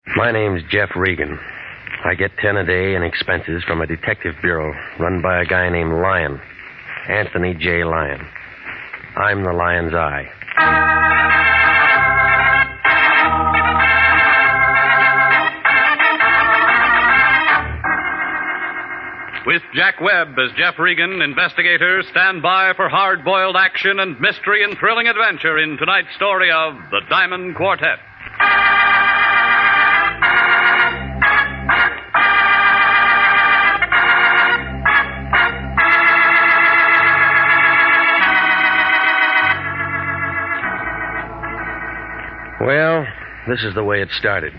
My name's Jeff Regan. I get 10 a day in expenses from a detective bureau run by a guy named Lyon. Anthony J. Lyon. I'm the Lion's Eye. With Jack Webb as Jeff Regan, investigator, stand by for hard-boiled action and mystery and thrilling adventure in tonight's story of The Diamond Quartet. Well, this is the way it started.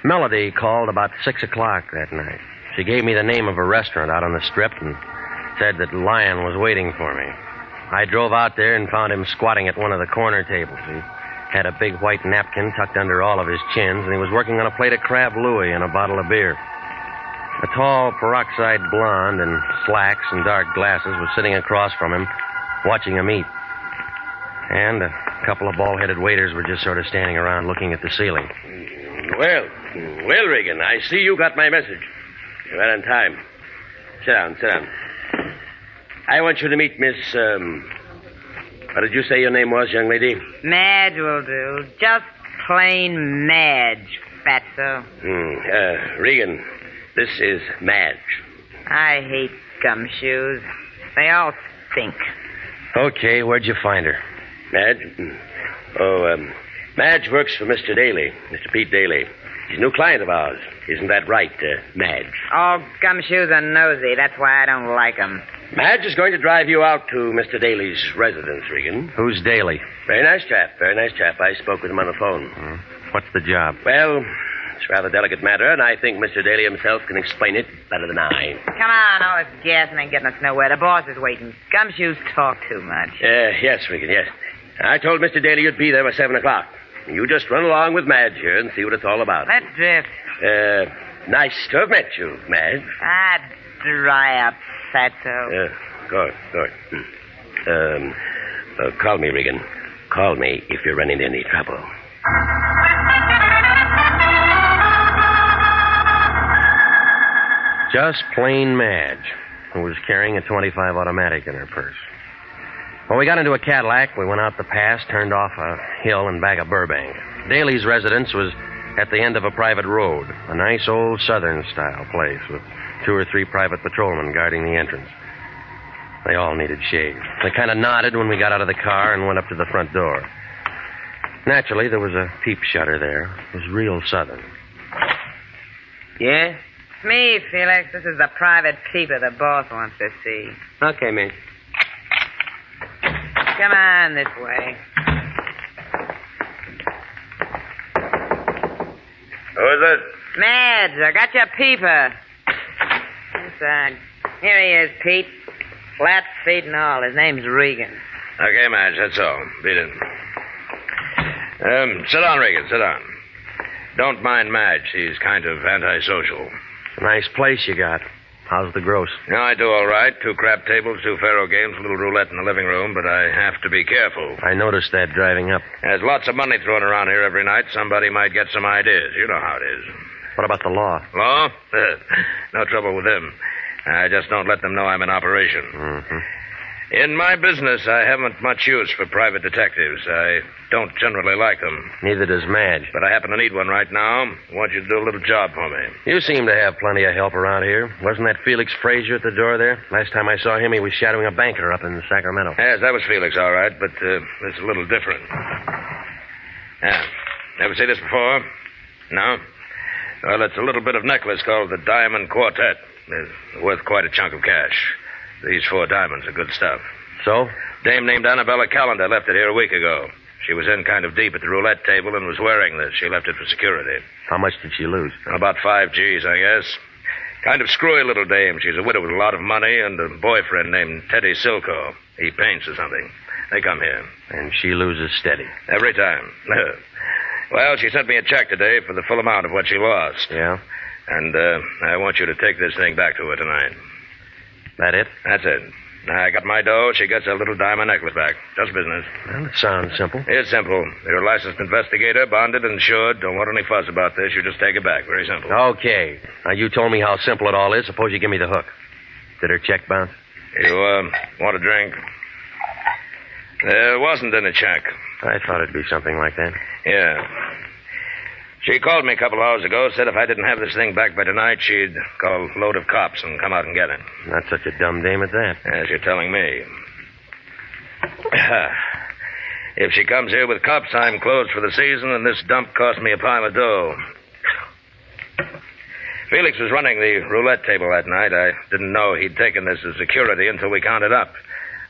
Melody called about 6 o'clock that night. She gave me the name of a restaurant out on the strip and said that Lyon was waiting for me. I drove out there and found him squatting at one of the corner tables. He had a big white napkin tucked under all of his chins, and he was working on a plate of crab louis and a bottle of beer. A tall peroxide blonde in slacks and dark glasses was sitting across from him, watching him eat. And a couple of bald-headed waiters were just sort of standing around looking at the ceiling. Well, Regan, I see you got my message. You're right on time. Sit down. I want you to meet Miss, what did you say your name was, young lady? Madge will do. Just plain Madge, fatso. Regan, this is Madge. I hate gumshoes. They all stink. Okay, where'd you find her? Madge? Madge works for Mr. Daly, Mr. Pete Daly. He's a new client of ours. Isn't that right, Madge? All gumshoes are nosy. That's why I don't like them. Madge is going to drive you out to Mr. Daly's residence, Regan. Who's Daly? Very nice chap. I spoke with him on the phone. What's the job? Well, it's a rather delicate matter, and I think Mr. Daly himself can explain it better than I. Come on, all this gassing ain't getting us nowhere. The boss is waiting. Gumshoes talk too much. Yes, Regan, yes. I told Mr. Daly you'd be there by 7 o'clock. You just run along with Madge here and see what it's all about. Let's drift. Nice to have met you, Madge. Dry up, fatso. Good. Call me, Regan. Call me if you run into any trouble. Just plain Madge, who was carrying a .25 automatic in her purse. When we got into a Cadillac, we went out the pass, turned off a hill, and back of Burbank. Daly's residence was at the end of a private road, a nice old Southern-style place with 2 or 3 private patrolmen guarding the entrance. They all needed shave. They kind of nodded when we got out of the car and went up to the front door. Naturally, there was a peep shutter there. It was real Southern. Yeah? It's me, Felix. This is the private peeper the boss wants to see. Okay, man. Come on this way. Who is it? Madge, I got your peeper. Inside. Here he is, Pete. Flat feet and all. His name's Regan. Okay, Madge, that's all. Beat it. Sit down, Regan, sit down. Don't mind Madge. She's kind of antisocial. Nice place you got. How's the gross? No, I do all right. 2 crap tables, 2 faro games, a little roulette in the living room, but I have to be careful. I noticed that driving up. There's lots of money thrown around here every night. Somebody might get some ideas. You know how it is. What about the law? Law? No trouble with them. I just don't let them know I'm in operation. Mm-hmm. In my business, I haven't much use for private detectives. I don't generally like them. Neither does Madge. But I happen to need one right now. I want you to do a little job for me. You seem to have plenty of help around here. Wasn't that Felix Frazier at the door there? Last time I saw him, he was shadowing a banker up in Sacramento. Yes, that was Felix, all right, but it's a little different. Yeah. Ever see this before? No? Well, it's a little bit of necklace called the Diamond Quartet. It's worth quite a chunk of cash. These 4 diamonds are good stuff. So? Dame named Annabella Callender left it here a week ago. She was in kind of deep at the roulette table and was wearing this. She left it for security. How much did she lose? About 5 G's, I guess. Kind of screwy little dame. She's a widow with a lot of money and a boyfriend named Teddy Silco. He paints or something. They come here. And she loses steady. Every time. Well, she sent me a check today for the full amount of what she lost. Yeah? And I want you to take this thing back to her tonight. That it? That's it. I got my dough. She gets a little diamond necklace back. Just business. Well, it sounds simple. It's simple. You're a licensed investigator, bonded, insured. Don't want any fuss about this. You just take it back. Very simple. Okay. Now, you told me how simple it all is. Suppose you give me the hook. Did her check bounce? You, want a drink? There wasn't any check. I thought it'd be something like that. Yeah. She called me a couple hours ago, said if I didn't have this thing back by tonight, she'd call a load of cops and come out and get it. Not such a dumb dame at that. As you're telling me. If she comes here with cops, I'm closed for the season, and this dump cost me a pile of dough. Felix was running the roulette table that night. I didn't know he'd taken this as security until we counted up.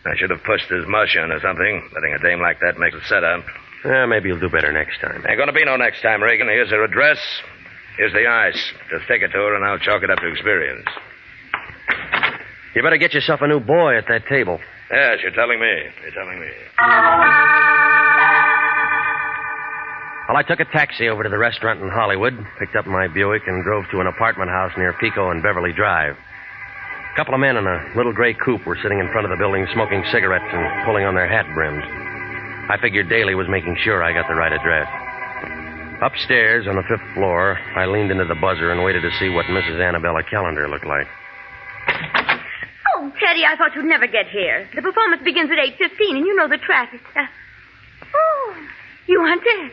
I should have pushed his mush in or something. Letting a dame like that make a setup. Yeah, maybe you'll do better next time. Ain't gonna be no next time, Regan. Here's her address. Here's the ice. Just take it to her, and I'll chalk it up to experience. You better get yourself a new boy at that table. Yes, you're telling me. You're telling me. Well, I took a taxi over to the restaurant in Hollywood, picked up my Buick, and drove to an apartment house near Pico and Beverly Drive. A couple of men in a little gray coupe were sitting in front of the building smoking cigarettes and pulling on their hat brims. I figured Daly was making sure I got the right address. Upstairs on the 5th floor, I leaned into the buzzer and waited to see what Mrs. Annabella Callender looked like. Oh, Teddy, I thought you'd never get here. The performance begins at 8:15, and you know the traffic. Oh, you aren't dead.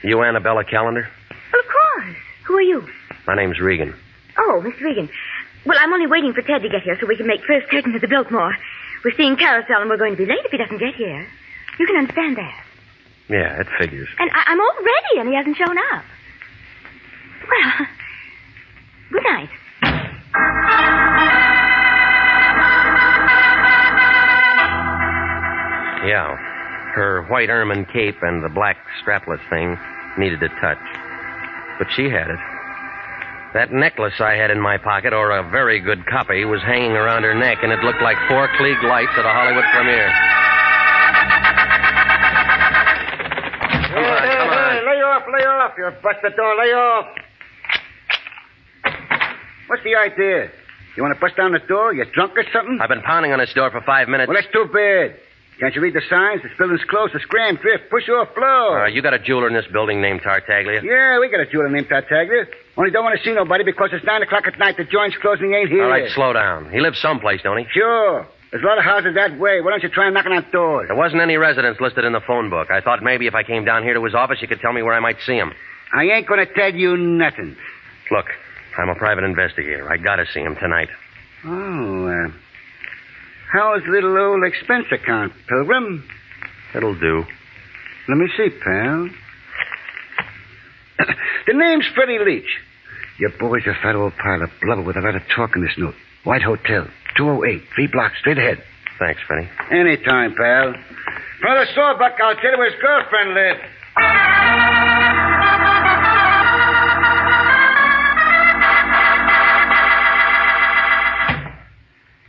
You Annabella Callender? Well, of course. Who are you? My name's Regan. Oh, Miss Regan. Well, I'm only waiting for Ted to get here so we can make first curtain to the Biltmore. We're seeing Carousel, and we're going to be late if he doesn't get here. You can understand that. Yeah, it figures. And I'm all ready, and he hasn't shown up. Well, good night. Yeah. Her white ermine cape and the black strapless thing needed a touch. But she had it. That necklace I had in my pocket, or a very good copy, was hanging around her neck, and it looked like 4 Klieg lights at a Hollywood premiere. Come on. Lay off. You'll bust the door. Lay off. What's the idea? You want to bust down the door? You drunk or something? I've been pounding on this door for 5 minutes. Well, that's too bad. Can't you read the signs? This building's closed. The scram, drift, push off, flow. You got a jeweler in this building named Tartaglia? Yeah, we got a jeweler named Tartaglia. Only don't want to see nobody because it's 9 o'clock at night. The joint's closing, ain't here. All right, slow down. He lives someplace, don't he? Sure. There's a lot of houses that way. Why don't you try knocking on doors? There wasn't any residence listed in the phone book. I thought maybe if I came down here to his office, you could tell me where I might see him. I ain't going to tell you nothing. Look, I'm a private investigator. I got to see him tonight. Oh, how's little old expense account, Pilgrim? It'll do. Let me see, pal. The name's Freddie Leach. Your boy's a fat old pile of blubber with a lot of talk in this note. White Hotel, 208, 3 blocks, straight ahead. Thanks, Freddie. Anytime, pal. From the Sawbuck, I'll tell you where his girlfriend lives.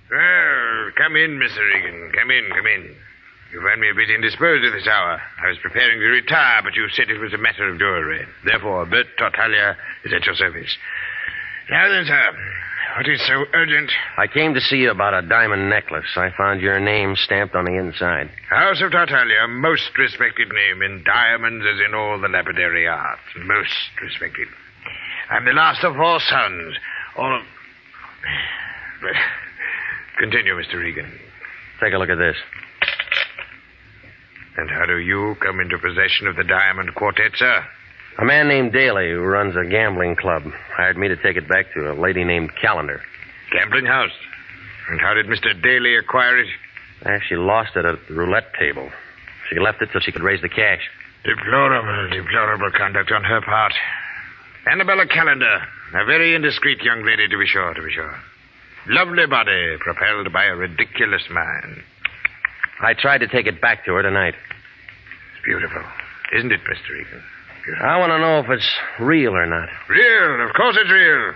Well, come in, Mr. Regan. Come in. You find me a bit indisposed at this hour. I was preparing to retire, but you said it was a matter of jewelry. Therefore, Bert Tartaglia is at your service. Now then, sir, what is so urgent? I came to see you about a diamond necklace. I found your name stamped on the inside. House of Tartaglia, most respected name in diamonds as in all the lapidary arts. Most respected. I'm the last of 4 sons. All of... But continue, Mr. Regan. Take a look at this. And how do you come into possession of the diamond quartet, sir? A man named Daly, who runs a gambling club, hired me to take it back to a lady named Callender. Gambling house? And how did Mr. Daly acquire it? She lost it at the roulette table. She left it so she could raise the cash. Deplorable conduct on her part. Annabella Callender, a very indiscreet young lady, to be sure. Lovely body, propelled by a ridiculous mind. I tried to take it back to her tonight. It's beautiful, isn't it, Mr. Regan? Beautiful. I want to know if it's real or not. Real? Of course it's real.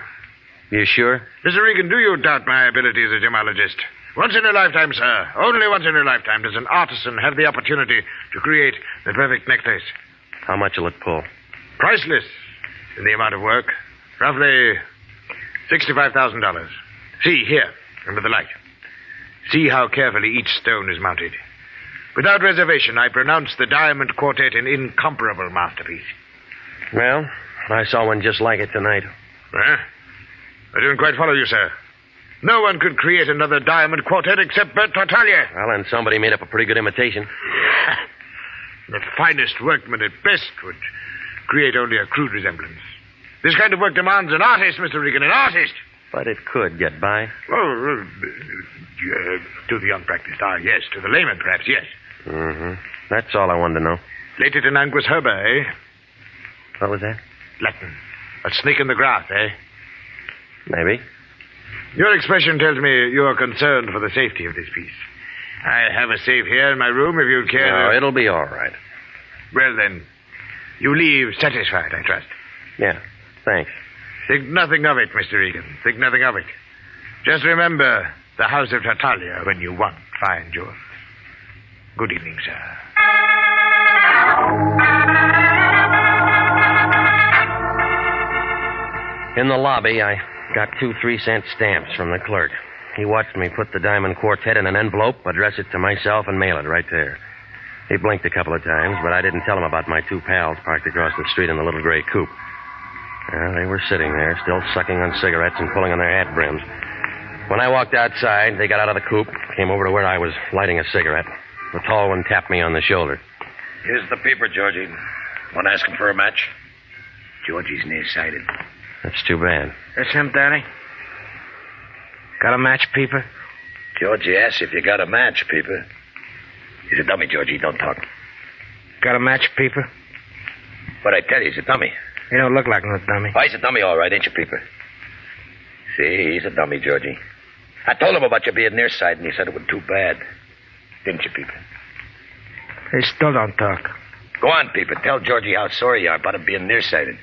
You sure? Mr. Regan, do you doubt my ability as a gemologist? Once in a lifetime, sir, only once in a lifetime does an artisan have the opportunity to create the perfect necklace. How much will it pull? Priceless in the amount of work. Roughly $65,000. See, here, under the light. See how carefully each stone is mounted. Without reservation, I pronounce the Diamond Quartet an incomparable masterpiece. Well, I saw one just like it tonight. Huh? I don't quite follow you, sir. No one could create another Diamond Quartet except Bert Tartaglia. Well, and somebody made up a pretty good imitation. The finest workman at best would create only a crude resemblance. This kind of work demands an artist, Mr. Regan, an artist. But it could get by. Oh, to the unpracticed eye, yes. To the layman, perhaps, yes. Mm-hmm. That's all I wanted to know. Laetet in anguis herba, eh? What was that? Latin. A snake in the grass, eh? Maybe. Your expression tells me you are concerned for the safety of this piece. I have a safe here in my room if you'd care No, to... it'll be all right. Well, then, you leave satisfied, I trust. Yeah, thanks. Think nothing of it, Mr. Regan. Think nothing of it. Just remember the House of Tartaglia when you want fine jewels. Good evening, sir. In the lobby, I got 2 3-cent stamps from the clerk. He watched me put the Diamond Quartet in an envelope, address it to myself, and mail it right there. He blinked a couple of times, but I didn't tell him about my 2 pals parked across the street in the little gray coupe. They were sitting there, still sucking on cigarettes and pulling on their hat brims. When I walked outside, they got out of the coupe, came over to where I was lighting a cigarette. The tall one tapped me on the shoulder. Here's the paper, Georgie. Want to ask him for a match? Georgie's nearsighted. That's too bad. That's him, Danny. Got a match, Peeper? Georgie asks if you got a match, Peeper. He's a dummy, Georgie. Don't talk. Got a match, Peeper? But I tell you, he's a dummy. He don't look like no dummy. Why, he's a dummy, all right, ain't you, Peeper? See, he's a dummy, Georgie. I told him about you being nearsighted, and he said it was too bad. Didn't you, Peeper? He still don't talk. Go on, Peeper. Tell Georgie how sorry you are about him being nearsighted.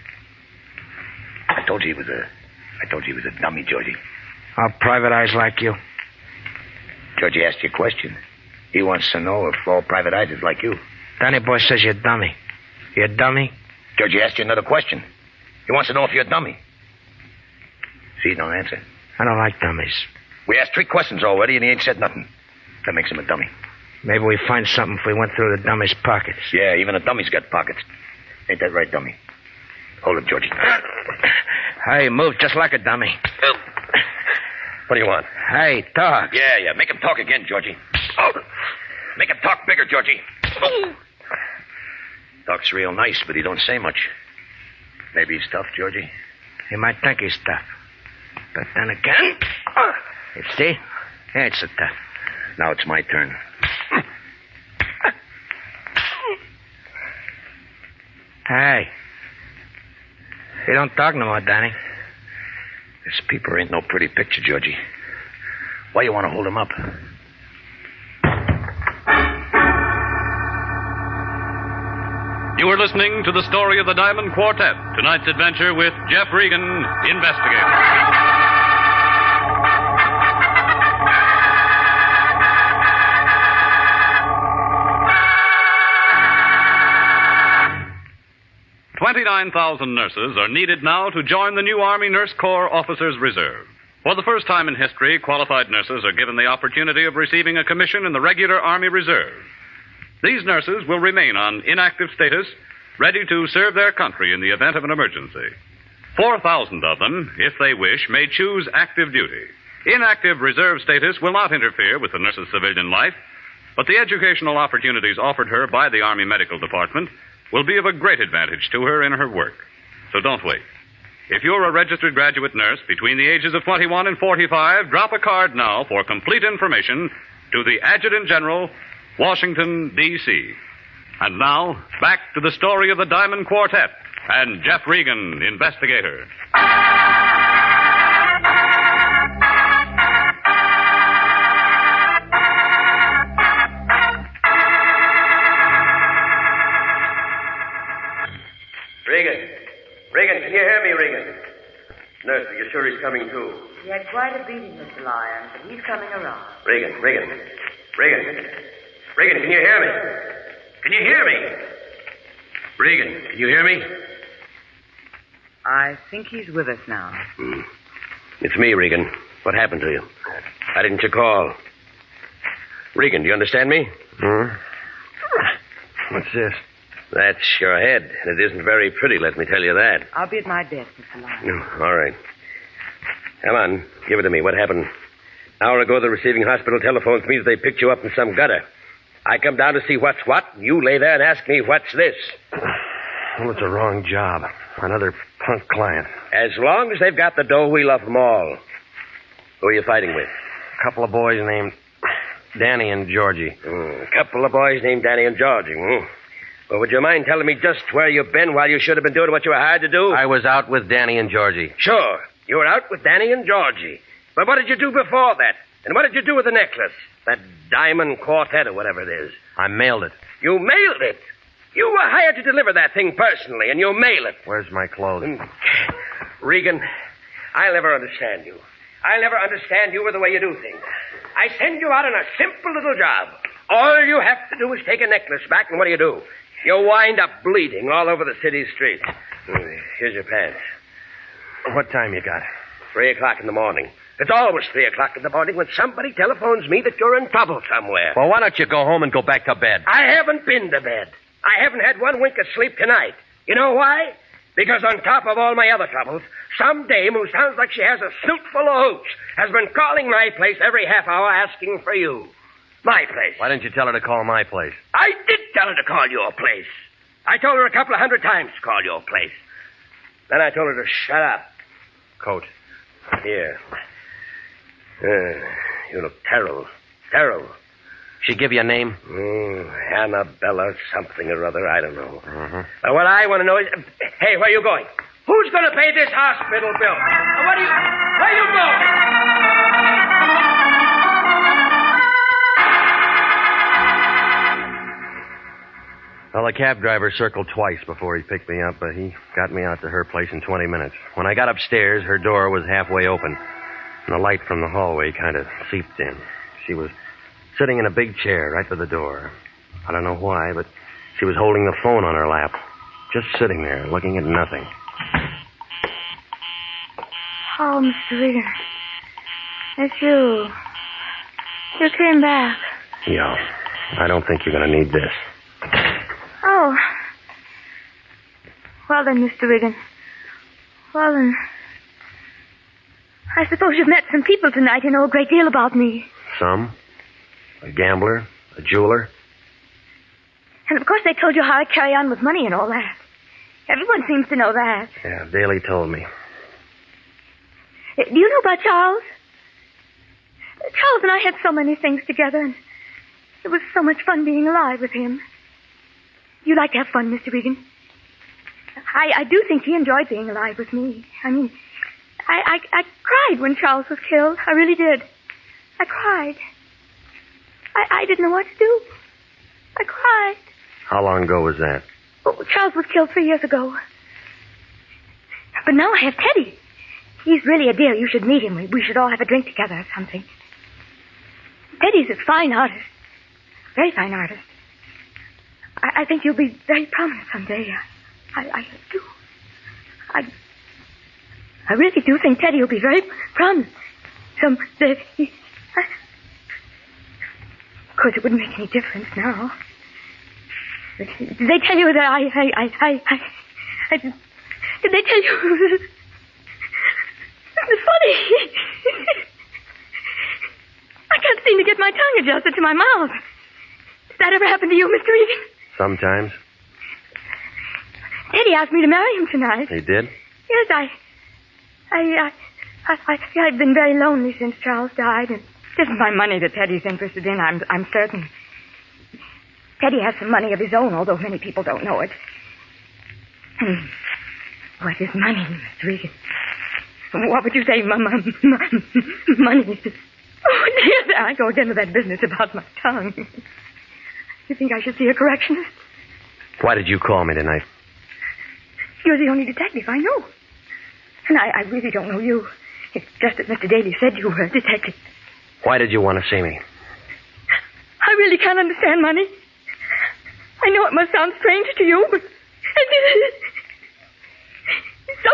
I told you he was a dummy, Georgie. All private eyes like you. Georgie asked you a question. He wants to know if all private eyes is like you. Danny boy says you're a dummy. You a dummy? Georgie asked you another question. He wants to know if you're a dummy. See, he don't answer. I don't like dummies. We asked 3 questions already, and he ain't said nothing. That makes him a dummy. Maybe we find something if we went through the dummy's pockets. Yeah, even a dummy's got pockets. Ain't that right, dummy? Hold it, Georgie. Hey, move just like a dummy. What do you want? Hey, talk. Yeah. Make him talk again, Georgie. Oh. Make him talk bigger, Georgie. Oh. Talks real nice, but he don't say much. Maybe he's tough, Georgie. He might think he's tough. But then again... You see? He ain't so tough. Now it's my turn. Hey. He don't talk no more, Danny. This Peeper ain't no pretty picture, Georgie. Why you want to hold him up? You are listening to the story of the Diamond Quartet, tonight's adventure with Jeff Regan, Investigator. $29,000 nurses are needed now to join the new Army Nurse Corps Officers Reserve. For the first time in history, qualified nurses are given the opportunity of receiving a commission in the regular Army Reserve. These nurses will remain on inactive status, ready to serve their country in the event of an emergency. 4,000 of them, if they wish, may choose active duty. Inactive reserve status will not interfere with the nurse's civilian life, but the educational opportunities offered her by the Army Medical Department will be of a great advantage to her in her work. So don't wait. If you're a registered graduate nurse between the ages of 21 and 45, drop a card now for complete information to the Adjutant General, Washington, D.C. And now, back to the story of the Diamond Quartet and Jeff Regan, Investigator. Regan, can you hear me, Regan? Nurse, are you sure he's coming too? He had quite a beating, Mr. Lyon, but he's coming around. Regan, can you hear me? Can you hear me? Regan, can you hear me? I think he's with us now. It's me, Regan. What happened to you? Why didn't you call? Regan, do you understand me? What's this? That's your head. It isn't very pretty, let me tell you that. I'll be at my desk, Mr. Lyon. All right. Come on, give it to me. What happened? An hour ago, the receiving hospital telephones me that they picked you up in some gutter. I come down to see what's what, and you lay there and ask me what's this. Well, it's a wrong job. Another punk client. As long as they've got the dough, we love them all. Who are you fighting with? A couple of boys named Danny and Georgie. A couple of boys named Danny and Georgie. Well, would you mind telling me just where you've been while you should have been doing what you were hired to do? I was out with Danny and Georgie. Sure. You were out with Danny and Georgie. But what did you do before that? And what did you do with the necklace? That diamond quartet or whatever it is. I mailed it. You mailed it? You were hired to deliver that thing personally, and you mail it. Where's my clothes? Regan, I'll never understand you. I'll never understand you or the way you do things. I send you out on a simple little job. All you have to do is take a necklace back, and what do? You wind up bleeding all over the city streets. Here's your pants. What time you got? 3 o'clock in the morning. It's always 3 o'clock in the morning when somebody telephones me that you're in trouble somewhere. Well, why don't you go home and go back to bed? I haven't been to bed. I haven't had one wink of sleep tonight. You know why? Because on top of all my other troubles, some dame who sounds like she has a suit full of hooch has been calling my place every half hour asking for you. My place. Why didn't you tell her to call my place? I did tell her to call your place. I told her a couple of 100 times to call your place. Then I told her to shut up. Coat. Here. You look terrible. Terrible. She give you a name? Annabella something or other. I don't know. Mm-hmm. What I want to know is... Hey, where are you going? Who's going to pay this hospital bill? Where are you going? Well, the cab driver circled twice before he picked me up, but he got me out to her place in 20 minutes. When I got upstairs, her door was halfway open, and the light from the hallway kind of seeped in. She was sitting in a big chair right by the door. I don't know why, but she was holding the phone on her lap, just sitting there, looking at nothing. Oh, Mr. Regan. It's you. You came back. Yeah. I don't think you're going to need this. Oh. Well then, Mr. Regan. Well then. I suppose you've met some people tonight who know a great deal about me. Some? A gambler? A jeweler? And of course they told you how I carry on with money and all that. Everyone seems to know that. Yeah, Daly told me. Do you know about Charles? Charles and I had so many things together, and it was so much fun being alive with him. You like to have fun, Mr. Regan. I do think he enjoyed being alive with me. I mean, I cried when Charles was killed. I really did. I cried. I didn't know what to do. I cried. How long ago was that? Oh, Charles was killed 3 years ago. But now I have Teddy. He's really a dear. You should meet him. We should all have a drink together or something. Teddy's a fine artist. Very fine artist. I think you'll be very prominent someday. I do. I really do think Teddy will be very prominent someday. Of course, it wouldn't make any difference now. Did they tell you that did they tell you? It's funny. I can't seem to get my tongue adjusted to my mouth. Did that ever happen to you, Mr. Regan? Sometimes. Teddy asked me to marry him tonight. He did? Yes, I've been very lonely since Charles died, and it isn't my money that Teddy's interested in, I'm certain. Teddy has some money of his own, although many people don't know it. What is money, Mr. Regan? What would you say, money? Oh, dear, there I go again with that business about my tongue. You think I should see a correctionist? Why did you call me tonight? You're the only detective I know. And I really don't know you. It's just that Mr. Daly said you were a detective. Why did you want to see me? I really can't understand money. I know it must sound strange to you, but some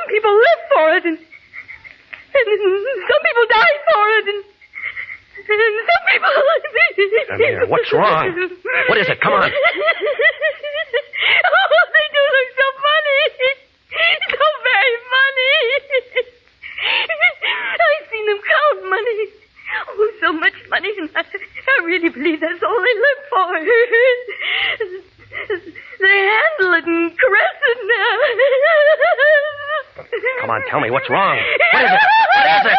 people live for it, and some people die for it, and some people... Come here. What's wrong? What is it? Come on. Oh, they do look so funny. So very funny. I've seen them count money. Oh, so much money. And I really believe that's all they live for. They handle it and caress it now. Come on, tell me what's wrong. What is it? What is it?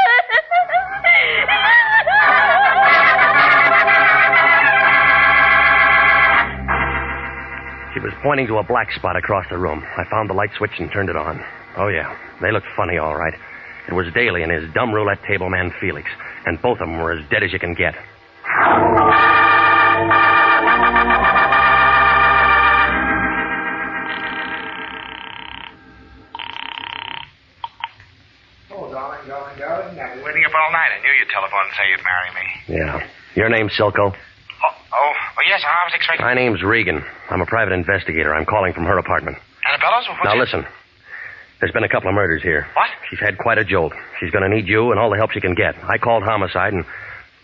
She was pointing to a black spot across the room. I found the light switch and turned it on. Oh, yeah. They looked funny, all right. It was Daly and his dumb roulette table man, Felix. And both of them were as dead as you can get. Darling. I've been waiting up all night. I knew you'd telephone and say you'd marry me. Yeah. Your name's Silko? Oh, yes, I was expecting... My name's Regan. I'm a private investigator. I'm calling from her apartment. Annabella's? Now, listen. There's been a couple of murders here. What? She's had quite a jolt. She's going to need you and all the help she can get. I called homicide, and,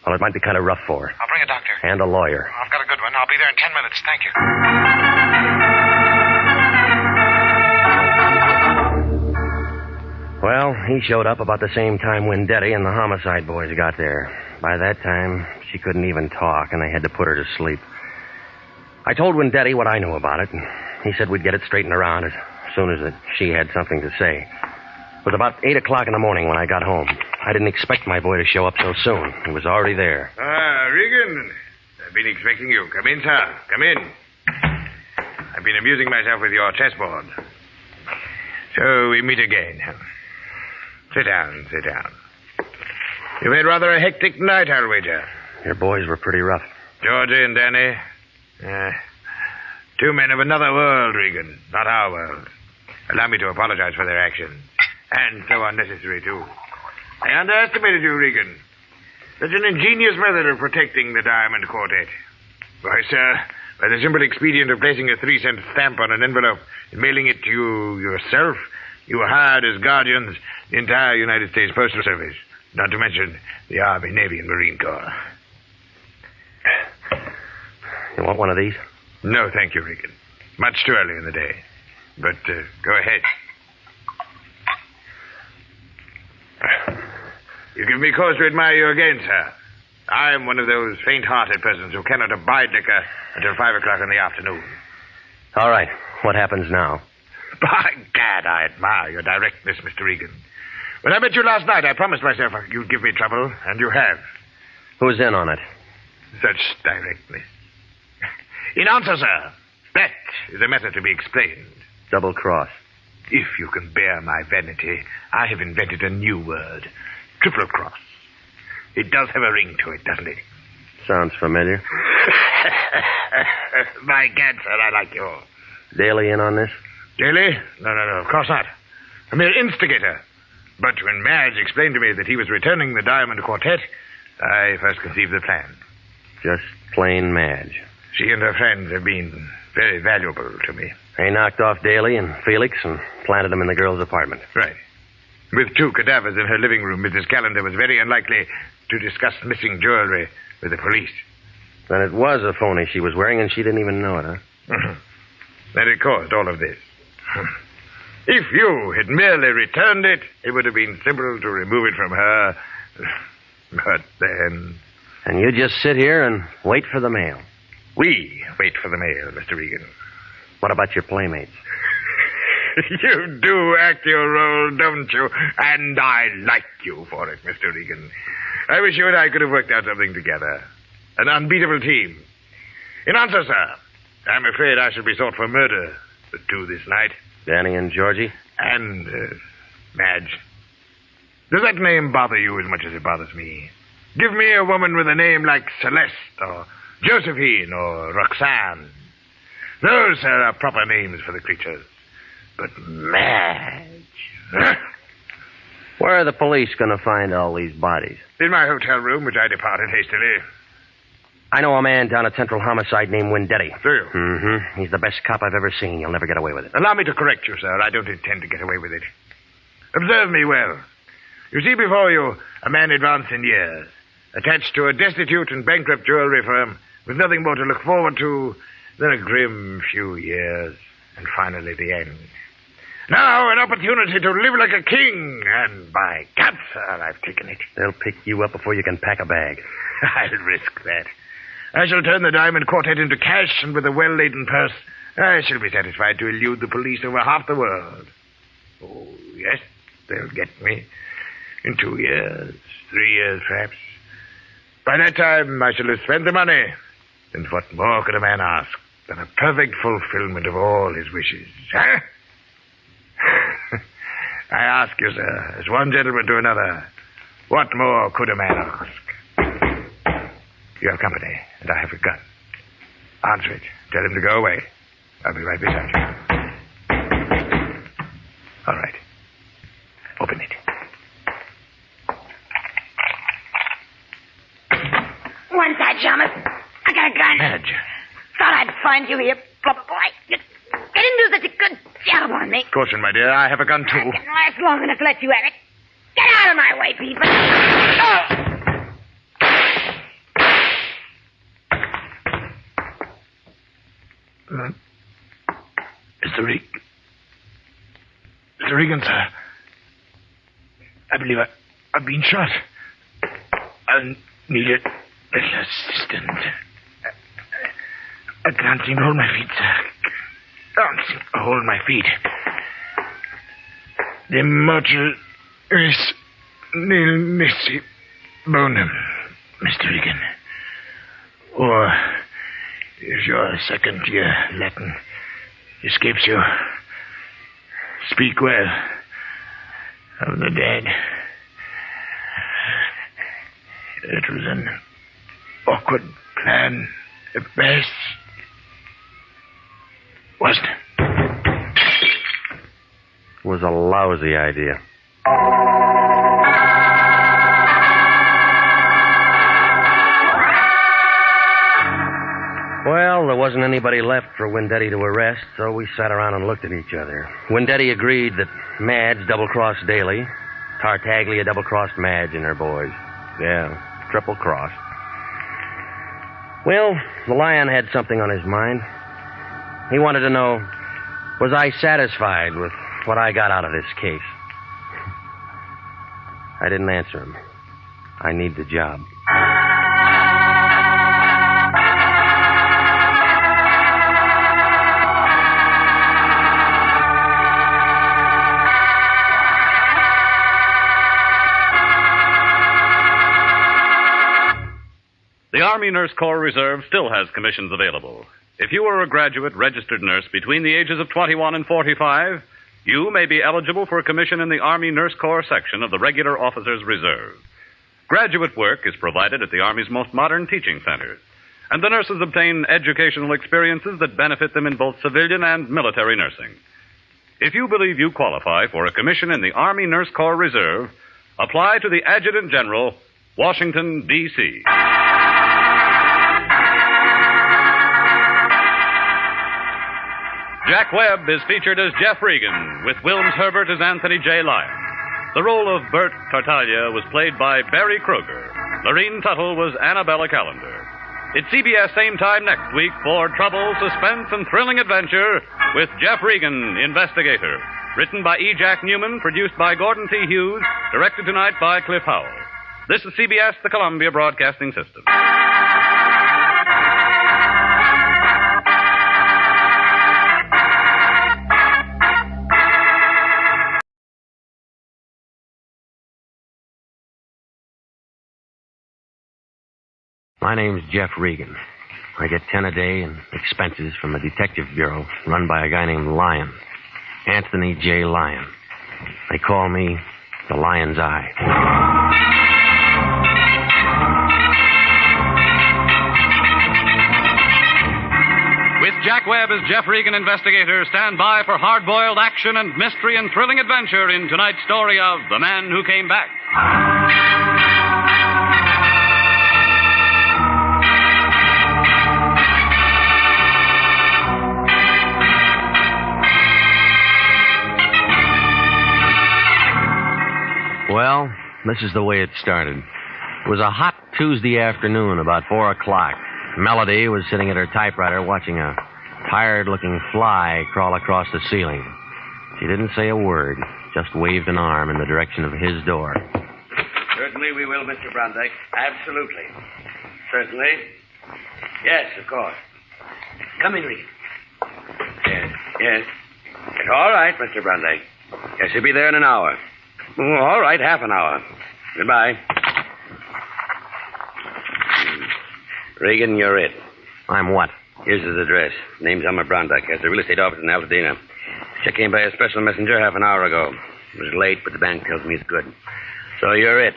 well, it might be kind of rough for her. I'll bring a doctor. And a lawyer. I've got a good one. I'll be there in 10 minutes. Thank you. Well, he showed up about the same time Wendetti and the homicide boys got there. By that time, she couldn't even talk, and they had to put her to sleep. I told Wendetti what I knew about it, and he said we'd get it straightened around as soon as she had something to say. It was about 8 o'clock in the morning when I got home. I didn't expect my boy to show up so soon. He was already there. Regan. I've been expecting you. Come in, sir. Come in. I've been amusing myself with your chessboard. So we meet again. Sit down. You've had rather a hectic night, I'll wager. Your boys were pretty rough. Georgie and Danny. Two men of another world, Regan. Not our world. Allow me to apologize for their actions. And so unnecessary, too. I underestimated you, Regan. Such an ingenious method of protecting the Diamond Quartet. Why, sir, by the simple expedient of placing a 3-cent stamp on an envelope and mailing it to you yourself, you hired as guardians the entire United States Postal Service, not to mention the Army, Navy, and Marine Corps. You want one of these? No, thank you, Regan. Much too early in the day. But go ahead. You give me cause to admire you again, sir. I am one of those faint-hearted persons who cannot abide liquor until 5 o'clock in the afternoon. All right. What happens now? By gad, I admire your directness, Mr. Regan. When I met you last night, I promised myself you'd give me trouble, and you have. Who's in on it? Such directness. In answer, sir, that is a matter to be explained. Double cross. If you can bear my vanity, I have invented a new word. Triple cross. It does have a ring to it, doesn't it? Sounds familiar. By gad, sir, I like you. Daly in on this? Daly? No, of course not. A mere instigator. But when Madge explained to me that he was returning the Diamond Quartet, I first conceived the plan. Just plain Madge. She and her friends have been very valuable to me. They knocked off Daly and Felix and planted them in the girl's apartment. Right. With 2 cadavers in her living room, Mrs. Callender was very unlikely to discuss missing jewelry with the police. Then it was a phony she was wearing, and she didn't even know it, huh? Then it caused all of this. If you had merely returned it, it would have been simple to remove it from her. But then... And you just sit here and wait for the mail. We wait for the mail, Mr. Regan. What about your playmates? You do act your role, don't you? And I like you for it, Mr. Regan. I wish you and I could have worked out something together. An unbeatable team. In answer, sir, I'm afraid I shall be sought for murder. The 2 this night. Danny and Georgie? And, Madge. Does that name bother you as much as it bothers me? Give me a woman with a name like Celeste, or Josephine, or Roxanne. Those, sir, are proper names for the creatures. But Madge... Where are the police going to find all these bodies? In my hotel room, which I departed hastily. I know a man down at Central Homicide named Wendetti. Do you? Mm-hmm. He's the best cop I've ever seen. You'll never get away with it. Allow me to correct you, sir. I don't intend to get away with it. Observe me well. You see before you a man advanced in years, attached to a destitute and bankrupt jewelry firm with nothing more to look forward to than a grim few years, and finally the end. Now an opportunity to live like a king, and by God, sir, I've taken it. They'll pick you up before you can pack a bag. I'll risk that. I shall turn the diamond quartet into cash, and with a well-laden purse, I shall be satisfied to elude the police over half the world. Oh, yes, they'll get me. In 2 years, 3 years, perhaps. By that time, I shall have spent the money. And what more could a man ask than a perfect fulfillment of all his wishes? Huh? I ask you, sir, as one gentleman to another, what more could a man ask? You have company, and I have a gun. Answer it. Tell him to go away. I'll be right beside you. All right. Open it. One side, Shamus. I got a gun. Madge. Thought I'd find you here, blubber boy. You didn't do such a good job on me. Caution, my dear. I have a gun, too. I didn't last long enough to let you have it. Get out of my way, people. Oh! Mr. Regan, sir. I believe I've been shot. I'll need a little assistance. I can't seem to hold my feet, sir. Can't seem to hold my feet. The mortal is nil nisi bonum, Mr. Regan. Or, if your second year Latin escapes you, speak well of the dead. It was an awkward plan at best, wasn't it? It was a lousy idea. Well, there wasn't anybody left for Windetti to arrest, so we sat around and looked at each other. Windetti agreed that Madge double-crossed Daly. Tartaglia double-crossed Madge and her boys. Yeah, triple-crossed. Well, the Lion had something on his mind. He wanted to know, was I satisfied with what I got out of this case? I didn't answer him. I need the job. The Army Nurse Corps Reserve still has commissions available. If you are a graduate registered nurse between the ages of 21 and 45, you may be eligible for a commission in the Army Nurse Corps section of the Regular Officers Reserve. Graduate work is provided at the Army's most modern teaching centers, and the nurses obtain educational experiences that benefit them in both civilian and military nursing. If you believe you qualify for a commission in the Army Nurse Corps Reserve, apply to the Adjutant General, Washington, D.C. Jack Webb is featured as Jeff Regan, with Wilms Herbert as Anthony J. Lyon. The role of Bert Tartaglia was played by Barry Kruger. Lorene Tuttle was Annabella Callender. It's CBS same time next week for trouble, suspense, and thrilling adventure with Jeff Regan, Investigator. Written by E. Jack Newman, produced by Gordon T. Hughes, directed tonight by Cliff Howell. This is CBS, the Columbia Broadcasting System. My name's Jeff Regan. I get 10 a day in expenses from a detective bureau run by a guy named Lyon. Anthony J. Lyon. They call me the Lion's Eye. With Jack Webb as Jeff Regan, Investigator, stand by for hard-boiled action and mystery and thrilling adventure in tonight's story of The Man Who Came Back. Well, this is the way it started. It was a hot Tuesday afternoon, about 4 o'clock. Melody was sitting at her typewriter watching a tired-looking fly crawl across the ceiling. She didn't say a word, just waved an arm in the direction of his door. Certainly we will, Mr. Brondike. Absolutely. Certainly. Yes, of course. Come in, Regan. Yes. It's all right, Mr. Brondike. Yes, he'll be there in an hour. Oh, all right, half an hour. Goodbye. Regan, you're it. I'm what? Here's his address. Name's Elmer Brondike. Has a real estate office in Altadena. Check came by a special messenger half an hour ago. It was late, but the bank tells me it's good. So you're it.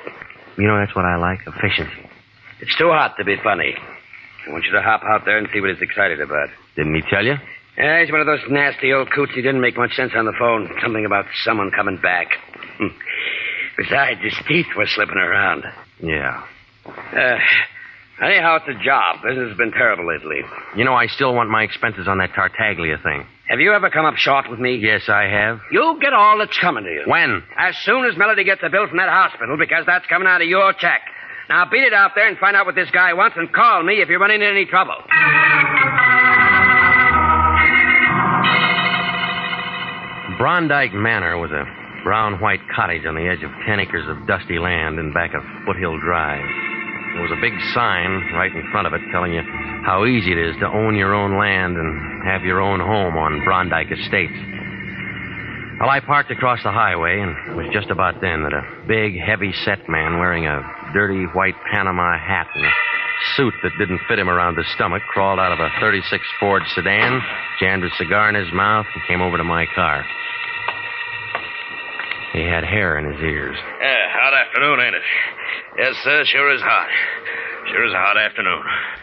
You know, that's what I like, efficiency. It's too hot to be funny. I want you to hop out there and see what he's excited about. Didn't he tell you? Yeah, he's one of those nasty old coots. He didn't make much sense on the phone. Something about someone coming back. Besides, his teeth were slipping around. Yeah. Anyhow, it's a job. Business has been terrible lately. You know, I still want my expenses on that Tartaglia thing. Have you ever come up short with me? Yes, I have. You'll get all that's coming to you. When? As soon as Melody gets a bill from that hospital, because that's coming out of your check. Now, beat it out there and find out what this guy wants and call me if you're running into any trouble. Brondike Manor was a brown-white cottage on the edge of 10 acres of dusty land in back of Foothill Drive. There was a big sign right in front of it telling you how easy it is to own your own land and have your own home on Brondike Estates. Well, I parked across the highway, and it was just about then that a big, heavy-set man wearing a dirty white Panama hat and a suit that didn't fit him around the stomach crawled out of a 36 Ford sedan, jammed a cigar in his mouth, and came over to my car. He had hair in his ears. Yeah, hot afternoon, ain't it? Yes, sir, sure is hot. Sure is a hot afternoon.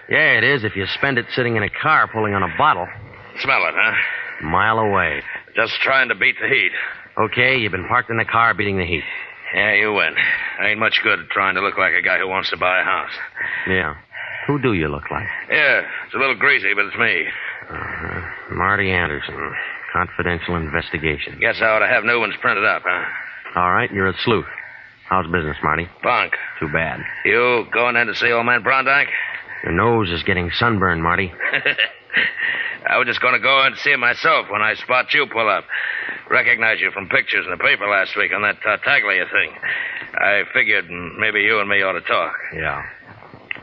Yeah, it is if you spend it sitting in a car pulling on a bottle. Smell it, huh? A mile away. Just trying to beat the heat. Okay, you've been parked in the car beating the heat. Yeah, you win. Ain't much good trying to look like a guy who wants to buy a house. Yeah. Who do you look like? Yeah, it's a little greasy, but it's me. Marty Anderson. Confidential investigation. Guess I ought to have new ones printed up, huh? All right, you're a sleuth. How's business, Marty? Bunk. Too bad. You going in to see old man Brondike? Your nose is getting sunburned, Marty. I was just going to go in and see him myself when I spot you pull up. Recognize you from pictures in the paper last week on that Tartaglia thing. I figured maybe you and me ought to talk. Yeah.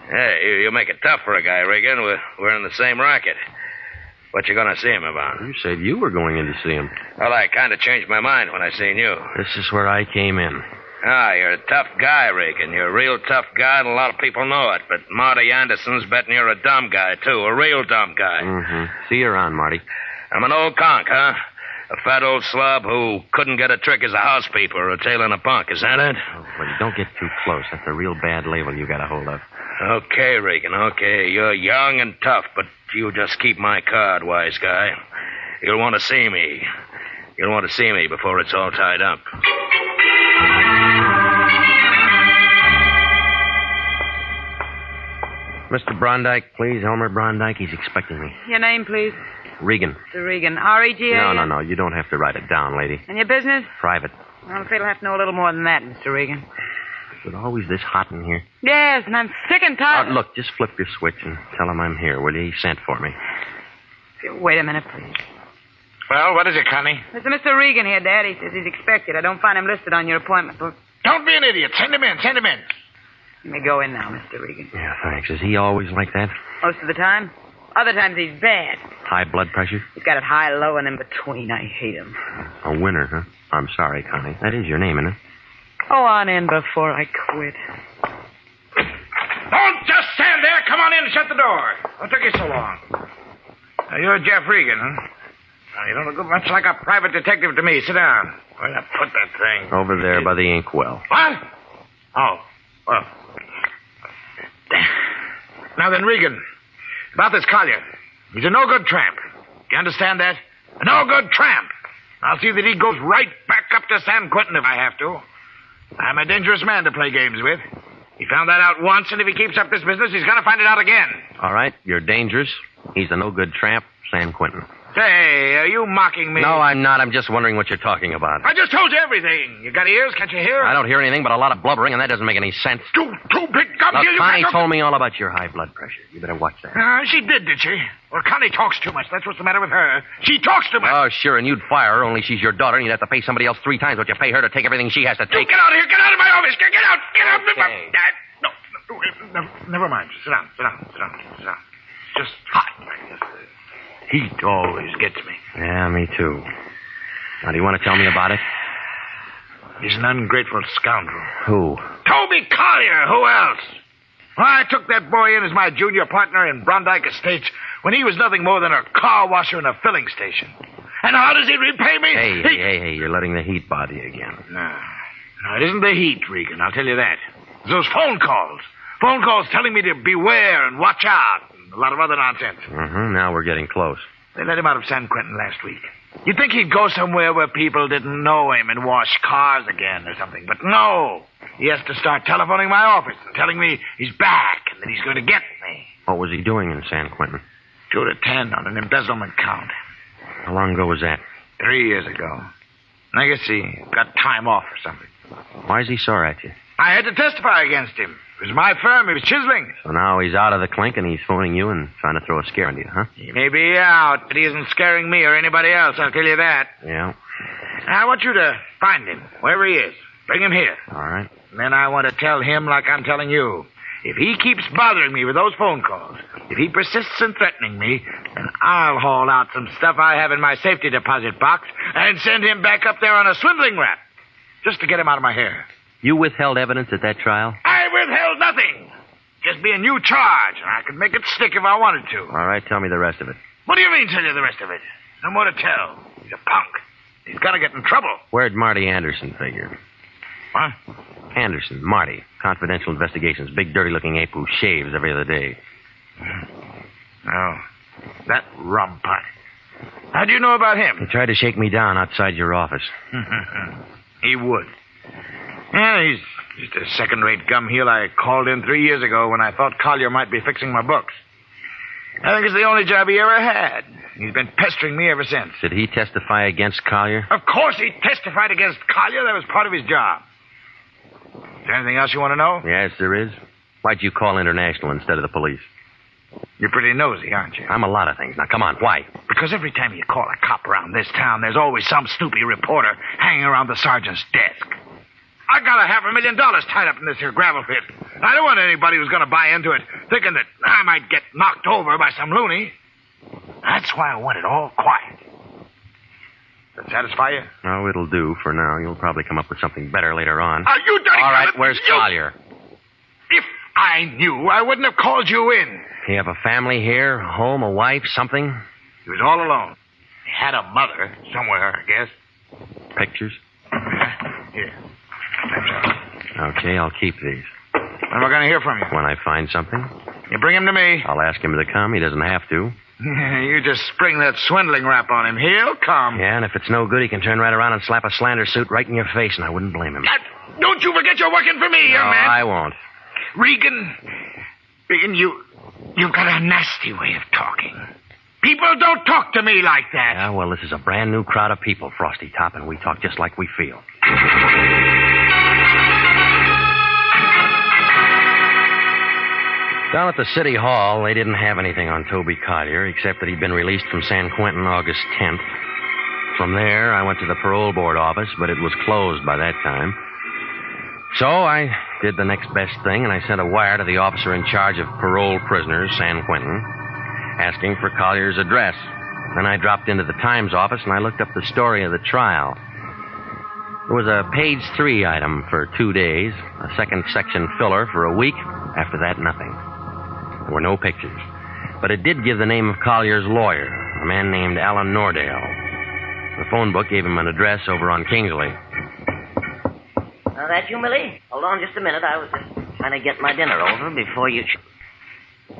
Hey, you make it tough for a guy, Regan. We're in the same racket. What you going to see him about? You said you were going in to see him. Well, I kind of changed my mind when I seen you. This is where I came in. Ah, you're a tough guy, Regan. You're a real tough guy, and a lot of people know it. But Marty Anderson's betting you're a dumb guy, too. A real dumb guy. Mm-hmm. See you around, Marty. I'm an old conk, huh? A fat old slob who couldn't get a trick as a housekeeper or a tail in a punk. Is that it? Oh, well, don't get too close. That's a real bad label you got a hold of. Okay, Regan, okay. You're young and tough, but you just keep my card, wise guy. You'll want to see me. You'll want to see me before it's all tied up. Mr. Brondike, please. Elmer Brondike. He's expecting me. Your name, please? Regan. Mr. Regan. R-E-G-A? No. You don't have to write it down, lady. And your business? Private. Well, I'm afraid I'll have to know a little more than that, Mr. Regan. Is it always this hot in here? Yes, and I'm sick and tired. Look, just flip your switch and tell him I'm here, will you? He sent for me. Wait a minute, please. Well, what is it, Connie? There's a Mr. Regan here, Dad. He says he's expected. I don't find him listed on your appointment book. Don't be an idiot. Send him in. Let me go in now, Mr. Regan. Yeah, thanks. Is he always like that? Most of the time. Other times he's bad. High blood pressure? He's got it high, low, and in between. I hate him. A winner, huh? I'm sorry, Connie. That is your name, isn't it? Go on in before I quit. Don't just stand there. Come on in and shut the door. What took you so long? You're Jeff Regan, huh? You don't look much like a private detective to me. Sit down. Where'd I put that thing? Over there by the inkwell. What? Oh, well. Now then, Regan, about this Collier. He's a no-good tramp. Do you understand that? A no-good tramp. I'll see that he goes right back up to San Quentin if I have to. I'm a dangerous man to play games with. He found that out once, and if he keeps up this business, he's going to find it out again. All right, you're dangerous. He's a no-good tramp, San Quentin. Say, are you mocking me? No, I'm not. I'm just wondering what you're talking about. I just told you everything. You got ears? Can't you hear? I don't hear anything but a lot of blubbering, and that doesn't make any sense. Too big gum Now, here. Connie told me all about your high blood pressure. You better watch that. She did she? Well, Connie talks too much. That's what's the matter with her. She talks too much. Oh, sure, and you'd fire her, only she's your daughter, and you'd have to pay somebody else 3 times what you pay her to take everything she has to You take. get out of here. Get out of my office. Get out. Get out. Okay. No, never mind. Sit down. It's just hot. Heat always gets me. Yeah, me too. Now, do you want to tell me about it? He's an ungrateful scoundrel. Who? Toby Collier. Who else? Well, I took that boy in as my junior partner in Brondike Estates when he was nothing more than a car washer in a filling station. And how does he repay me? Hey, you're letting the heat bother you again. No, it isn't the heat, Regan. I'll tell you that. It's those phone calls. Phone calls telling me to beware and watch out. And a lot of other nonsense. Now we're getting close. They let him out of San Quentin last week. You'd think he'd go somewhere where people didn't know him and wash cars again or something. But no. He has to start telephoning my office and telling me he's back and that he's going to get me. What was he doing in San Quentin? 2 to 10 on an embezzlement count. How long ago was that? 3 years ago. I guess he got time off or something. Why is he sore at you? I had to testify against him. It was my firm. He was chiseling. So now he's out of the clink and he's phoning you and trying to throw a scare into you, huh? He may be out, but he isn't scaring me or anybody else, I'll tell you that. Yeah. I want you to find him, wherever he is. Bring him here. All right. And then I want to tell him like I'm telling you. If he keeps bothering me with those phone calls, if he persists in threatening me, then I'll haul out some stuff I have in my safety deposit box and send him back up there on a swindling rap. Just to get him out of my hair. You withheld evidence at that trial? I withheld nothing. Just be a new charge, and I could make it stick if I wanted to. All right, tell me the rest of it. What do you mean, tell you the rest of it? No more to tell. He's a punk. He's got to get in trouble. Where'd Marty Anderson figure? What? Anderson, Marty. Confidential Investigations. Big, dirty-looking ape who shaves every other day. Oh, that rum pot. How do you know about him? He tried to shake me down outside your office. He would. Yeah, he's just a second-rate gum heel I called in 3 years ago when I thought Collier might be fixing my books. I think it's the only job he ever had. He's been pestering me ever since. Did he testify against Collier? Of course he testified against Collier. That was part of his job. Is there anything else you want to know? Yes, there is. Why'd you call International instead of the police? You're pretty nosy, aren't you? I'm a lot of things. Now, come on, why? Because every time you call a cop around this town, there's always some snoopy reporter hanging around the sergeant's desk. I got $500,000 tied up in this here gravel pit. I don't want anybody who's going to buy into it thinking that I might get knocked over by some loony. That's why I want it all quiet. Does that satisfy you? No, it'll do for now. You'll probably come up with something better later on. Are you done? All right, where's Collier? If I knew, I wouldn't have called you in. You have a family here, a home, a wife, something? He was all alone. He had a mother somewhere, I guess. Pictures? Here. Okay, I'll keep these. When am I going to hear from you? When I find something, You bring him to me. I'll ask him to come. He doesn't have to. You just spring that swindling rap on him. He'll come. Yeah, and if it's no good, he can turn right around and slap a slander suit right in your face, and I wouldn't blame him. Don't you forget you're working for me, young man. I won't. Regan, you've got a nasty way of talking. People don't talk to me like that. Yeah, well, this is a brand new crowd of people, Frosty Top, and we talk just like we feel. Down at the city hall, they didn't have anything on Toby Collier, except that he'd been released from San Quentin August 10th. From there, I went to the parole board office, but it was closed by that time. So I did the next best thing, and I sent a wire to the officer in charge of parole prisoners, San Quentin, asking for Collier's address. Then I dropped into the Times office, and I looked up the story of the trial. There was a page 3 item for 2 days, a second section filler for a week. After that, nothing. There were no pictures. But it did give the name of Collier's lawyer, a man named Alan Nordale. The phone book gave him an address over on Kingsley. Now, that you, Millie? Hold on just a minute. I was just trying to get my dinner over before you...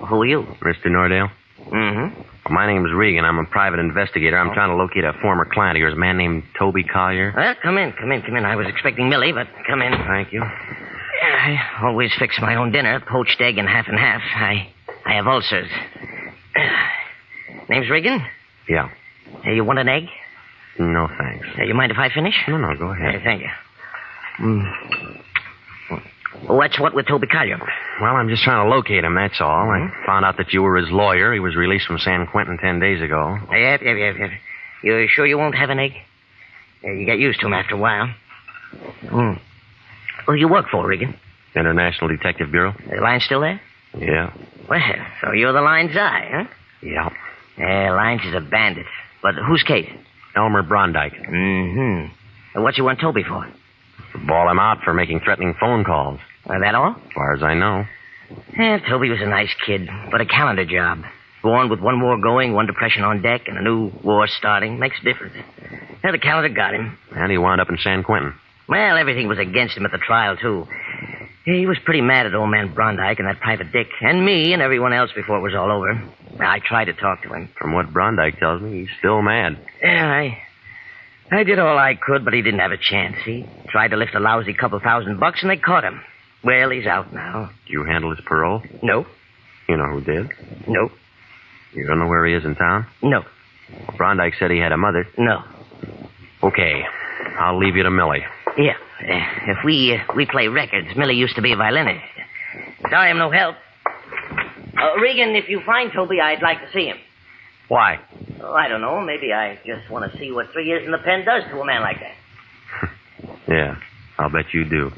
Who are you? Mr. Nordale? Mm-hmm. My name's Regan. I'm a private investigator. I'm trying to locate a former client of yours, a man named Toby Collier. Well, come in. I was expecting Millie, but come in. Thank you. I always fix my own dinner, poached egg and half. I have ulcers. Name's Regan? Yeah. Hey, you want an egg? No, thanks. Hey, you mind if I finish? No, go ahead. Hey, thank you. What's what with Toby Collier? Well, I'm just trying to locate him, that's all. I found out that you were his lawyer. He was released from San Quentin 10 days ago. Yep. You sure you won't have an egg? You get used to him after a while. Who you work for, Regan? International Detective Bureau? The line still there? Yeah. Well, so you're the line's eye, huh? Yeah. Lines is a bandit. But whose case? Elmer Brondike. And what you want Toby for? Ball him out for making threatening phone calls. That all? As far as I know. Toby was a nice kid, but a calendar job. Born with one war going, one depression on deck, and a new war starting. Makes a difference. The calendar got him. And he wound up in San Quentin. Well, everything was against him at the trial, too. He was pretty mad at old man Brondike and that private Dick, and me and everyone else before it was all over. I tried to talk to him. From what Brondike tells me, he's still mad. Yeah, I did all I could, but he didn't have a chance. He tried to lift a lousy couple $1,000, and they caught him. Well, he's out now. Did you handle his parole? No. You know who did? No. You don't know where he is in town? No. Brondike said he had a mother. No. Okay. I'll leave you to Millie. Yeah. If we play records, Millie used to be a violinist. Sorry I'm no help. Regan, if you find Toby, I'd like to see him. Why? Oh, I don't know. Maybe I just want to see what 3 years in the pen does to a man like that. Yeah, I'll bet you do.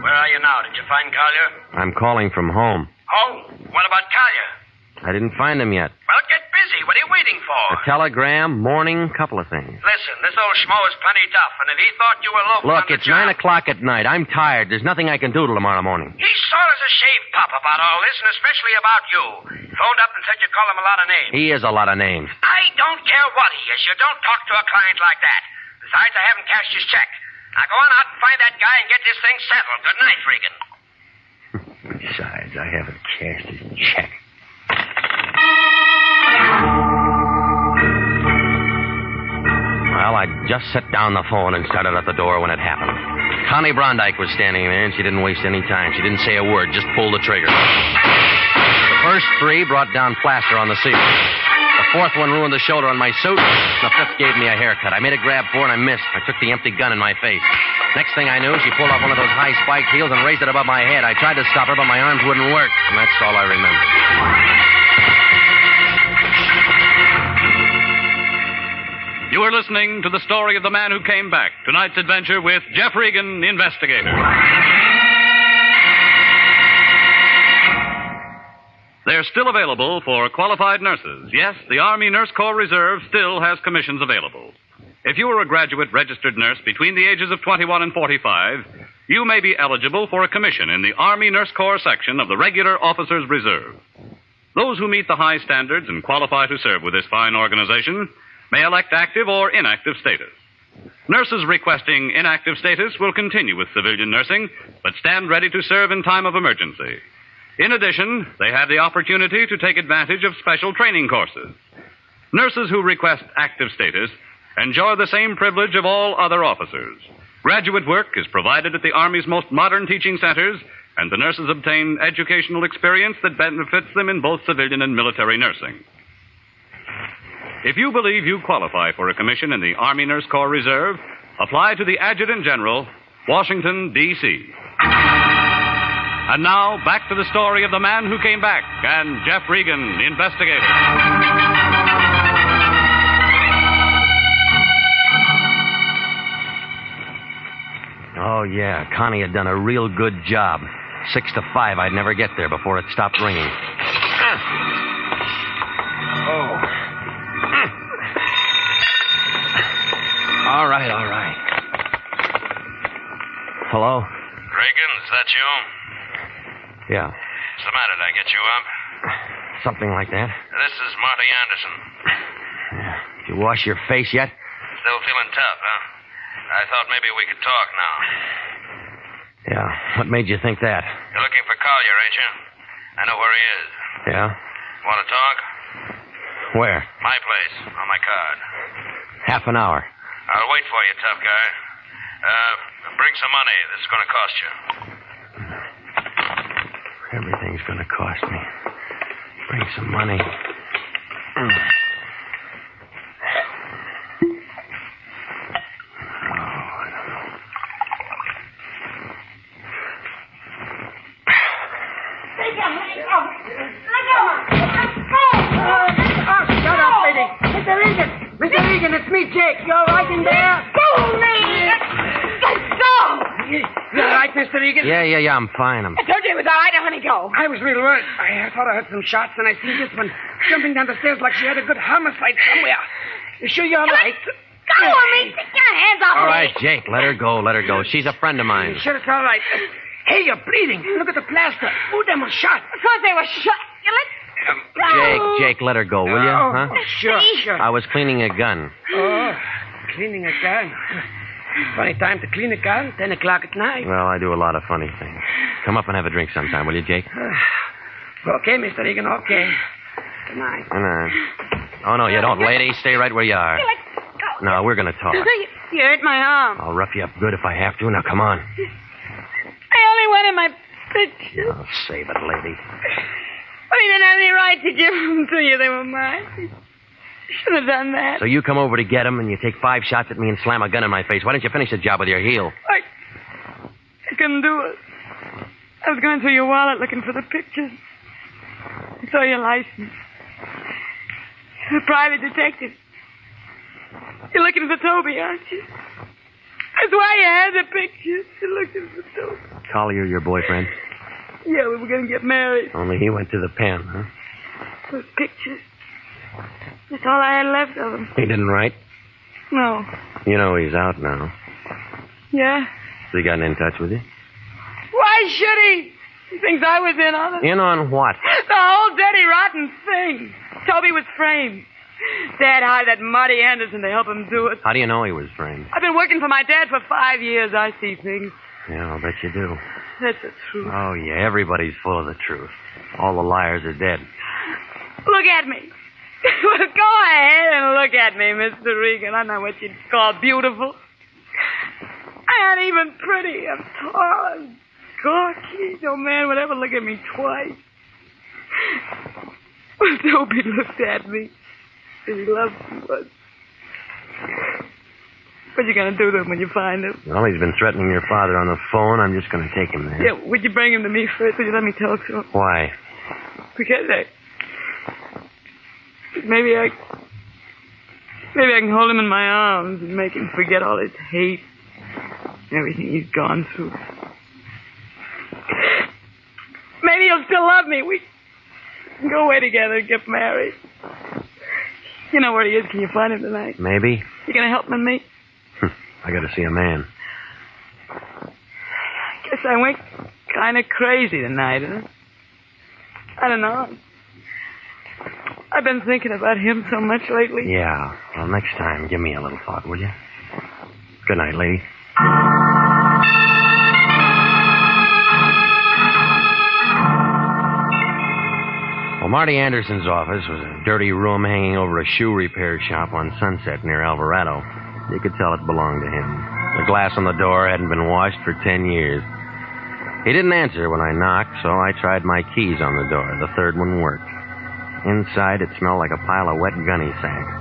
Where are you now? Did you find Collier? I'm calling from home. Home? What about Collier? I didn't find him yet. Well, get busy. What are you waiting for? A telegram, morning, couple of things. Listen, this old schmo is plenty tough, and if he thought you were loafing Look, on the it's job... 9 o'clock at night. I'm tired. There's nothing I can do till tomorrow morning. He's sore as a shaved pup about all this, and especially about you. Phoned up and said you call him a lot of names. He is a lot of names. I don't care what he is. You don't talk to a client like that. Besides, I haven't cashed his check. Now go on out and find that guy and get this thing settled. Good night, Regan. Besides, I haven't cashed his check. Well, I just set down the phone and started at the door when it happened. Connie Brondike was standing there, and she didn't waste any time. She didn't say a word, just pulled the trigger. The first 3 brought down plaster on the ceiling. The 4th one ruined the shoulder on my suit. The 5th gave me a haircut. I made a grab for and I missed. I took the empty gun in my face. Next thing I knew, she pulled off one of those high spiked heels and raised it above my head. I tried to stop her, but my arms wouldn't work. And that's all I remember. You are listening to the story of the man who came back. Tonight's adventure with Jeff Regan, Investigator. They're still available for qualified nurses. Yes, the Army Nurse Corps Reserve still has commissions available. If you are a graduate registered nurse between the ages of 21 and 45, you may be eligible for a commission in the Army Nurse Corps section of the Regular Officers Reserve. Those who meet the high standards and qualify to serve with this fine organization may elect active or inactive status. Nurses requesting inactive status will continue with civilian nursing, but stand ready to serve in time of emergency. In addition, they have the opportunity to take advantage of special training courses. Nurses who request active status enjoy the same privilege of all other officers. Graduate work is provided at the Army's most modern teaching centers, and the nurses obtain educational experience that benefits them in both civilian and military nursing. If you believe you qualify for a commission in the Army Nurse Corps Reserve, apply to the Adjutant General, Washington, D.C. And now, back to the story of the man who came back and Jeff Regan, Investigator. Oh, yeah. Connie had done a real good job. 6 to 5, I'd never get there before it stopped ringing. All right. Hello? Regan, is that you? Yeah, What's the matter? Did I get you up? something like that. This is Marty Anderson. Did you wash your face yet? Still feeling tough, huh? I thought maybe we could talk now. Yeah. What made you think that? You're looking for Collier, ain't you? I know where he is. Yeah? Want to talk? Where? My place, on my card. Half an hour. I'll wait for you, tough guy. Bring some money. This is going to cost you. thing's going to cost me. Bring some money. Mr. Regan, it's me, Jake. You all right in there? Go, me! Go! You all right, Mr. Regan? Yeah, I'm fine. I told you it was all right. Now, honey, go. I was real worried. I thought I heard some shots, and I seen this one jumping down the stairs like she had a good homicide somewhere. You sure you're all right? Go on me. Take your hands off All me. right, Jake, let her go. She's a friend of mine. You sure it's all right? Hey, you're bleeding. Look at the plaster. Who them was shot? Of course they were shot. You let... Jake, let her go, will you? Huh? Sure. I was cleaning a gun. Oh, cleaning a gun. Funny time to clean a gun, 10 o'clock at night. Well, I do a lot of funny things. Come up and have a drink sometime, will you, Jake? Okay, Mr. Regan, okay. Good night. Good night. Oh, no, you don't, lady. Stay right where you are. No, we're going to talk. You hurt my arm. I'll rough you up good if I have to. Now, come on. I only wanted my pictures. Oh, save it, lady. I didn't have any right to give them to you. They were mine. Shouldn't have done that. So you come over to get them, and you take 5 shots at me and slam a gun in my face. Why don't you finish the job with your heel? I couldn't do it. I was going through your wallet looking for the pictures. I saw your license. You're a private detective. You're looking for Toby, aren't you? That's why you had the pictures. You're looking for Toby. Collier, your boyfriend? Yeah, we were going to get married. Only he went to the pen, huh? Those pictures. That's all I had left of them. He didn't write? No. You know he's out now. Yeah? So he gotten in touch with you? Why should he? He thinks I was in on it. In on what? The whole dirty, rotten thing. Toby was framed. Dad hired that Marty Anderson to help him do it. How do you know he was framed? I've been working for my dad for 5 years. I see things. Yeah, I'll bet you do. That's the truth. Oh, yeah, everybody's full of the truth. All the liars are dead. Look at me. Well, go ahead and look at me, Mr. Regan. I'm not what you'd call beautiful. I ain't even pretty. I'm tall and gawky. No man would ever look at me twice. Well, Toby looked at me. He loved me, but... What you gonna do to him when you find him? Well, he's been threatening your father on the phone. I'm just going to take him there. Yeah, would you bring him to me first? Would you let me talk to him? Why? Because maybe I can hold him in my arms and make him forget all his hate, everything he's gone through. Maybe he'll still love me. We can go away together and get married. You know where he is. Can you find him tonight? Maybe. You gonna help him, mate? I got to see a man. Guess I went kind of crazy tonight, huh? I don't know. I've been thinking about him so much lately. Yeah. Well, next time, give me a little thought, will you? Good night, lady. Well, Marty Anderson's office was a dirty room hanging over a shoe repair shop on Sunset near Alvarado. You could tell it belonged to him. The glass on the door hadn't been washed for 10 years. He didn't answer when I knocked, so I tried my keys on the door. The third one worked. Inside, it smelled like a pile of wet gunny sacks.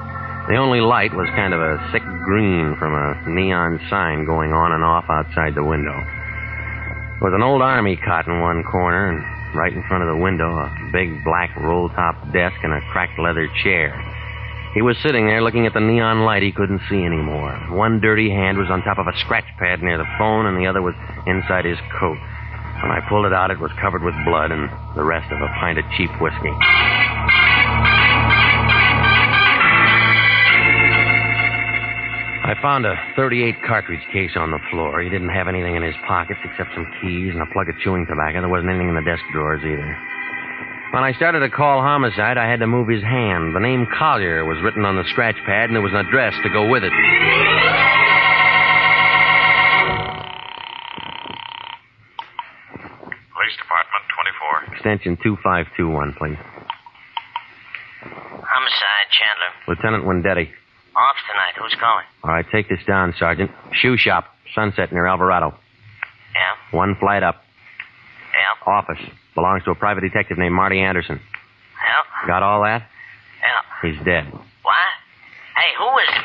The only light was kind of a sick green from a neon sign going on and off outside the window. There was an old army cot in one corner, and right in front of the window, a big black roll-top desk and a cracked leather chair. He was sitting there looking at the neon light he couldn't see anymore. One dirty hand was on top of a scratch pad near the phone, and the other was inside his coat. When I pulled it out, it was covered with blood and the rest of a pint of cheap whiskey. I found a .38 cartridge case on the floor. He didn't have anything in his pockets except some keys and a plug of chewing tobacco. There wasn't anything in the desk drawers either. When I started to call homicide, I had to move his hand. The name Collier was written on the scratch pad, and there was an address to go with it. Police Department, 24. Extension 2521, please. Homicide, Chandler. Lieutenant Wendetti. Off tonight. Who's calling? All right, take this down, Sergeant. Shoe shop, Sunset near Alvarado. Yeah? 1 flight up. Yeah? Office. Belongs to a private detective named Marty Anderson. Yeah. Got all that? Yeah. He's dead. What? Hey, who is it?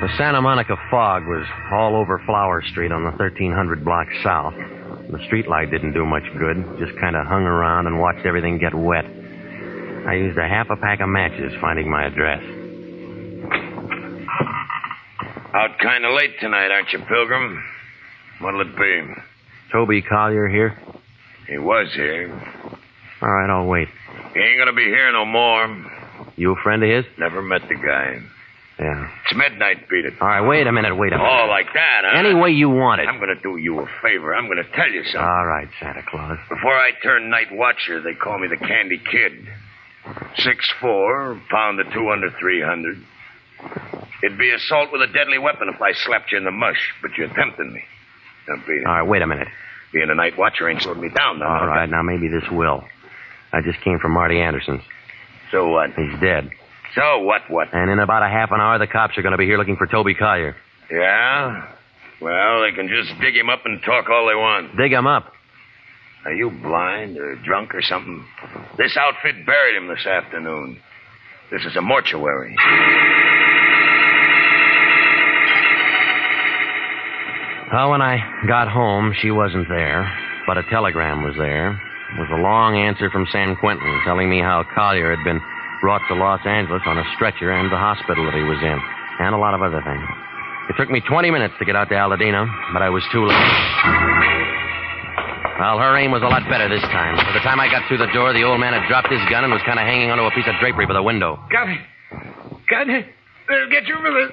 The Santa Monica fog was all over Flower Street on the 1300 block south. The streetlight didn't do much good. Just kind of hung around and watched everything get wet. I used a half a pack of matches finding my address. Out kind of late tonight, aren't you, Pilgrim? What'll it be? Toby Collier here? He was here. All right, I'll wait. He ain't gonna be here no more. You a friend of his? Never met the guy. Yeah. It's midnight, beat it. All right, wait a minute. Oh, like that, huh? Any way you want it. I'm gonna do you a favor. I'm gonna tell you something. All right, Santa Claus. Before I turned night watcher, they call me the Candy Kid. 6'4", pound of 2 under 300. It'd be assault with a deadly weapon if I slapped you in the mush, but you're tempting me. Now, beat it. All right, wait a minute. Being a night watcher ain't slowed me down, though. All right, now maybe this will. I just came from Marty Anderson's. So what? He's dead. So what? And in about a half an hour, the cops are going to be here looking for Toby Collier. Yeah? Well, they can just dig him up and talk all they want. Dig him up. Are you blind or drunk or something? This outfit buried him this afternoon. This is a mortuary. Well, when I got home, she wasn't there, but a telegram was there. It was a long answer from San Quentin telling me how Collier had been brought to Los Angeles on a stretcher and the hospital that he was in, and a lot of other things. It took me 20 minutes to get out to Aladino, but I was too late. Well, her aim was a lot better this time. By the time I got through the door, the old man had dropped his gun and was kind of hanging onto a piece of drapery by the window. Got it. They'll get you for this.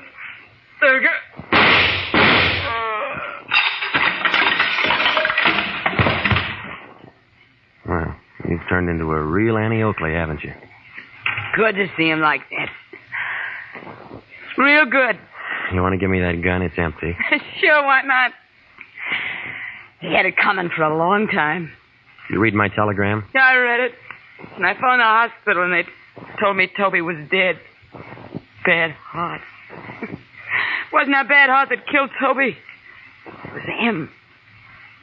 They'll get... Well, you've turned into a real Annie Oakley, haven't you? Good to see him like that. Real good. You want to give me that gun? It's empty. Sure, why not? He had it coming for a long time. You read my telegram? Yeah, I read it. And I phoned the hospital, and they told me Toby was dead. Bad heart. Wasn't that bad heart that killed Toby? It was him.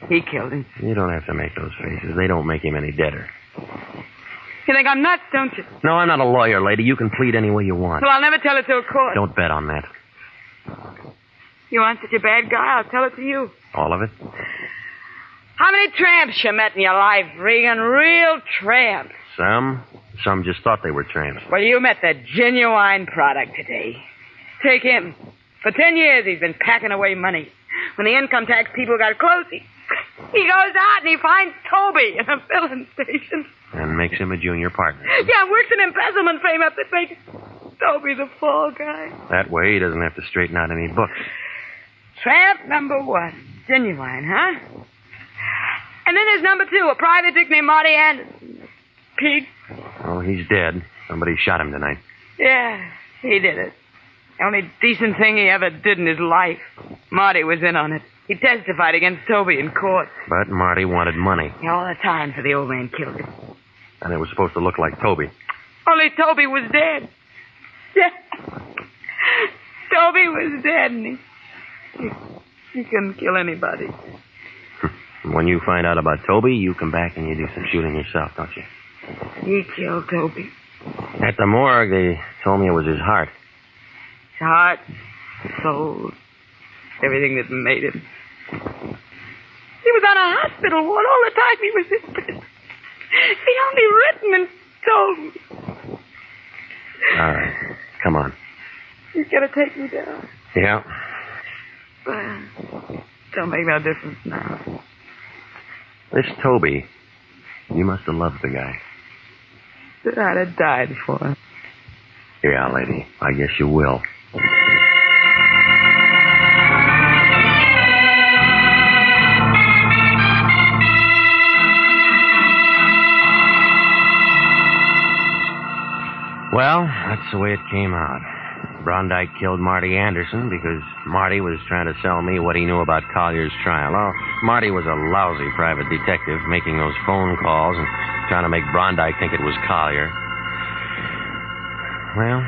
He killed him. You don't have to make those faces. They don't make him any deader. You think I'm nuts, don't you? No, I'm not a lawyer, lady. You can plead any way you want. Well, I'll never tell it to a court. Don't bet on that. You aren't such a bad guy. I'll tell it to you. All of it? How many tramps you met in your life, Regan? Real tramps. Some. Some just thought they were tramps. Well, you met the genuine product today. Take him. For 10 years, he's been packing away money. When the income tax people got close, he goes out and he finds Toby in a filling station. And makes him a junior partner. Yeah, works an embezzlement frame up that makes Toby the fall guy. That way he doesn't have to straighten out any books. Tramp number 1. Genuine, huh? And then there's number 2, a private dick named Marty Anderson. Pig. Oh, he's dead. Somebody shot him tonight. Yeah, he did it. The only decent thing he ever did in his life. Marty was in on it. He testified against Toby in court. But Marty wanted money. All the time for the old man killed him. And it was supposed to look like Toby. Only Toby was dead. Yeah. Toby was dead, and he couldn't kill anybody. When you find out about Toby, you come back and you do some shooting yourself, don't you? He killed Toby. At the morgue, they told me it was his heart. His heart, his soul, everything that made him. He was on a hospital ward all the time he was in prison. He'd only written and told me. All right. Come on. He's going to take me down. Yeah. Don't make no difference now. This Toby, you must have loved the guy. I'd have died for him. Yeah, lady. I guess you will. Well, that's the way it came out. Brondike killed Marty Anderson because Marty was trying to sell me what he knew about Collier's trial. Oh, Marty was a lousy private detective making those phone calls and trying to make Brondike think it was Collier. Well,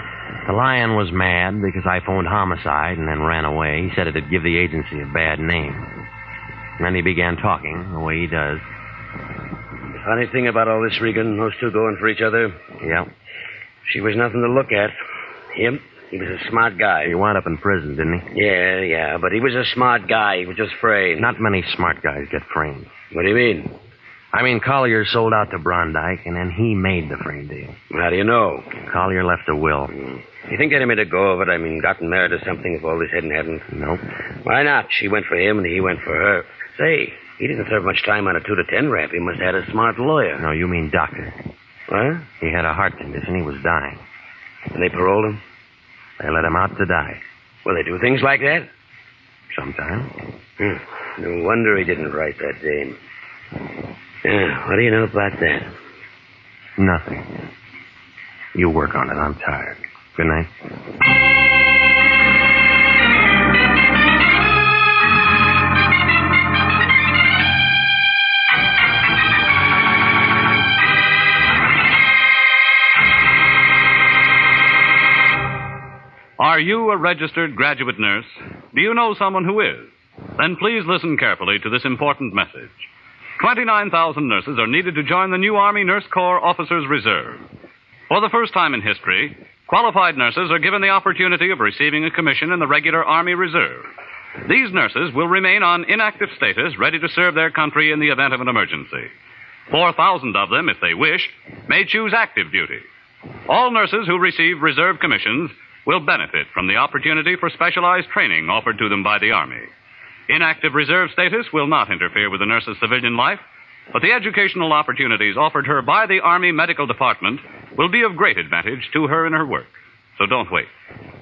The Lion was mad because I phoned homicide and then ran away. He said it'd give the agency a bad name. And then he began talking the way he does. The funny thing about all this, Regan, those two going for each other. Yeah. She was nothing to look at. Him, he was a smart guy. He wound up in prison, didn't he? Yeah, but he was a smart guy. He was just framed. Not many smart guys get framed. What do you mean? I mean, Collier sold out to Brondike, and then he made the frame deal. How do you know? Collier left a will. You think they'd have made a go of it? I mean, gotten married or something if all this hadn't? Nope. Why not? She went for him and he went for her. Say, he didn't serve much time on a 2 to 10 rap. He must have had a smart lawyer. No, you mean doctor. What? He had a heart condition. He was dying. And they paroled him? They let him out to die. Well, they do things like that? Sometimes. No wonder he didn't write that dame. Yeah, what do you know about that? Nothing. You work on it. I'm tired. Good night. Are you a registered graduate nurse? Do you know someone who is? Then please listen carefully to this important message. 29,000 nurses are needed to join the new Army Nurse Corps Officers Reserve. For the first time in history, qualified nurses are given the opportunity of receiving a commission in the regular Army Reserve. These nurses will remain on inactive status, ready to serve their country in the event of an emergency. 4,000 of them, if they wish, may choose active duty. All nurses who receive reserve commissions will benefit from the opportunity for specialized training offered to them by the Army. Inactive reserve status will not interfere with the nurse's civilian life, but the educational opportunities offered her by the Army Medical Department will be of great advantage to her in her work. So don't wait.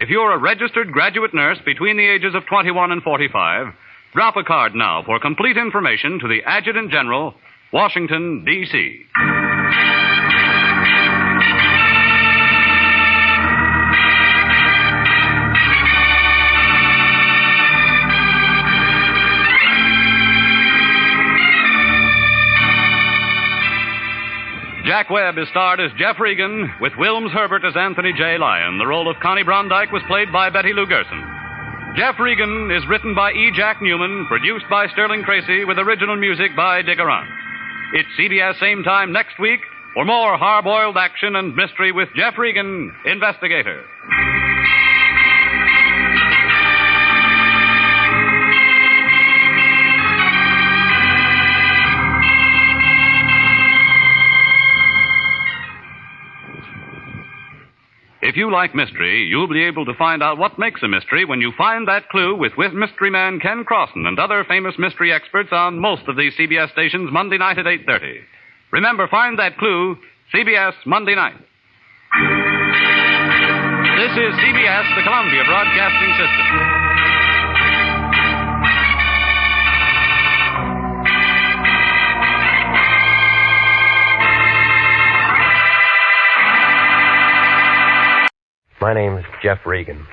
If you're a registered graduate nurse between the ages of 21 and 45, drop a card now for complete information to the Adjutant General, Washington, D.C. Jack Webb is starred as Jeff Regan, with Wilms Herbert as Anthony J. Lyon. The role of Connie Brondike was played by Betty Lou Gerson. Jeff Regan is written by E. Jack Newman, produced by Sterling Tracy, with original music by Diggerant. It's CBS same time next week for more hard-boiled action and mystery with Jeff Regan, Investigator. If you like mystery, you'll be able to find out what makes a mystery when you find that clue with mystery man Ken Crossan and other famous mystery experts on most of these CBS stations Monday night at 8:30. Remember, find that clue, CBS Monday night. This is CBS, the Columbia Broadcasting System. My name's Jeff Regan.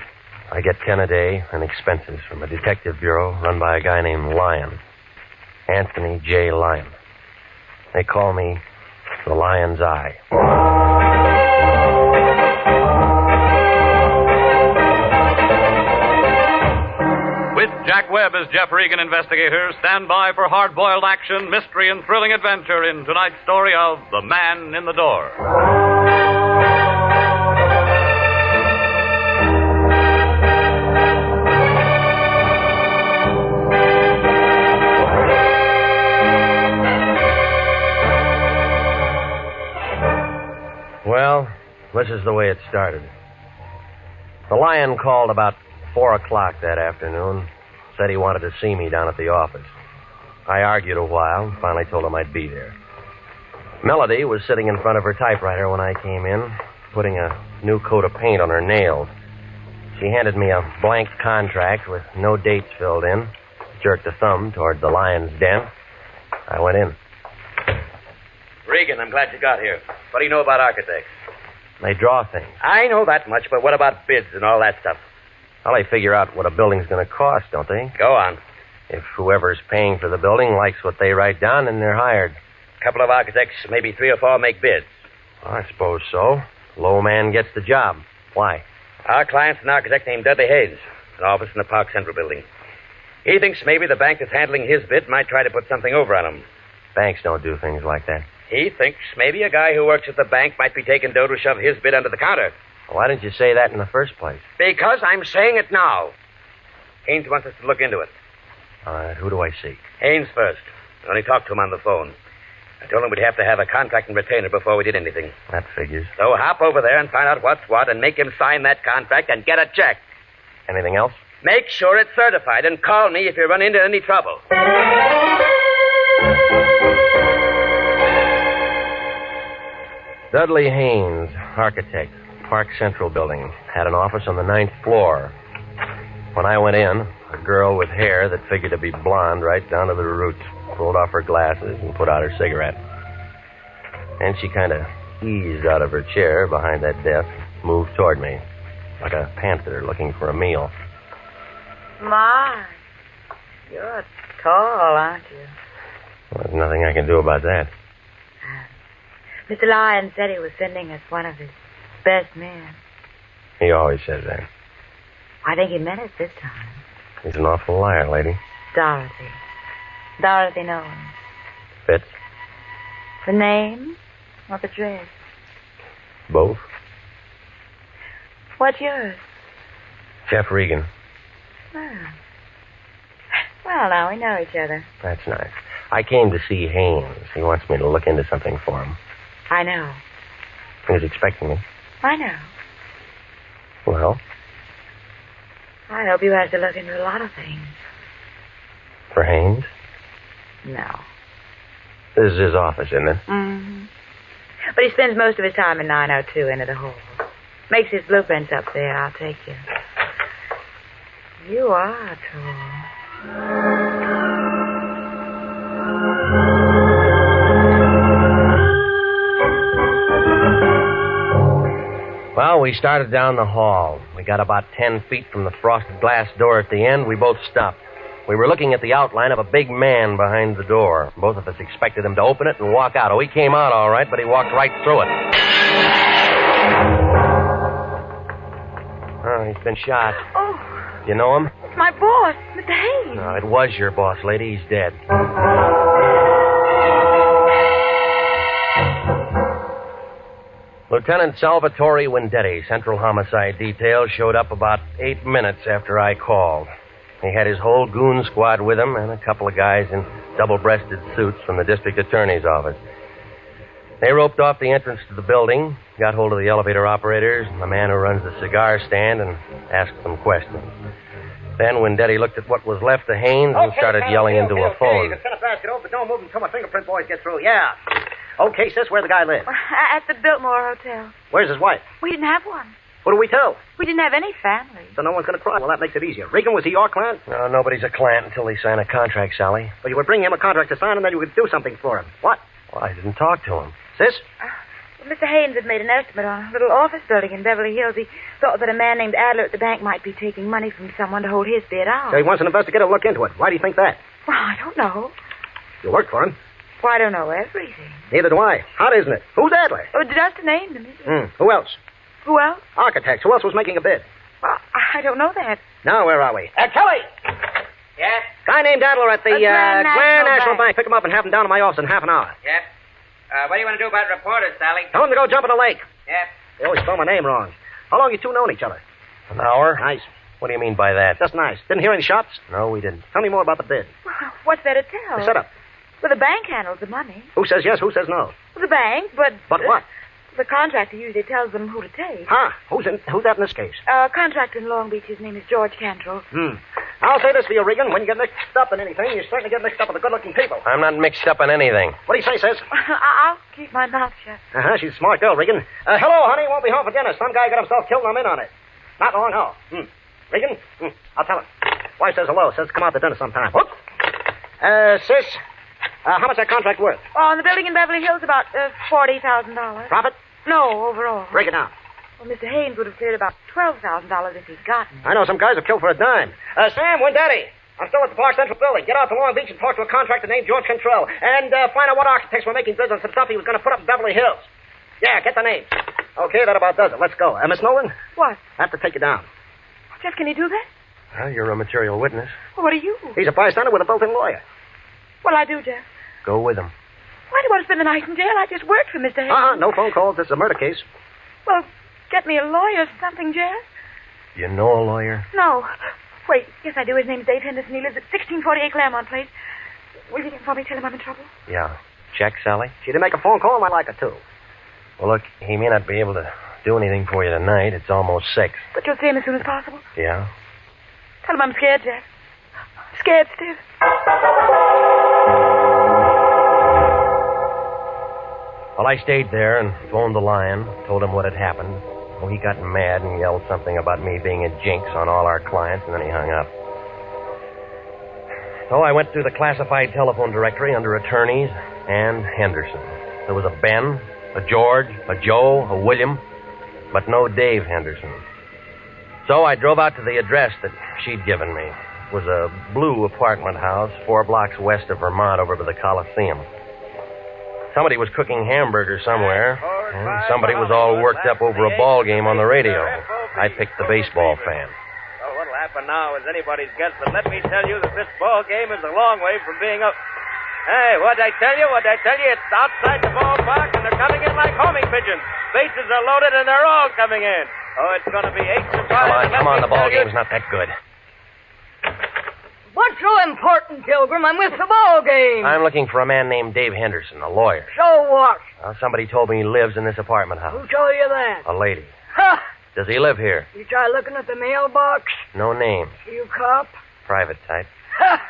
I get 10 a day and expenses from a detective bureau run by a guy named Lyon. Anthony J. Lyon. They call me the Lion's Eye. With Jack Webb as Jeff Regan, Investigator, stand by for hard-boiled action, mystery, and thrilling adventure in tonight's story of The Man in the Door. Well, this is the way it started. The Lion called about 4 o'clock that afternoon. Said he wanted to see me down at the office. I argued a while and finally told him I'd be there. Melody was sitting in front of her typewriter when I came in, putting a new coat of paint on her nails. She handed me a blank contract with no dates filled in, jerked a thumb toward the Lion's den. I went in. Regan, I'm glad you got here. What do you know about architects? They draw things. I know that much, but what about bids and all that stuff? Well, they figure out what a building's going to cost, don't they? Go on. If whoever's paying for the building likes what they write down, then they're hired. A couple of architects, maybe 3 or 4, make bids. Well, I suppose so. Low man gets the job. Why? Our client's an architect named Dudley Hayes, an office in the Park Central building. He thinks maybe the bank that's handling his bit might try to put something over on him. Banks don't do things like that. He thinks maybe a guy who works at the bank might be taking dough to shove his bit under the counter. Why didn't you say that in the first place? Because I'm saying it now. Haynes wants us to look into it. All right, who do I see? Haynes first. I only talked to him on the phone. I told him we'd have to have a contract and retainer before we did anything. That figures. So hop over there and find out what's what and make him sign that contract and get a check. Anything else? Make sure it's certified and call me if you run into any trouble. Dudley Haynes, architect, Park Central building, had an office on the 9th floor. When I went in, a girl with hair that figured to be blonde right down to the roots pulled off her glasses and put out her cigarette. And she kind of eased out of her chair behind that desk, moved toward me, like a panther looking for a meal. My, you're tall, aren't you? Well, there's nothing I can do about that. Mr. Lyon said he was sending us one of his best men. He always says that. I think he meant it this time. He's an awful liar, lady. Dorothy. Dorothy Nolan. Fits? The name or the dress? Both? What's yours? Jeff Regan. Well, now we know each other. That's nice. I came to see Haynes. He wants me to look into something for him. I know. He's expecting me. I know. Well? I hope you have to look into a lot of things. For Haynes? No. This is his office, isn't it? Mm-hmm. But he spends most of his time in 902 into the hall. Makes his blueprints up there. I'll take you. You are tall. Well, we started down the hall. We got about 10 feet from the frosted glass door at the end. We both stopped. We were looking at the outline of a big man behind the door. Both of us expected him to open it and walk out. Oh, he came out all right, but he walked right through it. Oh, he's been shot. Oh. You know him? It's my boss, Mr. Hayes. No, it was your boss, lady. He's dead. Lieutenant Salvatore Vendetti, Central Homicide Detail, showed up about 8 minutes after I called. He had his whole goon squad with him and a couple of guys in double-breasted suits from the district attorney's office. They roped off the entrance to the building, got hold of the elevator operators and the man who runs the cigar stand, and asked them questions. Then Vendetti looked at what was left of Haynes and started yelling into a phone. You can send a basket over, but don't move until my fingerprint boys get through. Yeah. Okay, sis, where the guy lives? At the Biltmore Hotel. Where's his wife? We didn't have one. What do we tell? We didn't have any family. So no one's going to cry. Well, that makes it easier. Regan, was he your client? No, nobody's a client until they sign a contract, Sally. Well, you would bring him a contract to sign, and then you would do something for him. What? Well, I didn't talk to him. Sis? Mr. Haynes had made an estimate on a little office building in Beverly Hills. He thought that a man named Adler at the bank might be taking money from someone to hold his bid out. So he wants an investigator to look into it. Why do you think that? Well, I don't know. You work for him. Well, I don't know everything. Neither do I. Hot, isn't it? Who's Adler? Oh, just a name to me. Who else? Who else? Architects. Who else was making a bid? Well, I don't know that. Now, where are we? Kelly! Yes? Guy named Adler at the Grand National Bank. Bank. Pick him up and have him down to my office in half an hour. Yep. What do you want to do about reporters, Sally? Tell him to go jump in the lake. Yep. They always spell my name wrong. How long you two known each other? An hour? Nice. What do you mean by that? Just nice. Didn't hear any shots? No, we didn't. Tell me more about the bid. Well, what's there to tell? The setup. Well, the bank handles the money. Who says yes, who says no? Well, the bank, but... But what? The contractor usually tells them who to take. Huh? Who's that in this case? Contractor in Long Beach, his name is George Cantrell. I'll say this for you, Regan. When you get mixed up in anything, you certainly get mixed up with the good-looking people. I'm not mixed up in anything. What do you say, sis? I'll keep my mouth shut. She's a smart girl, Regan. Hello, honey. Won't be home for dinner. Some guy got himself killed and I'm in on it. Not long, no. Regan? I'll tell him. Wife says hello. Says come out to dinner sometime. Whoop. Sis, how much that contract worth? Oh, and the building in Beverly Hills, about $40,000. Profit? No, overall. Break it down. Well, Mr. Haynes would have cleared about $12,000 if he'd gotten it. I know some guys have killed for a dime. Sam, Vendetti. I'm still at the Park Central building. Get out to Long Beach and talk to a contractor named George Cantrell. And find out what architects were making bids on some stuff he was going to put up in Beverly Hills. Yeah, get the names. Okay, that about does it. Let's go. Miss Nolan? What? I have to take you down. Jeff, can you do that? Well, you're a material witness. Well, what are you? He's a bystander with a built-in lawyer. What'll I do, Jeff? Go with him. Why do you want to spend the night in jail? I just worked for Mr. Hayes. No phone calls. This is a murder case. Well, get me a lawyer or something, Jeff. You know a lawyer? No. Wait, yes, I do. His name's Dave Henderson. He lives at 1648 Claremont Place. Will you get him for me? Tell him I'm in trouble. Yeah. Check, Sally? She didn't make a phone call. I like her, too. Well, look, he may not be able to do anything for you tonight. It's almost 6. But you'll see him as soon as possible. Yeah? Tell him I'm scared, Jeff. Scared stiff. Well, I stayed there and phoned the Lion, told him what had happened. Well, he got mad and yelled something about me being a jinx on all our clients, and then he hung up. So I went through the classified telephone directory under attorneys and Henderson. There was a Ben, a George, a Joe, a William, but no Dave Henderson. So I drove out to the address that she'd given me. It was a blue apartment house 4 blocks west of Vermont over by the Coliseum. Somebody was cooking hamburgers somewhere, and somebody was all worked up over a ball game on the radio. I picked the baseball fan. Well, what'll happen now is anybody's guess, but let me tell you that this ball game is a long way from being up. Hey, what'd I tell you? It's outside the ballpark, and they're coming in like homing pigeons. Bases are loaded, and they're all coming in. Oh, it's going to be 8-5. Come on, the ball game's not that good. What's so important, Pilgrim? I'm with the ball game. I'm looking for a man named Dave Henderson, a lawyer. So what? Well, somebody told me he lives in this apartment house. Who told you that? A lady. Ha! Does he live here? You try looking at the mailbox? No name. You cop? Private type. Ha!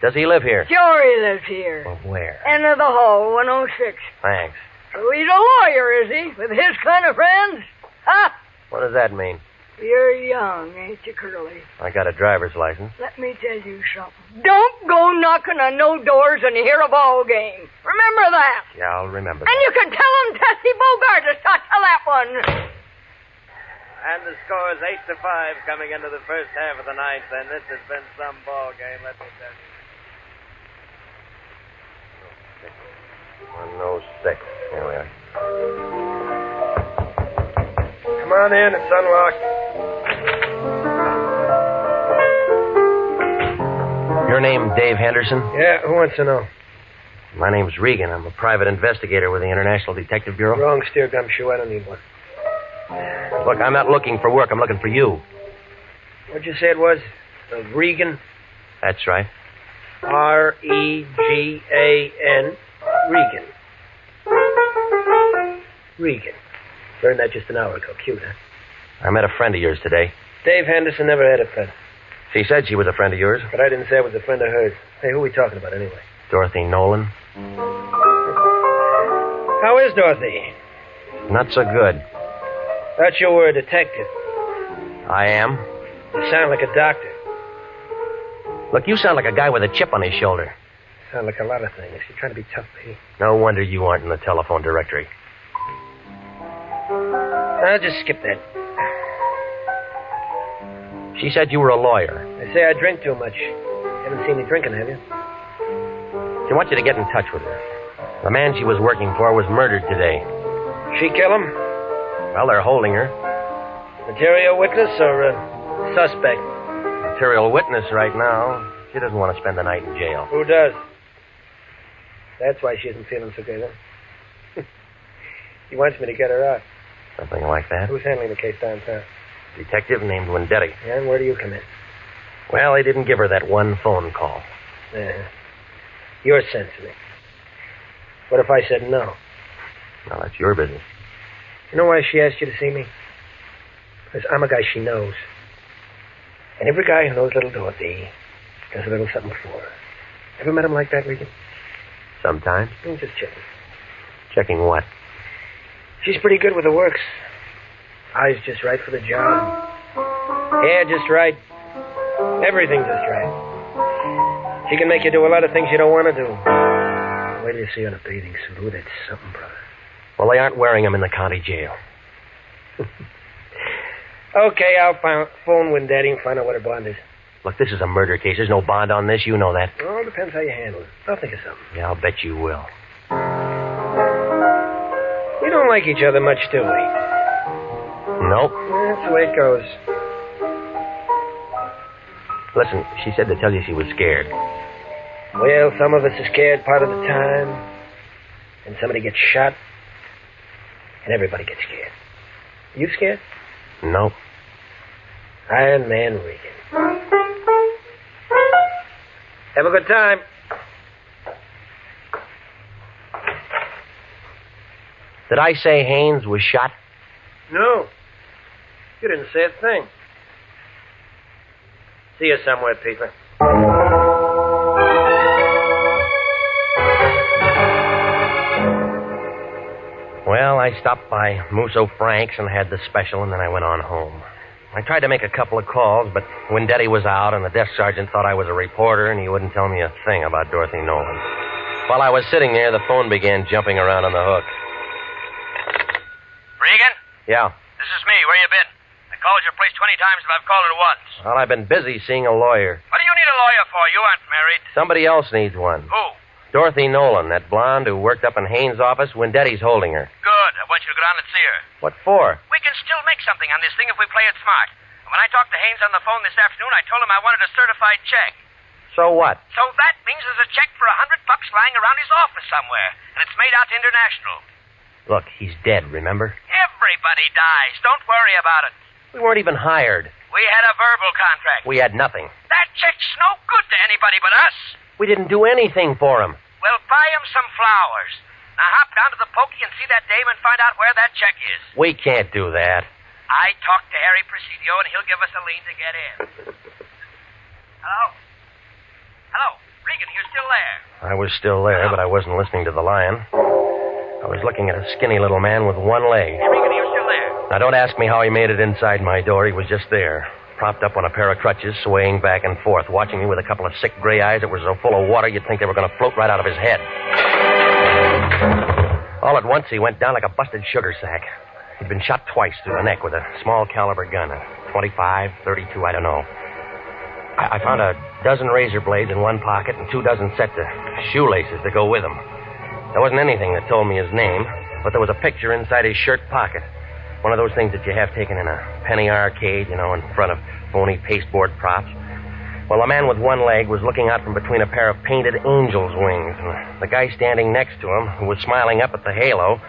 Does he live here? Sure he lives here. Well, where? End of the hall, 106. Thanks. So he's a lawyer, is he? With his kind of friends? Ha! What does that mean? You're young, ain't you, Curly? I got a driver's license. Let me tell you something. Don't go knocking on no doors when you hear a ball game. Remember that. Yeah, I'll remember And that. you can tell him Tessie Bogart to start tell that one. And the score is 8-5 coming into the first half of the ninth, and this has been some ball game, let me tell you. 106. Here we are. Come on in. It's unlocked. Your name Dave Henderson? Yeah, who wants to know? My name's Regan. I'm a private investigator with the International Detective Bureau. Wrong steer gumshoe. I don't need one. Look, I'm not looking for work. I'm looking for you. What'd you say it was? Regan? That's right. R-E-G-A-N. Regan. Regan. Learned that just an hour ago. Cute, huh? I met a friend of yours today. Dave Henderson never had a friend. She said she was a friend of yours. But I didn't say I was a friend of hers. Hey, who are we talking about anyway? Dorothy Nolan. How is Dorothy? Not so good. Thought you were a detective. I am. You sound like a doctor. Look, you sound like a guy with a chip on his shoulder. Sound like a lot of things. You're trying to be tough, baby. No wonder you aren't in the telephone directory. I'll just skip that. She said you were a lawyer. They say I drink too much. You haven't seen me drinking, have you? She wants you to get in touch with her. The man she was working for was murdered today. She kill him? Well, they're holding her. Material witness or suspect? Material witness right now. She doesn't want to spend the night in jail. Who does? That's why she isn't feeling so good, huh? He wants me to get her out. Something like that. Who's handling the case downtown? Detective named Wendetti. Yeah, and where do you come in? Well, they didn't give her that one phone call. Yeah. You're sensitive. What if I said no? Well, that's your business. You know why she asked you to see me? Because I'm a guy she knows. And every guy who knows little Dorothy does a little something for her. Ever met him like that, Regan? Sometimes. I'm just checking. Checking what? She's pretty good with the works. Eyes just right for the job. Hair just right. Everything just right. She can make you do a lot of things you don't want to do. Wait till you see her in a bathing suit. Ooh, that's something, brother. Well, they aren't wearing them in the county jail. Okay, I'll phone Wendetti and find out what her bond is. Look, this is a murder case. There's no bond on this. You know that. Well, it depends how you handle it. I'll think of something. Yeah, I'll bet you will. You know, don't like each other much, do we? Nope. That's the way it goes. Listen, she said to tell you she was scared. Well, some of us are scared part of the time. And somebody gets shot. And everybody gets scared. You scared? Nope. Iron Man Regan. Have a good time. Did I say Haynes was shot? No. You didn't say a thing. See you somewhere, Peter. Well, I stopped by Musso Frank's and had the special, and then I went on home. I tried to make a couple of calls, but Wendetti was out, and the desk sergeant thought I was a reporter, and he wouldn't tell me a thing about Dorothy Nolan. While I was sitting there, the phone began jumping around on the hook. Regan? Yeah. This is me. Where you been? I called your place 20 times, but I've called it once. Well, I've been busy seeing a lawyer. What do you need a lawyer for? You aren't married. Somebody else needs one. Who? Dorothy Nolan, that blonde who worked up in Haynes' office. Wendetti's holding her. Good. I want you to go down and see her. What for? We can still make something on this thing if we play it smart. And when I talked to Haynes on the phone this afternoon, I told him I wanted a certified check. So what? So that means there's a check for $100 lying around his office somewhere, and it's made out to International. Look, he's dead, remember? Everybody dies. Don't worry about it. We weren't even hired. We had a verbal contract. We had nothing. That check's no good to anybody but us. We didn't do anything for him. Well, buy him some flowers. Now hop down to the pokey and see that dame and find out where that check is. We can't do that. I talked to Harry Presidio, and he'll give us a lien to get in. Hello? Hello? Regan, you still there? I was still there, but I wasn't listening to the lion. I was looking at a skinny little man with one leg. Hey, Regan, are you still there? Now, don't ask me how he made it inside my door. He was just there, propped up on a pair of crutches, swaying back and forth, watching me with a couple of sick gray eyes that were so full of water you'd think they were going to float right out of his head. All at once, he went down like a busted sugar sack. He'd been shot twice through the neck with a small caliber gun, a 25, 32, I don't know. I found a dozen razor blades in one pocket and 2 dozen sets of shoelaces to go with them. There wasn't anything that told me his name, but there was a picture inside his shirt pocket. One of those things that you have taken in a penny arcade, you know, in front of phony pasteboard props. Well, the man with one leg was looking out from between a pair of painted angel's wings. And the guy standing next to him, who was smiling up at the halo,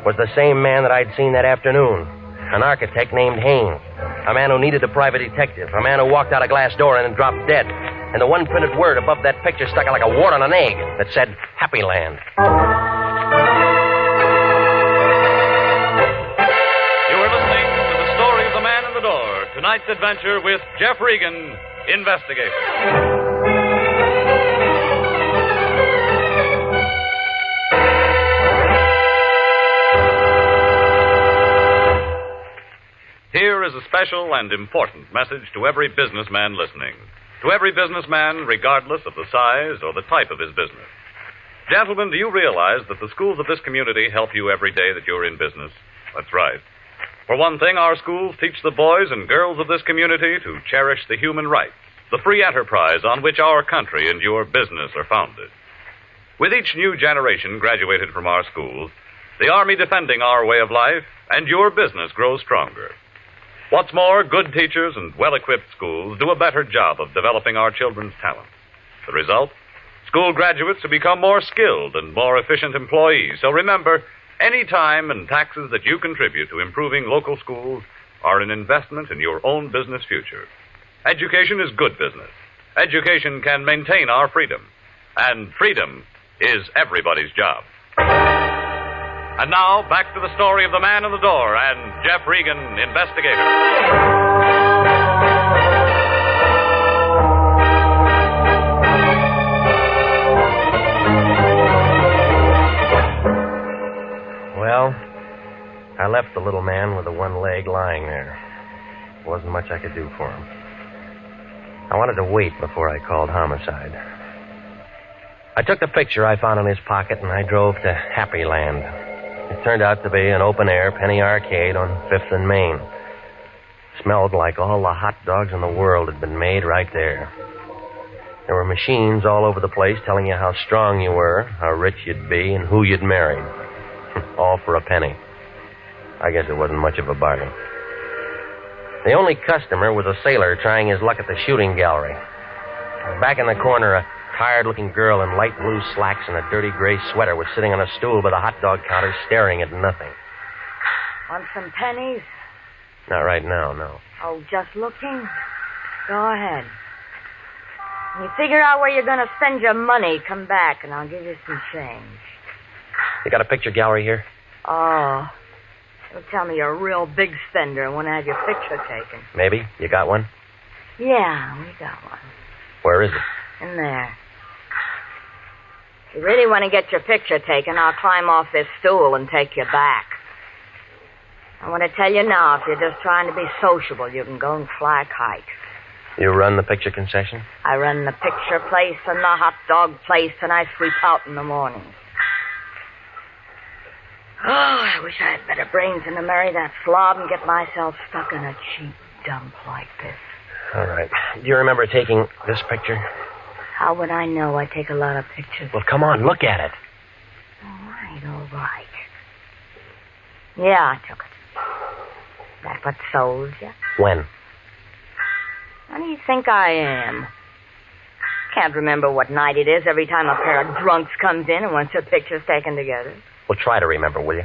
was the same man that I'd seen that afternoon. An architect named Haynes. A man who needed a private detective. A man who walked out a glass door and then dropped dead. And the one printed word above that picture stuck out like a wart on an egg that said, Happy Land. You are listening to The Story of the Man in the Door. Tonight's adventure with Jeff Regan, Investigator. Here is a special and important message to every businessman listening. To every businessman, regardless of the size or the type of his business. Gentlemen, do you realize that the schools of this community help you every day that you're in business? That's right. For one thing, our schools teach the boys and girls of this community to cherish the human rights, the free enterprise on which our country and your business are founded. With each new generation graduated from our schools, the Army defending our way of life, and your business grows stronger. What's more, good teachers and well-equipped schools do a better job of developing our children's talents. The result? School graduates who become more skilled and more efficient employees. So remember, any time and taxes that you contribute to improving local schools are an investment in your own business future. Education is good business. Education can maintain our freedom. And freedom is everybody's job. And now, back to the story of the man in the door and Jeff Regan, Investigator. Well, I left the little man with the one leg lying there. Wasn't much I could do for him. I wanted to wait before I called homicide. I took the picture I found in his pocket and I drove to Happy Land. It turned out to be an open-air penny arcade on 5th and Main. Smelled like all the hot dogs in the world had been made right there. There were machines all over the place telling you how strong you were, how rich you'd be, and who you'd marry. All for a penny. I guess it wasn't much of a bargain. The only customer was a sailor trying his luck at the shooting gallery. Back in the corner, a tired-looking girl in light blue slacks and a dirty gray sweater was sitting on a stool by the hot dog counter staring at nothing. Want some pennies? Not right now, no. Oh, just looking? Go ahead. When you figure out where you're going to spend your money, come back and I'll give you some change. You got a picture gallery here? Oh. Don't tell me you're a real big spender and want to have your picture taken. Maybe. You got one? Yeah, we got one. Where is it? In there. If you really want to get your picture taken, I'll climb off this stool and take you back. I want to tell you now, if you're just trying to be sociable, you can go and fly a kite. You run the picture concession? I run the picture place and the hot dog place, and I sweep out in the mornings. Oh, I wish I had better brains than to marry that slob and get myself stuck in a cheap dump like this. All right. Do you remember taking this picture? How would I know? I take a lot of pictures. Well, come on, look at it. All right. Yeah, I took it. That what sold you? When? What do you think I am? Can't remember what night it is every time a pair of drunks comes in and wants their pictures taken together. Well, try to remember, will you?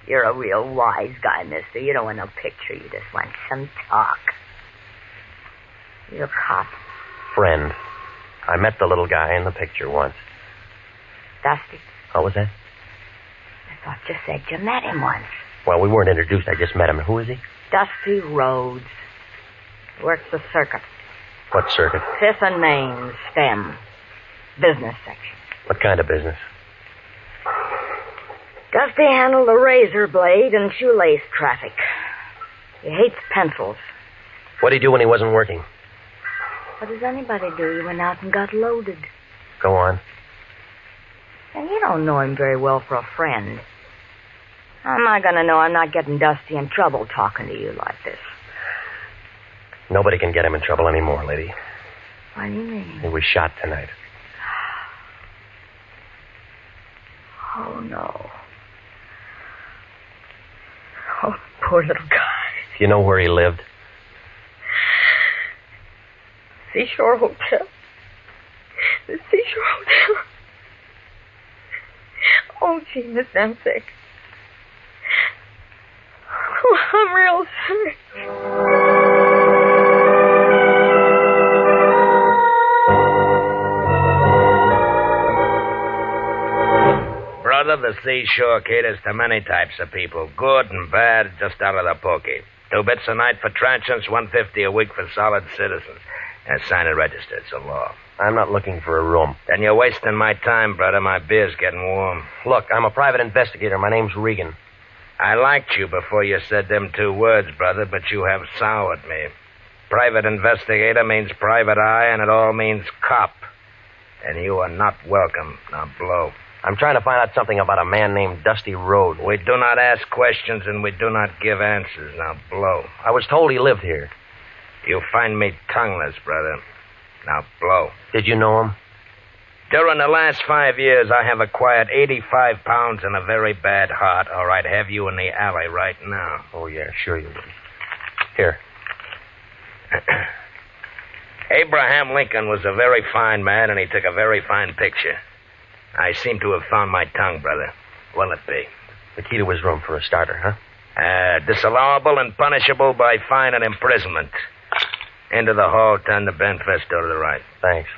You're a real wise guy, mister. You don't want no picture. You just want some talk. You're a cop. Friend. I met the little guy in the picture once. Dusty? What was that? I thought you said you met him once. Well, we weren't introduced. I just met him. Who is he? Dusty Rhodes. Works the circuit. What circuit? Fifth and Main, STEM. Business section. What kind of business? Dusty handled the razor blade and shoelace traffic. He hates pencils. What did he do when he wasn't working? What does anybody do? He went out and got loaded. Go on. And you don't know him very well for a friend. How am I going to know I'm not getting Dusty in trouble talking to you like this? Nobody can get him in trouble anymore, lady. What do you mean? He was shot tonight. Oh, no. Oh, poor little guy. You know where he lived? Seashore Hotel. The Seashore Hotel. Oh, gee, Miss, I'm sick. Oh, I'm real sick. Brother, the seashore caters to many types of people, good and bad, just out of the pokey. 2 bits a night for transients, $1.50 a week for solid citizens. And sign and register, it's a law. I'm not looking for a room. Then you're wasting my time, brother. My beer's getting warm. Look, I'm a private investigator. My name's Regan. I liked you before you said them 2 words, brother, but you have soured me. Private investigator means private eye, and it all means cop. And you are not welcome. Now blow. I'm trying to find out something about a man named Dusty Rhodes. We do not ask questions, and we do not give answers. Now blow. I was told he lived here. You find me tongueless, brother. Now blow. Did you know him? During the last 5 years, I have acquired 85 pounds and a very bad heart, or I'd have you in the alley right now. Oh, yeah, sure you would. Here. Abraham Lincoln was a very fine man, and he took a very fine picture. I seem to have found my tongue, brother. Will it be? The key to his room for a starter, huh? Disallowable and punishable by fine and imprisonment. Into the hall, turn the bent fist door to the right. Thanks.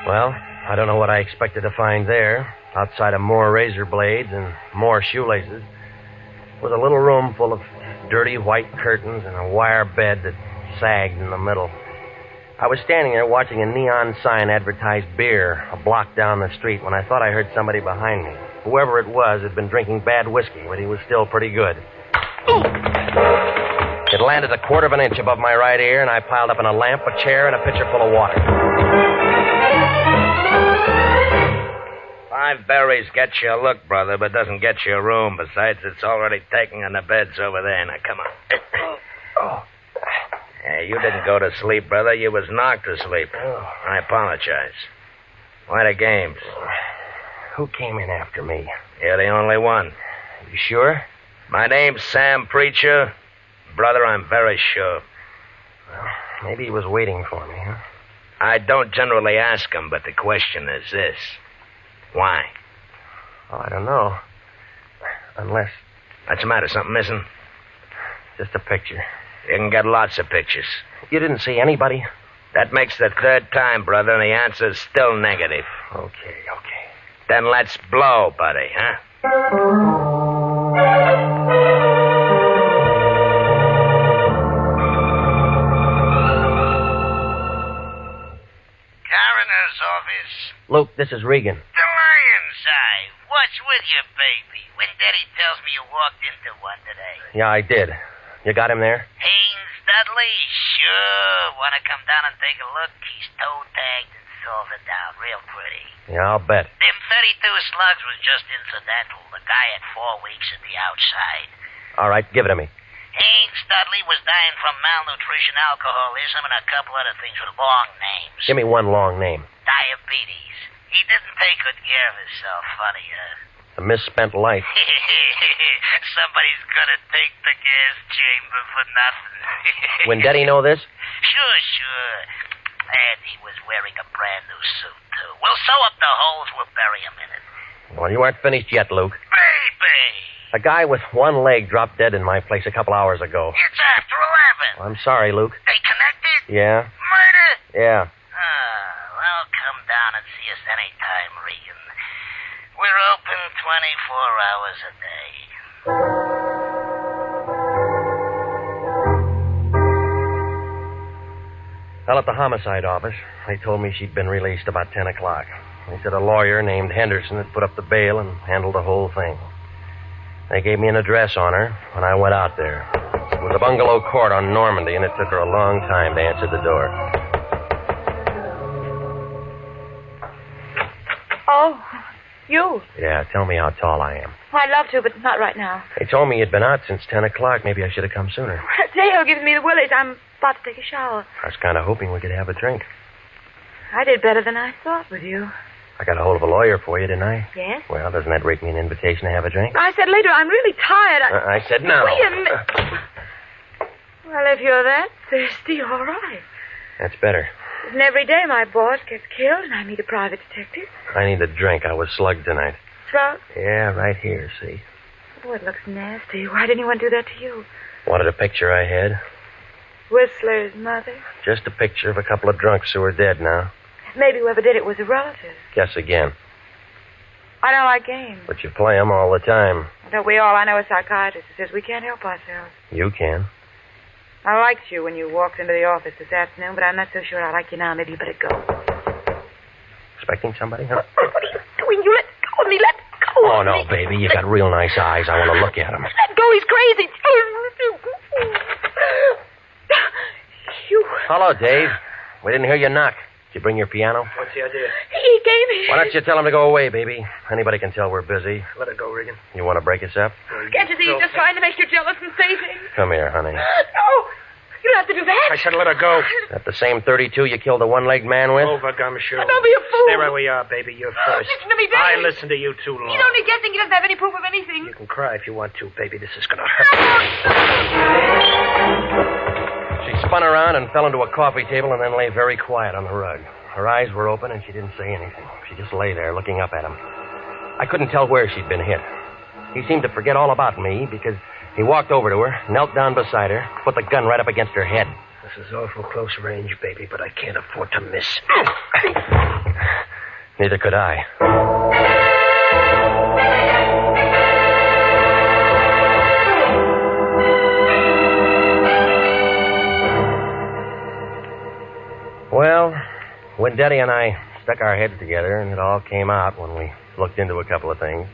Well, I don't know what I expected to find there. Outside of more razor blades and more shoelaces was a little room full of dirty white curtains and a wire bed that sagged in the middle. I was standing there watching a neon sign advertise beer a block down the street when I thought I heard somebody behind me. Whoever it was had been drinking bad whiskey, but he was still pretty good. It landed 1/4 inch above my right ear, and I piled up in a lamp, a chair, and a pitcher full of water. 5 berries gets you a look, brother, but doesn't get you a room. Besides, it's already taken and the bed's over there. Now, come on. you didn't go to sleep, brother. You was knocked to sleep. I apologize. Why the games? Who came in after me? You're the only one. You sure? My name's Sam Preacher. Brother, I'm very sure. Well, maybe he was waiting for me, huh? I don't generally ask him, but the question is this. Why? Oh, I don't know. Unless... What's the matter? Something missing? Just a picture. You can get lots of pictures. You didn't see anybody? That makes the third time, brother, and the answer's still negative. Okay. Then let's blow, buddy, huh? Coroner's office. Luke, this is Regan. The lion's eye. What's with you, baby? When Daddy tells me you walked into one today. Yeah, I did. You got him there? Haynes Dudley? Sure. Want to come down and take a look? He's toe-tagged and salted down real pretty. Yeah, I'll bet. Them 32 slugs was just incidental. The guy had 4 weeks at the outside. All right, give it to me. Haynes Dudley was dying from malnutrition, alcoholism, and a couple other things with long names. Give me one long name. Diabetes. He didn't take good care of himself. Funny, huh? A misspent life. Somebody's gonna take the gas chamber for nothing. When Daddy know this? Sure. And he was wearing a brand new suit, too. We'll sew up the holes. We'll bury him in it. Well, you aren't finished yet, Luke. Baby! A guy with one leg dropped dead in my place a couple hours ago. It's after 11. Well, I'm sorry, Luke. They connected? Yeah? Murder? Yeah. Well, come down and see us anytime, Regan. We're open 24 hours a day. Well, at the homicide office, they told me she'd been released about 10 o'clock. They said a lawyer named Henderson had put up the bail and handled the whole thing. They gave me an address on her when I went out there. It was a bungalow court on Normandy, and it took her a long time to answer the door. Oh, you. Yeah, tell me how tall I am. Well, I'd love to, but not right now. They told me you'd been out since 10 o'clock. Maybe I should have come sooner. Dale gives me the willies. I'm about to take a shower. I was kind of hoping we could have a drink. I did better than I thought with you. I got a hold of a lawyer for you, didn't I? Yes? Well, doesn't that rate me an invitation to have a drink? I said later, I'm really tired. I said no. Wait a minute. Well, if you're that thirsty, all right. That's better. And every day my boss gets killed and I meet a private detective. I need a drink. I was slugged tonight. Slugged? Yeah, right here, see? Oh, it looks nasty. Why didn't anyone do that to you? Wanted a picture I had? Whistler's mother? Just a picture of a couple of drunks who are dead now. Maybe whoever did it was a relative. Guess again. I don't like games. But you play them all the time. Don't we all? I know a psychiatrist who says we can't help ourselves. You can. I liked you when you walked into the office this afternoon, but I'm not so sure I like you now. Maybe you better go. Expecting somebody, huh? What are you doing? You let go of me. Let go Oh, of no, me. baby. You got real nice eyes. I want to look at them. Let go. He's crazy. You. Hello, Dave. We didn't hear you knock. Did you bring your piano? What's the idea? He gave me. Why don't you tell him to go away, baby? Anybody can tell we're busy. Let it go, Regan. You want to break us up? Can't you see he's just trying to make you jealous and say things? Come here, honey. No. You don't have to do that. I said let her go. Is that the same 32 you killed a one-legged man with? Over, Gumshoe. Don't be a fool. Stay right where you are, baby. You're first. Listen to me, Daddy. I listened to you too long. He's only guessing. He doesn't have any proof of anything. You can cry if you want to, baby. This is going to hurt. She spun around and fell into a coffee table and then lay very quiet on the rug. Her eyes were open and she didn't say anything. She just lay there looking up at him. I couldn't tell where she'd been hit. He seemed to forget all about me because he walked over to her, knelt down beside her, put the gun right up against her head. This is awful close range, baby, but I can't afford to miss. Neither could I. Well, when Daddy and I stuck our heads together, and it all came out when we looked into a couple of things.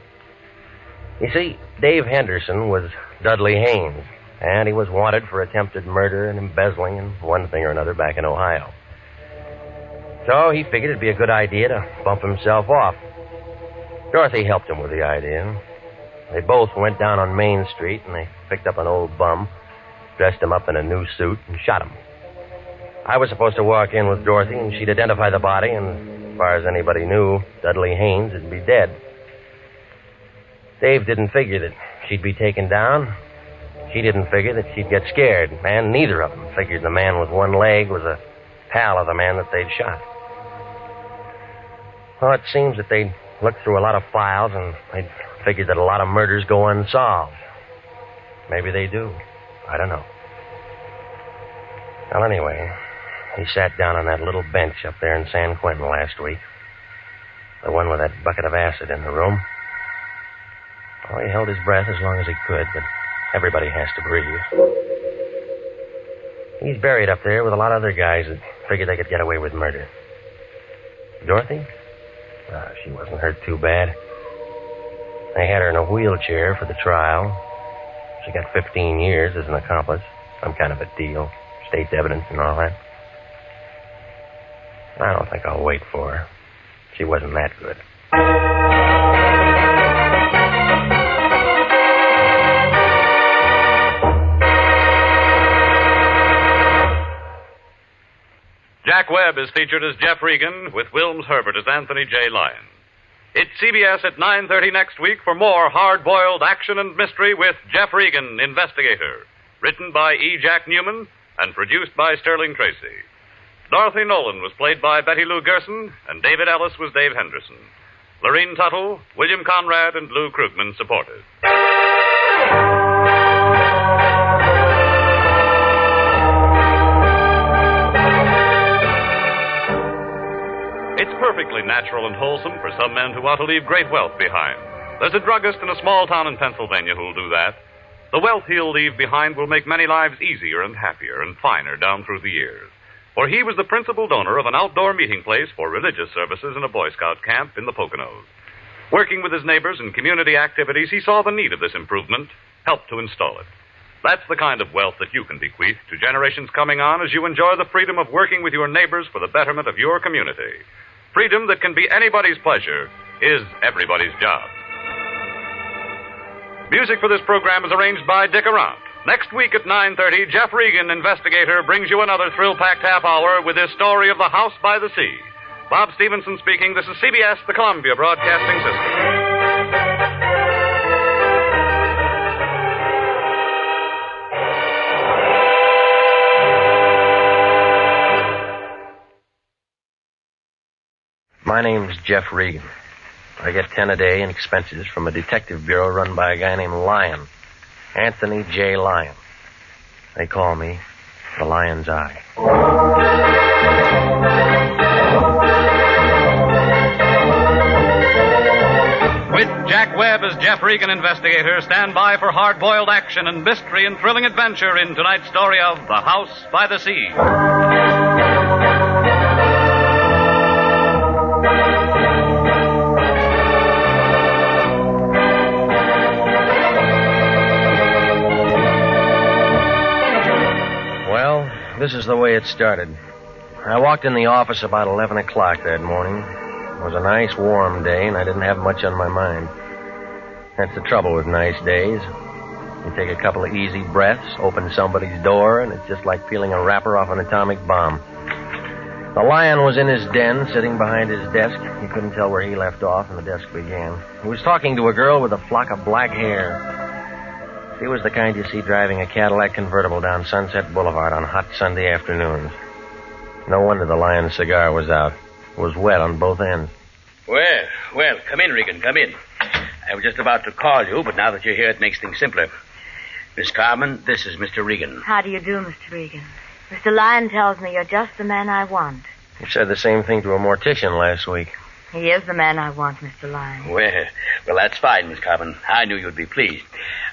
You see, Dave Henderson was Dudley Haynes, and he was wanted for attempted murder and embezzling and one thing or another back in Ohio. So he figured it'd be a good idea to bump himself off. Dorothy helped him with the idea. They both went down on Main Street, and they picked up an old bum, dressed him up in a new suit, and shot him. I was supposed to walk in with Dorothy, and she'd identify the body, and as far as anybody knew, Dudley Haynes would be dead. Dave didn't figure that she'd be taken down. She didn't figure that she'd get scared, and neither of them figured the man with one leg was a pal of the man that they'd shot. Well, it seems that they'd looked through a lot of files, and they'd figured that a lot of murders go unsolved. Maybe they do. I don't know. Well, anyway, he sat down on that little bench up there in San Quentin last week. The one with that bucket of acid in the room. Well, he held his breath as long as he could, but everybody has to breathe. He's buried up there with a lot of other guys that figured they could get away with murder. Dorothy? She wasn't hurt too bad. They had her in a wheelchair for the trial. She got 15 years as an accomplice. Some kind of a deal. State's evidence and all that. I don't think I'll wait for her. She wasn't that good. Jack Webb is featured as Jeff Regan, with Wilms Herbert as Anthony J. Lyon. It's CBS at 9:30 next week for more hard-boiled action and mystery with Jeff Regan, Investigator. Written by E. Jack Newman and produced by Sterling Tracy. Dorothy Nolan was played by Betty Lou Gerson, and David Ellis was Dave Henderson. Lorene Tuttle, William Conrad, and Lou Krugman supported. It's perfectly natural and wholesome for some men who want to leave great wealth behind. There's a druggist in a small town in Pennsylvania who'll do that. The wealth he'll leave behind will make many lives easier and happier and finer down through the years. For he was the principal donor of an outdoor meeting place for religious services in a Boy Scout camp in the Poconos. Working with his neighbors in community activities, he saw the need of this improvement, helped to install it. That's the kind of wealth that you can bequeath to generations coming on as you enjoy the freedom of working with your neighbors for the betterment of your community. Freedom that can be anybody's pleasure is everybody's job. Music for this program is arranged by Dick Arant. Next week at 9:30, Jeff Regan, Investigator, brings you another thrill-packed half hour with his story of the House by the Sea. Bob Stevenson speaking. This is CBS, the Columbia Broadcasting System. My name's Jeff Regan. I get 10 a day in expenses from a detective bureau run by a guy named Lyon. Anthony J. Lyon. They call me the Lion's Eye. With Jack Webb as Jeff Regan, Investigator, stand by for hard-boiled action and mystery and thrilling adventure in tonight's story of The House by the Sea. This is the way it started. I walked in the office about 11 o'clock that morning. It was a nice, warm day, and I didn't have much on my mind. That's the trouble with nice days. You take a couple of easy breaths, open somebody's door, and it's just like peeling a wrapper off an atomic bomb. The Lion was in his den, sitting behind his desk. You couldn't tell where he left off and the desk began. He was talking to a girl with a flock of black hair. She was the kind you see driving a Cadillac convertible down Sunset Boulevard on hot Sunday afternoons. No wonder the Lion's cigar was out. It was wet on both ends. Well, come in, Regan, come in. I was just about to call you, but now that you're here, it makes things simpler. Miss Carmen, this is Mr. Regan. How do you do, Mr. Regan? Mr. Lyon tells me you're just the man I want. You said the same thing to a mortician last week. He is the man I want, Mr. Lyon. Well, that's fine, Miss Carmen. I knew you'd be pleased.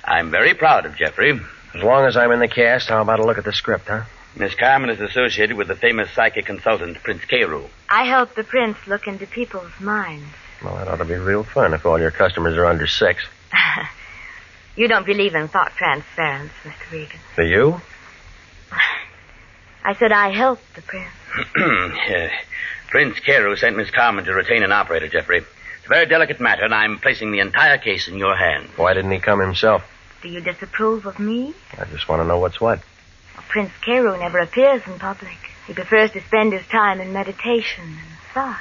I'm very proud of Jeffrey. As long as I'm in the cast, how about a look at the script, huh? Miss Carmen is associated with the famous psychic consultant, Prince Carew. I help the prince look into people's minds. Well, that ought to be real fun if all your customers are under 6. You don't believe in thought transference, Mr. Regan. Do you? I said I help the prince. Prince Carew sent Miss Carmen to retain an operator, Jeffrey. It's a very delicate matter, and I'm placing the entire case in your hands. Why didn't he come himself? Do you disapprove of me? I just want to know what's what. Well, Prince Carew never appears in public. He prefers to spend his time in meditation and thought.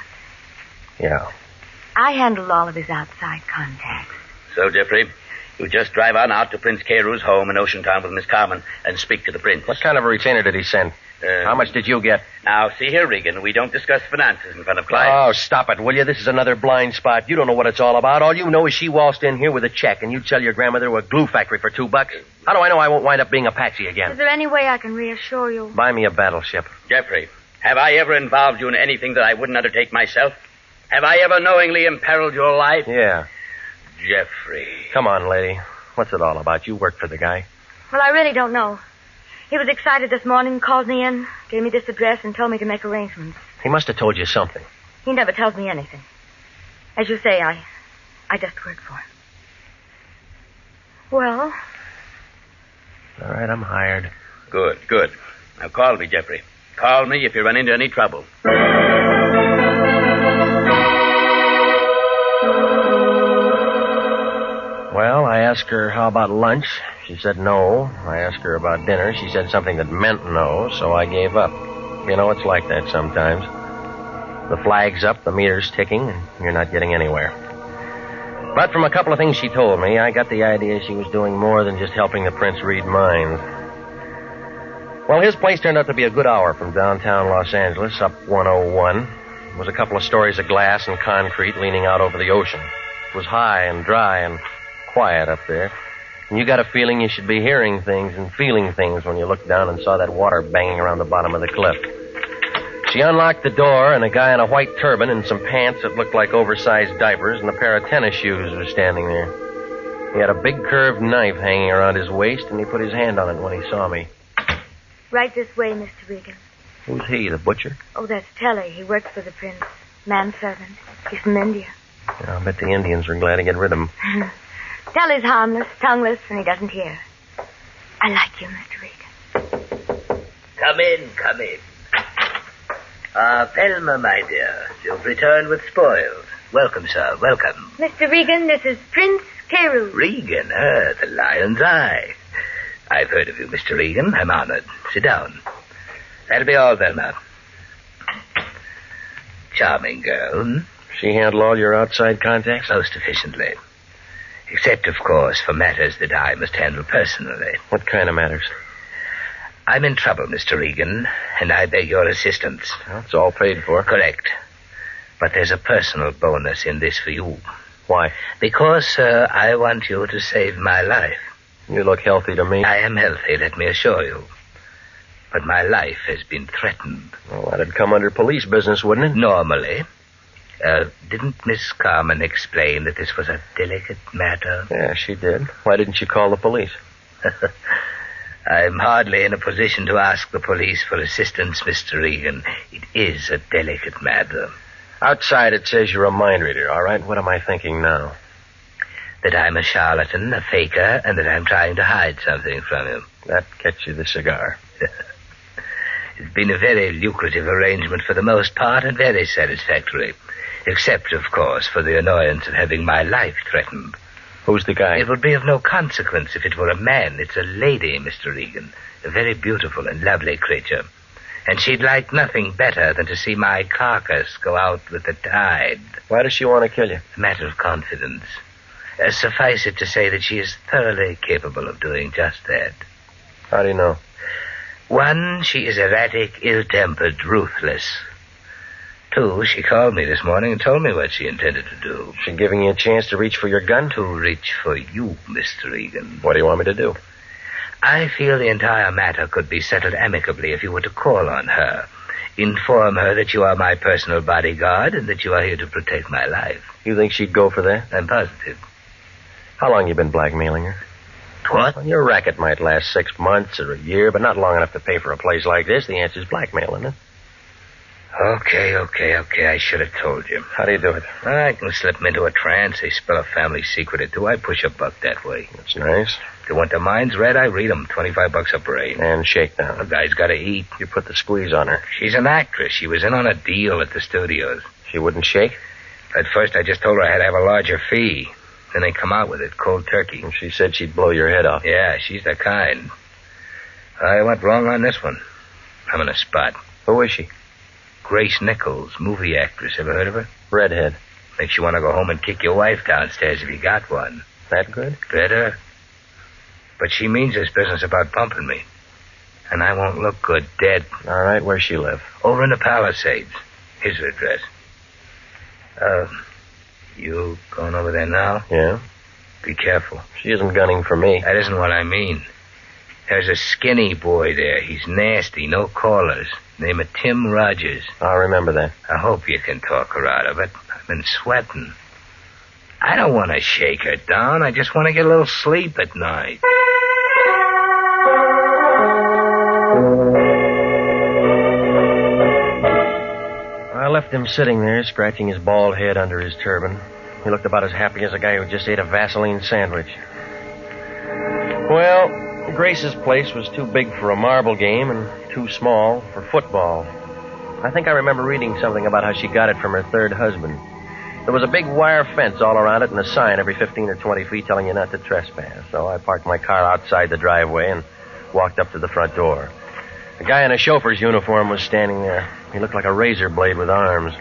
Yeah. I handled all of his outside contacts. So, Jeffrey, you just drive on out to Prince Caru's home in Ocean Town with Miss Carmen and speak to the prince. What kind of a retainer did he send? How much did you get? Now, see here, Regan, we don't discuss finances in front of clients. Oh, stop it, will you? This is another blind spot. You don't know what it's all about. All you know is she waltzed in here with a check, and you tell your grandmother to a glue factory for $2. How do I know I won't wind up being a patsy again? Is there any way I can reassure you? Buy me a battleship. Jeffrey, have I ever involved you in anything that I wouldn't undertake myself? Have I ever knowingly imperiled your life? Yeah. Jeffrey. Come on, lady. What's it all about? You work for the guy. Well, I really don't know. He was excited this morning, called me in, gave me this address, and told me to make arrangements. He must have told you something. He never tells me anything. As you say, I just work for him. Well? All right, I'm hired. Good. Now call me, Jeffrey. Call me if you run into any trouble. Well, I asked her how about lunch. She said no. I asked her about dinner. She said something that meant no, so I gave up. You know, it's like that sometimes. The flag's up, the meter's ticking, and you're not getting anywhere. But from a couple of things she told me, I got the idea she was doing more than just helping the prince read minds. Well, his place turned out to be a good hour from downtown Los Angeles, up 101. It was a couple of stories of glass and concrete leaning out over the ocean. It was high and dry and quiet up there. And you got a feeling you should be hearing things and feeling things when you looked down and saw that water banging around the bottom of the cliff. She unlocked the door, and a guy in a white turban and some pants that looked like oversized diapers and a pair of tennis shoes was standing there. He had a big curved knife hanging around his waist, and he put his hand on it when he saw me. Right this way, Mr. Regan. Who's he, the butcher? Oh, that's Telly. He works for the prince. Manservant. He's from India. Yeah, I'll bet the Indians were glad to get rid of him. Telly's harmless, tongueless, and he doesn't hear. I like you, Mr. Regan. Come in. Thelma, my dear, you've returned with spoils. Welcome, sir, welcome. Mr. Regan, this is Prince Carew. Regan, the lion's eye. I've heard of you, Mr. Regan. I'm honored. Sit down. That'll be all, Thelma. Charming girl. She handle all your outside contacts? Most efficiently. Except, of course, for matters that I must handle personally. What kind of matters? I'm in trouble, Mr. Regan, and I beg your assistance. Well, it's all paid for. Correct. But there's a personal bonus in this for you. Why? Because, sir, I want you to save my life. You look healthy to me. I am healthy, let me assure you. But my life has been threatened. Well, that'd come under police business, wouldn't it? Normally. Didn't Miss Carmen explain that this was a delicate matter? Yeah, she did. Why didn't you call the police? I'm hardly in a position to ask the police for assistance, Mr. Regan. It is a delicate matter. Outside it says you're a mind reader, all right? What am I thinking now? That I'm a charlatan, a faker, and that I'm trying to hide something from you. That gets you the cigar. It's been a very lucrative arrangement for the most part and very satisfactory. Except, of course, for the annoyance of having my life threatened. Who's the guy? It would be of no consequence if it were a man. It's a lady, Mr. Regan. A very beautiful and lovely creature. And she'd like nothing better than to see my carcass go out with the tide. Why does she want to kill you? A matter of confidence. Suffice it to say that she is thoroughly capable of doing just that. How do you know? 1, she is erratic, ill-tempered, ruthless. 2, she called me this morning and told me what she intended to do. She giving you a chance to reach for your gun? To reach for you, Mr. Regan. What do you want me to do? I feel the entire matter could be settled amicably if you were to call on her. Inform her that you are my personal bodyguard and that you are here to protect my life. You think she'd go for that? I'm positive. How long you been blackmailing her? What? Well, your racket might last 6 months or a year, but not long enough to pay for a place like this. The answer's blackmail, isn't it? Okay. I should have told you. How do you do it? I can slip them into a trance. They spill a family secret or two. I push a buck that way. That's nice. If they want their minds read, I read them. $25 a brain. And shakedown. The guy's got to eat. You put the squeeze on her. She's an actress. She was in on a deal at the studios. She wouldn't shake? At first, I just told her I had to have a larger fee. Then they come out with it, cold turkey. And she said she'd blow your head off. Yeah, she's the kind. I went wrong on this one. I'm in a spot. Who is she? Grace Nichols, movie actress. Ever heard of her? Redhead. Makes you want to go home and kick your wife downstairs if you got one. That good? Better. But she means this business about pumping me. And I won't look good dead. All right, where's she live? Over in the Palisades. Here's her address. You going over there now? Yeah. Be careful. She isn't gunning for me. That isn't what I mean. There's a skinny boy there. He's nasty, no callers. Name of Tim Rogers. I'll remember that. I hope you can talk her out of it. I've been sweating. I don't want to shake her down. I just want to get a little sleep at night. I left him sitting there, scratching his bald head under his turban. He looked about as happy as a guy who just ate a Vaseline sandwich. Well, Grace's place was too big for a marble game and too small for football. I think I remember reading something about how she got it from her third husband. There was a big wire fence all around it and a sign every 15 or 20 feet telling you not to trespass. So I parked my car outside the driveway and walked up to the front door. A guy in a chauffeur's uniform was standing there. He looked like a razor blade with arms.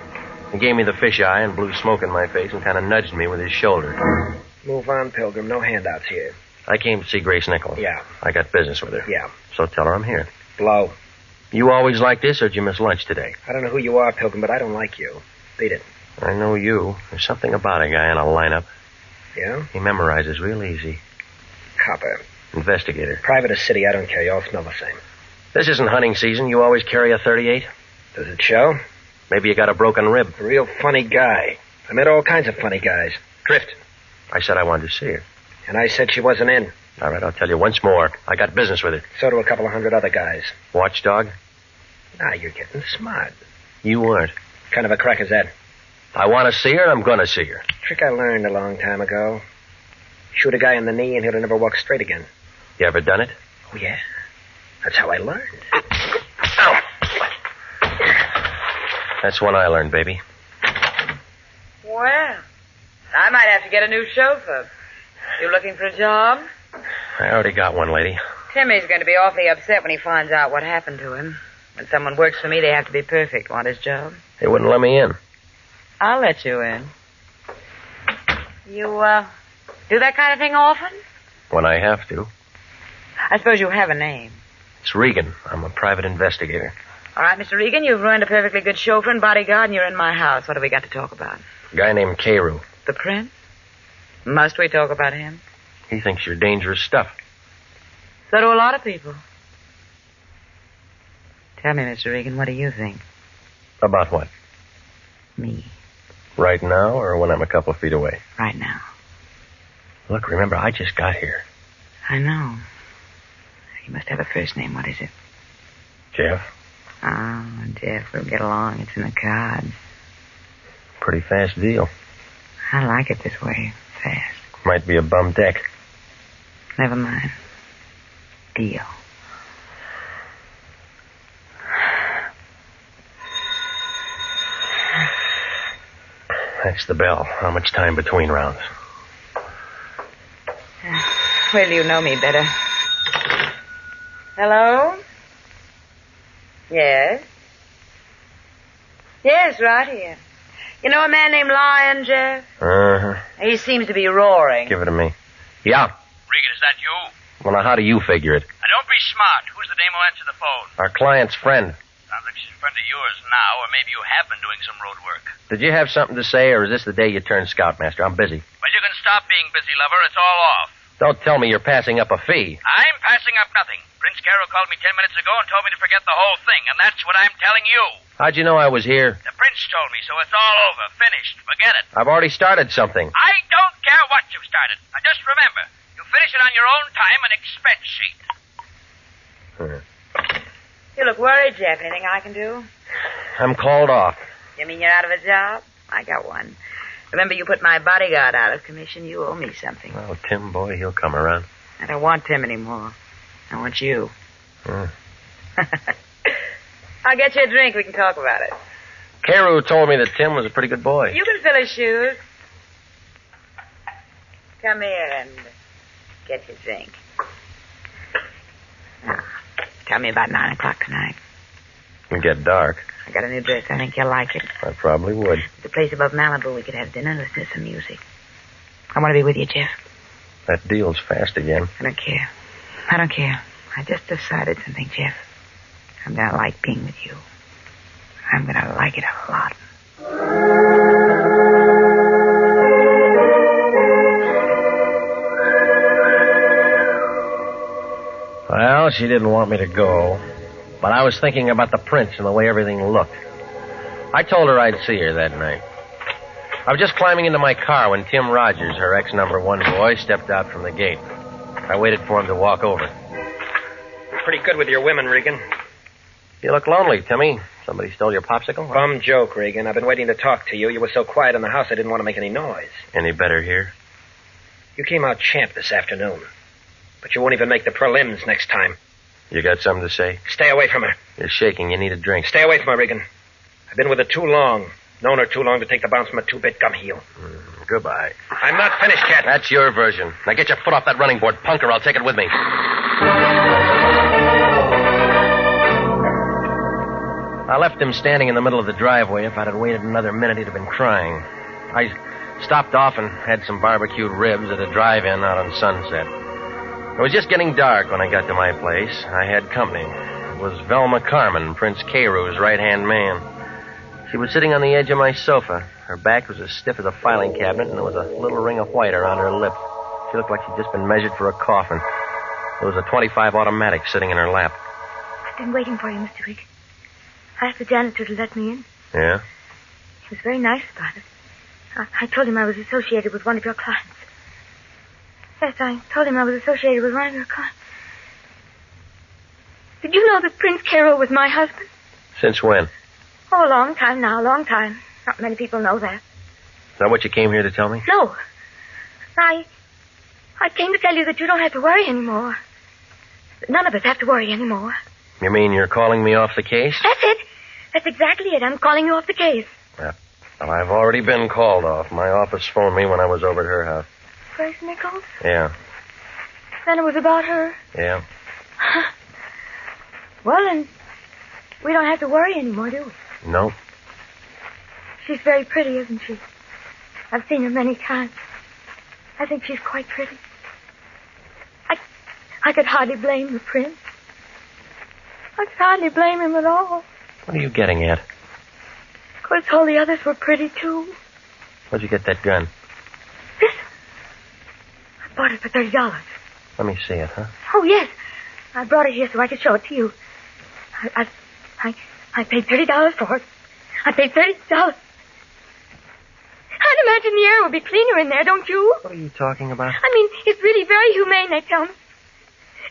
He gave me the fisheye and blew smoke in my face and kind of nudged me with his shoulder. Move on, Pilgrim. No handouts here. I came to see Grace Nichols. Yeah. I got business with her. Yeah. So tell her I'm here. Blow. You always like this, or did you miss lunch today? I don't know who you are, Pilgrim, but I don't like you. Beat it. I know you. There's something about a guy in a lineup. Yeah? He memorizes real easy. Copper. Investigator. Private or city, I don't care. You all smell the same. This isn't hunting season. You always carry a .38? Does it show? Maybe you got a broken rib. A real funny guy. I met all kinds of funny guys. Drift. I said I wanted to see her. And I said she wasn't in. All right, I'll tell you once more. I got business with her. So do a couple of hundred other guys. Watchdog? Now you're getting smart. You weren't. What kind of a crack is that? I want to see her, I'm going to see her. Trick I learned a long time ago. Shoot a guy in the knee and he'll never walk straight again. You ever done it? Oh, yeah. That's how I learned. Ow! That's one I learned, baby. Well, I might have to get a new chauffeur. You looking for a job? I already got one, lady. Timmy's going to be awfully upset when he finds out what happened to him. When someone works for me, they have to be perfect. Want his job? They wouldn't let me in. I'll let you in. You, do that kind of thing often? When I have to. I suppose you have a name. It's Regan. I'm a private investigator. All right, Mr. Regan, you've ruined a perfectly good chauffeur and bodyguard, and you're in my house. What have we got to talk about? A guy named Carew. The prince? Must we talk about him? He thinks you're dangerous stuff. So do a lot of people. Tell me, Mr. Regan, what do you think? About what? Me. Right now, or when I'm a couple of feet away? Right now. Look, remember, I just got here. I know. You must have a first name. What is it? Jeff. Oh, Jeff, we'll get along. It's in the cards. Pretty fast deal. I like it this way. Fast. Might be a bum deck. Never mind. Deal. That's the bell. How much time between rounds? Well, you know me better. Hello? Yes? Yes, right here. You know a man named Lion, Jeff? Uh-huh. He seems to be roaring. Give it to me. Yeah. Regan, is that you? Well, now, how do you figure it? Now, don't be smart. Who's the dame who answered the phone? Our client's friend. Sounds like she's a friend of yours now, or maybe you have been doing some road work. Did you have something to say, or is this the day you turned scoutmaster? I'm busy. Well, you can stop being busy, lover. It's all off. Don't tell me you're passing up a fee. I'm passing up nothing. Prince Carroll called me 10 minutes ago and told me to forget the whole thing, and that's what I'm telling you. How'd you know I was here? The prince told me, so it's all over. Finished. Forget it. I've already started something. I don't care what you've started. Now, just remember, you finish it on your own time and expense sheet. You look worried, Jeff. Anything I can do? I'm called off. You mean you're out of a job? I got one. Remember, you put my bodyguard out of commission. You owe me something. Oh, Tim, boy, he'll come around. I don't want Tim anymore. I want you. Hmm. I'll get you a drink. We can talk about it. Carew told me that Tim was a pretty good boy. You can fill his shoes. Come here and get your drink. Now, tell me about 9 o'clock tonight. It'll get dark. I got a new dress. I think you'll like it. I probably would. The place above Malibu, we could have dinner, listen to some music. I want to be with you, Jeff. That deal's fast again. I don't care. I don't care. I just decided something, Jeff. I'm going to like being with you. I'm going to like it a lot. Well, she didn't want me to go, but I was thinking about the prince and the way everything looked. I told her I'd see her that night. I was just climbing into my car when Tim Rogers, her ex-number 1 boy, stepped out from the gate. I waited for him to walk over. Pretty good with your women, Regan. You look lonely, Timmy. Somebody stole your popsicle? Bum joke, Regan. I've been waiting to talk to you. You were so quiet in the house I didn't want to make any noise. Any better here? You came out champ this afternoon. But you won't even make the prelims next time. You got something to say? Stay away from her. You're shaking. You need a drink. Stay away from her, Regan. I've been with her too long. Known her too long to take the bounce from a 2-bit gum heel. Goodbye. I'm not finished yet. That's your version. Now get your foot off that running board, punk, or I'll take it with me. I left him standing in the middle of the driveway. If I'd have waited another minute, he'd have been crying. I stopped off and had some barbecued ribs at a drive-in out on Sunset. It was just getting dark when I got to my place. I had company. It was Velma Carmen, Prince Carews' right-hand man. She was sitting on the edge of my sofa. Her back was as stiff as a filing cabinet, and there was a little ring of white around her lip. She looked like she'd just been measured for a coffin. There was a .25 automatic sitting in her lap. I've been waiting for you, Mr. Regan. I asked the janitor to let me in. Yeah? He was very nice about it. I told him I was associated with one of your clients. Yes, I told him I was associated with one of your clients. Did you know that Prince Carew was my husband? Since when? Oh, a long time now, a long time. Not many people know that. Is that what you came here to tell me? No. I came to tell you that you don't have to worry anymore. None of us have to worry anymore. You mean you're calling me off the case? That's it. That's exactly it. I'm calling you off the case. Well, I've already been called off. My office phoned me when I was over at her house. Grace Nichols? Yeah. Then it was about her? Yeah. Well, then, we don't have to worry anymore, do we? No. She's very pretty, isn't she? I've seen her many times. I think she's quite pretty. I could hardly blame the prince. I could hardly blame him at all. What are you getting at? Of course, all the others were pretty, too. Where'd you get that gun? This. I bought it for $30. Let me see it, huh? Oh, yes. I brought it here so I could show it to you. I paid $30 for it. I paid $30. I'd imagine the air would be cleaner in there, don't you? What are you talking about? I mean, it's really very humane, they tell me.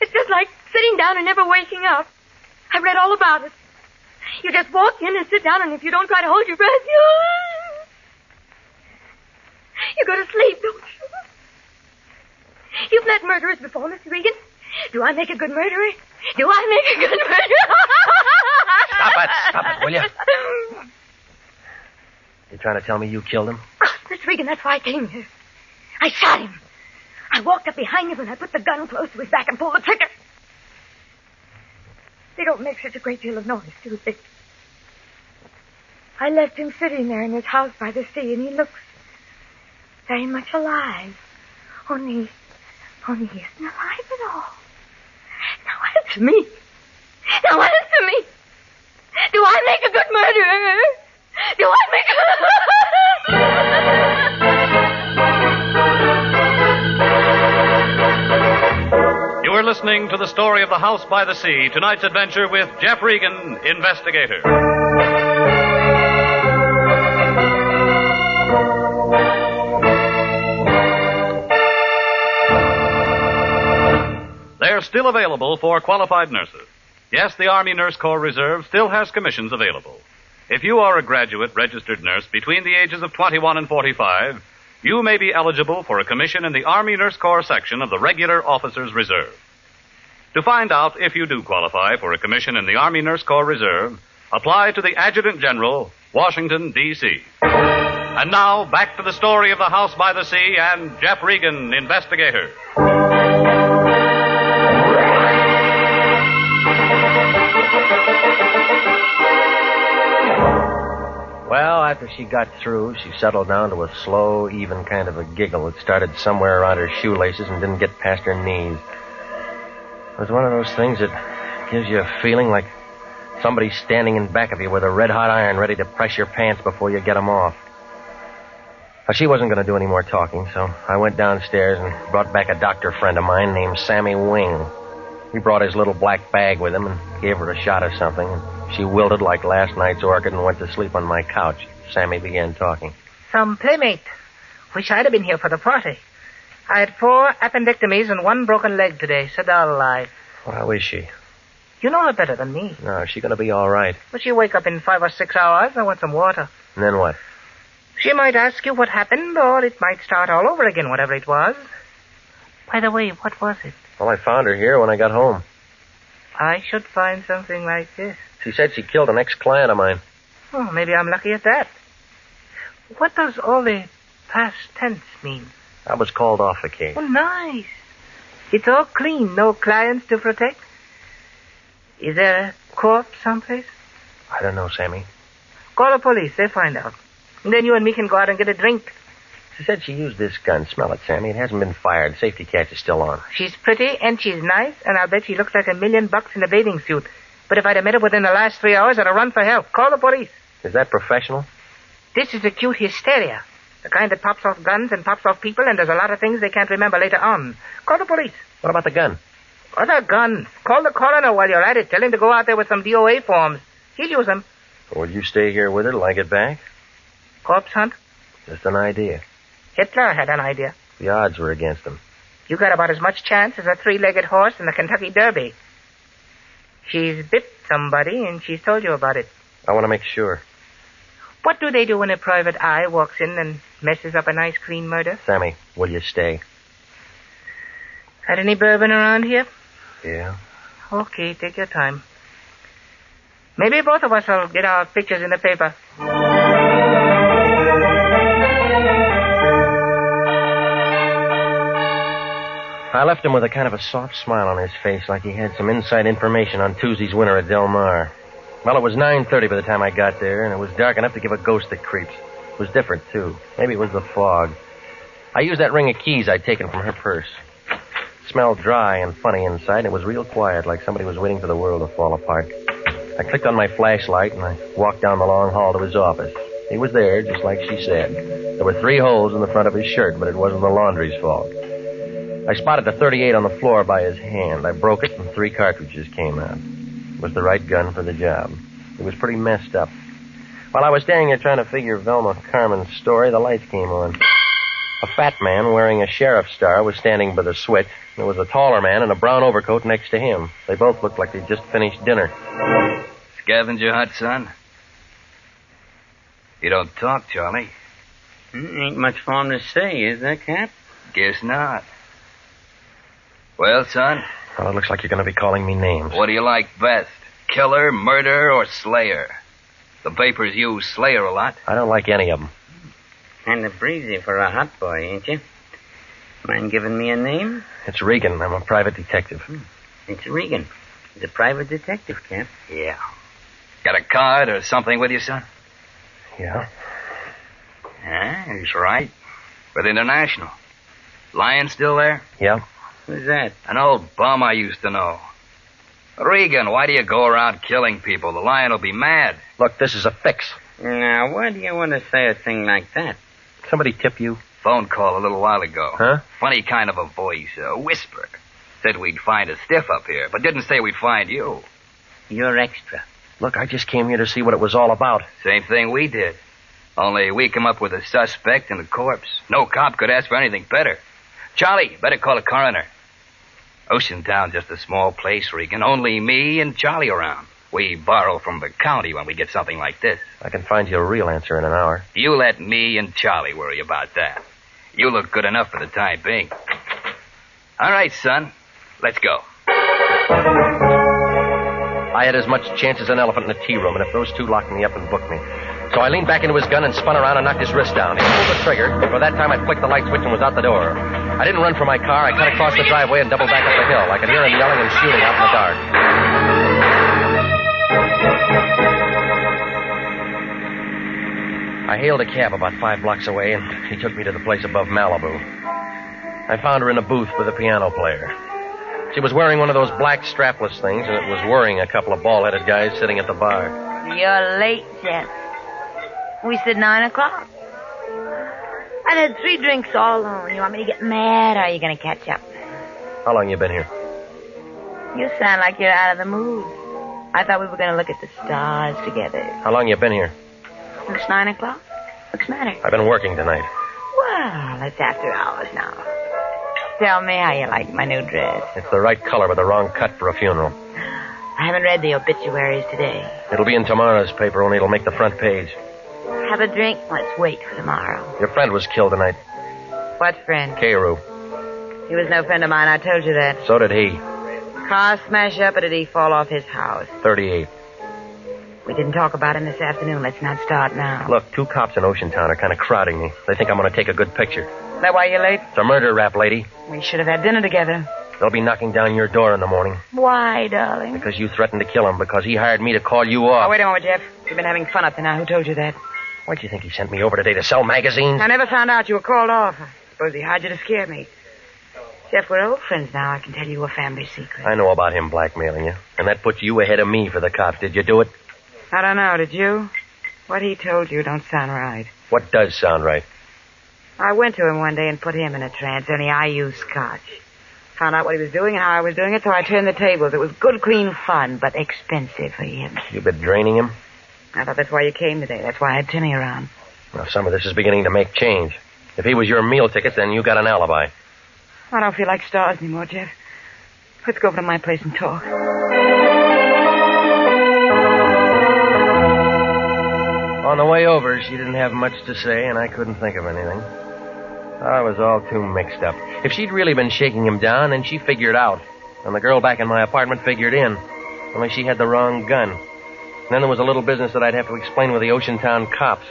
It's just like sitting down and never waking up. I read all about it. You just walk in and sit down, and if you don't try to hold your breath, you go to sleep, don't you? You've met murderers before, Mr. Regan. Do I make a good murderer? Do I make a good murderer? Stop it, will you? You trying to tell me you killed him? Oh, Mr. Regan, that's why I came here. I shot him. I walked up behind him and I put the gun close to his back and pulled the trigger. They don't make such a great deal of noise, do they? I left him sitting there in his house by the sea, and he looks very much alive. Only he isn't alive at all. Now answer me. Now answer me. Do I make a good murderer? Do I make You are listening to the story of The House by the Sea, tonight's adventure with Jeff Regan, Investigator. They're still available for qualified nurses. Yes, the Army Nurse Corps Reserve still has commissions available. If you are a graduate registered nurse between the ages of 21 and 45, you may be eligible for a commission in the Army Nurse Corps section of the Regular Officers Reserve. To find out if you do qualify for a commission in the Army Nurse Corps Reserve, apply to the Adjutant General, Washington, D.C. And now, back to the story of The House by the Sea and Jeff Regan, Investigator. Well, after she got through, she settled down to a slow, even kind of a giggle that started somewhere around her shoelaces and didn't get past her knees. It was one of those things that gives you a feeling like somebody's standing in back of you with a red-hot iron ready to press your pants before you get them off. But she wasn't going to do any more talking, so I went downstairs and brought back a doctor friend of mine named Sammy Wing. He brought his little black bag with him and gave her a shot of something. And she wilted like last night's orchid and went to sleep on my couch. Sammy began talking. Some playmate. Wish I'd have been here for the party. I had 4 appendectomies and 1 broken leg today. So dull life. How is she? You know her better than me. No, she's going to be all right. But she'll wake up in 5 or 6 hours. I want some water. And then what? She might ask you what happened, or it might start all over again, whatever it was. By the way, what was it? Well, I found her here when I got home. I should find something like this. She said she killed an ex-client of mine. Oh, maybe I'm lucky at that. What does all the past tense mean? I was called off the case. Oh, nice. It's all clean, no clients to protect. Is there a corpse someplace? I don't know, Sammy. Call the police, they'll find out. And then you and me can go out and get a drink. She said she used this gun. Smell it, Sammy. It hasn't been fired. Safety catch is still on. She's pretty and she's nice, and I'll bet she looks like $1 million in a bathing suit. But if I'd have met her within the last 3 hours, I'd have run for help. Call the police. Is that professional? This is acute hysteria. The kind that pops off guns and pops off people and does a lot of things they can't remember later on. Call the police. What about the gun? Other gun. Call the coroner while you're at it. Tell him to go out there with some DOA forms. He'll use them. Will you stay here with her till I get back? Corpse hunt? Just an idea. Hitler had an idea. The odds were against him. You got about as much chance as a 3-legged horse in the Kentucky Derby. She's bit somebody, and she's told you about it. I want to make sure. What do they do when a private eye walks in and messes up a nice, clean murder? Sammy, will you stay? Had any bourbon around here? Yeah. Okay, take your time. Maybe both of us will get our pictures in the paper. I left him with a kind of a soft smile on his face, like he had some inside information on Tuesday's winner at Del Mar. Well, it was 9:30 by the time I got there, and it was dark enough to give a ghost the creeps. It was different, too. Maybe it was the fog. I used that ring of keys I'd taken from her purse. It smelled dry and funny inside, and it was real quiet, like somebody was waiting for the world to fall apart. I clicked on my flashlight, and I walked down the long hall to his office. He was there, just like she said. There were 3 holes in the front of his shirt, but it wasn't the laundry's fault. I spotted the .38 on the floor by his hand. I broke it, and 3 cartridges came out. It was the right gun for the job. It was pretty messed up. While I was standing there trying to figure Velma Carmen's story, the lights came on. A fat man wearing a sheriff's star was standing by the switch. There was a taller man in a brown overcoat next to him. They both looked like they'd just finished dinner. Scavenger hunt, son? You don't talk, Charlie. Ain't much for him to say, is there, Cap? Guess not. Well, son? Well, it looks like you're going to be calling me names. What do you like best? Killer, murder, or slayer? The papers use slayer a lot. I don't like any of them. Kind of breezy for a hot boy, ain't you? Mind giving me a name? It's Regan. I'm a private detective. It's Regan. He's a private detective, Cap. Yeah. Got a card or something with you, son? Yeah. Yeah, he's right. With International. Lion still there? Yeah. Who's that? An old bum I used to know. Regan, why do you go around killing people? The Lion will be mad. Look, this is a fix. Now, why do you want to say a thing like that? Somebody tip you? Phone call a little while ago. Huh? Funny kind of a voice, a whisper. Said we'd find a stiff up here, but didn't say we'd find you. You're extra. Look, I just came here to see what it was all about. Same thing we did. Only we come up with a suspect and a corpse. No cop could ask for anything better. Charlie, better call a coroner. Oceantown's just a small place, Regan. Only me and Charlie around. We borrow from the county when we get something like this. I can find you a real answer in an hour. You let me and Charlie worry about that. You look good enough for the time being. All right, son. Let's go. I had as much chance as an elephant in a tea room, and if those two locked me up and booked me. So I leaned back into his gun and spun around and knocked his wrist down. He pulled the trigger. By that time, I'd flicked the light switch and was out the door. I didn't run for my car. I cut across the driveway and doubled back up the hill. I could hear him yelling and shooting out in the dark. I hailed a cab about 5 blocks away, and he took me to the place above Malibu. I found her in a booth with a piano player. She was wearing one of those black strapless things, and it was worrying a couple of bald-headed guys sitting at the bar. You're late, Jeff. We said 9 o'clock. I've had 3 drinks all alone. You want me to get mad, or are you going to catch up? How long you been here? You sound like you're out of the mood. I thought we were going to look at the stars together. How long you been here? It's 9 o'clock. What's the matter? I've been working tonight. Well, it's after hours now. Tell me how you like my new dress. It's the right color but the wrong cut for a funeral. I haven't read the obituaries today. It'll be in tomorrow's paper, only it'll make the front page. Have a drink? Let's wait for tomorrow. Your friend was killed tonight. What friend? Carew. He was no friend of mine. I told you that. So did he. Car smash up, or did he fall off his house? 38. We didn't talk about him this afternoon. Let's not start now. Look, 2 cops in Oceantown are kind of crowding me. They think I'm going to take a good picture. Is that why you're late? It's a murder rap, lady. We should have had dinner together. They'll be knocking down your door in the morning. Why, darling? Because you threatened to kill him, because he hired me to call you off. Oh, wait a moment, Jeff. You've been having fun up to now. Who told you that? Why do you think he sent me over today to sell magazines? I never found out you were called off. I suppose he hired you to scare me. Jeff, we're old friends now. I can tell you a family secret. I know about him blackmailing you, and that puts you ahead of me for the cops. Did you do it? I don't know. Did you? What he told you don't sound right. What does sound right? I went to him one day and put him in a trance, only I used scotch. Found out what he was doing and how I was doing it, so I turned the tables. It was good, clean fun, but expensive for him. You've been draining him? I thought that's why you came today. That's why I had Timmy around. Well, some of this is beginning to make change. If he was your meal ticket, then you got an alibi. I don't feel like stars anymore, Jeff. Let's go over to my place and talk. On the way over, she didn't have much to say, and I couldn't think of anything. I was all too mixed up. If she'd really been shaking him down, then she figured out. And the girl back in my apartment figured in. Only she had the wrong gun. And then there was a little business that I'd have to explain with the Oceantown cops.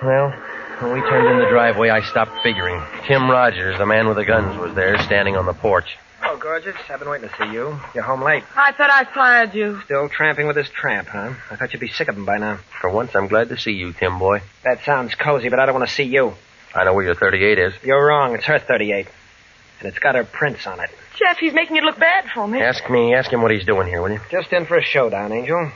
Well, when we turned in the driveway, I stopped figuring. Tim Rogers, the man with the guns, was there, standing on the porch. Oh, gorgeous. I've been waiting to see you. You're home late. I thought I fired you. Still tramping with this tramp, huh? I thought you'd be sick of him by now. For once, I'm glad to see you, Tim boy. That sounds cozy, but I don't want to see you. I know where your 38 is. You're wrong. It's her 38. And it's got her prints on it. Jeff, he's making it look bad for me. Ask him what he's doing here, will you? Just in for a showdown, Angel.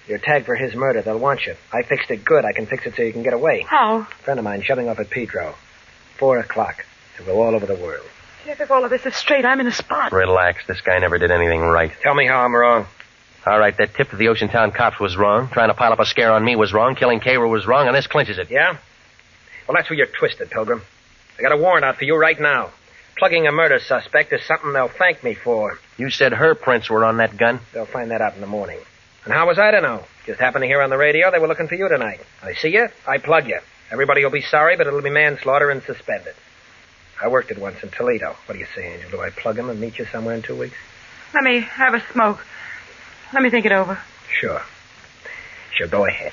You're tagged for his murder. They'll want you. I fixed it good. I can fix it so you can get away. How? A friend of mine shoving off at Pedro. 4 o'clock. To go all over the world. Jeff, if all of this is straight, I'm in a spot. Relax. This guy never did anything right. Tell me how I'm wrong. All right, that tip to the Oceantown cops was wrong. Trying to pile up a scare on me was wrong. Killing Carew was wrong, and this clinches it. Yeah? Well, that's where you're twisted, Pilgrim. I got a warrant out for you right now. Plugging a murder suspect is something they'll thank me for. You said her prints were on that gun? They'll find that out in the morning. And how was I to know? Just happened to hear on the radio they were looking for you tonight. I see you, I plug you. Everybody will be sorry, but it'll be manslaughter and suspended. I worked it once in Toledo. What do you say, Angel? Do I plug him and meet you somewhere in 2 weeks? Let me have a smoke. Let me think it over. Sure. Sure, go ahead.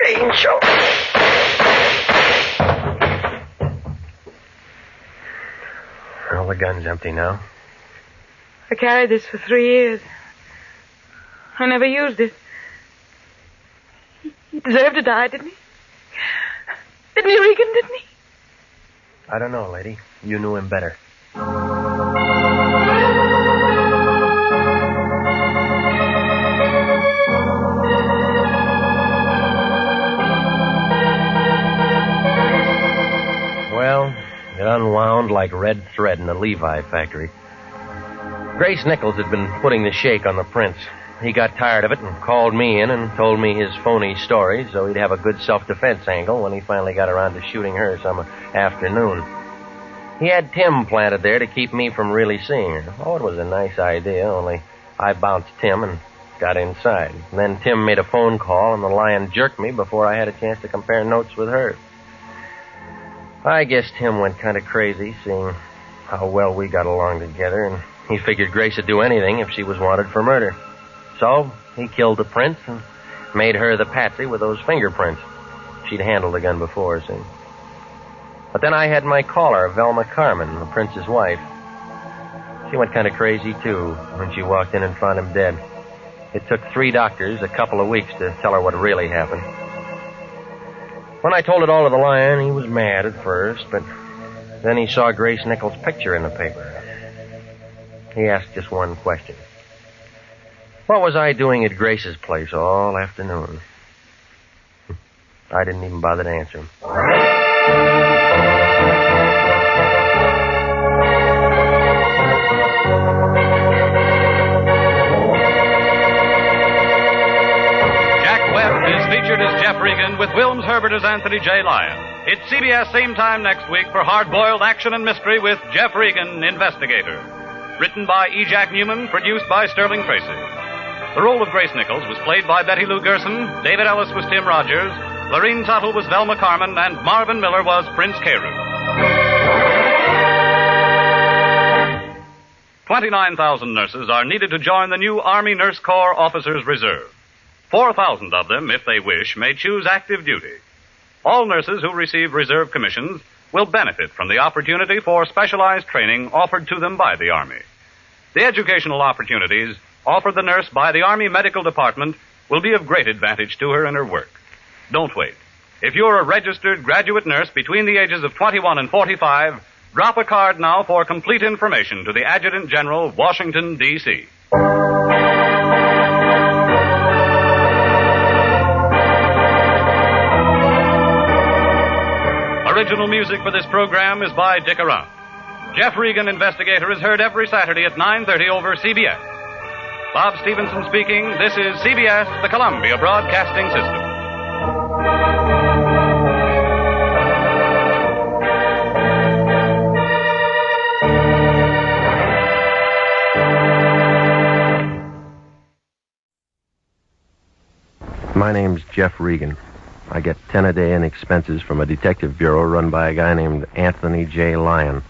Angel. Well, the gun's empty now. I carried this for 3 years. I never used it. He deserved to die, didn't he? Didn't he, Regan, didn't he? I don't know, lady. You knew him better. Well, it unwound like red thread in a Levi factory. Grace Nichols had been putting the shake on the prints. He got tired of it and called me in and told me his phony story so he'd have a good self-defense angle when he finally got around to shooting her some afternoon. He had Tim planted there to keep me from really seeing her. Oh, it was a nice idea, only I bounced Tim and got inside. And then Tim made a phone call and the lion jerked me before I had a chance to compare notes with her. I guess Tim went kind of crazy seeing how well we got along together, and he figured Grace would do anything if she was wanted for murder. So he killed the prince and made her the patsy with those fingerprints. She'd handled the gun before, see. But then I had my caller, Velma Carmen, the prince's wife. She went kind of crazy, too, when she walked in and found him dead. It took 3 doctors a couple of weeks to tell her what really happened. When I told it all to the Lion, he was mad at first, but then he saw Grace Nichols' picture in the paper. He asked just one question. What was I doing at Grace's place all afternoon? I didn't even bother to answer him. Featured as Jeff Regan with Wilms Herbert as Anthony J. Lyon. It's CBS same time next week for hard-boiled action and mystery with Jeff Regan, Investigator. Written by E. Jack Newman, produced by Sterling Tracy. The role of Grace Nichols was played by Betty Lou Gerson, David Ellis was Tim Rogers, Lorene Tuttle was Velma Carmen, and Marvin Miller was Prince Carew. 29,000 nurses are needed to join the new Army Nurse Corps Officers Reserve. 4,000 of them, if they wish, may choose active duty. All nurses who receive reserve commissions will benefit from the opportunity for specialized training offered to them by the Army. The educational opportunities offered the nurse by the Army Medical Department will be of great advantage to her in her work. Don't wait. If you're a registered graduate nurse between the ages of 21 and 45, drop a card now for complete information to the Adjutant General, Washington, D.C. Original music for this program is by Dick Arant. Jeff Regan, Investigator, is heard every Saturday at 9:30 over CBS. Bob Stevenson speaking. This is CBS, the Columbia Broadcasting System. My name's Jeff Regan. I get 10 a day in expenses from a detective bureau run by a guy named Anthony J. Lyon.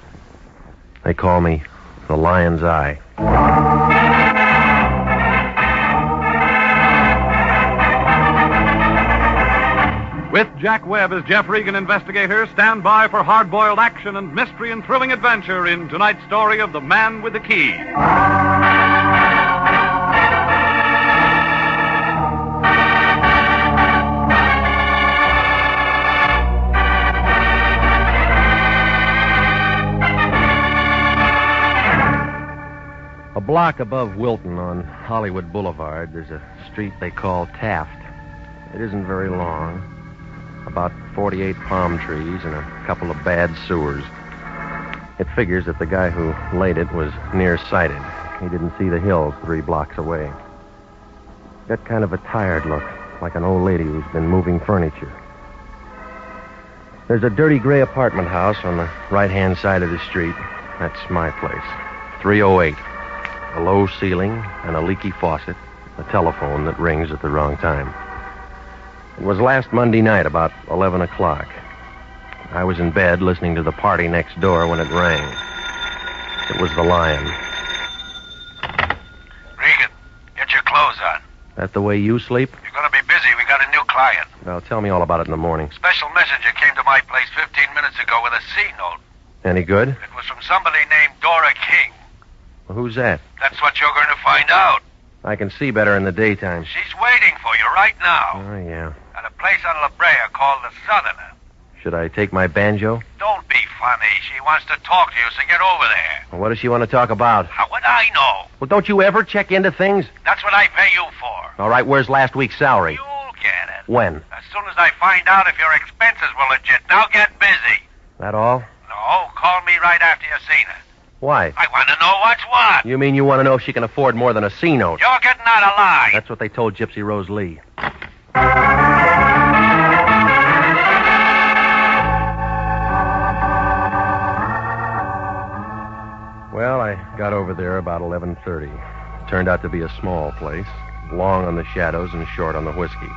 They call me the Lion's Eye. With Jack Webb as Jeff Regan, Investigator, stand by for hard-boiled action and mystery and thrilling adventure in tonight's story of The Man with the Key. A block above Wilton on Hollywood Boulevard, there's a street they call Taft. It isn't very long. About 48 palm trees and a couple of bad sewers. It figures that the guy who laid it was nearsighted. He didn't see the hills 3 blocks away. Got kind of a tired look, like an old lady who's been moving furniture. There's a dirty gray apartment house on the right-hand side of the street. That's my place. 308. A low ceiling and a leaky faucet. A telephone that rings at the wrong time. It was last Monday night, about 11 o'clock. I was in bed listening to the party next door when it rang. It was the Lion. Regan, get your clothes on. That the way you sleep? You're going to be busy. We got a new client. Well, tell me all about it in the morning. Special messenger came to my place 15 minutes ago with a C note. Any good? It was from somebody named Dora King. Well, who's that? That's what you're going to find out. I can see better in the daytime. She's waiting for you right now. Oh, yeah. At a place on La Brea called the Southerner. Should I take my banjo? Don't be funny. She wants to talk to you, so get over there. Well, what does she want to talk about? How would I know? Well, don't you ever check into things? That's what I pay you for. All right, where's last week's salary? You'll get it. When? As soon as I find out if your expenses were legit. Now get busy. That all? No, call me right after you've seen her. Why? I want to know what's what. You mean you want to know if she can afford more than a C note? You're getting out of line. That's what they told Gypsy Rose Lee. Well, I got over there about 11:30. Turned out to be a small place, long on the shadows and short on the whiskey.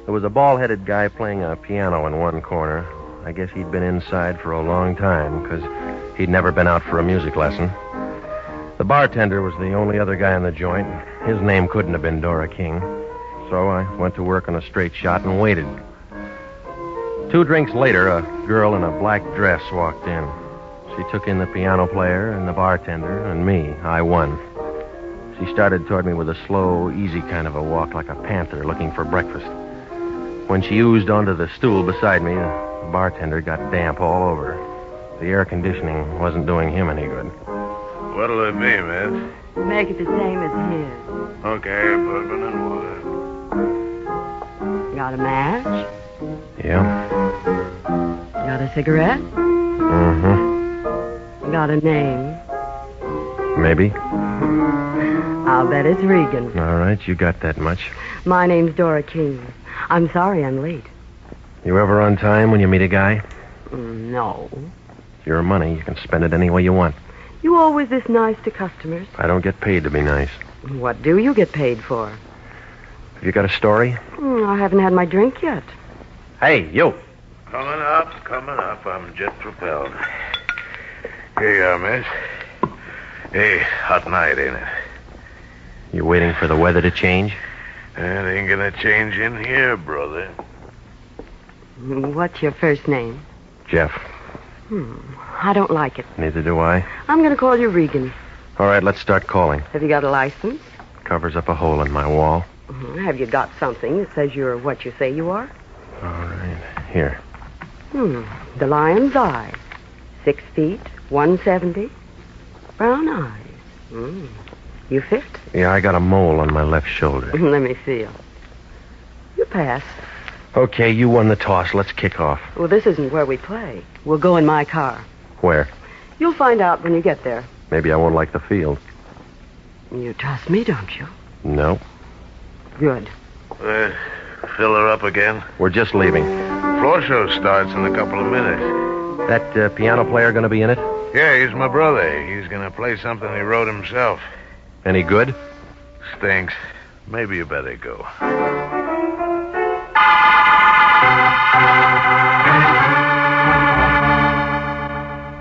There was a bald-headed guy playing a piano in one corner. I guess he'd been inside for a long time, because he'd never been out for a music lesson. The bartender was the only other guy in the joint. His name couldn't have been Dora King. So I went to work on a straight shot and waited. 2 drinks later, a girl in a black dress walked in. She took in the piano player and the bartender and me. I won. She started toward me with a slow, easy kind of a walk like a panther looking for breakfast. When she oozed onto the stool beside me, the bartender got damp all over. The air conditioning wasn't doing him any good. What'll it be, miss? Make it the same as his. Okay, bourbon and water. Got a match? Yeah? Got a cigarette? Mm-hmm. Got a name? Maybe. I'll bet it's Regan. All right, you got that much. My name's Dora King. I'm sorry I'm late. You ever on time when you meet a guy? No. It's your money. You can spend it any way you want. You always this nice to customers? I don't get paid to be nice. What do you get paid for? Have you got a story? I haven't had my drink yet. Hey, you. Coming up. I'm jet propelled. Here you are, miss. Hey, hot night, ain't it? You waiting for the weather to change? It ain't gonna change in here, brother. What's your first name? Jeff. I don't like it. Neither do I. I'm going to call you Regan. All right, let's start calling. Have you got a license? Covers up a hole in my wall. Have you got something that says you're what you say you are? All right. Here. The lion's eye. 6 feet, 170. Brown eyes. You fit? Yeah, I got a mole on my left shoulder. Let me feel. You pass. Okay, you won the toss. Let's kick off. Well, this isn't where we play. We'll go in my car. Where? You'll find out when you get there. Maybe I won't like the field. You trust me, don't you? No. Good. Fill her up again? We're just leaving. Floor show starts in a couple of minutes. That piano player going to be in it? Yeah, he's my brother. He's going to play something he wrote himself. Any good? Stinks. Maybe you better go.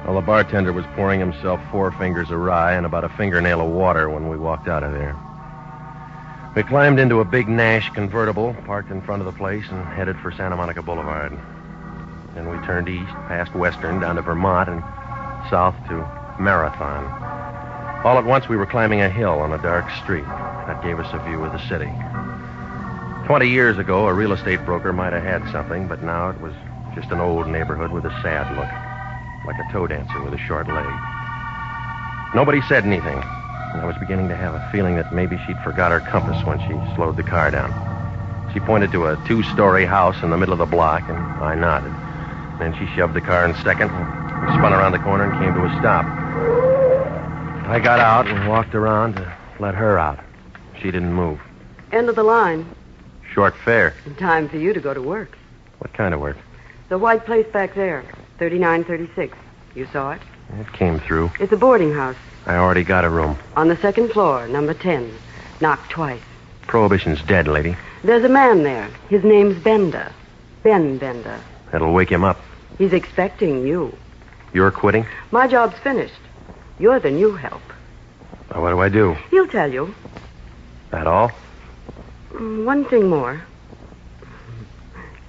Well, the bartender was pouring himself 4 fingers of rye and about a fingernail of water when we walked out of there. We climbed into a big Nash convertible, parked in front of the place, and headed for Santa Monica Boulevard. Then we turned east, past Western, down to Vermont, and south to Marathon. All at once, we were climbing a hill on a dark street. That gave us a view of the city. 20 years ago, a real estate broker might have had something, but now it was just an old neighborhood with a sad look, like a toe dancer with a short leg. Nobody said anything, and I was beginning to have a feeling that maybe she'd forgot her compass when she slowed the car down. She pointed to a 2-story house in the middle of the block, and I nodded. Then she shoved the car in second, and we spun around the corner and came to a stop. I got out and walked around to let her out. She didn't move. End of the line. Short fare. Time for you to go to work. What kind of work? The white place back there, 3936. You saw it? It came through. It's a boarding house. I already got a room. On the 2nd floor, number 10. Knocked twice. Prohibition's dead, lady. There's a man there. His name's Bender. Ben Bender. That'll wake him up. He's expecting you. You're quitting? My job's finished. You're the new help. Well, what do I do? He'll tell you. That all? One thing more.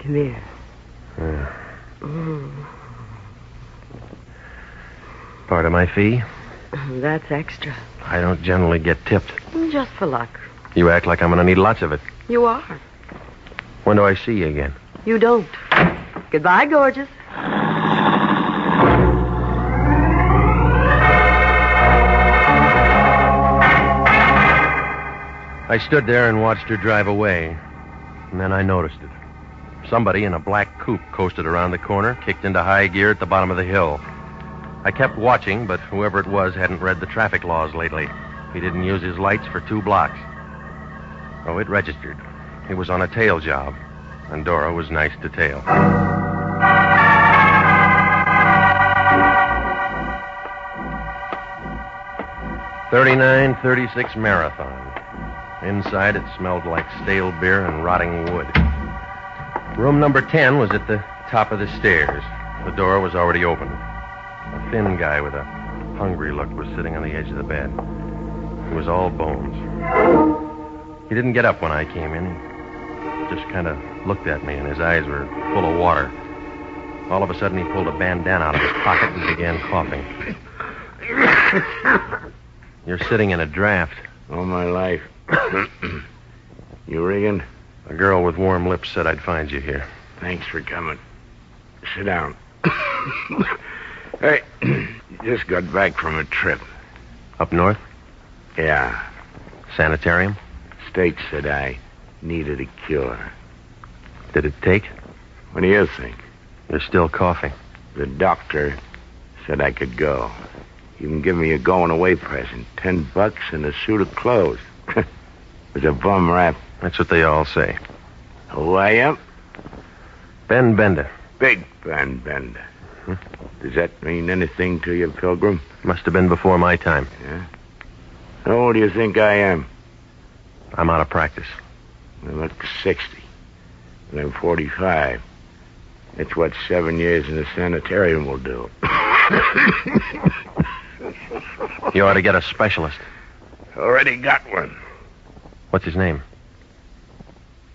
Come here. Part of my fee? That's extra. I don't generally get tipped. Just for luck. You act like I'm going to need lots of it. You are. When do I see you again? You don't. Goodbye, gorgeous. I stood there and watched her drive away, and then I noticed it. Somebody in a black coupe coasted around the corner, kicked into high gear at the bottom of the hill. I kept watching, but whoever it was hadn't read the traffic laws lately. He didn't use his lights for 2 blocks. Oh, it registered. He was on a tail job, and Dora was nice to tail. 3936 Marathon. Inside, it smelled like stale beer and rotting wood. Room number 10 was at the top of the stairs. The door was already open. A thin guy with a hungry look was sitting on the edge of the bed. He was all bones. He didn't get up when I came in. He just kind of looked at me, and his eyes were full of water. All of a sudden, he pulled a bandana out of his pocket and began coughing. You're sitting in a draft. All my life. You Regan? A girl with warm lips said I'd find you here. Thanks for coming. Sit down. Hey, just got back from a trip. Up north? Yeah. Sanitarium? State said I needed a cure. Did it take? What do you think? You're still coughing. The doctor said I could go. Even give me a going-away present. $10 and a suit of clothes. It was a bum rap. That's what they all say. Who I am? Ben Bender. Big Ben Bender. Does that mean anything to you, Pilgrim? Must have been before my time. Yeah? How old do you think I am? I'm out of practice. I look 60. And I'm 45. That's what 7 years in the sanitarium will do. You ought to get a specialist. Already got one. What's his name?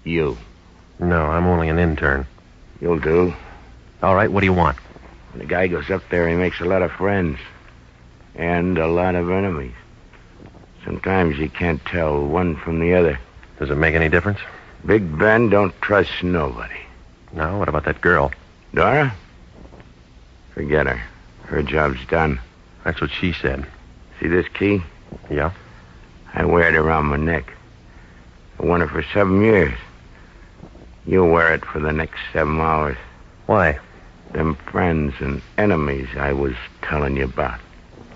You. No, I'm only an intern. You'll do. All right, what do you want? When the guy goes up there, he makes a lot of friends. And a lot of enemies. Sometimes you can't tell one from the other. Does it make any difference? Big Ben don't trust nobody. No, what about that girl? Dora? Forget her. Her job's done. That's what she said. See this key? Yeah? I wear it around my neck. I worn it for 7 years. You'll wear it for the next 7 hours. Why? Them friends and enemies I was telling you about.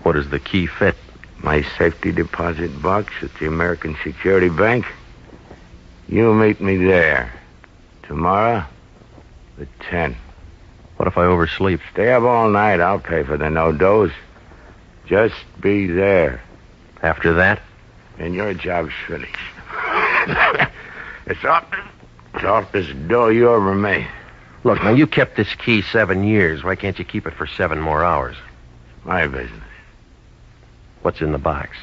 What does the key fit? My safety deposit box at the American Security Bank. You meet me there. Tomorrow, at 10. What if I oversleep? Stay up all night. I'll pay for the no-dose. Just be there. After that? And your job's finished. It's off this door you ever made. Look, now, you kept this key 7 years. Why can't you keep it for 7 more hours? My business. What's in the box?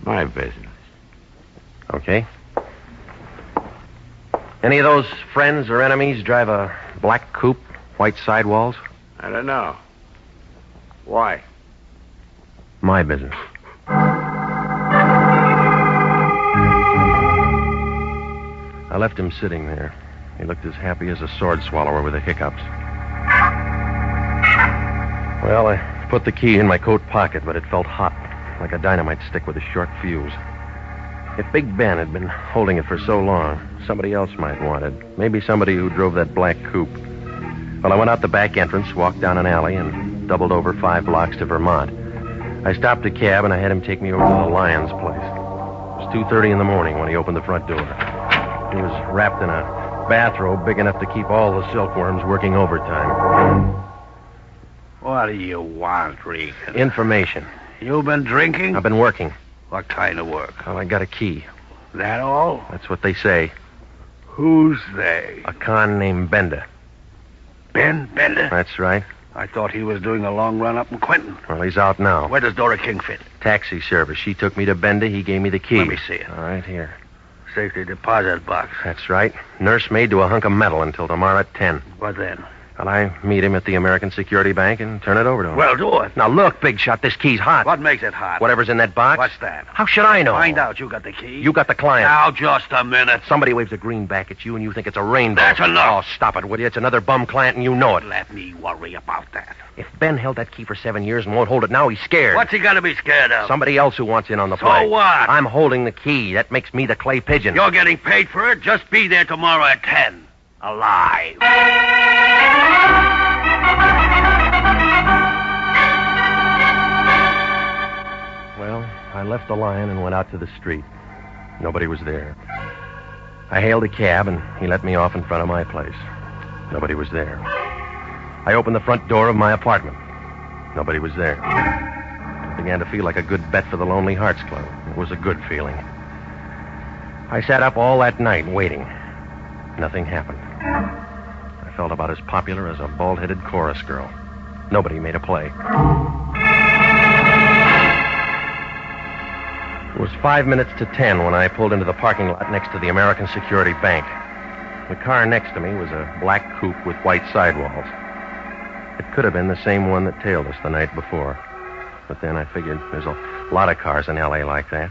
My business. Okay. Any of those friends or enemies drive a black coupe, white sidewalls? I don't know. Why? My business. I left him sitting there. He looked as happy as a sword swallower with the hiccups. Well, I put the key in my coat pocket, but it felt hot, like a dynamite stick with a short fuse. If Big Ben had been holding it for so long, somebody else might want it. Maybe somebody who drove that black coupe. Well, I went out the back entrance, walked down an alley, and doubled over 5 blocks to Vermont. I stopped a cab, and I had him take me over to the Lyons place. It was 2:30 in the morning when he opened the front door. He was wrapped in a bathrobe big enough to keep all the silkworms working overtime. What do you want, Regan? Information. You've been drinking? I've been working. What kind of work? Well, I got a key. That all? That's what they say. Who's they? A con named Bender. Ben Bender? That's right. I thought he was doing a long run up in Quentin. Well, he's out now. Where does Dora King fit? Taxi service. She took me to Bender. He gave me the key. Let me see it. All right, here. Safety deposit box. That's right. Nursemaid to a hunk of metal until tomorrow at 10. What then? Well, I meet him at the American Security Bank and turn it over to him. Well, do it. Now, look, Big Shot, this key's hot. What makes it hot? Whatever's in that box. What's that? How should I know? Find out. You got the key. You got the client. Now, just a minute. Somebody waves a greenback at you and you think it's a rainbow. That's enough. Oh, stop it, will you? It's another bum client and you know it. Let me worry about that. If Ben held that key for 7 years and won't hold it now, he's scared. What's he got to be scared of? Somebody else who wants in on the So play. what? I'm holding the key. That makes me the clay pigeon. You're getting paid for it. Just be there tomorrow at 10. Alive. Well, I left the Lion and went out to the street. Nobody was there. I hailed a cab, and he let me off in front of my place. Nobody was there. I opened the front door of my apartment. Nobody was there. It began to feel like a good bet for the Lonely Hearts Club. It was a good feeling. I sat up all that night waiting. Nothing happened. I felt about as popular as a bald-headed chorus girl. Nobody made a play. It was 5 minutes to 10 when I pulled into the parking lot next to the American Security Bank. The car next to me was a black coupe with white sidewalls. It could have been the same one that tailed us the night before. But then I figured there's a A lot of cars in L.A. like that.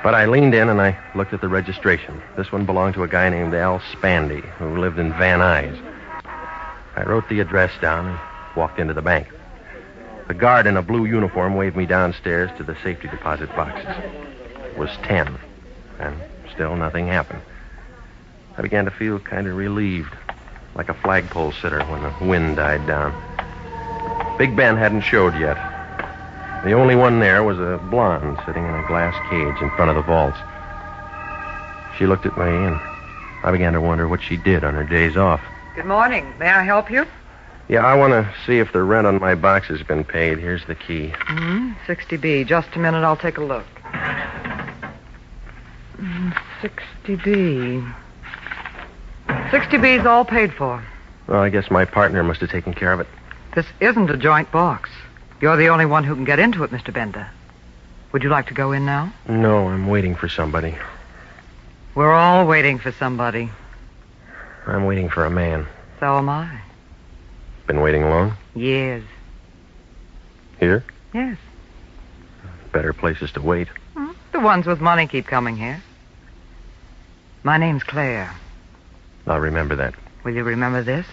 But I leaned in and I looked at the registration. This one belonged to a guy named Al Spandy, who lived in Van Nuys. I wrote the address down and walked into the bank. The guard in a blue uniform waved me downstairs to the safety deposit boxes. It was 10, and still nothing happened. I began to feel kind of relieved, like a flagpole sitter when the wind died down. Big Ben hadn't showed yet. The only one there was a blonde sitting in a glass cage in front of the vaults. She looked at me, and I began to wonder what she did on her days off. Good morning. May I help you? Yeah, I want to see if the rent on my box has been paid. Here's the key. 60B. Just a minute, I'll take a look. 60B. 60B's all paid for. Well, I guess my partner must have taken care of it. This isn't a joint box. You're the only one who can get into it, Mr. Bender. Would you like to go in now? No, I'm waiting for somebody. We're all waiting for somebody. I'm waiting for a man. So am I. Been waiting long? Years. Here? Yes. Better places to wait. The ones with money keep coming here. My name's Claire. I'll remember that. Will you remember this?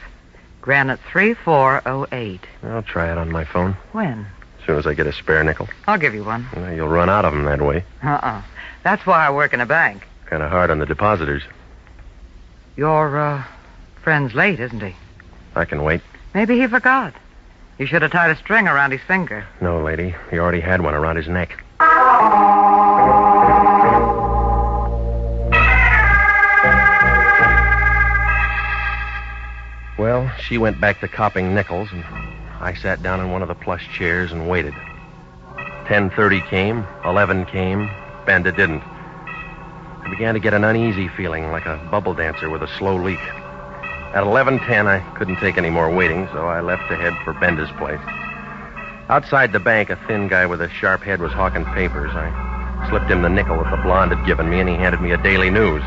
Granite 3408. I'll try it on my phone. When? As soon as I get a spare nickel. I'll give you one. Well, you'll run out of them that way. That's why I work in a bank. Kind of hard on the depositors. Your, friend's late, isn't he? I can wait. Maybe he forgot. You should have tied a string around his finger. No, lady. He already had one around his neck. Well, she went back to copping nickels, and I sat down in one of the plush chairs and waited. 10:30 came, 11 came, Benda didn't. I began to get an uneasy feeling, like a bubble dancer with a slow leak. At 11:10, I couldn't take any more waiting, so I left to head for Benda's place. Outside the bank, a thin guy with a sharp head was hawking papers. I slipped him the nickel that the blonde had given me, and he handed me a Daily News.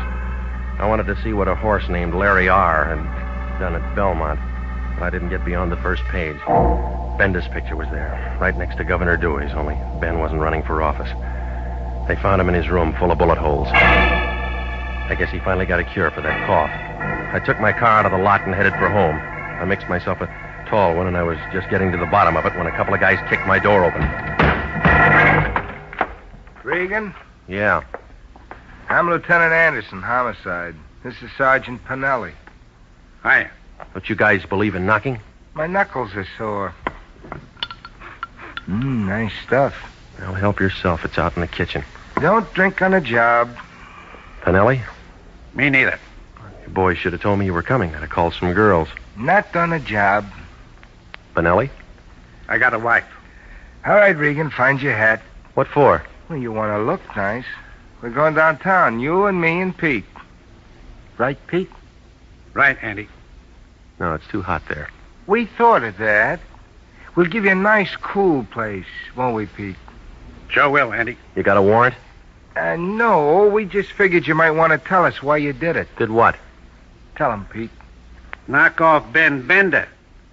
I wanted to see what a horse named Larry R. had done at Belmont, but I didn't get beyond the first page. Benda's picture was there, right next to Governor Dewey's, only Ben wasn't running for office. They found him in his room full of bullet holes. I guess he finally got a cure for that cough. I took my car out of the lot and headed for home. I mixed myself a tall one, and I was just getting to the bottom of it when a couple of guys kicked my door open. Regan? Yeah. I'm Lieutenant Anderson, homicide. This is Sergeant Pinelli. Hiya. Don't you guys believe in knocking? My knuckles are sore. Nice stuff. Well, help yourself. It's out in the kitchen. Don't drink on the job. Pinelli? Me neither. You boys should have told me you were coming. I'd have called some girls. Not on the job. Pinelli? I got a wife. All right, Regan, find your hat. What for? Well, you want to look nice. We're going downtown, you and me and Pete. Right, Pete? Right, Andy. No, it's too hot there. We thought of that. We'll give you a nice, cool place, won't we, Pete? Sure will, Andy. You got a warrant? No, we just figured you might want to tell us why you did it. Did what? Tell him, Pete. Knock off Ben Bender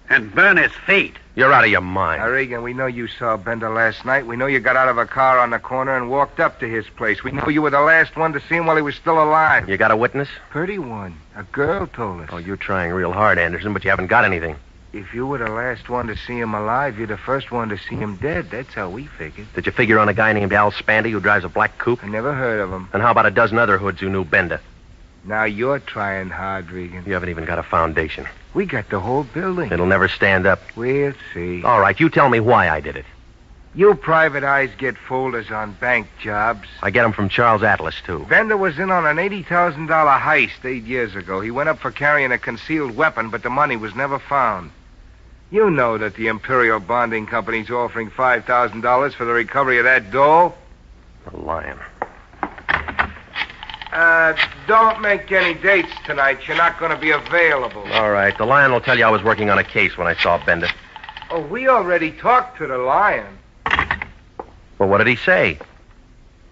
and burn his feet. You're out of your mind. Now, Regan, we know you saw Bender last night. We know you got out of a car on the corner and walked up to his place. We know you were the last one to see him while he was still alive. You got a witness? Pretty one. A girl told us. Oh, you're trying real hard, Anderson, but you haven't got anything. If you were the last one to see him alive, you're the first one to see him dead. That's how we figured. Did you figure on a guy named Al Spandy who drives a black coupe? I never heard of him. And how about a dozen other hoods who knew Bender? Now you're trying hard, Regan. You haven't even got a foundation. We got the whole building. It'll never stand up. We'll see. All right, you tell me why I did it. You private eyes get folders on bank jobs. I get them from Charles Atlas, too. Bender was in on an $80,000 heist 8 years ago. He went up for carrying a concealed weapon, but the money was never found. You know that the Imperial Bonding Company's offering $5,000 for the recovery of that dough? A lion. Don't make any dates tonight. You're not going to be available. All right, the lion will tell you I was working on a case when I saw Bender. Oh, we already talked to the lion. Well, what did he say?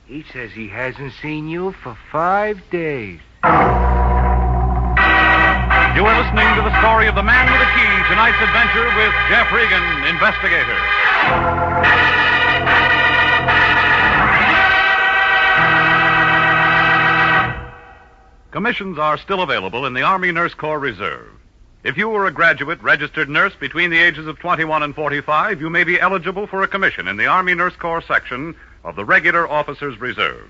He says he hasn't seen you for 5 days. You are listening to the story of the man with the key, tonight's adventure with Jeff Regan, Investigator. Commissions are still available in the Army Nurse Corps Reserve. If you were a graduate registered nurse between the ages of 21 and 45, you may be eligible for a commission in the Army Nurse Corps section of the Regular Officers Reserve.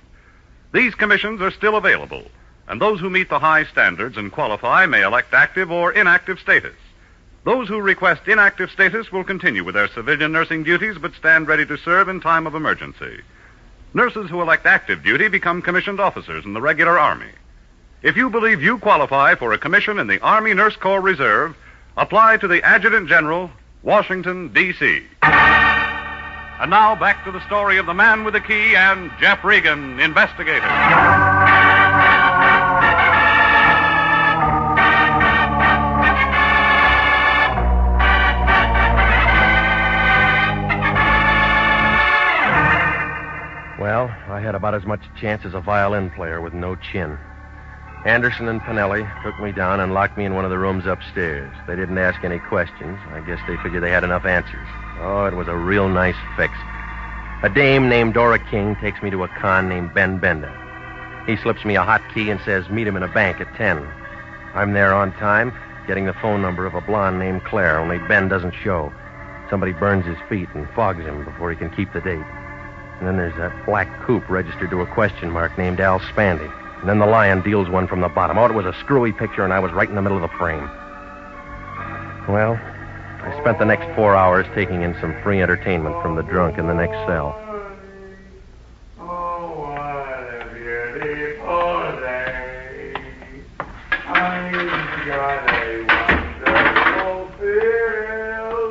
These commissions are still available, and those who meet the high standards and qualify may elect active or inactive status. Those who request inactive status will continue with their civilian nursing duties but stand ready to serve in time of emergency. Nurses who elect active duty become commissioned officers in the regular Army. If you believe you qualify for a commission in the Army Nurse Corps Reserve, apply to the Adjutant General, Washington, D.C. And now back to the story of the man with the key and Jeff Regan, Investigator. Well, I had about as much chance as a violin player with no chin. Anderson and Pinelli took me down and locked me in one of the rooms upstairs. They didn't ask any questions. I guess they figured they had enough answers. Oh, it was a real nice fix. A dame named Dora King takes me to a con named Ben Benda. He slips me a hot key and says meet him in a bank at 10. I'm there on time, getting the phone number of a blonde named Claire, only Ben doesn't show. Somebody burns his feet and fogs him before he can keep the date. And then there's that black coupe registered to a question mark named Al Spandy. And then the Lion deals one from the bottom. Oh, it was a screwy picture, and I was right in the middle of the frame. Well, I spent the next 4 hours taking in some free entertainment from the drunk in the next cell.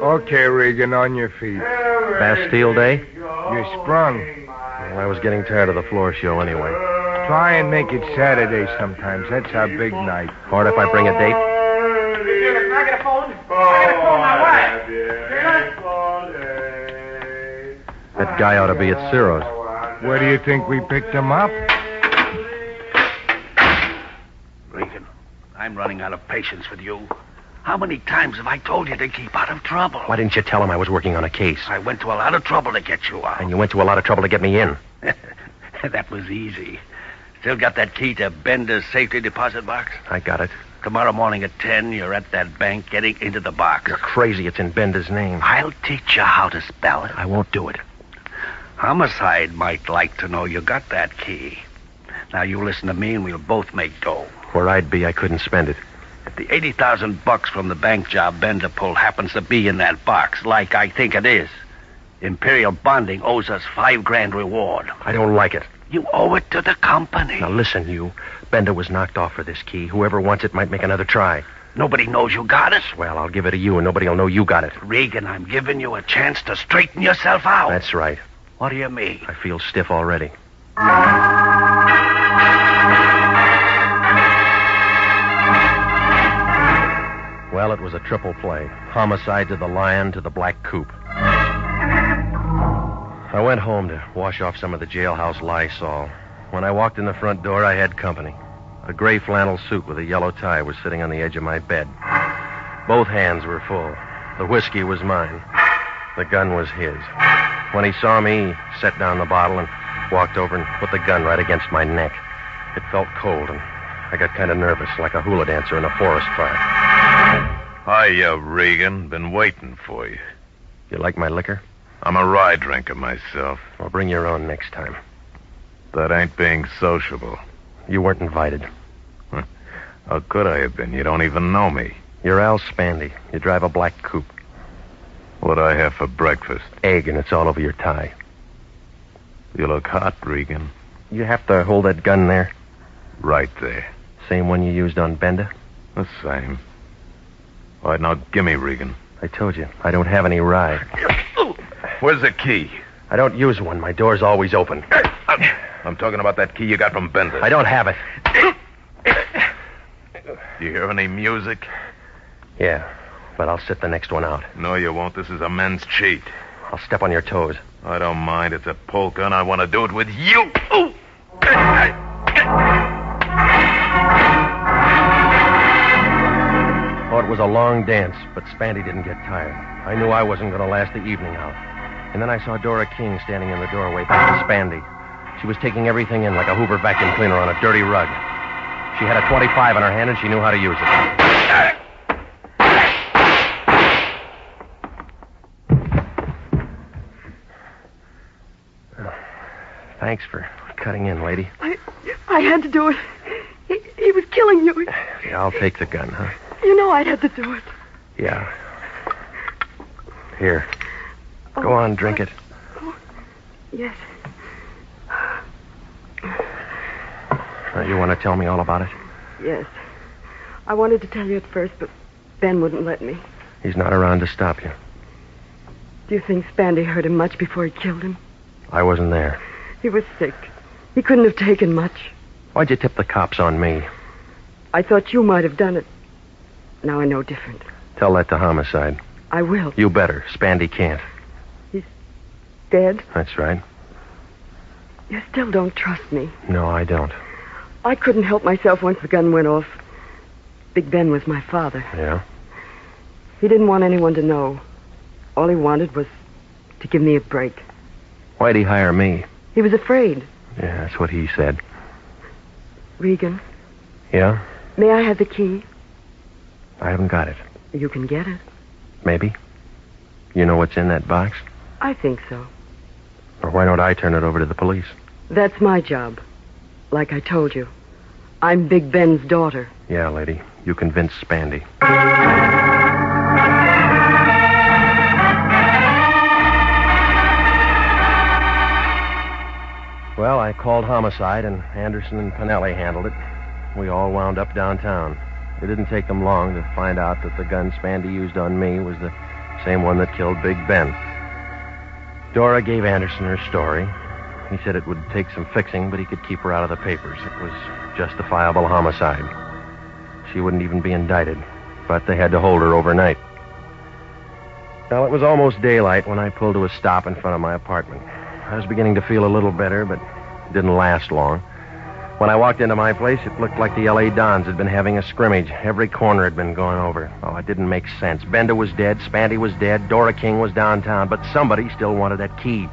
Okay, Regan, on your feet. Bastille Day? You sprung. Well, I was getting tired of the floor show anyway. Try and make it Saturday sometimes. That's our big night. Hard if I bring a date? Can I get a phone? That guy ought to be at Ciro's. Where do you think we picked him up? Regan, I'm running out of patience with you. How many times have I told you to keep out of trouble? Why didn't you tell him I was working on a case? I went to a lot of trouble to get you out. And you went to a lot of trouble to get me in. That was easy. Still got that key to Bender's safety deposit box? I got it. Tomorrow morning at 10, you're at that bank getting into the box. You're crazy. It's in Bender's name. I'll teach you how to spell it. I won't do it. Homicide might like to know you got that key. Now, you listen to me and we'll both make dough. Where I'd be, I couldn't spend it. If the $80,000 from the bank job Bender pulled happens to be in that box, like I think it is, Imperial Bonding owes us $5,000 reward. I don't like it. You owe it to the company. Now listen, you. Bender was knocked off for this key. Whoever wants it might make another try. Nobody knows you got it. Well, I'll give it to you, and nobody will know you got it. Regan, I'm giving you a chance to straighten yourself out. That's right. What do you mean? I feel stiff already. Well, it was a triple play. Homicide to the Lion to the black coupe. I went home to wash off some of the jailhouse Lysol. When I walked in the front door, I had company. A gray flannel suit with a yellow tie was sitting on the edge of my bed. Both hands were full. The whiskey was mine. The gun was his. When he saw me, he set down the bottle and walked over and put the gun right against my neck. It felt cold, and I got kind of nervous, like a hula dancer in a forest fire. Hiya, Regan. Been waiting for you. You like my liquor? I'm a rye drinker myself. Well, bring your own next time. That ain't being sociable. You weren't invited. How could I have been? You don't even know me. You're Al Spandy. You drive a black coupe. What'd I have for breakfast? Egg, and it's all over your tie. You look hot, Regan. You have to hold that gun there. Right there. Same one you used on Bender? The same. All right, now gimme, Regan. I told you, I don't have any rye. Where's the key? I don't use one. My door's always open. I'm talking about that key you got from Bender. I don't have it. Do you hear any music? Yeah, but I'll sit the next one out. No, you won't. This is a men's cheat. I'll step on your toes. I don't mind. It's a polka, and I want to do it with you. Oh, it was a long dance, but Spandy didn't get tired. I knew I wasn't going to last the evening out. And then I saw Dora King standing in the doorway back to Spandy. She was taking everything in like a Hoover vacuum cleaner on a dirty rug. She had a .25 in her hand, and she knew how to use it. Thanks for cutting in, lady. I had to do it. He was killing you. Yeah, I'll take the gun, huh? You know I had to do it. Yeah. Here. Go on, drink it. Yes. You want to tell me all about it? Yes. I wanted to tell you at first, but Ben wouldn't let me. He's not around to stop you. Do you think Spandy hurt him much before he killed him? I wasn't there. He was sick. He couldn't have taken much. Why'd you tip the cops on me? I thought you might have done it. Now I know different. Tell that to homicide. I will. You better. Spandy can't. Dead? That's right. You still don't trust me. No, I don't. I couldn't help myself once the gun went off. Big Ben was my father. Yeah? He didn't want anyone to know. All he wanted was to give me a break. Why'd he hire me? He was afraid. Yeah, that's what he said. Regan, Yeah? may I have the key? I haven't got it. You can get it. Maybe. You know what's in that box? I think so. Or why don't I turn it over to the police? That's my job. Like I told you. I'm Big Ben's daughter. Yeah, lady. You convinced Spandy. Well, I called homicide, and Anderson and Pinelli handled it. We all wound up downtown. It didn't take them long to find out that the gun Spandy used on me was the same one that killed Big Ben. Dora gave Anderson her story. He said it would take some fixing, but he could keep her out of the papers. It was justifiable homicide. She wouldn't even be indicted, but they had to hold her overnight. Well, it was almost daylight when I pulled to a stop in front of my apartment. I was beginning to feel a little better, but it didn't last long. When I walked into my place, it looked like the L.A. Dons had been having a scrimmage. Every corner had been gone over. Oh, it didn't make sense. Bender was dead, Spandy was dead, Dora King was downtown, but somebody still wanted that key.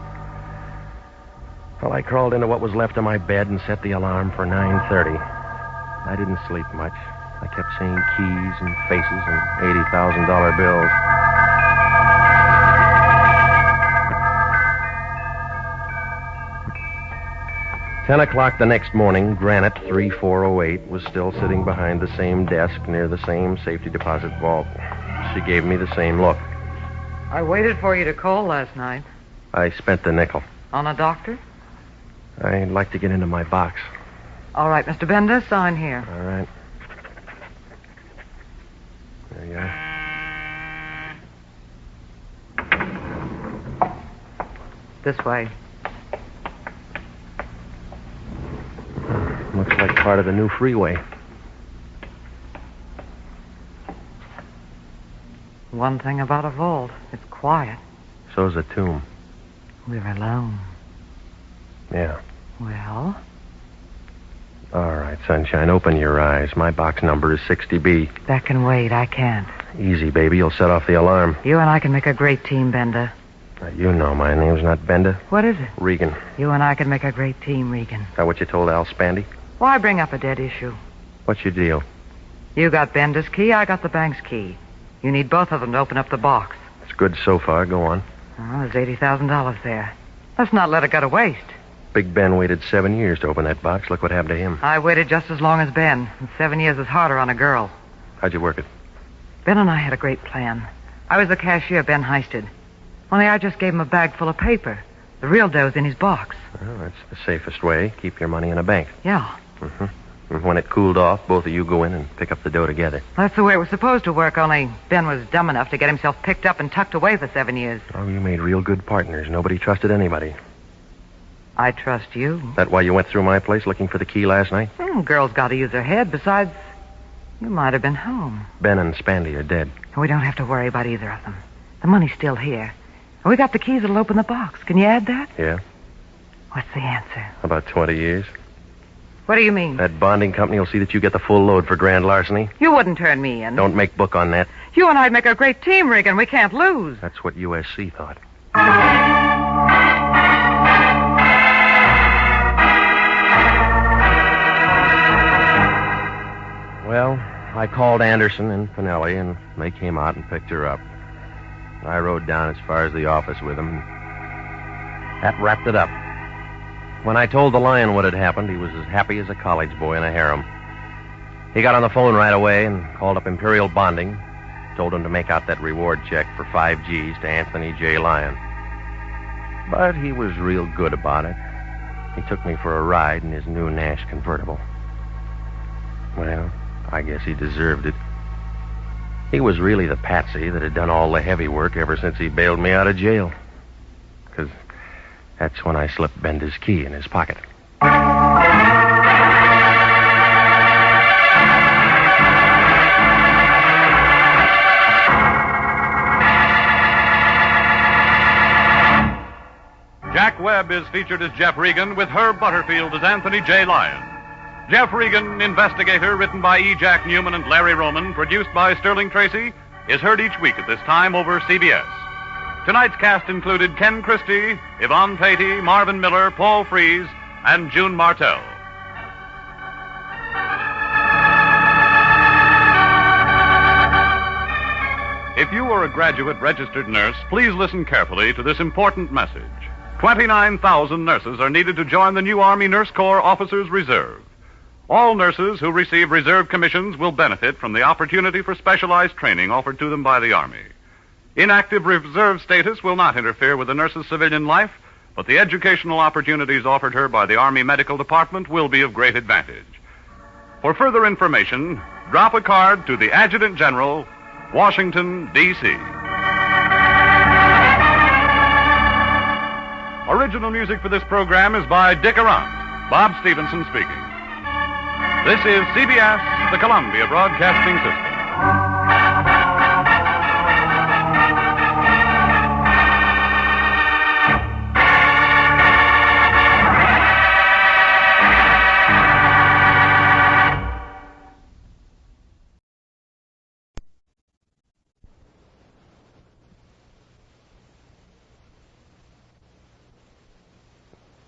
Well, I crawled into what was left of my bed and set the alarm for 9:30. I didn't sleep much. I kept seeing keys and faces and $80,000 bills. Ten o'clock the next morning, Granite 3408 was still sitting behind the same desk near the same safety deposit vault. She gave me the same look. I waited for you to call last night. I spent the nickel. On a doctor? I'd like to get into my box. All right, Mr. Bender, sign here. All right. There you are. This way. Looks like part of the new freeway. One thing about a vault, it's quiet. So's a tomb. We're alone. Yeah. Well? All right, sunshine, open your eyes. My box number is 60B. That can wait. I can't. Easy, baby. You'll set off the alarm. You and I can make a great team, Bender. Now, you know my name's not Bender. What is it? Regan. You and I can make a great team, Regan. Is that what you told Al Spandy? Why bring up a dead issue? What's your deal? You got Bender's key, I got the bank's key. You need both of them to open up the box. It's good so far. Go on. Oh, there's $80,000 there. Let's not let it go to waste. Big Ben waited 7 years to open that box. Look what happened to him. I waited just as long as Ben, and 7 years is harder on a girl. How'd you work it? Ben and I had a great plan. I was the cashier Ben heisted. Only I just gave him a bag full of paper. The real dough's in his box. Well, that's the safest way. Keep your money in a bank. Yeah. Mm-hmm. And when it cooled off, both of you go in and pick up the dough together. That's the way it was supposed to work, only Ben was dumb enough to get himself picked up and tucked away for 7 years. Oh, you made real good partners. Nobody trusted anybody. I trust you. That why you went through my place looking for the key last night? Girl's got to use her head. Besides, you might have been home. Ben and Spandy are dead. We don't have to worry about either of them. The money's still here. We got the keys that'll open the box. Can you add that? Yeah. What's the answer? About 20 years. What do you mean? That bonding company will see that you get the full load for grand larceny. You wouldn't turn me in. Don't make book on that. You and I'd make a great team, Regan. We can't lose. That's what USC thought. Well, I called Anderson and Pinelli, and they came out and picked her up. I rode down as far as the office with them, and that wrapped it up. When I told the Lion what had happened, he was as happy as a college boy in a harem. He got on the phone right away and called up Imperial Bonding, told him to make out that reward check for 5 G's to Anthony J. Lyon. But he was real good about it. He took me for a ride in his new Nash convertible. Well, I guess he deserved it. He was really the patsy that had done all the heavy work ever since he bailed me out of jail. 'Cause that's when I slipped Bender's key in his pocket. Jack Webb is featured as Jeff Regan, with Herb Butterfield as Anthony J. Lyon. Jeff Regan, Investigator, written by E. Jack Newman and Larry Roman, produced by Sterling Tracy, is heard each week at this time over CBS. Tonight's cast included Ken Christie, Yvonne Patey, Marvin Miller, Paul Frees, and June Martell. If you are a graduate registered nurse, please listen carefully to this important message. 29,000 nurses are needed to join the new Army Nurse Corps Officers Reserve. All nurses who receive reserve commissions will benefit from the opportunity for specialized training offered to them by the Army. Inactive reserve status will not interfere with the nurse's civilian life, but the educational opportunities offered her by the Army Medical Department will be of great advantage. For further information, drop a card to the Adjutant General, Washington, D.C. Original music for this program is by Dick Arant. Bob Stevenson speaking. This is CBS, the Columbia Broadcasting System.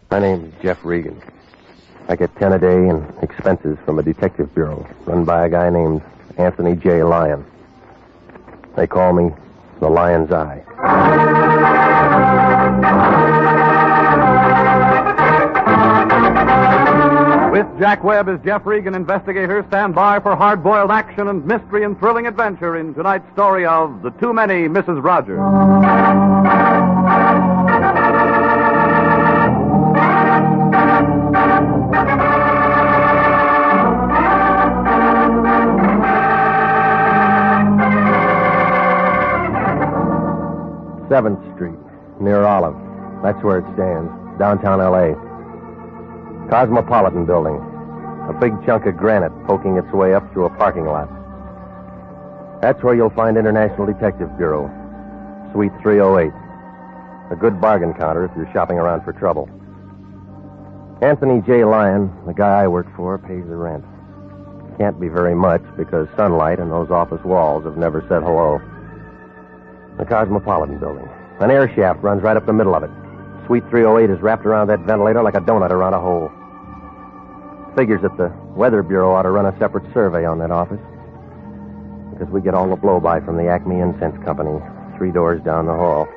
My name's Jeff Regan. I get 10 a day in expenses from a detective bureau run by a guy named Anthony J. Lyon. They call me the Lion's Eye. With Jack Webb as Jeff Regan, Investigator, stand by for hard-boiled action and mystery and thrilling adventure in tonight's story of The Too Many Mrs. Rogers. 7th Street, near Olive. That's where it stands, downtown L.A. Cosmopolitan building. A big chunk of granite poking its way up through a parking lot. That's where you'll find International Detective Bureau, Suite 308. A good bargain counter if you're shopping around for trouble. Anthony J. Lyon, the guy I work for, pays the rent. Can't be very much because sunlight and those office walls have never said hello. The Cosmopolitan building. An air shaft runs right up the middle of it. Suite 308 is wrapped around that ventilator like a donut around a hole. Figures that the Weather Bureau ought to run a separate survey on that office. Because we get all the blow-by from the Acme Incense Company 3 doors down the hall.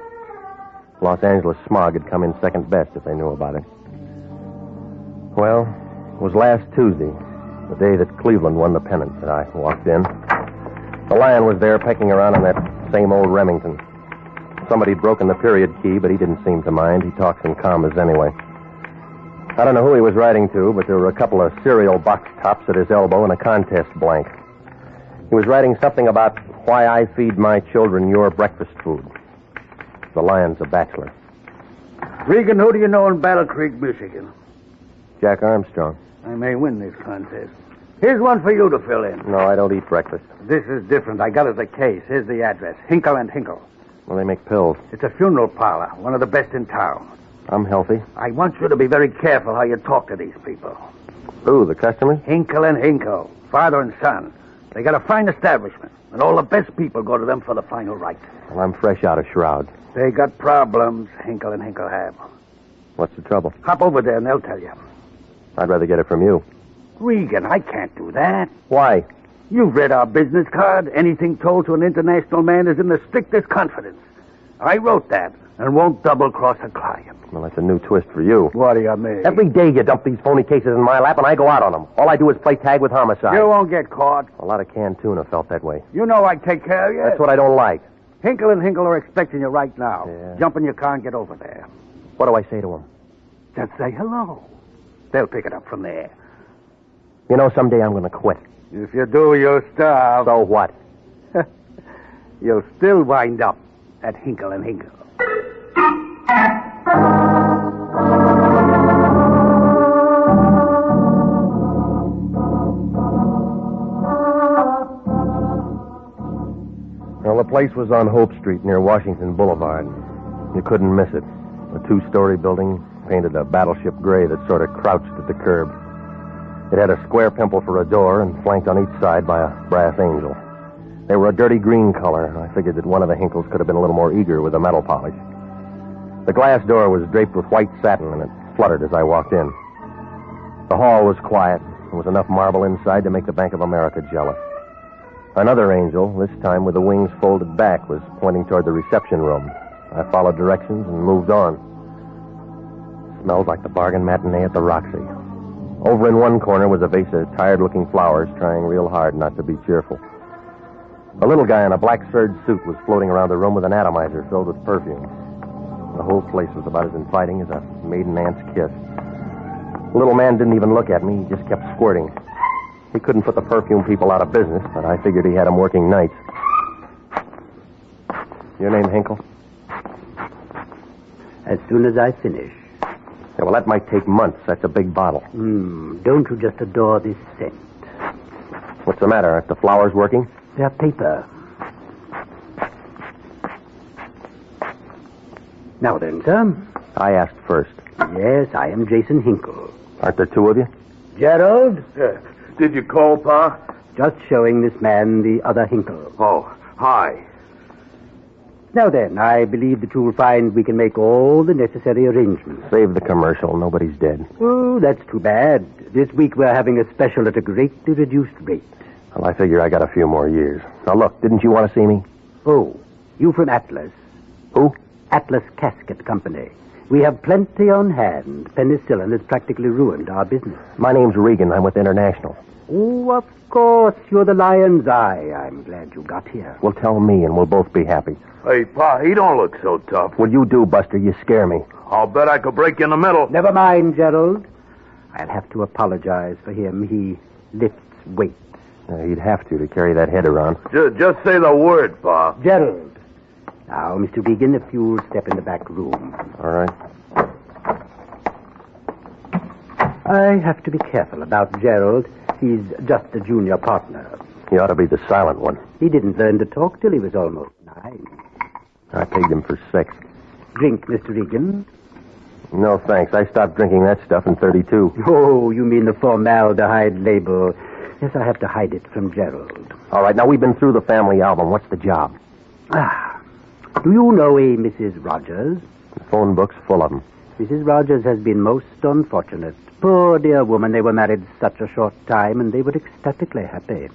Los Angeles smog had come in second best if they knew about it. Well, it was last Tuesday, the day that Cleveland won the pennant, that I walked in. The Lion was there pecking around on that same old Remington. Somebody'd broken the period key, but he didn't seem to mind. He talks in commas anyway. I don't know who he was writing to, but there were a couple of cereal box tops at his elbow and a contest blank. He was writing something about why I feed my children your breakfast food. The Lion's a bachelor. Regan, who do you know in Battle Creek, Michigan? Jack Armstrong. I may win this contest. Here's one for you to fill in. No, I don't eat breakfast. This is different. I got it as a case. Here's the address. Hinkle and Hinkle. Well, they make pills. It's a funeral parlor, one of the best in town. I'm healthy. I want you to be very careful how you talk to these people. Who, the customers? Hinkle and Hinkle, father and son. They got a fine establishment, and all the best people go to them for the final right. Well, I'm fresh out of Shroud. They got problems, Hinkle and Hinkle have. What's the trouble? Hop over there and they'll tell you. I'd rather get it from you. Regan, I can't do that. Why? You've read our business card. Anything told to an international man is in the strictest confidence. I wrote that and won't double-cross a client. Well, that's a new twist for you. What do you mean? Every day you dump these phony cases in my lap and I go out on them. All I do is play tag with homicide. You won't get caught. A lot of canned tuna felt that way. You know I take care of you. That's what I don't like. Hinkle and Hinkle are expecting you right now. Yeah. Jump in your car and get over there. What do I say to them? Just say hello. They'll pick it up from there. You know, someday I'm going to quit. If you do, you'll starve. So what? You'll still wind up at Hinkle and Hinkle. Well, the place was on Hope Street near Washington Boulevard. You couldn't miss it. A 2-story building, painted a battleship gray that sort of crouched at the curb. It had a square pimple for a door and flanked on each side by a brass angel. They were a dirty green color, and I figured that one of the Hinkles could have been a little more eager with the metal polish. The glass door was draped with white satin, and it fluttered as I walked in. The hall was quiet. There was enough marble inside to make the Bank of America jealous. Another angel, this time with the wings folded back, was pointing toward the reception room. I followed directions and moved on. Smelled like the bargain matinee at the Roxy. Over in one corner was a vase of tired-looking flowers, trying real hard not to be cheerful. A little guy in a black serge suit was floating around the room with an atomizer filled with perfume. The whole place was about as inviting as a maiden aunt's kiss. The little man didn't even look at me. He just kept squirting. He couldn't put the perfume people out of business, but I figured he had them working nights. Your name, Hinkle? As soon as I finish. Yeah, well, that might take months. That's a big bottle. Don't you just adore this scent? What's the matter? Aren't the flowers working? They're paper. Now then, sir. I asked first. Yes, I am Jason Hinkle. Aren't there two of you? Gerald? Did you call, Pa? Just showing this man the other Hinkle. Oh, hi. Now then, I believe that you'll find we can make all the necessary arrangements. Save the commercial. Nobody's dead. Oh, that's too bad. This week we're having a special at a greatly reduced rate. Well, I figure I got a few more years. Now, look, didn't you want to see me? Oh, you from Atlas? Who? Atlas Casket Company. We have plenty on hand. Penicillin has practically ruined our business. My name's Regan. I'm with International. Oh, of course. You're the Lion's Eye. I'm glad you got here. Well, tell me, and we'll both be happy. Hey, Pa, he don't look so tough. What you do, Buster? You scare me. I'll bet I could break you in the middle. Never mind, Gerald. I'll have to apologize for him. He lifts weight. He'd have to carry that head around. Just say the word, Pa. Gerald. Now, Mr. Regan, if you'll step in the back room. All right. I have to be careful about Gerald. He's just a junior partner. He ought to be the silent one. He didn't learn to talk till he was almost 9. I paid him for 6. Drink, Mr. Regan. No, thanks. I stopped drinking that stuff in 32. Oh, you mean the formaldehyde label. Yes, I have to hide it from Gerald. All right, now we've been through the family album. What's the job? Do you know a Mrs. Rogers? The phone book's full of them. Mrs. Rogers has been most unfortunate. Poor dear woman, they were married such a short time, and they were ecstatically happy.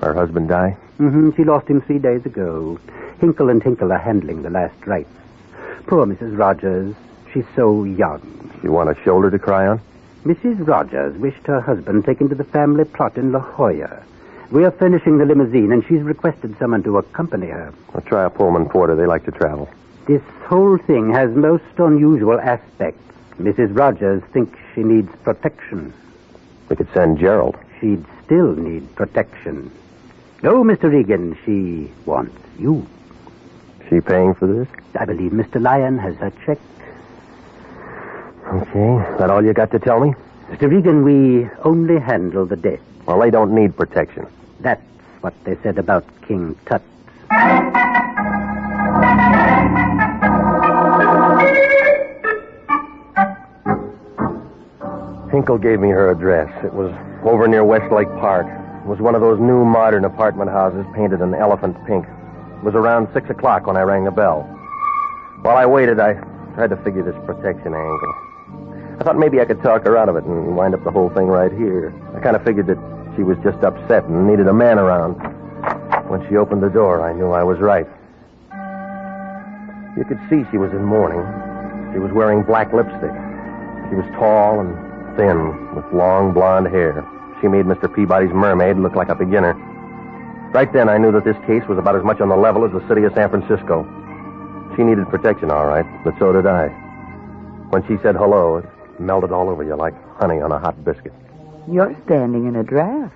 Her husband die? She lost him 3 days ago. Hinkle and Hinkle are handling the last rites. Poor Mrs. Rogers. She's so young. You want a shoulder to cry on? Mrs. Rogers wished her husband taken to the family plot in La Jolla. We are furnishing the limousine, and she's requested someone to accompany her. I'll try a Pullman Porter. They like to travel. This whole thing has most unusual aspects. Mrs. Rogers thinks she needs protection. We could send Gerald. She'd still need protection. No, Mr. Regan, she wants you. She paying for this? I believe Mr. Lyon has her check. Okay. That all you got to tell me? Mr. Regan, we only handle the dead. Well, they don't need protection. That's what they said about King Tut. Hinkle gave me her address. It was over near Westlake Park. It was one of those new modern apartment houses painted an elephant pink. It was around 6 o'clock when I rang the bell. While I waited, I tried to figure this protection angle. I thought maybe I could talk her out of it and wind up the whole thing right here. I kind of figured that she was just upset and needed a man around. When she opened the door, I knew I was right. You could see she was in mourning. She was wearing black lipstick. She was tall and thin, with long blonde hair. She made Mr. Peabody's mermaid look like a beginner. Right then, I knew that this case was about as much on the level as the city of San Francisco. She needed protection, all right, but so did I. When she said hello, it melted all over you like honey on a hot biscuit. You're standing in a draft.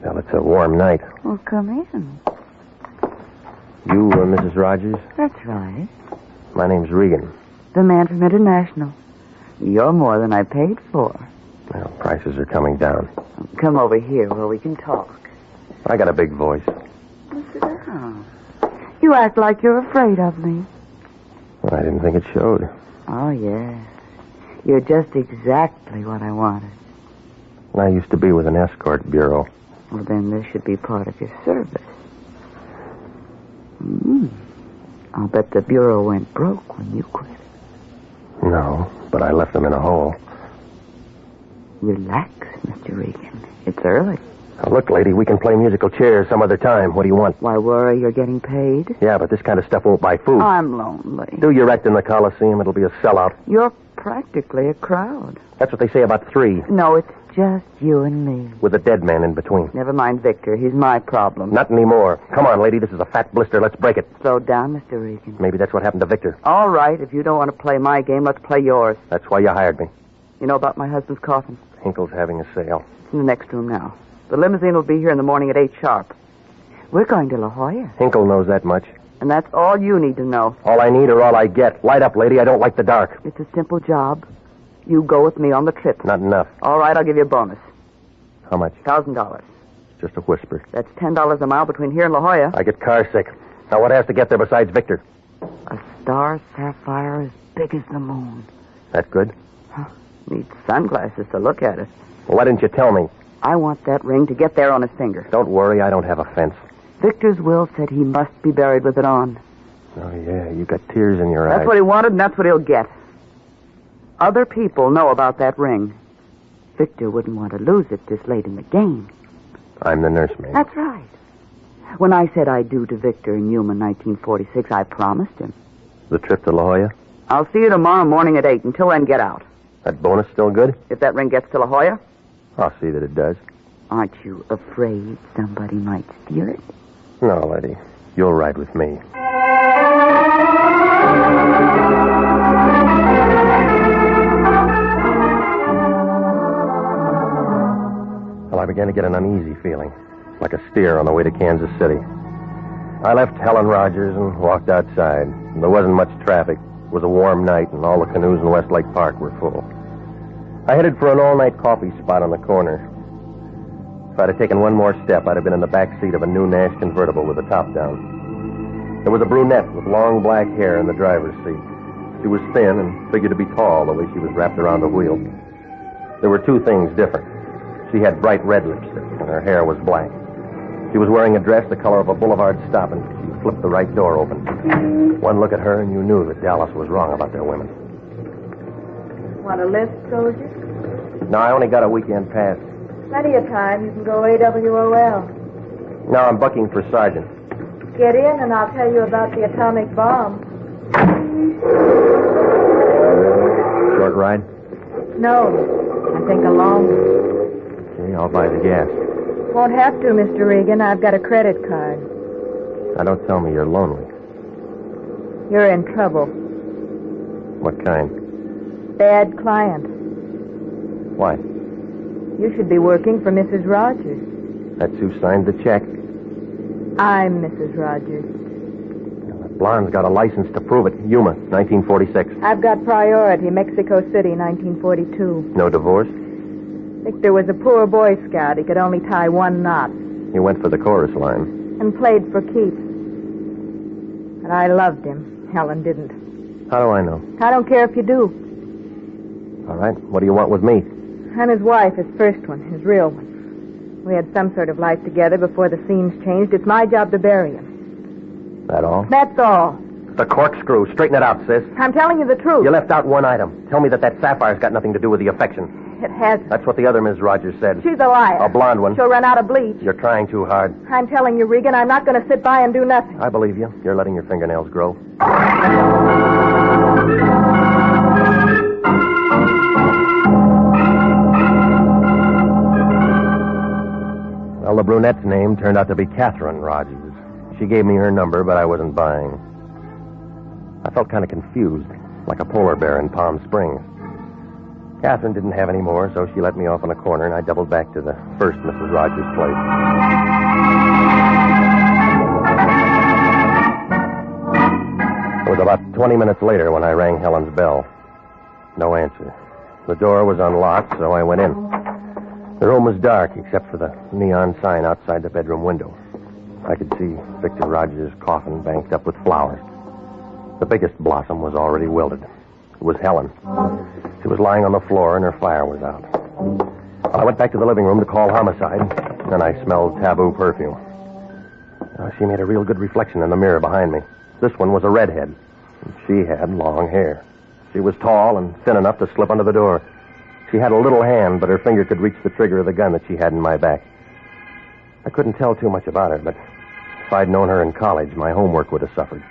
Well, it's a warm night. Well, come in. You, Mrs. Rogers? That's right. My name's Regan. The man from International. You're more than I paid for. Well, prices are coming down. Come over here where we can talk. I got a big voice. Well, sit down. You act like you're afraid of me. Well, I didn't think it showed. Oh, yes. You're just exactly what I wanted. I used to be with an escort bureau. Well, then this should be part of your service. I'll bet the bureau went broke when you quit. No, but I left them in a hole. Relax, Mr. Regan. It's early. Now, look, lady, we can play musical chairs some other time. What do you want? Why worry? You're getting paid? Yeah, but this kind of stuff won't buy food. I'm lonely. Do your act in the Coliseum. It'll be a sellout. You're practically a crowd. That's what they say about 3. No, it's just you and me. With a dead man in between. Never mind Victor. He's my problem. Not anymore. Come on, lady. This is a fat blister. Let's break it. Slow down, Mr. Regan. Maybe that's what happened to Victor. All right. If you don't want to play my game, let's play yours. That's why you hired me. You know about my husband's coffin? Hinkle's having a sale. It's in the next room now. The limousine will be here in the morning at 8 sharp. We're going to La Jolla. Hinkle knows that much. And that's all you need to know. All I need or all I get. Light up, lady. I don't like the dark. It's a simple job. You go with me on the trip. Not enough. All right, I'll give you a bonus. How much? $1,000. Just a whisper. That's $10 a mile between here and La Jolla. I get car sick. Now, what has to get there besides Victor? A star sapphire as big as the moon. That good? Need sunglasses to look at it. Well, why didn't you tell me? I want that ring to get there on his finger. Don't worry, I don't have a fence. Victor's will said he must be buried with it on. Oh, yeah, you got tears in your eyes. That's what he wanted, and that's what he'll get. Other people know about that ring. Victor wouldn't want to lose it this late in the game. I'm the nursemaid. That's right. When I said I do to Victor in Yuma 1946, I promised him. The trip to La Jolla? I'll see you tomorrow morning at 8. Until then, get out. That bonus still good? If that ring gets to La Jolla? I'll see that it does. Aren't you afraid somebody might steal it? No, lady. You'll ride with me. Well, I began to get an uneasy feeling, like a steer on the way to Kansas City. I left Helen Rogers and walked outside. There wasn't much traffic. It was a warm night, and all the canoes in Westlake Park were full. I headed for an all-night coffee spot on the corner. If I'd have taken one more step, I'd have been in the back seat of a new Nash convertible with the top down. There was a brunette with long black hair in the driver's seat. She was thin and figured to be tall the way she was wrapped around the wheel. There were 2 things different. She had bright red lipstick, and her hair was black. She was wearing a dress the color of a boulevard stop, and she flipped the right door open. One look at her, and you knew that Dallas was wrong about their women. Want a lift, soldier? No, I only got a weekend pass. Plenty of time. You can go AWOL. No, I'm bucking for sergeant. Get in, and I'll tell you about the atomic bomb. Short ride? No, I think a long one. Okay, I'll buy the gas. Won't have to, Mr. Regan. I've got a credit card. Now, don't tell me you're lonely. You're in trouble. What kind? Bad client. Why? You should be working for Mrs. Rogers. That's who signed the check. I'm Mrs. Rogers. That blonde's got a license to prove it. Yuma, 1946. I've got priority, Mexico City, 1942. No divorce? Victor was a poor Boy Scout. He could only tie 1 knot. He went for the chorus line. And played for keeps. But I loved him. Helen didn't. How do I know? I don't care if you do. All right, what do you want with me? I'm his wife, his first one, his real one. We had some sort of life together before the scenes changed. It's my job to bury him. That all? That's all. The corkscrew. Straighten it out, sis. I'm telling you the truth. You left out one item. Tell me that sapphires got nothing to do with the affection. It hasn't. That's what the other Ms. Rogers said. She's a liar. A blonde one. She'll run out of bleach. You're trying too hard. I'm telling you, Regan, I'm not going to sit by and do nothing. I believe you. You're letting your fingernails grow. Well, the brunette's name turned out to be Catherine Rogers. She gave me her number, but I wasn't buying. I felt kind of confused, like a polar bear in Palm Springs. Catherine didn't have any more, so she let me off in a corner, and I doubled back to the first Mrs. Rogers' place. It was about 20 minutes later when I rang Helen's bell. No answer. The door was unlocked, so I went in. The room was dark, except for the neon sign outside the bedroom window. I could see Victor Rogers' coffin banked up with flowers. The biggest blossom was already wilted. It was Helen. She was lying on the floor and her fire was out. I went back to the living room to call homicide, and I smelled taboo perfume. She made a real good reflection in the mirror behind me. This one was a redhead. She had long hair. She was tall and thin enough to slip under the door. She had a little hand, but her finger could reach the trigger of the gun that she had in my back. I couldn't tell too much about her, but if I'd known her in college, my homework would have suffered.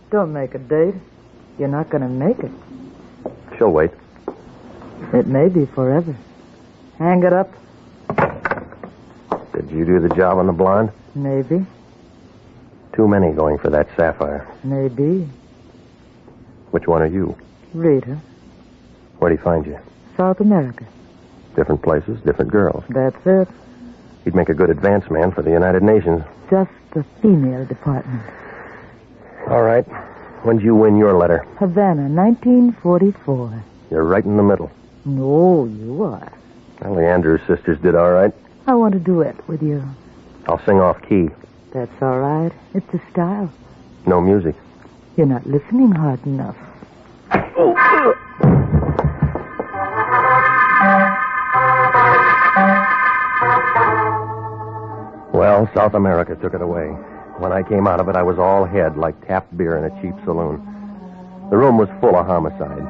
Don't make a date. You're not going to make it. She'll wait. It may be forever. Hang it up. Did you do the job on the blonde? Maybe. Too many going for that sapphire. Maybe. Which one are you? Rita. Where'd he find you? South America. Different places, different girls. That's it. He'd make a good advance man for the United Nations. Just the female department. All right. When'd you win your letter? Havana, 1944. You're right in the middle. No, you are. Well, the Andrews sisters did all right. I want to duet with you. I'll sing off key. That's all right. It's a style. No music. You're not listening hard enough. Oh. Well, South America took it away. When I came out of it, I was all head, like tapped beer in a cheap saloon. The room was full of homicide.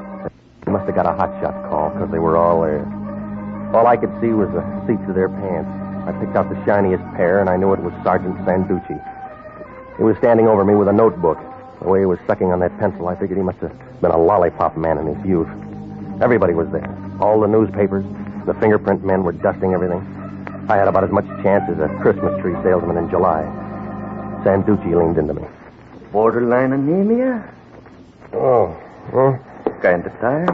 They must have got a hotshot call, because they were all there. All I could see was the seats of their pants. I picked out the shiniest pair, and I knew it was Sergeant Sanducci. He was standing over me with a notebook. The way he was sucking on that pencil, I figured he must have been a lollipop man in his youth. Everybody was there. All the newspapers. The fingerprint men were dusting everything. I had about as much chance as a Christmas tree salesman in July. Sanducci leaned into me. Borderline anemia? Oh. Huh? Kind of tired?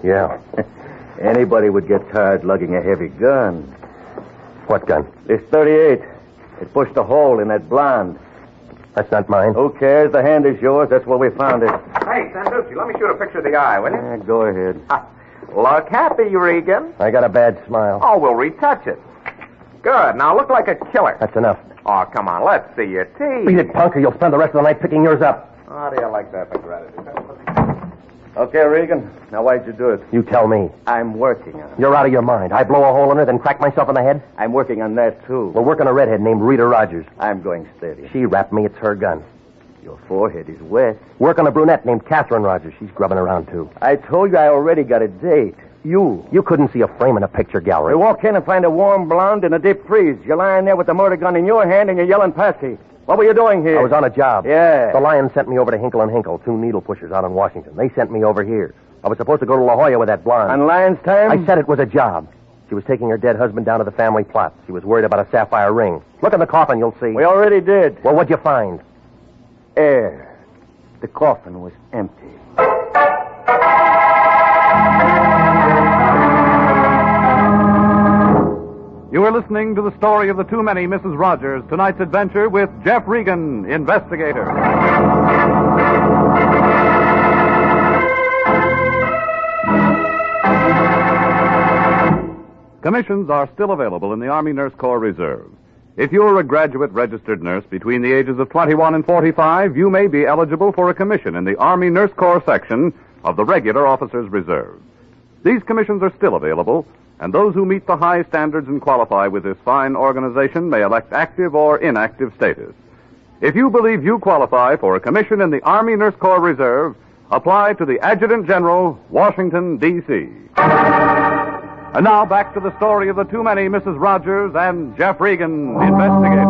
Yeah. Anybody would get tired lugging a heavy gun. What gun? This 38. It pushed a hole in that blonde. That's not mine. Who cares? The hand is yours. That's where we found it. Hey, Sanducci, let me shoot a picture of the eye, will you? Yeah, go ahead. Look happy, Regan. I got a bad smile. Oh, we'll retouch it. Good. Now look like a killer. That's enough. Oh, come on. Let's see your teeth. Beat it, punk, or you'll spend the rest of the night picking yours up. How do you like that for gratitude? Okay, Regan. Now, why'd you do it? You tell me. I'm working on it. You're out of your mind. I blow a hole in her, then crack myself in the head? I'm working on that, too. We're working a redhead named Rita Rogers. I'm going steady. She rapped me. It's her gun. Your forehead is wet. Work on a brunette named Catherine Rogers. She's grubbing around, too. I told you I already got a date. You. You couldn't see a frame in a picture gallery. We walk in and find a warm blonde in a deep freeze. You're lying there with the murder gun in your hand and you're yelling Patsy. What were you doing here? I was on a job. Yeah. The Lions sent me over to Hinkle & Hinkle, 2 needle pushers out in Washington. They sent me over here. I was supposed to go to La Jolla with that blonde. On Lions time? I said it was a job. She was taking her dead husband down to the family plot. She was worried about a sapphire ring. Look in the coffin, you'll see. We already did. Well, what'd you find? Air. The coffin was empty. You are listening to the story of the Too Many Mrs. Rogers, tonight's adventure with Jeff Regan, Investigator. Commissions are still available in the Army Nurse Corps Reserve. If you're a graduate registered nurse between the ages of 21 and 45, you may be eligible for a commission in the Army Nurse Corps section of the Regular Officers Reserve. These commissions are still available, and those who meet the high standards and qualify with this fine organization may elect active or inactive status. If you believe you qualify for a commission in the Army Nurse Corps Reserve, apply to the Adjutant General, Washington, D.C. And now back to the story of the too many Mrs. Rogers and Jeff Regan, investigator.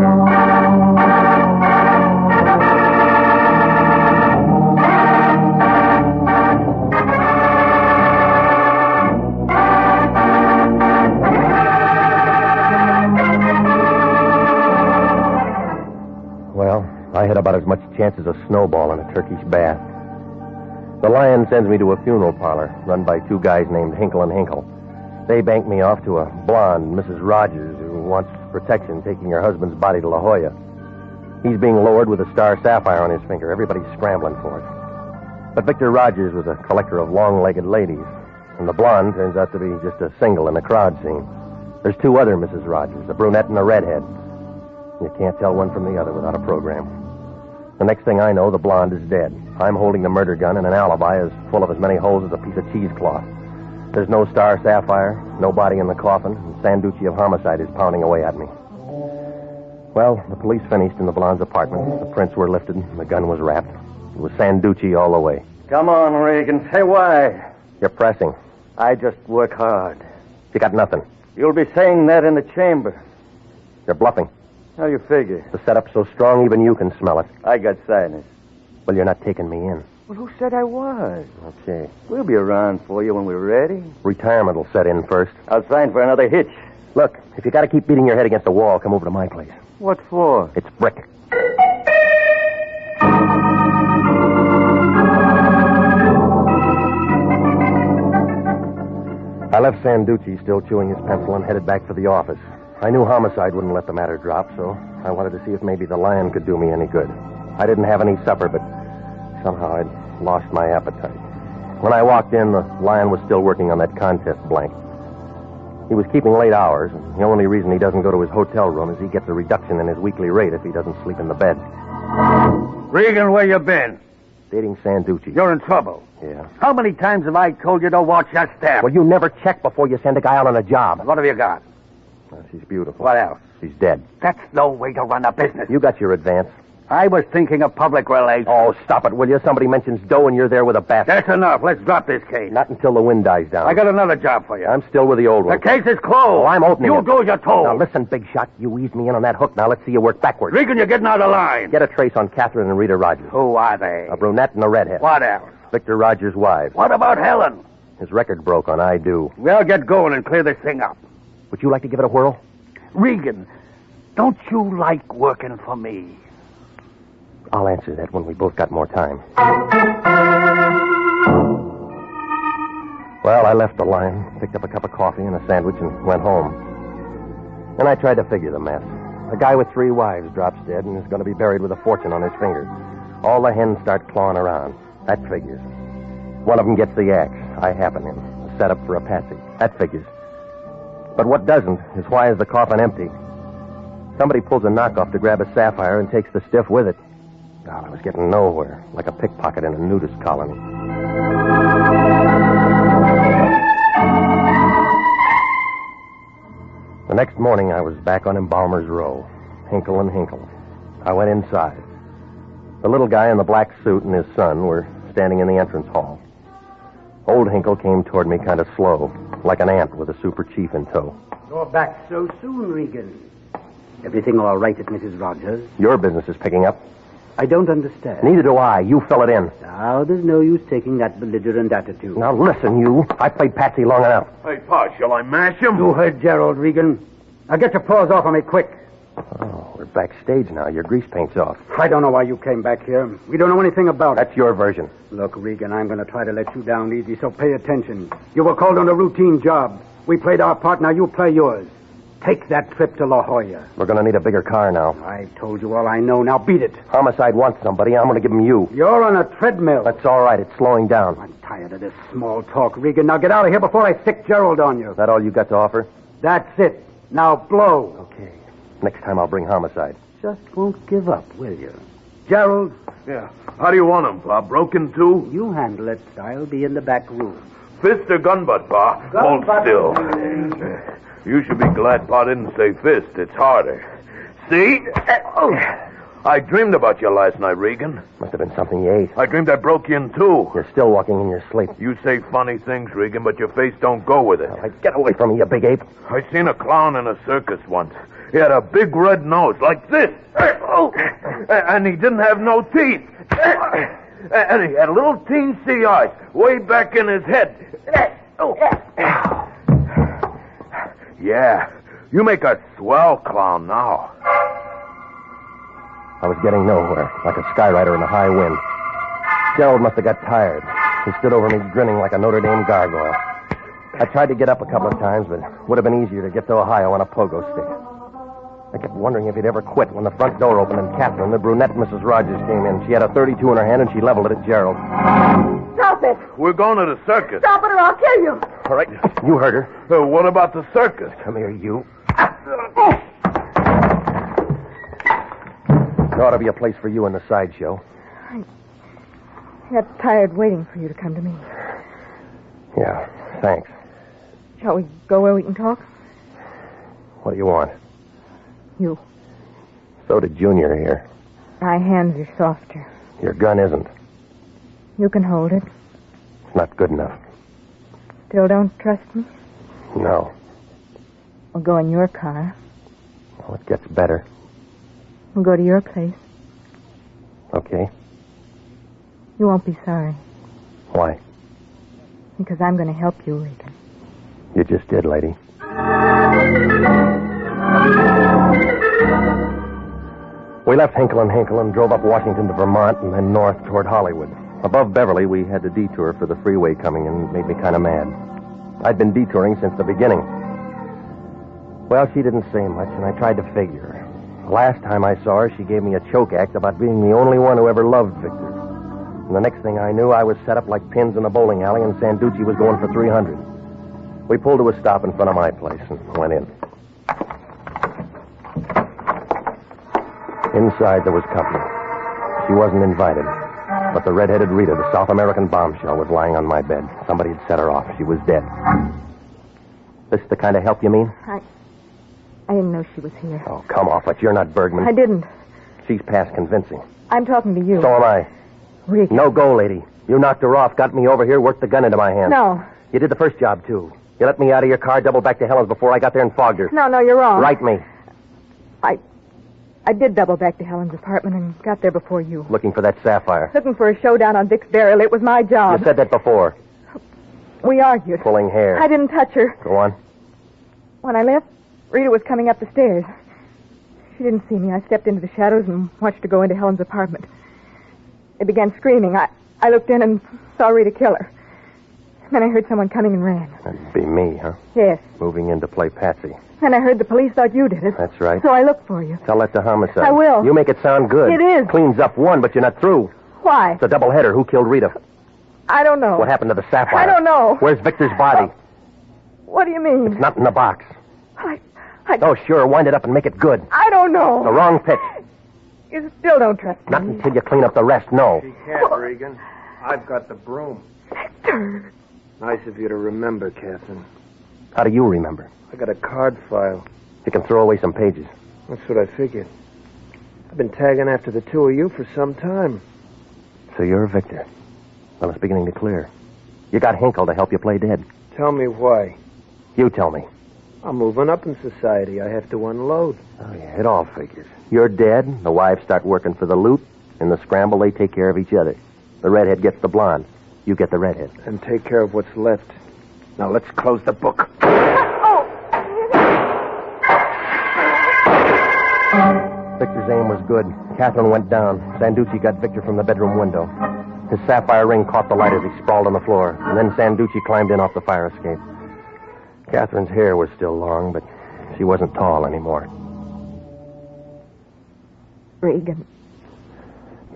Well, I had about as much chance as a snowball in a Turkish bath. The Lion sends me to a funeral parlor run by two guys named Hinkle and Hinkle. They bank me off to a blonde, Mrs. Rogers, who wants protection taking her husband's body to La Jolla. He's being lowered with a star sapphire on his finger. Everybody's scrambling for it. But Victor Rogers was a collector of long-legged ladies, and the blonde turns out to be just a single in the crowd scene. There's two other Mrs. Rogers, a brunette and a redhead. You can't tell one from the other without a program. The next thing I know, the blonde is dead. I'm holding the murder gun, and an alibi is full of as many holes as a piece of cheesecloth. There's no star sapphire, no body in the coffin, and Sanducci of homicide is pounding away at me. Well, the police finished in the blonde's apartment. The prints were lifted, and the gun was wrapped. It was Sanducci all the way. Come on, Regan. Say why. You're pressing. I just work hard. You got nothing. You'll be saying that in the chamber. You're bluffing. How you figure? The setup's so strong, even you can smell it. I got sinus. Well, you're not taking me in. Well, who said I was? Okay. We'll be around for you when we're ready. Retirement will set in first. I'll sign for another hitch. Look, if you got to keep beating your head against the wall, come over to my place. What for? It's brick. I left Sanducci still chewing his pencil and headed back for the office. I knew homicide wouldn't let the matter drop, so I wanted to see if maybe the Lion could do me any good. I didn't have any supper, but somehow I'd lost my appetite. When I walked in, the Lion was still working on that contest blank. He was keeping late hours, and the only reason he doesn't go to his hotel room is he gets a reduction in his weekly rate if he doesn't sleep in the bed. Regan, where you been? Dating Sanducci. You're in trouble. Yeah. How many times have I told you to watch your step? Well, you never check before you send a guy out on a job. What have you got? Well, she's beautiful. What else? She's dead. That's no way to run a business. You got your advance. I was thinking of public relations. Oh, stop it, will you? Somebody mentions dough and you're there with a basket. That's enough. Let's drop this case. Not until the wind dies down. I got another job for you. I'm still with the old one. The case is closed. Oh, I'm opening it. You do as you're told. Now, listen, big shot. You eased me in on that hook. Now, let's see you work backwards. Regan, you're getting out of line. Get a trace on Catherine and Rita Rogers. Who are they? A brunette and a redhead. What else? Victor Rogers' wives. What about Helen? His record broke on I Do. We'll get going and clear this thing up. Would you like to give it a whirl? Regan, don't you like working for me? I'll answer that when we both got more time. Well, I left the Lion, picked up a cup of coffee and a sandwich, and went home. And I tried to figure the mess. A guy with 3 wives drops dead and is going to be buried with a fortune on his finger. All the hens start clawing around. That figures. One of them gets the axe. I happen him. A setup for a patsy. That figures. But what doesn't is why is the coffin empty? Somebody pulls a knockoff to grab a sapphire and takes the stiff with it. God, I was getting nowhere, like a pickpocket in a nudist colony. The next morning, I was back on Embalmer's Row, Hinkle and Hinkle. I went inside. The little guy in the black suit and his son were standing in the entrance hall. Old Hinkle came toward me kind of slow, like an ant with a super chief in tow. You're back so soon, Regan. Everything all right at Mrs. Rogers? Your business is picking up. I don't understand. Neither do I. You fill it in. Now, there's no use taking that belligerent attitude. Now, listen, you. I played patsy long enough. Hey, Pa, shall I mash him? You heard Gerald, Regan. Now, get your paws off of me, quick. Oh, we're backstage now. Your grease paint's off. I don't know why you came back here. We don't know anything about it. That's your version. Look, Regan, I'm going to try to let you down easy, so pay attention. You were called on a routine job. We played our part, now you play yours. Take that trip to La Jolla. We're going to need a bigger car now. I told you all I know. Now beat it. Homicide wants somebody. I'm going to give him you. You're on a treadmill. That's all right. It's slowing down. I'm tired of this small talk, Regan. Now get out of here before I stick Gerald on you. Is that all you got to offer? That's it. Now blow. Okay. Next time I'll bring homicide. Just won't give up, will you? Gerald? Yeah. How do you want him, Pa? Broken too? You handle it. I'll be in the back room. Fist or gun butt, Pa? Hold still. You should be glad Pa didn't say fist. It's harder. See? I dreamed about you last night, Regan. Must have been something you ate. I dreamed I broke you in two. You're still walking in your sleep. You say funny things, Regan, but your face don't go with it. All right, get away from me, you big ape. I seen a clown in a circus once. He had a big red nose like this. And he didn't have no teeth. And he had little teensy eyes way back in his head. Yeah, you make a swell clown now. I was getting nowhere, like a skyrider in a high wind. Gerald must have got tired. He stood over me grinning like a Notre Dame gargoyle. I tried to get up a couple of times, but it would have been easier to get to Ohio on a pogo stick. I kept wondering if he'd ever quit when the front door opened and Catherine, the brunette Mrs. Rogers, came in. She had a .32 in her hand and she leveled it at Gerald. Stop it! We're going to the circus. Stop it or I'll kill you! All right, you heard her. What about the circus? Come here, you. There ought to be a place for you in the sideshow. I got tired waiting for you to come to me. Yeah, thanks. Shall we go where we can talk? What do you want? You. So did Junior here. My hands are softer. Your gun isn't. You can hold it. It's not good enough. Still don't trust me? No. We'll go in your car. Well, it gets better. We'll go to your place. Okay. You won't be sorry. Why? Because I'm going to help you, Regan. You just did, lady. We left Hinkle and Hinkle and drove up Washington to Vermont and then north toward Hollywood. Above Beverly, we had to detour for the freeway coming in. It made me kind of mad. I'd been detouring since the beginning. Well, she didn't say much, and I tried to figure her. Last time I saw her, she gave me a choke act about being the only one who ever loved Victor. And the next thing I knew, I was set up like pins in a bowling alley, and Sanducci was going for 300. We pulled to a stop in front of my place and went in. Inside, there was company. She wasn't invited. But the red-headed Rita, the South American bombshell, was lying on my bed. Somebody had set her off. She was dead. This the kind of help you mean? I didn't know she was here. Oh, come off it. You're not Bergman. I didn't. She's past convincing. I'm talking to you. So am I. Rick. No go, lady. You knocked her off, got me over here, worked the gun into my hand. No. You did the first job, too. You let me out of your car, doubled back to Helen's before I got there and fogged her. No, you're wrong. Right me. I did double back to Helen's apartment and got there before you. Looking for that sapphire. Looking for a showdown on Vic's burial. It was my job. You said that before. We argued. Pulling hair. I didn't touch her. Go on. When I left, Rita was coming up the stairs. She didn't see me. I stepped into the shadows and watched her go into Helen's apartment. They began screaming. I looked in and saw Rita kill her. Then I heard someone coming and ran. That'd be me, huh? Yes. Moving in to play Patsy. Then I heard the police thought you did it. That's right. So I looked for you. Tell that to homicide. I will. You make it sound good. It is. Cleans up one, but you're not through. Why? It's a doubleheader. Who killed Rita? I don't know. What happened to the sapphire? I don't know. Where's Victor's body? What do you mean? It's not in the box. I Oh, sure. Wind it up and make it good. I don't know. The wrong pitch. You still don't trust me. Not until you clean up the rest, no. She can't, Regan. I've got the broom. Victor. Nice of you to remember, Catherine. How do you remember? I got a card file. You can throw away some pages. That's what I figured. I've been tagging after the two of you for some time. So you're Victor. Well, it's beginning to clear. You got Hinkle to help you play dead. Tell me why. You tell me. I'm moving up in society. I have to unload. Oh, yeah, it all figures. You're dead, the wives start working for the loot. In the scramble, they take care of each other. The redhead gets the blonde. You get the redhead. And take care of what's left. Now, let's close the book. Victor's aim was good. Catherine went down. Sanducci got Victor from the bedroom window. His sapphire ring caught the light as he sprawled on the floor. And then Sanducci climbed in off the fire escape. Catherine's hair was still long, but she wasn't tall anymore. Regan.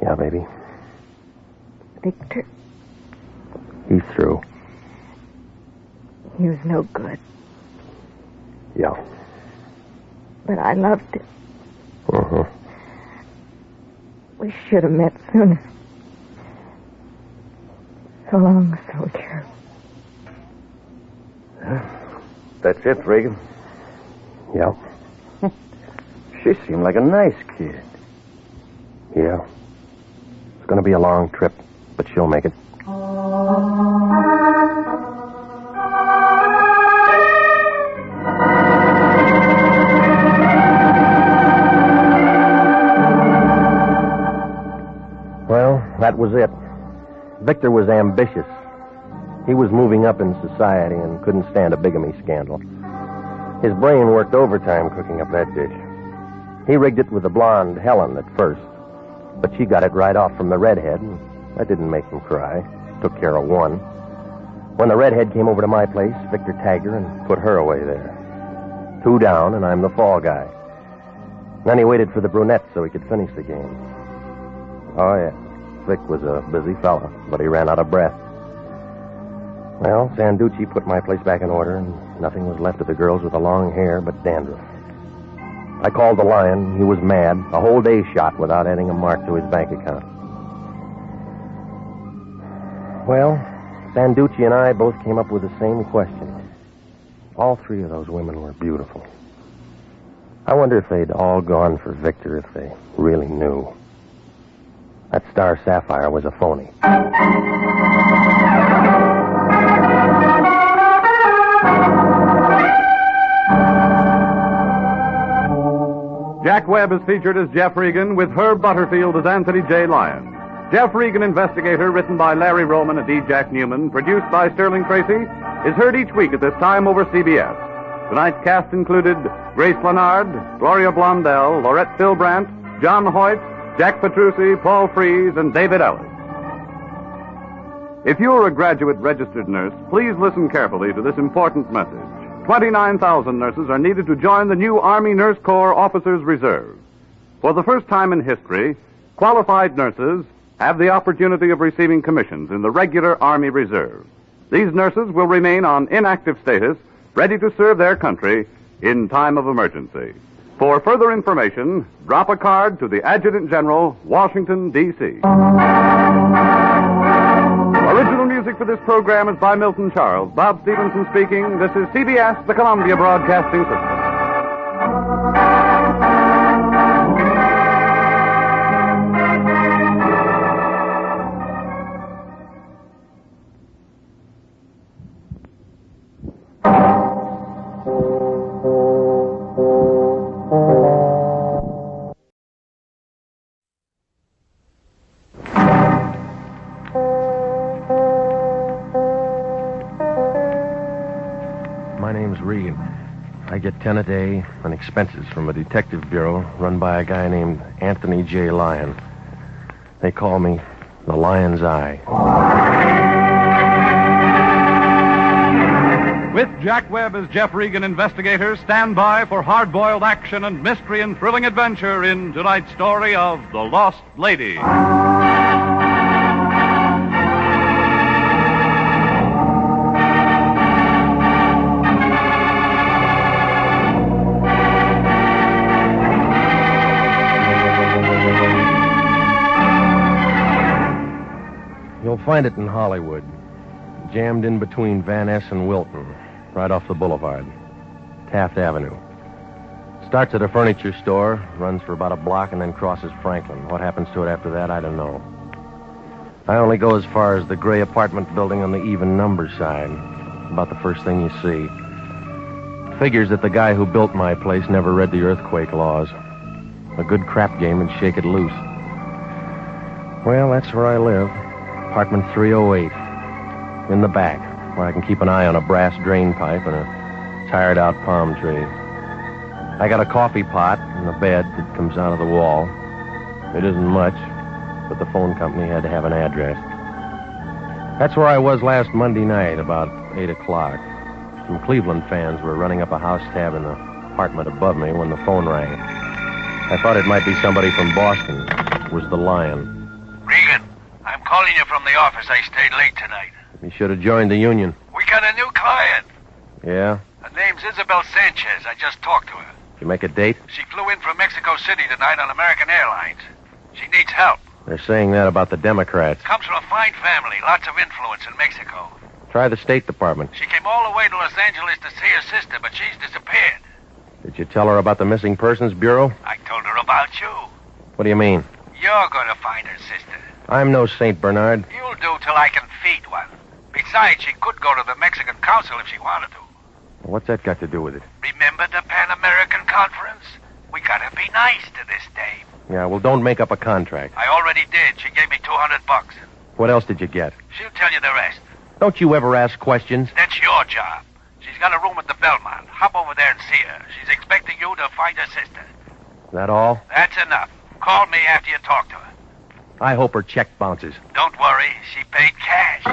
Yeah, baby. Victor. He's through. He was no good. Yeah. But I loved him. Uh-huh. We should have met sooner. So long, soldier. That's it, Regan. Yeah. She seemed like a nice kid. Yeah. It's going to be a long trip, but she'll make it. Well, that was it. Victor was ambitious. He was moving up in society and couldn't stand a bigamy scandal. His brain worked overtime cooking up that dish. He rigged it with the blonde Helen at first, but she got it right off from the redhead, and that didn't make him cry. Took care of one. When the redhead came over to my place, Victor tagged her and put her away there. 2 down, and I'm the fall guy. Then he waited for the brunette so he could finish the game. Oh, yeah. Vic was a busy fella, but he ran out of breath. Well, Sanducci put my place back in order, and nothing was left of the girls with the long hair but dandruff. I called the Lion. He was mad. A whole day shot without adding a mark to his bank account. Well, Sanducci and I both came up with the same question. All 3 of those women were beautiful. I wonder if they'd all gone for Victor if they really knew. That star sapphire was a phony. Jack Webb is featured as Jeff Regan, with Herb Butterfield as Anthony J. Lyon. Jeff Regan Investigator, written by Larry Roman and E. Jack Newman, produced by Sterling Tracy, is heard each week at this time over CBS. Tonight's cast included Grace Lennard, Gloria Blondell, Laurette Philbrandt, John Hoyt, Jack Petrucci, Paul Frees, and David Ellis. If you're a graduate registered nurse, please listen carefully to this important message. 29,000 nurses are needed to join the new Army Nurse Corps Officers Reserve. For the first time in history, qualified nurses have the opportunity of receiving commissions in the regular Army Reserve. These nurses will remain on inactive status, ready to serve their country in time of emergency. For further information, drop a card to the Adjutant General, Washington, D.C. Original music for this program is by Milton Charles. Bob Stevenson speaking. This is CBS, the Columbia Broadcasting System. Regan. I get 10 a day and expenses from a detective bureau run by a guy named Anthony J. Lyon. They call me the Lion's Eye. With Jack Webb as Jeff Regan Investigator, stand by for hard-boiled action and mystery and thrilling adventure in tonight's story of The Lost Lady. You'll find it in Hollywood, jammed in between Van Ness and Wilton, right off the boulevard, Taft Avenue. Starts at a furniture store, runs for about a block, and then crosses Franklin. What happens to it after that, I don't know. I only go as far as the gray apartment building on the even number side, about the first thing you see. Figures that the guy who built my place never read the earthquake laws. A good crap game and shake it loose. Well, that's where I live. Apartment 308. In the back, where I can keep an eye on a brass drain pipe and a tired-out palm tree. I got a coffee pot and a bed that comes out of the wall. It isn't much, but the phone company had to have an address. That's where I was last Monday night, about 8 o'clock. Some Cleveland fans were running up a house tab in the apartment above me when the phone rang. I thought it might be somebody from Boston. It was the Lion. Regan, I'm calling you from the office. I stayed late tonight. You should have joined the union. We got a new client. Yeah? Her name's Isabel Sanchez. I just talked to her. You make a date? She flew in from Mexico City tonight on American Airlines. She needs help. They're saying that about the Democrats. Comes from a fine family, lots of influence in Mexico. Try the State Department. She came all the way to Los Angeles to see her sister, but she's disappeared. Did you tell her about the Missing Persons Bureau? I told her about you. What do you mean? You. You're going to find her sister. I'm no St. Bernard. You'll do till I can feed one. Besides, she could go to the Mexican Council if she wanted to. What's that got to do with it? Remember the Pan American Conference? We gotta be nice to this dame. Yeah, well, don't make up a contract. I already did. She gave me $200. What else did you get? She'll tell you the rest. Don't you ever ask questions? That's your job. She's got a room at the Belmont. Hop over there and see her. She's expecting you to find her sister. That all? That's enough. Call me after you talk to her. I hope her check bounces. Don't worry. She paid cash.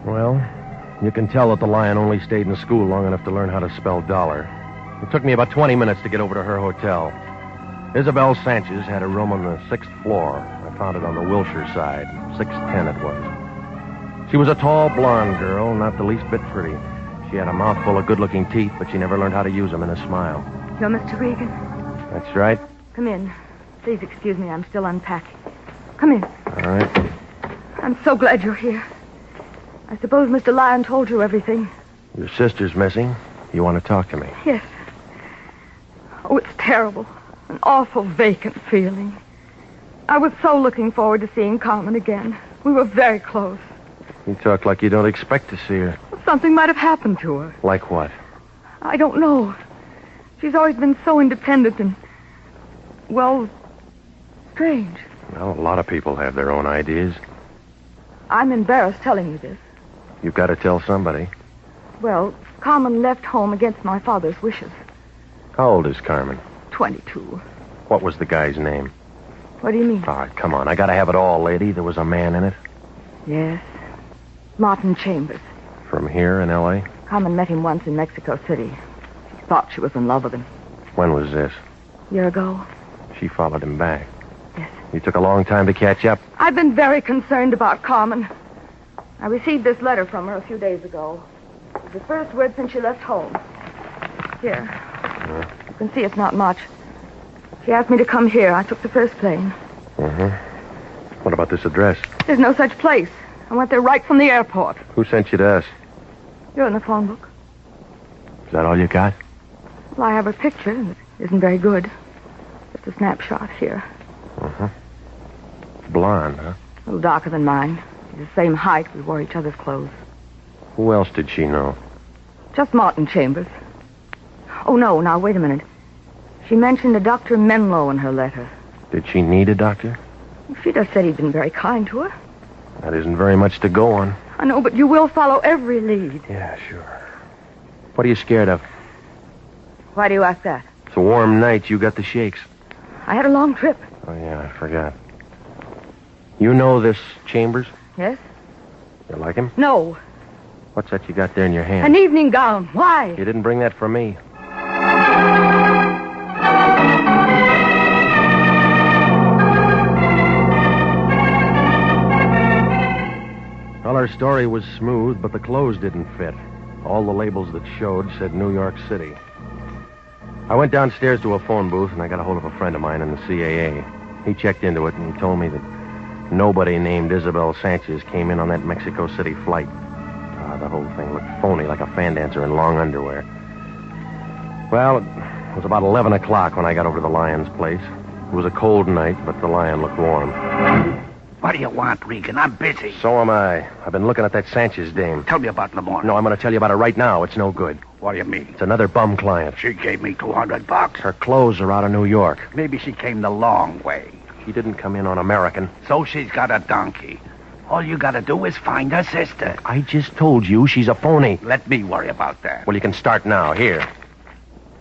Well, you can tell that the Lion only stayed in school long enough to learn how to spell dollar. It took me about 20 minutes to get over to her hotel. Isabel Sanchez had a room on the 6th floor. I found it on the Wilshire side. 610 it was. She was a tall, blonde girl, not the least bit pretty. She had a mouthful of good-looking teeth, but she never learned how to use them in a smile. You're Mr. Regan? That's right. Come in. Please excuse me. I'm still unpacking. Come in. All right. I'm so glad you're here. I suppose Mr. Lyon told you everything. Your sister's missing. You want to talk to me? Yes. Oh, it's terrible. An awful vacant feeling. I was so looking forward to seeing Carmen again. We were very close. You talk like you don't expect to see her. Something might have happened to her. Like what? I don't know. She's always been so independent and, well, strange. Well, a lot of people have their own ideas. I'm embarrassed telling you this. You've got to tell somebody. Well, Carmen left home against my father's wishes. How old is Carmen? 22. What was the guy's name? What do you mean? All right, come on. I got to have it all, lady. There was a man in it. Yes. Martin Chambers. From here in L.A.? Carmen met him once in Mexico City. She thought she was in love with him. When was this? A year ago. She followed him back. Yes. You took a long time to catch up? I've been very concerned about Carmen. I received this letter from her a few days ago. It was the first word since she left home. Here. You can see it's not much. She asked me to come here. I took the first plane. What about this address? There's no such place. I went there right from the airport. Who sent you to us? You're in the phone book. Is that all you got? Well, I have her picture, and it isn't very good. Just a snapshot here. Blonde, huh? A little darker than mine. She's the same height. We wore each other's clothes. Who else did she know? Just Martin Chambers. Oh, no, now, wait a minute. She mentioned a Dr. Menlo in her letter. Did she need a doctor? She just said he'd been very kind to her. That isn't very much to go on. I know, but you will follow every lead. Yeah, sure. What are you scared of? Why do you ask that? It's a warm night. You got the shakes. I had a long trip. Oh, yeah, I forgot. You know this Chambers? Yes? You like him? No. What's that you got there in your hand? An evening gown. Why? You didn't bring that for me. Well, her story was smooth, but the clothes didn't fit. All the labels that showed said New York City. I went downstairs to a phone booth, and I got a hold of a friend of mine in the CAA. He checked into it, and he told me that nobody named Isabel Sanchez came in on that Mexico City flight. The whole thing looked phony, like a fan dancer in long underwear. Well, it was about 11 o'clock when I got over to the Lion's place. It was a cold night, but the Lion looked warm. What do you want, Regan? I'm busy. So am I. I've been looking at that Sanchez dame. Tell me about Lamont. No, I'm going to tell you about it right now. It's no good. What do you mean? It's another bum client. She gave me $200. Her clothes are out of New York. Maybe she came the long way. She didn't come in on American. So she's got a donkey. All you got to do is find her sister. I just told you she's a phony. Let me worry about that. Well, you can start now. Here.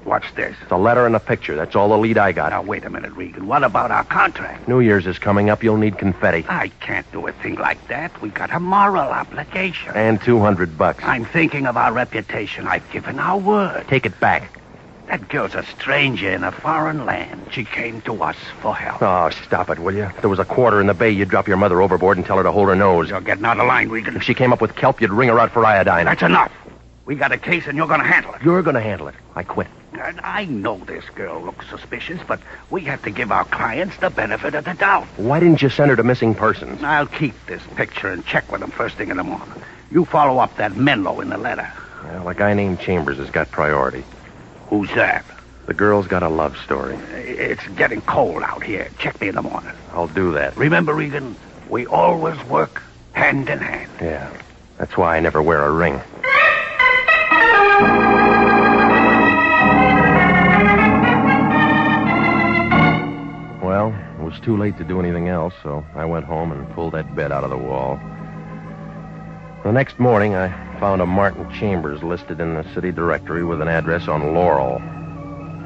What's this? It's a letter and a picture. That's all the lead I got. Now, wait a minute, Regan. What about our contract? New Year's is coming up. You'll need confetti. I can't do a thing like that. We got a moral obligation. And $200. I'm thinking of our reputation. I've given our word. Take it back. That girl's a stranger in a foreign land. She came to us for help. Oh, stop it, will you? If there was a quarter in the bay, you'd drop your mother overboard and tell her to hold her nose. You're getting out of line, Regan. If she came up with kelp, you'd ring her out for iodine. That's enough. We got a case, and you're going to handle it. You're going to handle it. I quit. And I know this girl looks suspicious, but we have to give our clients the benefit of the doubt. Why didn't you send her to missing persons? I'll keep this picture and check with them first thing in the morning. You follow up that Menlo in the letter. Well, a guy named Chambers has got priority. Who's that? The girl's got a love story. It's getting cold out here. Check me in the morning. I'll do that. Remember, Regan, we always work hand in hand. Yeah. That's why I never wear a ring. Well, it was too late to do anything else, so I went home and pulled that bed out of the wall. The next morning, I found a Martin Chambers listed in the city directory with an address on Laurel.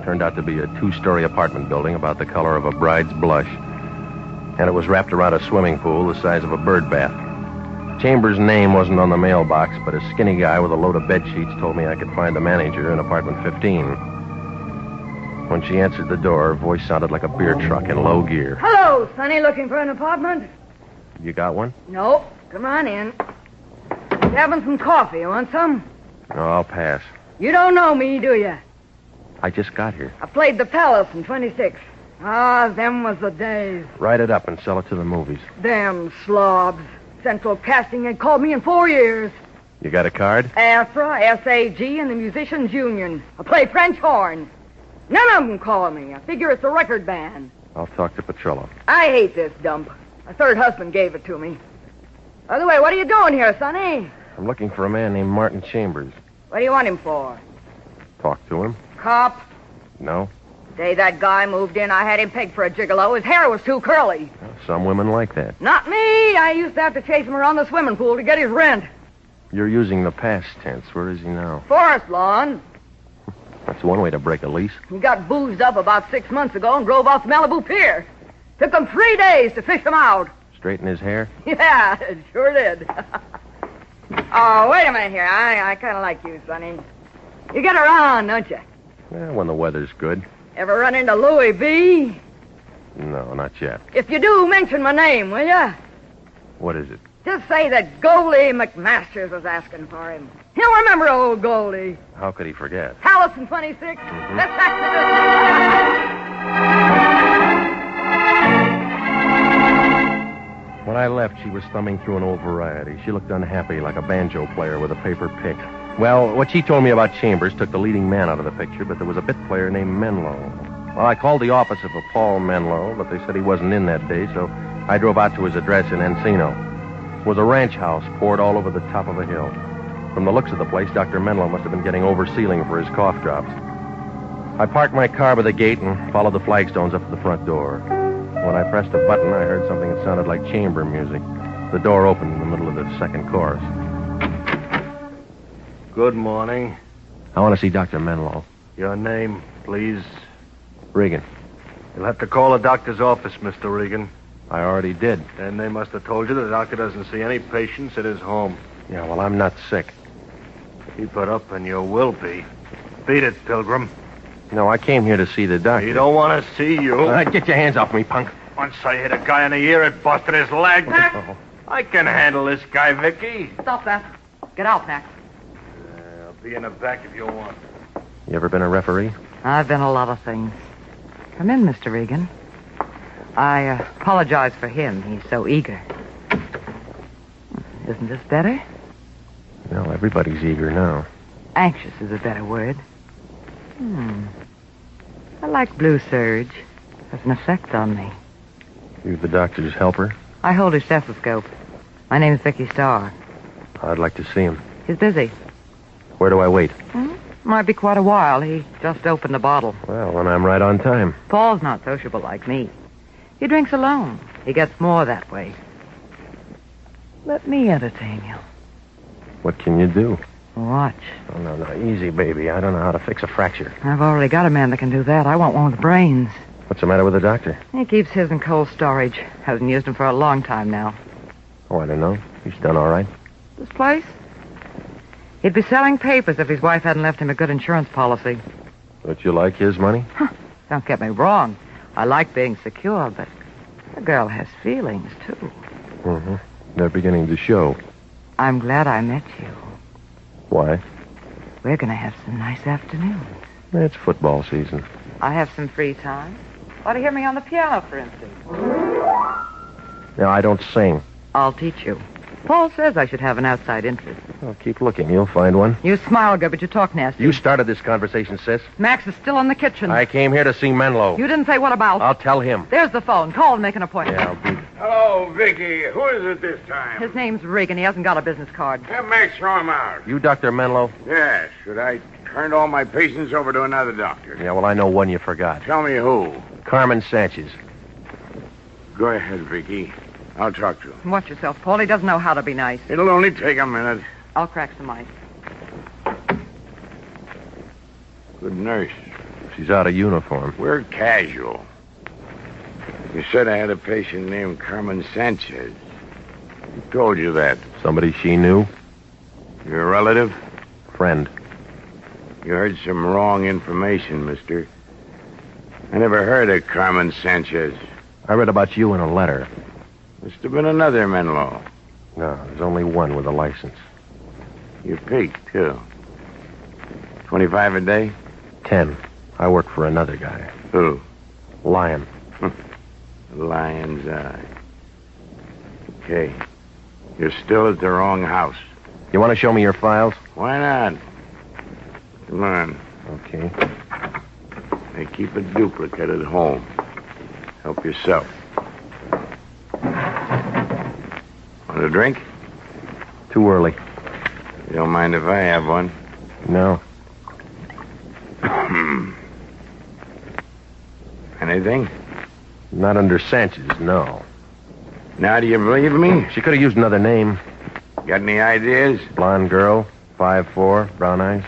Turned out to be a 2-story apartment building about the color of a bride's blush, and it was wrapped around a swimming pool the size of a bird bath. Chambers' name wasn't on the mailbox, but a skinny guy with a load of bed sheets told me I could find the manager in apartment 15. When she answered the door, her voice sounded like a beer truck in low gear. Hello, Sonny. Looking for an apartment? You got one? Nope. Come on in. Having some coffee. You want some? No, I'll pass. You don't know me, do you? I just got here. I played the Palace in 26. Ah, them was the days. Write it up and sell it to the movies. Them slobs. Central Casting had called me in 4 years. You got a card? AFRA, SAG, and the Musicians Union. I play French horn. None of them call me. I figure it's a record band. I'll talk to Petrillo. I hate this dump. My third husband gave it to me. By the way, what are you doing here, Sonny? I'm looking for a man named Martin Chambers. What do you want him for? Talk to him. Cop? No? The day that guy moved in, I had him pegged for a gigolo. His hair was too curly. Well, some women like that. Not me. I used to have to chase him around the swimming pool to get his rent. You're using the past tense. Where is he now? Forest lawn. That's one way to break a lease. He got boozed up about 6 months ago and drove off Malibu Pier. Took him 3 days to fish him out. Straighten his hair? Yeah, it sure did. Oh, wait a minute here. I kind of like you, Sonny. You get around, don't you? Yeah, when the weather's good. Ever run into Louis B? No, not yet. If you do, mention my name, will you? What is it? Just say that Goldie McMasters was asking for him. He'll remember old Goldie. How could he forget? Palace in 26. Let's back When I left, she was thumbing through an old variety. She looked unhappy, like a banjo player with a paper pick. Well, what she told me about Chambers took the leading man out of the picture, but there was a bit player named Menlo. Well, I called the office of a Paul Menlo, but they said he wasn't in that day, so I drove out to his address in Encino. It was a ranch house poured all over the top of a hill. From the looks of the place, Dr. Menlo must have been getting over-sealing for his cough drops. I parked my car by the gate and followed the flagstones up to the front door. When I pressed a button, I heard something that sounded like chamber music. The door opened in the middle of the second chorus. Good morning. I want to see Dr. Menlo. Your name, please? Regan. You'll have to call the doctor's office, Mr. Regan. I already did. Then they must have told you the doctor doesn't see any patients at his home. Yeah, well, I'm not sick. Keep it up and you will be. Beat it, Pilgrim. No, I came here to see the doctor. He don't want to see you. Get your hands off me, punk. Once I hit a guy in the ear, it busted his leg. Oh. I can handle this guy, Vicky. Stop that. Get out, Max. I'll be in the back if you want. You ever been a referee? I've been a lot of things. Come in, Mr. Regan. I apologize for him. He's so eager. Isn't this better? No, everybody's eager now. Anxious is a better word. I like blue serge. Has an effect on me. You the doctor's helper? I hold his stethoscope. My name's Vicky Starr. I'd like to see him. He's busy. Where do I wait? Might be quite a while. He just opened a bottle. Well, then I'm right on time. Paul's not sociable like me. He drinks alone. He gets more that way. Let me entertain you. What can you do? Watch. Oh, no, easy, baby. I don't know how to fix a fracture. I've already got a man that can do that. I want one with brains. What's the matter with the doctor? He keeps his in cold storage. Hasn't used them for a long time now. Oh, I don't know. He's done all right. This place? He'd be selling papers if his wife hadn't left him a good insurance policy. Don't you like his money? Don't get me wrong. I like being secure, but the girl has feelings, too. Mm-hmm. They're beginning to show. I'm glad I met you. Why? We're going to have some nice afternoons. It's football season. I have some free time. Want to hear me on the piano, for instance? No, I don't sing. I'll teach you. Paul says I should have an outside interest. Well, keep looking. You'll find one. You smile good, but you talk nasty. You started this conversation, sis. Max is still in the kitchen. I came here to see Menlo. You didn't say what about? I'll tell him. There's the phone. Call and make an appointment. Yeah, I'll do. Hello, Vicky. Who is it this time? His name's Regan. He hasn't got a business card. Have Max throw him out. You Dr. Menlo? Yes. Should I turn all my patients over to another doctor? Yeah, well, I know one you forgot. Tell me who. Carmen Sanchez. Go ahead, Vicky. I'll talk to him. Watch yourself, Paul. He doesn't know how to be nice. It'll only take a minute. I'll crack some ice. Good nurse. She's out of uniform. We're casual. You said I had a patient named Carmen Sanchez. Who told you that? Somebody she knew? Your relative? Friend. You heard some wrong information, mister. I never heard of Carmen Sanchez. I read about you in a letter. Must have been another Menlo. No, there's only one with a license. You peaked, too. 25 a day? 10. I work for another guy. Who? Lion. Lion's eye. Okay. You're still at the wrong house. You want to show me your files? Why not? Come on. Okay. They keep a duplicate at home. Help yourself. Want a drink? Too early. You don't mind if I have one? No. Anything? Not under Sanchez, no. Now do you believe me? She could have used another name. Got any ideas? Blonde girl, 5'4", brown eyes.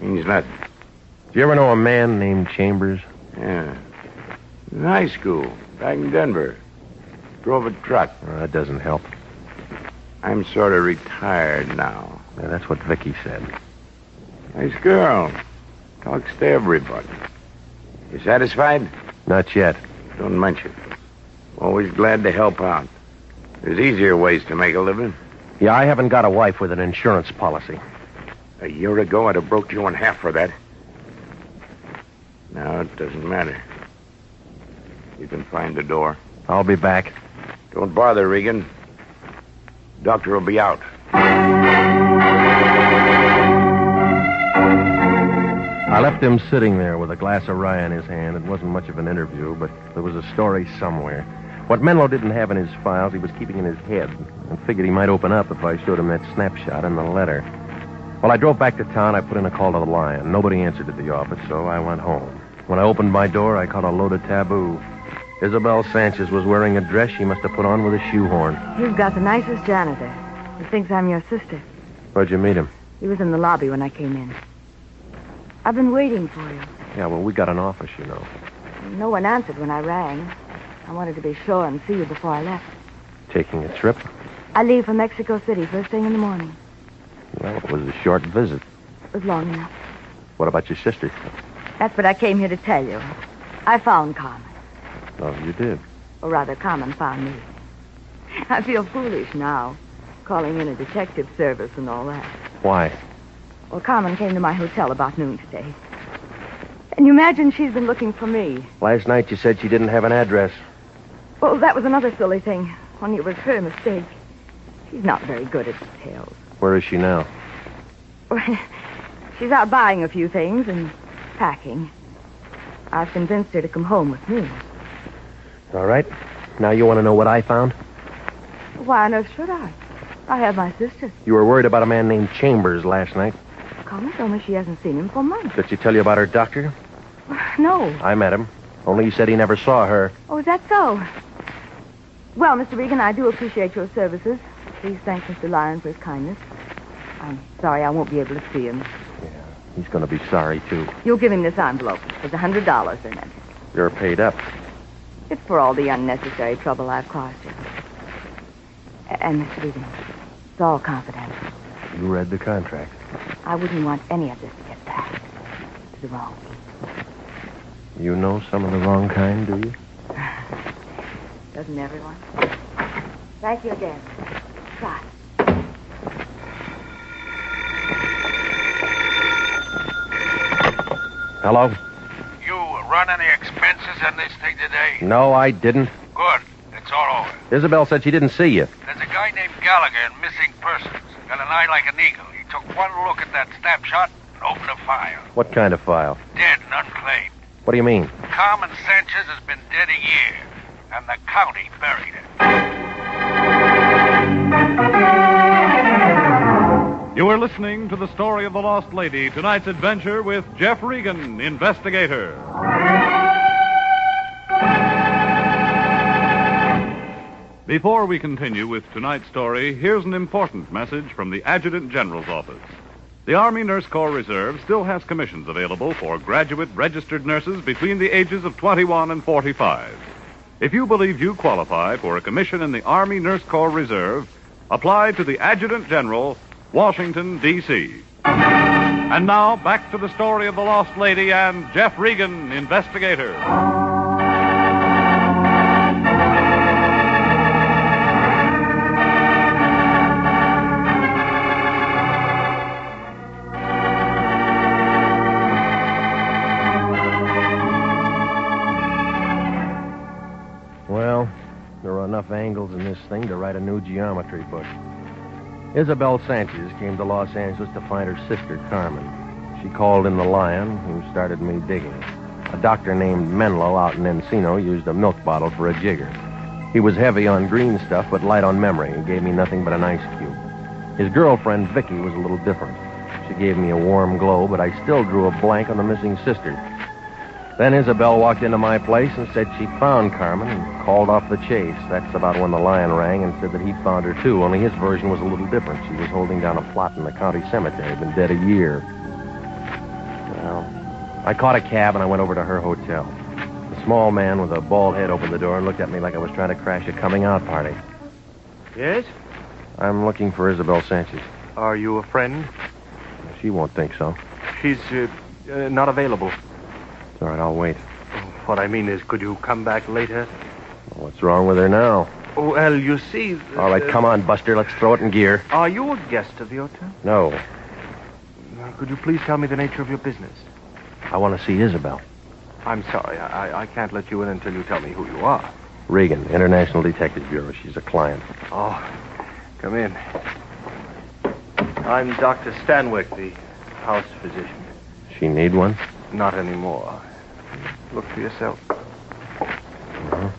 Means nothing. Did you ever know a man named Chambers? Yeah. In high school, back in Denver. Drove a truck. That doesn't help. I'm sort of retired now. Yeah, that's what Vicky said. Nice girl. Talks to everybody. You satisfied? Not yet. Don't mention it. Always glad to help out. There's easier ways to make a living. Yeah, I haven't got a wife with an insurance policy. A year ago, I'd have broke you in half for that. Now, it doesn't matter. You can find the door. I'll be back. Don't bother, Regan. Doctor will be out. I left him sitting there with a glass of rye in his hand. It wasn't much of an interview, but there was a story somewhere. What Menlo didn't have in his files, he was keeping in his head, and figured he might open up if I showed him that snapshot in the letter. Well, I drove back to town. I put in a call to the Lion. Nobody answered at the office, so I went home. When I opened my door, I caught a load of taboo. Isabel Sanchez was wearing a dress she must have put on with a shoehorn. You've got the nicest janitor. He thinks I'm your sister. Where'd you meet him? He was in the lobby when I came in. I've been waiting for you. Yeah, well, we got an office, you know. No one answered when I rang. I wanted to be sure and see you before I left. Taking a trip? I leave for Mexico City first thing in the morning. Well, it was a short visit. It was long enough. What about your sister? That's what I came here to tell you. I found Carmen. Oh, you did? Or rather, Carmen found me. I feel foolish now, calling in a detective service and all that. Why? Well, Carmen came to my hotel about noon today. And you imagine she's been looking for me. Last night you said she didn't have an address. Well, that was another silly thing. Only it was her mistake. She's not very good at details. Where is she now? She's out buying a few things and packing. I've convinced her to come home with me. All right. Now you want to know what I found? Why on earth should I? I have my sister. You were worried about a man named Chambers last night. Carmen told me she hasn't seen him for months. Did she tell you about her doctor? No. I met him. Only he said he never saw her. Oh, is that so? Well, Mr. Regan, I do appreciate your services. Please thank Mr. Lyon for his kindness. I'm sorry I won't be able to see him. Yeah, he's going to be sorry, too. You'll give him this envelope. There's $100 in it. You're paid up. It's for all the unnecessary trouble I've caused you. And, Mr. Regan, it's all confidential. You read the contract. I wouldn't want any of this to get back to the wrong people. You know some of the wrong kind, do you? Doesn't everyone? Thank you again. Bye. Hello? You run any expenses on this thing today? No, I didn't. Good. It's all over. Isabel said she didn't see you. There's a guy guy named Gallagher in missing persons. Got an eye like an eagle. He took one look at that snapshot and opened a file. What kind of file? Dead and unclaimed. What do you mean? Carmen Sanchez has been dead a year, and the county buried her. You are listening to the story of the lost lady, tonight's adventure with Jeff Regan, Investigator. Before we continue with tonight's story, here's an important message from the Adjutant General's office. The Army Nurse Corps Reserve still has commissions available for graduate registered nurses between the ages of 21 and 45. If you believe you qualify for a commission in the Army Nurse Corps Reserve, apply to the Adjutant General, Washington, D.C. And now, back to the story of the lost lady and Jeff Regan, Investigator. Well, there are enough angles in this thing to write a new geometry book. Isabel Sanchez came to Los Angeles to find her sister, Carmen. She called in the Lion, who started me digging. A doctor named Menlo out in Encino used a milk bottle for a jigger. He was heavy on green stuff, but light on memory, and gave me nothing but an ice cube. His girlfriend, Vicky, was a little different. She gave me a warm glow, but I still drew a blank on the missing sister. Then Isabel walked into my place and said she found Carmen and called off the chase. That's about when the Lion rang and said that he'd found her, too, only his version was a little different. She was holding down a plot in the county cemetery, been dead a year. Well, I caught a cab and I went over to her hotel. A small man with a bald head opened the door and looked at me like I was trying to crash a coming-out party. Yes? I'm looking for Isabel Sanchez. Are you a friend? She won't think so. She's not available. It's all right, I'll wait. What I mean is, could you come back later? What's wrong with her now? Oh, well, you see... All right, come on, Buster. Let's throw it in gear. Are you a guest of the hotel? No. Could you please tell me the nature of your business? I want to see Isabel. I'm sorry. I can't let you in until you tell me who you are. Regan, International Detective Bureau. She's a client. Oh, come in. I'm Dr. Stanwyck, the house physician. She need one? Not anymore. Look for yourself. Uh-huh.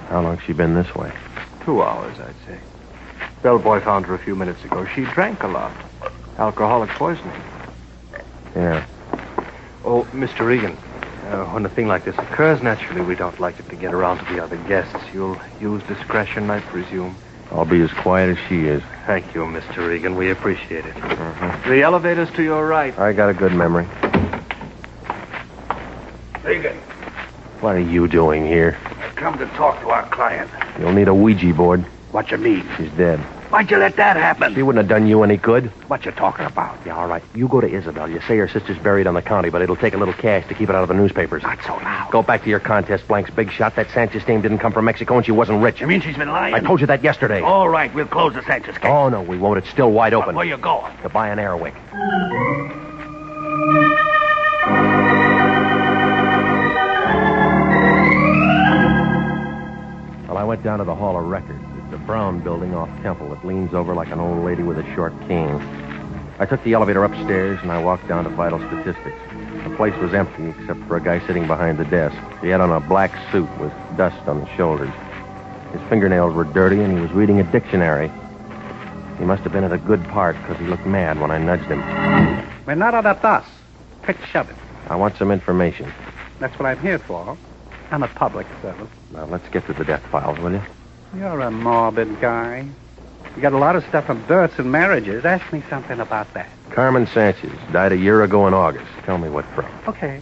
How long's she been this way? 2 hours, I'd say. Bellboy found her a few minutes ago. She drank a lot. Alcoholic poisoning. Yeah. Oh, Mr. Regan, when a thing like this occurs, naturally, we don't like it to get around to the other guests. You'll use discretion, I presume. I'll be as quiet as she is. Thank you, Mr. Regan. We appreciate it. Uh-huh. The elevator's to your right. I got a good memory. Regan, What are you doing here? I've come to talk to our client. You'll need a Ouija board. What you mean? She's dead. Why'd you let that happen? She wouldn't have done you any good. What you talking about? Yeah, all right. You go to Isabel. You say her sister's buried on the county, but it'll take a little cash to keep it out of the newspapers. Not so loud. Go back to your contest blanks, big shot. That Sanchez dame didn't come from Mexico, and she wasn't rich. You mean she's been lying? I told you that yesterday. All right, we'll close the Sanchez case. Oh, no, we won't. It's still wide open. Where you going? To buy an Airwick. Well, I went down to the Hall of Records. It's a brown building off Temple that leans over like an old lady with a short cane. I took the elevator upstairs, and I walked down to vital statistics. The place was empty, except for a guy sitting behind the desk. He had on a black suit with dust on the shoulders. His fingernails were dirty, and he was reading a dictionary. He must have been at a good part, because he looked mad when I nudged him. We're not at us. Quick, shove it. I want some information. That's what I'm here for. I'm a public servant. Now, let's get to the death files, will you? You're a morbid guy. You got a lot of stuff from births and marriages. Ask me something about that. Carmen Sanchez died a year ago in August. Tell me what from. Okay.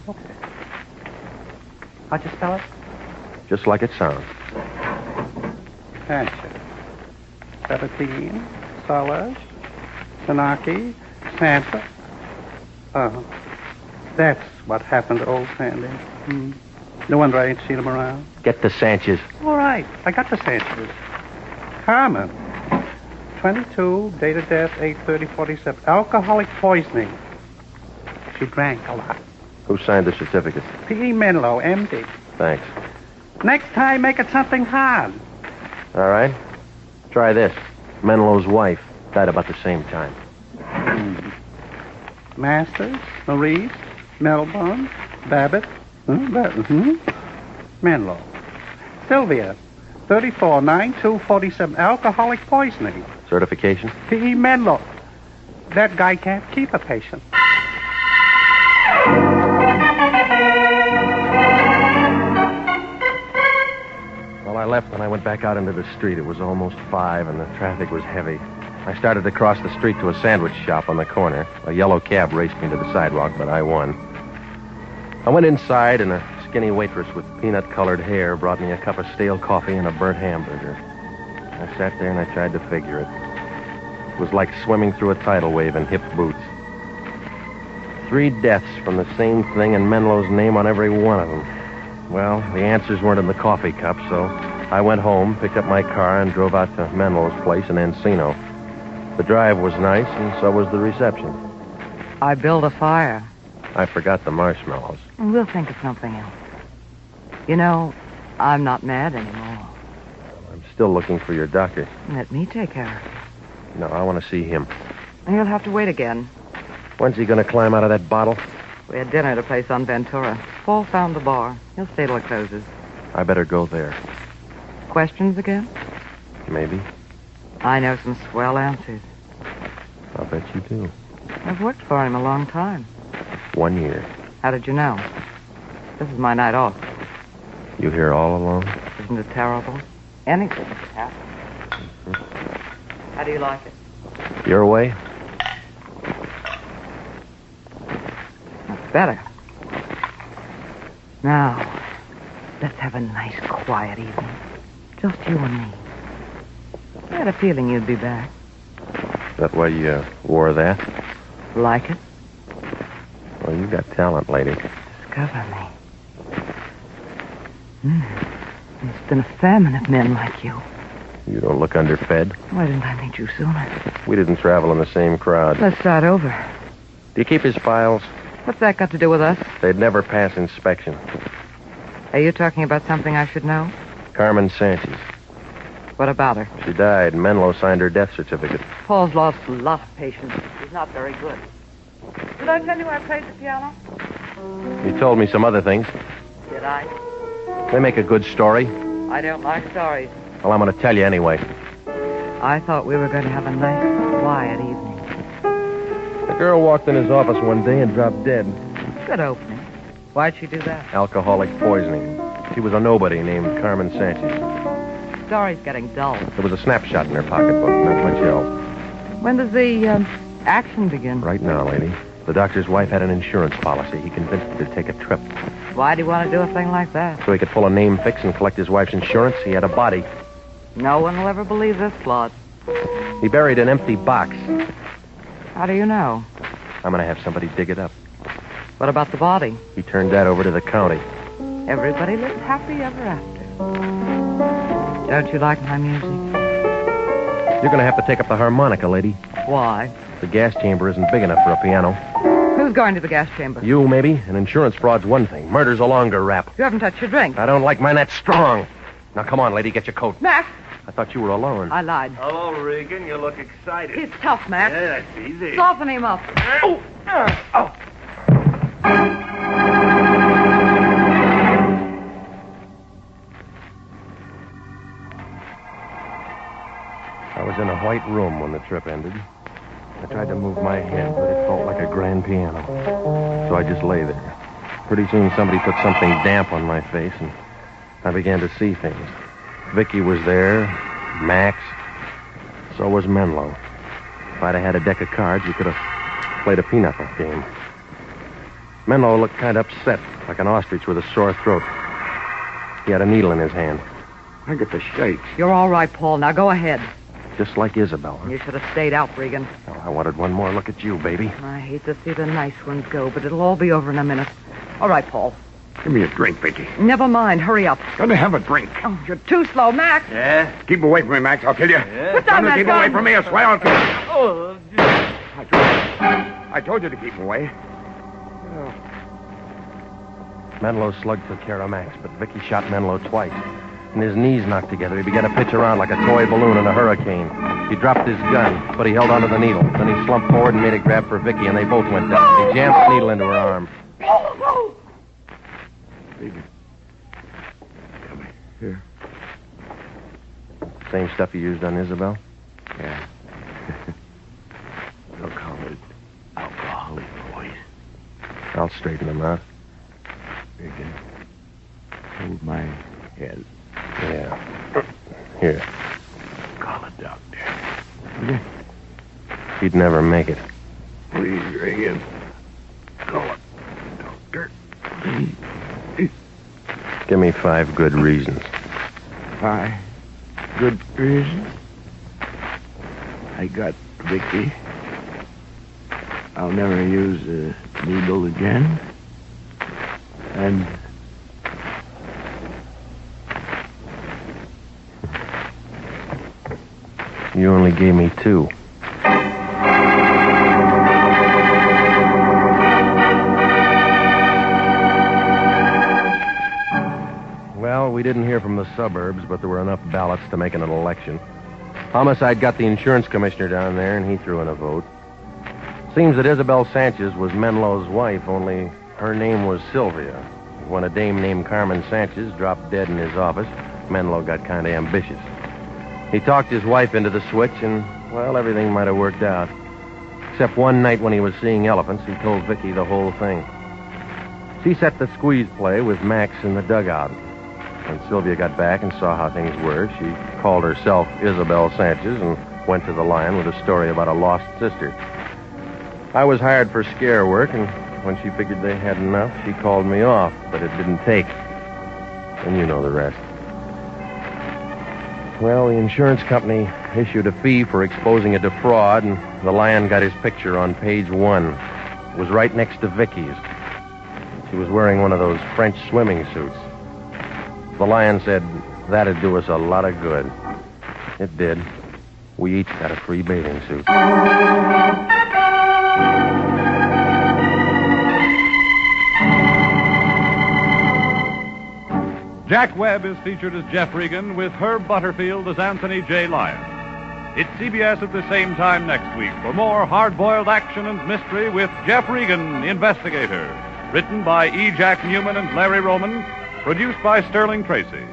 How'd you spell it? Just like it sounds. Sanchez. 17. Solas. Sanaki. Santa. Oh. That's what happened to old Sandy. No wonder I ain't seen him around. Get the Sanchez. All right. I got the Sanchez. Carmen. 22, date of death, 8/30/47. Alcoholic poisoning. She drank a lot. Who signed the certificate? P.E. Menlo, M.D. Thanks. Next time, make it something hard. All right. Try this. Menlo's wife died about the same time. Masters, Maurice, Melbourne, Babbitt, Menlo. Sylvia, 349247, alcoholic poisoning. Certification? P.E. Menlo. That guy can't keep a patient. Well, I left and I went back out into the street. It was almost 5 and the traffic was heavy. I started to cross the street to a sandwich shop on the corner. A yellow cab raced me to the sidewalk, but I won. I went inside and a skinny waitress with peanut-colored hair brought me a cup of stale coffee and a burnt hamburger. I sat there and I tried to figure it. It was like swimming through a tidal wave in hip boots. 3 deaths from the same thing and Menlo's name on every one of them. Well, the answers weren't in the coffee cup, so I went home, picked up my car, and drove out to Menlo's place in Encino. The drive was nice, and so was the reception. I built a fire. I forgot the marshmallows. We'll think of something else. You know, I'm not mad anymore. I'm still looking for your doctor. Let me take care of it. No, I want to see him. He'll have to wait again. When's he going to climb out of that bottle? We had dinner at a place on Ventura. Paul found the bar. He'll stay till it closes. I better go there. Questions again? Maybe. I know some swell answers. I'll bet you do. I've worked for him a long time. 1 year. How did you know? This is my night off. You here all alone? Isn't it terrible? Anything could happen. How do you like it? Your way? That's better. Now, let's have a nice, quiet evening. Just you and me. I had a feeling you'd be back. Is that why you wore that? Like it? Well, you got talent, lady. Discover me. It's been a famine of men like you. You don't look underfed. Why didn't I meet you sooner? We didn't travel in the same crowd. Let's start over. Do you keep his files? What's that got to do with us? They'd never pass inspection. Are you talking about something I should know? Carmen Sanchez. What about her? She died. Menlo signed her death certificate. Paul's lost a lot of patience. He's not very good. Did I tell you I played the piano? You told me some other things. Did I? They make a good story. I don't like stories. Well, I'm going to tell you anyway. I thought we were going to have a nice, quiet evening. The girl walked in his office one day and dropped dead. Good opening. Why'd she do that? Alcoholic poisoning. She was a nobody named Carmen Sanchez. The story's getting dull. There was a snapshot in her pocketbook, not much else. When does the action begin? Right now, lady. The doctor's wife had an insurance policy. He convinced her to take a trip. Why'd he want to do a thing like that? So he could pull a name fix and collect his wife's insurance. He had a body. No one will ever believe this plot. He buried an empty box. How do you know? I'm going to have somebody dig it up. What about the body? He turned that over to the county. Everybody lives happy ever after. Don't you like my music? You're going to have to take up the harmonica, lady. Why? The gas chamber isn't big enough for a piano. Who's going to the gas chamber? You, maybe. And insurance fraud's one thing. Murder's a longer rap. You haven't touched your drink. I don't like mine that strong. Now, come on, lady, get your coat. Max! I thought you were alone. I lied. Hello, Regan. You look excited. He's tough, Max. Yeah, that's easy. Soften him up. Oh! I was in a white room when the trip ended. I tried to move my head, but it felt like a grand piano. So I just lay there. Pretty soon somebody put something damp on my face, and I began to see things. Vicky was there, Max. So was Menlo. If I'd have had a deck of cards, we could have played a pinochle game. Menlo looked kind of upset, like an ostrich with a sore throat. He had a needle in his hand. I get the shakes. You're all right, Paul. Now go ahead. Just like Isabella. You should have stayed out, Regan. Oh, I wanted one more look at you, baby. I hate to see the nice ones go, but it'll all be over in a minute. All right, Paul. Give me a drink, Vicky. Never mind. Hurry up. Gonna have a drink. Oh, you're too slow, Max. Yeah? Keep away from me, Max. I'll kill you. Put down that Keep gun. away from me, I swear I'll kill you. Oh, I told you to keep away. Menlo's slug took care of Max, but Vicky shot Menlo twice. and his knees knocked together. He began to pitch around like a toy balloon in a hurricane. He dropped his gun, but he held onto the needle. Then he slumped forward and made a grab for Vicky, and they both went down. He jammed the needle into her arm. Baby. Come here. Same stuff you used on Isabel? Yeah. They'll call it alcoholic poison. I'll straighten them out. Regan, hold my head. Yeah. Here. Call a doctor. Okay. He'd never make it. Please, Regan. Call a doctor. Please. Give me 5 good reasons. 5 good reasons? I got Vicky. I'll never use a needle again. And you only gave me 2. Well, we didn't hear from the suburbs, but there were enough ballots to make an election. Homicide got the insurance commissioner down there, and he threw in a vote. Seems that Isabel Sanchez was Menlo's wife, only her name was Sylvia. When a dame named Carmen Sanchez dropped dead in his office, Menlo got kind of ambitious. He talked his wife into the switch, and, well, everything might have worked out. Except one night when he was seeing elephants, he told Vicky the whole thing. She set the squeeze play with Max in the dugout. When Sylvia got back and saw how things were, she called herself Isabel Sanchez and went to the Lion with a story about a lost sister. I was hired for scare work, and when she figured they had enough, she called me off, but it didn't take. And you know the rest. Well, the insurance company issued a fee for exposing a defraud, and the Lion got his picture on page 1. It was right next to Vicky's. She was wearing one of those French swimming suits. The Lion said that'd do us a lot of good. It did. We each got a free bathing suit. Jack Webb is featured as Jeff Regan with Herb Butterfield as Anthony J. Lyon. It's CBS at the same time next week for more hard-boiled action and mystery with Jeff Regan, Investigator. Written by E. Jack Newman and Larry Roman. Produced by Sterling Tracy.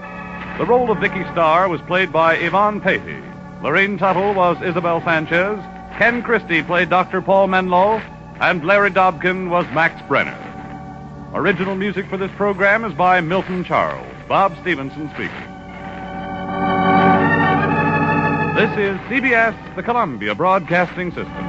The role of Vicky Starr was played by Yvonne Patey. Lorraine Tuttle was Isabel Sanchez. Ken Christie played Dr. Paul Menlo. And Larry Dobkin was Max Brenner. Original music for this program is by Milton Charles. Bob Stevenson speaking. This is CBS, the Columbia Broadcasting System.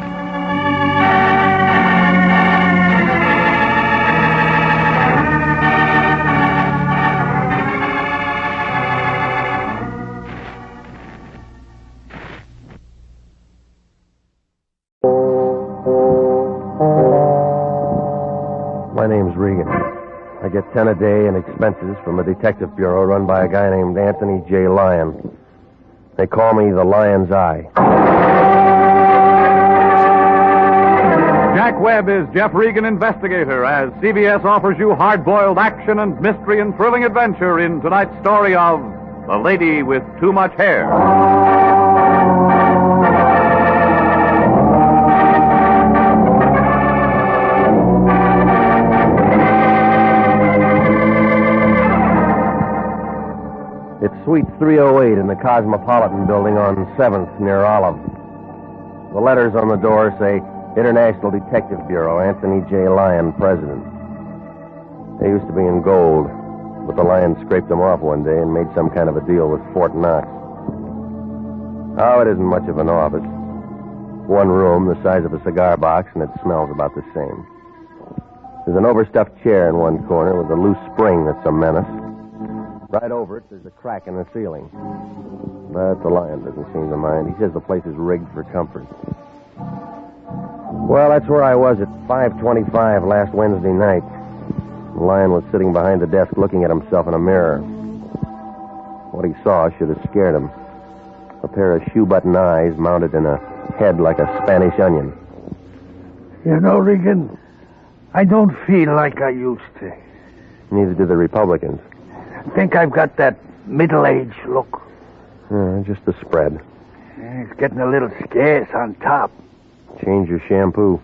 My name's Regan. I get 10 a day in expenses from a detective bureau run by a guy named Anthony J. Lyon. They call me the Lion's Eye. Jack Webb is Jeff Regan, Investigator, as CBS offers you hard-boiled action and mystery and thrilling adventure in tonight's story of The Lady with Too Much Hair. It's Suite 308 in the Cosmopolitan Building on 7th near Olive. The letters on the door say International Detective Bureau, Anthony J. Lyon, President. They used to be in gold, but the Lion scraped them off one day and made some kind of a deal with Fort Knox. Oh, it isn't much of an office. One room the size of a cigar box, and it smells about the same. There's an overstuffed chair in one corner with a loose spring that's a menace. Right over it, there's a crack in the ceiling. But the Lion doesn't seem to mind. He says the place is rigged for comfort. Well, that's where I was at 5:25 last Wednesday night. The Lion was sitting behind the desk looking at himself in a mirror. What he saw should have scared him. A pair of shoe-button eyes mounted in a head like a Spanish onion. You know, Regan, I don't feel like I used to. Neither do the Republicans. I think I've got that middle-aged look. Just the spread. It's getting a little scarce on top. Change your shampoo.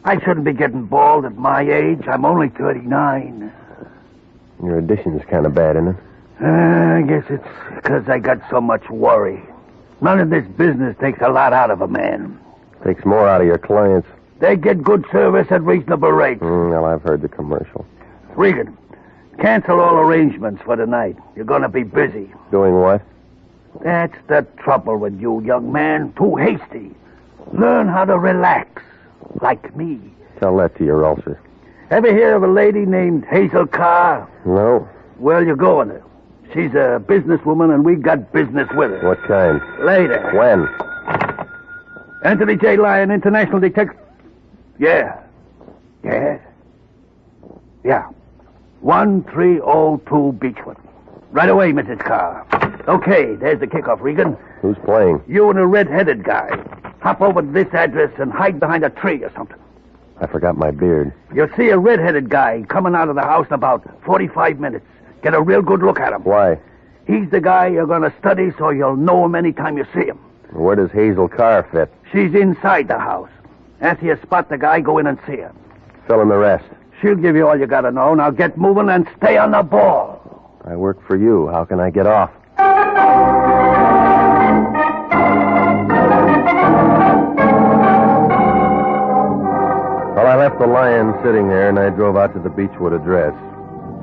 I shouldn't be getting bald at my age. I'm only 39. Your addition's kind of bad, isn't it? I guess it's because I got so much worry. None of this business takes a lot out of a man. Takes more out of your clients. They get good service at reasonable rates. Well, I've heard the commercial. Regan, cancel all arrangements for tonight. You're going to be busy. Doing what? That's the trouble with you, young man. Too hasty. Learn how to relax, like me. Tell that to your ulcer. Ever hear of a lady named Hazel Carr? No. Well, you're going to. She's a businesswoman, and we got business with her. What kind? Later. When? Anthony J. Lyon, International Detective. Yeah. 1302 Beechwood. Right away, Mrs. Carr. Okay, there's the kickoff, Regan. Who's playing? You and a red-headed guy. Hop over to this address and hide behind a tree or something. I forgot my beard. You'll see a red-headed guy coming out of the house in about 45 minutes. Get a real good look at him. Why? He's the guy you're going to study so you'll know him anytime you see him. Where does Hazel Carr fit? She's inside the house. After you spot the guy, go in and see her. Fill in the rest. She'll give you all you got to know. Now get moving and stay on the ball. I work for you. How can I get off? Well, I left the Lion sitting there, and I drove out to the Beechwood address.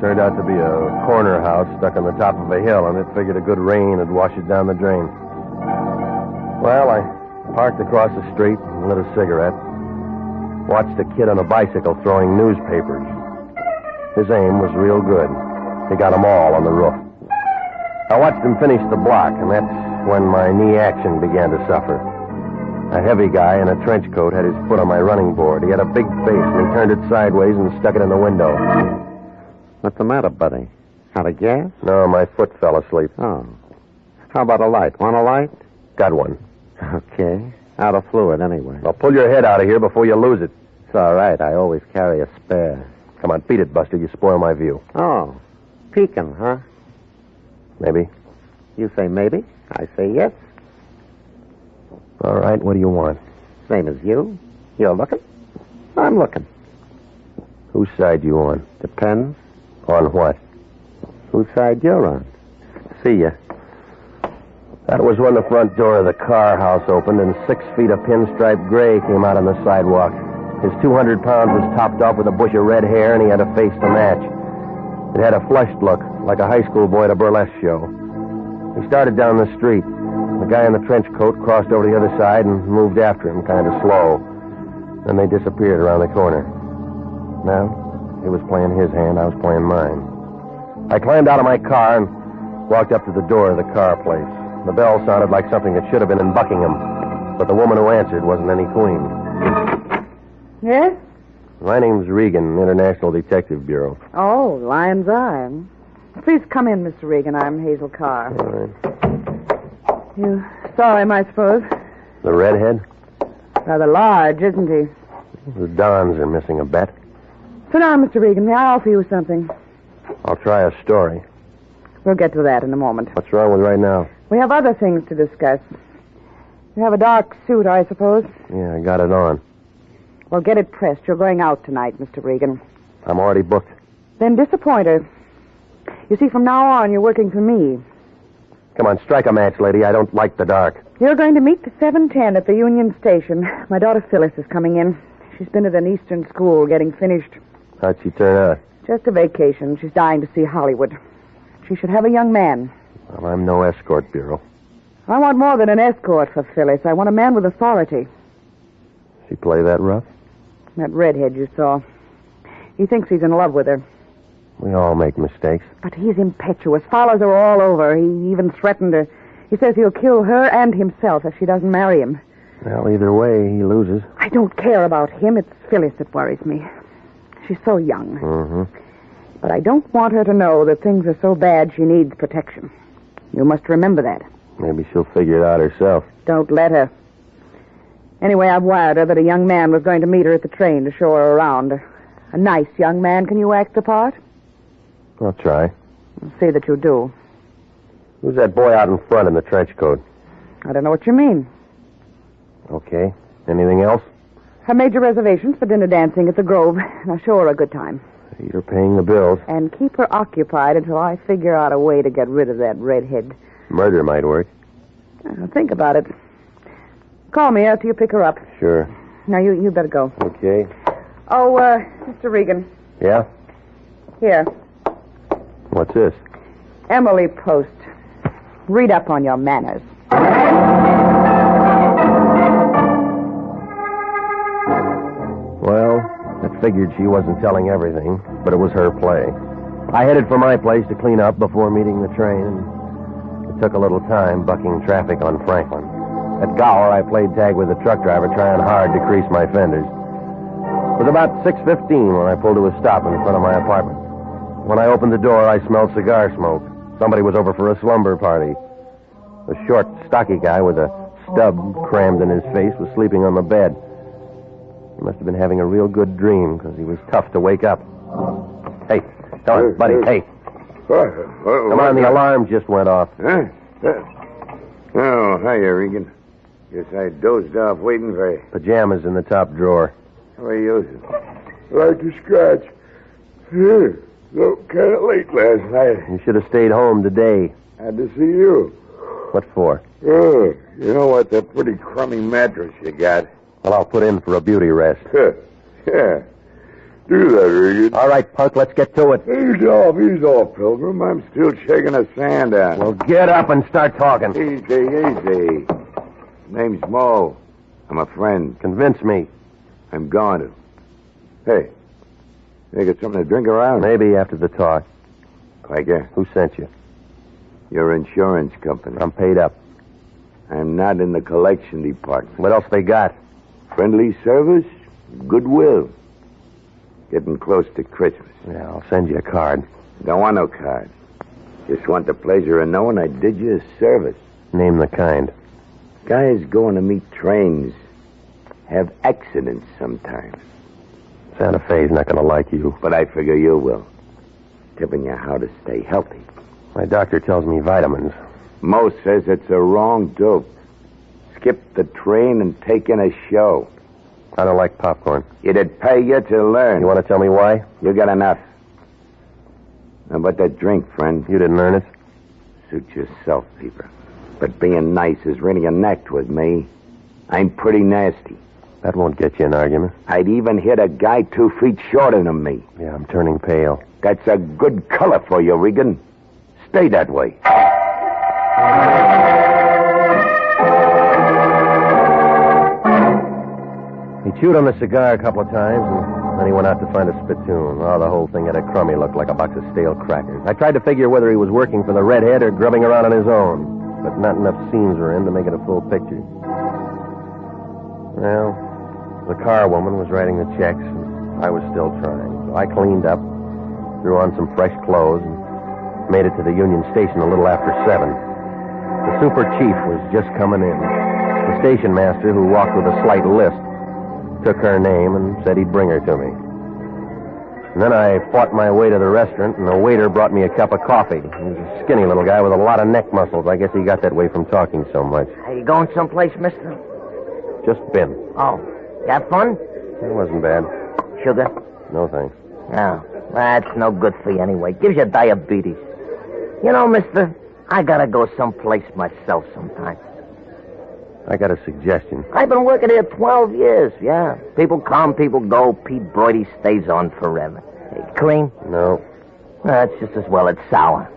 Turned out to be a corner house stuck on the top of a hill, and it figured a good rain would wash it down the drain. Well, I parked across the street and lit a cigarette. Watched a kid on a bicycle throwing newspapers. His aim was real good. He got them all on the roof. I watched him finish the block, and that's when my knee action began to suffer. A heavy guy in a trench coat had his foot on my running board. He had a big face, and he turned it sideways and stuck it in the window. What's the matter, buddy? Out of gas? No, my foot fell asleep. Oh. How about a light? Want a light? Got one. Okay. Out of fluid, anyway. Well, pull your head out of here before you lose it. It's all right. I always carry a spare. Come on, beat it, Buster. You spoil my view. Oh. Peeking, huh? Maybe. You say maybe. I say yes. All right, what do you want? Same as you. You're looking. I'm looking. Whose side you on? Depends. On what? Whose side you're on. See ya. That was when the front door of the Carr house opened and 6 feet of pinstripe gray came out on the sidewalk. His 200 pounds was topped off with a bush of red hair, and he had a face to match. It had a flushed look, like a high school boy at a burlesque show. He started down the street. The guy in the trench coat crossed over to the other side and moved after him, kind of slow. Then they disappeared around the corner. Well, he was playing his hand, I was playing mine. I climbed out of my car and walked up to the door of the Carr place. The bell sounded like something that should have been in Buckingham, but the woman who answered wasn't any queen. Yes? My name's Regan, International Detective Bureau. Oh, Lion's Eye. Please come in, Mr. Regan. I'm Hazel Carr. All right. You saw him, I suppose. The redhead? Rather large, isn't he? The Dons are missing a bet. Sit down, Mr. Regan. May I offer you something? I'll try a story. We'll get to that in a moment. What's wrong with right now? We have other things to discuss. You have a dark suit, I suppose? Yeah, I got it on. Well, get it pressed. You're going out tonight, Mr. Regan. I'm already booked. Then disappoint her. You see, from now on, you're working for me. Come on, strike a match, lady. I don't like the dark. You're going to meet the 7:10 at the Union Station. My daughter Phyllis is coming in. She's been at an Eastern school getting finished. How'd she turn out? Just a vacation. She's dying to see Hollywood. She should have a young man. Well, I'm no escort bureau. I want more than an escort for Phyllis. I want a man with authority. She play that rough? That redhead you saw. He thinks he's in love with her. We all make mistakes. But he's impetuous, follows her all over. He even threatened her. He says he'll kill her and himself if she doesn't marry him. Well, either way, he loses. I don't care about him. It's Phyllis that worries me. She's so young. Mm-hmm. But I don't want her to know that things are so bad she needs protection. You must remember that. Maybe she'll figure it out herself. Don't let her. Anyway, I've wired her that a young man was going to meet her at the train to show her around. A nice young man. Can you act the part? I'll try. I'll see that you do. Who's that boy out in front in the trench coat? I don't know what you mean. Okay. Anything else? I made your reservations for dinner dancing at the Grove. Now show her a good time. You're paying the bills. And keep her occupied until I figure out a way to get rid of that redhead. Murder might work. Think about it. Call me after you pick her up. Sure. Now, you better go. Okay. Oh, Mr. Regan. Yeah? Here. What's this? Emily Post. Read up on your manners. Well, I figured she wasn't telling everything, but it was her play. I headed for my place to clean up before meeting the train, and it took a little time bucking traffic on Franklin. At Gower, I played tag with the truck driver, trying hard to crease my fenders. It was about 6:15 when I pulled to a stop in front of my apartment. When I opened the door, I smelled cigar smoke. Somebody was over for a slumber party. A short, stocky guy with a stub crammed in his face was sleeping on the bed. He must have been having a real good dream, because he was tough to wake up. Hey, come on, buddy, hey. Come on, the alarm just went off. Huh? Oh, hiya, Regan. Guess I dozed off waiting for you. Pajamas in the top drawer. How are you? Like to scratch. Looked kind of late last night. You should have stayed home today. Had to see you. What for? Oh, you know what? That pretty crummy mattress you got. Well, I'll put in for a beauty rest. Yeah. Do that, Regan. All right, punk, let's get to it. Ease off, Pilgrim. I'm still shaking the sand out. Well, get up and start talking. Easy. Name's Mo. I'm a friend. Convince me. I'm going to. Hey, you got something to drink around? Maybe after the talk. Like that? Who sent you? Your insurance company. I'm paid up. I'm not in the collection department. What else they got? Friendly service, goodwill. Getting close to Christmas. Yeah, I'll send you a card. Don't want no card. Just want the pleasure of knowing I did you a service. Name the kind. Guys going to meet trains have accidents sometimes. Santa Fe's not going to like you. But I figure you will. Tipping you how to stay healthy. My doctor tells me vitamins. Mo says it's a wrong dope. Skip the train and take in a show. I don't like popcorn. It'd pay you to learn. You want to tell me why? You got enough. How about that drink, friend? You didn't earn it. Suit yourself, Peeper. But being nice is really an act with me. I'm pretty nasty. That won't get you an argument. I'd even hit a guy 2 feet shorter than me. Yeah, I'm turning pale. That's a good color for you, Regan. Stay that way. He chewed on the cigar a couple of times, and then he went out to find a spittoon. Oh, the whole thing had a crummy look, like a box of stale crackers. I tried to figure whether he was working for the redhead or grubbing around on his own, but not enough scenes were in to make it a full picture. Well, the car woman was writing the checks, and I was still trying. So I cleaned up, threw on some fresh clothes, and made it to the Union Station a little after 7. The super chief was just coming in. The station master, who walked with a slight lisp, took her name and said he'd bring her to me. And then I fought my way to the restaurant, and the waiter brought me a cup of coffee. He was a skinny little guy with a lot of neck muscles. I guess he got that way from talking so much. Are you going someplace, mister? Just been. Oh, got fun? It wasn't bad. Sugar? No, thanks. No, that's no good for you anyway. Gives you diabetes. You know, mister, I gotta go someplace myself sometime. I got a suggestion. I've been working here 12 years, yeah. People come, people go. Pete Brody stays on forever. Hey, clean? No. That's just as well it's sour.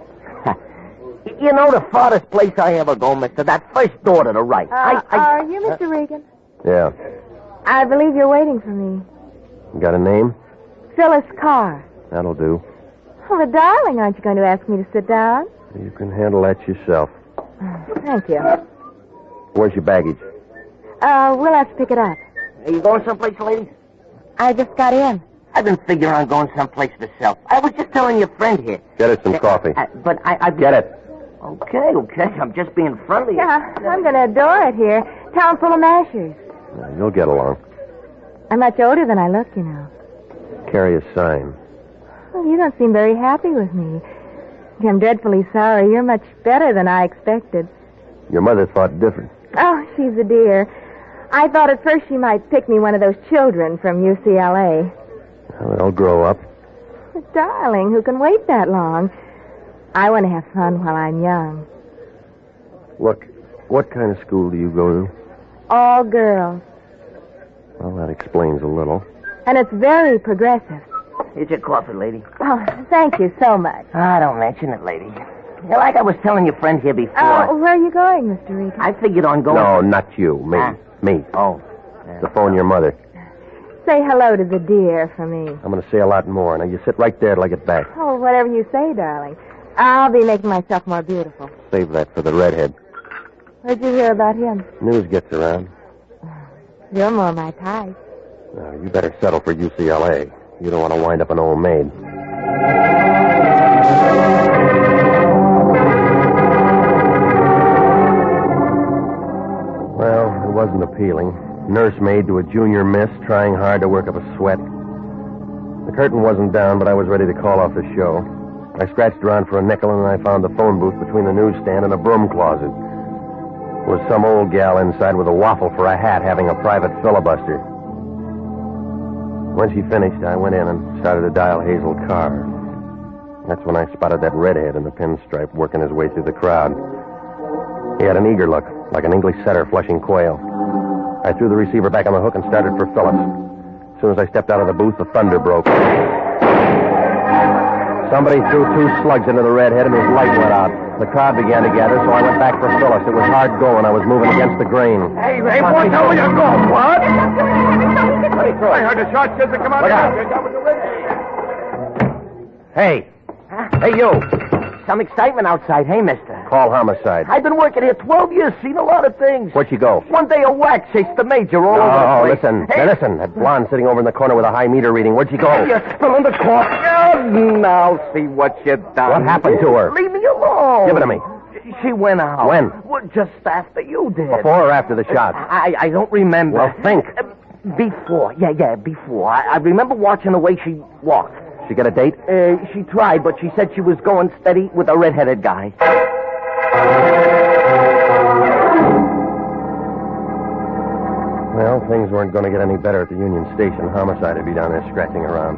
You know the farthest place I ever go, mister? That first door to the right. Are you Mr. Regan? Yeah. I believe you're waiting for me. You got a name? Phyllis Carr. That'll do. Oh, the darling, aren't you going to ask me to sit down? You can handle that yourself. Thank you. Where's your baggage? We'll have to pick it up. Are you going someplace, lady? I just got in. I've been figuring on going someplace myself. I was just telling your friend here. Get us some coffee. But I... Get it. Okay. I'm just being friendly. Yeah, I'm going to adore it here. Town full of mashers. You'll get along. I'm much older than I look, you know. Carry a sign. Well, you don't seem very happy with me. I'm dreadfully sorry. You're much better than I expected. Your mother thought different. Oh, she's a dear. I thought at first she might pick me one of those children from UCLA. Well, they'll grow up. But darling, who can wait that long? I want to have fun while I'm young. What kind of school do you go to? All girls. Well, that explains a little. And it's very progressive. Here's your coffee, lady. Oh, thank you so much. Ah, don't mention it, lady. Yeah, like I was telling your friend here before. Oh, where are you going, Mr. Regan? I figured on going... No, not you. Me. Me. Oh. To phone your mother. Say hello to the dear for me. I'm going to say a lot more. Now, you sit right there till I get back. Oh, whatever you say, darling. I'll be making myself more beautiful. Save that for the redhead. Where'd you hear about him? News gets around. You're more my type. Now, you better settle for UCLA. You don't want to wind up an old maid. Well, it wasn't appealing. Nursemaid to a junior miss, trying hard to work up a sweat. The curtain wasn't down, but I was ready to call off the show. I scratched around for a nickel, and I found the phone booth between the newsstand and a broom closet. There was some old gal inside with a waffle for a hat having a private filibuster. When she finished, I went in and started to dial Hazel Carr. That's when I spotted that redhead in the pinstripe working his way through the crowd. He had an eager look, like an English setter flushing quail. I threw the receiver back on the hook and started for Phyllis. As soon as I stepped out of the booth, the thunder broke. Somebody threw 2 slugs into the redhead and his light went out. The crowd began to gather, so I went back for Phyllis. It was hard going. I was moving against the grain. Hey, boy, tell me you're going. What? I heard a shot just to come out of Hey. Hey, you. Some excitement outside, hey, mister? Call homicide. I've been working here 12 years, seen a lot of things. Where'd you go? One day a whack chased the major all over the place. Listen. Hey. Now, listen. That blonde sitting over in the corner with a high meter reading. Where'd she go? You're spilling the coffee. Now see what you done. What happened to her? Leave me alone. Give it to me. She went out. When? Well, just after you did. Before or after the shot? I don't remember. Well, think. Before. Yeah, before. I remember watching the way she walked. She got a date? She tried, but she said she was going steady with a red-headed guy. Well, things weren't going to get any better at the Union Station. Homicide would be down there scratching around.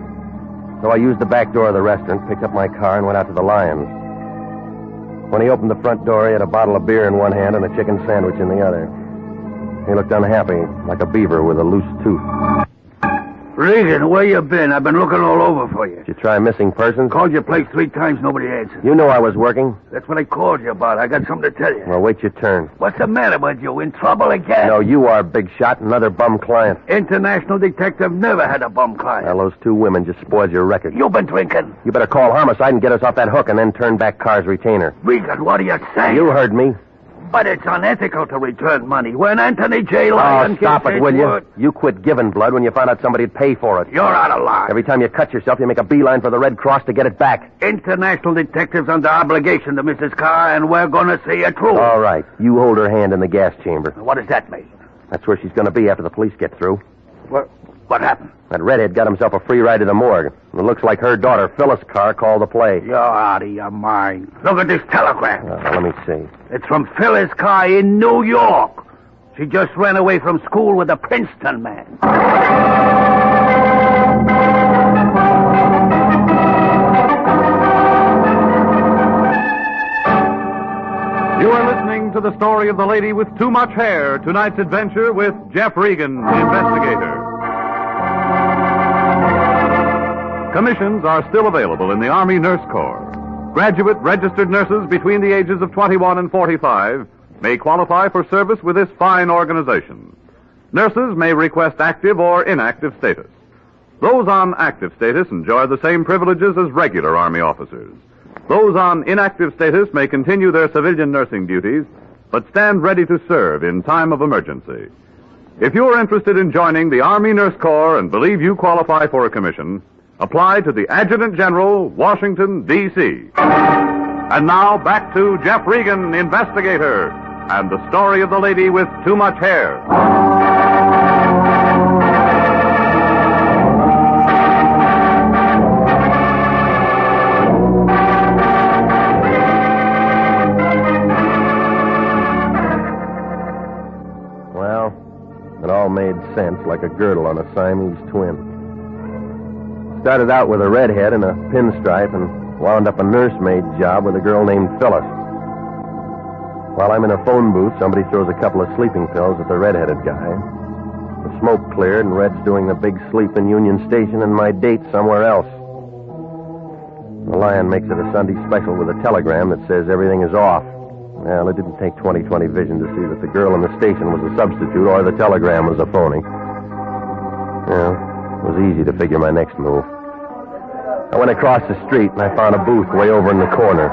So I used the back door of the restaurant, picked up my car, and went out to the Lions. When he opened the front door, he had a bottle of beer in one hand and a chicken sandwich in the other. He looked unhappy, like a beaver with a loose tooth. Regan, where you been? I've been looking all over for you. Did you try missing persons? Called your place 3 times, nobody answered. You knew I was working. That's what I called you about. I got something to tell you. Well, wait your turn. What's the matter with you? In trouble again? No, you are, big shot. Another bum client. International detective never had a bum client. Well, those 2 women just spoiled your record. You've been drinking. You better call homicide and get us off that hook and then turn back Carr's retainer. Regan, what are you saying? You heard me. But it's unethical to return money. When Anthony J. Lyon... Oh, stop it, will you? You quit giving blood when you found out somebody'd pay for it. You're out of line. Every time you cut yourself, you make a beeline for the Red Cross to get it back. International detectives under obligation to Mrs. Carr, and we're going to see it through. All right. You hold her hand in the gas chamber. What does that mean? That's where she's going to be after the police get through. What happened? That redhead got himself a free ride to the morgue. It looks like her daughter, Phyllis Carr, called the play. You're out of your mind. Look at this telegram. Let me see. It's from Phyllis Carr in New York. She just ran away from school with a Princeton man. You are listening to the story of the lady with too much hair, tonight's adventure with Jeff Regan, Investigator. Commissions are still available in the Army Nurse Corps. Graduate registered nurses between the ages of 21 and 45 may qualify for service with this fine organization. Nurses may request active or inactive status. Those on active status enjoy the same privileges as regular Army officers. Those on inactive status may continue their civilian nursing duties, but stand ready to serve in time of emergency. If you're interested in joining the Army Nurse Corps and believe you qualify for a commission, apply to the Adjutant General, Washington, D.C. And now, back to Jeff Regan, Investigator, and the story of the lady with too much hair. like a girdle on a Siamese twin. Started out with a redhead and a pinstripe and wound up a nursemaid job with a girl named Phyllis. While I'm in a phone booth, somebody throws a couple of sleeping pills at the redheaded guy. The smoke cleared, and Red's doing the big sleep in Union Station, and my date somewhere else. The Lion makes it a Sunday special with a telegram that says everything is off. Well, it didn't take 20/20 vision to see that the girl in the station was a substitute or the telegram was a phony. Well, it was easy to figure my next move. I went across the street, and I found a booth way over in the corner.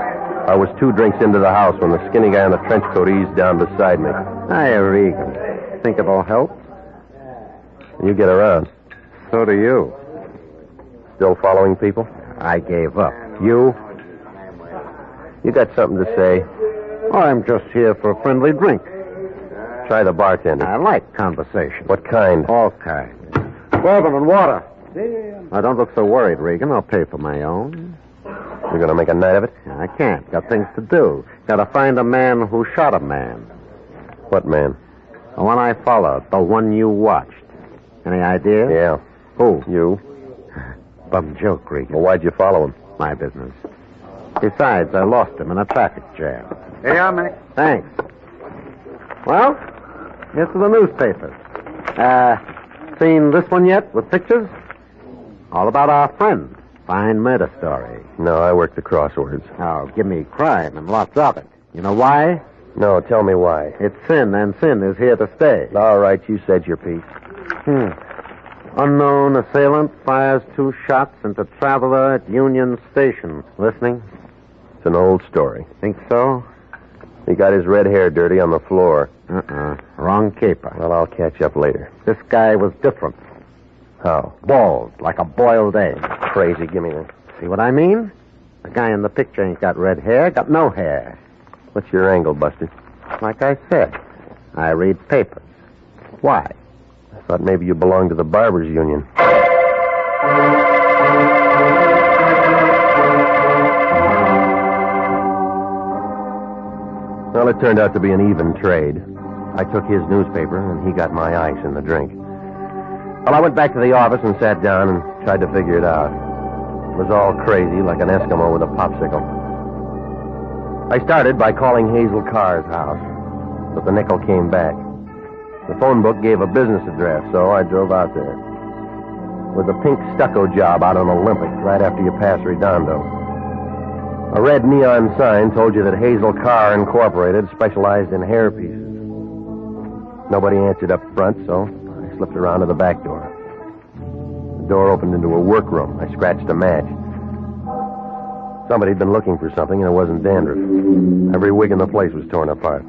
I was 2 drinks into the house when the skinny guy in the trench coat eased down beside me. Hi, Regan. Think it'll help? You get around. So do you. Still following people? I gave up. You? You got something to say? Oh, I'm just here for a friendly drink. Try the bartender. I like conversation. What kind? All kinds. Bourbon and water. Now, don't look so worried, Regan. I'll pay for my own. You're going to make a night of it? I can't. Got things to do. Got to find a man who shot a man. What man? The one I followed. The one you watched. Any idea? Yeah. Who? You. Bum joke, Regan. Well, why'd you follow him? My business. Besides, I lost him in a traffic jam. Here you are, Mac. Thanks. Well, here's to the newspapers. Seen this one yet with pictures? All about our friend. Fine murder story. No, I work the crosswords. Oh, give me crime and lots of it. You know why? No, tell me why. It's sin, and sin is here to stay. All right, you said your piece. Unknown assailant fires 2 shots into traveler at Union Station. Listening? It's an old story. Think so? He got his red hair dirty on the floor. Wrong caper. Well, I'll catch up later. This guy was different. How? Bald, like a boiled egg. Crazy. Give me that. See what I mean? The guy in the picture ain't got red hair, got no hair. What's your angle, Buster? Like I said, I read papers. Why? I thought maybe you belonged to the Barbers Union. Well, it turned out to be an even trade. I took his newspaper, and he got my ice and the drink. Well, I went back to the office and sat down and tried to figure it out. It was all crazy, like an Eskimo with a popsicle. I started by calling Hazel Carr's house, but the nickel came back. The phone book gave a business address, so I drove out there. With a pink stucco job out on Olympic, right after you pass Redondo. A red neon sign told you that Hazel Carr Incorporated specialized in hair pieces. Nobody answered up front, so I slipped around to the back door. The door opened into a workroom. I scratched a match. Somebody had been looking for something, and it wasn't dandruff. Every wig in the place was torn apart. It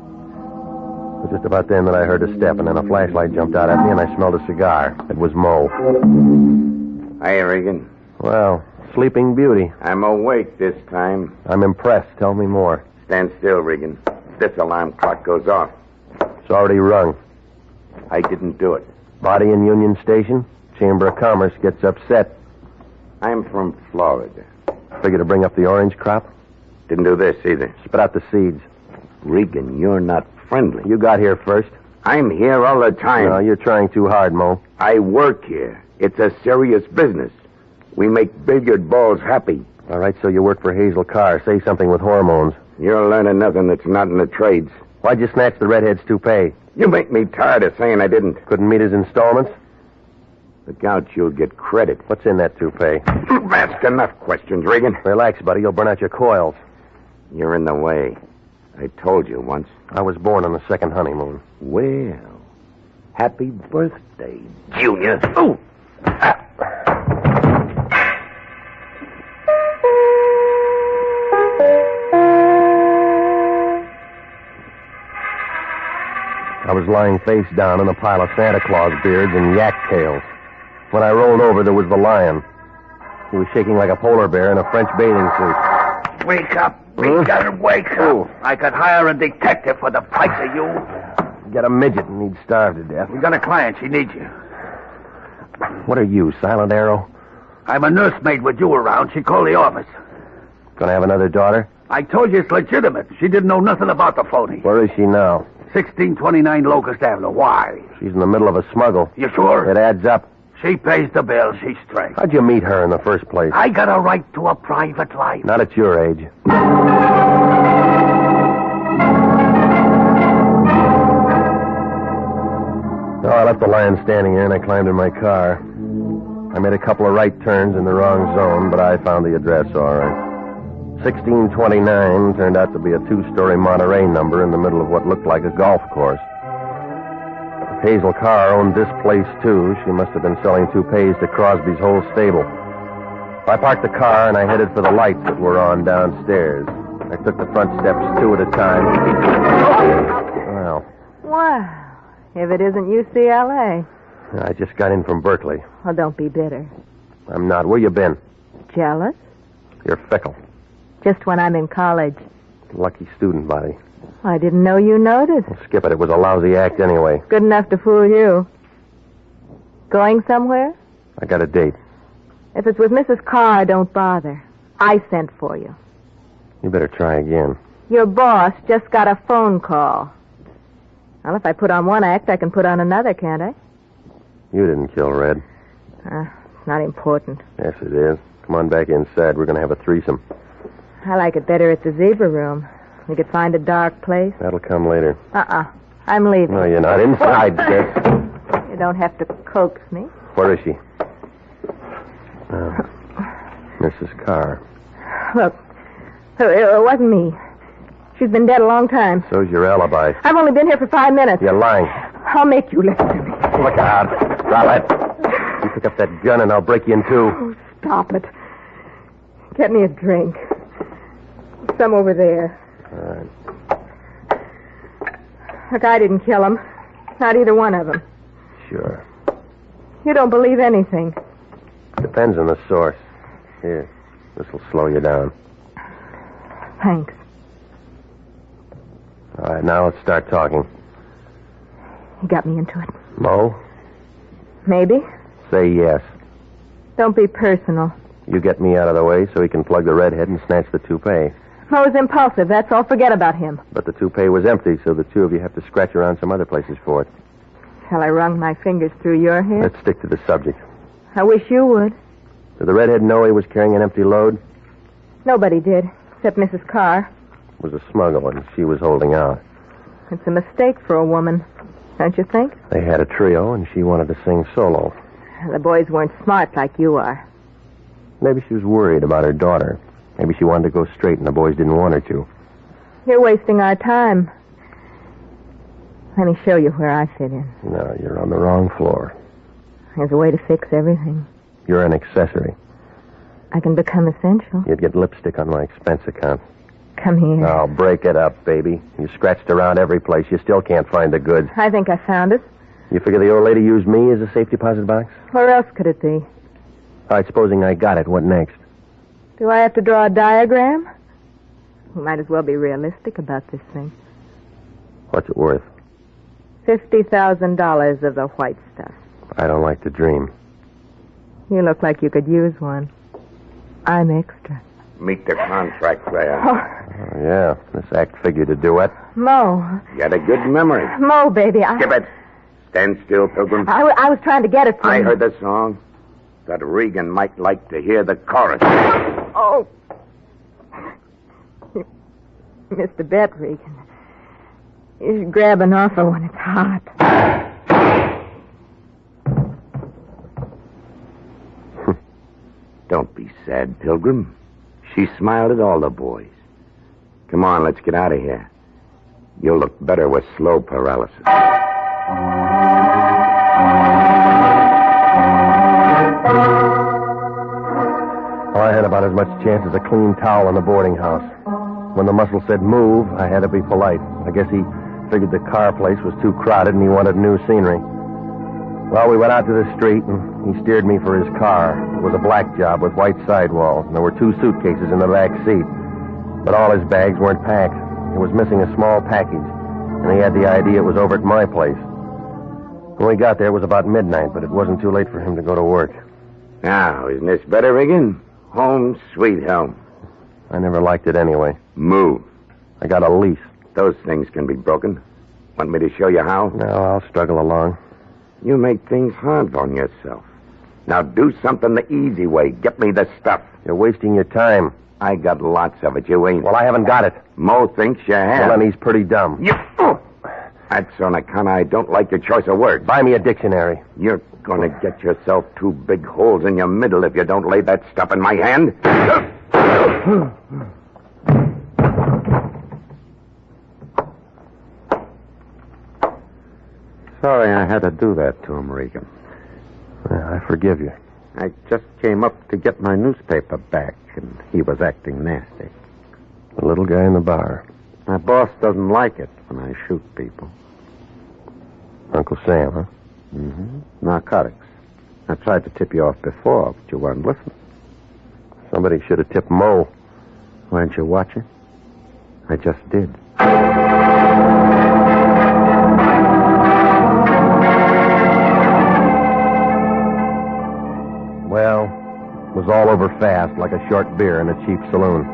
was just about then that I heard a step, and then a flashlight jumped out at me, and I smelled a cigar. It was Mo. Hi, Regan. Well, Sleeping Beauty. I'm awake this time. I'm impressed. Tell me more. Stand still, Regan. This alarm clock goes off. It's already rung. I didn't do it. Body in Union Station. Chamber of Commerce gets upset. I'm from Florida. Figure to bring up the orange crop? Didn't do this either. Spit out the seeds. Regan, you're not friendly. You got here first. I'm here all the time. No, you're trying too hard, Mo. I work here. It's a serious business. We make billiard balls happy. All right, so you work for Hazel Carr. Say something with hormones. You're learning nothing that's not in the trades. Why'd you snatch the redhead's toupee? You make me tired of saying I didn't. Couldn't meet his installments? Look out, you'll get credit. What's in that toupee? Ask enough questions, Regan. Relax, buddy. You'll burn out your coils. You're in the way. I told you once. I was born on the second honeymoon. Well, happy birthday, Junior. Oh! I was lying face down in a pile of Santa Claus beards and yak tails. When I rolled over, there was the Lion. He was shaking like a polar bear in a French bathing suit. Wake up. Regan, wake up. I could hire a detective for the price of you. Get a midget and he'd starve to death. We got a client. She needs you. What are you, Silent Arrow? I'm a nursemaid with you around. She called the office. Gonna have another daughter? I told you it's legitimate. She didn't know nothing about the phony. Where is she now? 1629 Locust Avenue. Why? She's in the middle of a smuggle. You sure? It adds up. She pays the bill. She's straight. How'd you meet her in the first place? I got a right to a private life. Not at your age. So I left the lion standing there, and I climbed in my car. I made a couple of right turns in the wrong zone, but I found the address all right. 1629 turned out to be a two-story Monterey number in the middle of what looked like a golf course. If Hazel Carr owned this place, too, she must have been selling toupees to Crosby's whole stable. I parked the car, and I headed for the lights that were on downstairs. I took the front steps two at a time. Well, Wow. If it isn't UCLA. I just got in from Berkeley. Well, don't be bitter. I'm not. Where you been? Jealous? You're fickle. Just when I'm in college. Lucky student body. I didn't know you noticed. Well, skip it. It was a lousy act anyway. Good enough to fool you. Going somewhere? I got a date. If it's with Mrs. Carr, don't bother. I sent for you. You better try again. Your boss just got a phone call. Well, if I put on one act, I can put on another, can't I? You didn't kill Red. It's not important. Yes, it is. Come on back inside. We're going to have a threesome. I like it better at the Zebra Room. We could find a dark place. That'll come later. I'm leaving. No, you're not. Inside, sis. You don't have to coax me. Where is she? Mrs. Carr. Look, it wasn't me. She's been dead a long time. So's your alibi. I've only been here for 5 minutes. You're lying. I'll make you listen to me. Look out. Drop it. You pick up that gun and I'll break you in two. Oh, stop it. Get me a drink. Some over there. All right. Look, I didn't kill him. Not either one of them. Sure. You don't believe anything. Depends on the source. Here, this'll slow you down. Thanks. All right, now let's start talking. You got me into it. Mo? Maybe. Say yes. Don't be personal. You get me out of the way so he can plug the redhead and snatch the toupee. Mo's impulsive, that's all. Forget about him. But the toupee was empty, so the two of you have to scratch around some other places for it. Shall I wrung my fingers through your hair? Let's stick to the subject. I wish you would. Did the redhead know he was carrying an empty load? Nobody did, except Mrs. Carr. It was a smuggle, and she was holding out. It's a mistake for a woman, don't you think? They had a trio, and she wanted to sing solo. The boys weren't smart like you are. Maybe she was worried about her daughter. Maybe she wanted to go straight, and the boys didn't want her to. You're wasting our time. Let me show you where I fit in. No, you're on the wrong floor. There's a way to fix everything. You're an accessory. I can become essential. You'd get lipstick on my expense account. Come here. I'll break it up, baby. You scratched around every place. You still can't find the goods. I think I found it. You figure the old lady used me as a safe deposit box? Where else could it be? All right, supposing I got it, what next? Do I have to draw a diagram? We might as well be realistic about this thing. What's it worth? $50,000 of the white stuff. I don't like to dream. You look like you could use one. I'm extra. Meet the contract there. Oh, yeah. This act figured to do it. Mo. You got a good memory. Mo, baby. Skip it. Stand still, Pilgrim. I was trying to get it from I you. heard the song. Thought Regan might like to hear the chorus. Oh. Mr. Bet, Regan. You should grab an offer when it's hot. Don't be sad, Pilgrim. She smiled at all the boys. Come on, let's get out of here. You'll look better with slow paralysis. Well, I had about as much chance as a clean towel in the boarding house. When the muscle said move, I had to be polite. I guess he figured the car place was too crowded and he wanted new scenery. Well, we went out to the street, and he steered me for his car. It was a black job with white sidewalls, and there were 2 suitcases in the back seat. But all his bags weren't packed. He was missing a small package, and he had the idea it was over at my place. When we got there, it was about midnight, but it wasn't too late for him to go to work. Now, isn't this better, Regan? Home sweet home. I never liked it anyway. Move. I got a lease. Those things can be broken. Want me to show you how? No, I'll struggle along. You make things hard on yourself. Now do something the easy way. Get me the stuff. You're wasting your time. I got lots of it. You ain't. Well, I haven't got it. Mo thinks you have. Well, then he's pretty dumb. That's on account I don't like your choice of words. Buy me a dictionary. You're going to get yourself 2 big holes in your middle if you don't lay that stuff in my hand. Sorry I had to do that to him, Regan. I forgive you. I just came up to get my newspaper back, and he was acting nasty. The little guy in the bar. My boss doesn't like it when I shoot people. Uncle Sam, huh? Mm-hmm. Narcotics. I tried to tip you off before, but you weren't listening. Somebody should have tipped Mo. Weren't you watching? I just did. Well, it was all over fast, like a short beer in a cheap saloon.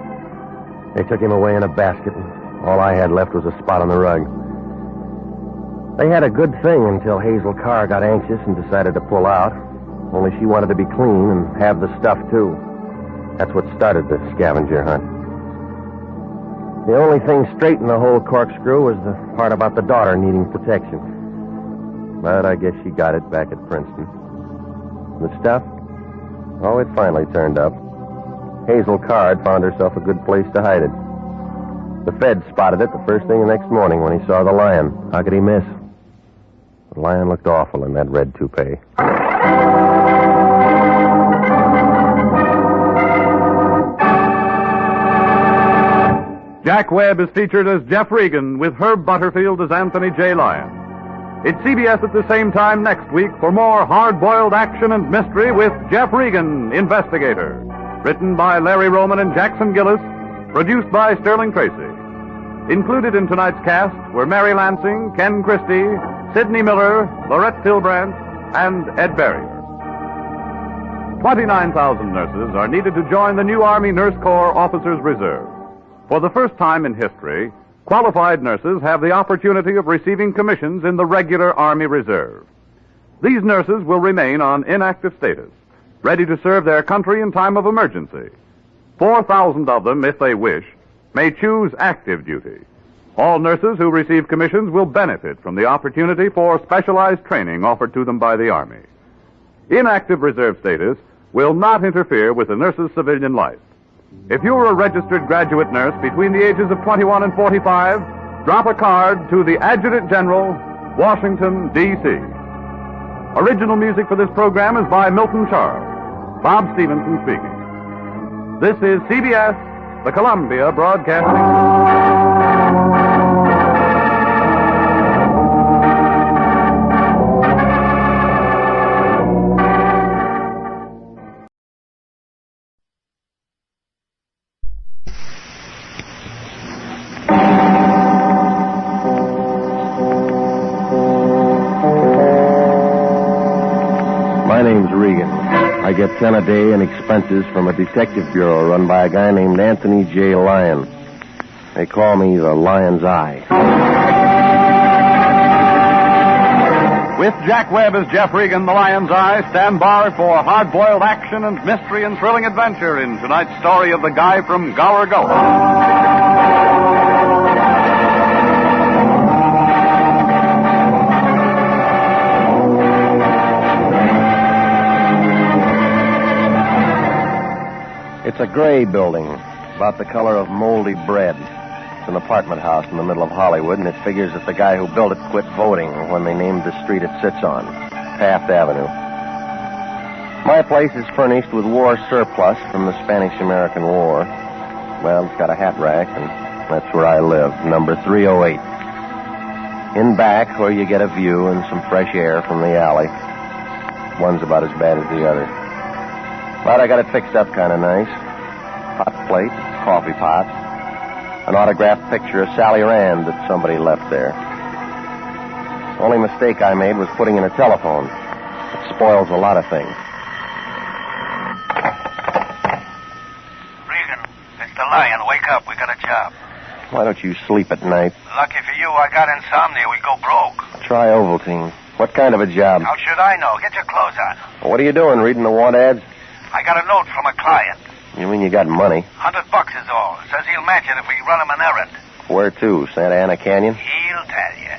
They took him away in a basket, and all I had left was a spot on the rug. They had a good thing until Hazel Carr got anxious and decided to pull out. Only she wanted to be clean and have the stuff, too. That's what started the scavenger hunt. The only thing straight in the whole corkscrew was the part about the daughter needing protection. But I guess she got it back at Princeton. The stuff? Oh, it finally turned up. Hazel Carr had found herself a good place to hide it. The Fed spotted it the first thing the next morning when he saw the lion. How could he miss? The lion looked awful in that red toupee. Jack Webb is featured as Jeff Regan with Herb Butterfield as Anthony J. Lyon. It's CBS at the same time next week for more hard-boiled action and mystery with Jeff Regan, Investigator. Written by Larry Roman and Jackson Gillis. Produced by Sterling Tracy. Included in tonight's cast were Mary Lansing, Ken Christie, Sidney Miller, Lorette Tilbrandt, and Ed Barrier. 29,000 nurses are needed to join the new Army Nurse Corps Officers Reserve. For the first time in history, qualified nurses have the opportunity of receiving commissions in the regular Army Reserve. These nurses will remain on inactive status, ready to serve their country in time of emergency. 4,000 of them, if they wish, may choose active duty. All nurses who receive commissions will benefit from the opportunity for specialized training offered to them by the Army. Inactive reserve status will not interfere with the nurse's civilian life. If you're a registered graduate nurse between the ages of 21 and 45, drop a card to the Adjutant General, Washington, D.C. Original music for this program is by Milton Charles. Bob Stevenson speaking. This is CBS, the Columbia Broadcasting. My name's Regan. I get 10 a day in expenses from a detective bureau run by a guy named Anthony J. Lyon. They call me the Lion's Eye. With Jack Webb as Jeff Regan, the Lion's Eye, stand by for hard-boiled action and mystery and thrilling adventure in tonight's story of the guy from Gower. It's a gray building, about the color of moldy bread. It's an apartment house in the middle of Hollywood, and it figures that the guy who built it quit voting when they named the street it sits on, Taft Avenue. My place is furnished with war surplus from the Spanish-American War. Well, it's got a hat rack, and that's where I live, number 308. In back, where you get a view and some fresh air from the alley. One's about as bad as the other. But I got it fixed up kind of nice. Hot plate, coffee pot, an autographed picture of Sally Rand that somebody left there. Only mistake I made was putting in a telephone. It spoils a lot of things. Regan, it's the Lion. Wake up. We got a job. Why don't you sleep at night? Lucky for you, I got insomnia. We go broke. Try Ovaltine. What kind of a job? How should I know? Get your clothes on. What are you doing, reading the want ads? I got a note from a client. You mean you got money? $100 is all. Says he'll match it if we run him an errand. Where to? Santa Ana Canyon? He'll tell you.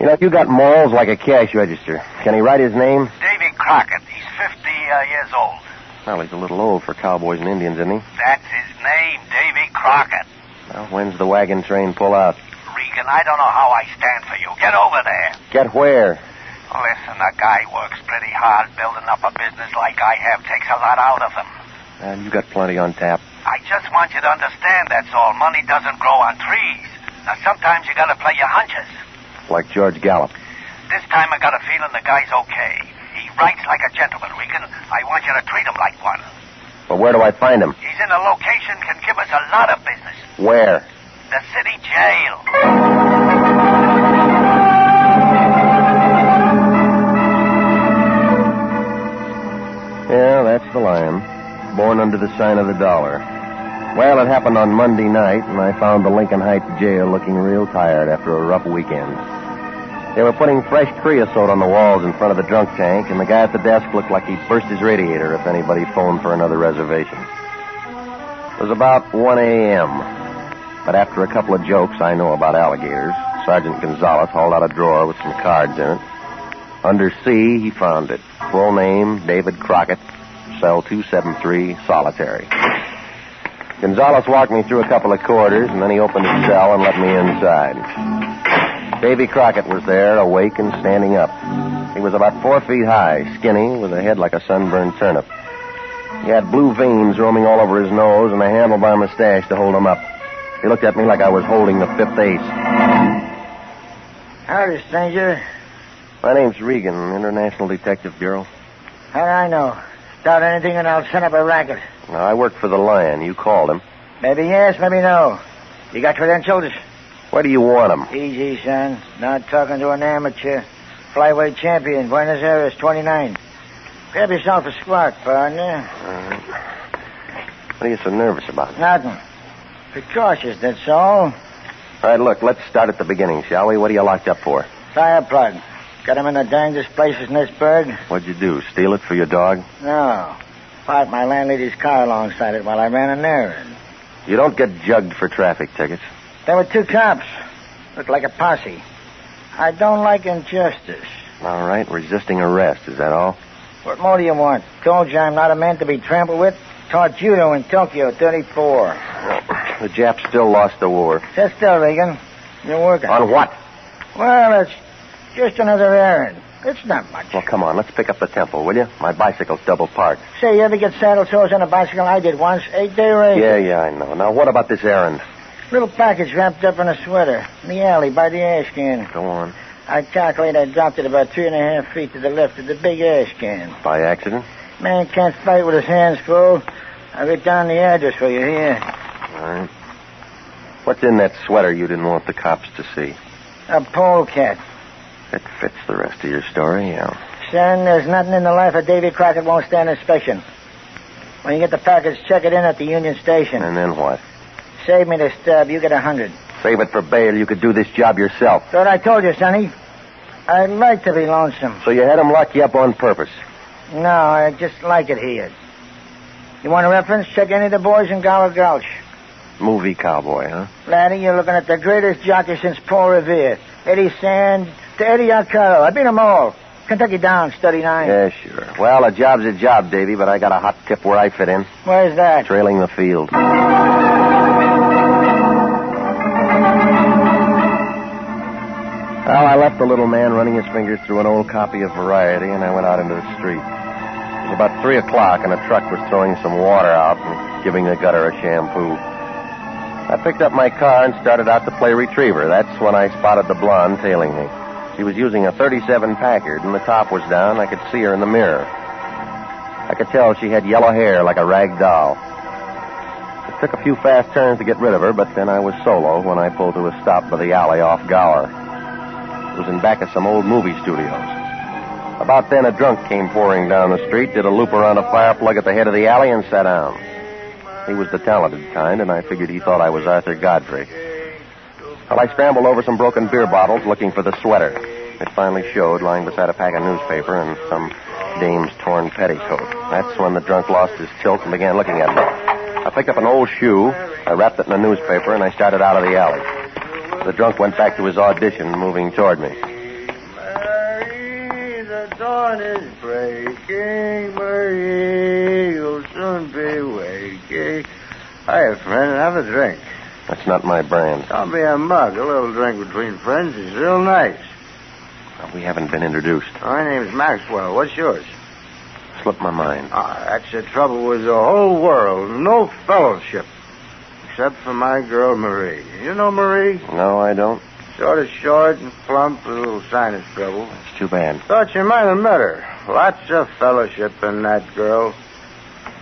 You know, you got morals like a cash register. Can he write his name? Davy Crockett. He's 50 years old. Well, he's a little old for cowboys and Indians, isn't he? That's his name, Davy Crockett. Well, when's the wagon train pull out? Regan, I don't know how I stand for you. Get over there. Get where? Listen, a guy works pretty hard. Building up a business like I have takes a lot out of him. You got plenty on tap. I just want you to understand, that's all. Money doesn't grow on trees. Now, sometimes you gotta play your hunches. Like George Gallup. This time I got a feeling the guy's okay. He writes like a gentleman, Regan. I want you to treat him like one. But where do I find him? He's in a location can give us a lot of business. Where? The city jail. Yeah, that's the lion. Born under the sign of the dollar. Well, it happened on Monday night, and I found the Lincoln Heights jail looking real tired after a rough weekend. They were putting fresh creosote on the walls in front of the drunk tank, and the guy at the desk looked like he'd burst his radiator if anybody phoned for another reservation. It was about 1 a.m., but after a couple of jokes I know about alligators, Sergeant Gonzalez hauled out a drawer with some cards in it. Under C, he found it. Full name, David Crockett, cell 273, solitary. Gonzalez walked me through a couple of corridors, and then he opened his cell and let me inside. Davy Crockett was there, awake and standing up. He was about 4 feet high, skinny, with a head like a sunburned turnip. He had blue veins roaming all over his nose and a handlebar mustache to hold him up. He looked at me like I was holding the fifth ace. Howdy, stranger. My name's Regan, International Detective Bureau. How do I know? Start anything and I'll set up a racket. Now, I work for the Lion. You called him. Maybe yes, maybe no. You got credentials? Where do you want him? Easy, son. Not talking to an amateur. Flyweight champion, Buenos Aires, 29. Grab yourself a squat, partner. All right. What are you so nervous about? Nothing. Precautious, that's all. All right, look, let's start at the beginning, shall we? What are you locked up for? Fire plug. Got him in the dangest places in this burg. What'd you do, steal it for your dog? No. Parked my landlady's car alongside it while I ran an errand. You don't get jugged for traffic tickets. There were 2 cops. Looked like a posse. I don't like injustice. All right, resisting arrest, is that all? What more do you want? Told you I'm not a man to be trampled with. Taught judo in Tokyo, 34. The Japs still lost the war. Sit still, Regan. You're working. On what? Well, it's just another errand. It's not much. Well, come on, let's pick up the tempo, will you? My bicycle's double parked. Say, you ever get saddle sores on a bicycle? I did once. 8-day race. Yeah, I know. Now, what about this errand? Little package wrapped up in a sweater. In the alley by the ash can. Go on. I calculate I dropped it about 3.5 feet to the left of the big ash can. By accident? Man can't fight with his hands full. I'll get down the address for you here. All right. What's in that sweater you didn't want the cops to see? A polecat. That fits the rest of your story, yeah. Son, there's nothing in the life of Davy Crockett won't stand inspection. When you get the package, check it in at the Union Station. And then what? Save me the stub. You get 100. Save it for bail. You could do this job yourself. Thought I told you, Sonny. I'd like to be lonesome. So you had him lock you up on purpose? No, I just like it here. You want a reference? Check any of the boys in Gower Gulch. Movie cowboy, huh? Laddie, you're looking at the greatest jockey since Paul Revere. Eddie Sand to Eddie Arcaro. I beat them all. Kentucky Downs, 39. Yeah, sure. Well, a job's a job, Davy, but I got a hot tip where I fit in. Where's that? Trailing the field. Well, I left the little man running his fingers through an old copy of Variety, and I went out into the street. It was about 3 o'clock, and a truck was throwing some water out and giving the gutter a shampoo. I picked up my car and started out to play retriever. That's when I spotted the blonde tailing me. She was using a 37 Packard, and the top was down. I could see her in the mirror. I could tell she had yellow hair like a rag doll. It took a few fast turns to get rid of her, but then I was solo when I pulled to a stop by the alley off Gower. It was in back of some old movie studios. About then, a drunk came pouring down the street, did a loop around a fire plug at the head of the alley, and sat down. He was the talented kind, and I figured he thought I was Arthur Godfrey. Well, I scrambled over some broken beer bottles looking for the sweater. It finally showed, lying beside a pack of newspaper and some dame's torn petticoat. That's when the drunk lost his tilt and began looking at me. I picked up an old shoe, I wrapped it in a newspaper, and I started out of the alley. The drunk went back to his audition, moving toward me. Marie, the dawn is breaking. Marie, you'll soon be waking. Hiya, friend. Have a drink. That's not my brand. Don't be a mug. A little drink between friends is real nice. We haven't been introduced. My name's Maxwell. What's yours? Slipped my mind. That's the trouble with the whole world. No fellowship. Except for my girl, Marie. You know Marie? No, I don't. Sort of short and plump with a little sinus trouble. It's too bad. Thought you might have met her. Lots of fellowship in that girl.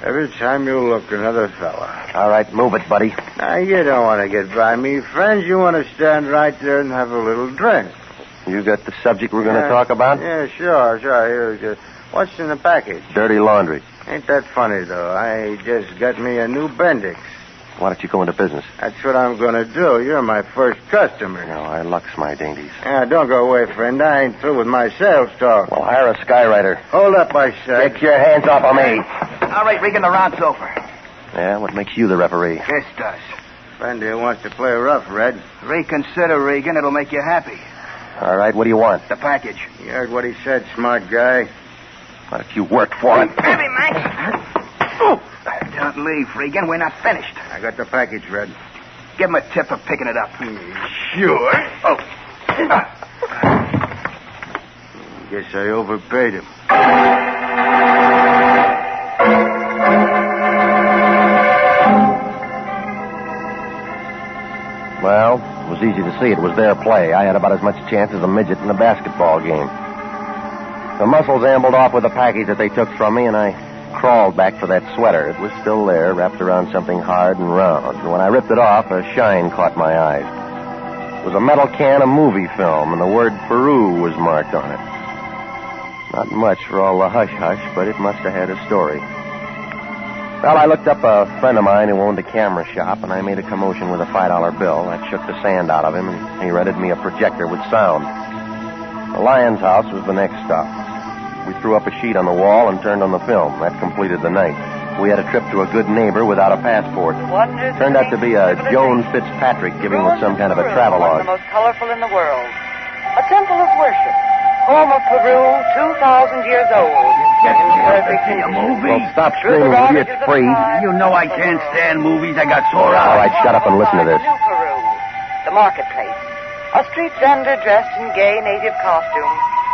Every time you look, another fella. All right, move it, buddy. Now, you don't want to get by me, friends. You want to stand right there and have a little drink. You got the subject we're going to talk about? Yeah, sure. Here, what's in the package? Dirty laundry. Ain't that funny, though? I just got me a new Bendix. Why don't you go into business? That's what I'm going to do. You're my first customer. No, I lux my dainties. Yeah, don't go away, friend. I ain't through with my sales talk. Well, hire a skywriter. Hold up, I said. Get your hands off of me. All right, Regan, the round's over. Yeah, what makes you the referee? This does. Friend here wants to play rough, Red. Reconsider, Regan. It'll make you happy. All right, what do you want? The package. You heard what he said, smart guy. What if you worked for it? Heavy, Max. Don't leave, Regan. We're not finished. I got the package, Red. Give him a tip for picking it up. Sure. Oh. Guess I overpaid him. Well, it was easy to see it was their play. I had about as much chance as a midget in a basketball game. The muscles ambled off with the package that they took from me, and I crawled back for that sweater. It was still there, wrapped around something hard and round. And when I ripped it off, a shine caught my eye. It was a metal can of movie film, and the word Peru was marked on it. Not much for all the hush-hush, but it must have had a story. Well, I looked up a friend of mine who owned a camera shop, and I made a commotion with a $5 bill. That shook the sand out of him, and he rented me a projector with sound. The Lyons house was the next stop. We threw up a sheet on the wall and turned on the film. That completed the night. We had a trip to a good neighbor without a passport. Turned out to be a Joan Fitzpatrick giving us some kind of a travelogue. The most colorful in the world. A temple of worship. Home of Peru, 2,000 years old. Perfect a movie? Well, stop screaming, will you? It's free. You know I can't stand movies. I got sore eyes. All right, shut up and listen to this. New Peru, the marketplace. A street vendor dressed in gay native costume,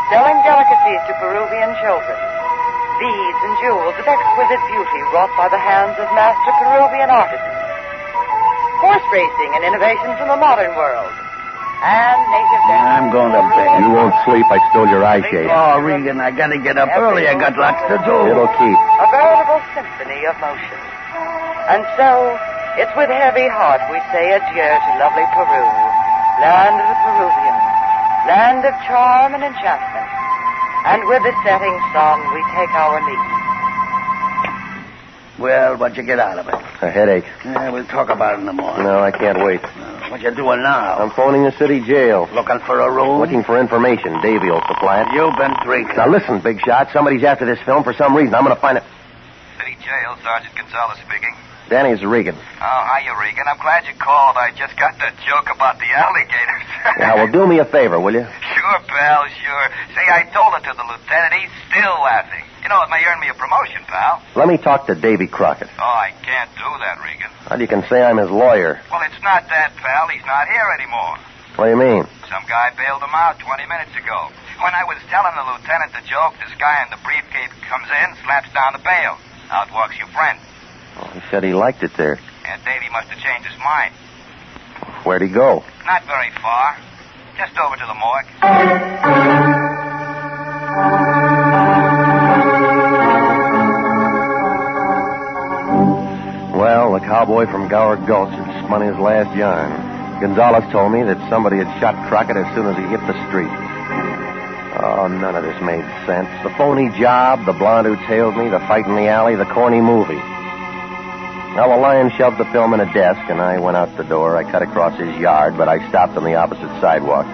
selling delicacies to Peruvian children. Beads and jewels of exquisite beauty wrought by the hands of master Peruvian artisans. Horse racing, an innovation from the modern world. And native dance. I'm going to bed. You won't sleep. I stole your eye shade. Oh, Regan, I got to get up early. I got lots to do. It'll keep. A veritable symphony of motion. And so, it's with heavy heart we say adieu to lovely Peru, land of the Peruvians, land of charm and enchantment. And with the setting sun, we take our leave. Well, what'd you get out of it? A headache. Yeah, we'll talk about it in the morning. No, I can't wait. What you doing now? I'm phoning the city jail. Looking for a room? Looking for information. Davey will supply it. You've been drinking. Now listen, big shot. Somebody's after this film for some reason. I'm going to find it. City jail, Sergeant Gonzalez speaking. Danny's Regan. Oh, hiya, Regan. I'm glad you called. I just got that joke about the alligators. Now, well, do me a favor, will you? Sure, pal, sure. Say, I told it to the lieutenant. He's still laughing. You know, it may earn me a promotion, pal. Let me talk to Davy Crockett. Oh, I can't do that, Regan. Well, you can say I'm his lawyer. Well, it's not that, pal. He's not here anymore. What do you mean? Some guy bailed him out 20 minutes ago. When I was telling the lieutenant the joke, this guy in the briefcase comes in, slaps down the bail. Out walks your friend. Well, he said he liked it there. And Davy must have changed his mind. Where'd he go? Not very far. Just over to the morgue. Well, the cowboy from Gower Gulch had spun his last yarn. Gonzalez told me that somebody had shot Crockett as soon as he hit the street. Oh, none of this made sense. The phony job, the blonde who tailed me, the fight in the alley, the corny movie. Well, the lion shoved the film in a desk, and I went out the door. I cut across his yard, but I stopped on the opposite sidewalk.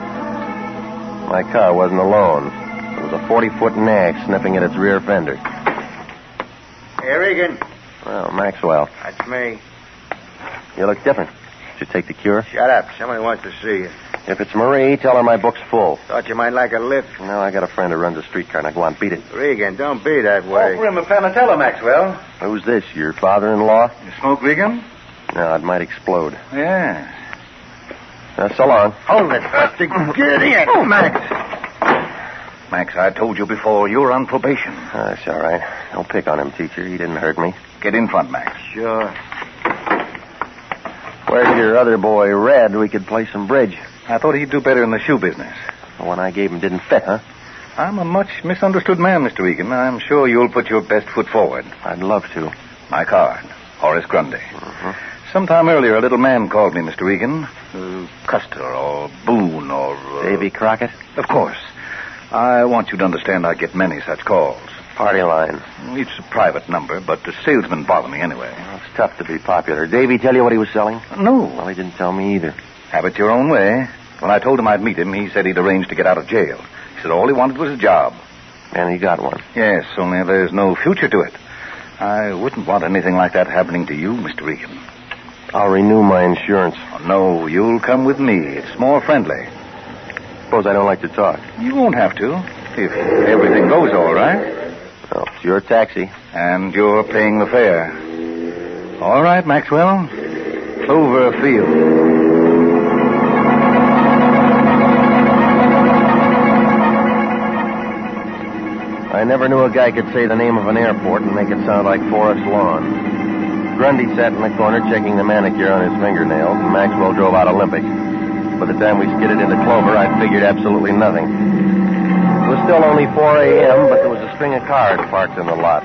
My car wasn't alone. There was a 40-foot nag sniffing at its rear fender. Hey, Regan. Well, Maxwell. That's me. You look different. Did you take the cure? Shut up. Somebody wants to see you. If it's Marie, tell her my book's full. Thought you might like a lift. No, I got a friend who runs a streetcar. Now, go on, beat it. Regan, don't be that way. Offer him a panatella, Maxwell. Who's this, your father-in-law? You smoke, Regan? No, it might explode. Yeah. So long. Hold it, Buster. Get in. Oh, Max. Max, I told you before, you're on probation. That's all right. Don't pick on him, teacher. He didn't hurt me. Get in front, Max. Sure. Where's your other boy, Red? We could play some bridge. I thought he'd do better in the shoe business. The one I gave him didn't fit, huh? I'm a much misunderstood man, Mr. Regan. I'm sure you'll put your best foot forward. I'd love to. My card, Horace Grundy. Mm-hmm. Sometime earlier, a little man called me, Mr. Regan. Custer or Boone or... Davy Crockett? Of course. I want you to understand I get many such calls. Party line. It's a private number, but the salesmen bother me anyway. Well, it's tough to be popular. Davy tell you what he was selling? No. Well, he didn't tell me either. Have it your own way. When I told him I'd meet him, he said he'd arranged to get out of jail. He said all he wanted was a job. And he got one. Yes, only there's no future to it. I wouldn't want anything like that happening to you, Mr. Regan. I'll renew my insurance. Oh, no, you'll come with me. It's more friendly. Suppose I don't like to talk. You won't have to, if everything goes all right. Well, it's your taxi. And you're paying the fare. All right, Maxwell. Cloverfield. I never knew a guy could say the name of an airport and make it sound like Forest Lawn. Grundy sat in the corner checking the manicure on his fingernails, and Maxwell drove out Olympic. By the time we skidded into Clover, I'd figured absolutely nothing. It was still only 4 a.m., but there was a string of cars parked in the lot.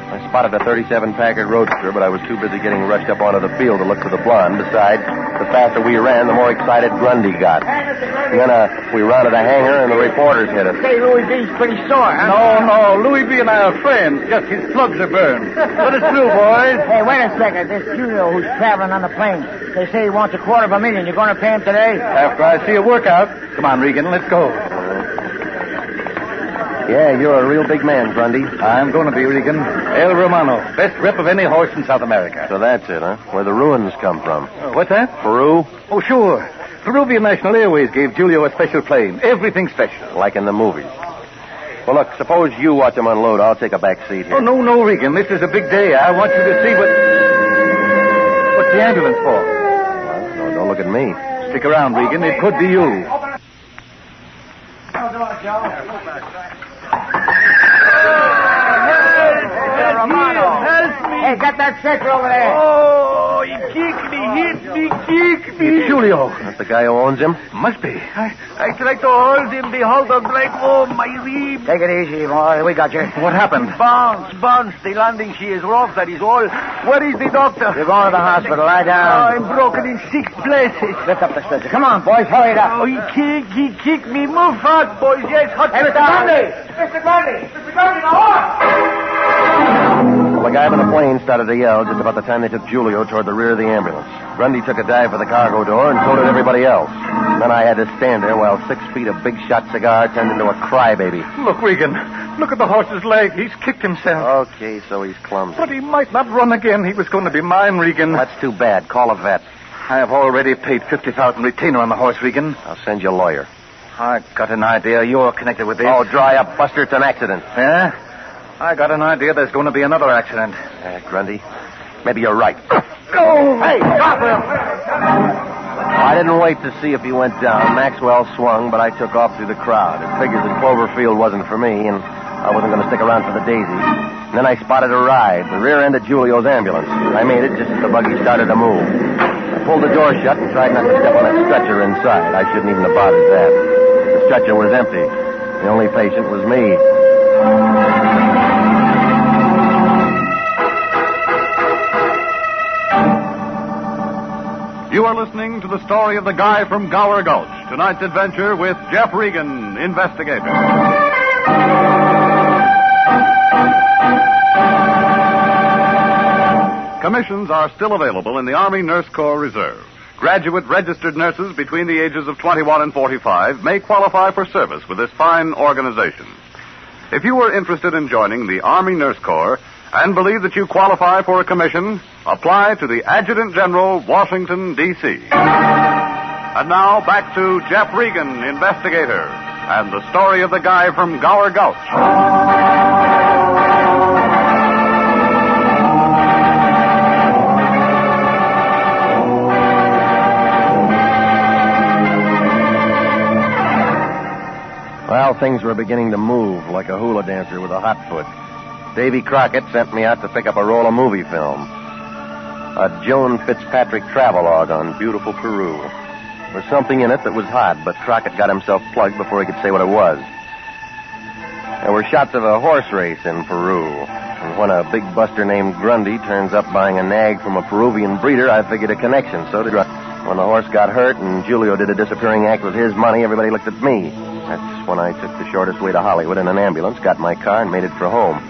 I spotted a 37 Packard Roadster, but I was too busy getting rushed up onto the field to look for the blonde. Besides, the faster we ran, the more excited Grundy got. And then we rounded a hangar, and the reporters hit us. Say, Louis B's pretty sore, huh? No, Louis B. and I are friends. Just his plugs are burned. Let us through, boys. Hey, wait a second. This Julio who's traveling on the plane. They say he wants $250,000. You going to pay him today? After I see a workout. Come on, Regan, let's go. Yeah, you're a real big man, Grundy. I'm going to be, Regan. El Romano, best rep of any horse in South America. So that's it, huh? Where the ruins come from. What's that? Peru? Oh, sure. Peruvian National Airways gave Julio a special plane. Everything special. Like in the movies. Well, look, suppose you watch him unload. I'll take a back seat here. Oh, no, Regan. This is a big day. I want you to see what's the ambulance for. Well, no, don't look at me. Stick around, Regan. It could be you. Romano. Help me. Hey, get that stretcher over there. Oh, he kicked me, hit me, kicked me. It's Julio. That's the guy who owns him? Must be. I tried to hold him. The halter break. Oh, my rib. Take it easy, boy. We got you. What happened? Bounce. The landing, she is rough. That is all. Where is the doctor? You're going to the hospital. Lie down. I'm broken in 6 places. Lift up the stretcher. Come on, boys. Hurry it up. Oh, he kicked me. Move fast, boys. Yes, hot. Hey, Mr. Grundy. Mr. Grundy, the horse. Well, the guy on the plane started to yell just about the time they took Julio toward the rear of the ambulance. Grundy took a dive for the cargo door, and so did everybody else. Then I had to stand there while 6 feet of Big Shot cigar turned into a crybaby. Look, Regan. Look at the horse's leg. He's kicked himself. Okay, so he's clumsy. But he might not run again. He was going to be mine, Regan. That's too bad. Call a vet. I have already paid $50,000 retainer on the horse, Regan. I'll send you a lawyer. I got an idea you're connected with this. Oh, dry up, Buster. It's an accident. Yeah? I got an idea there's going to be another accident. Grundy, maybe you're right. Go! Hey, stop him! I didn't wait to see if he went down. Maxwell swung, but I took off through the crowd. It figured that Cloverfield wasn't for me, and I wasn't going to stick around for the daisies. And then I spotted a ride, the rear end of Julio's ambulance. I made it just as the buggy started to move. I pulled the door shut and tried not to step on that stretcher inside. I shouldn't even have bothered that. The stretcher was empty. The only patient was me. You are listening to the story of the guy from Gower Gulch. Tonight's adventure with Jeff Regan, Investigator. Commissions are still available in the Army Nurse Corps Reserve. Graduate registered nurses between the ages of 21 and 45 may qualify for service with this fine organization. If you are interested in joining the Army Nurse Corps and believe that you qualify for a commission, apply to the Adjutant General, Washington, D.C. And now back to Jeff Regan, Investigator, and the story of the guy from Gower Gulch. Well, things were beginning to move like a hula dancer with a hot foot. Davy Crockett sent me out to pick up a roll of movie film. A Joan Fitzpatrick travelogue on beautiful Peru. There was something in it that was hot, but Crockett got himself plugged before he could say what it was. There were shots of a horse race in Peru. And when a big buster named Grundy turns up buying a nag from a Peruvian breeder, I figured a connection. So did When the horse got hurt and Julio did a disappearing act with his money, everybody looked at me. That's when I took the shortest way to Hollywood in an ambulance, got my car, and made it for home.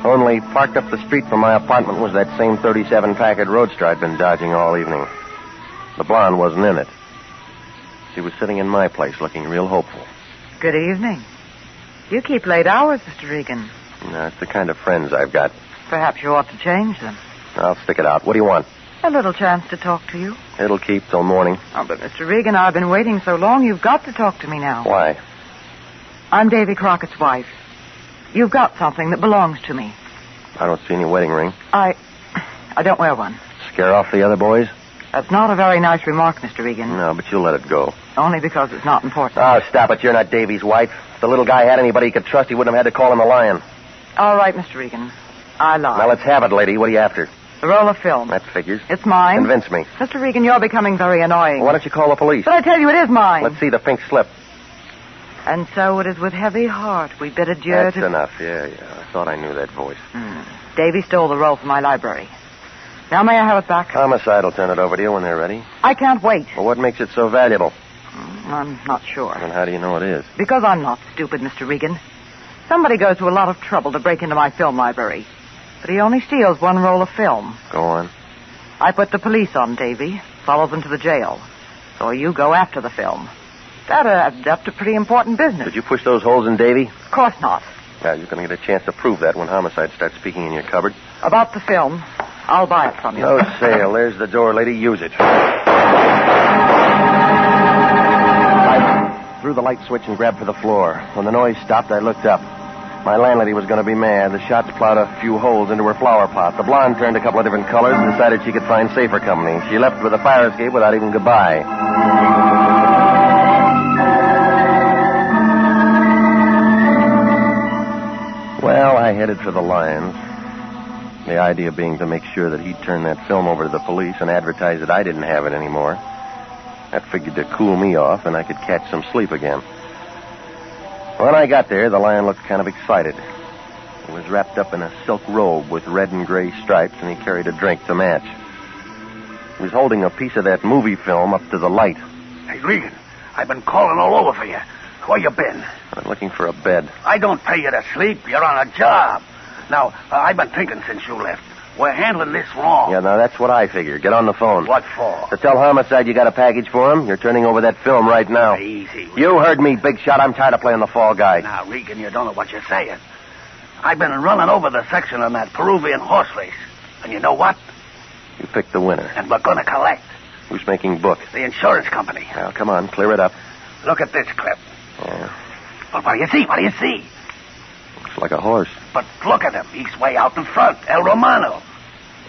Only parked up the street from my apartment was that same 37 Packard Roadster I'd been dodging all evening. The blonde wasn't in it. She was sitting in my place looking real hopeful. Good evening. You keep late hours, Mr. Regan. No, it's the kind of friends I've got. Perhaps you ought to change them. I'll stick it out. What do you want? A little chance to talk to you. It'll keep till morning. Oh, but Mr. Regan, I've been waiting so long, you've got to talk to me now. Why? I'm Davy Crockett's wife. You've got something that belongs to me. I don't see any wedding ring. I don't wear one. Scare off the other boys? That's not a very nice remark, Mr. Regan. No, but you'll let it go. Only because it's not important. Oh, stop it. You're not Davy's wife. If the little guy had anybody he could trust, he wouldn't have had to call him a lion. All right, Mr. Regan. I lied. Now, let's have it, lady. What are you after? The roll of film. That figures. It's mine. Convince me. Mr. Regan, you're becoming very annoying. Well, why don't you call the police? But I tell you, it is mine. Let's see the pink slip. And so it is with heavy heart we bid adieu That's to... enough. Yeah. I thought I knew that voice. Davy stole the roll from my library. Now may I have it back? Homicide will turn it over to you when they're ready. I can't wait. Well, what makes it so valuable? I'm not sure. Then how do you know it is? Because I'm not stupid, Mr. Regan. Somebody goes to a lot of trouble to break into my film library. But he only steals one roll of film. Go on. I put the police on Davy, follow them to the jail. So you go after the film. That adds up to pretty important business. Did you push those holes in Davy? Of course not. Well, you're going to get a chance to prove that when Homicide starts speaking in your cupboard. About the film, I'll buy it from you. No sale. There's the door, lady. Use it. I threw the light switch and grabbed for the floor. When the noise stopped, I looked up. My landlady was going to be mad. The shots plowed a few holes into her flower pot. The blonde turned a couple of different colors and decided she could find safer company. She left with a fire escape without even goodbye. Well, I headed for the Lions. The idea being to make sure that he'd turn that film over to the police and advertise that I didn't have it anymore. That figured to cool me off and I could catch some sleep again. When I got there, the Lion looked kind of excited. He was wrapped up in a silk robe with red and gray stripes, and he carried a drink to match. He was holding a piece of that movie film up to the light. Hey, Regan, I've been calling all over for you. Where you been? I'm looking for a bed. I don't pay you to sleep. You're on a job. Now, I've been thinking since you left. We're handling this wrong. Yeah, now that's what I figured. Get on the phone. What for? To tell Homicide you got a package for him. You're turning over that film right now. Easy. You heard me, big shot. I'm tired of playing the fall guy. Now, Regan, you don't know what you're saying. I've been running over the section on that Peruvian horse race. And you know what? You picked the winner. And we're going to collect. Who's making book? The insurance company. Now, come on, clear it up. Look at this clip. Yeah. Well, what do you see? What do you see? Looks like a horse. But look at him. He's way out in front. El Romano.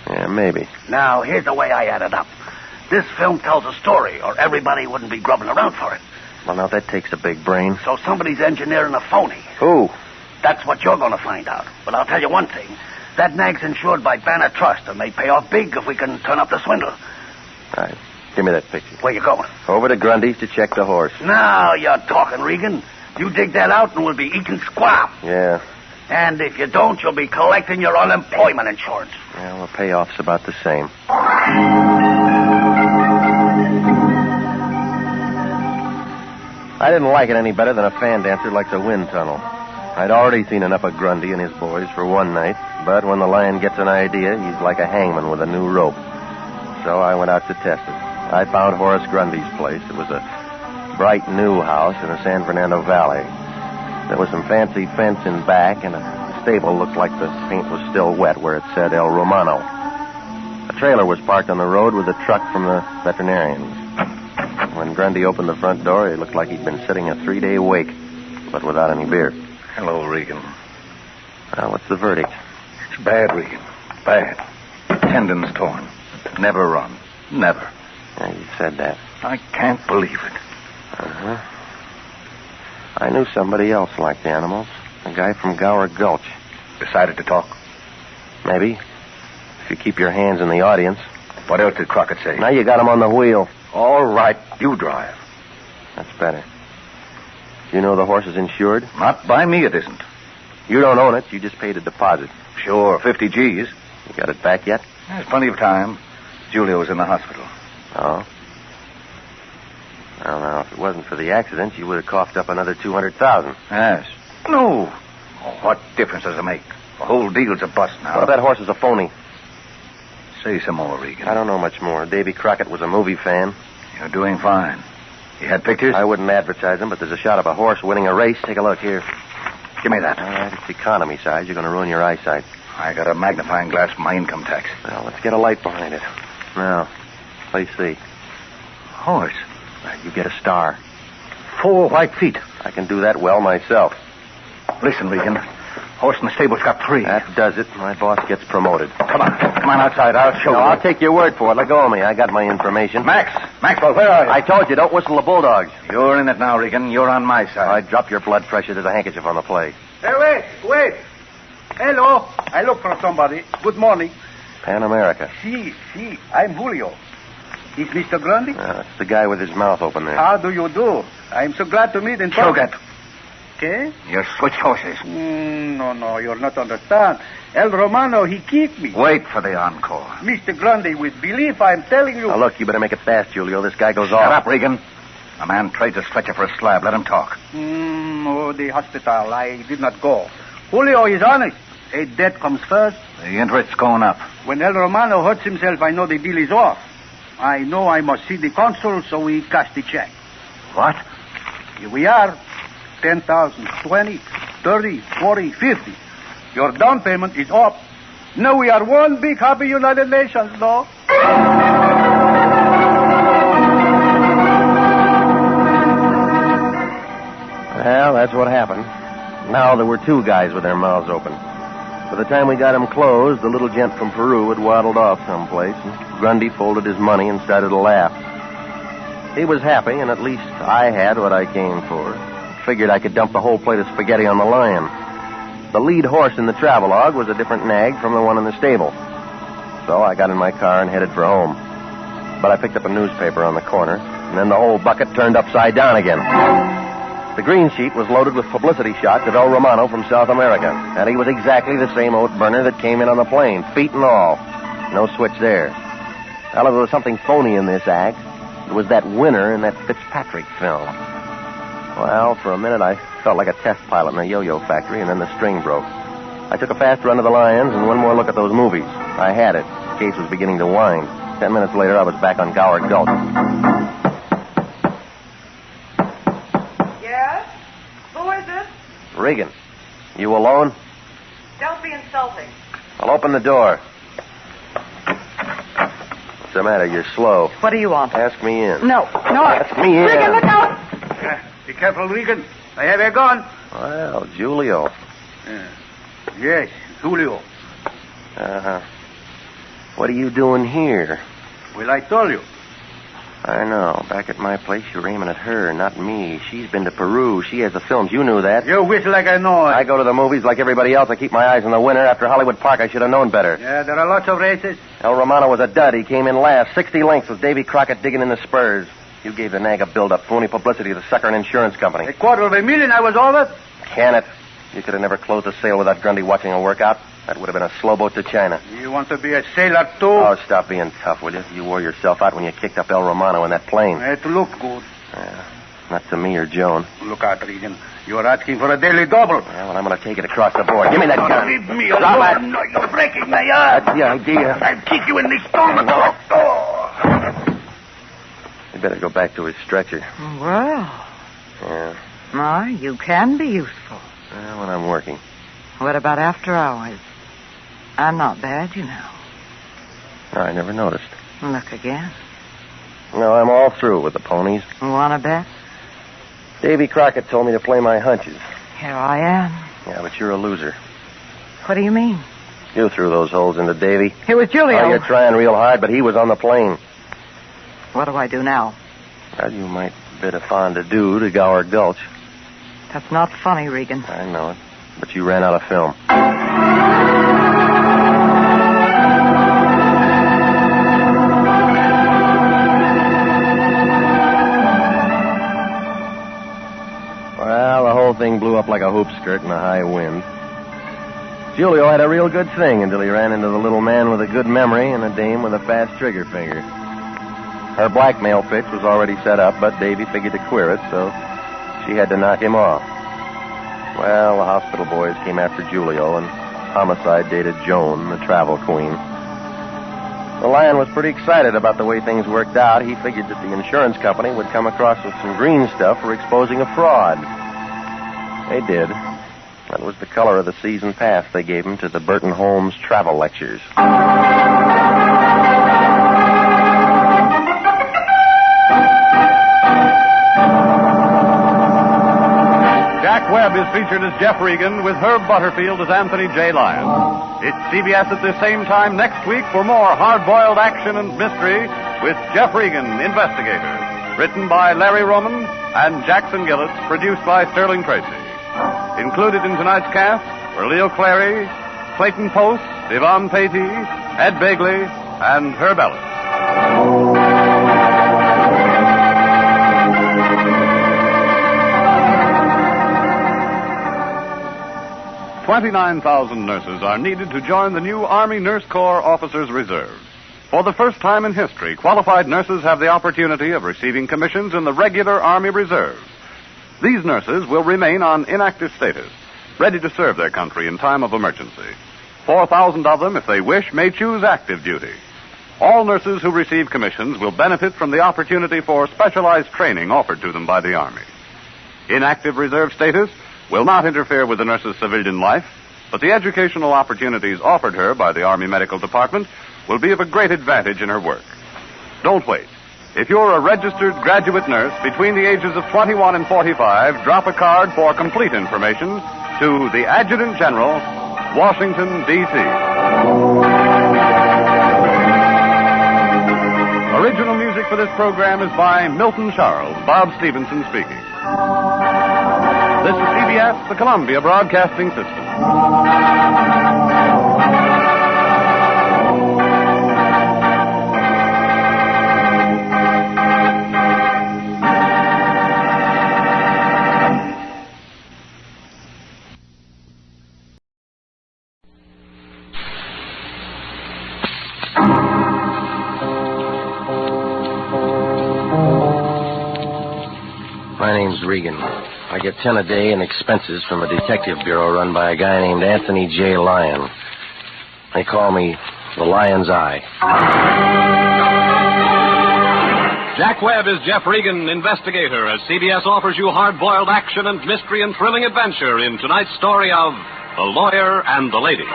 Yeah, maybe. Now, here's the way I add it up. This film tells a story, or everybody wouldn't be grubbing around for it. Well, now, that takes a big brain. So somebody's engineering a phony. Who? That's what you're going to find out. But I'll tell you one thing. That nag's insured by Banner Trust, and they pay off big if we can turn up the swindle. All right. Give me that picture. Where you going? Over to Grundy's to check the horse. Now you're talking, Regan. You dig that out and we'll be eating squab. Yeah. And if you don't, you'll be collecting your unemployment insurance. Yeah, well, payoff's about the same. I didn't like it any better than a fan dancer likes a wind tunnel. I'd already seen enough of Grundy and his boys for one night, but when the lion gets an idea, he's like a hangman with a new rope. So I went out to test it. I found Horace Grundy's place. It was a bright new house in the San Fernando Valley. There was some fancy fence in back, and a stable looked like the paint was still wet where it said El Romano. A trailer was parked on the road with a truck from the veterinarians. When Grundy opened the front door, it looked like he'd been sitting a 3-day wake, but without any beer. Hello, Regan. What's the verdict? It's bad, Regan. Bad. Tendons torn. Never run. Never. Yeah, you said that. I can't believe it. Uh-huh. I knew somebody else liked animals. A guy from Gower Gulch. Decided to talk? Maybe. If you keep your hands in the audience. What else did Crockett say? Now you got him on the wheel. All right, you drive. That's better. You know the horse is insured? Not by me, it isn't. You don't own it. You just paid a deposit. Sure, 50 G's. You got it back yet? There's plenty of time. Julio's in the hospital. Oh? Well, now, if it wasn't for the accident, you would have coughed up another $200,000. Yes. No. Oh, what difference does it make? The whole deal's a bust now. What if that horse is a phony? Say some more, Regan. I don't know much more. Davy Crockett was a movie fan. You're doing fine. You had pictures? I wouldn't advertise them, but there's a shot of a horse winning a race. Take a look here. Give me that. All right, it's economy size. You're going to ruin your eyesight. I got a magnifying glass for my income tax. Well, let's get a light behind it. Now, what do you see? Horse. You get a star. 4 white feet. I can do that well myself. Listen, Regan. Horse in the stable's got 3. That does it. My boss gets promoted. Come on outside. I'll show you. I'll take your word for it. Let go of me. I got my information. Maxwell, where are you? I told you, don't whistle the bulldogs. You're in it now, Regan. You're on my side. I drop your blood pressure. There's a handkerchief on the plate. Hey, wait. Hello. I look for somebody. Good morning. Pan America. Si, I'm Julio. Is Mr. Grundy? That's the guy with his mouth open there. How do you do? I'm so glad to meet in Shogat. Okay? You switched horses. No, you'll not understand. El Romano, he kicked me. Wait for the encore. Mr. Grundy, with belief, I'm telling you. Now, look, you better make it fast, Julio. This guy goes off. Shut up, Regan. A man trades a stretcher for a slab. Let him talk. The hospital. I did not go. Julio is honest. A debt comes first. The interest's going up. When El Romano hurts himself, I know the deal is off. I know I must see the consul, so we cash the check. What? Here we are. 10,000, 20, 30, 40, 50. Your down payment is up. Now we are one big happy United Nations, no? Well, that's what happened. Now there were 2 guys with their mouths open. By the time we got them closed, the little gent from Peru had waddled off someplace, and Grundy folded his money and started to laugh. He was happy, and at least I had what I came for. Figured I could dump the whole plate of spaghetti on the lion. The lead horse in the travelogue was a different nag from the one in the stable. So I got in my car and headed for home. But I picked up a newspaper on the corner, and then the whole bucket turned upside down again. The green sheet was loaded with publicity shots of El Romano from South America, and he was exactly the same oat burner that came in on the plane, feet and all. No switch there. Well, there was something phony in this act. It was that winner in that Fitzpatrick film. Well, for a minute I felt like a test pilot in a yo-yo factory, and then the string broke. I took a fast run to the Lions and one more look at those movies. I had it. The case was beginning to wind. 10 minutes later, I was back on Gower Gulch. Yes? Who is it? Regan, you alone? Don't be insulting. I'll open the door. What's the matter? You're slow. What do you want? Ask me in. No. Ask me in. Regan, look out! Be careful, Regan. I have a gun. Well, Julio. Yes, Julio. Uh-huh. What are you doing here? Well, I told you. I know. Back at my place, you're aiming at her, not me. She's been to Peru. She has the films. You knew that. You wish like I know it. I go to the movies like everybody else. I keep my eyes on the winner. After Hollywood Park, I should have known better. Yeah, there are lots of races. El Romano was a dud. He came in last. 60 lengths with Davy Crockett digging in the spurs. You gave the nag a build-up, phony publicity to the sucker and insurance company. $250,000 I was over? Can it? You could have never closed a sale without Grundy watching a workout. That would have been a slow boat to China. You want to be a sailor, too? Oh, stop being tough, will you? You wore yourself out when you kicked up El Romano in that plane. It looked good. Yeah, not to me or Joan. Look out, Regan. You are asking for a daily double. Yeah, well, I'm going to take it across the board. Give me that gun. Leave me Drop alone. it. No, you're breaking my arm. That's the idea. I'll kick you in the stomach. You better go back to his stretcher. Well, Yeah. you can be useful. Well, when I'm working. What about after hours? I'm not bad, you know. No, I never noticed. Look again. No, I'm all through with the ponies. Want to bet? Davy Crockett told me to play my hunches. Here I am. Yeah, but you're a loser. What do you mean? You threw those holes into Davy. It was Julio. Oh, you're trying real hard, but he was on the plane. What do I do now? Well, you might bid a fond-adieu to Gower Gulch. That's not funny, Regan. I know it, but you ran out of film. Well, the whole thing blew up like a hoop skirt in a high wind. Julio had a real good thing until he ran into the little man with a good memory and a dame with a fast trigger finger. Her blackmail pitch was already set up, but Davy figured to queer it, so she had to knock him off. Well, the hospital boys came after Julio, and homicide dated Joan, the travel queen. The Lion was pretty excited about the way things worked out. He figured that the insurance company would come across with some green stuff for exposing a fraud. They did. That was the color of the season pass they gave him to the Burton Holmes travel lectures. Jack Webb is featured as Jeff Regan with Herb Butterfield as Anthony J. Lyon. It's CBS at the same time next week for more hard-boiled action and mystery with Jeff Regan, Investigator. Written by Larry Roman and Jackson Gillett, produced by Sterling Tracy. Included in tonight's cast were Leo Clary, Clayton Post, Yvonne Patey, Ed Begley, and Herb Ellis. 29,000 nurses are needed to join the new Army Nurse Corps Officers Reserve. For the first time in history, qualified nurses have the opportunity of receiving commissions in the regular Army Reserve. These nurses will remain on inactive status, ready to serve their country in time of emergency. 4,000 of them, if they wish, may choose active duty. All nurses who receive commissions will benefit from the opportunity for specialized training offered to them by the Army. Inactive reserve status will not interfere with the nurse's civilian life, but the educational opportunities offered her by the Army Medical Department will be of a great advantage in her work. Don't wait. If you're a registered graduate nurse between the ages of 21 and 45, drop a card for complete information to the Adjutant General, Washington, D.C. Original music for this program is by Milton Charles, Bob Stevenson speaking. This is CBS, the Columbia Broadcasting System. My name's Regan. I get 10 a day in expenses from a detective bureau run by a guy named Anthony J. Lyon. They call me the Lion's Eye. Jack Webb is Jeff Regan, Investigator, as CBS offers you hard-boiled action and mystery and thrilling adventure in tonight's story of The Lawyer and the Lady.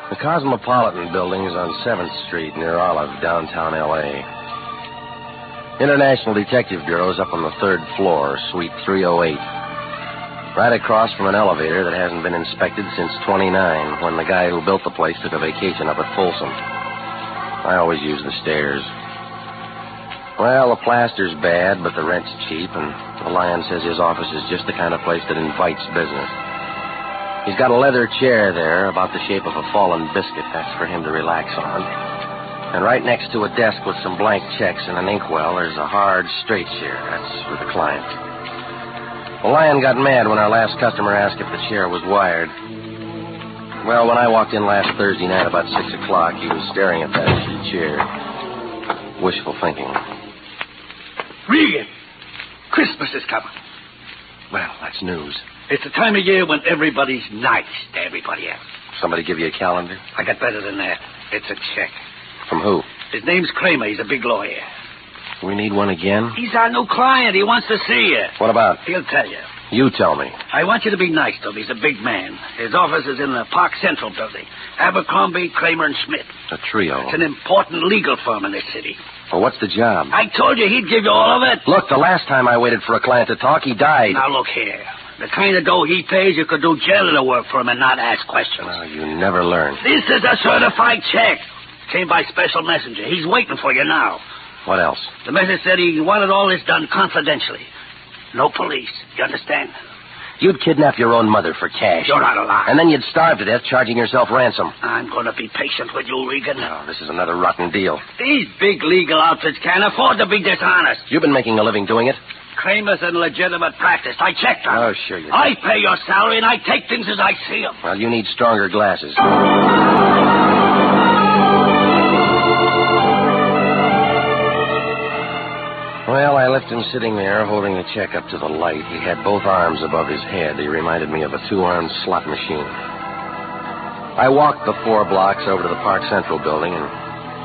The Cosmopolitan building is on 7th Street near Olive, downtown L.A. International Detective Bureau is up on the 3rd floor, suite 308. Right across from an elevator that hasn't been inspected since 29, when the guy who built the place took a vacation up at Folsom. I always use the stairs. Well, the plaster's bad, but the rent's cheap, and the Lion says his office is just the kind of place that invites business. He's got a leather chair there, about the shape of a fallen biscuit. That's for him to relax on. And right next to a desk with some blank checks and an inkwell, there's a hard, straight chair. That's for the client. The Lion got mad when our last customer asked if the chair was wired. Well, when I walked in last Thursday night about 6 o'clock, he was staring at that empty chair. Wishful thinking. Regan! Christmas is coming. Well, that's news. It's the time of year when everybody's nice to everybody else. Somebody give you a calendar? I got better than that. It's a check. From who? His name's Kramer. He's a big lawyer. We need one again? He's our new client. He wants to see you. What about? He'll tell you. You tell me. I want you to be nice to him. He's a big man. His office is in the Park Central building. Abercrombie, Kramer, and Schmidt. A trio. It's an important legal firm in this city. Well, what's the job? I told you he'd give you all of it. Look, the last time I waited for a client to talk, he died. Now, look here. The kind of dough he pays, you could do janitor work for him and not ask questions. Oh, you never learn. This is a certified check. Came by special messenger. He's waiting for you now. What else? The message said he wanted all this done confidentially. No police. You understand? You'd kidnap your own mother for cash. You're not alive. And then you'd starve to death charging yourself ransom. I'm going to be patient with you, Regan. No, this is another rotten deal. These big legal outfits can't afford to be dishonest. You've been making a living doing it? Kramer's in legitimate practice. I checked on Oh, it. sure you do. I pay your salary and I take things as I see them. Well, you need stronger glasses. Well, I left him sitting there holding the check up to the light. He had both arms above his head. He reminded me of a two-armed slot machine. I walked the 4 blocks over to the Park Central building, and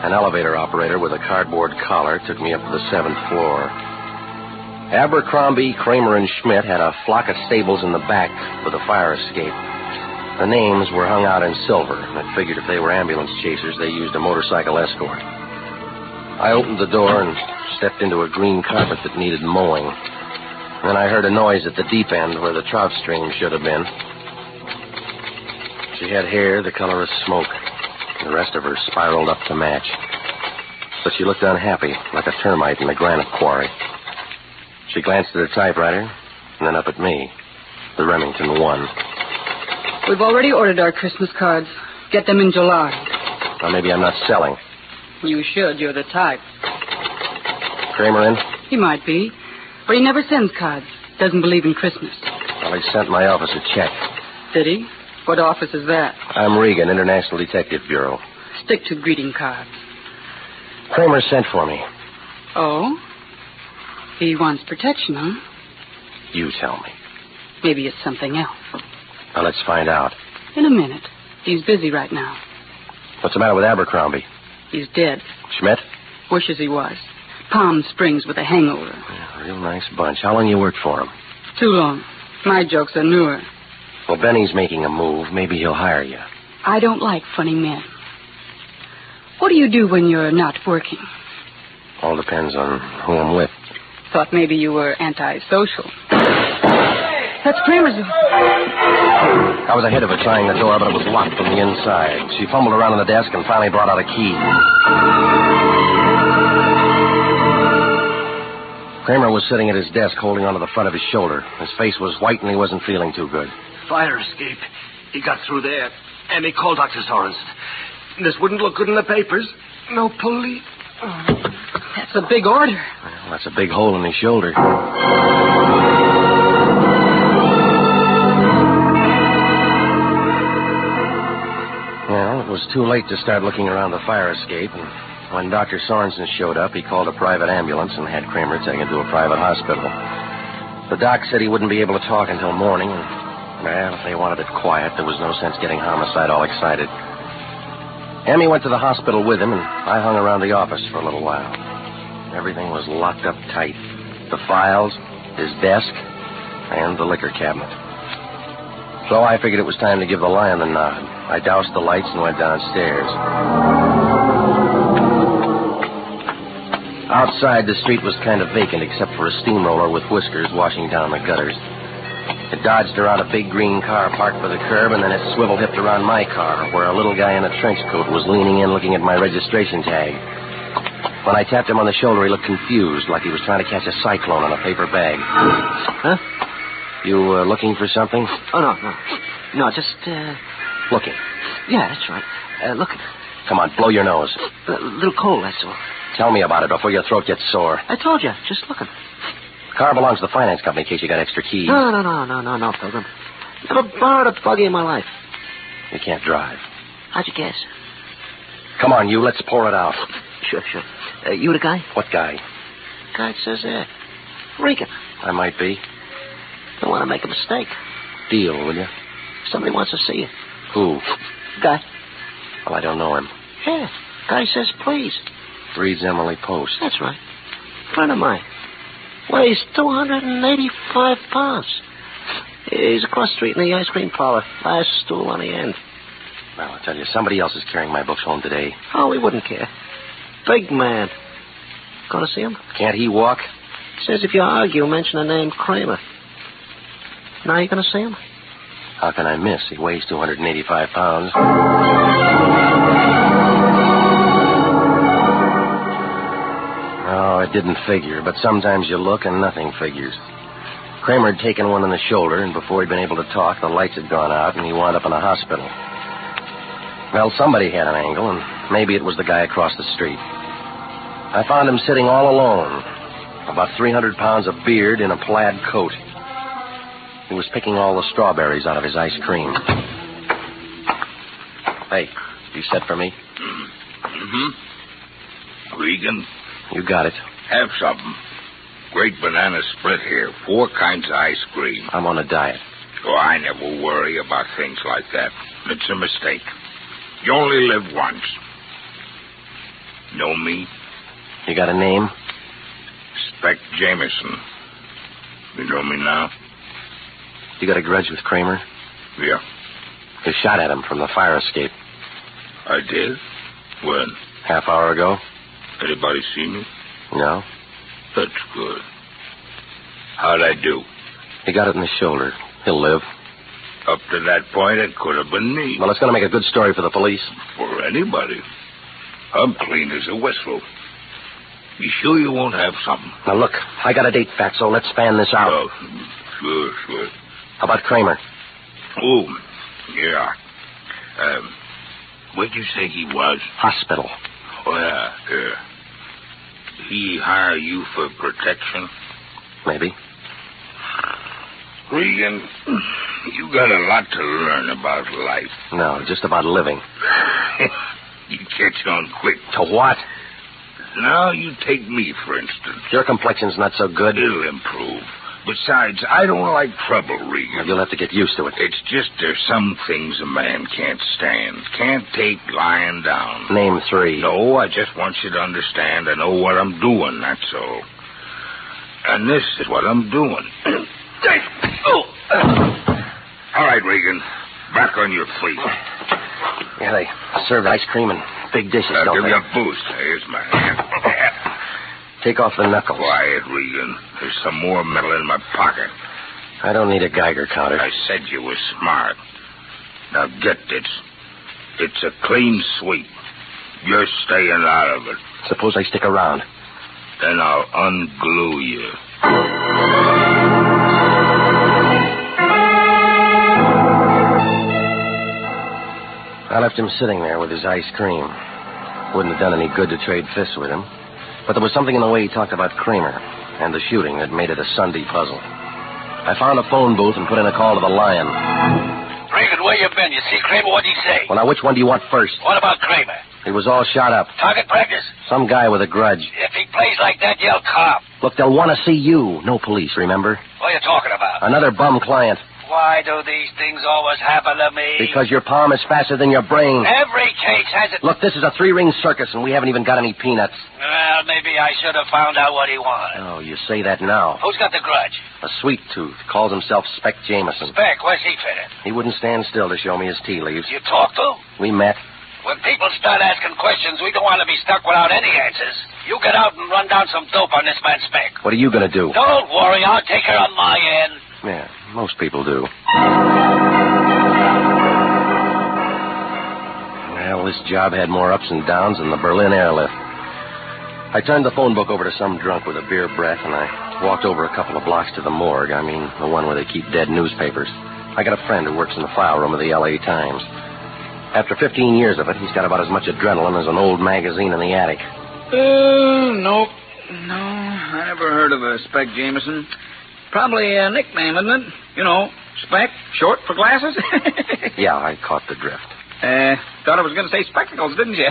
an elevator operator with a cardboard collar took me up to the 7th floor. Abercrombie, Kramer, and Schmidt had a flock of stables in the back with a fire escape. The names were hung out in silver. I figured if they were ambulance chasers, they used a motorcycle escort. I opened the door and stepped into a green carpet that needed mowing. Then I heard a noise at the deep end where the trout stream should have been. She had hair the color of smoke. The rest of her spiraled up to match. But she looked unhappy, like a termite in a granite quarry. She glanced at her typewriter, and then up at me. The Remington 1. We've already ordered our Christmas cards. Get them in July. Well, maybe I'm not selling. You should. You're the type. Kramer in? He might be, but he never sends cards. Doesn't believe in Christmas. Well, he sent my office a check. Did he? What office is that? I'm Regan, International Detective Bureau. Stick to greeting cards. Kramer sent for me. Oh? He wants protection, huh? You tell me. Maybe it's something else. Well, let's find out. In a minute. He's busy right now. What's the matter with Abercrombie? He's dead. Schmidt? Wishes he was. Palm Springs with a hangover. Yeah, real nice bunch. How long you worked for him? Too long. My jokes are newer. Well, Benny's making a move. Maybe he'll hire you. I don't like funny men. What do you do when you're not working? All depends on who I'm with. Thought maybe you were antisocial. That's Kramer's. I was ahead of her trying the door, but it was locked from the inside. She fumbled around on the desk and finally brought out a key. Kramer was sitting at his desk holding onto the front of his shoulder. His face was white and he wasn't feeling too good. Fire escape. He got through there. And he called Dr. Sorensen. This wouldn't look good in the papers. No police. That's a big order. Well, that's a big hole in his shoulder. Well, it was too late to start looking around the fire escape, and when Dr. Sorensen showed up, he called a private ambulance and had Kramer taken to a private hospital. The doc said he wouldn't be able to talk until morning, and, well, if they wanted it quiet, there was no sense getting homicide all excited. Emmy went to the hospital with him, and I hung around the office for a little while. Everything was locked up tight. The files, his desk, and the liquor cabinet. So I figured it was time to give the lion the nod. I doused the lights and went downstairs. Outside, the street was kind of vacant except for a steamroller with whiskers washing down the gutters. It dodged around a big green car parked by the curb, and then it swivel-hipped around my car, where a little guy in a trench coat was leaning in looking at my registration tag. When I tapped him on the shoulder, he looked confused, like he was trying to catch a cyclone on a paper bag. Huh? You looking for something? Oh, no. No, just, Looking. Yeah, that's right. Looking. Come on, blow your nose. A little cold, that's all. Tell me about it before your throat gets sore. I told you, just looking. The car belongs to the finance company in case you got extra keys. No, Pilgrim. Never borrowed a buggy in my life. You can't drive. How'd you guess? Come on, you. Let's pour it out. Sure. You the guy? What guy? Guy says Regan. I might be. Don't want to make a mistake. Deal, will you? Somebody wants to see you. Who? Guy. Well, I don't know him. Yeah. Guy says please. Reads Emily Post. That's right. Friend of mine. Weighs 285 pounds. He's across the street in the ice cream parlor. Last stool on the end. Well, I'll tell you, somebody else is carrying my books home today. Oh, we wouldn't care. Big man. Gonna see him? Can't he walk? Says if you argue, mention the name Kramer. Now you gonna see him? How can I miss? He weighs 285 pounds. Oh, it didn't figure, but sometimes you look and nothing figures. Kramer had taken one in the shoulder, and before he'd been able to talk, the lights had gone out, and he wound up in a hospital. Well, somebody had an angle, and maybe it was the guy across the street. I found him sitting all alone, about 300 pounds of beard in a plaid coat. He was picking all the strawberries out of his ice cream. Hey, you set for me? Mm-hmm. Regan? You got it. Have something. Great banana split here. 4 kinds of ice cream. I'm on a diet. Oh, I never worry about things like that. It's a mistake. You only live once. Know me? You got a name? Spec Jameson. You know me now? You got a grudge with Kramer? Yeah. You shot at him from the fire escape. I did? When? Half hour ago. Anybody see me? No. That's good. How'd I do? He got it in the shoulder. He'll live. Up to that point, it could have been me. Well, it's going to make a good story for the police. For anybody. I'm clean as a whistle. You sure you won't have something? Now, look, I got a date, Fatso. Let's fan this out. Oh, sure. How about Kramer? Oh, yeah. Where'd you say he was? Hospital. Oh, yeah. He hire you for protection? Maybe. Regan, you got a lot to learn about life. No, just about living. You catch on quick. To what? Now, you take me, for instance. Your complexion's not so good. It'll improve. Besides, I don't like trouble, Regan. Well, you'll have to get used to it. It's just there's some things a man can't stand. Can't take lying down. Name 3. No, I just want you to understand I know what I'm doing, that's all. And this is what I'm doing. All right, Regan. Back on your feet. Yeah, they serve ice cream in big dishes, I'll don't give they? you a boost. Here's my hand. Take off the knuckles. Quiet, Regan. There's some more metal in my pocket. I don't need a Geiger counter. I said you were smart. Now get this. It's a clean sweep. You're staying out of it. Suppose I stick around. Then I'll unglue you. I left him sitting there with his ice cream. Wouldn't have done any good to trade fists with him. But there was something in the way he talked about Kramer and the shooting that made it a Sunday puzzle. I found a phone booth and put in a call to the Lion. Regan, where you been? You see Kramer? What'd he say? Well, now, which one do you want first? What about Kramer? He was all shot up. Target practice? Some guy with a grudge. If he plays like that, yell cop. Look, they'll want to see you. No police, remember? What are you talking about? Another bum client. Why do these things always happen to me? Because your palm is faster than your brain. Every case has it. Look, this is a 3-ring circus, and we haven't even got any peanuts. Well, maybe I should have found out what he wanted. Oh, you say that now. Who's got the grudge? A sweet tooth. Calls himself Spec Jameson. Spec, where's he fitted? He wouldn't stand still to show me his tea leaves. You talked to him? We met. When people start asking questions, we don't want to be stuck without any answers. You get out and run down some dope on this man Spec. What are you going to do? Don't worry, I'll take care of my end. Yeah, most people do. Well, this job had more ups and downs than the Berlin airlift. I turned the phone book over to some drunk with a beer breath, and I walked over a couple of blocks to the morgue. I mean, the one where they keep dead newspapers. I got a friend who works in the file room of the L.A. Times. After 15 years of it, he's got about as much adrenaline as an old magazine in the attic. Nope. No, I never heard of a Spec Jameson. Probably a nickname, isn't it? You know, Spec? Short for glasses? Yeah, I caught the drift. Thought I was going to say spectacles, didn't you?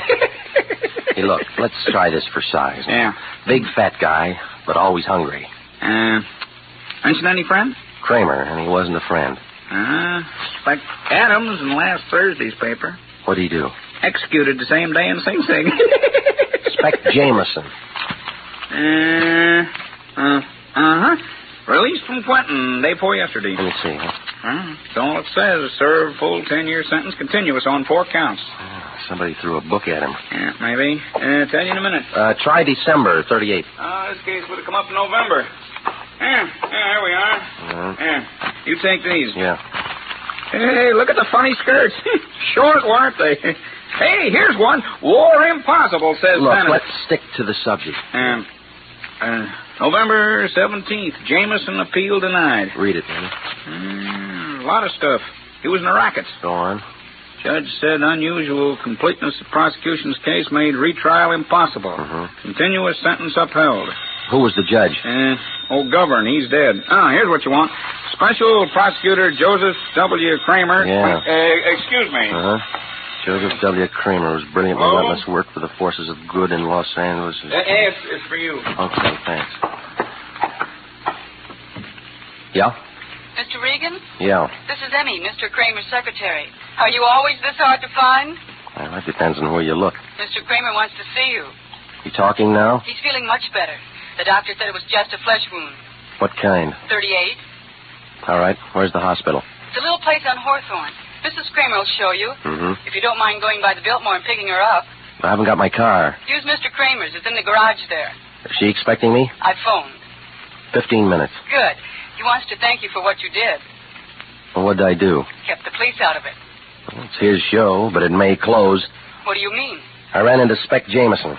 Hey, look, let's try this for size. Yeah. Big fat guy, but always hungry. Mention any friend? Kramer, and he wasn't a friend. Spec Adams in last Thursday's paper. What'd he do? Executed the same day in Sing Sing. Spec Jameson. Released from Quentin day before yesterday. Let me see. That's all it says. Served full 10-year sentence, continuous on 4 counts. Somebody threw a book at him. Yeah, maybe. Tell you in a minute. Try December 38. This case would have come up in November. Yeah, there we are. Yeah, you take these. Yeah. Hey, look at the funny skirts. Short, weren't they? Hey, here's one. War impossible, says Look, Senator. let's stick to the subject. November 17th, Jameson appeal denied. Read it, man. A lot of stuff. He was in the rackets. Go on. Judge said unusual completeness of prosecution's case made retrial impossible. Continuous sentence upheld. Who was the judge? GOWER, he's dead. Here's what you want. Special Prosecutor Joseph W. Kramer. Yeah. Excuse me. Joseph W. Kramer was brilliant relentless work for the forces of good in Los Angeles. It's for you. Okay, thanks. Yeah? Mr. Regan? Yeah. This is Emmy, Mr. Kramer's secretary. Are you always this hard to find? Well, that depends on where you look. Mr. Kramer wants to see you. You talking now? He's feeling much better. The doctor said it was just a flesh wound. What kind? 38. All right. Where's the hospital? It's a little place on Hawthorne. Mrs. Kramer will show you. If you don't mind going by the Biltmore and picking her up. I haven't got my car. Use Mr. Kramer's. It's in the garage there. Is she expecting me? I phoned. 15 minutes. Good. He wants to thank you for what you did. Well, what'd I do? Kept the police out of it. Well, it's his show, but it may close. What do you mean? I ran into Spec Jameson.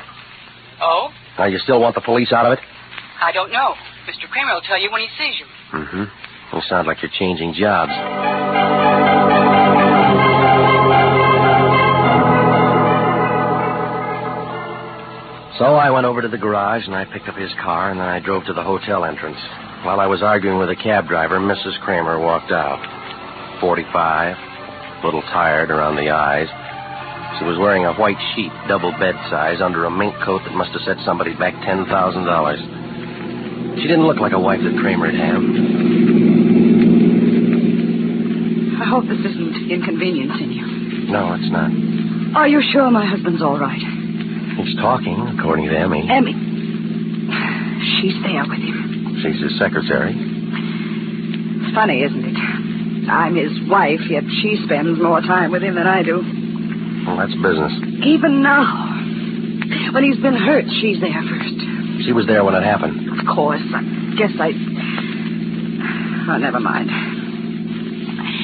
Oh? Now, you still want the police out of it? I don't know. Mr. Kramer will tell you when he sees you. You sound like you're changing jobs. So I went over to the garage, and I picked up his car, and then I drove to the hotel entrance. While I was arguing with the cab driver, Mrs. Kramer walked out. 45, a little tired around the eyes. She was wearing a white sheet, double bed size, under a mink coat that must have set somebody back $10,000. She didn't look like a wife that Kramer'd have. I hope this isn't inconveniencing you. No, it's not. Are you sure my husband's all right? He's talking, according to Emmy. Emmy. She's there with him. She's his secretary. Funny, isn't it? I'm his wife, yet she spends more time with him than I do. Well, that's business. Even now. When he's been hurt, she's there first. She was there when it happened. Of course. I guess I... Oh, never mind.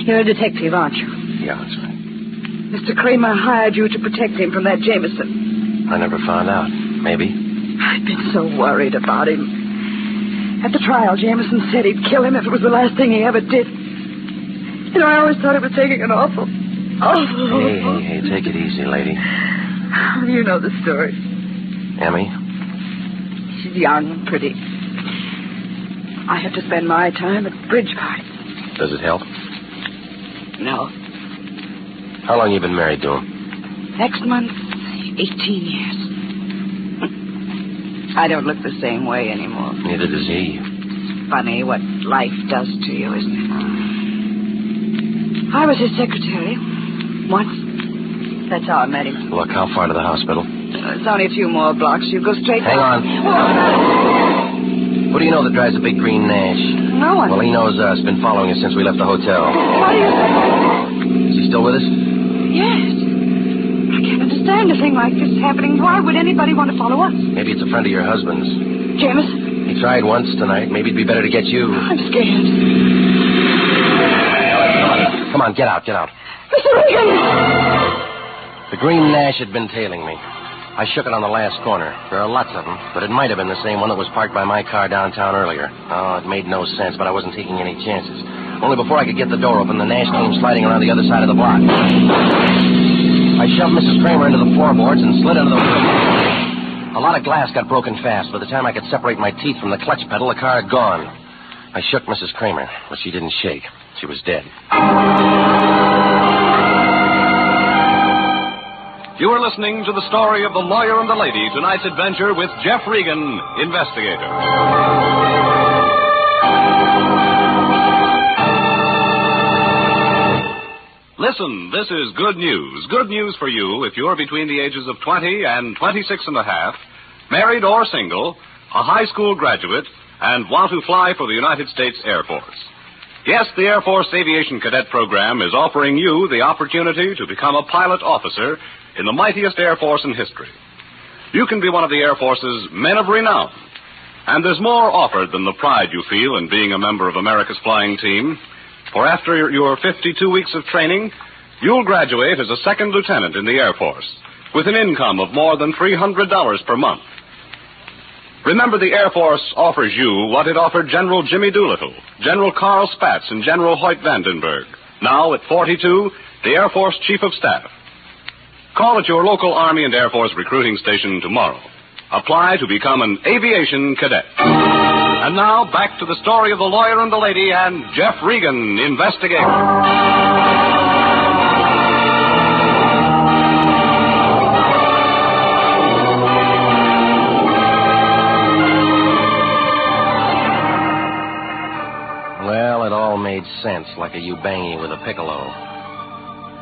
You're a detective, aren't you? Yeah, that's right. Mr. Kramer hired you to protect him from that Jameson. I never found out. Maybe. I've been so worried about him. At the trial, Jameson said he'd kill him if it was the last thing he ever did. You know, I always thought it was taking an awful... Hey, take it easy, lady. You know the story. Emmy? She's young and pretty. I have to spend my time at bridge parties. Does it help? No. How long you been married to him? Next month, 18 years. I don't look the same way anymore. Neither does he. It's funny what life does to you, isn't it? I was his secretary. Once. That's how I met him. Look, how far to the hospital? It's only a few more blocks. You go straight Hang on. Who do you know that drives a big green Nash? No one. Well, he knows us. Been following us since we left the hotel. What do you say? Is he still with us? Yes. I can't understand a thing like this happening. Why would anybody want to follow us? Maybe it's a friend of your husband's. Jameson? He tried once tonight. Maybe it'd be better to get you. I'm scared. Come on, get out. Mr. Regan! The green Nash had been tailing me. I shook it on the last corner. There are lots of them, but it might have been the same one that was parked by my car downtown earlier. Oh, it made no sense, but I wasn't taking any chances. Only before I could get the door open, the Nash came sliding around the other side of the block. I shoved Mrs. Kramer into the floorboards and slid into the window. A lot of glass got broken fast. By the time I could separate my teeth from the clutch pedal, the car had gone. I shook Mrs. Kramer, but she didn't shake. She was dead. You are listening to the story of The Lawyer and the Lady, tonight's adventure with Jeff Regan, Investigator. Listen, this is good news. Good news for you if you're between the ages of 20 and 26 and a half, married or single, a high school graduate, and want to fly for the United States Air Force. Yes, the Air Force Aviation Cadet Program is offering you the opportunity to become a pilot officer in the mightiest Air Force in history. You can be one of the Air Force's men of renown. And there's more offered than the pride you feel in being a member of America's flying team. For after your 52 weeks of training, you'll graduate as a second lieutenant in the Air Force with an income of more than $300 per month. Remember, the Air Force offers you what it offered General Jimmy Doolittle, General Carl Spaatz, and General Hoyt Vandenberg. Now, at 42, the Air Force Chief of Staff. Call at your local Army and Air Force recruiting station tomorrow. Apply to become an aviation cadet. And now, back to the story of The Lawyer and the Lady and Jeff Regan, Investigator. Well, it all made sense, like a ubangi with a piccolo.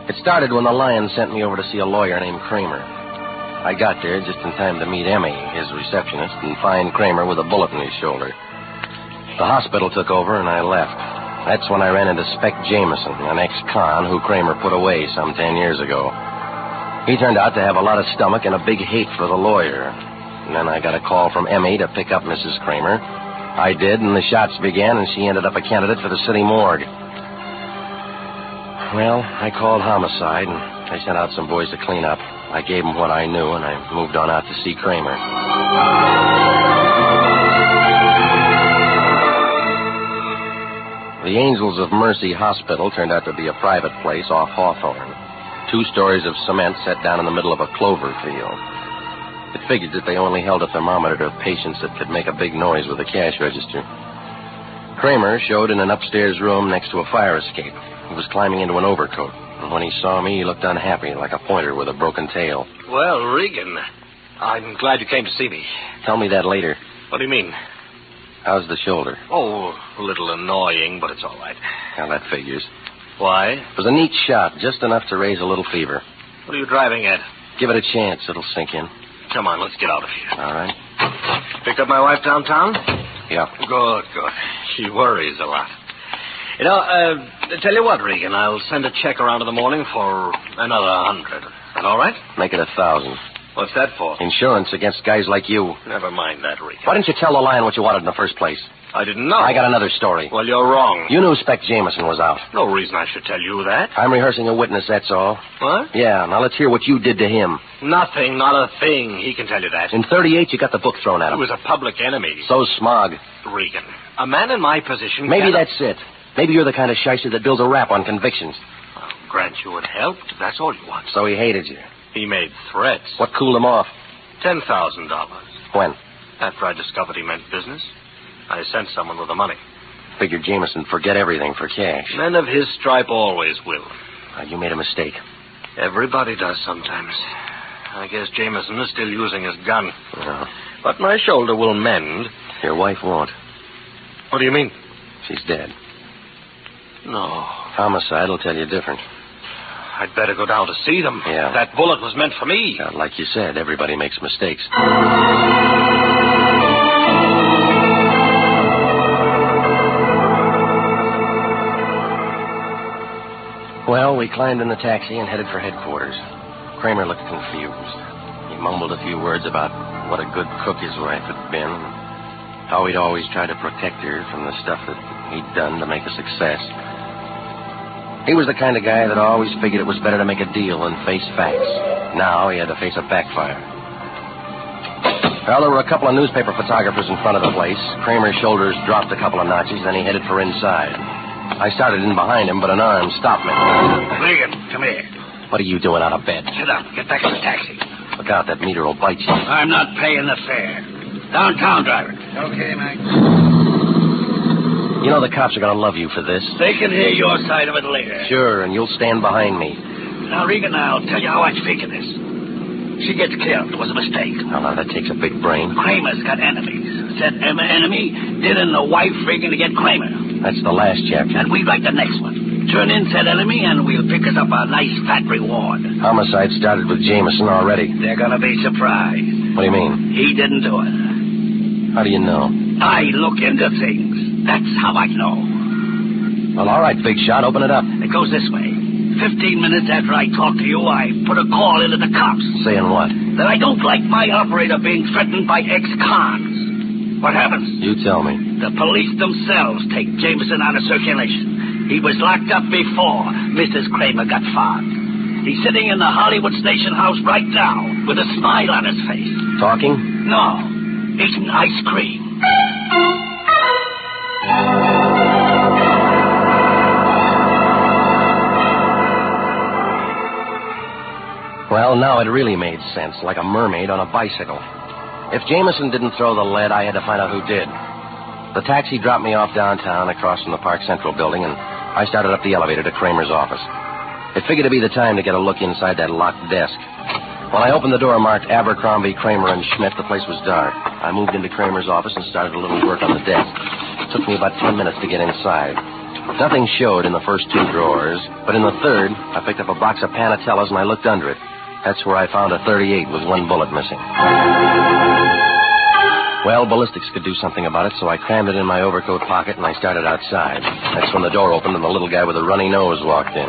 It started when the Lion sent me over to see a lawyer named Kramer. I got there just in time to meet Emmy, his receptionist, and find Kramer with a bullet in his shoulder. The hospital took over, and I left. That's when I ran into Spec Jameson, an ex-con who Kramer put away some 10 years ago. He turned out to have a lot of stomach and a big hate for the lawyer. And then I got a call from Emmy to pick up Mrs. Kramer. I did, and the shots began, and she ended up a candidate for the city morgue. Well, I called homicide, and I sent out some boys to clean up. I gave them what I knew, and I moved on out to see Kramer. The Angels of Mercy Hospital turned out to be a private place off Hawthorne. 2 stories of cement set down in the middle of a clover field. It figured that they only held a thermometer to patients that could make a big noise with a cash register. Kramer showed in an upstairs room next to a fire escape. He was climbing into an overcoat. And when he saw me, he looked unhappy, like a pointer with a broken tail. Well, Regan, I'm glad you came to see me. Tell me that later. What do you mean? How's the shoulder? Oh, a little annoying, but it's all right. Now, that figures. Why? It was a neat shot, just enough to raise a little fever. What are you driving at? Give it a chance. It'll sink in. Come on, let's get out of here. All right. Picked up my wife downtown? Yeah. Good. She worries a lot. You know, tell you what, Regan, I'll send a check around in the morning for another 100. Is that all right? Make it 1,000. What's that for? Insurance against guys like you. Never mind that, Regan. Why didn't you tell the Lion what you wanted in the first place? I didn't know. I got another story. Well, you're wrong. You knew Spec Jameson was out. No reason I should tell you that. I'm rehearsing a witness, that's all. What? Yeah, now let's hear what you did to him. Nothing, not a thing. He can tell you that. In 38, you got the book thrown at him. He was a public enemy. So's Smog. Regan, a man in my position Maybe that's it. Maybe you're the kind of shyster that builds a rap on convictions. I'll grant you it helped, if that's all you want. So he hated you. He made threats. What cooled him off? $10,000. When? After I discovered he meant business, I sent someone with the money. Figured Jameson forget everything for cash. Men of his stripe always will. You made a mistake. Everybody does sometimes. I guess Jameson is still using his gun. No. But my shoulder will mend. Your wife won't. What do you mean? She's dead. No. Homicide will tell you different. I'd better go down to see them. Yeah. That bullet was meant for me. Like you said, everybody makes mistakes. Well, we climbed in the taxi and headed for headquarters. Kramer looked confused. He mumbled a few words about what a good cook his wife had been, how he'd always tried to protect her from the stuff that he'd done to make a success. He was the kind of guy that always figured it was better to make a deal than face facts. Now he had to face a backfire. Well, there were a couple of newspaper photographers in front of the place. Kramer's shoulders dropped a couple of notches, then he headed for inside. I started in behind him, but an arm stopped me. Regan, come here. What are you doing out of bed? Sit up. Get back in the taxi. Look out, that meter will bite you. I'm not paying the fare. Downtown driver. Okay, Mike. You know the cops are going to love you for this. They can hear your side of it later. Sure, and you'll stand behind me. Now, Regan, I'll tell you how I figure this. She gets killed. It was a mistake. Oh, now, that takes a big brain. Kramer's got enemies. Said enemy, didn't the wife Regan to get Kramer. That's the last chapter. And we write the next one. Turn in said enemy, and we'll pick us up a nice fat reward. Homicide started with Jameson already. They're going to be surprised. What do you mean? He didn't do it. How do you know? I look into things. That's how I know. Well, all right, big shot. Open it up. It goes this way. 15 minutes after I talk to you, I put a call into the cops. Saying what? That I don't like my operator being threatened by ex-cons. What happens? You tell me. The police themselves take Jameson out of circulation. He was locked up before Mrs. Kramer got found. He's sitting in the Hollywood Station House right now with a smile on his face. Talking? No, eating ice cream. Well, now it really made sense, like a mermaid on a bicycle. If Jameson didn't throw the lead, I had to find out who did. The taxi dropped me off downtown across from the Park Central building, and I started up the elevator to Kramer's office. It figured to be the time to get a look inside that locked desk. When I opened the door marked Abercrombie, Kramer, and Schmidt, the place was dark. I moved into Kramer's office and started a little work on the desk. It took me about 10 minutes to get inside. Nothing showed in the first 2 drawers, but in the third, I picked up a box of Panatellas and I looked under it. That's where I found a .38 with 1 bullet missing. Well, ballistics could do something about it, so I crammed it in my overcoat pocket and I started outside. That's when the door opened and the little guy with a runny nose walked in.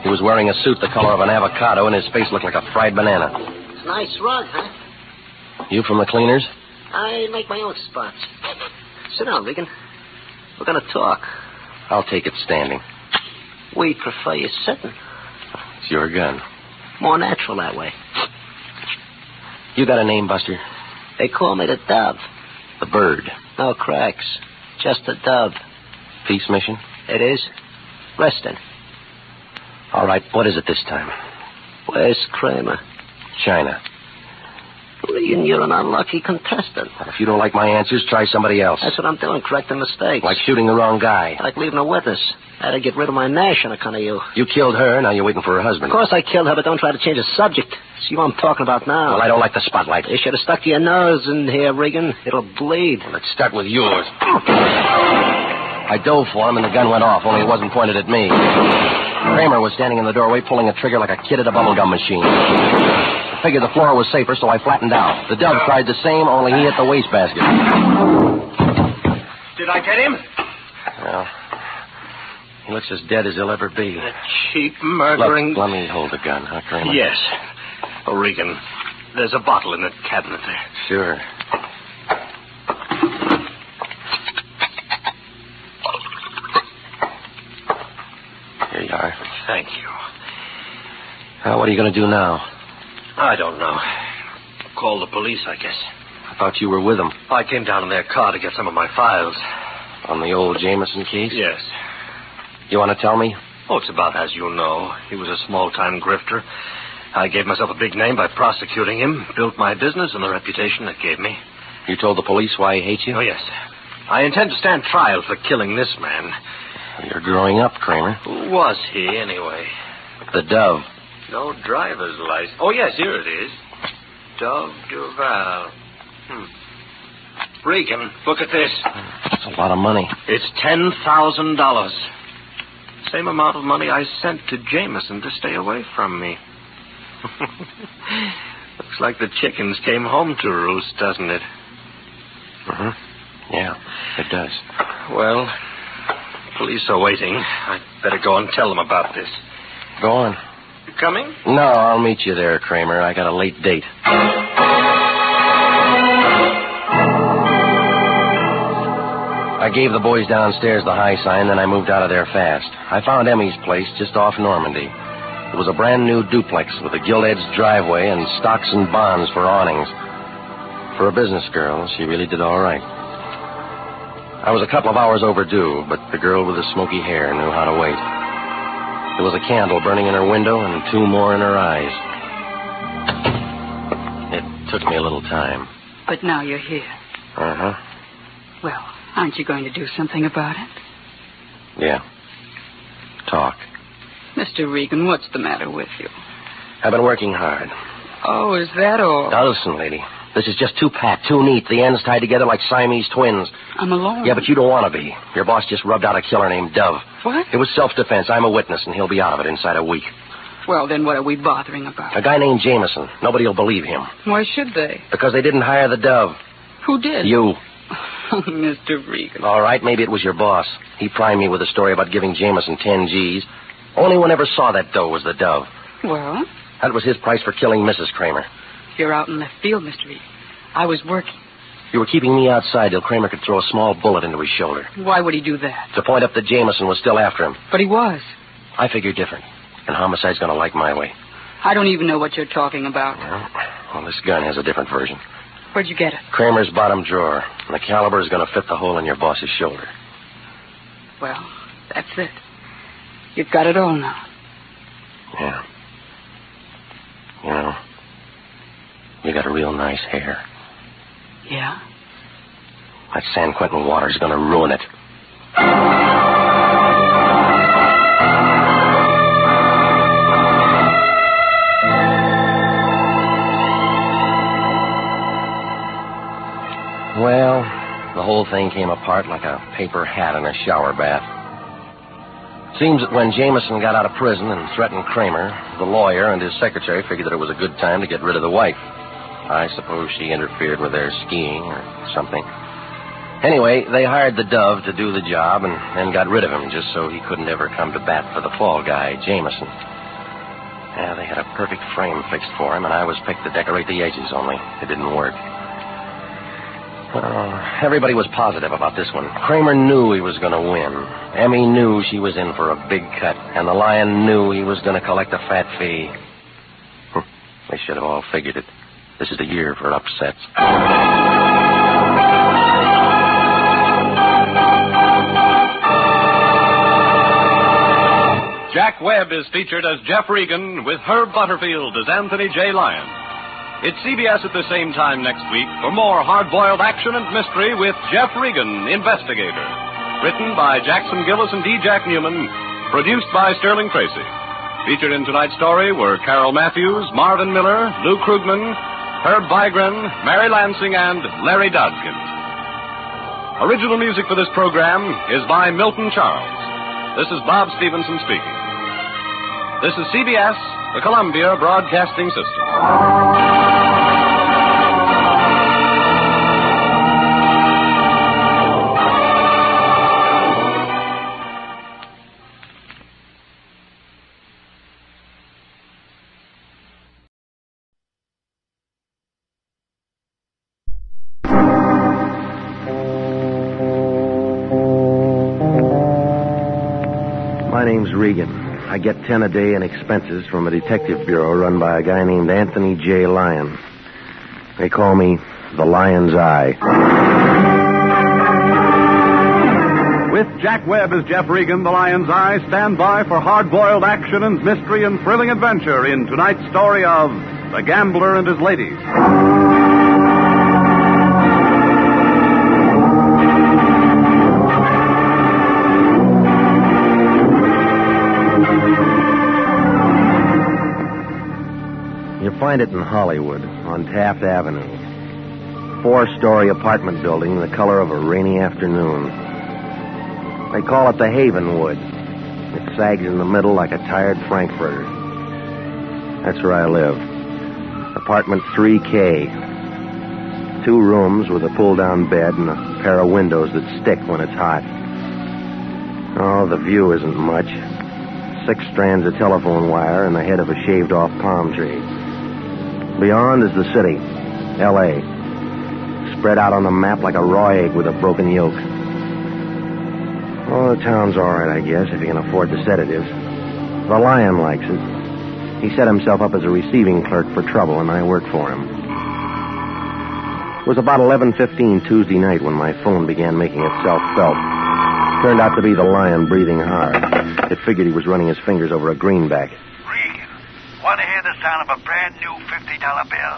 He was wearing a suit the color of an avocado and his face looked like a fried banana. It's a nice rug, huh? You from the cleaners? I make my own spots. Sit down, Regan. We're going to talk. I'll take it standing. We prefer you sitting. It's your gun. More natural that way. You got a name, Buster? They call me the Dove. The bird? No cracks. Just the Dove. Peace mission? It is. Resting. All right, what is it this time? Where's Kramer? China. Regan, you're an unlucky contestant. Well, if you don't like my answers, try somebody else. That's what I'm doing, correcting mistakes. Like shooting the wrong guy. Like leaving a witness. I had to get rid of my Nash on account of you. You killed her, now you're waiting for her husband. Of course I killed her, but don't try to change the subject. It's you I'm talking about now. Well, I don't like the spotlight. You should have stuck your nose in here, Regan. It'll bleed. Well, let's start with yours. I dove for him and the gun went off, only it wasn't pointed at me. Kramer was standing in the doorway pulling a trigger like a kid at a bubblegum machine. I figured the floor was safer, so I flattened out. The Dove tried the same, only he hit the wastebasket. Did I get him? Well, he looks as dead as he'll ever be. The cheap murdering... Look, let me hold the gun, huh, Kramer? Yes. Oh, Regan, there's a bottle in the cabinet there. Sure. Here you are. Thank you. What are you going to do now? I don't know. Call the police, I guess. I thought you were with them. I came down in their car to get some of my files. On the old Jameson case? Yes. You want to tell me? Oh, it's about as you know. He was a small-time grifter. I gave myself a big name by prosecuting him, built my business and the reputation it gave me. You told the police why he hates you? Oh, yes. I intend to stand trial for killing this man. You're growing up, Kramer. Who was he, anyway? The Dove. No driver's license. Oh, yes, here it is. Dove Duval. Regan, look at this. That's a lot of money. It's $10,000. Same amount of money I sent to Jameson to stay away from me. Looks like the chickens came home to roost, doesn't it? Yeah, it does. Well, police are waiting. I'd better go and tell them about this. Go on. You coming? No, I'll meet you there, Kramer. I got a late date. I gave the boys downstairs the high sign, then I moved out of there fast. I found Emmy's place just off Normandy. It was a brand-new duplex with a gilt-edged driveway and stocks and bonds for awnings. For a business girl, she really did all right. I was a couple of hours overdue, but the girl with the smoky hair knew how to wait. There was a candle burning in her window and 2 more in her eyes. It took me a little time. But now you're here. Uh-huh. Well, aren't you going to do something about it? Yeah. Talk. Mr. Regan, what's the matter with you? I've been working hard. Oh, is that all? Now listen, lady. This is just too packed, too neat. The ends tied together like Siamese twins. I'm alone. Yeah, but you don't want to be. Your boss just rubbed out a killer named Dove. What? It was self-defense. I'm a witness, and he'll be out of it inside a week. Well, then what are we bothering about? A guy named Jameson. Nobody will believe him. Why should they? Because they didn't hire the Dove. Who did? You. Oh, Mr. Regan. All right, maybe it was your boss. He primed me with a story about giving Jameson 10 G's. Only one ever saw that dough was the Dove. Well? That was his price for killing Mrs. Kramer. You're out in left field, Mr. Regan. I was working. You were keeping me outside till Kramer could throw a small bullet into his shoulder. Why would he do that? To point up that Jameson was still after him. But he was. I figured different. And homicide's going to like my way. I don't even know what you're talking about. Well, this gun has a different version. Where'd you get it? Kramer's bottom drawer. And the caliber is going to fit the hole in your boss's shoulder. Well, that's it. You've got it all now. Yeah. You know, you got a real nice hair. Yeah? That San Quentin water's going to ruin it. Well, the whole thing came apart like a paper hat in a shower bath. Seems that when Jameson got out of prison and threatened Kramer, the lawyer and his secretary figured that it was a good time to get rid of the wife. I suppose she interfered with their skiing or something. Anyway, they hired the Dove to do the job and then got rid of him just so he couldn't ever come to bat for the fall guy, Jameson. Yeah, they had a perfect frame fixed for him, and I was picked to decorate the edges, only it didn't work. Everybody was positive about this one. Kramer knew he was going to win. Emmy knew she was in for a big cut, and the Lion knew he was going to collect a fat fee. They should have all figured it. This is the year for upsets. Jack Webb is featured as Jeff Regan with Herb Butterfield as Anthony J. Lyon. It's CBS at the same time next week for more hard-boiled action and mystery with Jeff Regan, Investigator. Written by Jackson Gillis and D. Jack Newman. Produced by Sterling Tracy. Featured in tonight's story were Carol Matthews, Marvin Miller, Lou Krugman, Herb Vigran, Mary Lansing, and Larry Dodkin. Original music for this program is by Milton Charles. This is Bob Stevenson speaking. This is CBS, the Columbia Broadcasting System. My name's Regan. I get 10 a day in expenses from a detective bureau run by a guy named Anthony J. Lyon. They call me the Lion's Eye. With Jack Webb as Jeff Regan, the Lion's Eye, stand by for hard-boiled action and mystery and thrilling adventure in tonight's story of The Gambler and His Ladies. You find it in Hollywood, on Taft Avenue. 4-story apartment building, the color of a rainy afternoon. They call it the Havenwood. It sags in the middle like a tired frankfurter. That's where I live. Apartment 3K. 2 rooms with a pull-down bed and a pair of windows that stick when it's hot. Oh, the view isn't much. 6 strands of telephone wire and the head of a shaved-off palm tree. Beyond is the city, L.A., spread out on the map like a raw egg with a broken yolk. Oh, the town's all right, I guess, if you can afford the sedatives. The Lion likes it. He set himself up as a receiving clerk for trouble, and I work for him. It was about 11:15 Tuesday night when my phone began making itself felt. Turned out to be the Lion breathing hard. It figured he was running his fingers over a greenback. Want to hear the sound of a brand new $50 bill?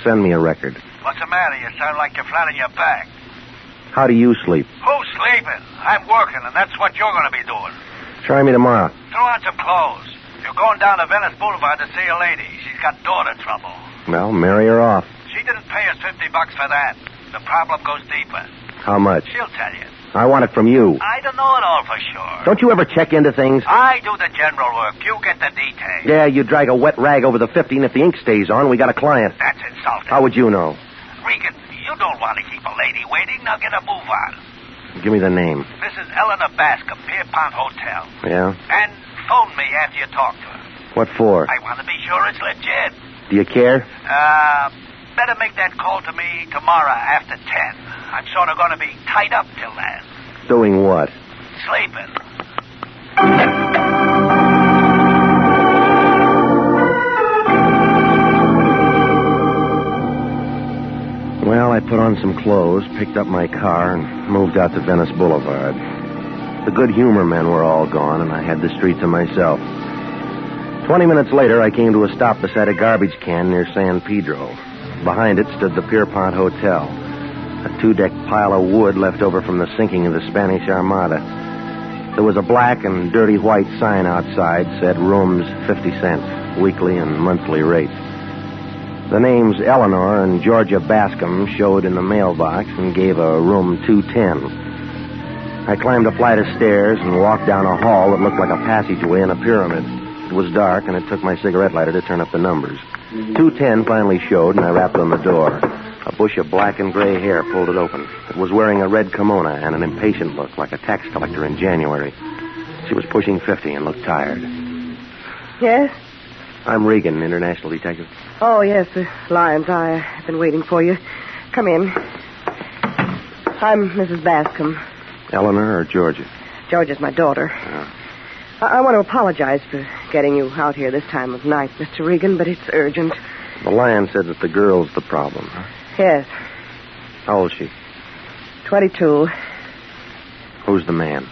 Send me a record. What's the matter? You sound like you're flat on your back. How do you sleep? Who's sleeping? I'm working, and that's what you're going to be doing. Try me tomorrow. Throw on some clothes. You're going down to Venice Boulevard to see a lady. She's got daughter trouble. Well, marry her off. She didn't pay us $50 for that. The problem goes deeper. How much? She'll tell you. I want it from you. I don't know it all for sure. Don't you ever check into things? I do the general work. You get the details. Yeah, you drag a wet rag over the 50, and if the ink stays on, we got a client. That's insulting. How would you know? Regan, you don't want to keep a lady waiting. Now get a move on. Give me the name. Mrs. Eleanor Bascom, Pierpont Hotel. Yeah? And phone me after you talk to her. What for? I want to be sure it's legit. Do you care? Better make that call to me tomorrow after 10. I'm sort of going to be tied up till then. Doing what? Sleeping. Well, I put on some clothes, picked up my car, and moved out to Venice Boulevard. The good humor men were all gone, and I had the street to myself. 20 minutes later, I came to a stop beside a garbage can near San Pedro. Behind it stood the Pierpont Hotel, a 2-deck pile of wood left over from the sinking of the Spanish Armada. There was a black and dirty white sign outside, said rooms 50 cents, weekly and monthly rate. The names Eleanor and Georgia Bascom showed in the mailbox and gave a room 210. I climbed a flight of stairs and walked down a hall that looked like a passageway in a pyramid. It was dark, and it took my cigarette lighter to turn up the numbers. 210 finally showed, and I rapped on the door. A bush of black and gray hair pulled it open. It was wearing a red kimono and an impatient look, like a tax collector in January. She was pushing 50 and looked tired. Yes? I'm Regan, international detective. Oh, yes, Lyons. I've been waiting for you. Come in. I'm Mrs. Bascom. Eleanor or Georgia? Georgia's my daughter. Oh. I want to apologize for getting you out here this time of night, Mr. Regan, but it's urgent. The Lion said that the girl's the problem, huh? Yes. How old is she? 22. Who's the man?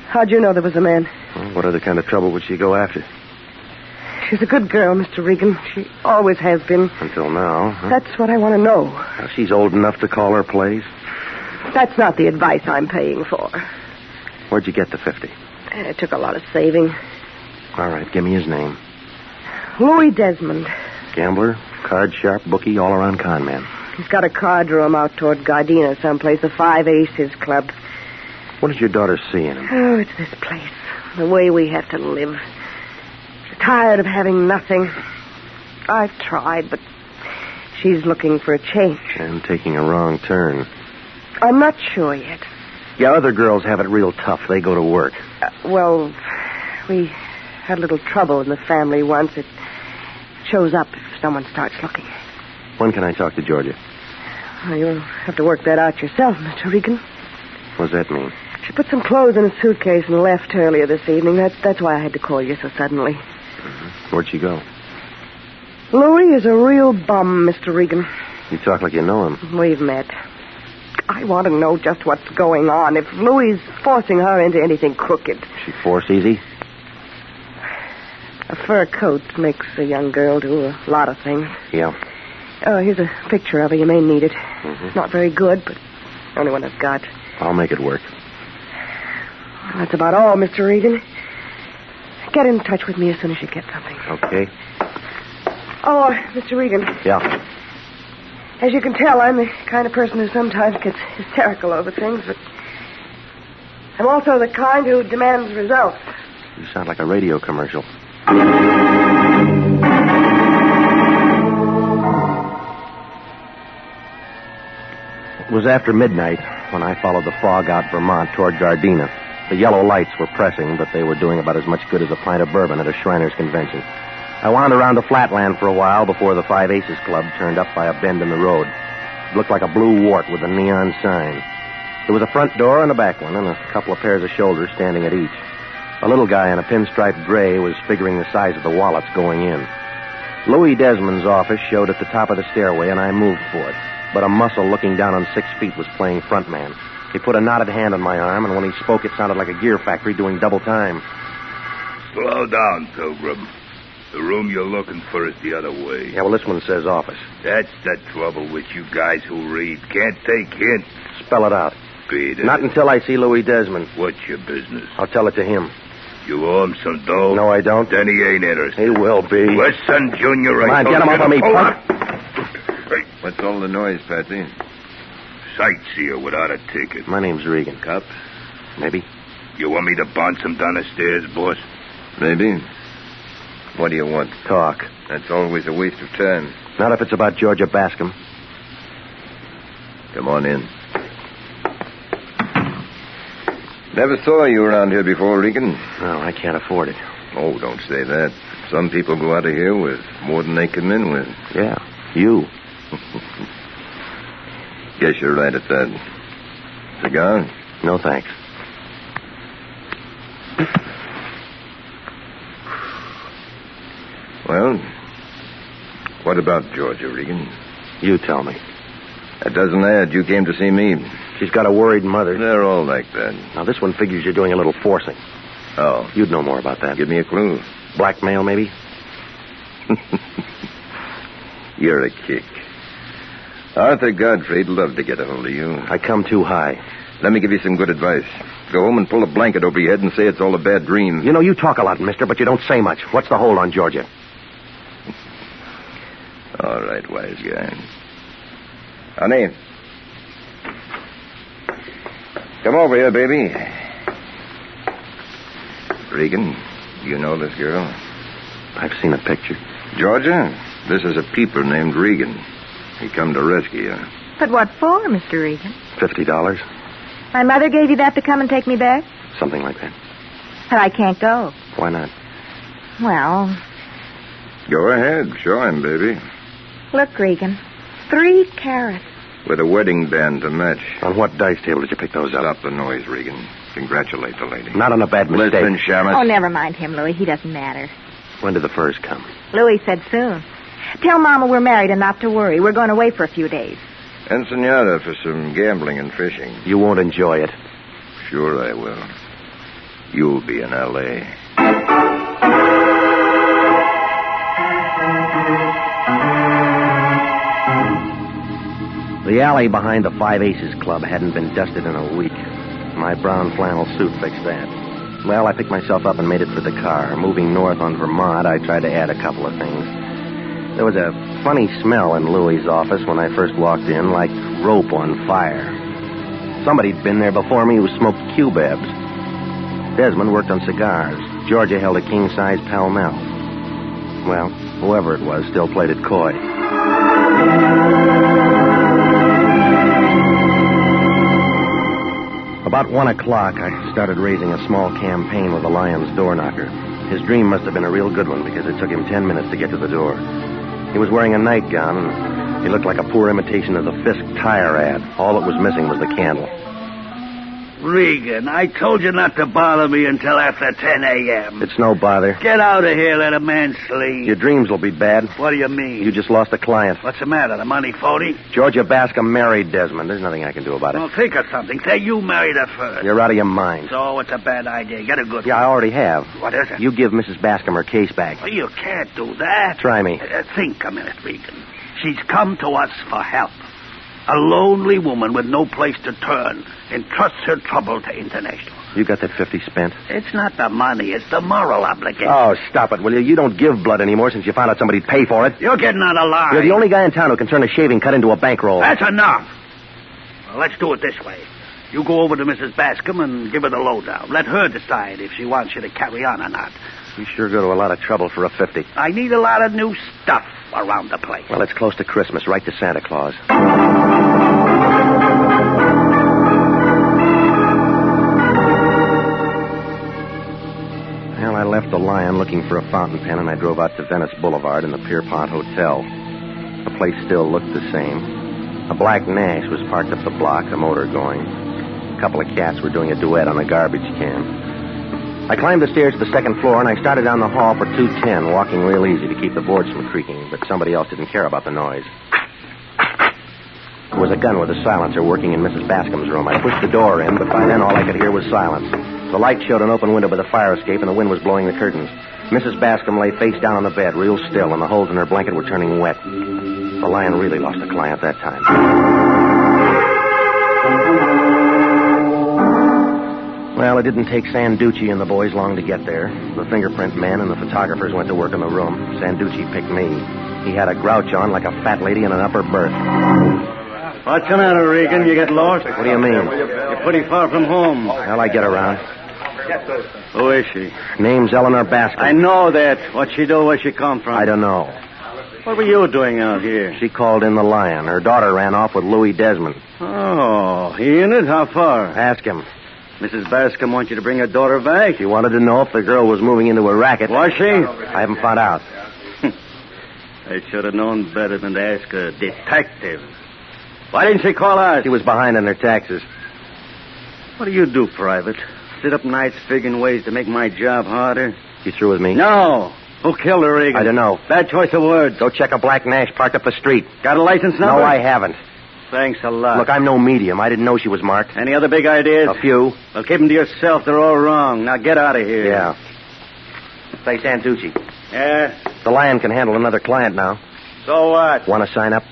How'd you know there was a man? Well, what other kind of trouble would she go after? She's a good girl, Mr. Regan. She always has been. Until now, huh? That's what I want to know. Well, she's old enough to call her place. That's not the advice I'm paying for. Where'd you get the 50? It took a lot of saving. All right, give me his name. Louis Desmond. Gambler, card sharp, bookie, all-around con man. He's got a card room out toward Gardena someplace, a 5 Aces club. What did your daughter see in him? Oh, it's this place. The way we have to live. She's tired of having nothing. I've tried, but she's looking for a change. And taking a wrong turn. I'm not sure yet. Yeah, other girls have it real tough. They go to work. Well, we had a little trouble in the family once. It shows up if someone starts looking. When can I talk to Georgia? Well, you'll have to work that out yourself, Mr. Regan. What does that mean? She put some clothes in a suitcase and left earlier this evening. That's why I had to call you so suddenly. Mm-hmm. Where'd she go? Louis is a real bum, Mr. Regan. You talk like you know him. We've met. I want to know just what's going on. If Louis is forcing her into anything crooked. She force easy? A fur coat makes a young girl do a lot of things. Yeah. Oh, here's a picture of her. You may need it. Mm-hmm. It's not very good, but the only one I've got. I'll make it work. Well, that's about all, Mr. Regan. Get in touch with me as soon as you get something. Okay. Oh, Mr. Regan. Yeah. As you can tell, I'm the kind of person who sometimes gets hysterical over things, but I'm also the kind who demands results. You sound like a radio commercial. It was after midnight when I followed the fog out Vermont toward Gardena. The yellow lights were pressing, but they were doing about as much good as a pint of bourbon at a Shriners convention. I wandered around the flatland for a while before the 5 Aces Club turned up by a bend in the road. It looked like a blue wart with a neon sign. There was a front door and a back one, and a couple of pairs of shoulders standing at each. A little guy in a pinstripe gray was figuring the size of the wallets going in. Louis Desmond's office showed at the top of the stairway, and I moved for it. But a muscle looking down on 6 feet was playing frontman. He put a knotted hand on my arm, and when he spoke, it sounded like a gear factory doing double time. Slow down, Pilgrim. The room you're looking for is the other way. Yeah, well, this one says office. That's the trouble with you guys who read. Can't take hints. Spell it out. be there? Not until I see Louis Desmond. What's your business? I'll tell it to him. You owe him some dough? No, I don't. Then he ain't interested. He will be. Listen, Junior, Come on, get him off of me, punk. What's all the noise, Patsy? Sightseer without a ticket. My name's Regan. Cop? Maybe. You want me to bounce him down the stairs, boss? Maybe. What do you want? Talk. That's always a waste of time. Not if it's about Georgia Bascom. Come on in. Never saw you around here before, Regan. No, I can't afford it. Oh, don't say that. Some people go out of here with more than they come in with. Yeah, you. Guess you're right at that. Cigar? No, thanks. Well, what about Georgia, Regan? You tell me. That doesn't add. You came to see me. She's got a worried mother. They're all like that. Now, this one figures you're doing a little forcing. Oh. You'd know more about that. Give me a clue. Blackmail, maybe? You're a kick. Arthur Godfrey'd love to get a hold of you. I come too high. Let me give you some good advice. Go home and pull a blanket over your head and say it's all a bad dream. You know, you talk a lot, mister, but you don't say much. What's the hold on Georgia? All right, wise guy. Honey. Come over here, baby. Regan, you know this girl? I've seen a picture. Georgia, this is a peeper named Regan. He come to rescue you. But what for, Mr. Regan? $50. My mother gave you that to come and take me back? Something like that. But I can't go. Why not? Well, Go ahead. Show him, baby. look, Regan. 3 carats. With a wedding band to match. On what dice table did you pick those up? Stop the noise, Regan. Congratulate the lady. Not on a bad mistake. Listen, Shamus. Oh, never mind him, Louis. He doesn't matter. When did the furs come? Louis said soon. Tell Mama we're married and not to worry. We're going away for a few days. Ensenada for some gambling and fishing. You won't enjoy it. Sure I will. You'll be in L.A. The alley behind the Five Aces Club hadn't been dusted in a week. My brown flannel suit fixed that. Well, I picked myself up and made it for the car. Moving north on Vermont, I tried to add a couple of things. There was a funny smell in Louis's office when I first walked in, like rope on fire. Somebody'd been there before me who smoked cubebs. Desmond worked on cigars. Georgia held a king-size Pall-Mall. Well, whoever it was still played it coy. About 1 o'clock, I started raising a small campaign with the Lion's door knocker. His dream must have been a real good one because it took him 10 minutes to get to the door. He was wearing a nightgown, and he looked like a poor imitation of the Fisk tire ad. All that was missing was the candle. Regan, I told you not to bother me until after 10 a.m. It's no bother. Get out of here, let a man sleep. Your dreams will be bad. What do you mean? You just lost a client. What's the matter, the money phony? Georgia Bascom married Desmond. There's nothing I can do about it. Well, think of something. Say you married her first. You're out of your mind. So it's a bad idea. Get a good Yeah, one. I already have. What is it? You give Mrs. Bascom her case back. Well, you can't do that. Try me. Think a minute, Regan. She's come to us for help. A lonely woman with no place to turn entrusts her trouble to International. You got that 50 spent? It's not the money, it's the moral obligation. Oh, stop it, will you? You don't give blood anymore since you found out somebody'd pay for it. You're getting out of line. You're the only guy in town who can turn a shaving cut into a bankroll. That's enough. Well, let's do it this way. You go over to Mrs. Bascom and give her the lowdown. Let her decide if she wants you to carry on or not. You sure go to a lot of trouble for a 50. I need a lot of new stuff around the place. Well, it's close to Christmas. Right to Santa Claus. Well, I left the Lion looking for a fountain pen, and I drove out to Venice Boulevard in the Pierpont Hotel. The place still looked the same. A black Nash was parked up the block, a motor going. A couple of cats were doing a duet on a garbage can. I climbed the stairs to the second floor, and I started down the hall for 210, walking real easy to keep the boards from creaking, but somebody else didn't care about the noise. There was a gun with a silencer working in Mrs. Bascom's room. I pushed the door in, but by then all I could hear was silence. The light showed an open window by the fire escape, and the wind was blowing the curtains. Mrs. Bascom lay face down on the bed, real still, and the holes in her blanket were turning wet. The Lion really lost a client that time. Well, it didn't take Sanducci and the boys long to get there. The fingerprint men and the photographers went to work in the room. Sanducci picked me. He had a grouch on like a fat lady in an upper berth. What's the matter, Regan? You get lost? What do you mean? You're pretty far from home. Well, I get around. Who is she? Name's Eleanor Bascom. I know that. What'd she do? Where'd she come from? I don't know. What were you doing out here? She called in the Lion. Her daughter ran off with Louis Desmond. Oh, he in it? How far? Ask him. Mrs. Bascom wants you to bring her daughter back. She wanted to know if the girl was moving into a racket. Was she? I haven't found out. I should have known better than to ask a detective. Why didn't she call us? She was behind on her taxes. What do you do, Private? Sit up nights figuring ways to make my job harder? You through with me? No. Who killed her, Regan? I don't know. Bad choice of words. Go check a black Nash parked up the street. Got a license number? No, I haven't. Thanks a lot. Look, I'm no medium. I didn't know she was marked. Any other big ideas? A few. Well, keep them to yourself. They're all wrong. Now get out of here. Yeah. Say, Santucci. Yeah? The Lion can handle another client now. So what? Want to sign up?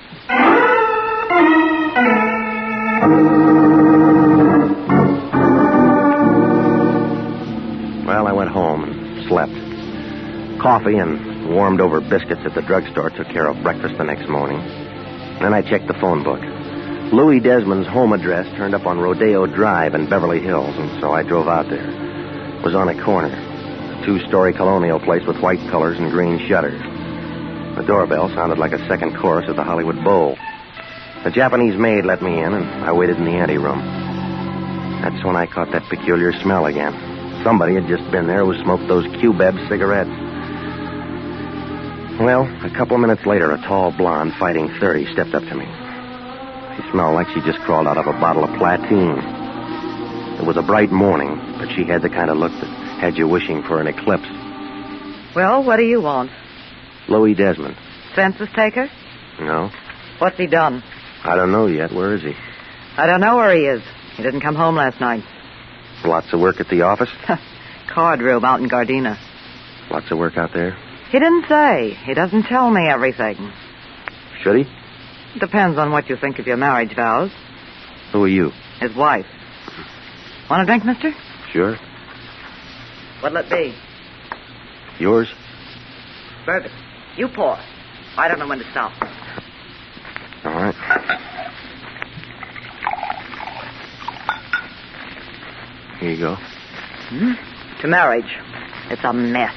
Well, I went home and slept. Coffee and warmed-over biscuits at the drugstore took care of breakfast the next morning. Then I checked the phone book. Louis Desmond's home address turned up on Rodeo Drive in Beverly Hills, and so I drove out there. It was on a corner. A 2-story colonial place with white colors and green shutters. The doorbell sounded like a second chorus of the Hollywood Bowl. The Japanese maid let me in, and I waited in the anteroom. That's when I caught that peculiar smell again. Somebody had just been there who smoked those Q-Beb cigarettes. Well, a couple of minutes later, a tall blonde fighting 30 stepped up to me. She smelled like she just crawled out of a bottle of Platine. It was a bright morning, but she had the kind of look that had you wishing for an eclipse. Well, what do you want? Louis Desmond. Census taker? No. What's he done? I don't know yet. Where is he? I don't know where he is. He didn't come home last night. Lots of work at the office? Card room out in Gardena. Lots of work out there? He didn't say. He doesn't tell me everything. Should he? Depends on what you think of your marriage vows. Who are you? His wife. Want a drink, mister? Sure. What'll it be? Yours? Bourbon. You pour. I don't know when to stop. All right. Here you go. To marriage. It's a mess.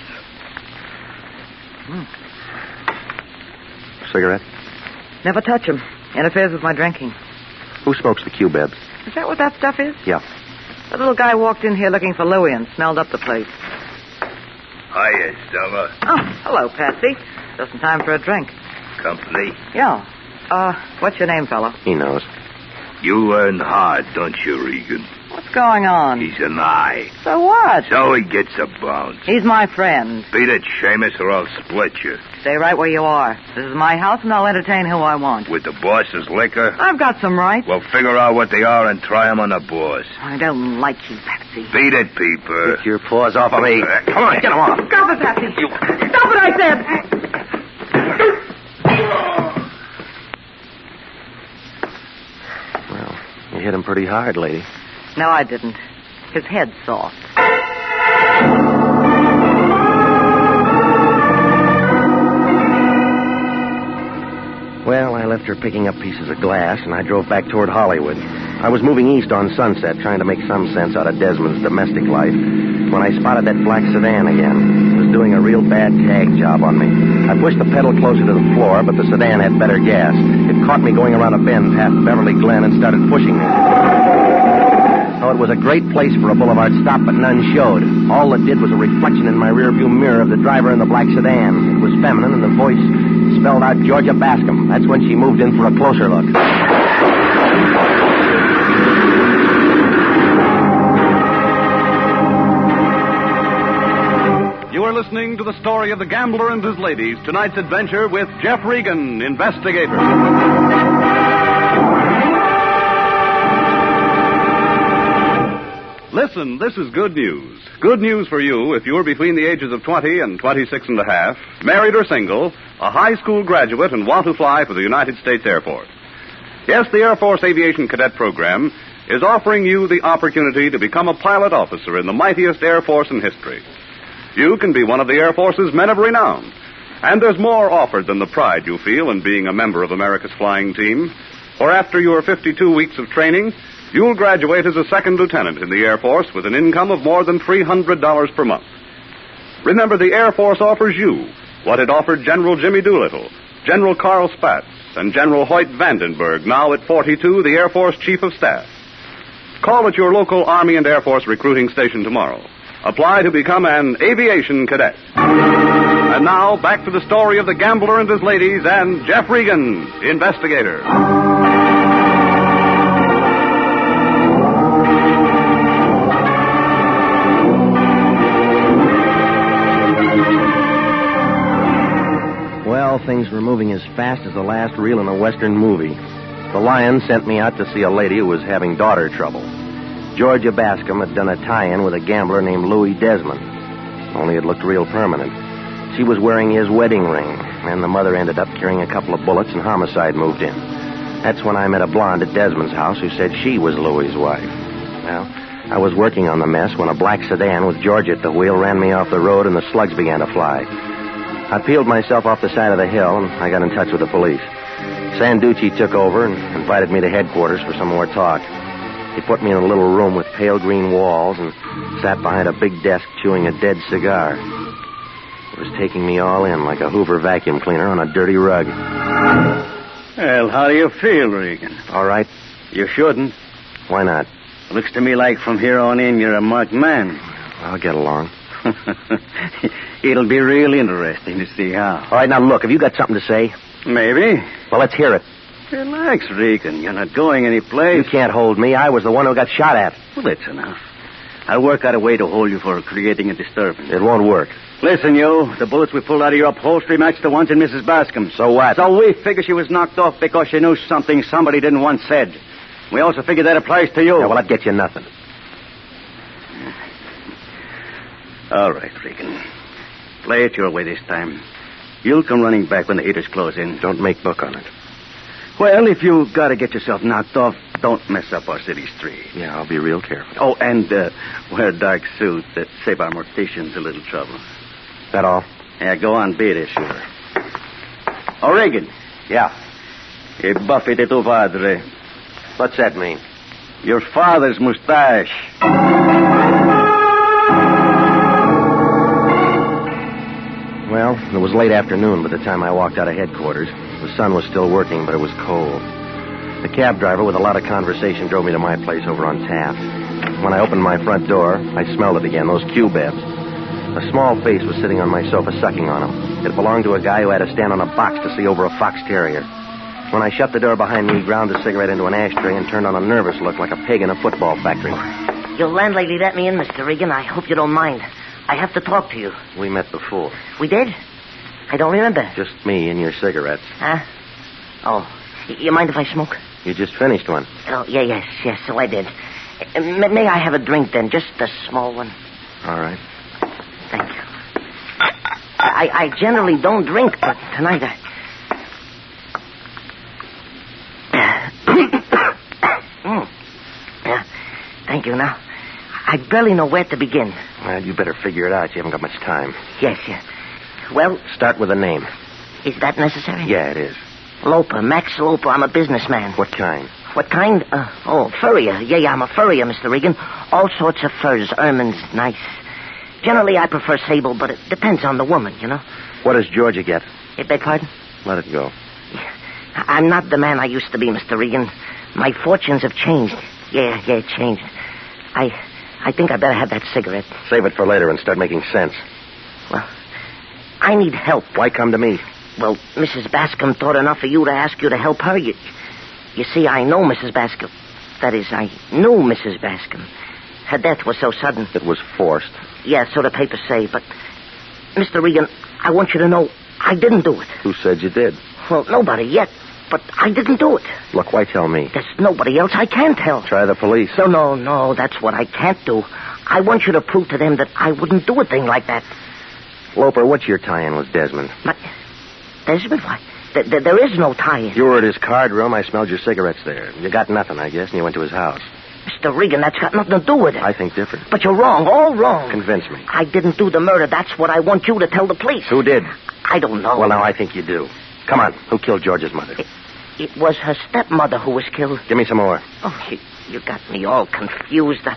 Cigarette? Never touch him. Interferes with my drinking. Who smokes the Q-Bebs? Is that what that stuff is? Yeah. The little guy walked in here looking for Louis and smelled up the place. Hiya, Stella. Oh, hello, Patsy. Just in time for a drink. Company? Yeah. What's your name, fellow? He knows. You earn hard, don't you, Regan? What's going on? He's an eye. So what? So he gets a bounce. He's my friend. Beat it, Seamus, or I'll split you. Stay right where you are. This is my house, and I'll entertain who I want. With the boss's liquor? I've got some rights. Well, figure out what they are and try 'em on the boss. I don't like you, Patsy. Beat it, Peeper. Get your paws off of me. Come on, get him off. Stop it, Patsy. Stop it, I said. Well, you hit him pretty hard, lady. No, I didn't. His head's soft. Well, I left her picking up pieces of glass, and I drove back toward Hollywood. I was moving east on Sunset, trying to make some sense out of Desmond's domestic life, when I spotted that black sedan again. It was doing a real bad tag job on me. I pushed the pedal closer to the floor, but the sedan had better gas. It caught me going around a bend past Beverly Glen and started pushing me. Oh, it was a great place for a boulevard stop, but none showed. All it did was a reflection in my rearview mirror of the driver in the black sedan. It was feminine, and the voice spelled out Georgia Bascom. That's when she moved in for a closer look. You are listening to the story of the gambler and his ladies. Tonight's adventure with Jeff Regan, Investigator. Listen, this is good news. Good news for you if you're between the ages of 20 and 26 and a half, married or single, a high school graduate, and want to fly for the United States Air Force. Yes, the Air Force Aviation Cadet Program is offering you the opportunity to become a pilot officer in the mightiest Air Force in history. You can be one of the Air Force's men of renown. And there's more offered than the pride you feel in being a member of America's flying team. For after your 52 weeks of training, you'll graduate as a second lieutenant in the Air Force with an income of more than $300 per month. Remember, the Air Force offers you what it offered General Jimmy Doolittle, General Carl Spaatz, and General Hoyt Vandenberg, now at 42, the Air Force Chief of Staff. Call at your local Army and Air Force recruiting station tomorrow. Apply to become an aviation cadet. And now, back to the story of the gambler and his ladies and Jeff Regan, investigator. Well, things were moving as fast as the last reel in a Western movie. The Lion sent me out to see a lady who was having daughter trouble. Georgia Bascom had done a tie-in with a gambler named Louis Desmond, only it looked real permanent. She was wearing his wedding ring, and the mother ended up carrying a couple of bullets, and homicide moved in. That's when I met a blonde at Desmond's house who said she was Louis's wife. Well, I was working on the mess when a black sedan with Georgia at the wheel ran me off the road, and the slugs began to fly. I peeled myself off the side of the hill, and I got in touch with the police. Sanducci took over and invited me to headquarters for some more talk. He put me in a little room with pale green walls and sat behind a big desk chewing a dead cigar. He was taking me all in like a Hoover vacuum cleaner on a dirty rug. Well, how do you feel, Regan? All right. You shouldn't. Why not? Looks to me like from here on in you're a marked man. I'll get along. It'll be real interesting to see how. All right, now look, have you got something to say? Maybe. Well, let's hear it. Relax, Regan. You're not going anyplace. You can't hold me. I was the one who got shot at. Well, that's enough. I'll work out a way to hold you for creating a disturbance. It won't work. Listen, you. The bullets we pulled out of your upholstery matched the ones in Mrs. Bascom's. So what? So we figure she was knocked off because she knew something somebody didn't once said. We also figure that applies to you. Yeah, well, that gets you nothing. All right, Regan. Play it your way this time. You'll come running back when the heaters close in. Don't make book on it. Well, if you gotta get yourself knocked off, don't mess up our city street. Yeah, I'll be real careful. Oh, and wear a dark suit that save our morticians a little trouble. That all? Yeah, go on, beat it, sure. Oh, Regan. Yeah. E baffi de tuo padre. What's that mean? Your father's mustache. Well, it was late afternoon by the time I walked out of headquarters. The sun was still working, but it was cold. The cab driver, with a lot of conversation, drove me to my place over on Taft. When I opened my front door, I smelled it again, those cubebs. A small face was sitting on my sofa, sucking on them. It belonged to a guy who had to stand on a box to see over a fox terrier. When I shut the door behind me, he ground the cigarette into an ashtray and turned on a nervous look like a pig in a football factory. Your landlady let me in, Mr. Regan. I hope you don't mind. I have to talk to you. We met before. We did? I don't remember. Just me and your cigarettes. Huh? Oh, you mind if I smoke? You just finished one. Oh, yes, so I did. May I have a drink, then? Just a small one. All right. Thank you. I generally don't drink, but tonight Yeah, thank you. Now, I barely know where to begin. Well, you better figure it out. You haven't got much time. Yes. Well... Start with a name. Is that necessary? Yeah, it is. Loper, Max Loper. I'm a businessman. What kind? What kind? Furrier. Yeah, I'm a furrier, Mr. Regan. All sorts of furs. Ermine's nice. Generally, I prefer sable, but it depends on the woman, you know. What does Georgia get? You beg pardon? Let it go. I'm not the man I used to be, Mr. Regan. My fortunes have changed. Yeah, it changed. I think I better have that cigarette. Save it for later and start making sense. Well, I need help. Why come to me? Well, Mrs. Bascom thought enough of you to ask you to help her. You see, I know Mrs. Bascom. That is, I knew Mrs. Bascom. Her death was so sudden. It was forced. Yeah, so the papers say. But, Mr. Regan, I want you to know I didn't do it. Who said you did? Well, nobody yet. But I didn't do it. Look, why tell me? There's nobody else I can tell. Try the police. No, that's what I can't do. I want you to prove to them that I wouldn't do a thing like that. Loper, what's your tie-in with Desmond? Desmond? Why? There is no tie-in. You were at his card room. I smelled your cigarettes there. You got nothing, I guess, and you went to his house. Mr. Regan, that's got nothing to do with it. I think different. But you're wrong, all wrong. Convince me. I didn't do the murder. That's what I want you to tell the police. Who did? I don't know. Well, now I think you do. Come on. Who killed George's mother? It was her stepmother who was killed. Give me some more. Oh, you got me all confused.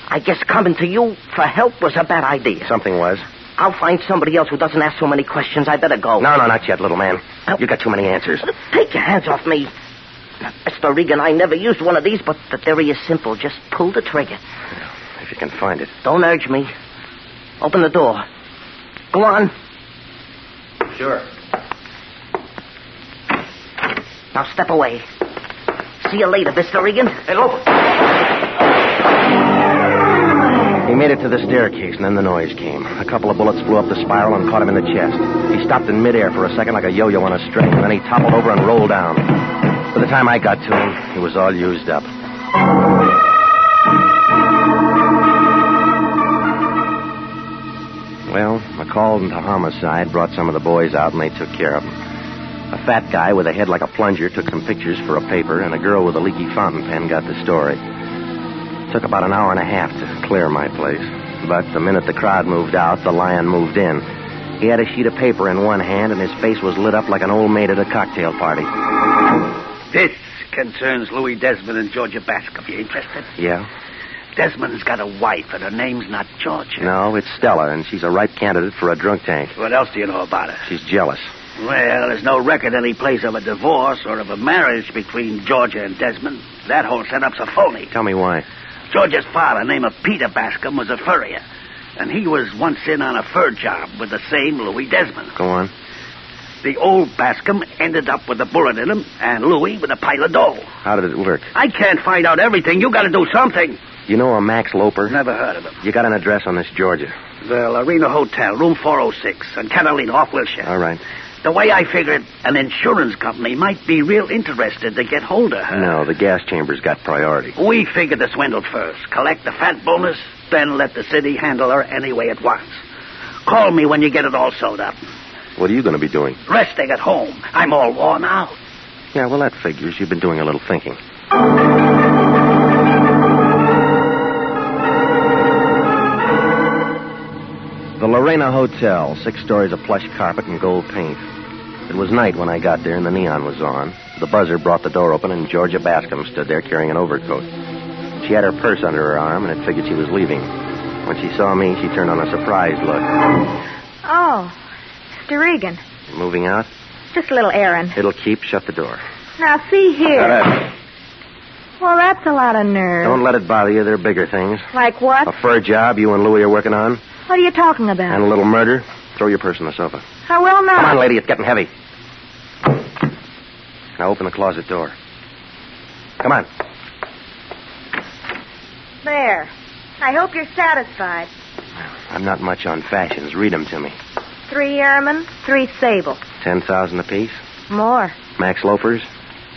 I guess coming to you for help was a bad idea. Something was. I'll find somebody else who doesn't ask so many questions. I better go. No, not yet, little man. You got too many answers. Take your hands off me. Mr. Regan, I never used one of these, but the theory is simple. Just pull the trigger. If you can find it. Don't urge me. Open the door. Go on. Sure. Now step away. See you later, Mr. Regan. Hey, Loper. He made it to the staircase, and then the noise came. A couple of bullets flew up the spiral and caught him in the chest. He stopped in midair for a second like a yo-yo on a string, and then he toppled over and rolled down. By the time I got to him, he was all used up. Well, a call into homicide brought some of the boys out, and they took care of him. A fat guy with a head like a plunger took some pictures for a paper, and a girl with a leaky fountain pen got the story. It took about an hour and a half to clear my place. But the minute the crowd moved out, the lion moved in. He had a sheet of paper in one hand, and his face was lit up like an old maid at a cocktail party. This concerns Louis Desmond and Georgia Bascom. You interested? Yeah? Desmond's got a wife, and her name's not Georgia. No, it's Stella, and she's a ripe candidate for a drunk tank. What else do you know about her? She's jealous. Well, there's no record any place of a divorce or of a marriage between Georgia and Desmond. That whole setup's a phony. Tell me why. Georgia's father, named Peter Bascom, was a furrier. And he was once in on a fur job with the same Louis Desmond. Go on. The old Bascom ended up with a bullet in him, and Louis with a pile of dough. How did it work? I can't find out everything. You got to do something. You know a Max Loper? Never heard of him. You got an address on this Georgia? The Arena Hotel, room 406, on Catalina, off Wilshire. All right. The way I figured, an insurance company might be real interested to get hold of her. No, the gas chamber's got priority. We figured the swindle first. Collect the fat bonus, then let the city handle her any way it wants. Call me when you get it all sewed up. What are you going to be doing? Resting at home. I'm all worn out. Yeah, well, that figures. You've been doing a little thinking. The Lorena Hotel, 6 stories of plush carpet and gold paint. It was night when I got there and the neon was on. The buzzer brought the door open and Georgia Bascom stood there carrying an overcoat. She had her purse under her arm and it figured she was leaving. When she saw me, she turned on a surprised look. Oh, Mr. Regan. Moving out? Just a little errand. It'll keep. Shut the door. Now, see here. Shut up. Well, that's a lot of nerve. Don't let it bother you. There are bigger things. Like what? A fur job you and Louie are working on. What are you talking about? And a little murder. Throw your purse on the sofa. I will not. Come on, lady. It's getting heavy. Now open the closet door. Come on. There. I hope you're satisfied. I'm not much on fashions. Read them to me. 3 ermine, 3 sable. 10,000 apiece. More. Max loafers.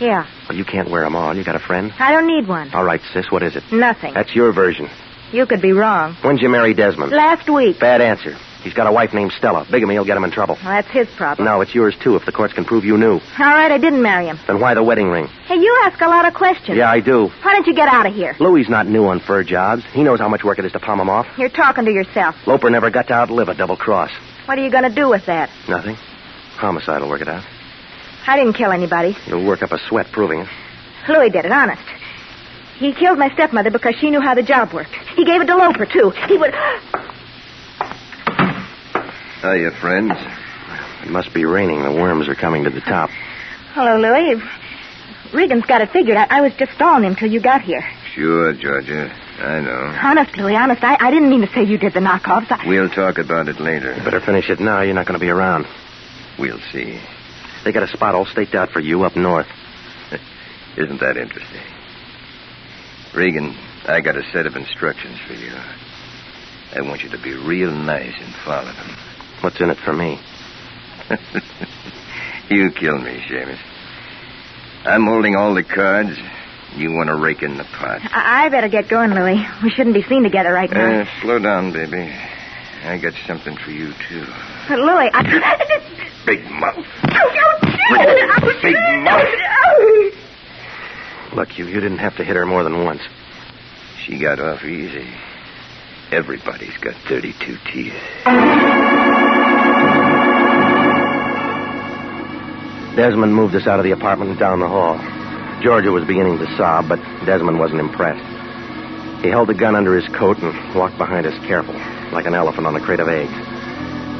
Yeah. Well, you can't wear them all. You got a friend? I don't need one. All right, sis. What is it? Nothing. That's your version. You could be wrong. When'd you marry Desmond? Last week. Bad answer. He's got a wife named Stella. Bigamy will get him in trouble. Well, that's his problem. No, it's yours, too, if the courts can prove you knew. All right, I didn't marry him. Then why the wedding ring? Hey, you ask a lot of questions. Yeah, I do. Why don't you get out of here? Louie's not new on fur jobs. He knows how much work it is to palm him off. You're talking to yourself. Loper never got to outlive a double cross. What are you going to do with that? Nothing. Homicide will work it out. I didn't kill anybody. You'll work up a sweat proving it. Louis did it, honest. He killed my stepmother because she knew how the job worked. He gave it to Loper, too. He would... Hiya, friends. It must be raining. The worms are coming to the top. Hello, Louis. Regan's got it figured. I was just stalling him till you got here. Sure, Georgia. I know. Honest, Louis, honest. I didn't mean to say you did the knockoffs. We'll talk about it later. You better finish it now. You're not going to be around. We'll see. They got a spot all staked out for you up north. Isn't that interesting? Regan, I got a set of instructions for you. I want you to be real nice and follow them. What's in it for me? You kill me, Seamus. I'm holding all the cards. You want to rake in the pot. I better get going, Louis. We shouldn't be seen together right now. Slow down, baby. I got something for you, too. But, Louis, Big mouth. Big mouth. Look, you didn't have to hit her more than once. She got off easy. Everybody's got 32 teeth. Desmond moved us out of the apartment and down the hall. Georgia was beginning to sob, but Desmond wasn't impressed. He held the gun under his coat and walked behind us careful, like an elephant on a crate of eggs.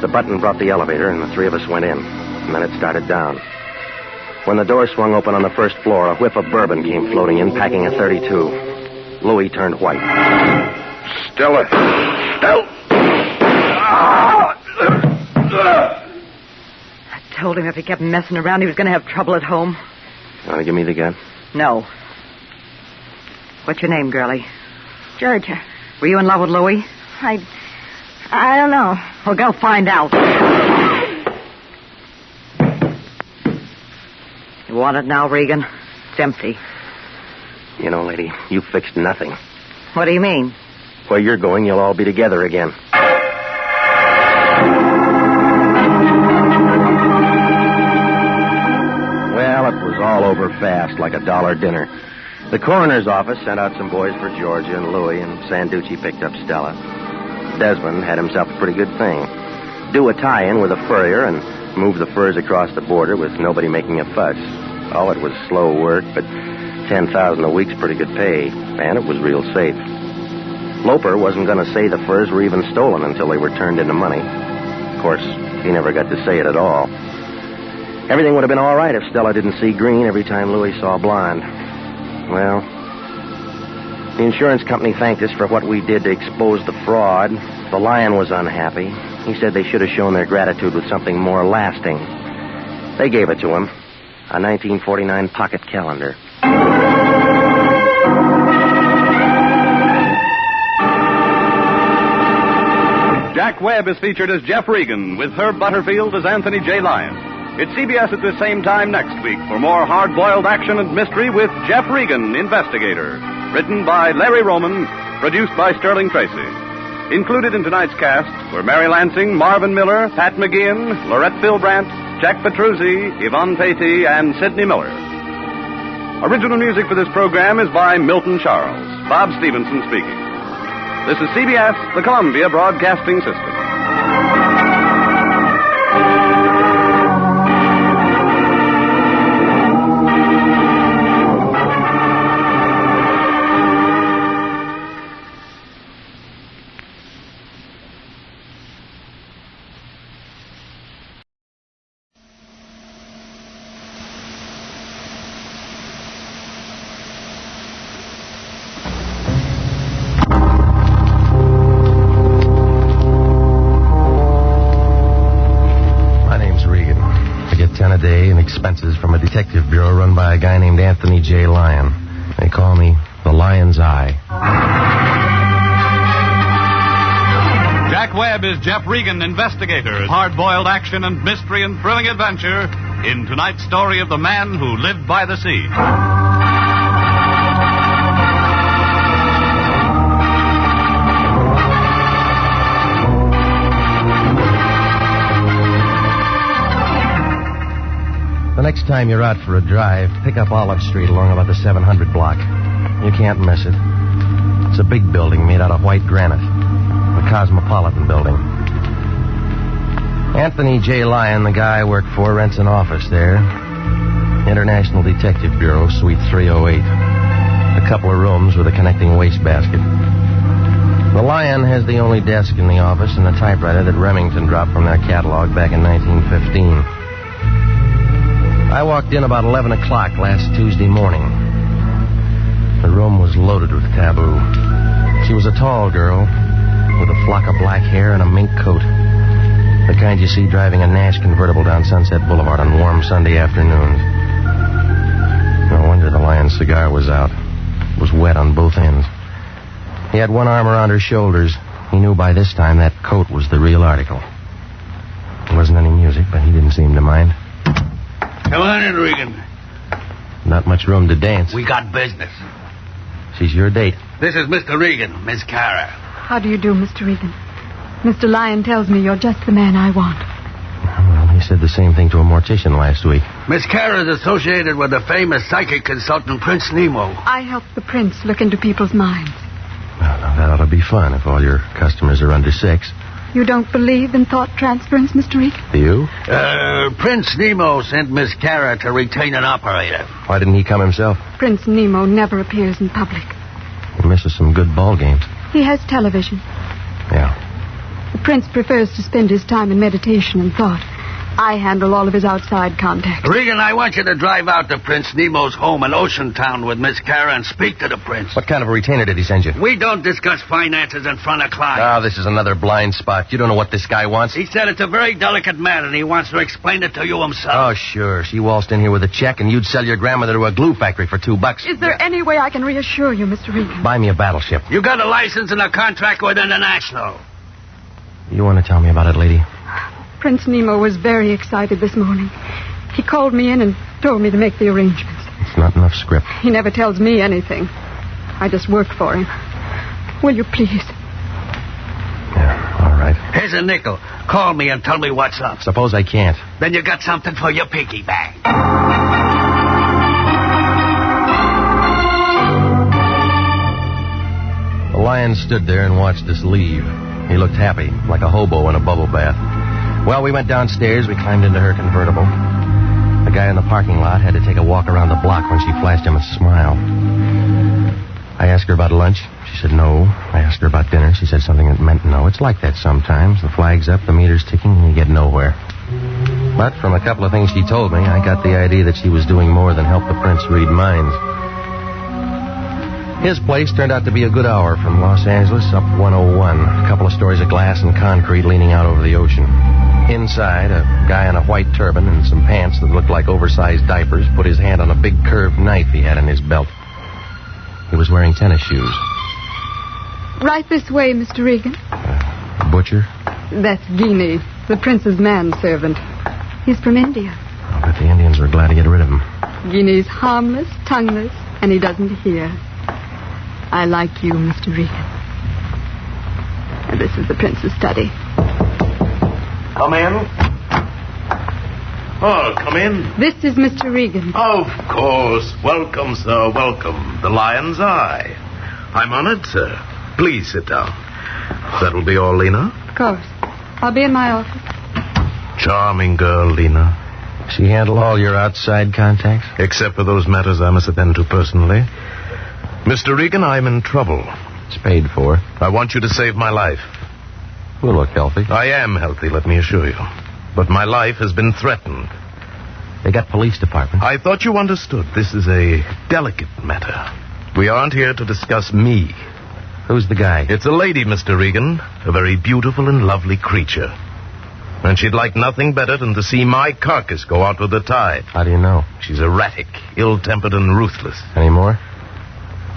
The button brought the elevator, and the three of us went in, and then it started down. When the door swung open on the first floor, a whiff of bourbon came floating in, packing a .32. Louis turned white. Stella! Stella! I told him if he kept messing around, he was going to have trouble at home. Want to give me the gun? No. What's your name, girlie? Georgia. Were you in love with Louis? I don't know. Well, go find out. You want it now, Regan? It's empty. You know, lady, you fixed nothing. What do you mean? Where you're going, you'll all be together again. Well, it was all over fast, like a $1 dinner. The coroner's office sent out some boys for Georgia and Louis, and Sanducci picked up Stella. Desmond had himself a pretty good thing. Do a tie-in with a furrier and move the furs across the border with nobody making a fuss. Oh, it was slow work, but $10,000 a week's pretty good pay, and it was real safe. Loper wasn't going to say the furs were even stolen until they were turned into money. Of course, he never got to say it at all. Everything would have been all right if Stella didn't see green every time Louis saw blonde. Well, the insurance company thanked us for what we did to expose the fraud. The Lion was unhappy. He said they should have shown their gratitude with something more lasting. They gave it to him, a 1949 pocket calendar. Jack Webb is featured as Jeff Regan, with Herb Butterfield as Anthony J. Lyon. It's CBS at the same time next week for more hard-boiled action and mystery with Jeff Regan, Investigator. Written by Larry Roman, produced by Sterling Tracy. Included in tonight's cast were Mary Lansing, Marvin Miller, Pat McGeehan, Laurette Philbrandt, Jack Petruzzi, Yvonne Patey, and Sidney Miller. Original music for this program is by Milton Charles. Bob Stevenson speaking. This is CBS, the Columbia Broadcasting System. Expenses from a detective bureau run by a guy named Anthony J. Lyon. They call me the Lion's Eye. Jack Webb is Jeff Regan, Investigator. Hard-boiled action and mystery and thrilling adventure in tonight's story of the man who lived by the sea. The next time you're out for a drive, pick up Olive Street along about the 700 block. You can't miss it. It's a big building made out of white granite. The Cosmopolitan Building. Anthony J. Lyon, the guy I work for, rents an office there. International Detective Bureau, Suite 308. A couple of rooms with a connecting wastebasket. The Lion has the only desk in the office and the typewriter that Remington dropped from their catalog back in 1915. I walked in about 11 o'clock last Tuesday morning. The room was loaded with taboo. She was a tall girl with a flock of black hair and a mink coat. The kind you see driving a Nash convertible down Sunset Boulevard on warm Sunday afternoons. No wonder the Lion's cigar was out. It was wet on both ends. He had one arm around her shoulders. He knew by this time that coat was the real article. There wasn't any music, but he didn't seem to mind. Come on in, Regan. Not much room to dance. We got business. She's your date. This is Mr. Regan, Miss Kara. How do you do, Mr. Regan? Mr. Lyon tells me you're just the man I want. Well, he said the same thing to a mortician last week. Miss Kara is associated with the famous psychic consultant Prince Nemo. I help the prince look into people's minds. Well, now, that ought to be fun if all your customers are under 6. You don't believe in thought transference, Mr. Regan? Do you? Prince Nemo sent Miss Kara to retain an operator. Why didn't he come himself? Prince Nemo never appears in public. He misses some good ball games. He has television. Yeah. The prince prefers to spend his time in meditation and thought. I handle all of his outside contacts. Regan, I want you to drive out to Prince Nemo's home in Ocean Town with Miss Kara and speak to the prince. What kind of a retainer did he send you? We don't discuss finances in front of clients. Oh, this is another blind spot. You don't know what this guy wants? He said it's a very delicate matter, and he wants to explain it to you himself. Oh, sure. She waltzed in here with a check, and you'd sell your grandmother to a glue factory for $2. Is there any way I can reassure you, Mr. Regan? Buy me a battleship. You got a license and a contract with International. You want to tell me about it, lady? Prince Nemo was very excited this morning. He called me in and told me to make the arrangements. It's not enough script. He never tells me anything. I just work for him. Will you please? Yeah, all right. Here's a nickel. Call me and tell me what's up. Suppose I can't. Then you got something for your piggy bank. The lion stood there and watched us leave. He looked happy, like a hobo in a bubble bath. Well, we went downstairs. We climbed into her convertible. The guy in the parking lot had to take a walk around the block when she flashed him a smile. I asked her about lunch. She said no. I asked her about dinner. She said something that meant no. It's like that sometimes. The flag's up, the meter's ticking, and you get nowhere. But from a couple of things she told me, I got the idea that she was doing more than help the prince read minds. His place turned out to be a good hour from Los Angeles up 101. A couple of stories of glass and concrete leaning out over the ocean. Inside, a guy in a white turban and some pants that looked like oversized diapers put his hand on a big curved knife he had in his belt. He was wearing tennis shoes. Right this way, Mr. Regan. Butcher? That's Guinea, the prince's manservant. He's from India. I bet the Indians were glad to get rid of him. Guinea's harmless, tongueless, and he doesn't hear. I like you, Mr. Regan. And this is the prince's study. Come in. Oh, come in. This is Mr. Regan. Of course. Welcome, sir. Welcome. The Lion's Eye. I'm honored, sir. Please sit down. That'll be all, Lena? Of course. I'll be in my office. Charming girl, Lena. She handle all your outside contacts? Except for those matters I must attend to personally. Mr. Regan, I'm in trouble. It's paid for. I want you to save my life. You look healthy. I am healthy, let me assure you. But my life has been threatened. They got police department. I thought you understood. This is a delicate matter. We aren't here to discuss me. Who's the guy? It's a lady, Mr. Regan. A very beautiful and lovely creature. And she'd like nothing better than to see my carcass go out with the tide. How do you know? She's erratic, ill-tempered, and ruthless. Any more?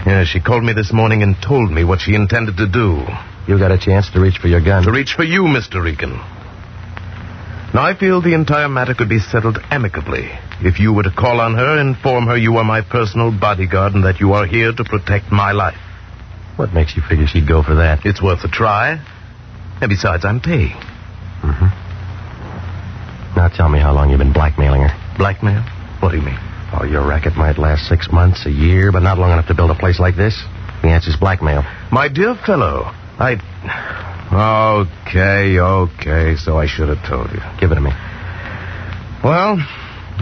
Yeah, she called me this morning and told me what she intended to do. You got a chance to reach for your gun. To reach for you, Mr. Regan. Now, I feel the entire matter could be settled amicably if you were to call on her and inform her you are my personal bodyguard and that you are here to protect my life. What makes you figure she'd go for that? It's worth a try. And besides, I'm paying. Mm-hmm. Now tell me how long you've been blackmailing her. Blackmail? What do you mean? Oh, your racket might last 6 months, a year, but not long enough to build a place like this. The answer's blackmail. My dear fellow, Okay, so I should have told you. Give it to me. Well,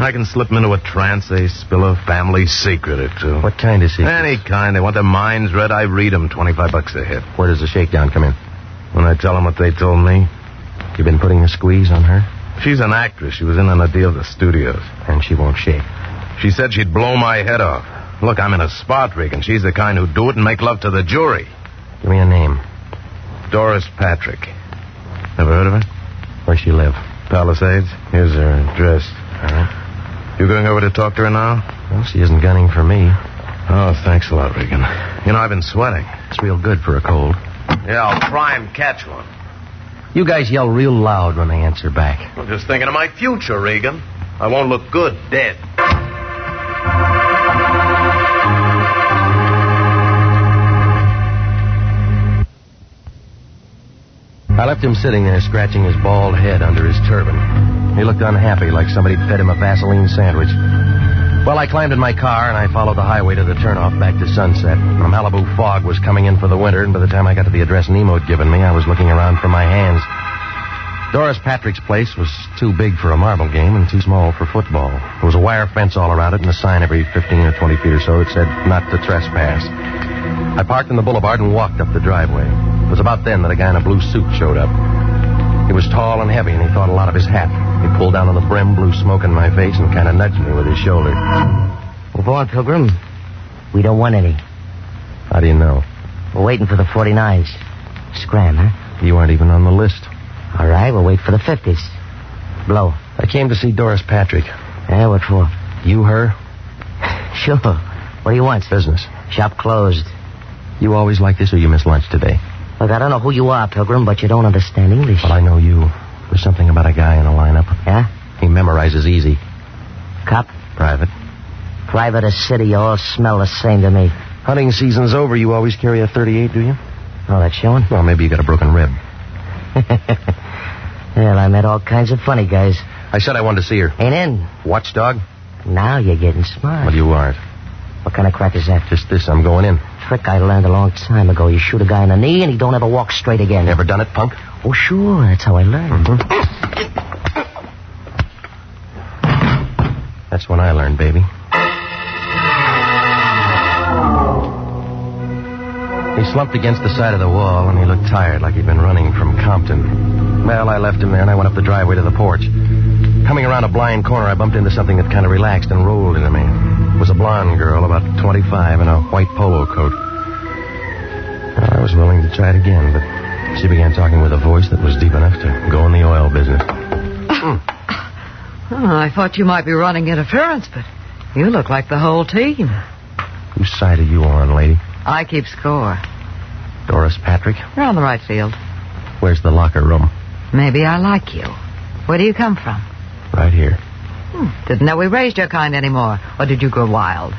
I can slip them into a trance. They spill a family secret or two. What kind of secret? Any kind. They want their minds read. I read them. $25 a hit. Where does the shakedown come in? When I tell them what they told me. You been putting a squeeze on her? She's an actress. She was in on a deal at the studios. And she won't shake. She said she'd blow my head off. Look, I'm in a spot, Regan. She's the kind who'd do it and make love to the jury. Give me a name. Doris Patrick. Never heard of her? Where's she live? Palisades. Here's her address. All right. You going over to talk to her now? Well, she isn't gunning for me. Oh, thanks a lot, Regan. You know, I've been sweating. It's real good for a cold. Yeah, I'll try and catch one. You guys yell real loud when they answer back. I'm just thinking of my future, Regan. I won't look good dead. I left him sitting there scratching his bald head under his turban. He looked unhappy, like somebody'd fed him a Vaseline sandwich. Well, I climbed in my car and I followed the highway to the turnoff back to Sunset. A Malibu fog was coming in for the winter, and by the time I got to the address Nemo had given me, I was looking around for my hands. Doris Patrick's place was too big for a marble game and too small for football. There was a wire fence all around it and a sign every 15 or 20 feet or so that said, not to trespass. I parked in the boulevard and walked up the driveway. It was about then that a guy in a blue suit showed up. He was tall and heavy, and he thought a lot of his hat. He pulled down on the brim, blew smoke in my face, and kind of nudged me with his shoulder. Move on, Pilgrim. We don't want any. How do you know? We're waiting for the 49s. Scram, huh? You aren't even on the list. All right, we'll wait for the 50s. Blow. I came to see Doris Patrick. Yeah, what for? You, her? Sure. What do you want? Business. Shop closed. You always like this, or you miss lunch today? Look, I don't know who you are, Pilgrim, but you don't understand English. Well, I know you. There's something about a guy in a lineup. Yeah? He memorizes easy. Cop? Private. Private or city, you all smell the same to me. Hunting season's over. You always carry a 38, do you? Oh, that's showing? Well, maybe you got a broken rib. Well, I met all kinds of funny guys. I said I wanted to see her. Ain't in. Watchdog? Now you're getting smart. Well, you aren't. What kind of crack is that? Just this. I'm going in. Trick I learned a long time ago. You shoot a guy in the knee and he don't ever walk straight again. Ever done it, punk? Oh, sure. That's how I learned. That's when I learned, baby. He slumped against the side of the wall, and he looked tired, like he'd been running from Compton. Well, I left him there, and I went up the driveway to the porch. Coming around a blind corner, I bumped into something that kind of relaxed and rolled into me. It was a blonde girl, about 25, in a white polo coat. Well, I was willing to try it again, but she began talking with a voice that was deep enough to go in the oil business. I thought you might be running interference, but you look like the whole team. Whose side are you on, lady? I keep score. Doris Patrick? You're on the right field. Where's the locker room? Maybe I like you. Where do you come from? Right here. Didn't know we raised your kind anymore. Or did you go wild?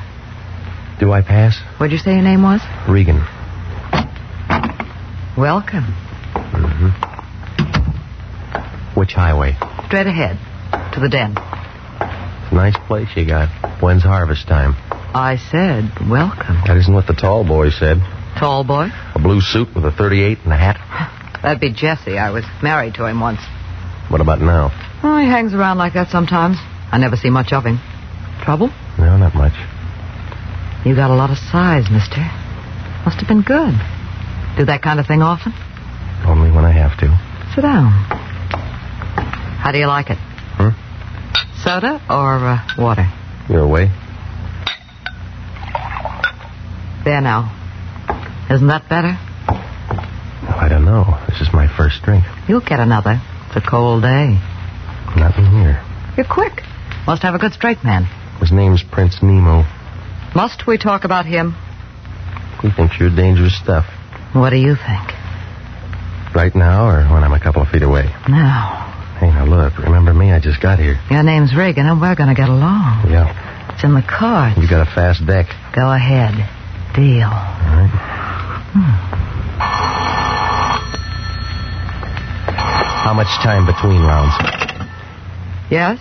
Do I pass? What'd you say your name was? Regan. Welcome. Mm-hmm. Which highway? Straight ahead. To the den. Nice place you got. When's harvest time? I said welcome. That isn't what the tall boy said. Tall boy? A blue suit with a 38 and a hat? That'd be Jesse. I was married to him once. What about now? Oh, he hangs around like that sometimes. I never see much of him. Trouble? No, not much. You got a lot of size, mister. Must have been good. Do that kind of thing often? Only when I have to. Sit down. How do you like it? Soda or water? Your way. There now. Isn't that better? Oh, I don't know. This is my first drink. You'll get another. It's a cold day. Not in here. You're quick. Must have a good straight man. His name's Prince Nemo. Must we talk about him? He thinks you're dangerous stuff. What do you think? Right now or when I'm a couple of feet away? Now. Hey, now look. Remember me? I just got here. Your name's Regan, and we're going to get along. Yeah. It's in the cards. You got a fast deck. Go ahead. Deal. All right. How much time between rounds? Yes?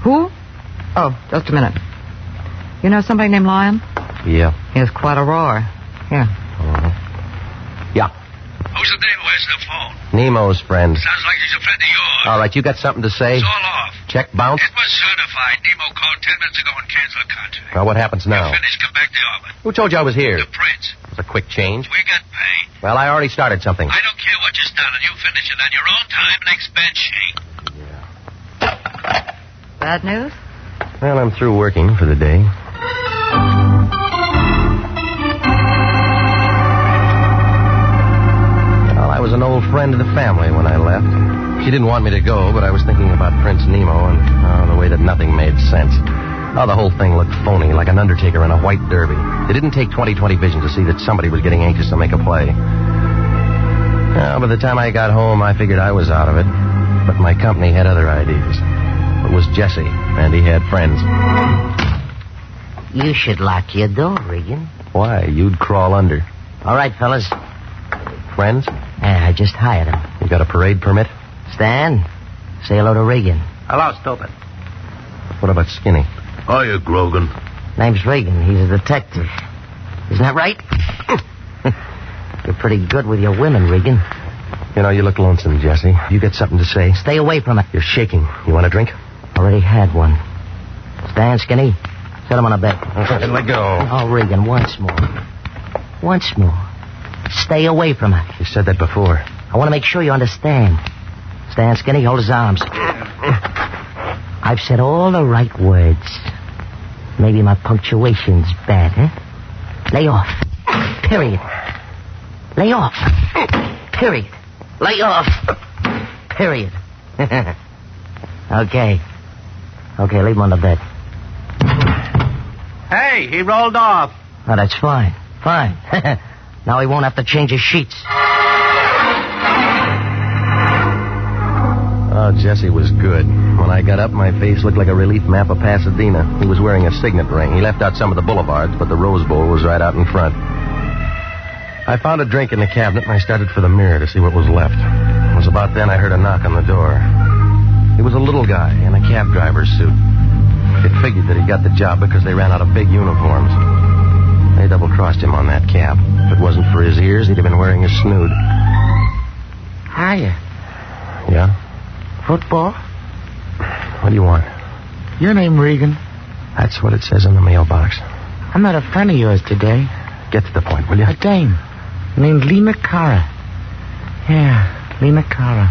Who? Oh, just a minute. You know somebody named Lion? Yeah. He has quite a roar. Here. Yeah. Who's the name? Where's the phone? Nemo's friend. Sounds like he's a friend of yours. All right, you got something to say? It's all off. Check bounce? It was certified. Nemo called 10 minutes ago and canceled the contract. Well, what happens now? Finish, come back to office. Who told you I was here? The Prince. It was a quick change. We got paid. Well, I already started something. I don't care what you started. You finish it on your own time and expend sheet. Bad news? Well, I'm through working for the day. Well, I was an old friend of the family when I left. She didn't want me to go, but I was thinking about Prince Nemo and the way that nothing made sense. Oh, the whole thing looked phony, like an undertaker in a white derby. It didn't take 20/20 vision to see that somebody was getting anxious to make a play. By the time I got home, I figured I was out of it. But my company had other ideas. It was Jesse, and he had friends. You should lock your door, Regan. Why? You'd crawl under. All right, fellas. Friends? Yeah, I just hired him. You got a parade permit? Stan, say hello to Regan. Hello, stupid. What about Skinny? Hiya, Grogan. Name's Regan. He's a detective. Isn't that right? You're pretty good with your women, Regan. You know, you look lonesome, Jesse. You got something to say? Stay away from it. You're shaking. You want a drink? Already had one. Stand, Skinny. Set him on a bed. Let go. Oh, Regan, once more. Once more. Stay away from it. You said that before. I want to make sure you understand. Stand, Skinny. Hold his arms. I've said all the right words. Maybe my punctuation's bad, huh? Lay off. Period. Lay off. Period. Lay off. Period. Okay. Okay, leave him on the bed. Hey, he rolled off. Oh, that's fine. Fine. Now he won't have to change his sheets. Oh, Jesse was good. When I got up, my face looked like a relief map of Pasadena. He was wearing a signet ring. He left out some of the boulevards, but the Rose Bowl was right out in front. I found a drink in the cabinet, and I started for the mirror to see what was left. It was about then I heard a knock on the door. He was a little guy in a cab driver's suit. It figured that he got the job because they ran out of big uniforms. They double-crossed him on that cab. If it wasn't for his ears, he'd have been wearing a snood. Hiya. Yeah? Football? What do you want? Your name, Regan. That's what it says in the mailbox. I met a friend of yours today. Get to the point, will you? A dame named Lena Cara. Yeah, Lena Cara.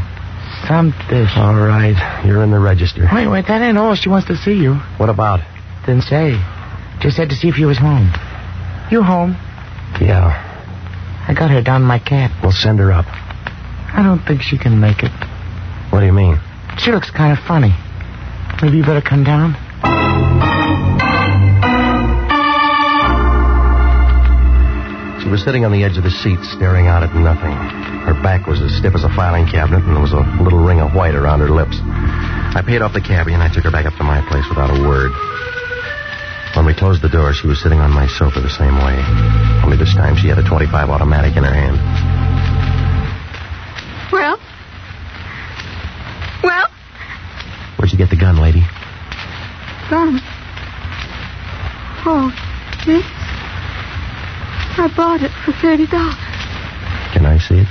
Some dish. All right. You're in the register. Wait, that ain't all. She wants to see you. What about? Didn't say. Just said to see if you was home. You home? Yeah. I got her down in my cab. We'll send her up. I don't think she can make it. What do you mean? She looks kind of funny. Maybe you better come down. She was sitting on the edge of the seat, staring out at nothing. Her back was as stiff as a filing cabinet, and there was a little ring of white around her lips. I paid off the cabbie, and I took her back up to my place without a word. When we closed the door, she was sitting on my sofa the same way. Only this time she had a .25 automatic in her hand. Well? Where'd you get the gun, lady? Gun? Oh, this? I bought it for $30. Can I see it?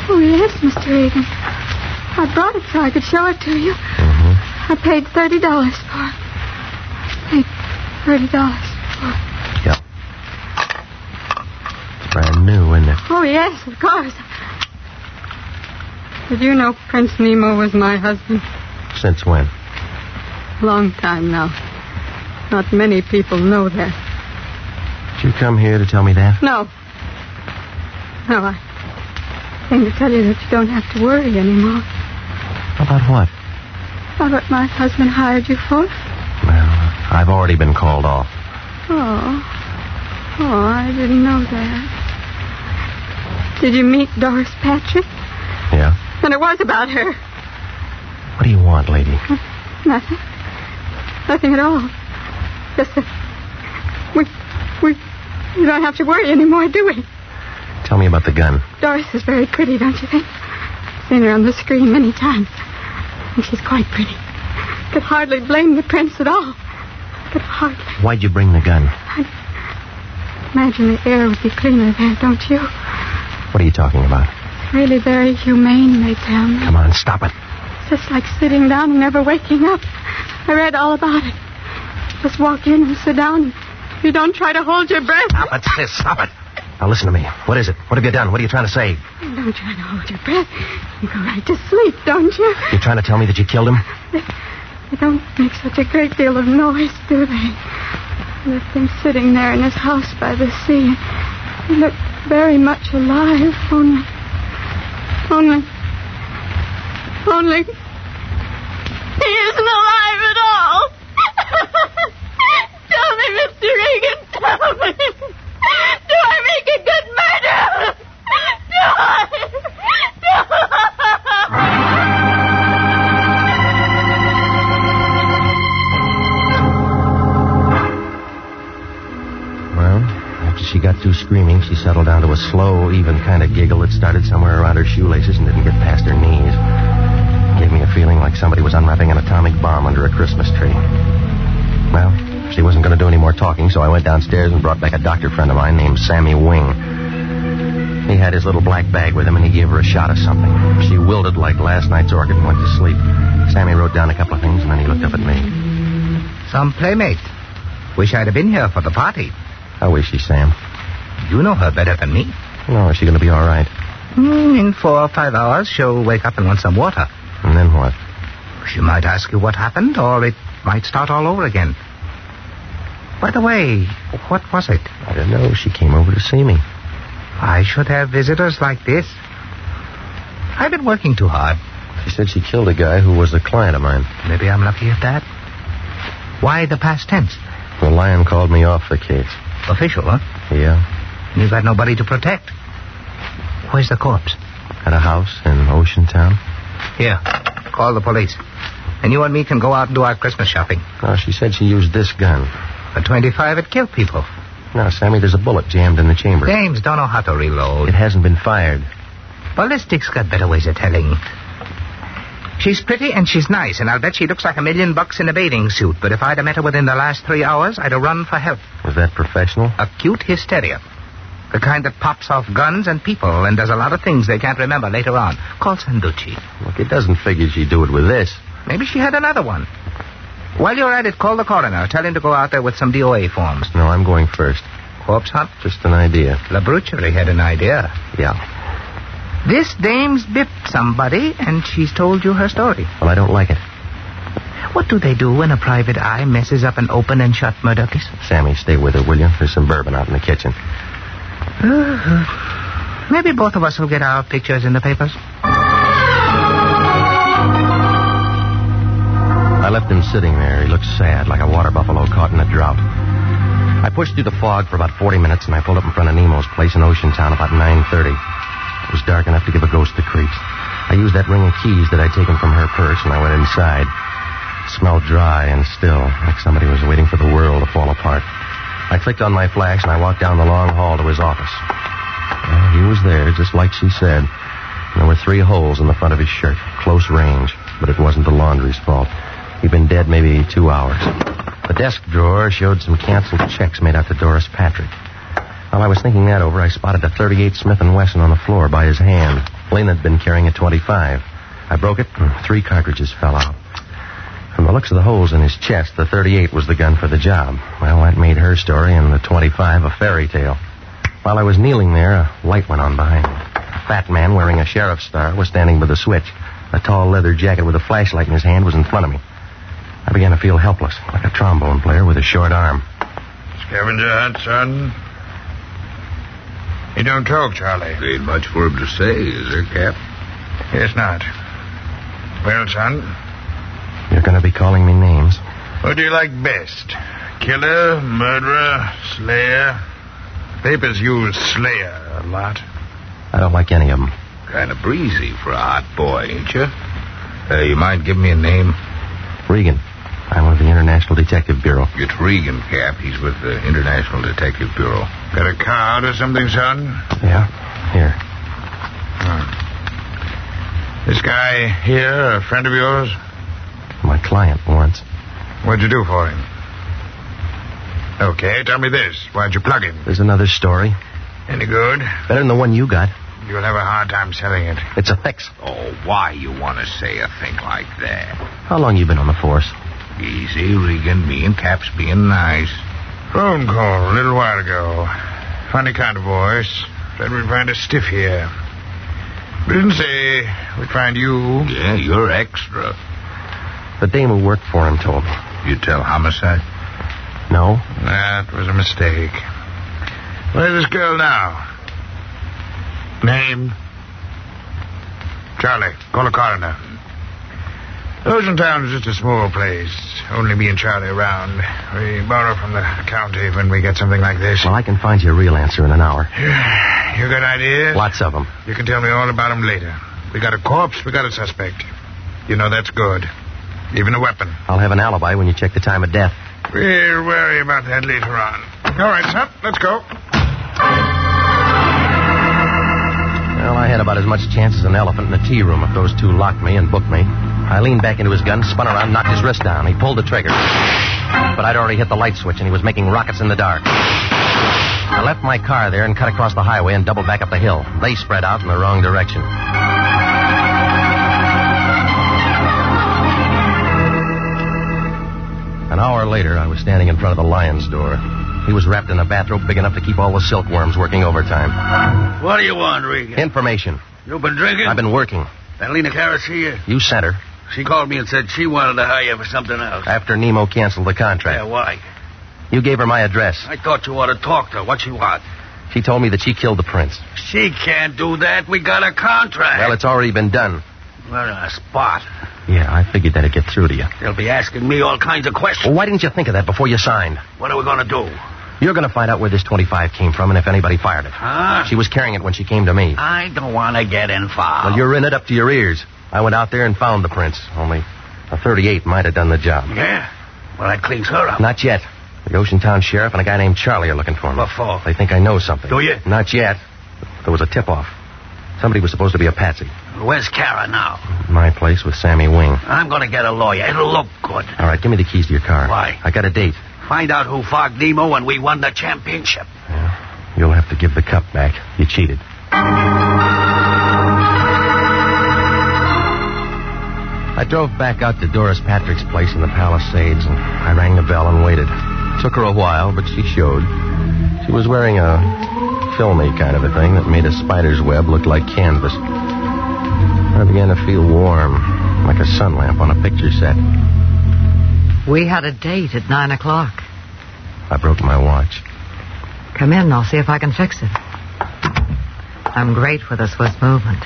Oh, yes, Mr. Regan. I brought it so I could show it to you. Mm-hmm. I paid $30 for it. Paid $30 for it. Yep. It's brand new, isn't it? Oh, yes, of course. Did you know Prince Nemo was my husband? Since when? Long time now. Not many people know that. Did you come here to tell me that? No. No, I came to tell you that you don't have to worry anymore. About what? About my husband hired you for? Well, I've already been called off. Oh, I didn't know that. Did you meet Doris Patrick? Yeah? And it was about her. What do you want, lady? Nothing. Nothing at all. Just that we don't have to worry anymore, do we? Tell me about the gun. Doris is very pretty, don't you think? I've seen her on the screen many times. And she's quite pretty. Could hardly blame the prince at all. Could hardly. Why'd you bring the gun? I imagine the air would be cleaner there, don't you? What are you talking about? It's really very humane, they tell me. Come on, stop it. It's just like sitting down and never waking up. I read all about it. Just walk in and sit down. You don't try to hold your breath. Stop it, sis. Stop it. Now listen to me. What is it? What have you done? What are you trying to say? You don't try to hold your breath. You go right to sleep, don't you? You're trying to tell me that you killed him? They don't make such a great deal of noise, do they? I left him sitting there in his house by the sea. He looked very much alive, only... He isn't alive at all. Tell me, Mr. Regan, tell me. Do I make a good murderer? Do I? Well, after she got through screaming, she settled down to a slow, even kind of giggle that started somewhere around her shoelaces and didn't get past her knees. Gave me a feeling like somebody was unwrapping an atomic bomb under a Christmas tree. Well, She wasn't going to do any more talking, so I went downstairs and brought back a doctor friend of mine named Sammy Wing. He had his little black bag with him, and he gave her a shot of something. She wilted like last night's orchid and went to sleep. Sammy wrote down a couple of things, and then he looked up at me. Some playmate. Wish I'd have been here for the party. How is she, Sam? You know her better than me. No, is she going to be all right? In 4 or 5 hours, she'll wake up and want some water. And then what? She might ask you what happened, or it might start all over again. By the way, what was it? I don't know. She came over to see me. I should have visitors like this. I've been working too hard. She said she killed a guy who was a client of mine. Maybe I'm lucky at that. Why the past tense? The Lion called me off the case. Official, huh? Yeah. You got nobody to protect. Where's the corpse? At a house in Ocean Town. Here. Call the police. And you and me can go out and do our Christmas shopping. No, she said she used this gun. For 25, it killed people. No, Sammy, there's a bullet jammed in the chamber. James don't know how to reload. It hasn't been fired. Ballistics got better ways of telling. She's pretty and she's nice, and I'll bet she looks like $1 million in a bathing suit. But if I'd have met her within the last 3 hours, I'd have run for help. Was that professional? Acute hysteria. The kind that pops off guns and people and does a lot of things they can't remember later on. Call Sanducci. Look, it doesn't figure she'd do it with this. Maybe she had another one. While you're at it, call the coroner. Tell him to go out there with some DOA forms. No, I'm going first. Corpse hunt? Just an idea. Labrucherie had an idea. Yeah. This dame's biffed somebody, and she's told you her story. Well, I don't like it. What do they do when a private eye messes up an open and shut murder case? Sammy, stay with her, will you? There's some bourbon out in the kitchen. Maybe both of us will get our pictures in the papers. I left him sitting there. He looked sad, like a water buffalo caught in a drought. I pushed through the fog for about 40 minutes, and I pulled up in front of Nemo's place in Ocean Town about 9:30. It was dark enough to give a ghost the creeps. I used that ring of keys that I'd taken from her purse, and I went inside. It smelled dry and still, like somebody was waiting for the world to fall apart. I clicked on my flash, and I walked down the long hall to his office. Well, he was there, just like she said. And there were 3 holes in the front of his shirt, close range, but it wasn't the laundry's fault. He'd been dead maybe 2 hours. The desk drawer showed some canceled checks made out to Doris Patrick. While I was thinking that over, I spotted a .38 Smith & Wesson on the floor by his hand. Lynn had been carrying a .25. I broke it, and 3 cartridges fell out. From the looks of the holes in his chest, the .38 was the gun for the job. Well, that made her story and the .25 a fairy tale. While I was kneeling there, a light went on behind me. A fat man wearing a sheriff's star was standing by the switch. A tall leather jacket with a flashlight in his hand was in front of me. I began to feel helpless, like a trombone player with a short arm. Scavenger hunt, son? He don't talk, Charlie. Ain't much for him to say, is there, Cap? Yes, not. Well, son? You're going to be calling me names. What do you like best? Killer, murderer, slayer? Papers use slayer a lot. I don't like any of them. Kind of breezy for a hot boy, ain't you? You might give me a name? Regan. I'm with the International Detective Bureau. It's Regan, Cap. He's with the International Detective Bureau. Got a card or something, son? Yeah, here. This guy here, a friend of yours? My client once. What'd you do for him? Okay, tell me this. Why'd you plug him? There's another story. Any good? Better than the one you got. You'll have a hard time selling it. It's a fix. Oh, why you want to say a thing like that? How long you been on the force? Easy, Regan. Me and Cap's being nice. Phone call a little while ago. Funny kind of voice. Said we'd find a stiff here. We didn't say we'd find you. Yeah, you're extra. The dame who worked for him told me. You tell homicide? No. That was a mistake. Where's this girl now? Name? Charlie, call a coroner. Ocean Town is just a small place. Only me and Charlie around. We borrow from the county when we get something like this. Well, I can find you a real answer in an hour. You got ideas? Lots of them. You can tell me all about them later. We got a corpse, we got a suspect. You know that's good. Even a weapon. I'll have an alibi when you check the time of death. We'll worry about that later on. All right, son, let's go. Well, I had about as much chance as an elephant in a tea room if those two locked me and booked me. I leaned back into his gun, spun around, knocked his wrist down. He pulled the trigger. But I'd already hit the light switch, and he was making rockets in the dark. I left my car there and cut across the highway and doubled back up the hill. They spread out in the wrong direction. An hour later, I was standing in front of the lion's door. He was wrapped in a bathrobe big enough to keep all the silkworms working overtime. What do you want, Regan? Information. You been drinking? I've been working. That Lena Cara see you? You sent her. She called me and said she wanted to hire you for something else. After Nemo canceled the contract. Yeah, why? You gave her my address. I thought you ought to talk to her. What she want? She told me that she killed the prince. She can't do that. We got a contract. Well, it's already been done. We're in a spot. Yeah, I figured that'd get through to you. They'll be asking me all kinds of questions. Well, why didn't you think of that before you signed? What are we going to do? You're going to find out where this 25 came from and if anybody fired it. Huh? She was carrying it when she came to me. I don't want to get involved. Well, you're in it up to your ears. I went out there and found the prince. Only a 38 might have done the job. Yeah? Well, that cleans her up. Not yet. The Oceantown sheriff and a guy named Charlie are looking for me. What for? They think I know something. Do you? Not yet. There was a tip-off. Somebody was supposed to be a patsy. Where's Cara now? My place with Sammy Wing. I'm going to get a lawyer. It'll look good. All right, give me the keys to your car. Why? I got a date. Find out who fogged Nemo when we won the championship. Yeah. You'll have to give the cup back. You cheated. I drove back out to Doris Patrick's place in the Palisades, and I rang the bell and waited. Took her a while, but she showed. She was wearing a filmy kind of a thing that made a spider's web look like canvas. I began to feel warm, like a sun lamp on a picture set. We had a date at 9 o'clock. I broke my watch. Come in, I'll see if I can fix it. I'm great with a swift movement.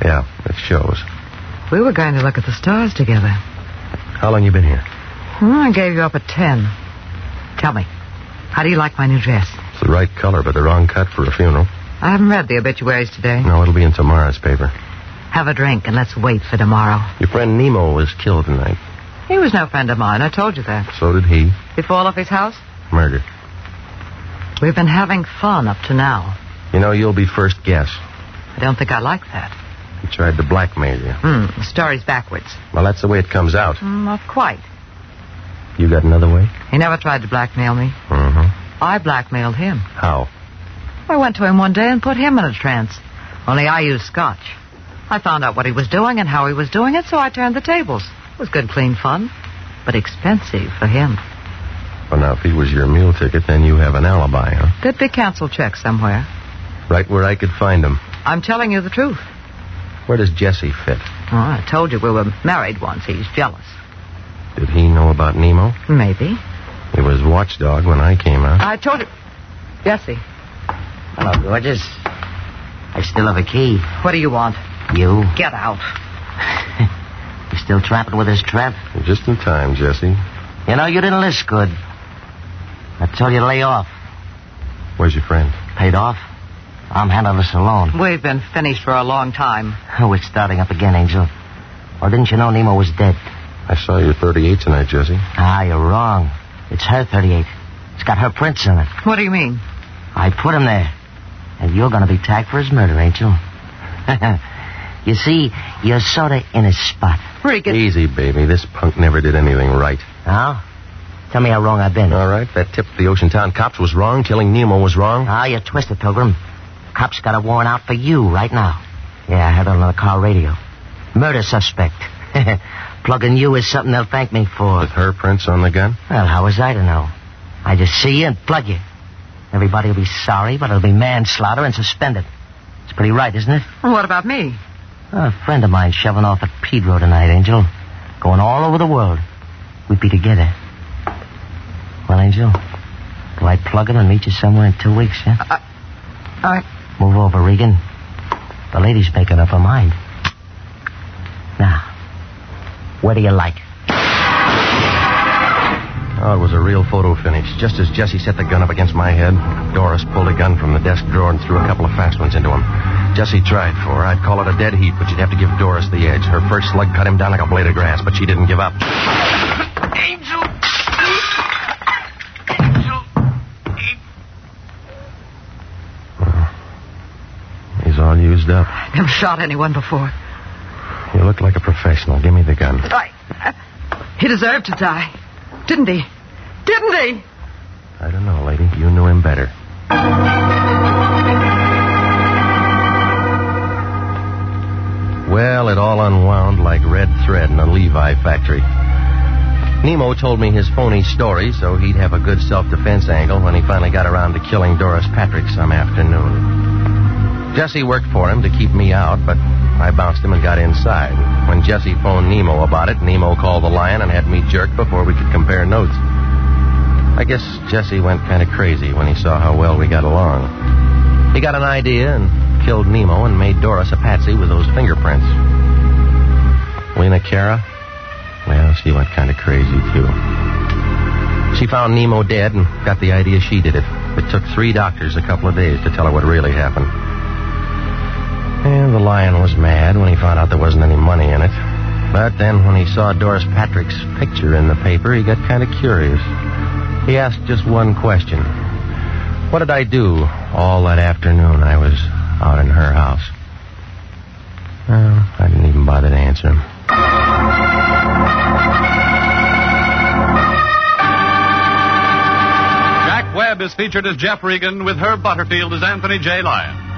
Yeah, it shows. We were going to look at the stars together. How long you been here? I gave you up at 10. Tell me, how do you like my new dress? It's the right color, but the wrong cut for a funeral. I haven't read the obituaries today. No, it'll be in tomorrow's paper. Have a drink and let's wait for tomorrow. Your friend Nemo was killed tonight. He was no friend of mine, I told you that. So did he. He fall off his house? Murder. We've been having fun up to now. You know, you'll be first guess. I don't think I like that. He tried to blackmail you. The story's backwards. Well, that's the way it comes out. Not quite. You got another way? He never tried to blackmail me. Mm-hmm. I blackmailed him. How? I went to him one day and put him in a trance. Only I used scotch. I found out what he was doing and how he was doing it, so I turned the tables. It was good, clean fun, but expensive for him. Well, now, if he was your meal ticket, then you have an alibi, huh? There'd be canceled checks somewhere. Right where I could find him. I'm telling you the truth. Where does Jesse fit? Oh, I told you we were married once. He's jealous. Did he know about Nemo? Maybe. He was watchdog when I came out. I told you. Jesse. Hello, gorgeous. I still have a key. What do you want? You. Get out. You still trapping with this trap? Just in time, Jesse. You know, you didn't list good. I told you to lay off. Where's your friend? Paid off. I'm handling this alone. We've been finished for a long time. We're starting up again, Angel. Or didn't you know Nemo was dead? I saw your 38 tonight, Jesse. Ah, you're wrong. It's her 38. It's got her prints in it. What do you mean? I put him there. And you're going to be tagged for his murder, Angel. You see, you're sort of in a spot. Regan. Easy, baby. This punk never did anything right. Oh? Tell me how wrong I've been. All right. That tip to the Oceantown cops was wrong. Killing Nemo was wrong. Ah, you're twisted, Pilgrim. Cops got a warrant out for you right now. Yeah, I had it on the car radio. Murder suspect. Plugging you is something they'll thank me for. With her prints on the gun? Well, how was I to know? I just see you and plug you. Everybody will be sorry, but it'll be manslaughter and suspended. It's pretty right, isn't it? What about me? A friend of mine shoveling off at Pedro tonight, Angel. Going all over the world. We'd be together. Well, Angel, do I plug him and meet you somewhere in 2 weeks, huh? Move over, Regan. The lady's making up her mind. Now, what do you like? Oh, it was a real photo finish. Just as Jesse set the gun up against my head, Doris pulled a gun from the desk drawer and threw a couple of fast ones into him. Jesse tried for her. I'd call it a dead heat, but you'd have to give Doris the edge. Her first slug cut him down like a blade of grass, but she didn't give up. Angel! He's all used up. Never shot anyone before. You look like a professional. Give me the gun. He deserved to die. Didn't he? Didn't he? I don't know, lady. You knew him better. Well, it all unwound like red thread in a Levi factory. Nemo told me his phony story so he'd have a good self-defense angle when he finally got around to killing Doris Patrick some afternoon. Jesse worked for him to keep me out, but I bounced him and got inside. When Jesse phoned Nemo about it, Nemo called the Lion and had me jerked before we could compare notes. I guess Jesse went kind of crazy when he saw how well we got along. He got an idea and killed Nemo and made Doris a patsy with those fingerprints. Lena Cara? Well, she went kind of crazy, too. She found Nemo dead and got the idea she did it. It took 3 doctors a couple of days to tell her what really happened. And the Lion was mad when he found out there wasn't any money in it. But then when he saw Doris Patrick's picture in the paper, he got kind of curious. He asked just one question. What did I do all that afternoon I was out in her house? Well, I didn't even bother to answer him. Jack Webb is featured as Jeff Regan with Herb Butterfield as Anthony J. Lyon.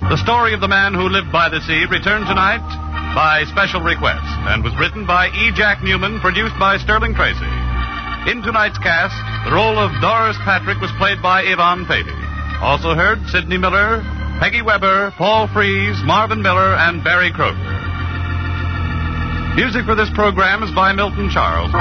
The story of the man who lived by the sea returned tonight by special request and was written by E. Jack Newman, produced by Sterling Tracy. In tonight's cast, the role of Doris Patrick was played by Yvonne Patey. Also heard Sidney Miller, Peggy Weber, Paul Frees, Marvin Miller, and Barry Kroger. Music for this program is by Milton Charles.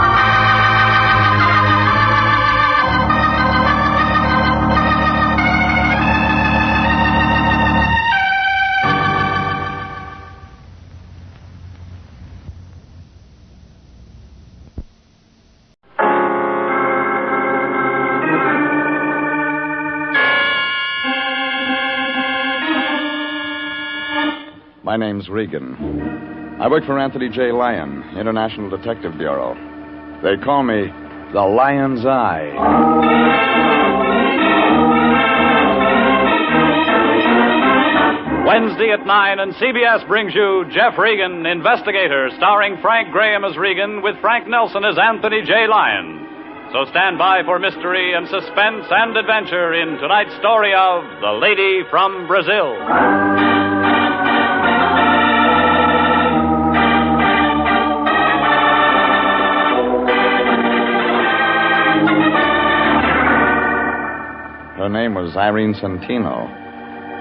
My name's Regan. I work for Anthony J. Lyon, International Detective Bureau. They call me the Lion's Eye. Wednesday at 9, and CBS brings you Jeff Regan, Investigator, starring Frank Graham as Regan with Frank Nelson as Anthony J. Lyon. So stand by for mystery and suspense and adventure in tonight's story of The Lady from Brazil. Her name was Irene Santino.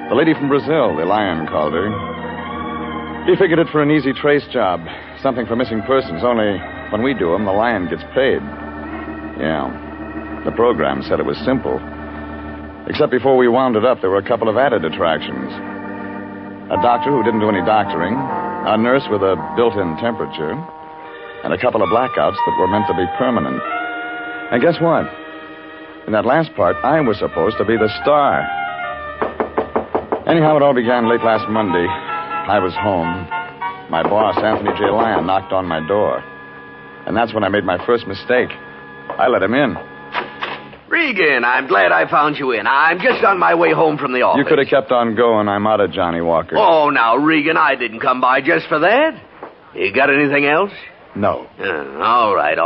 The lady from Brazil, the Lion called her. He figured it for an easy trace job. Something for missing persons, only when we do them, the Lion gets paid. Yeah. The program said it was simple. Except before we wound it up, there were a couple of added attractions. A doctor who didn't do any doctoring, a nurse with a built-in temperature, and a couple of blackouts that were meant to be permanent. And guess what? In that last part, I was supposed to be the star. Anyhow, it all began late last Monday. I was home. My boss, Anthony J. Lyon, knocked on my door. And that's when I made my first mistake. I let him in. Regan, I'm glad I found you in. I'm just on my way home from the office. You could have kept on going. I'm out of Johnny Walker. Oh, now, Regan, I didn't come by just for that. You got anything else? No. All right.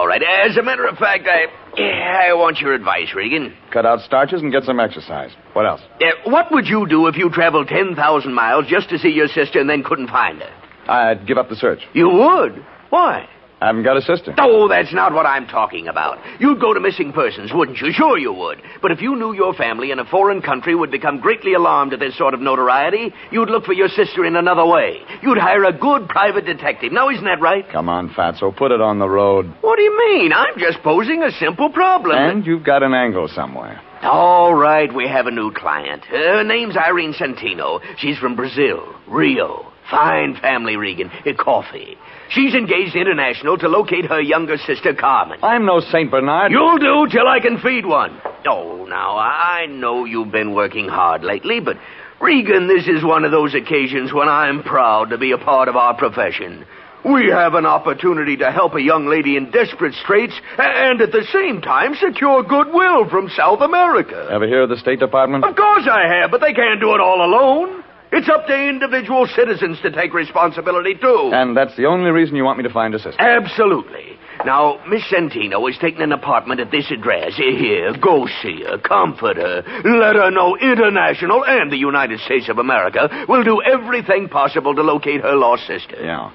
As a matter of fact, I want your advice, Regan. Cut out starches and get some exercise. What else? What would you do if you traveled 10,000 miles just to see your sister and then couldn't find her? I'd give up the search. You would? Why? I haven't got a sister. Oh, that's not what I'm talking about. You'd go to missing persons, wouldn't you? Sure you would. But if you knew your family in a foreign country would become greatly alarmed at this sort of notoriety, you'd look for your sister in another way. You'd hire a good private detective. Now, isn't that right? Come on, Fatso, put it on the road. What do you mean? I'm just posing a simple problem. And you've got an angle somewhere. All right, we have a new client. Her name's Irene Santino. She's from Brazil, Rio. Fine family, Regan. Coffee. She's engaged international to locate her younger sister, Carmen. I'm no St. Bernard. You'll do till I can feed one. Oh, now, I know you've been working hard lately, but, Regan, this is one of those occasions when I'm proud to be a part of our profession. We have an opportunity to help a young lady in desperate straits and at the same time secure goodwill from South America. Ever hear of the State Department? Of course I have, but they can't do it all alone. It's up to individual citizens to take responsibility, too. And that's the only reason you want me to find a sister? Absolutely. Now, Miss Santino is taking an apartment at this address. Here, go see her, comfort her, let her know International and the United States of America will do everything possible to locate her lost sister. Yeah.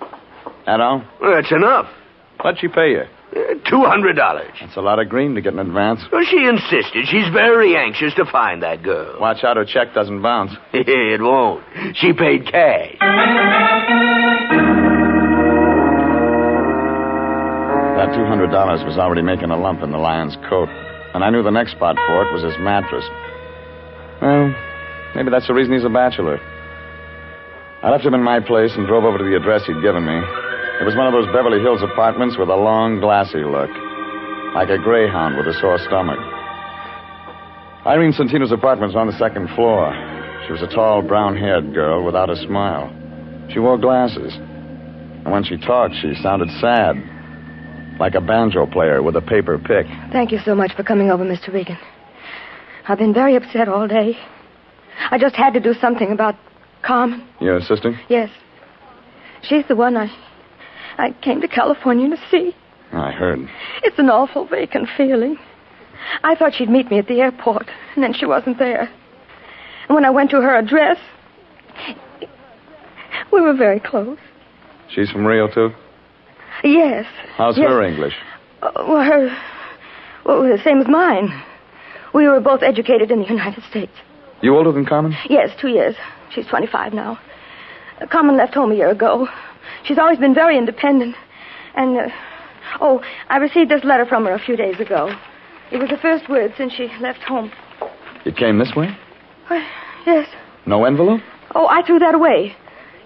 That all? That's enough. What'd she pay you? $200. That's a lot of green to get in advance. Well, she insisted. She's very anxious to find that girl. Watch out her check doesn't bounce. It won't. She paid cash. That $200 was already making a lump in the lion's coat, and I knew the next spot for it was his mattress. Well, maybe that's the reason he's a bachelor. I left him in my place and drove over to the address he'd given me. It was one of those Beverly Hills apartments with a long, glassy look, like a greyhound with a sore stomach. Irene Santino's apartment was on the second floor. She was a tall, brown-haired girl without a smile. She wore glasses, and when she talked, she sounded sad, like a banjo player with a paper pick. Thank you so much for coming over, Mr. Regan. I've been very upset all day. I just had to do something about Carmen. Your sister? Yes. She's the one I came to California to see. I heard. It's an awful vacant feeling. I thought she'd meet me at the airport, and then she wasn't there. And when I went to her address, we were very close. She's from Rio, too? Yes. How's her English? Well, the same as mine. We were both educated in the United States. You older than Carmen? Yes, 2 years. She's 25 now. Carmen left home a year ago. She's always been very independent. And, I received this letter from her a few days ago. It was the first word since she left home. It came this way? Yes. No envelope? Oh, I threw that away.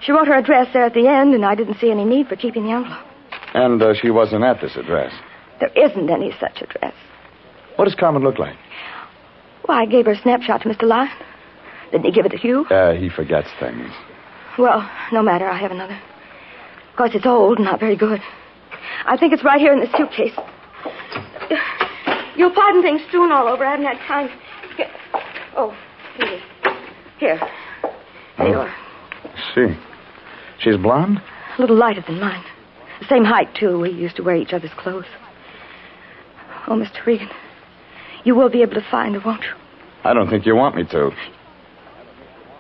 She wrote her address there at the end, and I didn't see any need for keeping the envelope. And she wasn't at this address? There isn't any such address. What does Carmen look like? Well, I gave her a snapshot to Mr. Lyon. Didn't he give it to you? He forgets things. Well, no matter. I have another. Of course, it's old and not very good. I think it's right here in the suitcase. You'll pardon things strewn all over. I haven't had time to get... Oh, here it is. Here. There you are. I see. She's blonde? A little lighter than mine. The same height, too. We used to wear each other's clothes. Oh, Mr. Regan, you will be able to find her, won't you? I don't think you want me to.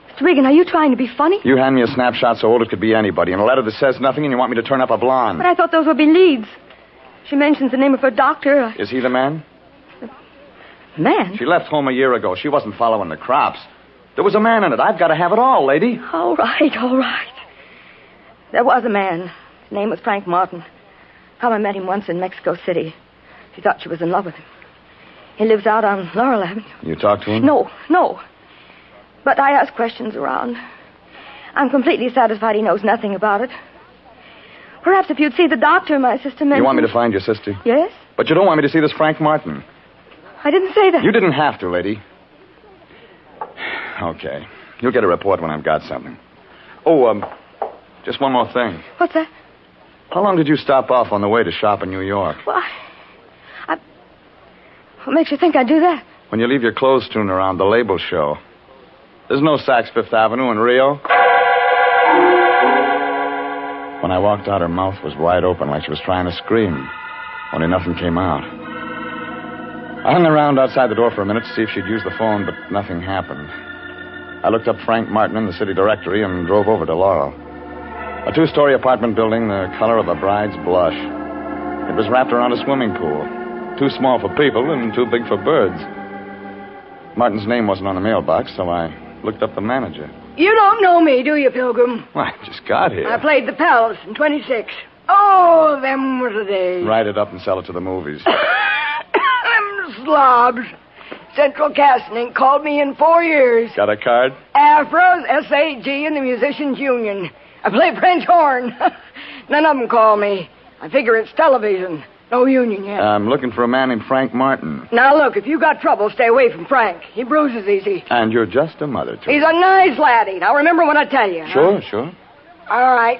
Mr. Regan, are you trying to be funny? You hand me a snapshot so old it could be anybody, and a letter that says nothing, and you want me to turn up a blonde. But I thought those would be leads. She mentions the name of her doctor. Is he the man? The man? She left home a year ago. She wasn't following the crops. There was a man in it. I've got to have it all, lady. All right, all right. There was a man. His name was Frank Martin. Carmen met him once in Mexico City. She thought she was in love with him. He lives out on Laurel Avenue. You talked to him? No. But I asked questions around. I'm completely satisfied he knows nothing about it. Perhaps if you'd see the doctor, my sister mentioned... You want me to find your sister? Yes. But you don't want me to see this Frank Martin. I didn't say that. You didn't have to, lady. Okay. You'll get a report when I've got something. Oh, just one more thing. What's that? How long did you stop off on the way to shop in New York? Why? What makes you think I'd do that? When you leave your clothes strewn around the label show. There's no Saks Fifth Avenue in Rio. When I walked out, her mouth was wide open like she was trying to scream. Only nothing came out. I hung around outside the door for a minute to see if she'd use the phone, but nothing happened. I looked up Frank Martin in the city directory and drove over to Laurel. A 2-story apartment building the color of a bride's blush. It was wrapped around a swimming pool. Too small for people and too big for birds. Martin's name wasn't on the mailbox, so I looked up the manager. You don't know me, do you, Pilgrim? Well, I just got here. I played the Palace in 26. Oh, them were the days. Write it up and sell it to the movies. Them slobs. Central Casting called me in 4 years. Got a card? Afros, SAG, and the Musicians Union. I play French horn. None of them call me. I figure it's television. No union yet. I'm looking for a man named Frank Martin. Now, look, if you got trouble, stay away from Frank. He bruises easy. And you're just a mother to him. He's a nice laddie. Now, remember when I tell you. Sure, huh? sure. All right.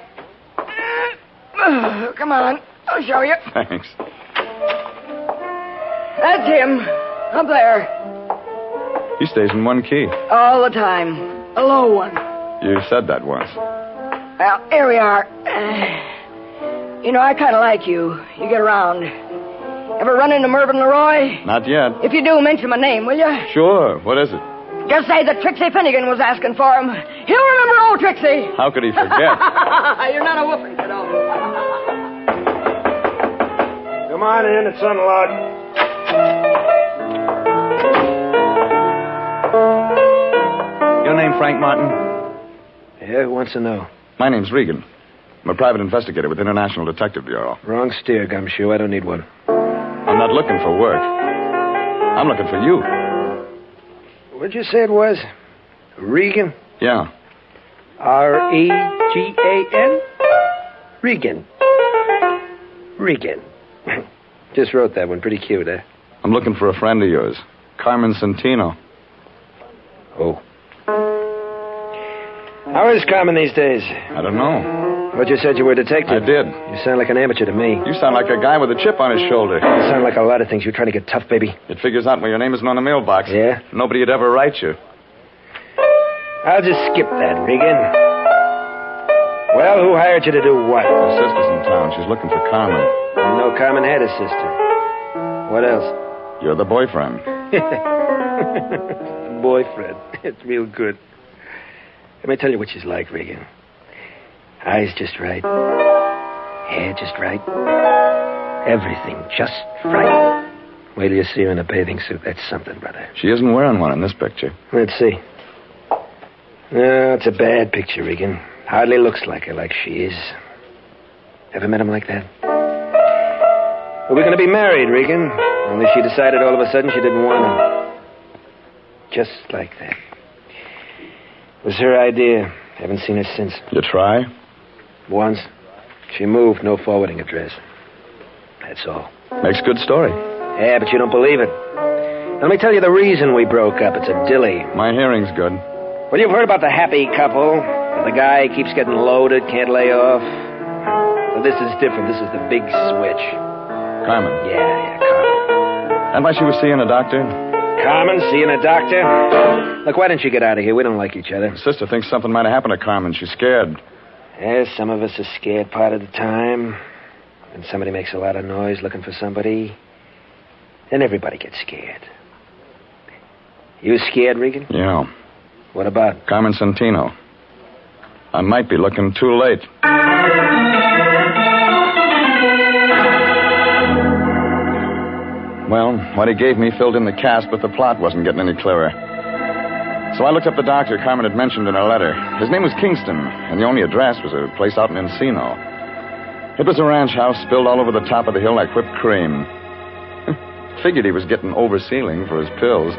Come on. I'll show you. Thanks. That's him. Up there. He stays in one key. All the time. A low one. You said that once. Well, here we are. I kind of like you. You get around. Ever run into Mervyn Leroy? Not yet. If you do, mention my name, will you? Sure. What is it? Just say that Trixie Finnegan was asking for him. He'll remember old Trixie. How could he forget? You're not a whooping, kiddo. Come on in. It's unlocked. Your name Frank Martin? Yeah, who wants to know? My name's Regan. I'm a private investigator with the International Detective Bureau. Wrong steer, Gumshoe. I don't need one. I'm not looking for work. I'm looking for you. What'd you say it was? Regan? Yeah. R-E-G-A-N? Regan. Regan. Just wrote that one. Pretty cute, eh? I'm looking for a friend of yours, Carmen Santino. Oh. How is Carmen these days? I don't know. But you said you were a detective. I did. You sound like an amateur to me. You sound like a guy with a chip on his shoulder. You sound like a lot of things. You're trying to get tough, baby. It figures out when your name isn't on the mailbox. Yeah? Nobody would ever write you. I'll just skip that, Regan. Well, who hired you to do what? My sister's in town. She's looking for Carmen. You know Carmen had a sister. What else? You're the boyfriend. Boyfriend. It's real good. Let me tell you what she's like, Regan. Eyes just right. Hair just right. Everything just right. Wait till you see her in a bathing suit. That's something, brother. She isn't wearing one in this picture. Let's see. No, it's a bad picture, Regan. Hardly looks like her, like she is. Ever met him like that? Well, we're going to be married, Regan. Only she decided all of a sudden she didn't want him. Just like that. It was her idea. Haven't seen her since. You try? Once. She moved, no forwarding address. That's all. Makes good story. Yeah, but you don't believe it. Now, let me tell you the reason we broke up. It's a dilly. My hearing's good. Well, you've heard about the happy couple. The guy keeps getting loaded, can't lay off. Well, this is different. This is the big switch. Carmen. Yeah, Carmen. And why she was seeing a doctor? Carmen, seeing a doctor? Look, why don't you get out of here? We don't like each other. My sister thinks something might have happened to Carmen. She's scared. Yeah, some of us are scared part of the time. When somebody makes a lot of noise looking for somebody, then everybody gets scared. You scared, Regan? Yeah. What about? Carmen Santino. I might be looking too late. Well, what he gave me filled in the cast, but the plot wasn't getting any clearer. So I looked up the doctor Carmen had mentioned in her letter. His name was Kingston, and the only address was a place out in Encino. It was a ranch house spilled all over the top of the hill like whipped cream. Figured he was getting oversealing for his pills.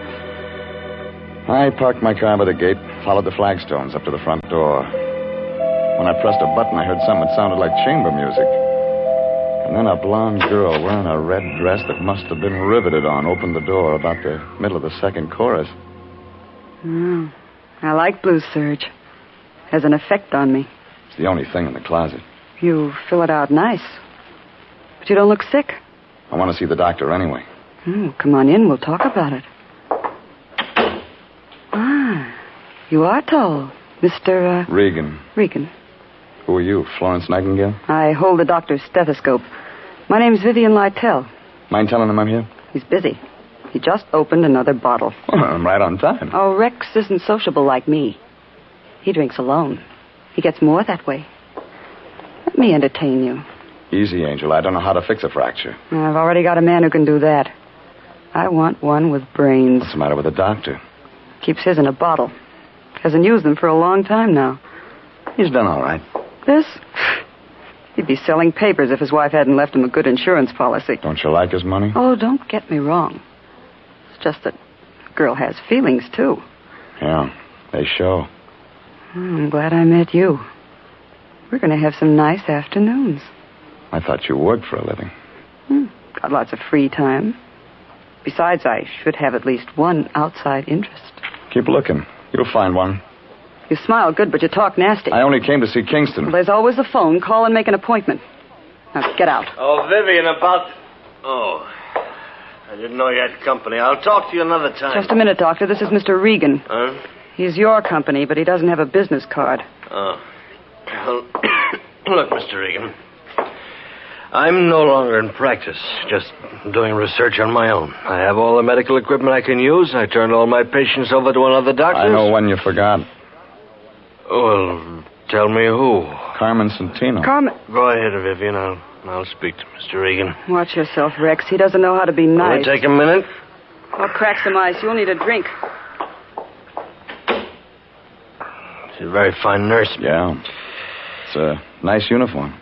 I parked my car by the gate, followed the flagstones up to the front door. When I pressed a button, I heard something that sounded like chamber music. And then a blonde girl wearing a red dress that must have been riveted on opened the door about the middle of the second chorus. Oh, I like blue serge. Has an effect on me. It's the only thing in the closet. You fill it out nice. But you don't look sick. I want to see the doctor anyway. Come on in. We'll talk about it. Ah, you are tall. Mr. Regan. Regan. Who are you, Florence Nightingale? I hold the doctor's stethoscope. My name's Vivian Lytell. Mind telling him I'm here? He's busy. He just opened another bottle. Well, I'm right on time. Oh, Rex isn't sociable like me. He drinks alone. He gets more that way. Let me entertain you. Easy, Angel. I don't know how to fix a fracture. I've already got a man who can do that. I want one with brains. What's the matter with the doctor? Keeps his in a bottle. Hasn't used them for a long time now. He's done all right. This? He'd be selling papers if his wife hadn't left him a good insurance policy. Don't you like his money? Oh, don't get me wrong. It's just that a girl has feelings, too. Yeah, they show. I'm glad I met you. We're going to have some nice afternoons. I thought you worked for a living. Got lots of free time. Besides, I should have at least one outside interest. Keep looking. You'll find one. You smile good, but you talk nasty. I only came to see Kingston. Well, there's always the phone. Call and make an appointment. Now, get out. Oh, Vivian, Oh, I didn't know you had company. I'll talk to you another time. Just a minute, Doctor. This is Mr. Regan. Huh? He's your company, but he doesn't have a business card. Oh. Well, look, Mr. Regan. I'm no longer in practice, just doing research on my own. I have all the medical equipment I can use. I turned all my patients over to another doctor. I know one you forgot. Well, tell me who. Carmen Santino. Carmen. Go ahead, Vivian. I'll speak to Mr. Regan. Watch yourself, Rex. He doesn't know how to be Will nice. it take a minute? I'll crack some ice. You'll need a drink. She's a very fine nurse. Yeah. It's a nice uniform.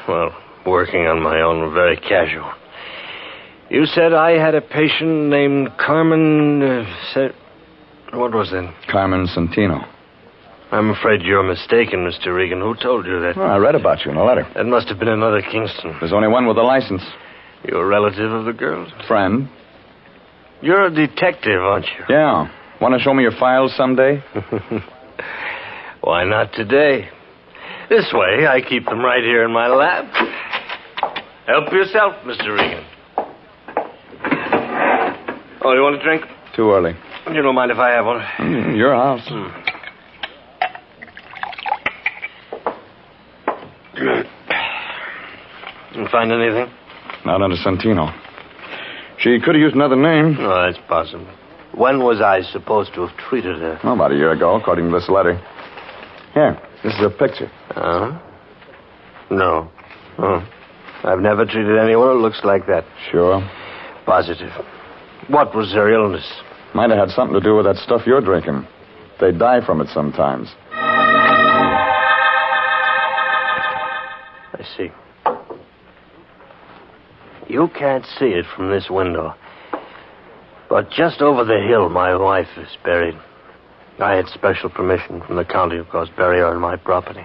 Well, working on my own, very casual. You said I had a patient named Carmen... what was it? Carmen Santino. I'm afraid you're mistaken, Mr. Regan. Who told you that? Well, I read about you in a letter. That must have been another Kingston. There's only one with a license. You're a relative of the girl's? Friend. You're a detective, aren't you? Yeah. Want to show me your files someday? Why not today? This way, I keep them right here in my lab. Help yourself, Mr. Regan. Oh, you want a drink? Too early. You don't mind if I have one? Your house. Didn't find anything? Not under Santino. She could have used another name. Oh, that's possible. When was I supposed to have treated her? Oh, about a year ago, according to this letter. Here, this is a picture. No. Oh. I've never treated anyone who looks like that. Sure. Positive. What was her illness? Might have had something to do with that stuff you're drinking. They die from it sometimes. I see. You can't see it from this window. But just over the hill, my wife is buried. I had special permission from the county, of course, bury her on my property.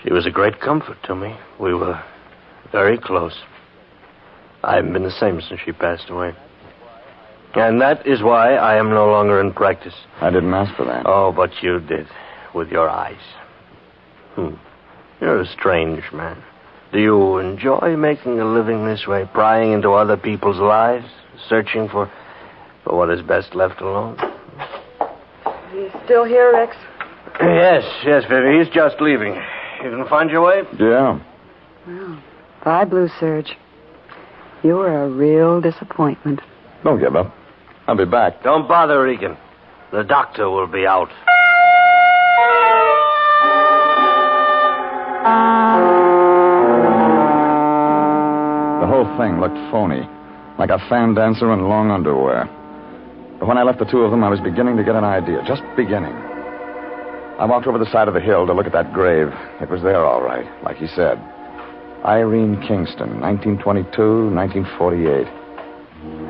She was a great comfort to me. We were very close. I haven't been the same since she passed away. And that is why I am no longer in practice. I didn't ask for that. Oh, but you did, with your eyes. You're a strange man. Do you enjoy making a living this way, prying into other people's lives, searching for what is best left alone? You still here, Rex? Yes, Vivi. He's just leaving. You can find your way? Yeah. Well, bye, Blue Surge. You were a real disappointment. Don't give up. I'll be back. Don't bother, Regan. The doctor will be out. The whole thing looked phony, like a fan dancer in long underwear. But when I left the two of them, I was beginning to get an idea, just beginning. I walked over the side of the hill to look at that grave. It was there, all right, like he said. Irene Kingston, 1922, 1948.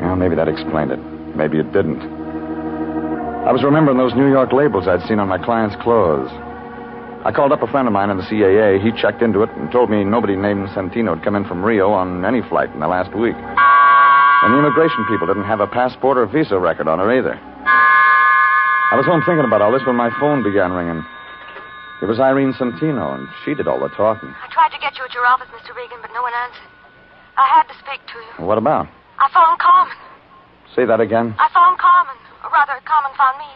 Well, maybe that explained it. Maybe it didn't. I was remembering those New York labels I'd seen on my client's clothes. I called up a friend of mine in the CAA. He checked into it and told me nobody named Santino had come in from Rio on any flight in the last week. And the immigration people didn't have a passport or visa record on her either. I was home thinking about all this when my phone began ringing. It was Irene Santino, and she did all the talking. I tried to get you at your office, Mr. Regan, but no one answered. I had to speak to you. What about? I phoned Carmen. Say that again. I phoned Carmen. Or rather, Carmen found me.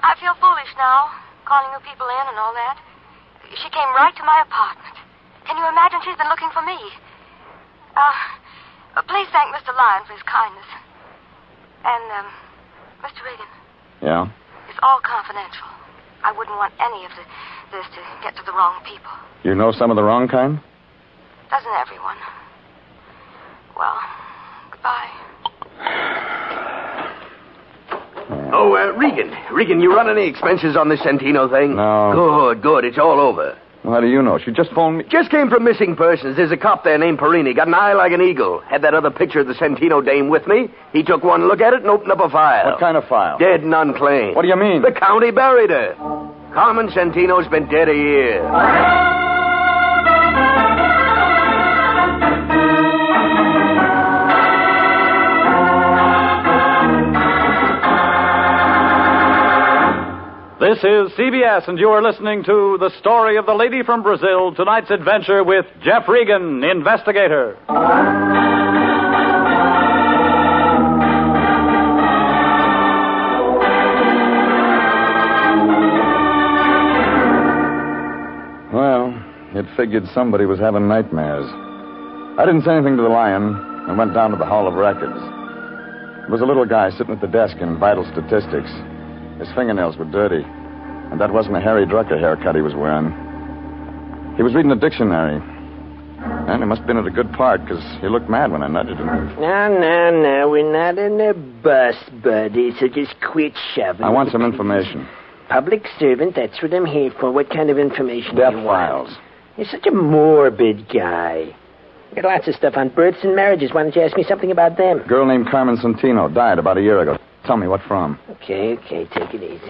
I feel foolish now, calling you people in and all that. She came right to my apartment. Can you imagine she's been looking for me? Please thank Mr. Lyon for his kindness. And, Mr. Regan. Yeah? It's all confidential. I wouldn't want any of this to get to the wrong people. You know some of the wrong kind? Doesn't everyone? Well, goodbye. Oh, Regan, you run any expenses on this Santino thing? No. Good. It's all over. Well, how do you know? She just phoned me. Just came from missing persons. There's a cop there named Perini. Got an eye like an eagle. Had that other picture of the Santino dame with me. He took one look at it and opened up a file. What kind of file? Dead and unclaimed. What do you mean? The county buried her. Carmen Santino's been dead a year. This is CBS, and you are listening to The Story of the Lady from Brazil, tonight's adventure with Jeff Regan, Investigator. It figured somebody was having nightmares. I didn't say anything to the Lion and went down to the Hall of Records. There was a little guy sitting at the desk in vital statistics. His fingernails were dirty, and that wasn't a Harry Drucker haircut he was wearing. He was reading a dictionary. And he must have been at a good part, because he looked mad when I nudged him. No. We're not in a bus, buddy, so just quit shoving. I want some information. Public servant, that's what I'm here for. What kind of information Death do you want? files. You're such a morbid guy. Got lots of stuff on births and marriages. Why don't you ask me something about them? A girl named Carmen Santino died about a year ago. Tell me, what from? Okay, take it easy.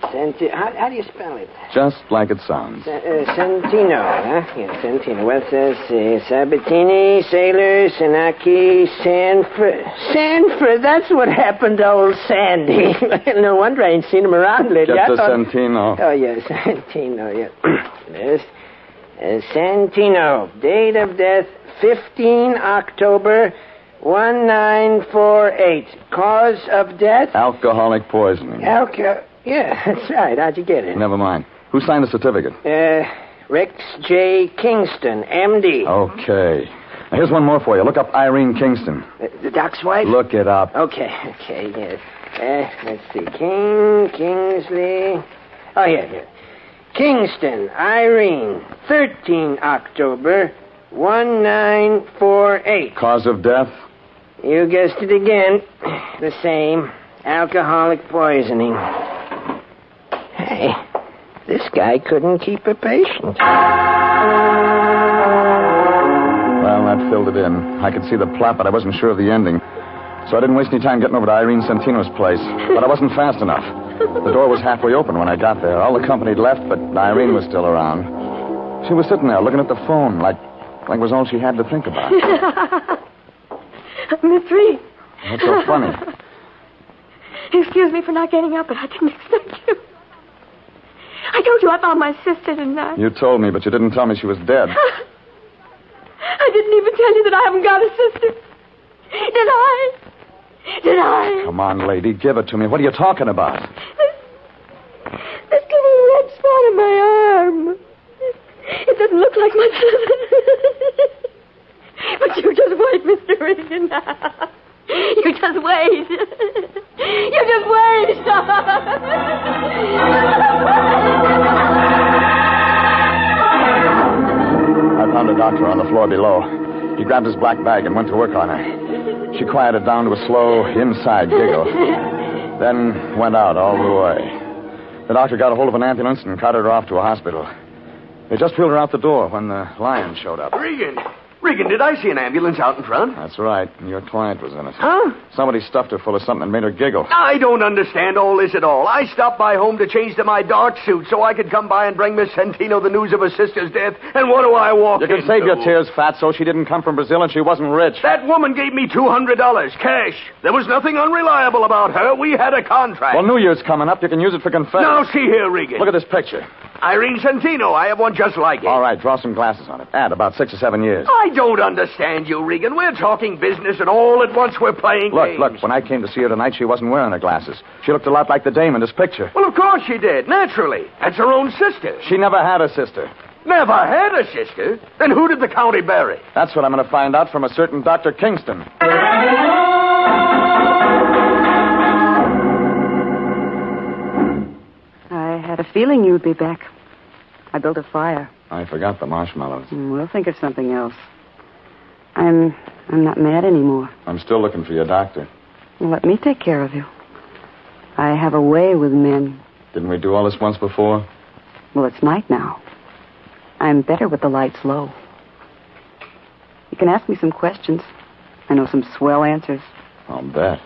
How do you spell it? Just like it sounds. Santino, huh? Yeah, Santino. What's this? Sabatini, Sailor, Sanaki, Sanford. That's what happened to old Sandy. No wonder I ain't seen him around lately. Just a Santino. Oh, yes, Santino, yeah. Yes. Santino. Date of death, 15 October 1948. Cause of death? Alcoholic poisoning. Yeah, that's right. How'd you get it? Never mind. Who signed the certificate? Rex J. Kingston, M.D. Okay. Now, here's one more for you. Look up Irene Kingston. The doc's wife? Look it up. Okay, yes. Let's see. Kingsley. Oh, yeah. Kingston, Irene, 13 October, 1948. Cause of death? You guessed it again. The same. Alcoholic poisoning. Hey, this guy couldn't keep a patient. Well, that filled it in. I could see the plot, but I wasn't sure of the ending. So I didn't waste any time getting over to Irene Santino's place. But I wasn't fast enough. The door was halfway open when I got there. All the company had left, but Irene was still around. She was sitting there looking at the phone like it was all she had to think about. Miss Reed. What's so funny? Excuse me for not getting up, but I didn't expect you. I told you I found my sister, didn't I? You told me, but you didn't tell me she was dead. I didn't even tell you that I haven't got a sister. Did I? Come on, lady, give it to me. What are you talking about? This little red spot on my arm. It doesn't look like my sister. But you just wait, Mr. Regan. You just wait. You just wait. I found a doctor on the floor below. He grabbed his black bag and went to work on her. She quieted down to a slow inside giggle. Then went out all the way. The doctor got a hold of an ambulance and carted her off to a hospital. They just wheeled her out the door when the Lion showed up. Regan, did I see an ambulance out in front? That's right. Your client was in it. Huh? Somebody stuffed her full of something and made her giggle. I don't understand all this at all. I stopped by home to change to my dark suit so I could come by and bring Miss Santino the news of her sister's death. And what do I walk into? You can save your tears, Fatso. She didn't come from Brazil and she wasn't rich. That woman gave me $200 cash. There was nothing unreliable about her. We had a contract. Well, New Year's coming up. You can use it for confetti. Now, see here, Regan. Look at this picture. Irene Santino. I have one just like it. All right, draw some glasses on it. Add about 6 or 7 years. I don't understand you, Regan. We're talking business, and all at once we're playing games. Look, when I came to see her tonight, she wasn't wearing her glasses. She looked a lot like the dame in this picture. Well, of course she did, naturally. That's her own sister. She never had a sister. Never had a sister? Then who did the county bury? That's what I'm going to find out from a certain Dr. Kingston. I had a feeling you'd be back. I built a fire. I forgot the marshmallows. We'll think of something else. I'm not mad anymore. I'm still looking for your doctor. Well, let me take care of you. I have a way with men. Didn't we do all this once before? Well, it's night now. I'm better with the lights low. You can ask me some questions. I know some swell answers. I'll bet.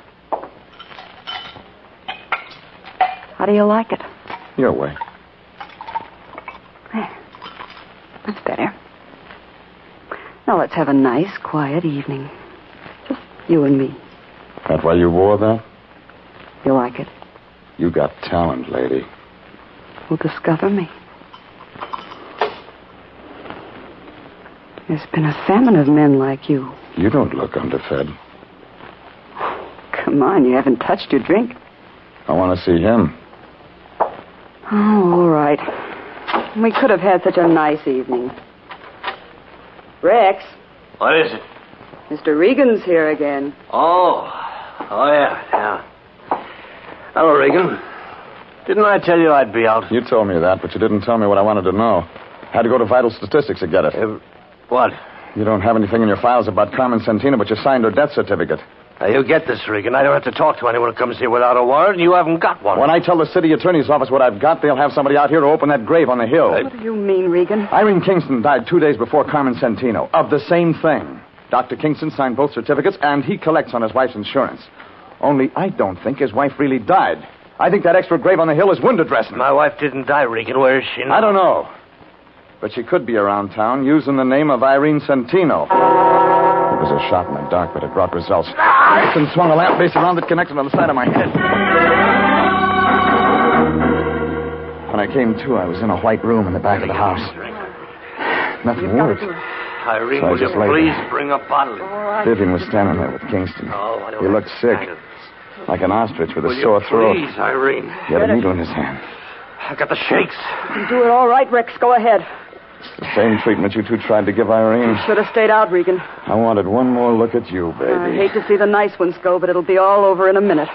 How do you like it? Your way. There. That's better. Now let's have a nice, quiet evening. Just you and me. That why you wore that? You like it? You got talent, lady. Well, discover me. There's been a famine of men like you. You don't look underfed. Come on, you haven't touched your drink. I want to see him. Oh, all right. We could have had such a nice evening. Rex, What is it? Mr. Regan's here again. Oh, yeah. Hello, Regan. Didn't I tell you I'd be out? You told me that, but you didn't tell me what I wanted to know. Had to go to Vital Statistics to get it. What? You don't have anything in your files about Carmen Santino, but you signed her death certificate. Now, you get this, Regan. I don't have to talk to anyone who comes here without a warrant, and you haven't got one. When I tell the city attorney's office what I've got, they'll have somebody out here to open that grave on the hill. What do you mean, Regan? Irene Kingston died 2 days before Carmen Santino of the same thing. Dr. Kingston signed both certificates, and he collects on his wife's insurance. Only I don't think his wife really died. I think that extra grave on the hill is window dressing. My wife didn't die, Regan. Where is she now? I don't know. But she could be around town using the name of Irene Santino. It was a shot in the dark, but it brought results. Kingston swung a lamp base around it, connected on the side of my head. When I came to, I was in a white room in the back of the house. Nothing worked. Irene, So I will you just lay please there. bring a bottle? Vivian was standing there with Kingston. Oh, I don't He looked sick, like an ostrich with a sore throat. Please, Irene. He had a needle in his hand. I got the shakes. You do it all right, Rex. Go ahead. The same treatment you two tried to give Irene. Should have stayed out, Regan. I wanted one more look at you, baby. I hate to see the nice ones go, but it'll be all over in a minute.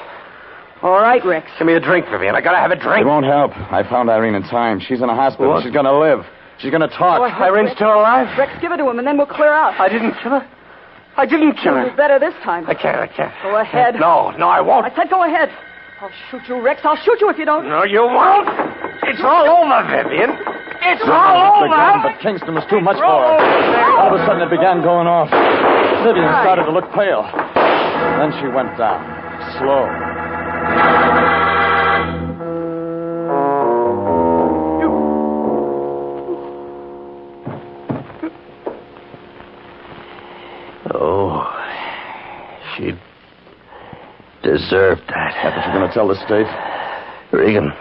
All right, Rex. Give me a drink, Vivian. I gotta have a drink. It won't help. I found Irene in time. She's in a hospital. What? She's gonna live. She's gonna talk. Go ahead, Irene's Rex. still alive? Rex, give it to him, and then we'll clear out. I didn't kill her. I didn't kill You'll her. do better this time. I can't. Go ahead. No, I won't. I said go ahead. I'll shoot you, Rex. I'll shoot you if you don't. No, you won't. It's all over, Vivian. It's The all gun, over. but Kingston was too much for her. All of a sudden, it began going off. Vivian started to look pale. Then she went down, slow. Oh, she deserved that. That's what you're going to tell the state? Regan,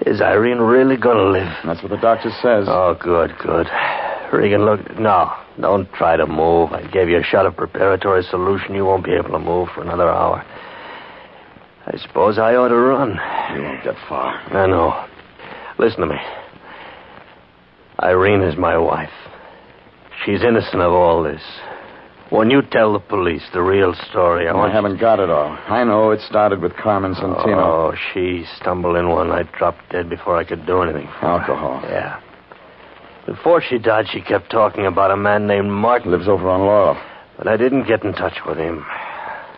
is Irene really going to live? That's what the doctor says. Oh, good. Regan, look, no, don't try to move. I gave you a shot of preparatory solution. You won't be able to move for another hour. I suppose I ought to run. You won't get far. I know. Listen to me. Irene is my wife. She's innocent of all this. When you tell the police the real story, I haven't got it all. I know it started with Carmen Santino. Oh, she stumbled in one night, dropped dead before I could do anything for her. Alcohol. Yeah. Before she died, she kept talking about a man named Martin. Lives over on Laurel. But I didn't get in touch with him.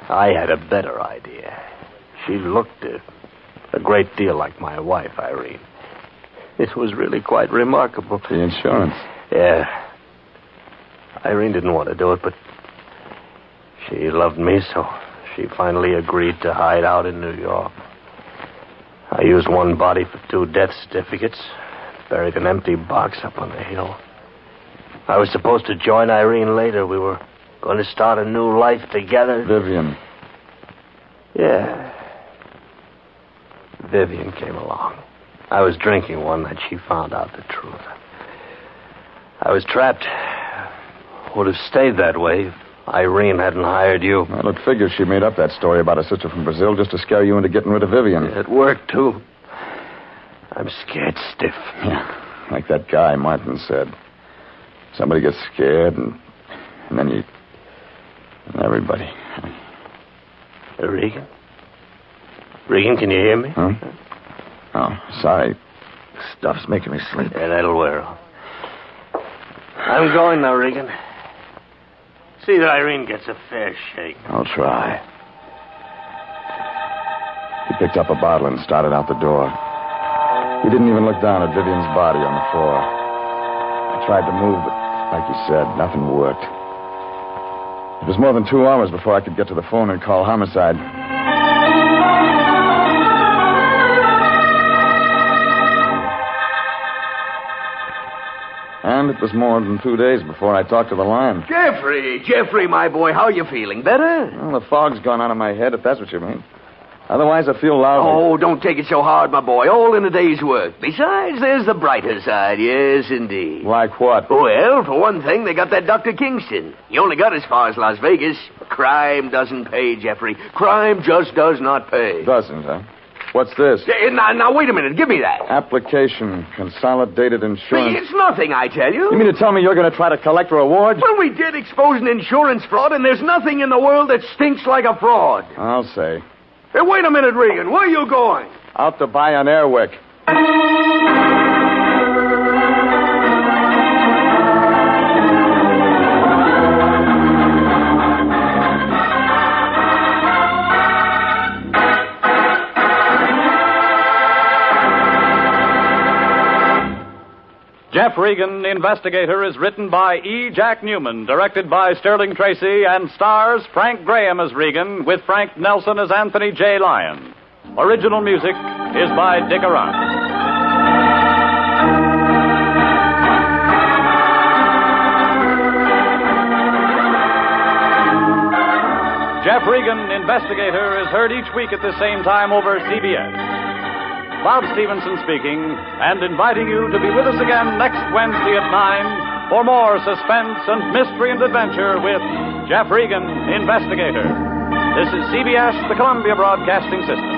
I had a better idea. She looked a great deal like my wife, Irene. It was really quite remarkable. The insurance. Yeah. Irene didn't want to do it, but she loved me, so she finally agreed to hide out in New York. I used one body for 2 death certificates, buried an empty box up on the hill. I was supposed to join Irene later. We were going to start a new life together. Vivian. Yeah. Vivian came along. I was drinking one night. She found out the truth. I was trapped. Would have stayed that way if Irene hadn't hired you. Well, it figures she made up that story about a sister from Brazil just to scare you into getting rid of Vivian. It worked, too. I'm scared stiff. Yeah, like that guy Martin said. Somebody gets scared, and then you... And everybody. Regan? Regan, can you hear me? Huh? Oh, sorry. Stuff's making me sleep. Yeah, that'll wear off. I'm going now, Regan. See that Irene gets a fair shake. I'll try. He picked up a bottle and started out the door. He didn't even look down at Vivian's body on the floor. I tried to move, but like you said, nothing worked. It was more than 2 hours before I could get to the phone and call homicide. And it was more than 2 days before I talked to the lion. Jeffrey, my boy, how you feeling? Better? Well, the fog's gone out of my head, if that's what you mean. Otherwise, I feel lousy. Oh, don't take it so hard, my boy. All in a day's work. Besides, there's the brighter side. Yes, indeed. Like what? Well, for one thing, they got that Dr. Kingston. He only got as far as Las Vegas. Crime doesn't pay, Jeffrey. Crime just does not pay. Doesn't, huh? What's this? Now, wait a minute. Give me that. Application, consolidated insurance. It's nothing, I tell you. You mean to tell me you're going to try to collect rewards? Well, we did expose an insurance fraud, and there's nothing in the world that stinks like a fraud. I'll say. Hey, wait a minute, Regan. Where are you going? Out to buy an Airwick. Jeff Regan, Investigator, is written by E. Jack Newman, directed by Sterling Tracy, and stars Frank Graham as Regan, with Frank Nelson as Anthony J. Lyon. Original music is by Dick Arant. Jeff Regan, Investigator, is heard each week at the same time over CBS. Bob Stevenson speaking, and inviting you to be with us again next Wednesday at 9 for more suspense and mystery and adventure with Jeff Regan, Investigator. This is CBS, the Columbia Broadcasting System.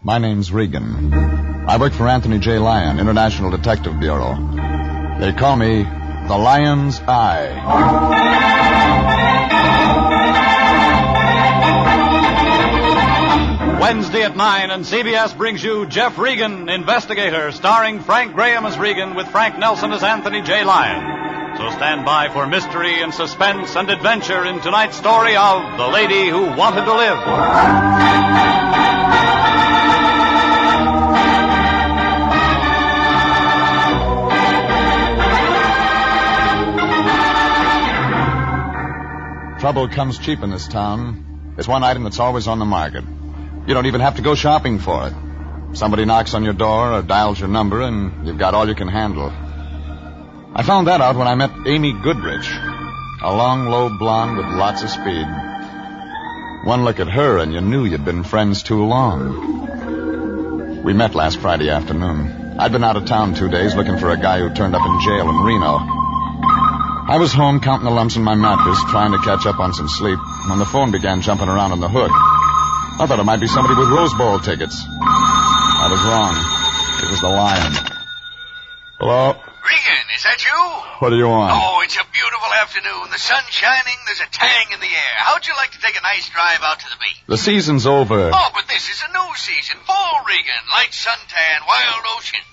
My name's Regan. I work for Anthony J. Lyon, International Detective Bureau. They call me the Lion's Eye. Wednesday at 9, and CBS brings you Jeff Regan, Investigator, starring Frank Graham as Regan, with Frank Nelson as Anthony J. Lyon. So stand by for mystery and suspense and adventure in tonight's story of The Lady Who Wanted to Live. Trouble comes cheap in this town. It's one item that's always on the market. You don't even have to go shopping for it. Somebody knocks on your door or dials your number, and you've got all you can handle. I found that out when I met Amy Goodrich, a long, low blonde with lots of speed. One look at her, and you knew you'd been friends too long. We met last Friday afternoon. I'd been out of town 2 days looking for a guy who turned up in jail in Reno. I was home counting the lumps in my mattress, trying to catch up on some sleep, when the phone began jumping around on the hook. I thought it might be somebody with Rose Bowl tickets. I was wrong. It was the Lion. Hello? Regan, is that you? What do you want? Oh, it's a beautiful afternoon. The sun's shining. There's a tang in the air. How'd you like to take a nice drive out to the beach? The season's over. Oh, but this is a new season. Fall, Regan. Light suntan, wild ocean.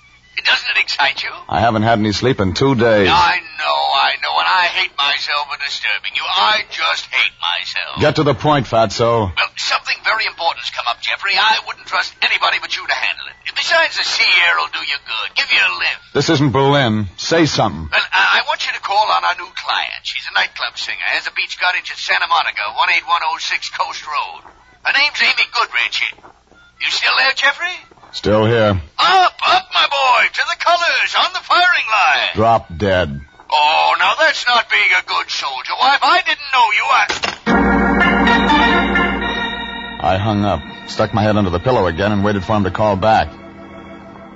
Doesn't it excite you? I haven't had any sleep in 2 days. I know, and I hate myself for disturbing you. I just hate myself. Get to the point, Fatso. Well, something very important's come up, Jeffrey. I wouldn't trust anybody but you to handle it. Besides, the sea air will do you good. Give you a lift. This isn't Berlin. Say something. Well, I want you to call on our new client. She's a nightclub singer. Has a beach cottage at Santa Monica, 18106 Coast Road. Her name's Amy Goodrich. You still there, Jeffrey? Still here. Up, my boy, to the colors, on the firing line. Drop dead. Oh, now that's not being a good soldier. Why, if I didn't know you, I hung up, stuck my head under the pillow again, and waited for him to call back.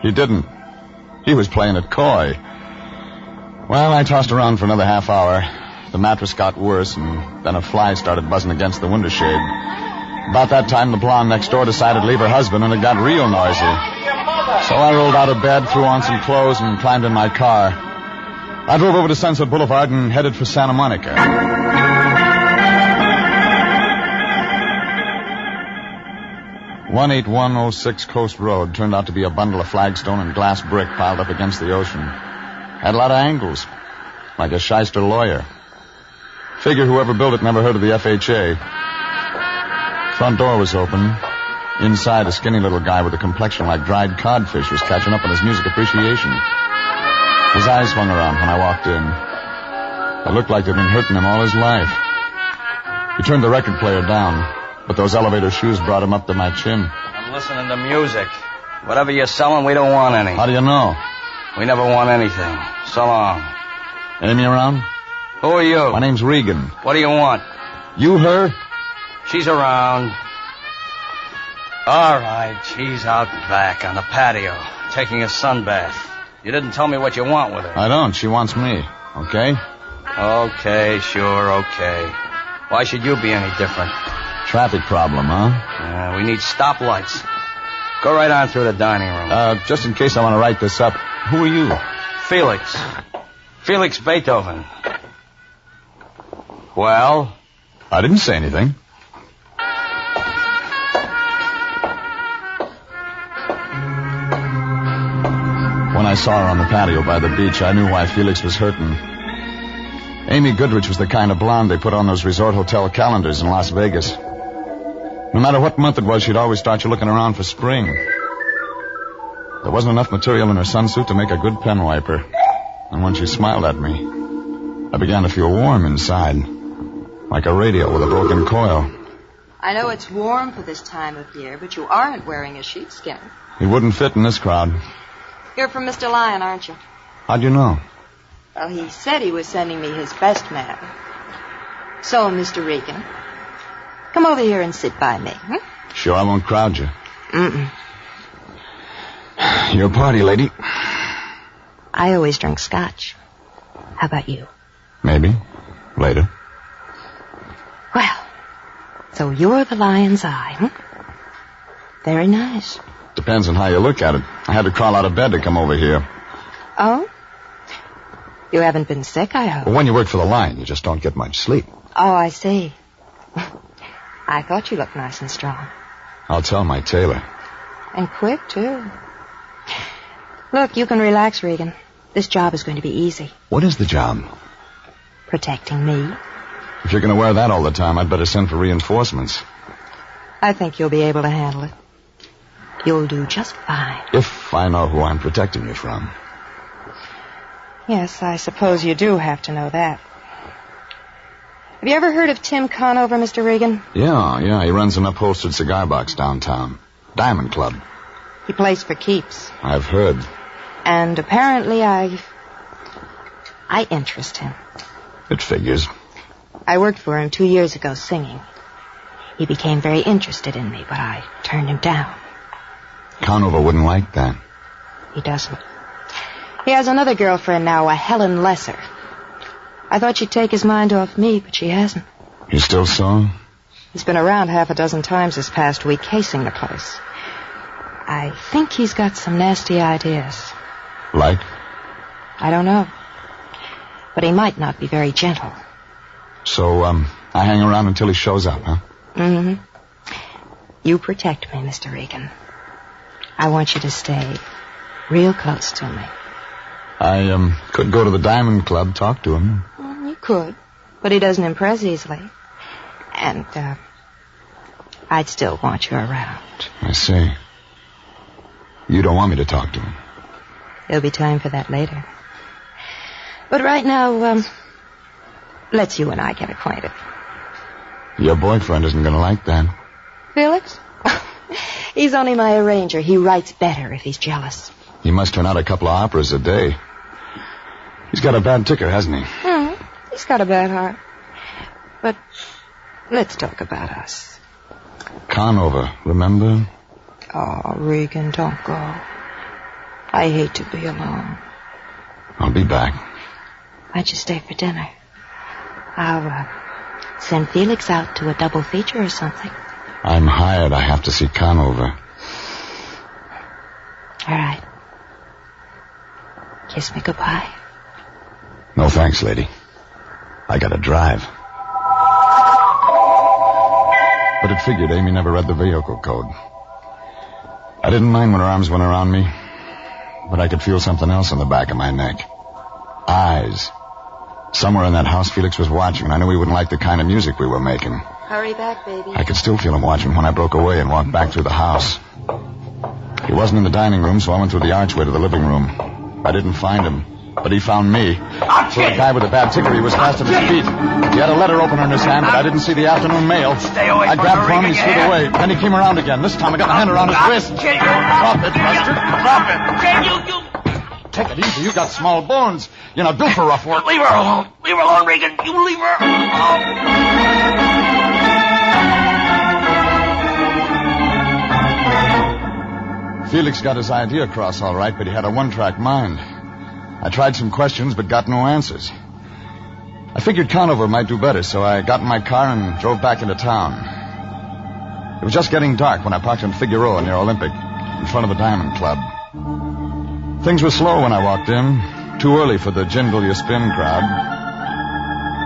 He didn't. He was playing it coy. Well, I tossed around for another half hour. The mattress got worse, and then a fly started buzzing against the window shade. About that time, the blonde next door decided to leave her husband, and it got real noisy. So I rolled out of bed, threw on some clothes, and climbed in my car. I drove over to Sunset Boulevard and headed for Santa Monica. 18106 Coast Road turned out to be a bundle of flagstone and glass brick piled up against the ocean. Had a lot of angles, like a shyster lawyer. Figure whoever built it never heard of the FHA. Front door was open. Inside, a skinny little guy with a complexion like dried codfish was catching up on his music appreciation. His eyes swung around when I walked in. It looked like they'd been hurting him all his life. He turned the record player down, but those elevator shoes brought him up to my chin. I'm listening to music. Whatever you're selling, we don't want any. How do you know? We never want anything. So long. Amy around? Who are you? My name's Regan. What do you want? You her? She's around. All right, she's out back on the patio, taking a sunbath. You didn't tell me what you want with her. I don't. She wants me. Okay? Okay, sure, okay. Why should you be any different? Traffic problem, huh? Yeah, we need stoplights. Go right on through the dining room. Just in case I want to write this up, who are you? Felix. Felix Beethoven. Well? I didn't say anything. When I saw her on the patio by the beach, I knew why Felix was hurting. Amy Goodrich was the kind of blonde they put on those resort hotel calendars in Las Vegas. No matter what month it was, she'd always start you looking around for spring. There wasn't enough material in her sunsuit to make a good pen wiper. And when she smiled at me, I began to feel warm inside, like a radio with a broken coil. I know it's warm for this time of year, but you aren't wearing a sheepskin. It wouldn't fit in this crowd. You're from Mr. Lyon, aren't you? How'd you know? Well, he said he was sending me his best man. So, Mr. Regan, come over here and sit by me. Sure, I won't crowd you. Mm-mm. You're a party lady. I always drink scotch. How about you? Maybe. Later. Well, so you're the lion's eye, Very nice. Depends on how you look at it. I had to crawl out of bed to come over here. Oh? You haven't been sick, I hope. Well, when you work for the Lion, you just don't get much sleep. Oh, I see. I thought you looked nice and strong. I'll tell my tailor. And quick, too. Look, you can relax, Regan. This job is going to be easy. What is the job? Protecting me. If you're going to wear that all the time, I'd better send for reinforcements. I think you'll be able to handle it. You'll do just fine. If I know who I'm protecting you from. Yes, I suppose you do have to know that. Have you ever heard of Tim Conover, Mr. Regan? Yeah. He runs an upholstered cigar box downtown. Diamond Club. He plays for keeps. I've heard. And apparently I interest him. It figures. I worked for him 2 years ago singing. He became very interested in me, but I turned him down. Conover wouldn't like that. He doesn't. He has another girlfriend now, a Helen Lesser. I thought she'd take his mind off me, but she hasn't. You still saw him? He's been around half a dozen times this past week, casing the place. I think he's got some nasty ideas. Like? I don't know. But he might not be very gentle. So, I hang around until he shows up, huh? Mm-hmm. You protect me, Mr. Regan. I want you to stay real close to me. I, could go to the Diamond Club, talk to him. You could, but he doesn't impress easily. And, I'd still want you around. I see. You don't want me to talk to him? There'll be time for that later. But right now, let's you and I get acquainted. Your boyfriend isn't going to like that. Felix? He's only my arranger. He writes better if he's jealous. He must turn out a couple of operas a day. He's got a bad ticker, hasn't he? He's got a bad heart. But let's talk about us. Conover, remember? Oh, Regan, don't go. I hate to be alone. I'll be back. Why'd you stay for dinner? I'll send Felix out to a double feature or something. I'm hired. I have to see Conover. All right. Kiss me goodbye. No thanks, lady. I gotta drive. But it figured Amy never read the vehicle code. I didn't mind when her arms went around me, but I could feel something else in the back of my neck. Eyes. Somewhere in that house Felix was watching, and I knew he wouldn't like the kind of music we were making. Hurry back, baby. I could still feel him watching when I broke away and walked back through the house. He wasn't in the dining room, so I went through the archway to the living room. I didn't find him, but he found me. For a guy with a bad ticker, he was fast on his feet. He had a letter opener in his hand, but I didn't see the afternoon mail. I grabbed for him and he slid away. Then he came around again. This time I got my hand around his wrist. Drop it, Buster. Drop it. take it easy. You got small bones. You're not built for rough work. Leave her alone. Leave her alone, Regan. You leave her alone. Felix got his idea across all right, but he had a one-track mind. I tried some questions, but got no answers. I figured Conover might do better, so I got in my car and drove back into town. It was just getting dark when I parked in Figueroa near Olympic, in front of the Diamond Club. Things were slow when I walked in, too early for the jingle you spin crowd.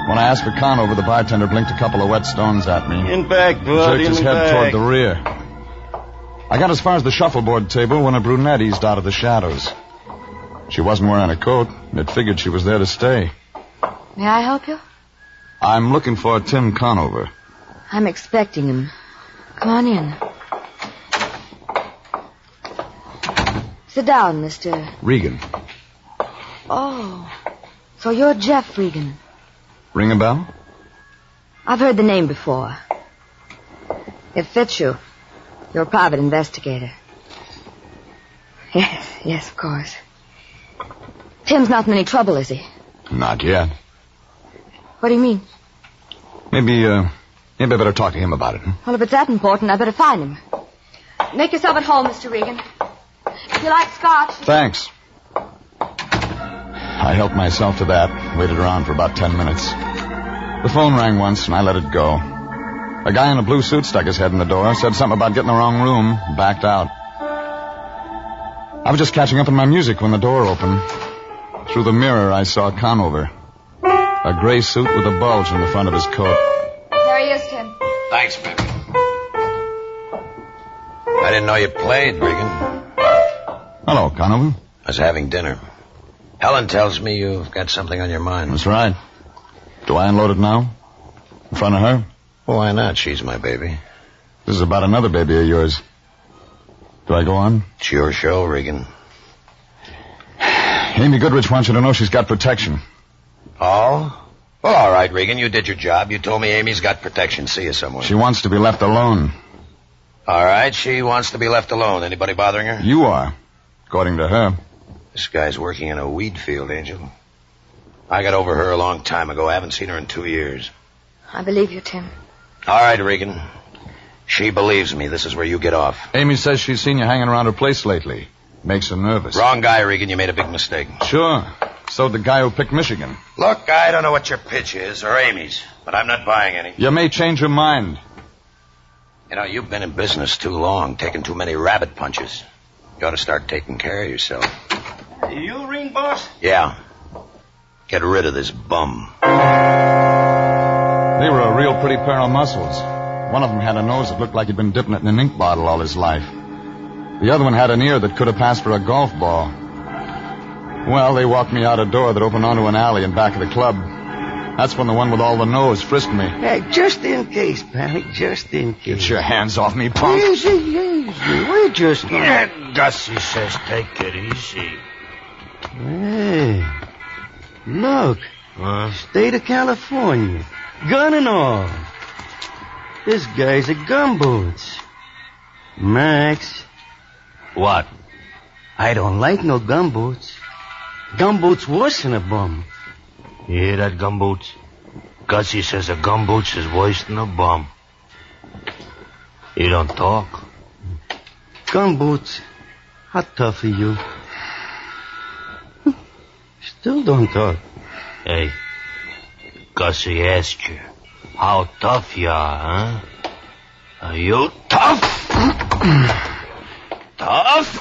When I asked for Conover, the bartender blinked a couple of wet stones at me. In back, bud, jerked his head toward the rear. I got as far as the shuffleboard table when a brunette eased out of the shadows. She wasn't wearing a coat, and it figured she was there to stay. May I help you? I'm looking for Tim Conover. I'm expecting him. Come on in. Sit down, Mr. Regan. Oh, so you're Jeff Regan. Ring a bell? I've heard the name before. It fits you. You're a private investigator. Yes, of course. Tim's not in any trouble, is he? Not yet. What do you mean? Maybe I better talk to him about it. Huh? Well, if it's that important, I better find him. Make yourself at home, Mr. Regan. If you like scotch... Thanks. I helped myself to that, waited around for about 10 minutes. The phone rang once, and I let it go. A guy in a blue suit stuck his head in the door, said something about getting the wrong room, backed out. I was just catching up on my music when the door opened. Through the mirror, I saw Conover. A gray suit with a bulge in the front of his coat. There he is, Tim. Thanks, baby. I didn't know you played, Regan. Hello, Conover. I was having dinner. Helen tells me you've got something on your mind. That's right. Do I unload it now? In front of her? Why not? She's my baby. This is about another baby of yours. Do I go on? It's your show, Regan. Amy Goodrich wants you to know she's got protection. Oh? Well, all right, Regan. You did your job. You told me Amy's got protection. See you somewhere. She wants to be left alone. All right, she wants to be left alone. Anybody bothering her? You are, according to her. This guy's working in a weed field, Angel. I got over her a long time ago. I haven't seen her in 2 years. I believe you, Tim. All right, Regan. She believes me. This is where you get off. Amy says she's seen you hanging around her place lately. Makes her nervous. Wrong guy, Regan. You made a big mistake. Sure. So the guy who picked Michigan. Look, I don't know what your pitch is, or Amy's, but I'm not buying any. You may change your mind. You know, you've been in business too long, taking too many rabbit punches. You ought to start taking care of yourself. You ring, boss? Yeah. Get rid of this bum. They were a real pretty pair of muscles. One of them had a nose that looked like he'd been dipping it in an ink bottle all his life. The other one had an ear that could have passed for a golf ball. Well, they walked me out a door that opened onto an alley in back of the club. That's when the one with all the nose frisked me. Hey, just in case, Pally, just in case. Get your hands off me, punk. Easy. We're just... Yeah, Gussie says take it easy. Hey, look. State of California. Gun and all. This guy's a gumboots. Max. What? I don't like no gumboots. Gumboots worse than a bum. You hear that, gumboots? Gussie says a gumboots is worse than a bum. You don't talk. Gumboots, how tough are you? Still don't talk. Hey, Gussie asked you, how tough you are, huh? Are you tough? Tough?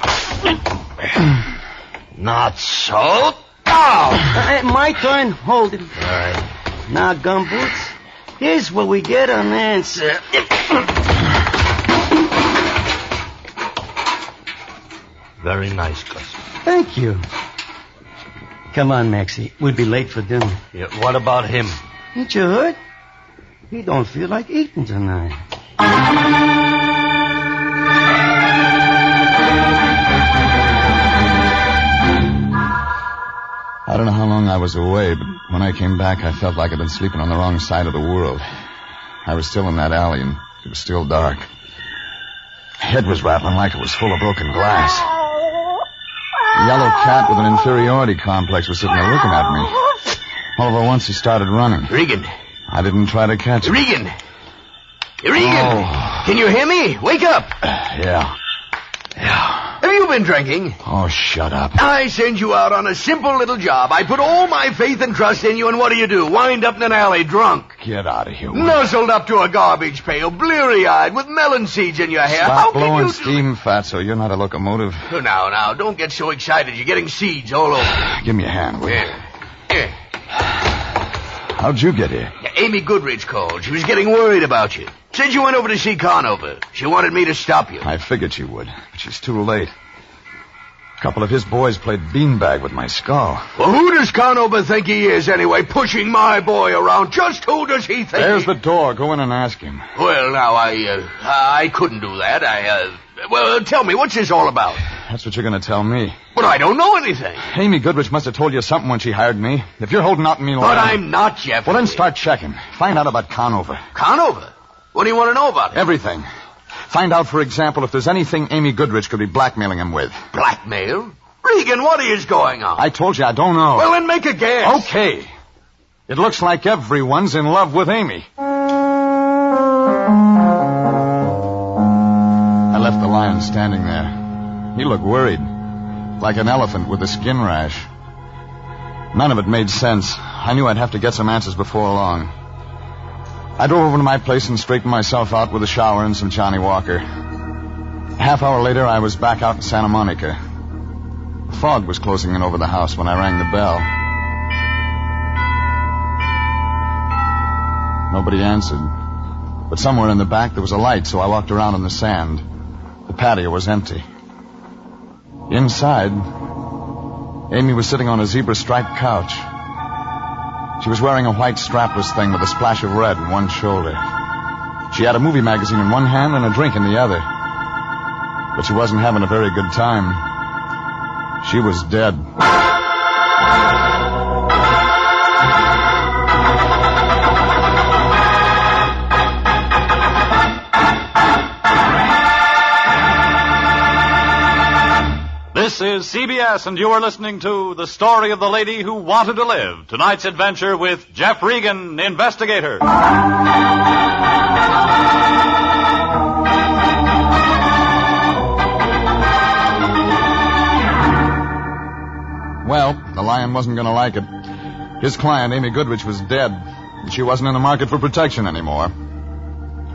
Not so tough. My turn. Hold it. All right. Now, gumboots, here's where we get an answer. Very nice, Gussie. Thank you. Come on, Maxie. We'll be late for dinner. Yeah, what about him? Ain't you heard? He don't feel like eating tonight. I don't know how long I was away, but when I came back, I felt like I'd been sleeping on the wrong side of the world. I was still in that alley, and it was still dark. My head was rattling like it was full of broken glass. The yellow cat with an inferiority complex was sitting there looking at me. All over once he started running. Regan. I didn't try to catch him. Regan! Regan! Oh. Can you hear me? Wake up! Yeah. Have you been drinking? Oh, shut up. I send you out on a simple little job. I put all my faith and trust in you, and what do? Wind up in an alley drunk. Get out of here. Nuzzled up to a garbage pail, bleary-eyed, with melon seeds in your hair. Stop How blowing can you steam, Fatso. You're not a locomotive. Now, don't get so excited. You're getting seeds all over. Give me a hand, will you? Here. How'd you get here? Amy Goodrich called. She was getting worried about you. Said you went over to see Conover. She wanted me to stop you. I figured she would, but she's too late. A couple of his boys played beanbag with my skull. Well, who does Conover think he is, anyway, pushing my boy around? Just who does he think? There's the door. Go in and ask him. Well, now, I couldn't do that. Well, tell me, what's this all about? That's what you're going to tell me. But I don't know anything. Amy Goodrich must have told you something when she hired me. If you're holding out on me... But I'm not, Jeff. Well, then start checking. Find out about Conover. Conover? What do you want to know about it? Everything. Find out, for example, if there's anything Amy Goodrich could be blackmailing him with. Blackmail? Regan, what is going on? I told you I don't know. Well, then make a guess. Okay. It looks like everyone's in love with Amy. I left the lion standing there. He looked worried, like an elephant with a skin rash. None of it made sense. I knew I'd have to get some answers before long. I drove over to my place and straightened myself out with a shower and some Johnny Walker. A half hour later, I was back out in Santa Monica. The fog was closing in over the house when I rang the bell. Nobody answered. But somewhere in the back there was a light, so I walked around on the sand. The patio was empty. Inside, Amy was sitting on a zebra-striped couch. She was wearing a white strapless thing with a splash of red on one shoulder. She had a movie magazine in one hand and a drink in the other. But she wasn't having a very good time. She was dead. This is CBS, and you are listening to The Story of the Lady Who Wanted to Live. Tonight's adventure with Jeff Regan, Investigator. Well, the lion wasn't going to like it. His client, Amy Goodrich, was dead, and she wasn't in the market for protection anymore.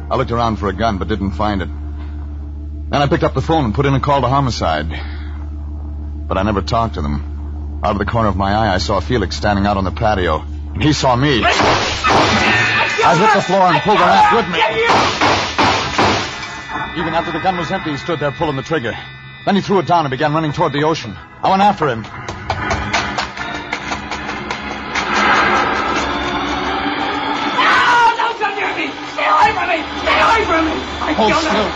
I looked around for a gun, but didn't find it. Then I picked up the phone and put in a call to homicide. But I never talked to them. Out of the corner of my eye, I saw Felix standing out on the patio, and he saw me. I hit the floor and pulled the lamp with me. Even after the gun was empty, he stood there pulling the trigger. Then he threw it down and began running toward the ocean. I went after him. Hold still.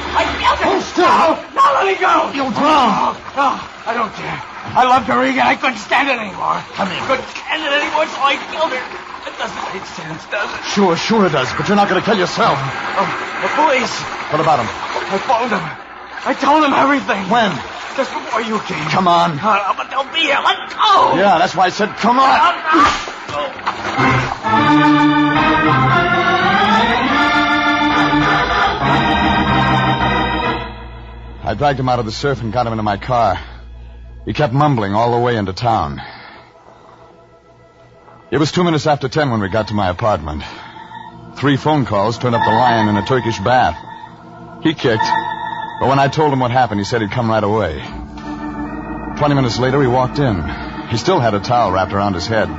Hold still. No, let me go. You'll drown. No, I don't care. I loved her, Regan. I couldn't stand it anymore. Come here. I couldn't stand it anymore, so I killed her. It doesn't make sense, does it? Sure it does, but you're not going to kill yourself. The police. What about him? I phoned them. I told them everything. When? Just before you came. Come on. But they'll be here. Let go. Yeah, that's why I said come on. I dragged him out of the surf and got him into my car. He kept mumbling all the way into town. It was 2 minutes after 10 when we got to my apartment. 3 phone calls turned up the lion in a Turkish bath. He kicked, but when I told him what happened, he said he'd come right away. 20 minutes later, he walked in. He still had a towel wrapped around his head.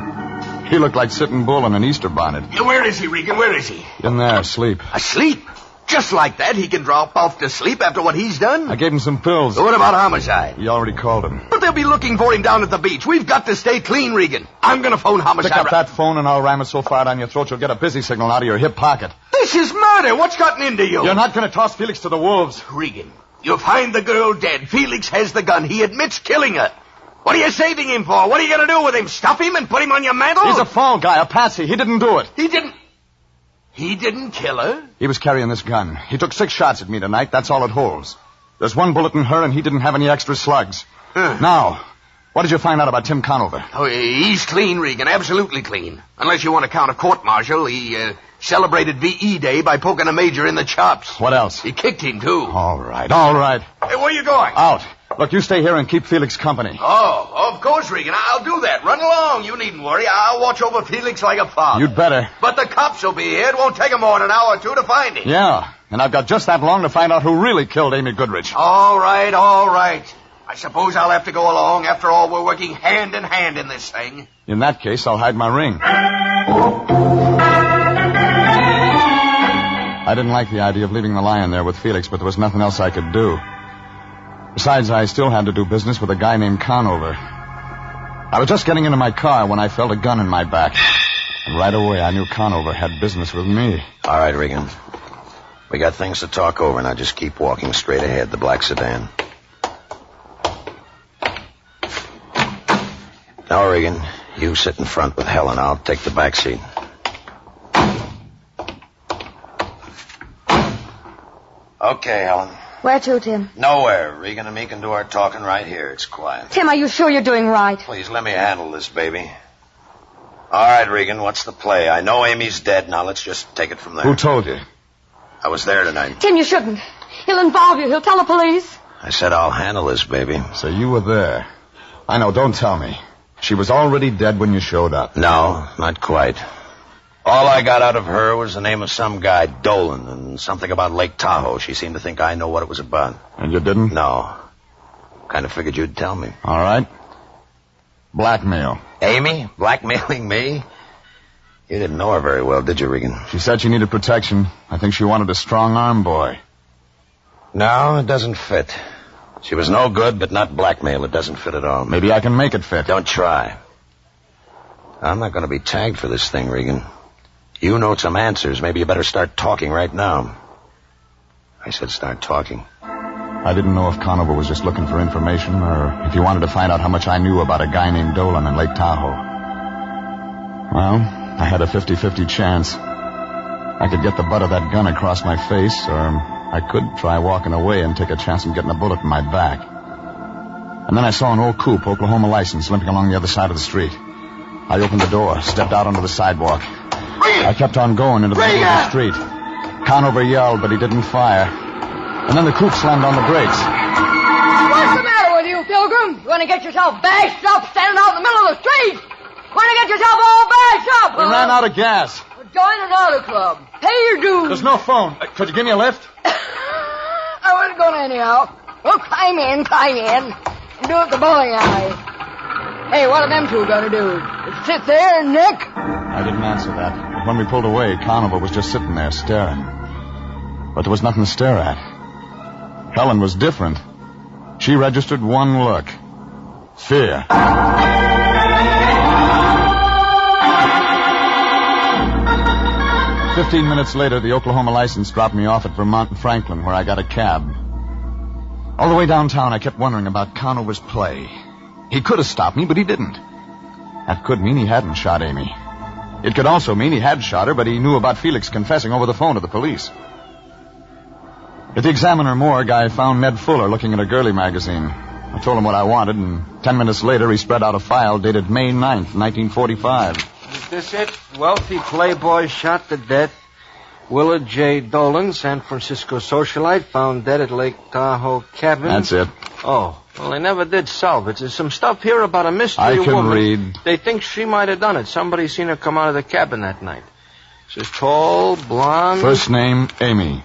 He looked like Sitting Bull in an Easter bonnet. Where is he, Regan? Where is he? In there, asleep. Asleep? Just like that, he can drop off to sleep after what he's done? I gave him some pills. What about homicide? You already called him. But they'll be looking for him down at the beach. We've got to stay clean, Regan. I'm going to phone homicide. Pick up that phone and I'll ram it so far down your throat you'll get a busy signal out of your hip pocket. This is murder. What's gotten into you? You're not going to toss Felix to the wolves. Regan, you find the girl dead. Felix has the gun. He admits killing her. What are you saving him for? What are you going to do with him? Stuff him and put him on your mantle? He's a fall guy, a patsy. He didn't do it. He didn't kill her? He was carrying this gun. He took 6 shots at me tonight. That's all it holds. There's 1 bullet in her, and he didn't have any extra slugs. Now, What did you find out about Tim Conover? Oh, he's clean, Regan. Absolutely clean. Unless you want to count a court-martial, he celebrated V.E. Day by poking a major in the chops. What else? He kicked him, too. All right. Hey, where you going? Out. Look, you stay here and keep Felix company. Oh, of course, Regan. I'll do that. Run along. You needn't worry. I'll watch over Felix like a father. You'd better. But the cops will be here. It won't take them more than an hour or two to find him. Yeah, and I've got just that long to find out who really killed Amy Goodrich. All right. I suppose I'll have to go along. After all, we're working hand in hand in this thing. In that case, I'll hide my ring. I didn't like the idea of leaving the lion there with Felix, but there was nothing else I could do. Besides, I still had to do business with a guy named Conover. I was just getting into my car when I felt a gun in my back. And right away, I knew Conover had business with me. All right, Regan. We got things to talk over. Now just keep walking straight ahead, the black sedan. Now, Regan, you sit in front with Helen. I'll take the back seat. Okay, Helen. Where to, Tim? Nowhere. Regan and me can do our talking right here. It's quiet. Tim, are you sure you're doing right? Please, let me handle this, baby. All right, Regan, what's the play? I know Amy's dead. Now, let's just take it from there. Who told you? I was there tonight. Tim, you shouldn't. He'll involve you. He'll tell the police. I said I'll handle this, baby. So you were there. I know, don't tell me. She was already dead when you showed up. No, not quite. All I got out of her was the name of some guy, Dolan, and something about Lake Tahoe. She seemed to think I know what it was about. And you didn't? No. Kind of figured you'd tell me. All right. Blackmail. Amy? Blackmailing me? You didn't know her very well, did you, Regan? She said she needed protection. I think she wanted a strong-arm boy. No, it doesn't fit. She was no good, but not blackmail. It doesn't fit at all. Maybe I can make it fit. Don't try. I'm not going to be tagged for this thing, Regan. You know some answers. Maybe you better start talking right now. I said start talking. I didn't know if Conover was just looking for information or if he wanted to find out how much I knew about a guy named Dolan in Lake Tahoe. Well, I had a 50-50 chance. I could get the butt of that gun across my face, or I could try walking away and take a chance of getting a bullet in my back. And then I saw an old coupe, Oklahoma license, limping along the other side of the street. I opened the door, stepped out onto the sidewalk. I kept on going into the middle of the street. Conover yelled, but he didn't fire. And then the coupe slammed on the brakes. What's the matter with you, Pilgrim? You want to get yourself bashed up standing out in the middle of the street? Want to get yourself all bashed up, We ran out of gas. Join an auto club. Pay your dues. There's no phone. Could you give me a lift? I wasn't going anyhow. Well, climb in. And do it the bowling alley. Hey, what are them two going to do? Just sit there and nick? I didn't answer that. But when we pulled away, Conover was just sitting there staring. But there was nothing to stare at. Helen was different. She registered one look. Fear. 15 minutes later, the Oklahoma license dropped me off at Vermont and Franklin, where I got a cab. All the way downtown, I kept wondering about Conover's play. He could have stopped me, but he didn't. That could mean he hadn't shot Amy. It could also mean he had shot her, but he knew about Felix confessing over the phone to the police. At the Examiner morgue, I found Ned Fuller looking at a girly magazine. I told him what I wanted, and 10 minutes later, he spread out a file dated May 9th, 1945. Is this it? Wealthy playboy shot to death. Willard J. Dolan, San Francisco socialite, found dead at Lake Tahoe cabin. That's it. Oh, well, they never did solve it. There's some stuff here about a mystery woman. I can read. They think she might have done it. Somebody seen her come out of the cabin that night. She's tall, blonde. First name, Amy.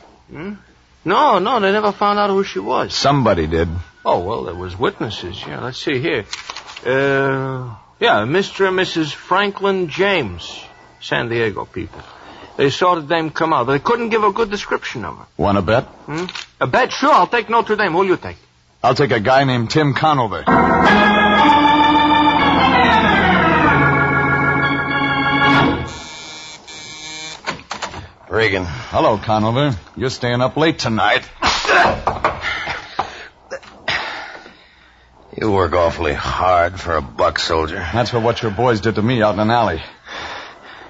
No, they never found out who she was. Somebody did. Oh, well, there was witnesses. Yeah, let's see here. Mr. and Mrs. Franklin James, San Diego people. They saw the dame come out, but they couldn't give a good description of her. Want to bet? A bet? Sure, I'll take Notre Dame. Who'll you take? I'll take a guy named Tim Conover. Regan. Hello, Conover. You're staying up late tonight. You work awfully hard for a buck soldier. That's for what your boys did to me out in an alley.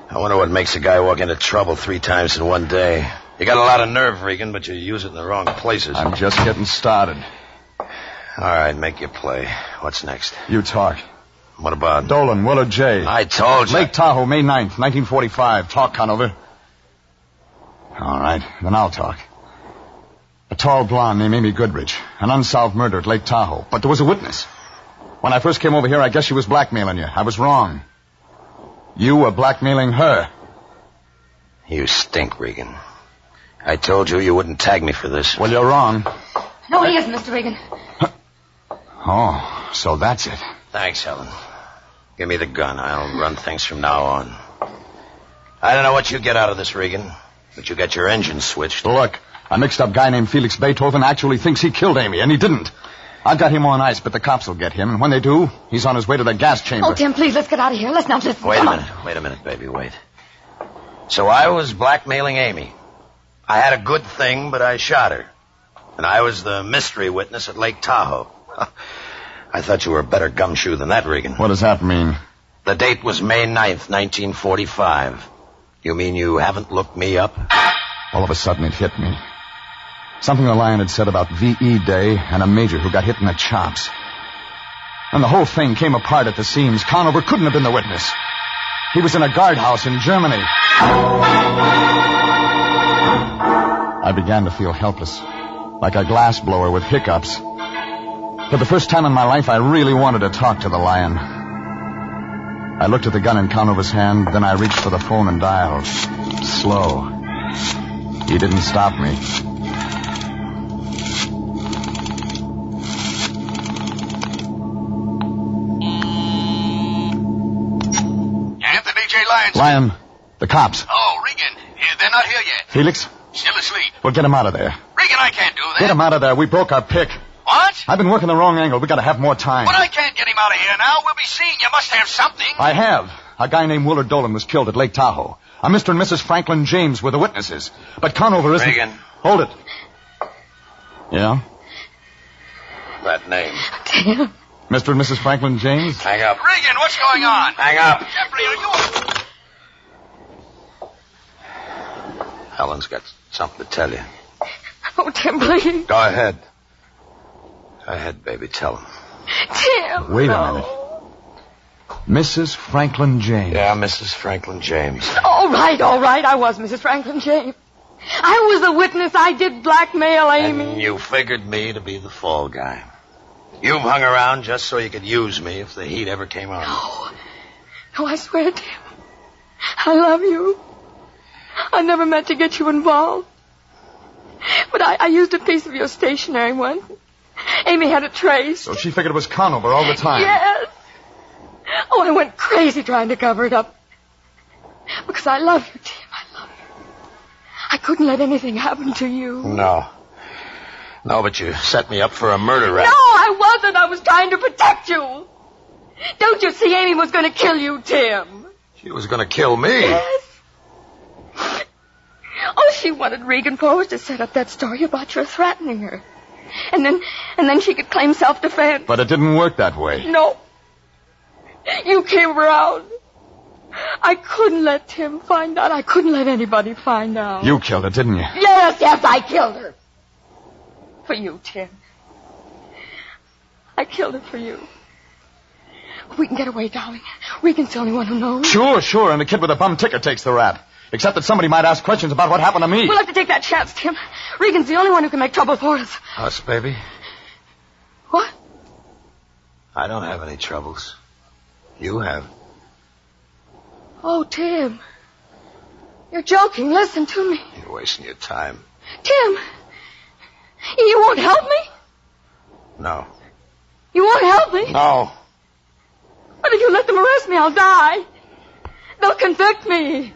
I wonder what makes a guy walk into trouble 3 times in one day. You got a lot of nerve, Regan, but you use it in the wrong places. I'm just getting started. All right, make your play. What's next? You talk. What about? Dolan, Willard J. I told you. Lake Tahoe, May 9th, 1945. Talk, Conover. All right, then I'll talk. A tall blonde named Amy Goodrich. An unsolved murder at Lake Tahoe. But there was a witness. When I first came over here, I guess she was blackmailing you. I was wrong. You were blackmailing her. You stink, Regan. I told you wouldn't tag me for this. Well, you're wrong. No, he isn't, Mr. Regan. Oh, so that's it. Thanks, Helen. Give me the gun. I'll run things from now on. I don't know what you get out of this, Regan, but you got your engine switched. Look, a mixed-up guy named Felix Beethoven actually thinks he killed Amy, and he didn't. I've got him on ice, but the cops will get him, and when they do, he's on his way to the gas chamber. Oh, Tim, please, let's get out of here. Let's not listen. Wait a minute, baby, wait. So I was blackmailing Amy. I had a good thing, but I shot her. And I was the mystery witness at Lake Tahoe. I thought you were a better gumshoe than that, Regan. What does that mean? The date was May 9th, 1945. You mean you haven't looked me up? All of a sudden it hit me. Something the Lion had said about V.E. Day and a major who got hit in the chops. And the whole thing came apart at the seams. Conover couldn't have been the witness. He was in a guardhouse in Germany. I began to feel helpless, like a glassblower with hiccups. For the first time in my life, I really wanted to talk to the Lion. I looked at the gun in Conover's hand, then I reached for the phone and dialed. Slow. He didn't stop me. Anthony J. Lyons. Lion, the cops. Oh, Regan. They're not here yet. Felix? Still asleep. Well, get him out of there. Regan, I can't do that. Get him out of there. We broke our pick. What? I've been working the wrong angle. We gotta have more time. But I can't get him out of here now. We'll be seen. You must have something. I have. A guy named Willard Dolan was killed at Lake Tahoe. A Mr. and Mrs. Franklin James were the witnesses. But Conover isn't... Regan. Hold it. Yeah? That name. Tim. Mr. and Mrs. Franklin James? Hang up. Regan, what's going on? Hang up. Jeffrey, are you... Helen's got something to tell you. Oh, Tim, please. Go ahead. Go ahead, baby. Tell him. Tim. Wait a minute. Mrs. Franklin James. Yeah, Mrs. Franklin James. All right. I was Mrs. Franklin James. I was the witness. I did blackmail Amy. And you figured me to be the fall guy. You've hung around just so you could use me if the heat ever came on. No, I swear, Tim. I love you. I never meant to get you involved. But I used a piece of your stationery once. Amy had it traced. So she figured it was Conover all the time. Yes. Oh, I went crazy trying to cover it up. Because I love you, Tim. I love you. I couldn't let anything happen to you. No, but you set me up for a murder rap. No, I wasn't. I was trying to protect you. Don't you see Amy was going to kill you, Tim? She was going to kill me. Yes. Oh, she wanted Regan Forward to set up that story about your threatening her. And then she could claim self-defense. But it didn't work that way. No. You came around. I couldn't let Tim find out. I couldn't let anybody find out. You killed her, didn't you? Yes, I killed her. For you, Tim. I killed her for you. We can get away, darling. Regan's the only one who knows. Sure, and the kid with the bum ticker takes the rap. Except that somebody might ask questions about what happened to me. We'll have to take that chance, Tim. Regan's the only one who can make trouble for us. Us, baby? What? I don't have any troubles. You have. Oh, Tim. You're joking. Listen to me. You're wasting your time. Tim. You won't help me? No. You won't help me? No. But if you let them arrest me, I'll die. They'll convict me.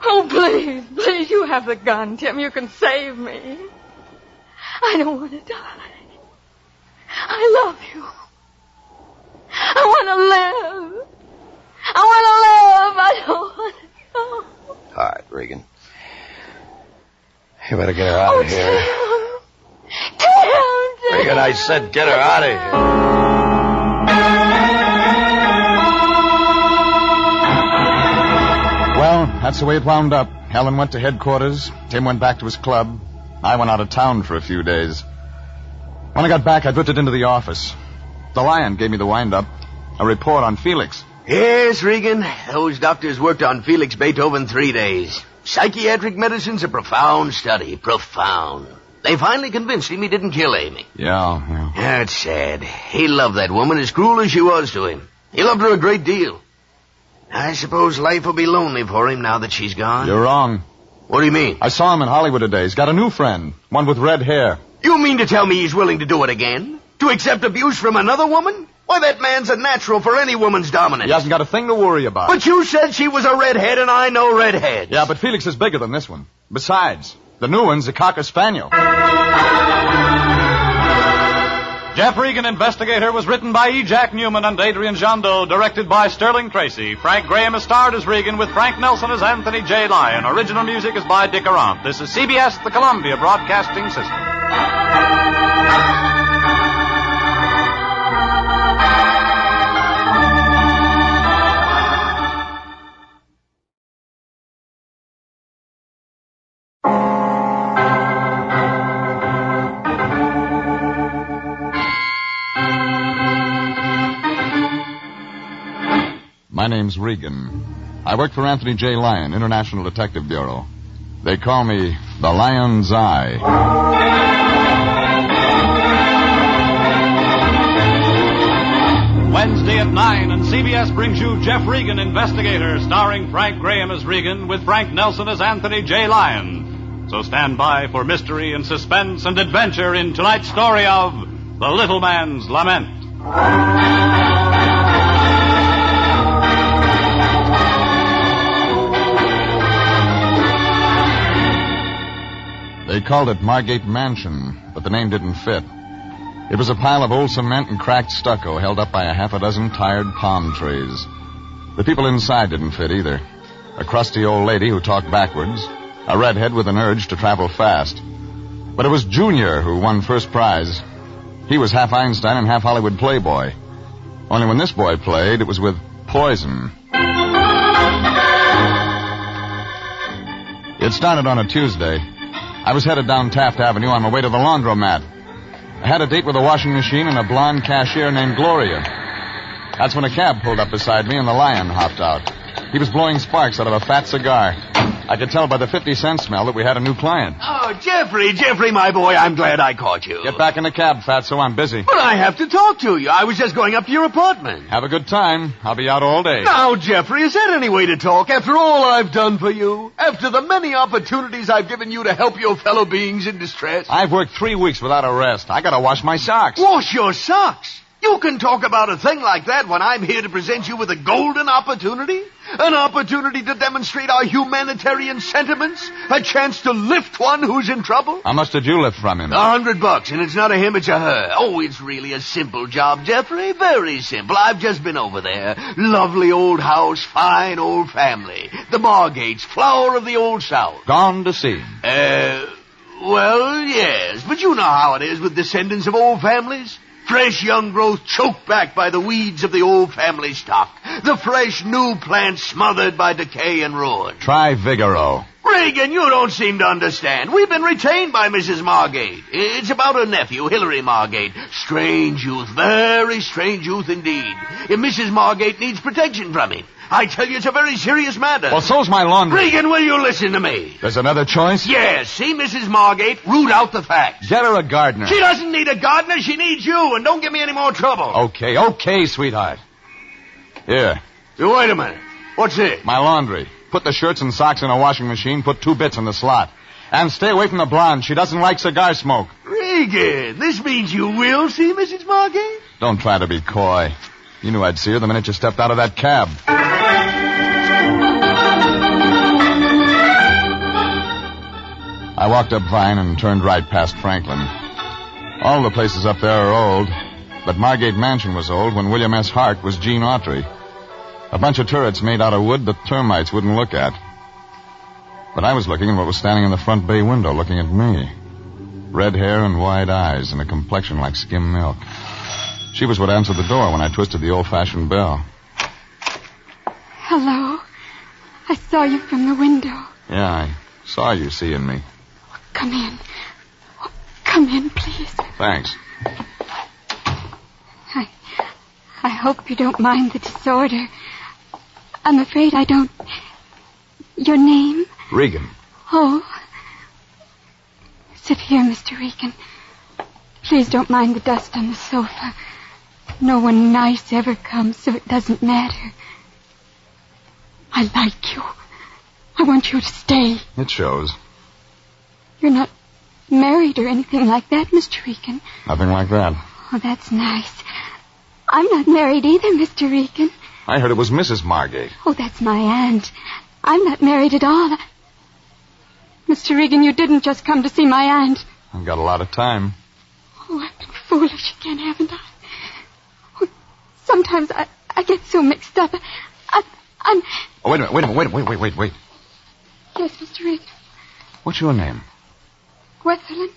Oh, please, you have the gun, Tim. You can save me. I don't want to die. I love you. I want to live. I don't want to go. All right, Regan. You better get her out of here. Tim. Regan, I said get her out of here. Well, that's the way it wound up. Helen went to headquarters. Tim went back to his club. I went out of town for a few days. When I got back, I drifted into the office. The Lion gave me the wind-up. A report on Felix. Yes, Regan. Those doctors worked on Felix Beethoven 3 days. Psychiatric medicine's a profound study. Profound. They finally convinced him he didn't kill Amy. Yeah. That's sad. He loved that woman as cruel as she was to him. He loved her a great deal. I suppose life will be lonely for him now that she's gone. You're wrong. What do you mean? I saw him in Hollywood today. He's got a new friend. One with red hair. You mean to tell me he's willing to do it again? To accept abuse from another woman? Why, that man's a natural for any woman's dominance. He hasn't got a thing to worry about. But you said she was a redhead, and I know redheads. Yeah, but Felix is bigger than this one. Besides, the new one's a Cocker Spaniel. Jeff Regan Investigator was written by E. Jack Newman and Adrian Jandot, directed by Sterling Tracy. Frank Graham is starred as Regan with Frank Nelson as Anthony J. Lyon. Original music is by Dick Arant. This is CBS, the Columbia Broadcasting System. My name's Regan. I work for Anthony J. Lyon, International Detective Bureau. They call me the Lion's Eye. Wednesday at 9, and CBS brings you Jeff Regan Investigator, starring Frank Graham as Regan with Frank Nelson as Anthony J. Lyon. So stand by for mystery and suspense and adventure in tonight's story of The Little Man's Lament. They called it Margate Mansion, but the name didn't fit. It was a pile of old cement and cracked stucco held up by a half a dozen tired palm trees. The people inside didn't fit either. A crusty old lady who talked backwards, a redhead with an urge to travel fast. But it was Junior who won first prize. He was half Einstein and half Hollywood playboy. Only when this boy played, it was with poison. It started on a Tuesday. I was headed down Taft Avenue on my way to the laundromat. I had a date with a washing machine and a blonde cashier named Gloria. That's when a cab pulled up beside me and the Lion hopped out. He was blowing sparks out of a fat cigar. I could tell by the 50-cent smell that we had a new client. Oh, Jeffrey, my boy, I'm glad I caught you. Get back in the cab, Fatso. I'm busy. But I have to talk to you. I was just going up to your apartment. Have a good time. I'll be out all day. Now, Jeffrey, is that any way to talk? After all I've done for you? After the many opportunities I've given you to help your fellow beings in distress? I've worked 3 weeks without a rest. I gotta wash my socks. Wash your socks? You can talk about a thing like that when I'm here to present you with a golden opportunity? An opportunity to demonstrate our humanitarian sentiments? A chance to lift one who's in trouble? How much did you lift from him? $100, and it's not a him, it's a her. Oh, it's really a simple job, Jeffrey. Very simple. I've just been over there. Lovely old house, fine old family. The Margates, flower of the old South. Gone to see. Well, yes, but you know how it is with descendants of old families. Fresh young growth choked back by the weeds of the old family stock. The fresh new plant smothered by decay and ruin. Try Vigoro. Regan, you don't seem to understand. We've been retained by Mrs. Margate. It's about her nephew, Hilary Margate. Strange youth, very strange youth indeed. If Mrs. Margate needs protection from him, I tell you, it's a very serious matter. Well, so's my laundry. Regan, will you listen to me? There's another choice? Yes. See Mrs. Margate, root out the facts. Get her a gardener. She doesn't need a gardener. She needs you, and don't give me any more trouble. Okay, sweetheart. Here. Wait a minute. What's it? My laundry. Put the shirts and socks in a washing machine, put 2 bits in the slot. And stay away from the blonde. She doesn't like cigar smoke. Regan, this means you will see Mrs. Margate? Don't try to be coy. You knew I'd see her the minute you stepped out of that cab. I walked up Vine and turned right past Franklin. All the places up there are old, but Margate Mansion was old when William S. Hart was Gene Autry. A bunch of turrets made out of wood that termites wouldn't look at. But I was looking at what was standing in the front bay window looking at me. Red hair and wide eyes and a complexion like skim milk. She was what answered the door when I twisted the old-fashioned bell. Hello. I saw you from the window. Yeah, I saw you seeing me. Come in. Oh, come in, please. Thanks. I hope you don't mind the disorder. I'm afraid I don't... Your name? Regan. Oh. Sit here, Mr. Regan. Please don't mind the dust on the sofa. No one nice ever comes, so it doesn't matter. I like you. I want you to stay. It shows. You're not married or anything like that, Mr. Regan. Nothing like that. Oh, that's nice. I'm not married either, Mr. Regan. I heard it was Mrs. Margate. Oh, that's my aunt. I'm not married at all. Mr. Regan, you didn't just come to see my aunt. I've got a lot of time. Oh, I've been foolish again, haven't I? Oh, sometimes I get so mixed up. I'm... Oh, wait a minute. Wait. Yes, Mr. Regan. What's your name? Gwethelyn.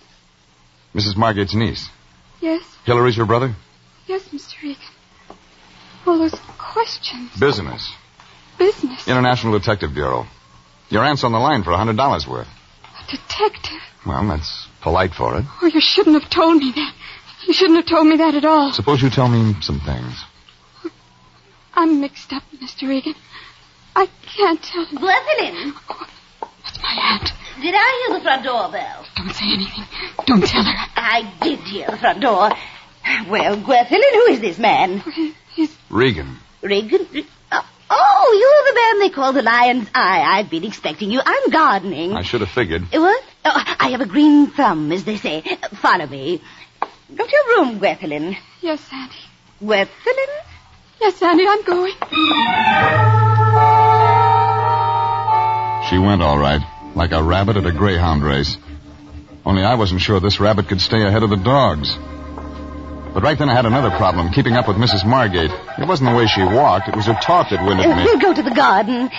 Mrs. Margate's niece. Yes. Hillary's your brother? Yes, Mr. Regan. All those questions. Business. Business? International Detective Bureau. Your aunt's on the line for $100 worth. A detective? Well, that's polite for it. Oh, you shouldn't have told me that. You shouldn't have told me that at all. Suppose you tell me some things. I'm mixed up, Mr. Regan. I can't tell you. Gwethelyn! Oh, that's my aunt. Did I hear the front door bell? Don't say anything. Don't tell her. I did hear the front door. Well, Gwethelyn, who is this man? He's... Regan. Regan? Oh, you're the man they call the Lion's Eye. I've been expecting you. I'm gardening. I should have figured. What? Oh, I have a green thumb, as they say. Follow me. Go to your room, Gwethelyn. Yes, Auntie. Gwethelyn? Yes, Auntie, I'm going. She went all right, like a rabbit at a greyhound race. Only I wasn't sure this rabbit could stay ahead of the dogs. But right then I had another problem, keeping up with Mrs. Margate. It wasn't the way she walked, it was her talk that winded me. We'll go to the garden.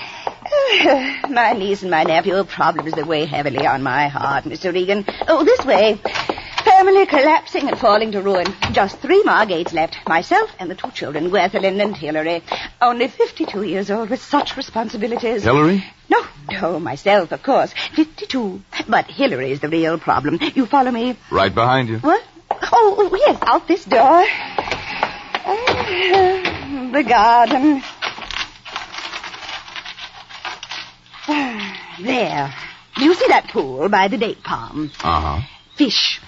My niece and my nephew are problems that weigh heavily on my heart, Mr. Regan. Oh, this way. Family collapsing and falling to ruin. Just 3 Margates left. Myself and the 2 children, Gwethelyn and Hillary. Only 52 years old with such responsibilities. Hillary? No, myself, of course. 52. But Hillary is the real problem. You follow me? Right behind you. What? Oh, yes, out this door. The garden. There. Do you see that pool by the date palm? Uh-huh. Fish.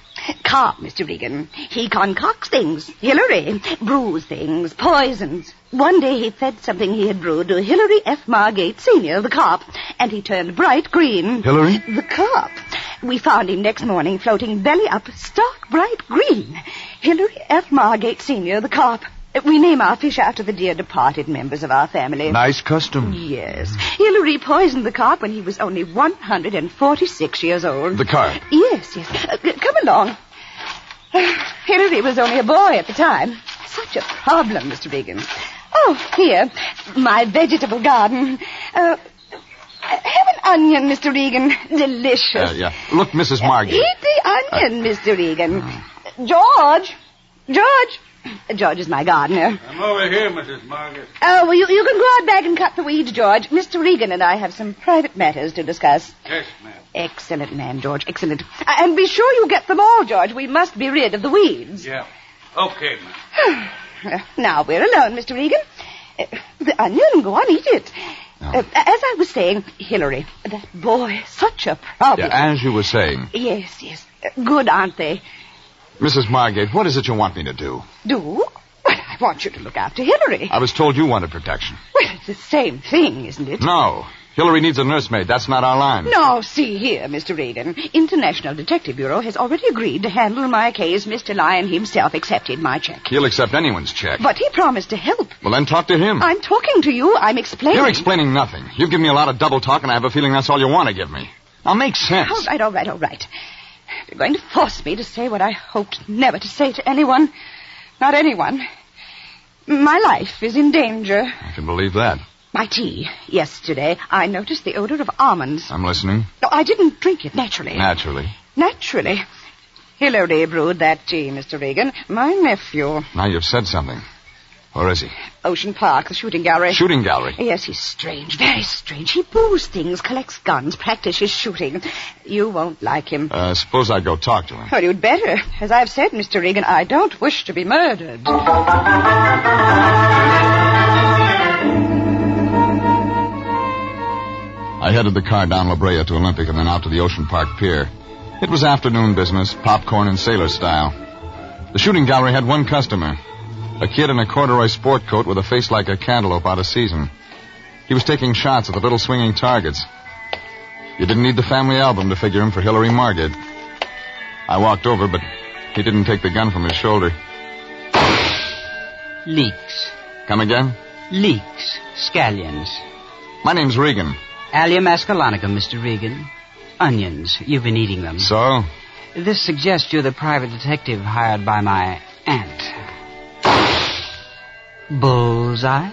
Carp, Mr. Regan. He concocts things. Hillary brews things, poisons. One day he fed something he had brewed to Hilary F. Margate, Sr., the carp, and he turned bright green. Hillary? The carp. We found him next morning floating belly up, stark bright green. Hilary F. Margate, Sr., the carp. We name our fish after the dear departed members of our family. Nice custom. Yes. Hilary poisoned the carp when he was only 146 years old. The carp? Yes. Come along. Hilary was only a boy at the time. Such a problem, Mr. Regan. Oh, here, my vegetable garden. Have an onion, Mr. Regan. Delicious. Yeah. Look, Mrs. Margate. Eat the onion, Mr. Regan. George. George is my gardener. I'm over here, Mrs. Margaret. Oh, well, you can go out back and cut the weeds, George. Mr. Regan and I have some private matters to discuss. Yes, ma'am. Excellent man, George. Excellent. And be sure you get them all, George. We must be rid of the weeds. Yeah. Okay, ma'am. Now we're alone, Mr. Regan. The onion, go on, eat it. As I was saying, Hillary, that boy, such a problem. Yeah, as you were saying. Yes. Good, aren't they? Mrs. Margate, what is it you want me to do? Do? Well, I want you to look after Hillary. I was told you wanted protection. Well, it's the same thing, isn't it? No. Hillary needs a nursemaid. That's not our line. No, see here, Mr. Regan. International Detective Bureau has already agreed to handle my case. Mr. Lyon himself accepted my check. He'll accept anyone's check. But he promised to help. Well, then talk to him. I'm talking to you. I'm explaining. You're explaining nothing. You've given me a lot of double talk, and I have a feeling that's all you want to give me. Now, make sense. All right. You're going to force me to say what I hoped never to say to anyone. Not anyone. My life is in danger. I can believe that. My tea. Yesterday, I noticed the odor of almonds. I'm listening. No, I didn't drink it naturally. Naturally. Hillary brewed that tea, Mr. Regan. My nephew. Now you've said something. Where is he? Ocean Park, the shooting gallery. Shooting gallery? Yes, he's strange, very strange. He moves things, collects guns, practices shooting. You won't like him. Suppose I go talk to him. Well, you'd better. As I've said, Mr. Regan, I don't wish to be murdered. I headed the car down La Brea to Olympic and then out to the Ocean Park Pier. It was afternoon business, popcorn and sailor style. The shooting gallery had one customer, a kid in a corduroy sport coat with a face like a cantaloupe out of season. He was taking shots at the little swinging targets. You didn't need the family album to figure him for Hillary Margate. I walked over, but he didn't take the gun from his shoulder. Leeks. Come again? Leeks. Scallions. My name's Regan. Allium ascalonicum, Mr. Regan. Onions. You've been eating them. So? This suggests you're the private detective hired by my aunt. Bullseye?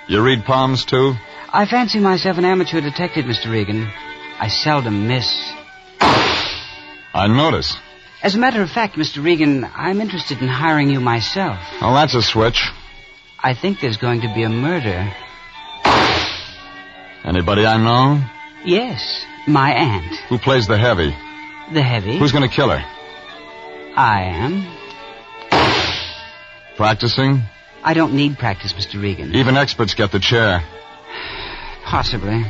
You read palms, too? I fancy myself an amateur detective, Mr. Regan. I seldom miss. I notice. As a matter of fact, Mr. Regan, I'm interested in hiring you myself. Oh, that's a switch. I think there's going to be a murder. Anybody I know? Yes, my aunt. Who plays the heavy? The heavy? Who's going to kill her? I am. Practicing? I don't need practice, Mr. Regan. Even experts get the chair. Possibly.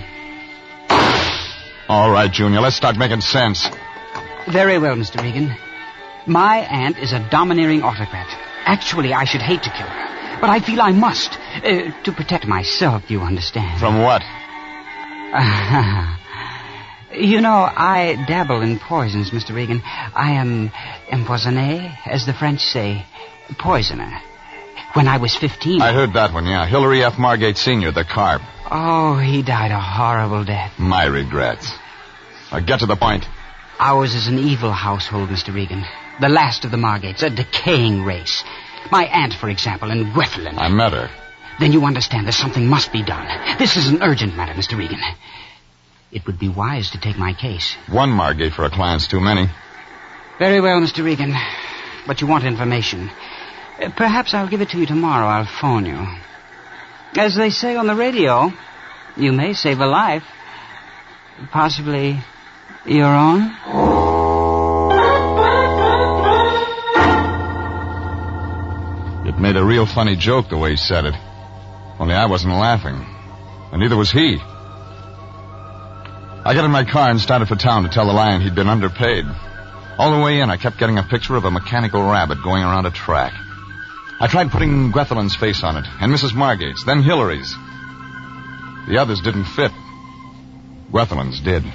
All right, Junior, let's start making sense. Very well, Mr. Regan. My aunt is a domineering autocrat. Actually, I should hate to kill her, but I feel I must. To protect myself, you understand. From what? You know, I dabble in poisons, Mr. Regan. I am empoisonné, as the French say, poisoner. When I was 15... I heard that one, yeah. Hillary F. Margate Sr., the carp. Oh, he died a horrible death. My regrets. Now get to the point. Ours is an evil household, Mr. Regan. The last of the Margates, a decaying race. My aunt, for example, in Gwethlin. I met her. Then you understand that something must be done. This is an urgent matter, Mr. Regan. It would be wise to take my case. One Margate for a client's too many. Very well, Mr. Regan. But you want information. Perhaps I'll give it to you tomorrow. I'll phone you. As they say on the radio, you may save a life. Possibly your own. It made a real funny joke the way he said it. Only I wasn't laughing. And neither was he. I got in my car and started for town to tell the Lion he'd been underpaid. All the way in, I kept getting a picture of a mechanical rabbit going around a track. I tried putting Gwethelin's face on it, and Mrs. Margate's, then Hillary's. The others didn't fit. Gwethelin's did.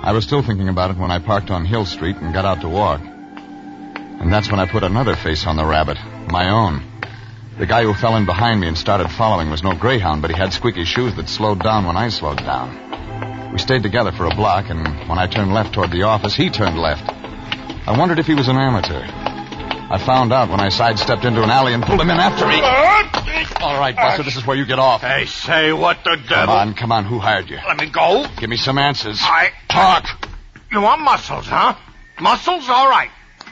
I was still thinking about it when I parked on Hill Street and got out to walk. And that's when I put another face on the rabbit, my own. The guy who fell in behind me and started following was no greyhound, but he had squeaky shoes that slowed down when I slowed down. We stayed together for a block, and when I turned left toward the office, he turned left. I wondered if he was an amateur. I found out when I sidestepped into an alley and pulled him in after me. All right, Buster, this is where you get off. Hey, say, what the devil? Come on, who hired you? Let me go. Give me some answers. Talk. You want muscles, huh? Muscles? All right.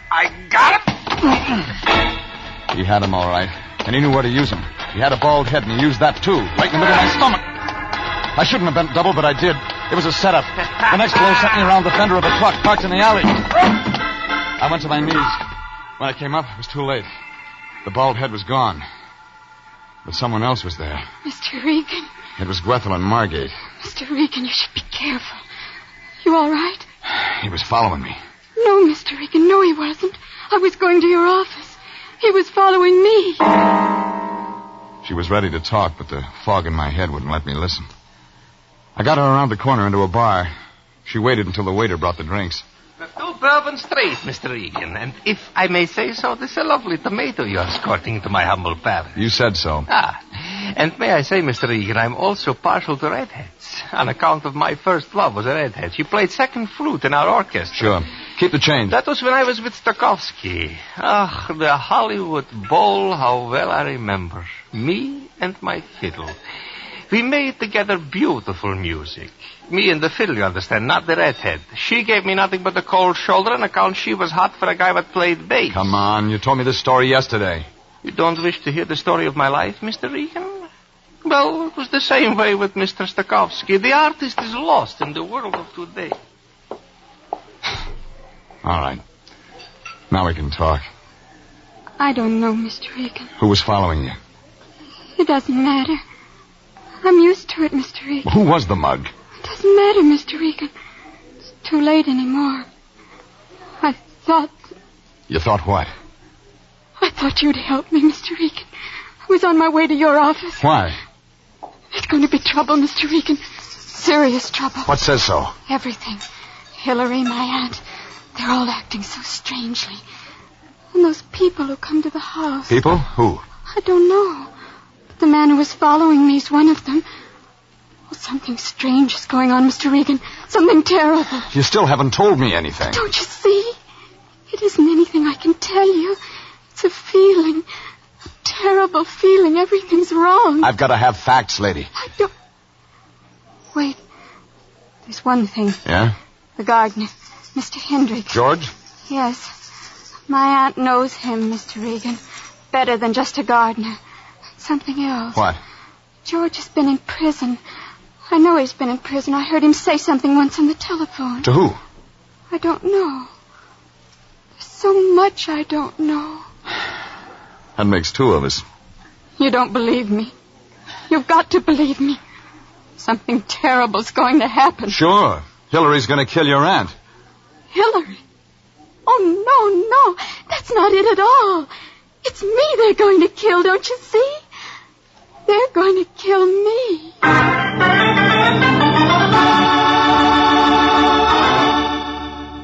I got it. He had him all right, and he knew where to use him. He had a bald head, and he used that, too, right in the middle of my stomach. I shouldn't have bent double, but I did. It was a setup. The next blow sent me around the fender of a truck parked in the alley. I went to my knees. When I came up, it was too late. The bald head was gone. But someone else was there. Mr. Regan. It was Gwethelin Margate. Mr. Regan, you should be careful. You all right? He was following me. No, Mr. Regan, no, he wasn't. I was going to your office. He was following me. She was ready to talk, but the fog in my head wouldn't let me listen. I got her around the corner into a bar. She waited until the waiter brought the drinks. 2 Bourbon Street, Mr. Regan. And if I may say so, this is a lovely tomato you're escorting into my humble palate. You said so. And may I say, Mr. Regan, I'm also partial to redheads. On account of my first love was a redhead. She played second flute in our orchestra. Sure. Keep the change. That was when I was with Stokowski. The Hollywood Bowl, how well I remember. Me and my fiddle. We made together beautiful music. Me and the fiddle, you understand, not the redhead. She gave me nothing but the cold shoulder on account she was hot for a guy that played bass. Come on, you told me this story yesterday. You don't wish to hear the story of my life, Mr. Regan? Well, it was the same way with Mr. Stokowski. The artist is lost in the world of today. All right. Now we can talk. I don't know, Mr. Regan. Who was following you? It doesn't matter. I'm used to it, Mr. Regan. Who was the mug? It doesn't matter, Mr. Regan. It's too late anymore. I thought... You thought what? I thought you'd help me, Mr. Regan. I was on my way to your office. Why? There's going to be trouble, Mr. Regan. Serious trouble. What says so? Everything. Hillary, my aunt, they're all acting so strangely. And those people who come to the house. People? Who? I don't know. But the man who was following me is one of them. Oh, something strange is going on, Mr. Regan. Something terrible. You still haven't told me anything. Don't you see? It isn't anything I can tell you. It's a feeling. A terrible feeling. Everything's wrong. I've got to have facts, lady. I don't... Wait. There's one thing. Yeah? The gardener, Mr. Hendricks. George? Yes. My aunt knows him, Mr. Regan. Better than just a gardener. Something else. What? George has been in prison. I know he's been in prison. I heard him say something once on the telephone. To who? I don't know. There's so much I don't know. That makes two of us. You don't believe me. You've got to believe me. Something terrible's going to happen. Sure. Hillary's going to kill your aunt. Hillary? Oh, no. That's not it at all. It's me they're going to kill, don't you see? They're going to kill me.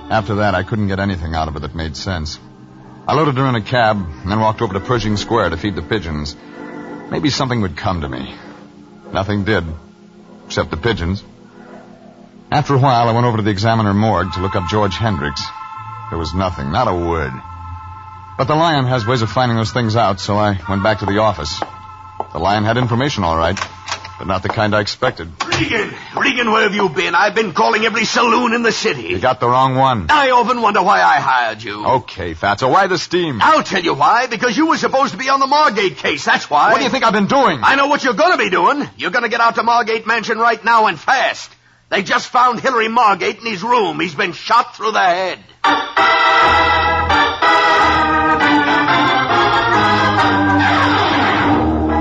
After that, I couldn't get anything out of her that made sense. I loaded her in a cab and then walked over to Pershing Square to feed the pigeons. Maybe something would come to me. Nothing did, except the pigeons. After a while, I went over to the Examiner morgue to look up George Hendricks. There was nothing, not a word. But the Lion has ways of finding those things out, so I went back to the office. The Lion had information, all right, but not the kind I expected. Regan, where have you been? I've been calling every saloon in the city. You got the wrong one. I often wonder why I hired you. Okay, Fatso, why the steam? I'll tell you why. Because you were supposed to be on the Margate case, that's why. What do you think I've been doing? I know what you're going to be doing. You're going to get out to Margate Mansion right now and fast. They just found Hillary Margate in his room. He's been shot through the head.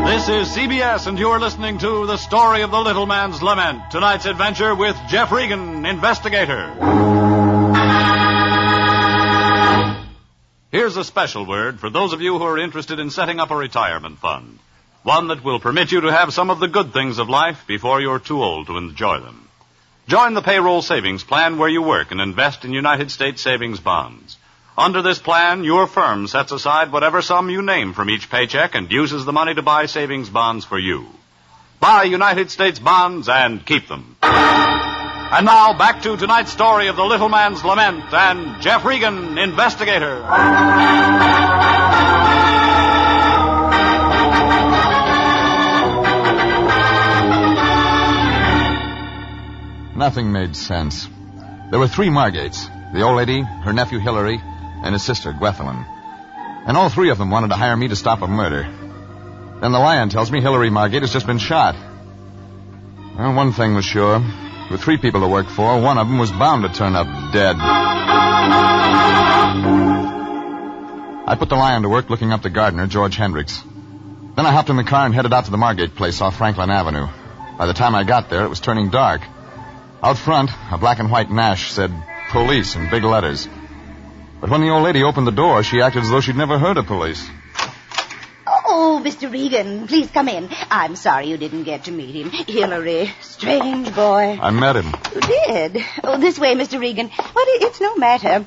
This is CBS, and you're listening to The Story of the Little Man's Lament. Tonight's adventure with Jeff Regan, Investigator. Here's a special word for those of you who are interested in setting up a retirement fund. One that will permit you to have some of the good things of life before you're too old to enjoy them. Join the payroll savings plan where you work and invest in United States savings bonds. Under this plan, your firm sets aside whatever sum you name from each paycheck and uses the money to buy savings bonds for you. Buy United States bonds and keep them. And now, back to tonight's story of the Little Man's Lament and Jeff Regan, Investigator. Nothing made sense. There were 3 Margates. The old lady, her nephew Hillary, and his sister, Gwethelyn. And all 3 of them wanted to hire me to stop a murder. Then the Lion tells me Hillary Margate has just been shot. Well, one thing was sure. With 3 people to work for, one of them was bound to turn up dead. I put the Lion to work looking up the gardener, George Hendricks. Then I hopped in the car and headed out to the Margate place off Franklin Avenue. By the time I got there, it was turning dark. Out front, a black and white Nash said, "Police," in big letters. But when the old lady opened the door, she acted as though she'd never heard of police. Oh, Mr. Regan, please come in. I'm sorry you didn't get to meet him. Hillary, strange boy. I met him. You did? Oh, this way, Mr. Regan. Well, it's no matter.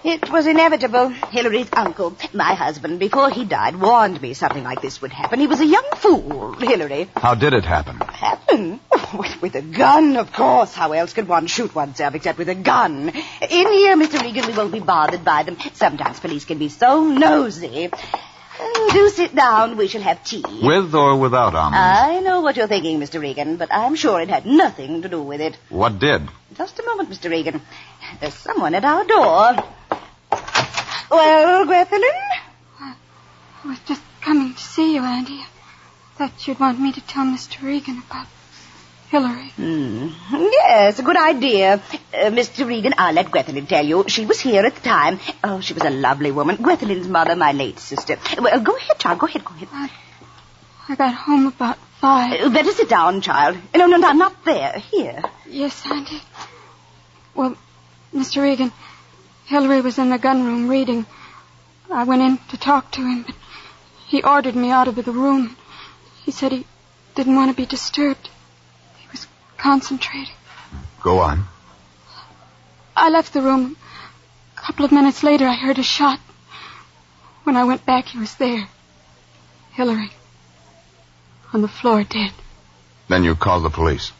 It was inevitable. Hillary's uncle, my husband, before he died, warned me something like this would happen. He was a young fool, Hillary. How did it happen? Happen? Oh, with a gun, of course. How else could one shoot oneself except with a gun? In here, Mr. Regan, we won't be bothered by them. Sometimes police can be so nosy. Do sit down. We shall have tea. With or without almonds? I know what you're thinking, Mr. Regan, but I'm sure it had nothing to do with it. What did? Just a moment, Mr. Regan. There's someone at our door. Well, Gwethelyn? I was just coming to see you, Auntie. I thought you'd want me to tell Mr. Regan about Hillary. Yes, a good idea. Mr. Regan, I'll let Gwethelyn tell you. She was here at the time. Oh, she was a lovely woman. Gwethelyn's mother, my late sister. Well, go ahead, child. Go ahead. I got home about 5. Better sit down, child. No, not there. Here. Yes, Auntie. Well, Mr. Regan, Hillary was in the gun room reading. I went in to talk to him, but he ordered me out of the room. He said he didn't want to be disturbed. He was concentrating. Go on. I left the room. A couple of minutes later, I heard a shot. When I went back, he was there. Hillary. On the floor, dead. Then you called the police.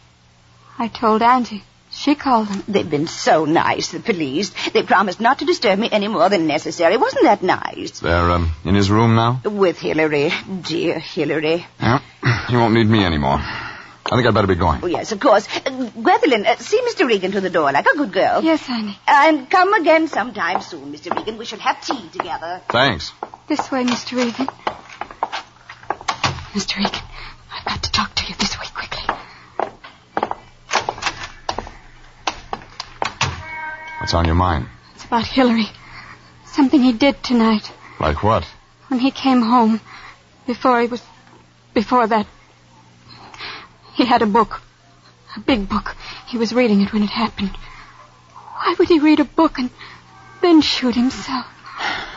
I told Auntie. She called them. They've been so nice, the police. They promised not to disturb me any more than necessary. Wasn't that nice? They're in his room now? With Hillary. Dear Hillary. Yeah, he won't need me anymore. I think I'd better be going. Oh, yes, of course. Gwethelyn, see Mr. Regan to the door like a good girl. Yes, honey. And come again sometime soon, Mr. Regan. We shall have tea together. Thanks. This way, Mr. Regan. Mr. Regan, I've got to talk to you this way quickly. What's on your mind? It's about Hillary. Something he did tonight. Like what? When he came home, before that, he had a book. A big book. He was reading it when it happened. Why would he read a book and then shoot himself?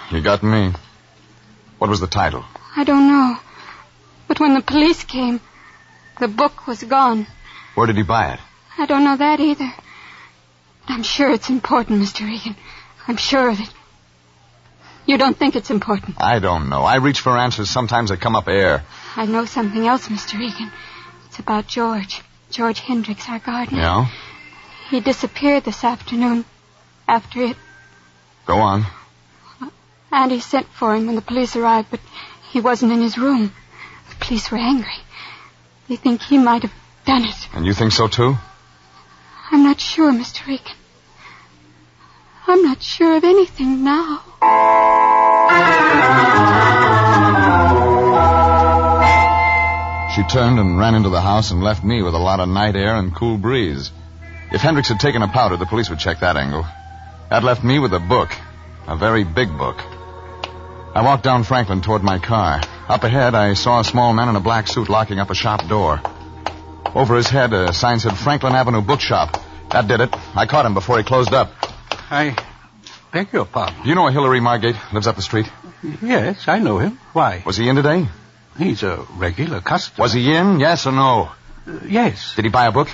You got me. What was the title? I don't know. But when the police came, the book was gone. Where did he buy it? I don't know that either. But I'm sure it's important, Mr. Regan. I'm sure of it. You don't think it's important? I don't know. I reach for answers. Sometimes they come up air. I know something else, Mr. Regan. It's about George. George Hendricks, our gardener. Yeah? He disappeared this afternoon after it. Go on. Andy sent for him when the police arrived, but he wasn't in his room. The police were angry. They think he might have done it. And you think so, too? I'm not sure, Mr. Regan. I'm not sure of anything now. She turned and ran into the house and left me with a lot of night air and cool breeze. If Hendricks had taken a powder, the police would check that angle. That left me with a book. A very big book. I walked down Franklin toward my car. Up ahead, I saw a small man in a black suit locking up a shop door. Over his head, a sign said Franklin Avenue Bookshop. That did it. I caught him before he closed up. I beg your pardon. You know a Hillary Margate lives up the street? Yes, I know him. Why? Was he in today? He's a regular customer. Was he in, yes or no? Yes. Did he buy a book?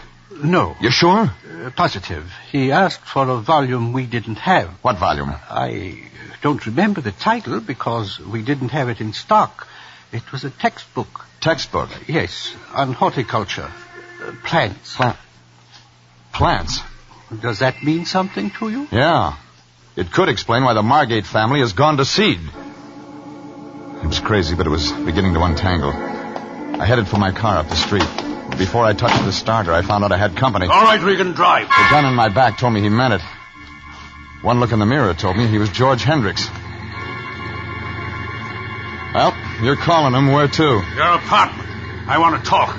No. You sure? Positive. He asked for a volume we didn't have. What volume? I don't remember the title because we didn't have it in stock. It was a textbook. Textbook? Yes, on horticulture. Plants. Plants? Does that mean something to you? Yeah. It could explain why the Margate family has gone to seed. It was crazy, but it was beginning to untangle. I headed for my car up the street. Before I touched the starter, I found out I had company. All right, Regan, drive. The gun in my back told me he meant it. One look in the mirror told me he was George Hendricks. Well, you're calling him. Where to? Your apartment. I want to talk.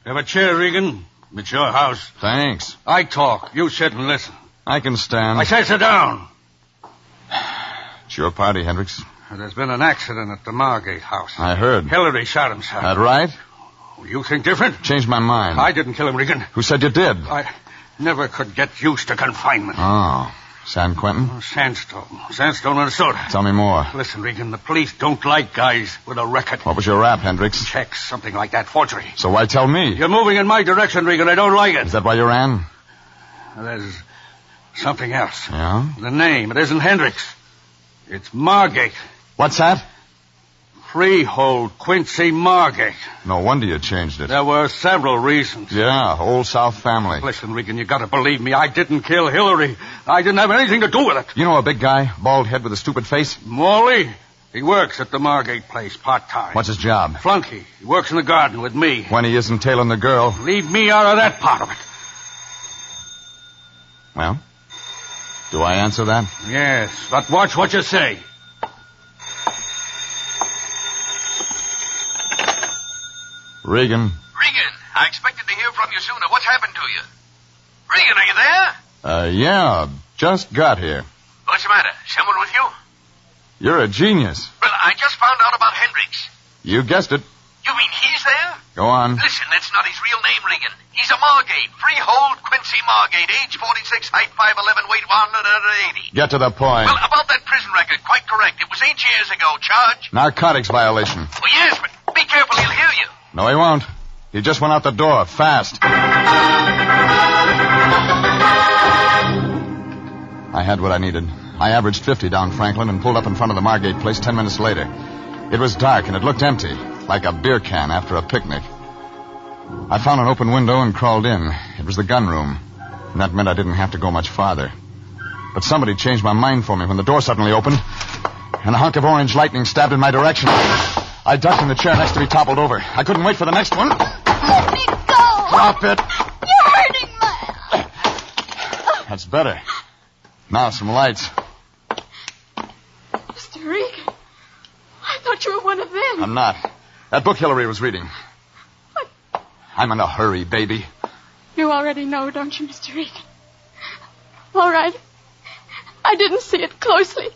Have a chair, Regan. It's your house. Thanks. I talk. You sit and listen. I can stand. I say sit down. It's your party, Hendricks. There's been an accident at the Margate house. I heard. Hillary shot himself. That right? You think different? Changed my mind. I didn't kill him, Regan. Who said you did? I never could get used to confinement. Oh. San Quentin? Sandstone, Minnesota. Tell me more. Listen, Regan, the police don't like guys with a record. What was your rap, Hendricks? Checks, something like that, forgery. So why tell me? You're moving in my direction, Regan. I don't like it. Is that why you ran? There's something else. Yeah? The name. It isn't Hendricks. It's Margate. What's that? Freehold Quincy Margate. No wonder you changed it. There were several reasons. Yeah, Old South family. Listen, Regan, you gotta believe me. I didn't kill Hillary. I didn't have anything to do with it. You know a big guy, bald head with a stupid face? Morley. He works at the Margate place part-time. What's his job? Flunky. He works in the garden with me. When he isn't tailing the girl. Leave me out of that part of it. Well, do I answer that? Yes, but watch what you say. Regan. Regan, I expected to hear from you sooner. What's happened to you? Regan, are you there? Yeah, just got here. What's the matter? Someone with you? You're a genius. Well, I just found out about Hendricks. You guessed it. You mean he's there? Go on. Listen, that's not his real name, Regan. He's a Margate. Freehold Quincy Margate, age 46, height 5'11", weight 180. Get to the point. Well, about that prison record, quite correct. It was 8 years ago. Charge? Narcotics violation. Well, yes, but be careful. He'll hear you. No, he won't. He just went out the door, fast. I had what I needed. I averaged 50 down Franklin and pulled up in front of the Margate place 10 minutes later. It was dark and it looked empty, like a beer can after a picnic. I found an open window and crawled in. It was the gun room, and that meant I didn't have to go much farther. But somebody changed my mind for me when the door suddenly opened, and a hunk of orange lightning stabbed in my direction. I ducked in the chair next to me, toppled over. I couldn't wait for the next one. Let me go! Drop it! You're hurting my... That's better. Now, some lights. Mr. Regan, I thought you were one of them. I'm not. That book Hillary was reading. What? I'm in a hurry, baby. You already know, don't you, Mr. Regan? All right. I didn't see it closely.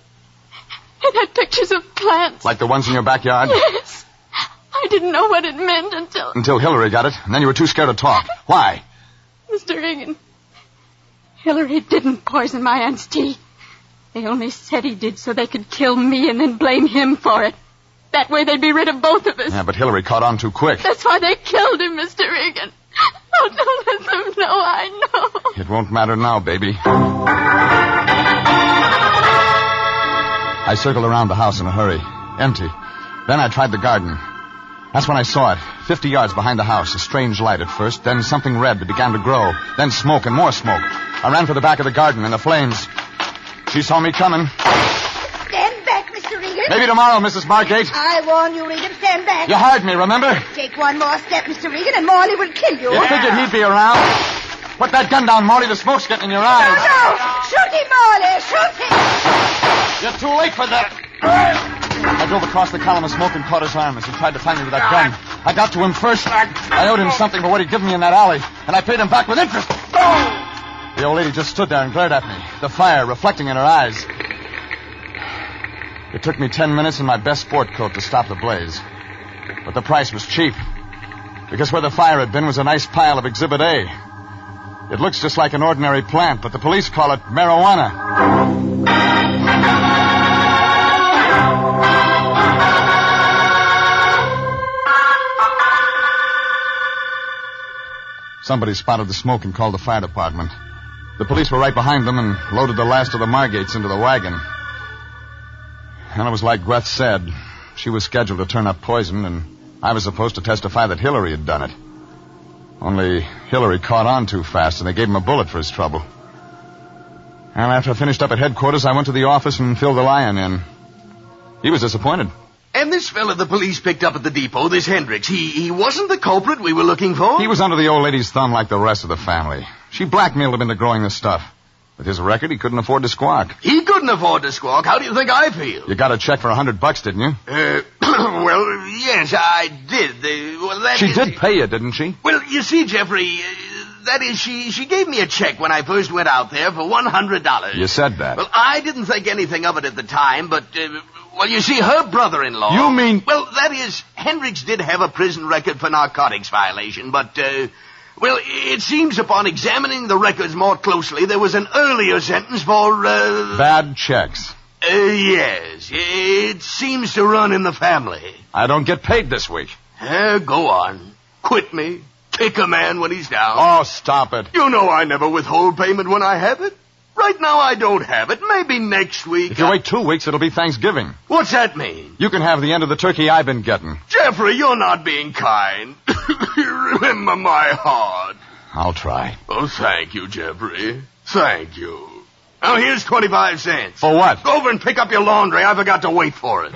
It had pictures of plants. Like the ones in your backyard? Yes. I didn't know what it meant until... Until Hillary got it, and then you were too scared to talk. Why? Mr. Regan, Hillary didn't poison my aunt's tea. They only said he did so they could kill me and then blame him for it. That way they'd be rid of both of us. Yeah, but Hillary caught on too quick. That's why they killed him, Mr. Regan. Oh, don't let them know I know. It won't matter now, baby. I circled around the house in a hurry. Empty. Then I tried the garden. That's when I saw it. 50 yards behind the house. A strange light at first, then something red that began to grow. Then smoke and more smoke. I ran for the back of the garden in the flames. She saw me coming. Stand back, Mr. Regan. Maybe tomorrow, Mrs. Margate. I warn you, Regan. Stand back. You hired me, remember? Take one more step, Mr. Regan, and Morley will kill you. You figured he'd be around? Put that gun down, Morley. The smoke's getting in your eyes. No! Shoot him, Morley! Shoot him! You're too late for that. I drove across the column of smoke and caught his arm as he tried to find me with that gun. I got to him first. I owed him something for what he'd given me in that alley, and I paid him back with interest. The old lady just stood there and glared at me, the fire reflecting in her eyes. It took me 10 minutes in my best sport coat to stop the blaze. But the price was cheap, because where the fire had been was a nice pile of Exhibit A. It looks just like an ordinary plant, but the police call it marijuana. Somebody spotted the smoke and called the fire department. The police were right behind them and loaded the last of the Margates into the wagon. And it was like Gweth said. She was scheduled to turn up poison, and I was supposed to testify that Hillary had done it. Only Hillary caught on too fast, and they gave him a bullet for his trouble. And after I finished up at headquarters, I went to the office and filled the lion in. He was disappointed. And this fella the police picked up at the depot, this Hendricks, he wasn't the culprit we were looking for? He was under the old lady's thumb like the rest of the family. She blackmailed him into growing the stuff. With his record, he couldn't afford to squawk. He couldn't afford to squawk. How do you think I feel? You got a check for $100, didn't you? Well, yes, I did. She did pay you, didn't she? Well, you see, Jeffrey, that is, she gave me a check when I first went out there for $100. You said that. Well, I didn't think anything of it at the time, but, well, you see, her brother-in-law... You mean... Well, that is, Hendricks did have a prison record for narcotics violation, but, well, it seems upon examining the records more closely, there was an earlier sentence for, Bad checks. Yes. It seems to run in the family. I don't get paid this week. Go on. Quit me. Kick a man when he's down. Oh, stop it. You know I never withhold payment when I have it. Right now I don't have it. Maybe next week. If you wait 2 weeks, it'll be Thanksgiving. What's that mean? You can have the end of the turkey I've been getting. Jeffrey, you're not being kind. Remember my heart. I'll try. Oh, thank you, Jeffrey. Thank you. Now, here's 25 cents. For what? Go over and pick up your laundry. I forgot to wait for it.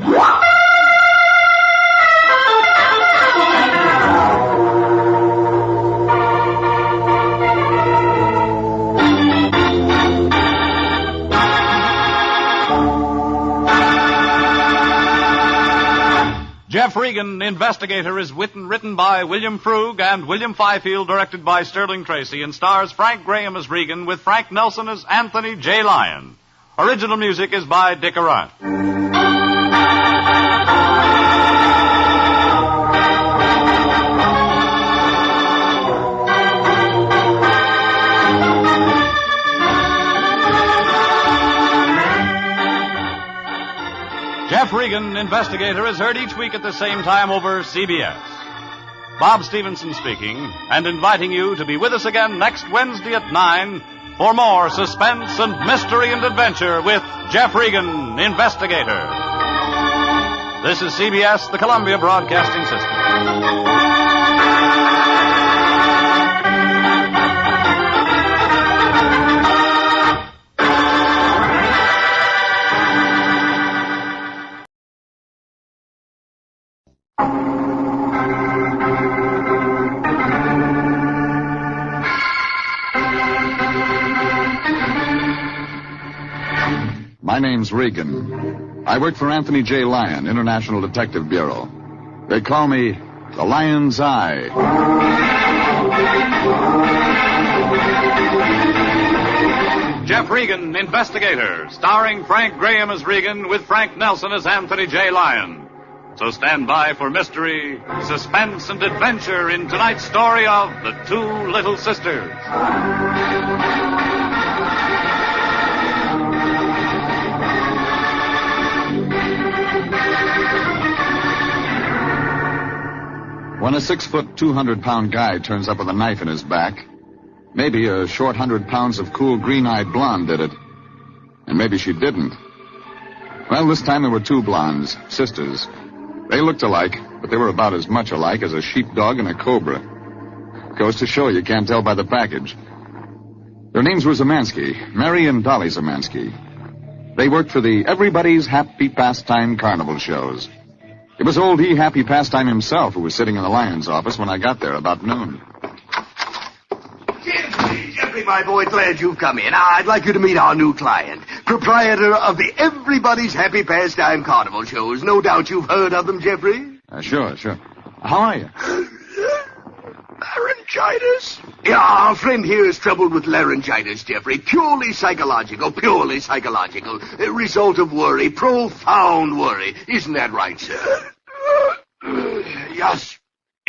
Jeff Regan, Investigator, is written by William Frug and William Fifield, directed by Sterling Tracy, and stars Frank Graham as Regan with Frank Nelson as Anthony J. Lyon. Original music is by Dick Arant. Jeff Regan, Investigator, is heard each week at the same time over CBS. Bob Stevenson speaking, and inviting you to be with us again next Wednesday at 9 for more suspense and mystery and adventure with Jeff Regan, Investigator. This is CBS, the Columbia Broadcasting System. My name's Regan. I work for Anthony J. Lyon, International Detective Bureau. They call me the Lion's Eye. Jeff Regan, Investigator, starring Frank Graham as Regan with Frank Nelson as Anthony J. Lyon. So stand by for mystery, suspense, and adventure in tonight's story of The Two Little Sisters. When a 6-foot, 200-pound guy turns up with a knife in his back, maybe a short 100 pounds of cool green-eyed blonde did it. And maybe she didn't. Well, this time there were two blondes, sisters. They looked alike, but they were about as much alike as a sheepdog and a cobra. Goes to show you can't tell by the package. Their names were Zemansky, Mary and Dolly Zemansky. They worked for the Everybody's Happy Pastime Carnival shows. It was old Happy Pastime himself who was sitting in the Lion's office when I got there about noon. Jeffrey, my boy, glad you've come in. I'd like you to meet our new client, proprietor of the Everybody's Happy Pastime Carnival shows. No doubt you've heard of them, Jeffrey? Sure. How are you? Laryngitis? Yeah, our friend here is troubled with laryngitis, Jeffrey. Purely psychological. A result of worry, profound worry. Isn't that right, sir? Yes.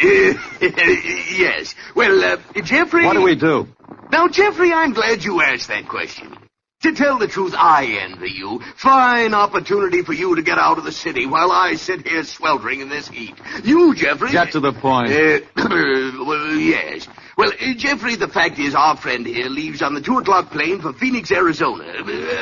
Yes. Well, Jeffrey... What do we do? Now, Jeffrey, I'm glad you asked that question. To tell the truth, I envy you. Fine opportunity for you to get out of the city while I sit here sweltering in this heat. You, Jeffrey... Get to the point. Well, yes. Well, Jeffrey, the fact is our friend here leaves on the 2:00 plane for Phoenix, Arizona.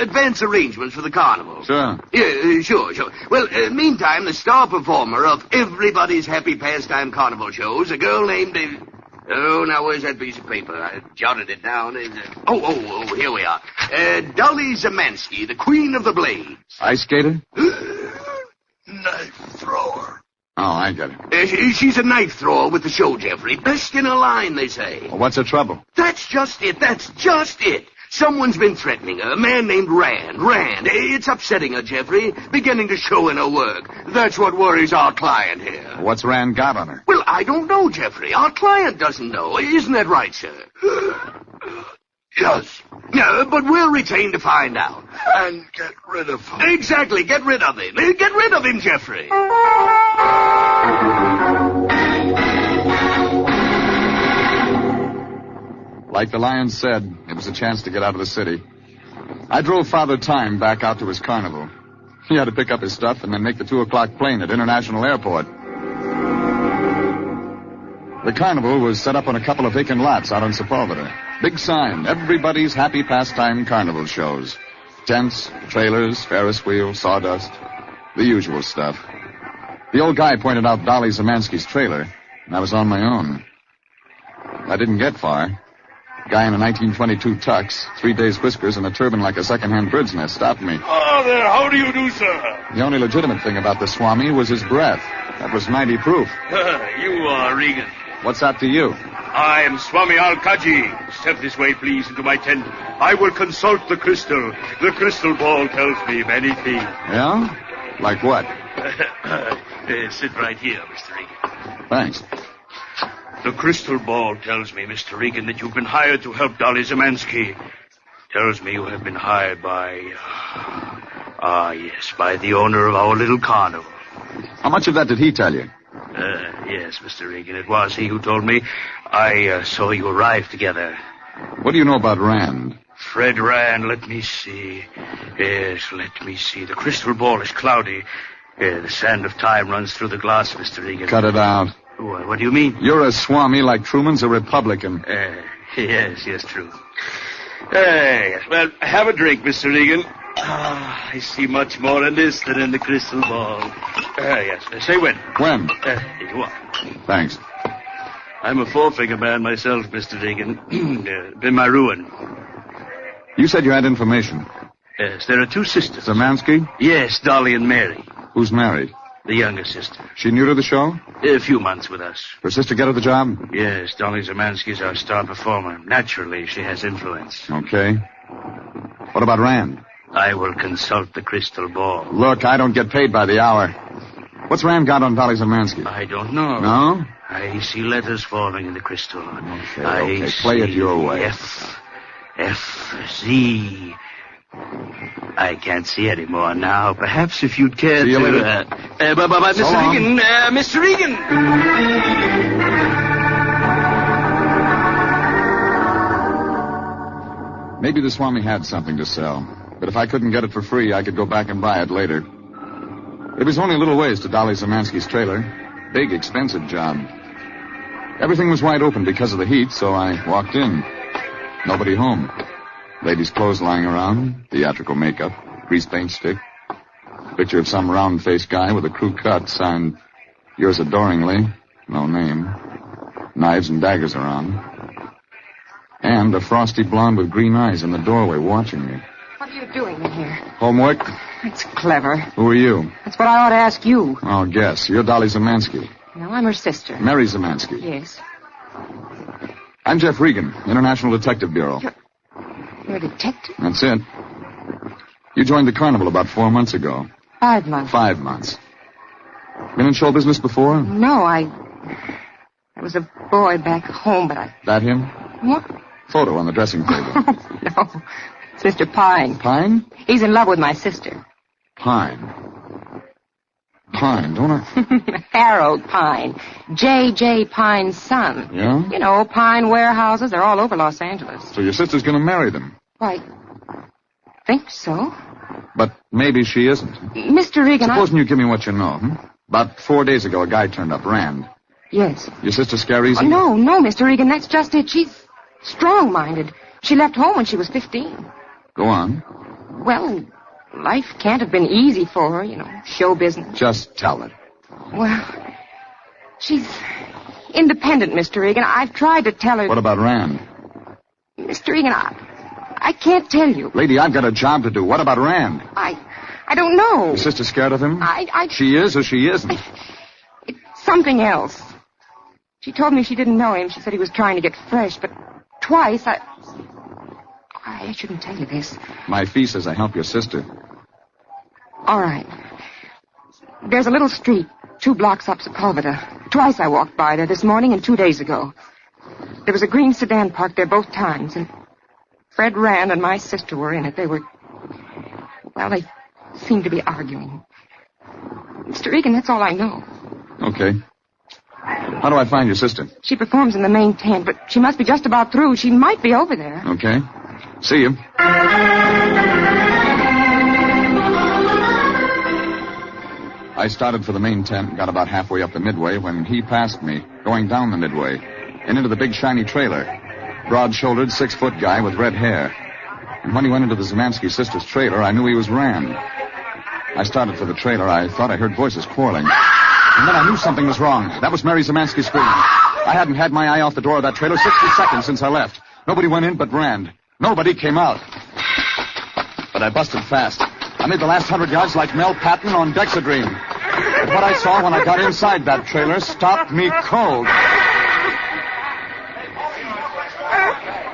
Advance arrangements for the carnival. Sure. Yeah, sure. Well, meantime, the star performer of Everybody's Happy Pastime Carnival shows, a girl named... Oh, now where's that piece of paper? I jotted it down. Oh, here we are. Dolly Zemansky, the Queen of the Blades. Ice skater? Knife thrower. Oh, I get it. She's a knife thrower with the show, Jeffrey. Best in a line, they say. Well, what's her trouble? That's just it. Someone's been threatening her, a man named Rand. It's upsetting her, Jeffrey. Beginning to show in her work. That's what worries our client here. What's Rand got on her? Well, I don't know, Jeffrey. Our client doesn't know. Isn't that right, sir? Yes. No, but we'll retain to find out. And get rid of him. Exactly, get rid of him. Get rid of him, Jeffrey. Like the Lion said, it was a chance to get out of the city. I drove Father Time back out to his carnival. He had to pick up his stuff and then make the 2:00 plane at International Airport. The carnival was set up on a couple of vacant lots out on Sepulveda. Big sign, everybody's happy pastime carnival shows. Tents, trailers, Ferris wheels, sawdust, the usual stuff. The old guy pointed out Dolly Zemansky's trailer, and I was on my own. I didn't get far. Guy in a 1922 tux, 3 days whiskers, and a turban like a second-hand bird's nest stopped me. Oh, there. How do you do, sir? The only legitimate thing about the Swami was his breath. That was 90 proof. You are Regan. What's that to you? I am Swami Al-Kaji. Step this way, please, into my tent. I will consult the crystal. The crystal ball tells me many things. Yeah? Like what? Sit right here, Mr. Regan. Thanks. The crystal ball tells me, Mr. Regan, that you've been hired to help Dolly Zemansky. Tells me you have been hired by... yes, by the owner of our little carnival. How much of that did he tell you? Yes, Mr. Regan, it was he who told me. I saw you arrive together. What do you know about Rand? Fred Rand, let me see. Yes, let me see. The crystal ball is cloudy. The sand of time runs through the glass, Mr. Regan. Cut it out. What do you mean? You're a Swami like Truman's a Republican. Yes, true. Yes. Well, have a drink, Mr. Regan. I see much more in this than in the crystal ball. Yes. Say when. When? Here you are. Thanks. I'm a four-finger man myself, Mr. Regan. Been my ruin. You said you had information. Yes, there are two sisters. Zemansky? Yes, Dolly and Mary. Who's married? The younger sister. She new to the show? A few months with us. Her sister get her the job? Yes, Dolly Zemansky's our star performer. Naturally, she has influence. Okay. What about Rand? I will consult the crystal ball. Look, I don't get paid by the hour. What's Rand got on Dolly Zemansky? I don't know. No? I see letters falling in the crystal. Okay, play it your way. F, Z. I can't see any more now. Perhaps if you'd care see you to... later. Mr. Regan, Mr. Regan! Maybe the Swami had something to sell. But if I couldn't get it for free, I could go back and buy it later. It was only a little ways to Dolly Zemansky's trailer. Big, expensive job. Everything was wide open because of the heat, so I walked in. Nobody home. Ladies' clothes lying around, theatrical makeup, grease paint stick. Picture of some round-faced guy with a crew cut signed, yours adoringly, no name. Knives and daggers around. And a frosty blonde with green eyes in the doorway watching me. What are you doing in here? Homework? That's clever. Who are you? That's what I ought to ask you. Oh, guess. You're Dolly Zemansky. No, I'm her sister. Mary Zemansky. Yes. I'm Jeff Regan, International Detective Bureau. You're a detective? That's it. You joined the carnival about 4 months ago. 5 months. 5 months. Been in show business before? No, I was a boy back home, but I... That him? What? Photo on the dressing table. No. It's Mr. Pine. Pine? He's in love with my sister. Pine. Pine, don't I? Harold Pine. J.J. Pine's son. Yeah? You know, Pine warehouses. They're all over Los Angeles. So your sister's going to marry them? Why, think so. But maybe she isn't. Mr. Regan, Supposing you give me what you know, About 4 days ago, a guy turned up, Rand. Yes. Your sister scare easy? Oh, no, Mr. Regan, that's just it. She's strong-minded. She left home when she was 15. Go on. Well, life can't have been easy for her, you know, show business. Just tell it. Well, she's independent, Mr. Regan. I've tried to tell her... What about Rand? Mr. Regan, I can't tell you. Lady, I've got a job to do. What about Rand? I don't know. Your sister scared of him? I... She is or she isn't? It's something else. She told me she didn't know him. She said he was trying to get fresh, but twice I shouldn't tell you this. My fee says I help your sister. All right. There's a little street 2 blocks up Sepulveda. Twice I walked by there, this morning and 2 days ago. There was a green sedan parked there both times, and Fred Rand and my sister were in it. They seemed to be arguing. Mr. Regan, that's all I know. Okay. How do I find your sister? She performs in the main tent, but she must be just about through. She might be over there. Okay. See you. I started for the main tent and got about halfway up the midway when he passed me, going down the midway, and into the big shiny trailer. Broad-shouldered, 6-foot guy with red hair. And when he went into the Zemansky sisters' trailer, I knew he was Rand. I started for the trailer. I thought I heard voices quarreling. And then I knew something was wrong. That was Mary Zemansky screaming. I hadn't had my eye off the door of that trailer 60 seconds since I left. Nobody went in but Rand. Nobody came out. But I busted fast. I made the last 100 yards like Mel Patton on Dexedrine. But what I saw when I got inside that trailer stopped me cold.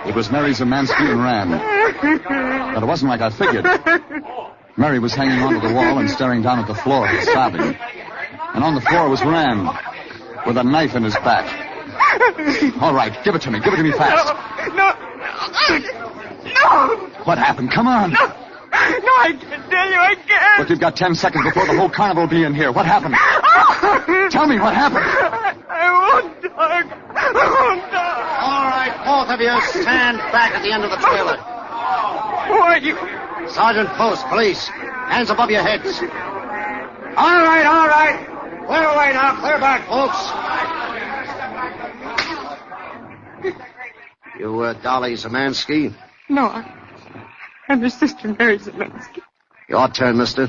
It was Mary Zemansky and Rand. But it wasn't like I figured. Mary was hanging onto the wall and staring down at the floor, sobbing. And on the floor was Rand, with a knife in his back. All right, give it to me. Give it to me fast. No. What happened? Come on. No, I can't tell you. I can't. Look, you've got 10 seconds before the whole carnival will be in here. What happened? Tell me what happened. I won't talk. All right, both of you stand back at the end of the trailer. Who are you? Sergeant Post, police. Hands above your heads. All right. Clear away now. Clear back, folks. You, Dolly Zemansky? No, I'm your sister, Mary Zemansky. Your turn, mister.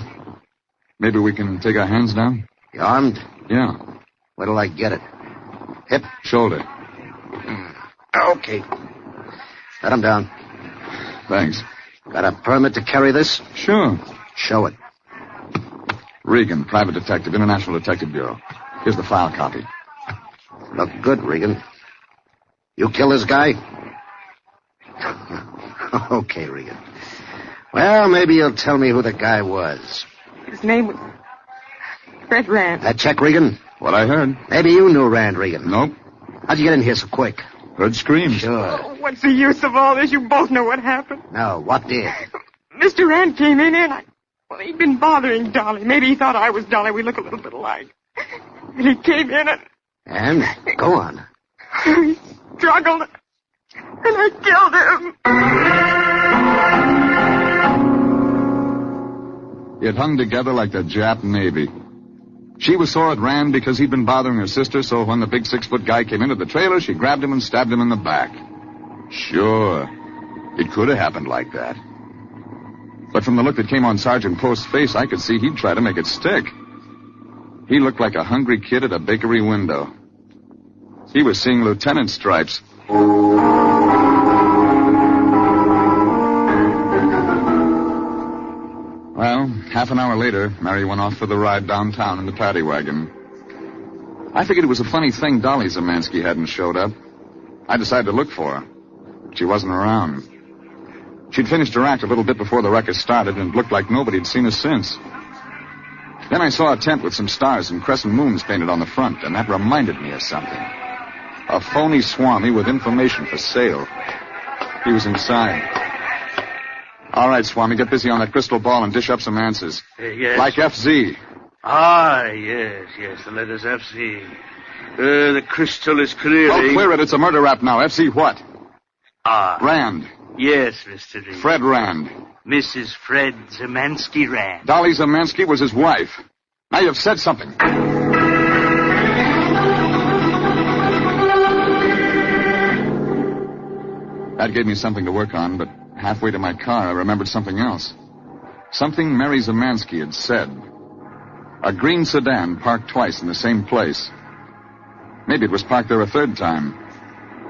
Maybe we can take our hands down? You armed? Yeah. Where till I get it? Hip? Shoulder. Okay. Let him down. Thanks. Got a permit to carry this? Sure. Show it. Regan, private detective, International Detective Bureau. Here's the file copy. Look good, Regan. You kill this guy? Okay, Regan. Well, maybe you'll tell me who the guy was. His name was Fred Rand. That check, Regan? What I heard. Maybe you knew Rand, Regan. Nope. How'd you get in here so quick? Heard screams. Sure. Oh, what's the use of all this? You both know what happened. No, what did? Mr. Rand came in and well, he'd been bothering Dolly. Maybe he thought I was Dolly. We look a little bit alike. And he came in And? Go on. He struggled. And I killed him. It hung together like the Jap Navy. She was sore at Rand because he'd been bothering her sister, so when the big 6-foot guy came into the trailer, she grabbed him and stabbed him in the back. Sure, it could have happened like that. But from the look that came on Sergeant Post's face, I could see he'd try to make it stick. He looked like a hungry kid at a bakery window. He was seeing lieutenant stripes. Well, half an hour later, Mary went off for the ride downtown in the paddy wagon. I figured it was a funny thing Dolly Zemansky hadn't showed up. I decided to look for her. She wasn't around. She'd finished her act a little bit before the ruckus started, and it looked like nobody had seen her since. Then I saw a tent with some stars and crescent moons painted on the front, and that reminded me of something. A phony Swami with information for sale. He was inside. All right, Swami, get busy on that crystal ball and dish up some answers. Yes. Like FZ. Ah, yes, the letters FC. The crystal is clearly... Oh, clear it. It's a murder rap now. FC what? Rand. Yes, Mr. Regan. Fred Rand. Mrs. Fred Zemansky Rand. Dolly Zemansky was his wife. Now you've said something. That gave me something to work on, but halfway to my car, I remembered something else. Something Mary Zemansky had said. A green sedan parked twice in the same place. Maybe it was parked there a third time.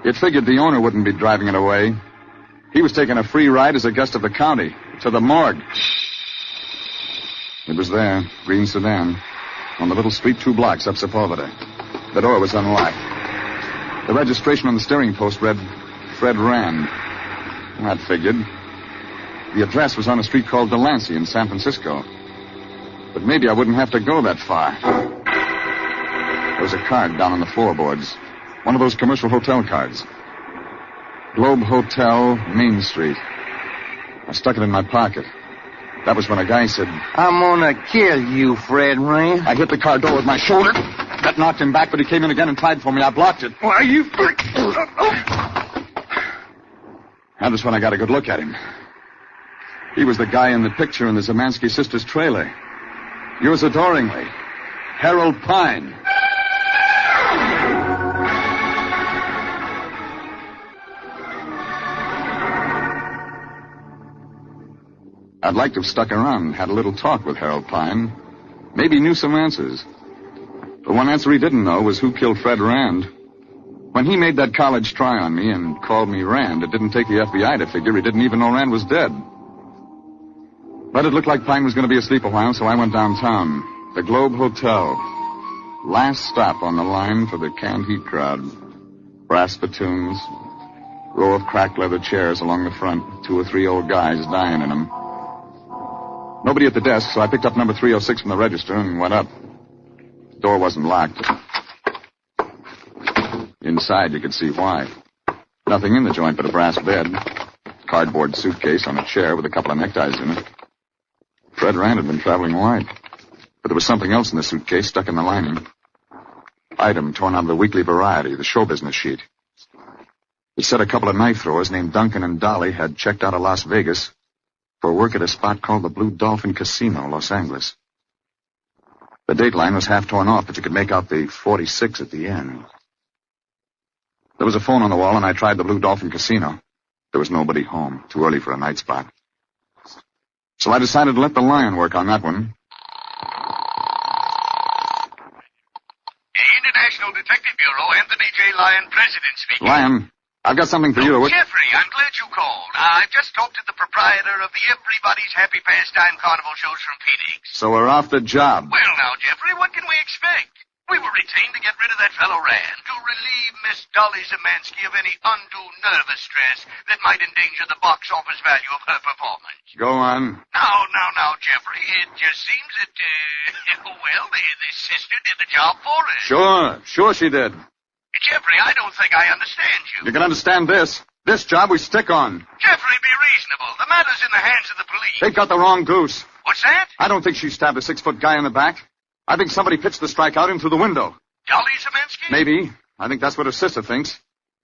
It figured the owner wouldn't be driving it away. He was taking a free ride as a guest of the county, to the morgue. It was there, green sedan, on the little street 2 blocks up Sepulveda. The door was unlocked. The registration on the steering post read Fred Rand. That figured. The address was on a street called Delancey in San Francisco. But maybe I wouldn't have to go that far. There was a card down on the floorboards. One of those commercial hotel cards. Globe Hotel, Main Street. I stuck it in my pocket. That was when a guy said, I'm gonna kill you, Fred Rand. I hit the car door with my shoulder. That knocked him back, but he came in again and tried for me. I blocked it. Why, you... That was when I got a good look at him. He was the guy in the picture in the Zemansky sisters' trailer. Yours adoringly, Harold Pine. I'd like to have stuck around and had a little talk with Harold Pine. Maybe knew some answers. But one answer he didn't know was who killed Fred Rand. When he made that college try on me and called me Rand, it didn't take the FBI to figure he didn't even know Rand was dead. But it looked like Pine was going to be asleep a while, so I went downtown. The Globe Hotel. Last stop on the line for the canned heat crowd. Brass spittoons, row of cracked leather chairs along the front, 2 or 3 old guys dying in them. Nobody at the desk, so I picked up number 306 from the register and went up. The door wasn't locked. Inside, you could see why. Nothing in the joint but a brass bed, cardboard suitcase on a chair with a couple of neckties in it. Fred Rand had been traveling white. But there was something else in the suitcase stuck in the lining. Item torn out of the Weekly Variety, the show business sheet. It said a couple of knife throwers named Duncan and Dolly had checked out of Las Vegas for work at a spot called the Blue Dolphin Casino, Los Angeles. The date line was half torn off, but you could make out the 46 at the end. There was a phone on the wall, and I tried the Blue Dolphin Casino. There was nobody home. Too early for a night spot. So I decided to let the Lion work on that one. International Detective Bureau, Anthony J. Lyon, President speaking. Lion, I've got something for you. Jeffrey, I'm glad you called. I've just talked to the proprietor of the Everybody's Happy Pastime Carnival shows from Phoenix. So we're off the job. Well, now, Jeffrey, what can we expect? We were retained to get rid of that fellow Rand, to relieve Miss Dolly Zemansky of any undue nervous stress that might endanger the box office value of her performance. Go on. Now, Jeffrey, it just seems that, the sister did the job for us. Sure she did. Jeffrey, I don't think I understand you. You can understand this. This job we stick on. Jeffrey, be reasonable. The matter's in the hands of the police. They've got the wrong goose. What's that? I don't think she stabbed a 6-foot guy in the back. I think somebody pitched the strike out in through the window. Dolly Zemansky? Maybe. I think that's what her sister thinks.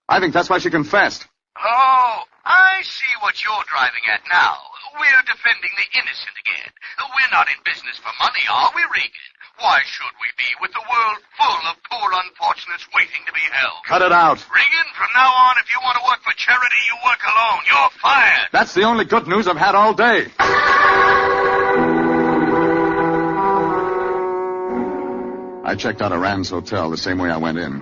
I think that's why she confessed. Oh, I see what you're driving at now. We're defending the innocent again. We're not in business for money, are we, Regan? Why should we be, with the world full of poor unfortunates waiting to be helped? Cut it out. Regan, from now on, if you want to work for charity, you work alone. You're fired. That's the only good news I've had all day. I checked out of Rand's hotel the same way I went in.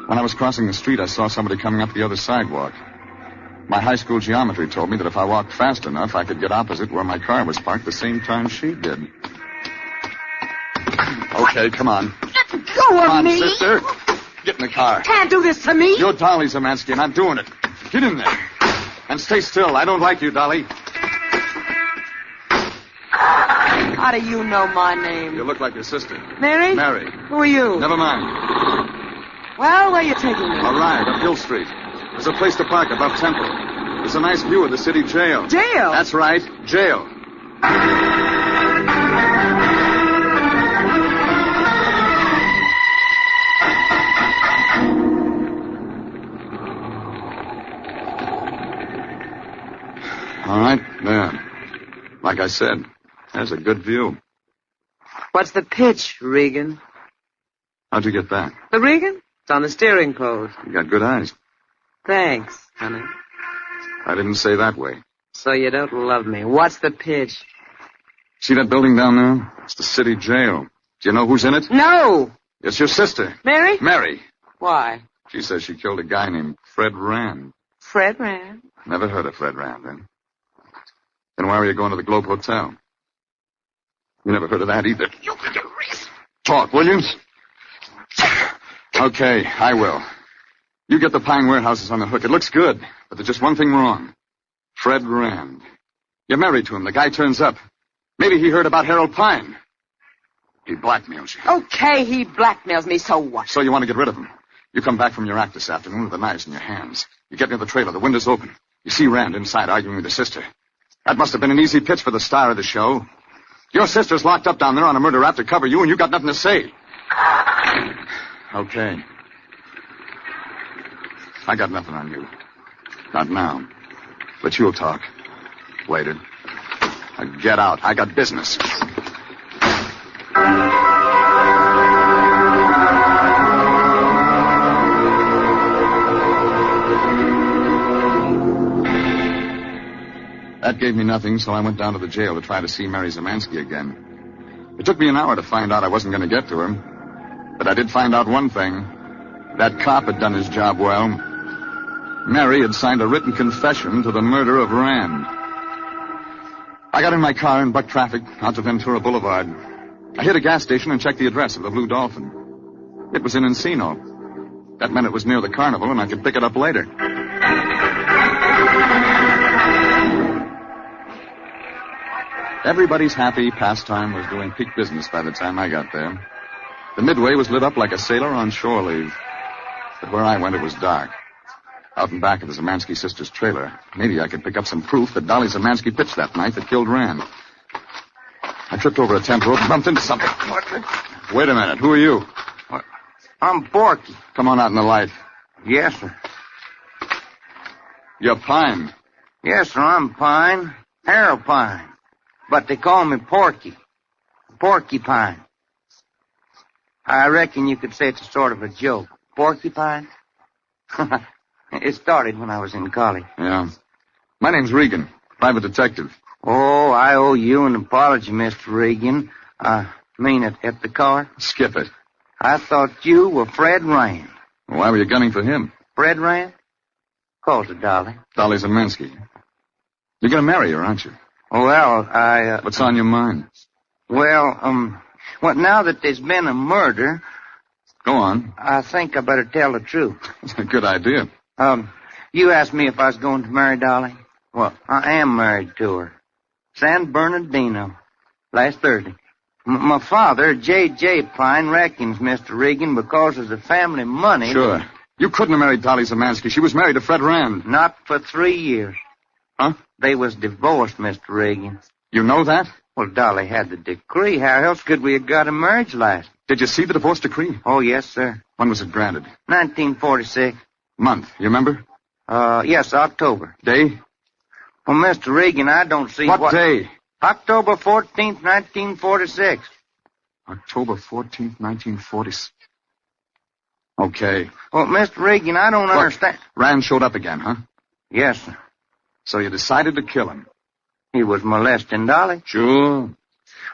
When I was crossing the street, I saw somebody coming up the other sidewalk. My high school geometry told me that if I walked fast enough, I could get opposite where my car was parked the same time she did. Okay, come on. Let go of Come on, me. sister. Get in the car. Can't do this to me. You're Dolly Zemansky, and I'm doing it. Get in there. And stay still. I don't like you, Dolly. How do you know my name? You look like your sister. Mary? Mary. Who are you? Never mind. Well, where are you taking me? A ride up Hill Street. There's a place to park above Temple. There's a nice view of the city jail. Jail? That's right, jail. All right, there. Like I said, there's a good view. What's the pitch, Regan? How'd you get that? The Regan? It's on the steering post. You got good eyes. Thanks, honey. I didn't say that way. So you don't love me. What's the pitch? See that building down there? It's the city jail. Do you know who's in it? No! It's your sister. Mary? Mary. Why? She says she killed a guy named Fred Rand. Fred Rand? Never heard of Fred Rand, then. Then why were you going to the Globe Hotel? You never heard of that either. Talk, will you? Okay, I will. You get the Pine warehouses on the hook. It looks good, but there's just one thing wrong. Fred Rand. You're married to him. The guy turns up. Maybe he heard about Harold Pine. He blackmails you. Okay, he blackmails me, so what? So you want to get rid of him. You come back from your act this afternoon with the knives in your hands. You get near the trailer. The window's open. You see Rand inside arguing with his sister. That must have been an easy pitch for the star of the show. Your sister's locked up down there on a murder rap to cover you, and you got nothing to say. Okay. I got nothing on you. Not now. But you'll talk. Later. Now get out. I got business. That gave me nothing, so I went down to the jail to try to see Mary Zemansky again. It took me an hour to find out I wasn't going to get to her. But I did find out one thing. That cop had done his job well. Mary had signed a written confession to the murder of Rand. I got in my car and bucked traffic out to Ventura Boulevard. I hit a gas station and checked the address of the Blue Dolphin. It was in Encino. That meant it was near the carnival and I could pick it up later. Everybody's happy pastime was doing peak business by the time I got there. The Midway was lit up like a sailor on shore leave. But where I went, it was dark. Out in back of the Zemansky sisters' trailer. Maybe I could pick up some proof that Dolly Zemansky pitched that night that killed Rand. I tripped over a tent rope and bumped into something. Wait a minute. Who are you? I'm Porky. Come on out in the light. Yes, sir. You're Pine. Yes, sir, I'm Pine. Harold Pine. But they call me Porky. Porcupine. I reckon you could say it's a sort of a joke. Porcupine? It started when I was in college. Yeah. My name's Regan, private detective. Oh, I owe you an apology, Mr. Regan. At the car. Skip it. I thought you were Fred Rand. Why were you gunning for him? Fred Rand? Calls her Dolly. Dolly Zemansky. You're going to marry her, aren't you? Well, What's on your mind? Well, now that there's been a murder... Go on. I think I better tell the truth. It's a good idea. You asked me if I was going to marry Dolly. Well, I am married to her. San Bernardino. Last Thursday. My father, J.J. Pine, reckons, Mr. Regan, because of the family money... Sure. You couldn't have married Dolly Zemansky. She was married to Fred Rand. Not for 3 years. Huh? They was divorced, Mr. Regan. You know that? Well, Dolly had the decree. How else could we have got a marriage license? Did you see the divorce decree? Oh, yes, sir. When was it granted? 1946. Month, you remember? Yes, October. Day? Well, Mr. Regan, I don't see what... What day? October 14th, 1946. October 14th, 1946. Okay. Well, Mr. Regan, I don't understand. Rand showed up again, huh? Yes, sir. So you decided to kill him? He was molesting Dolly. Sure.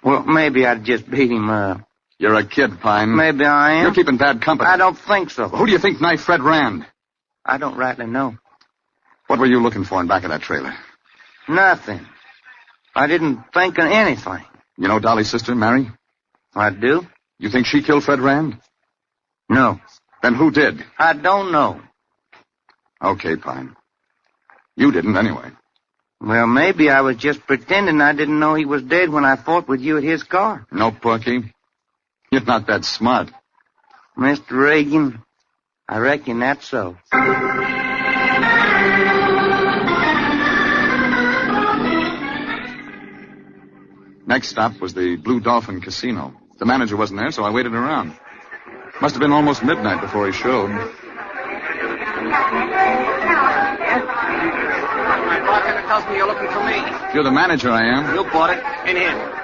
Well, maybe I'd just beat him up. You're a kid, Pine. Maybe I am. You're keeping bad company. I don't think so. Who do you think knifed Fred Rand? I don't rightly know. What were you looking for in back of that trailer? Nothing. I didn't think of anything. You know Dolly's sister, Mary? I do. You think she killed Fred Rand? No. Then who did? I don't know. Okay, Pine. You didn't, anyway. Well, maybe I was just pretending I didn't know he was dead when I fought with you at his car. No, Porky. You're not that smart. Mr. Regan, I reckon that's so. Next stop was the Blue Dolphin Casino. The manager wasn't there, so I waited around. Must have been almost midnight before he showed. My bartender tells me you're looking for me. If you're the manager, I am. You bought it. In here.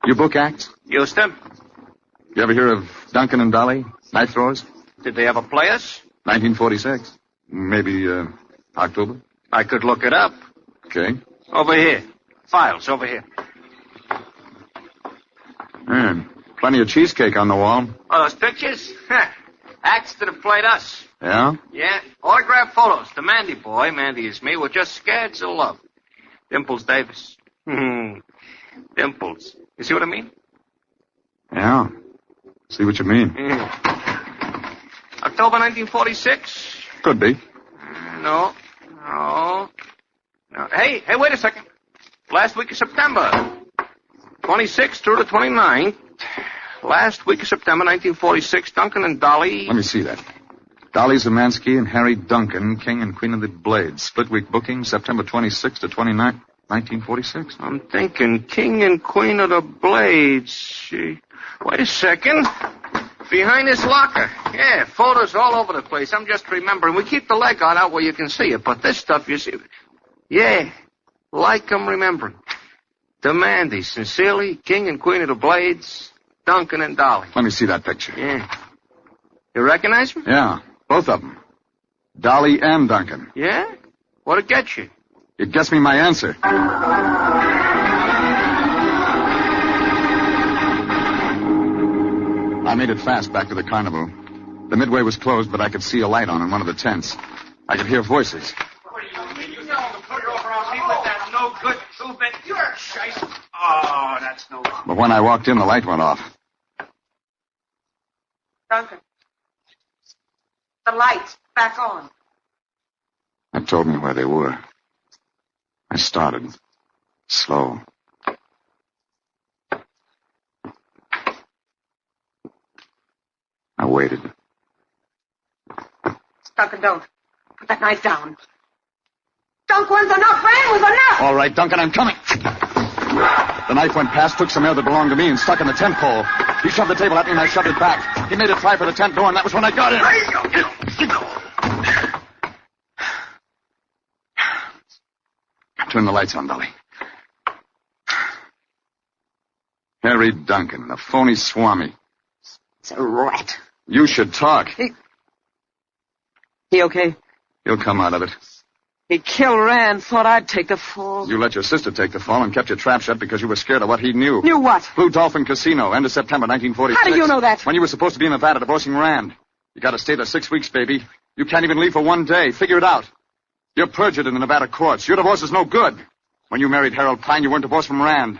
You book acts? Houston. You ever hear of Duncan and Dolly? Knife throwers? Did they ever play us? 1946. Maybe, October? I could look it up. Okay. Over here. Files, over here. Plenty of cheesecake on the wall. Oh, those pictures? Acts that have played us. Yeah? Yeah. Autograph photos. The Mandy boy, Mandy is me, we're just scared to love. Dimples Davis. Dimples. You see what I mean? Yeah. See what you mean. October 1946? Could be. No. Hey, wait a second. Last week of September. 26th through the 29th. Last week of September, 1946, Duncan and Dolly... Let me see that. Dolly Zemansky and Harry Duncan, King and Queen of the Blades. Split week booking, September 26th to 29th, 1946. I'm thinking King and Queen of the Blades. Wait a second. Behind this locker. Yeah, photos all over the place. I'm just remembering. We keep the leg on out where you can see it, but this stuff, you see... Yeah, like I'm remembering. The Mandy, sincerely, King and Queen of the Blades, Duncan and Dolly. Let me see that picture. Yeah. You recognize me? Yeah. Both of them. Dolly and Duncan. Yeah? What'd it get you? It gets me my answer. I made it fast back to the carnival. The midway was closed, but I could see a light on in one of the tents. I could hear voices. What do you mean? You know to put her over on me with that no good two-bit. You're a shite. Oh, that's no good. But when I walked in, the light went off. Duncan. The light's back on. That told me where they were. I started. Slow. I waited. Duncan, don't. Put that knife down. Dunk one's enough. Rand was enough. All right, Duncan, I'm coming. The knife went past, took some air that belonged to me, and stuck in the tent pole. He shoved the table at me, and I shoved it back. He made it fly for the tent door, and that was when I got in. Turn the lights on, Dolly. Harry Duncan, the phony swami. It's a rat. You should talk. He okay? He'll come out of it. He killed Rand, thought I'd take the fall. You let your sister take the fall and kept your trap shut because you were scared of what he knew. Knew what? Blue Dolphin Casino, end of September 1946. How do you know that? When you were supposed to be in Nevada divorcing Rand. You got to stay there 6 weeks, baby. You can't even leave for 1 day. Figure it out. You're perjured in the Nevada courts. Your divorce is no good. When you married Harold Pine, you weren't divorced from Rand.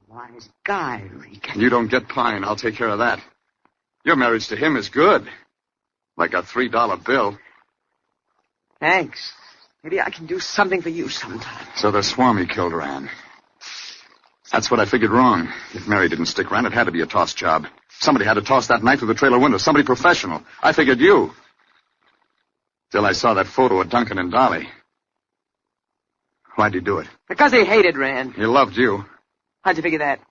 Wise guy, Regan. You don't get Pine. I'll take care of that. Your marriage to him is good. Like a $3 bill. Thanks. Maybe I can do something for you sometime. So the Swami killed Rand. That's what I figured wrong. If Mary didn't stick Rand, it had to be a toss job. Somebody had to toss that knife through the trailer window. Somebody professional. I figured you. Till I saw that photo of Duncan and Dolly. Why'd you do it? Because he hated Rand. He loved you. How'd you figure that?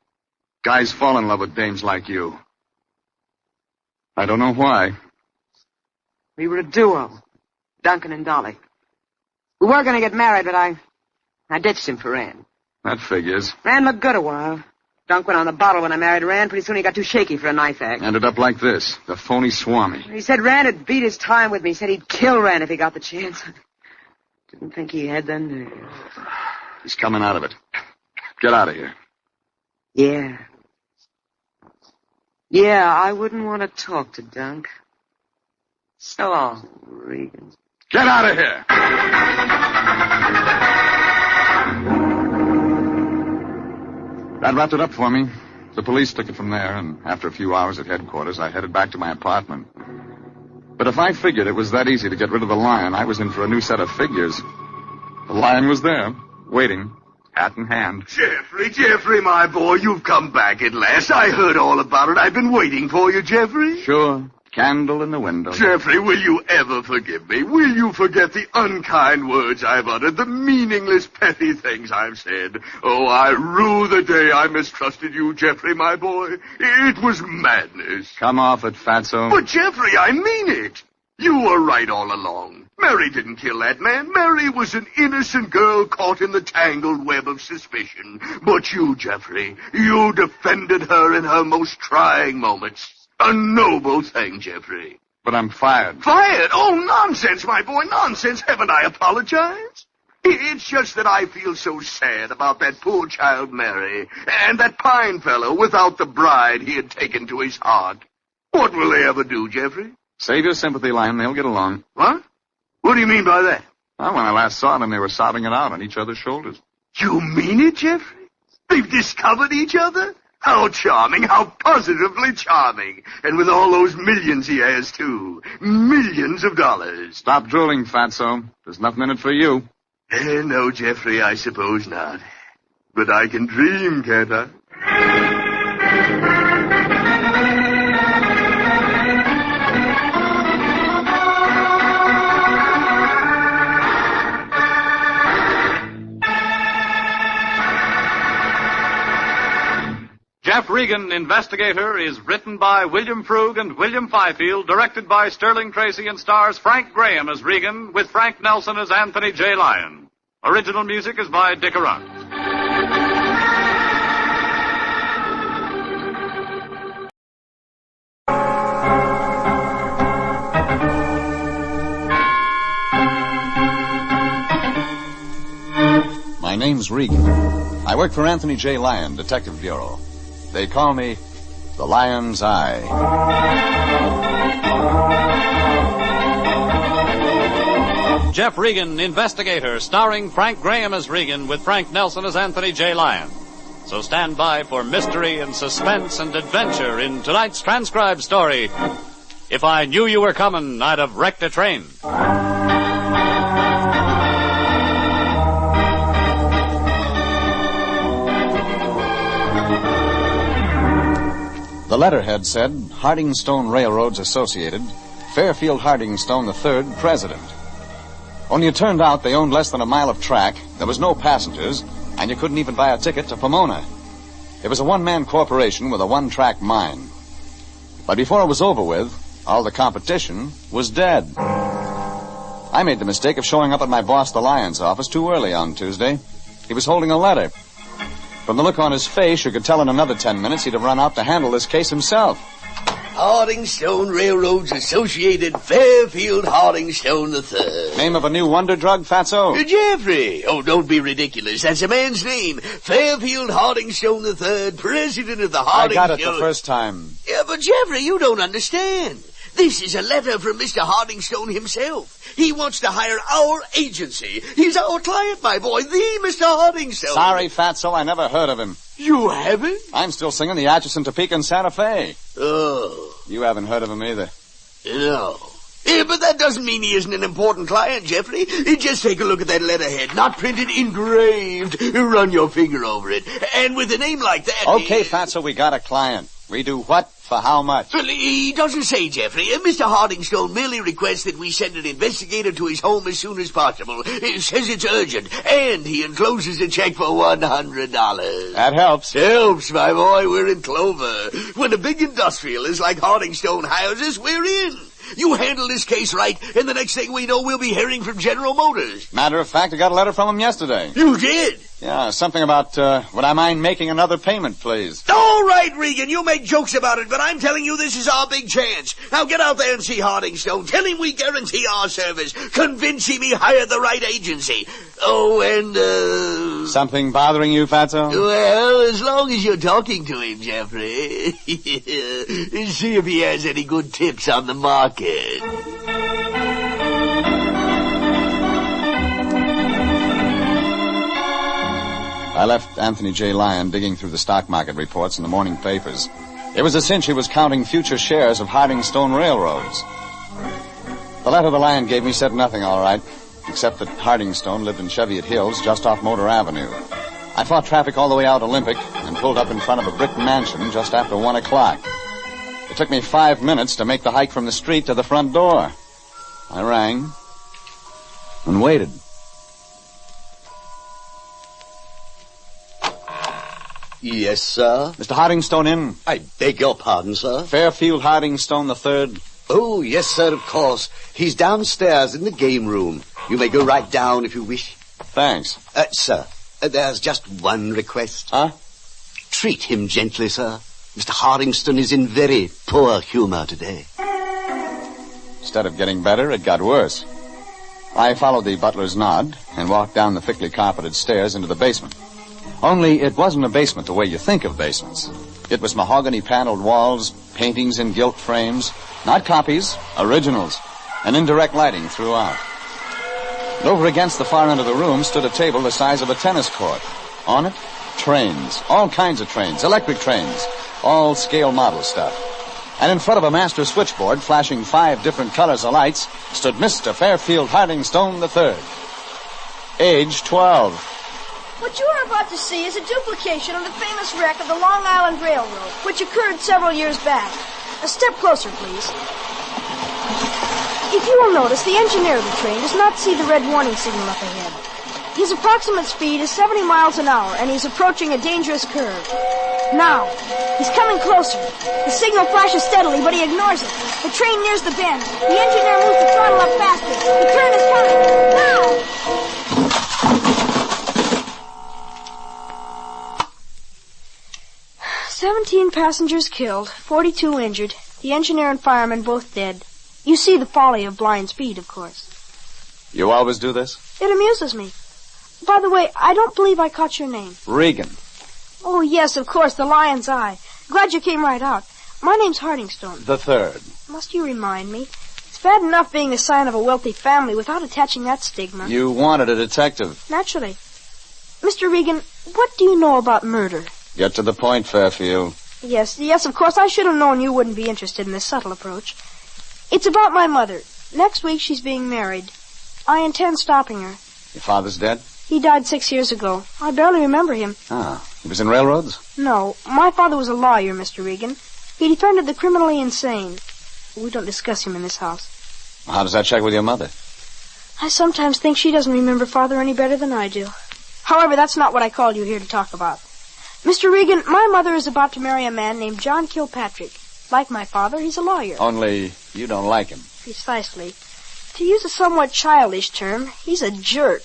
Guys fall in love with dames like you. I don't know why. We were a duo. Duncan and Dolly. We were going to get married, but I ditched him for Rand. That figures. Rand looked good a while. Dunk went on the bottle when I married Rand. Pretty soon he got too shaky for a knife act. Ended up like this. The phony Swami. He said Rand had beat his time with me. He said he'd kill Rand if he got the chance. Didn't think he had the nerve. He's coming out of it. Get out of here. Yeah. Yeah, I wouldn't want to talk to Dunk. So long, Regan. Get out of here! That wrapped it up for me. The police took it from there, and after a few hours at headquarters, I headed back to my apartment. But if I figured it was that easy to get rid of the lion, I was in for a new set of figures. The lion was there, waiting, hat in hand. Jeffrey, my boy, you've come back at last. I heard all about it. I've been waiting for you, Jeffrey. Sure. Candle in the window. Jeffrey, will you ever forgive me? Will you forget the unkind words I've uttered, the meaningless, petty things I've said? Oh, I rue the day I mistrusted you, Jeffrey, my boy. It was madness. Come off it, Fatso. But, Jeffrey, I mean it. You were right all along. Mary didn't kill that man. Mary was an innocent girl caught in the tangled web of suspicion. But you, Jeffrey, you defended her in her most trying moments. A noble thing, Jeffrey. But I'm fired. Fired? Oh, nonsense, my boy, nonsense. Haven't I apologized? It's just that I feel so sad about that poor child Mary and that Pine fellow without the bride he had taken to his heart. What will they ever do, Jeffrey? Save your sympathy, Lion. They'll get along. What? What do you mean by that? Well, when I last saw them, they were sobbing it out on each other's shoulders. You mean it, Jeffrey? They've discovered each other? How charming, how positively charming. And with all those millions he has, too. Millions of dollars. Stop drooling, Fatso. There's nothing in it for you. No, Jeffrey, I suppose not. But I can dream, can't I? Jeff Regan, Investigator, is written by William Frug and William Fifield, directed by Sterling Tracy, and stars Frank Graham as Regan, with Frank Nelson as Anthony J. Lyon. Original music is by Dick Arant. name's Regan. I work for Anthony J. Lyon, Detective Bureau. They call me the Lion's Eye. Jeff Regan Investigator, starring Frank Graham as Regan with Frank Nelson as Anthony J. Lyon. So stand by for mystery and suspense and adventure in tonight's transcribed story. If I knew you were coming, I'd have wrecked a train. The letterhead said, Hardingstone Railroads Associated, Fairfield Hardingstone III, President. Only it turned out they owned less than a mile of track, there was no passengers, and you couldn't even buy a ticket to Pomona. It was a one-man corporation with a one-track mine. But before it was over with, all the competition was dead. I made the mistake of showing up at my boss, the Lion's office, too early on Tuesday. He was holding a letter. From the look on his face, you could tell in another 10 minutes he'd have run out to handle this case himself. Hardingstone Railroads Associated, Fairfield Hardingstone III. Name of a new wonder drug, Fatso? Jeffrey. Oh, don't be ridiculous. That's a man's name. Fairfield Hardingstone III, President of the Hardingstone... I got it the first time. Yeah, but Jeffrey, you don't understand. This is a letter from Mr. Hardingstone himself. He wants to hire our agency. He's our client, my boy, the Mr. Hardingstone. Sorry, Fatso, I never heard of him. You haven't? I'm still singing the Atchison, Topeka, and Santa Fe. Oh. You haven't heard of him either. No. Yeah, but that doesn't mean he isn't an important client, Jeffrey. Just take a look at that letterhead. Not printed, engraved. Run your finger over it. And with a name like that... Okay, Fatso, we got a client. We do what? For how much? Well, he doesn't say, Jeffrey. Mr. Hardingstone merely requests that we send an investigator to his home as soon as possible. He says it's urgent, and he encloses a check for $100. That helps. Helps, my boy. We're in clover. When a big industrialist like Hardingstone hires us, we're in. You handle this case right, and the next thing we know, we'll be hearing from General Motors. Matter of fact, I got a letter from him yesterday. You did? Yeah, something about, would I mind making another payment, please? All right, Regan, you make jokes about it, but I'm telling you this is our big chance. Now get out there and see Hardingstone. Tell him we guarantee our service. Convince him he hired the right agency. Oh, and, Something bothering you, Fatso? Well, as long as you're talking to him, Jeffrey. See if he has any good tips on the market. I left Anthony J. Lyon digging through the stock market reports in the morning papers. It was a cinch he was counting future shares of Hardingstone Railroads. The letter the Lyon gave me said nothing, all right, except that Hardingstone lived in Cheviot Hills, just off Motor Avenue. I fought traffic all the way out Olympic and pulled up in front of a brick mansion just after 1 o'clock. It took me 5 minutes to make the hike from the street to the front door. I rang and waited. Yes, sir? Mr. Hardingstone in? I beg your pardon, sir? Fairfield Hardingstone III. Oh, yes, sir, of course. He's downstairs in the game room. You may go right down if you wish. Thanks. Sir, there's just one request. Huh? Treat him gently, sir. Mr. Hardingstone is in very poor humor today. Instead of getting better, it got worse. I followed the butler's nod and walked down the thickly carpeted stairs into the basement. Only it wasn't a basement the way you think of basements. It was mahogany-paneled walls, paintings in gilt frames, not copies, originals, and indirect lighting throughout. And over against the far end of the room stood a table the size of a tennis court. On it, trains, all kinds of trains, electric trains, all scale model stuff. And in front of a master switchboard, flashing 5 different colors of lights, stood Mr. Fairfield Hardingstone III. Age 12. What you are about to see is a duplication of the famous wreck of the Long Island Railroad, which occurred several years back. A step closer, please. If you will notice, the engineer of the train does not see the red warning signal up ahead. His approximate speed is 70 miles an hour, and he's approaching a dangerous curve. Now, he's coming closer. The signal flashes steadily, but he ignores it. The train nears the bend. The engineer moves the throttle up faster. The turn is coming. Now! 17 passengers killed, 42 injured, the engineer and fireman both dead. You see the folly of blind speed, of course. You always do this? It amuses me. By the way, I don't believe I caught your name. Regan. Oh, yes, of course, the Lion's Eye. Glad you came right out. My name's Hardingstone. The third. Must you remind me? It's bad enough being the sign of a wealthy family without attaching that stigma. You wanted a detective. Naturally. Mr. Regan, what do you know about murder? Get to the point, Fairfield. Yes, of course, I should have known you wouldn't be interested in this subtle approach. It's about my mother. Next week she's being married. I intend stopping her. Your father's dead? He died 6 years ago. I barely remember him. Ah, he was in railroads? No, my father was a lawyer, Mr. Regan. He defended the criminally insane. We don't discuss him in this house. How does that check with your mother? I sometimes think she doesn't remember Father any better than I do. However, that's not what I called you here to talk about. Mr. Regan, my mother is about to marry a man named John Kilpatrick. Like my father, he's a lawyer. Only you don't like him. Precisely. To use a somewhat childish term, he's a jerk.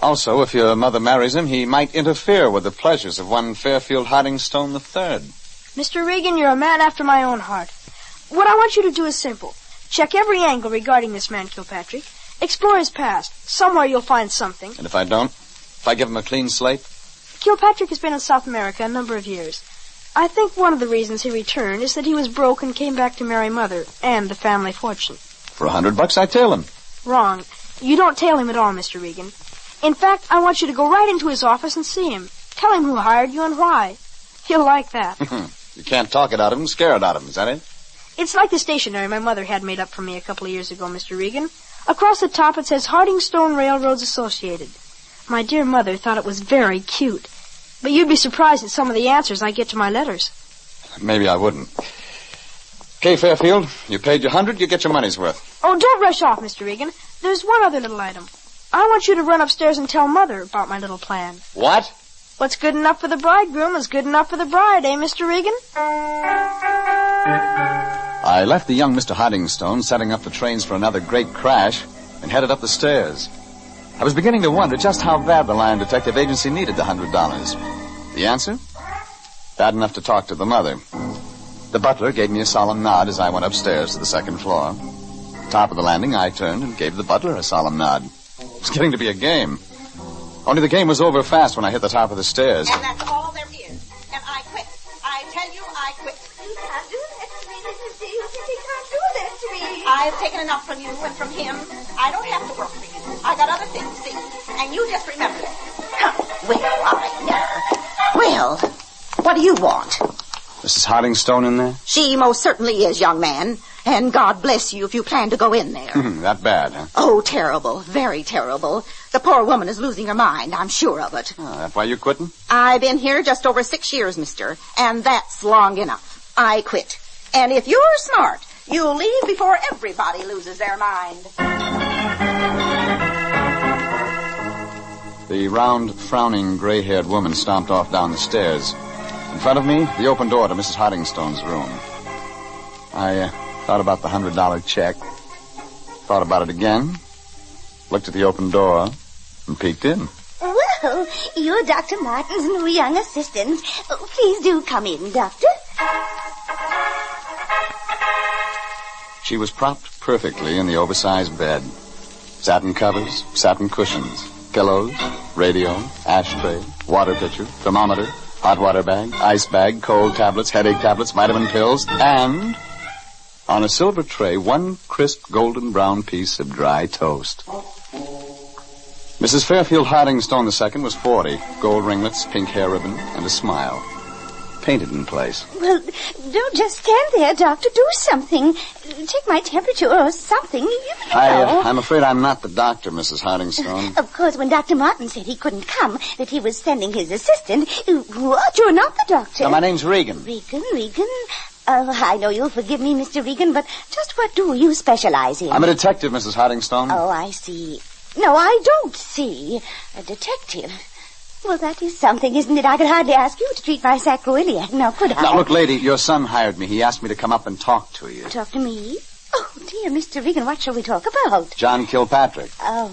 Also, if your mother marries him, he might interfere with the pleasures of one Fairfield Hardingstone III. Mr. Regan, you're a man after my own heart. What I want you to do is simple. Check every angle regarding this man Kilpatrick. Explore his past. Somewhere you'll find something. And if I don't? If I give him a clean slate? Kilpatrick has been in South America a number of years. I think one of the reasons he returned is that he was broke and came back to marry Mother and the family fortune. For $100, I tail him. Wrong. You don't tail him at all, Mr. Regan. In fact, I want you to go right into his office and see him. Tell him who hired you and why. He'll like that. You can't talk it out of him, scare it out of him, is that it? It's like the stationery my mother had made up for me a couple of years ago, Mr. Regan. Across the top it says Hardingstone Railroads Associated. My dear mother thought it was very cute. But you'd be surprised at some of the answers I get to my letters. Maybe I wouldn't. Okay, Fairfield, you paid your $100, you get your money's worth. Oh, don't rush off, Mr. Regan. There's one other little item. I want you to run upstairs and tell Mother about my little plan. What? What's good enough for the bridegroom is good enough for the bride, eh, Mr. Regan? I left the young Mr. Hardingstone setting up the trains for another great crash and headed up the stairs. I was beginning to wonder just how bad the Lion Detective Agency needed the $100. The answer? Bad enough to talk to the mother. The butler gave me a solemn nod as I went upstairs to the second floor. Top of the landing, I turned and gave the butler a solemn nod. It was getting to be a game. Only the game was over fast when I hit the top of the stairs. And that's all there is. And I quit. I tell you, I quit. You can't do that to me, Mrs. D. You can't do that to me. I've taken enough from you and from him. I don't have to work for you. I got other things, see? And you just remember that. Well, I know. Well, what do you want? Mrs. Hardingstone in there? She most certainly is, young man. And God bless you if you plan to go in there. That bad, huh? Oh, terrible. Very terrible. The poor woman is losing her mind. I'm sure of it. Oh, that's why you quitting? I've been here just over 6 years, mister. And that's long enough. I quit. And if you're smart, you'll leave before everybody loses their mind. The round, frowning, gray-haired woman stomped off down the stairs. In front of me, the open door to Mrs. Hardingstone's room. I thought about the $100 check. Thought about it again. Looked at the open door and peeked in. Well, you're Dr. Martin's new young assistant. Oh, please do come in, Doctor. She was propped perfectly in the oversized bed. Satin covers, satin cushions, pillows, radio, ashtray, water pitcher, thermometer, hot water bag, ice bag, cold tablets, headache tablets, vitamin pills, and on a silver tray, one crisp golden brown piece of dry toast. Mrs. Fairfield Hardingstone II was 40, gold ringlets, pink hair ribbon, and a smile. Painted in place. Well, don't just stand there, Doctor. Do something. Take my temperature or something. You know. I'm afraid I'm not the doctor, Mrs. Hardingstone. Of course, when Dr. Martin said he couldn't come, that he was sending his assistant. What? You're not the doctor. No, my name's Regan. Regan? I know you'll forgive me, Mr. Regan, but just what do you specialize in? I'm a detective, Mrs. Hardingstone. Oh, I see. No, I don't see. A detective. Well, that is something, isn't it? I could hardly ask you to treat my sacroiliac, now could I? Now, look, lady, your son hired me. He asked me to come up and talk to you. Talk to me? Oh, dear, Mr. Regan, what shall we talk about? John Kilpatrick. Oh.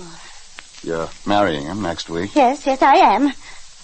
You're marrying him next week. Yes, I am.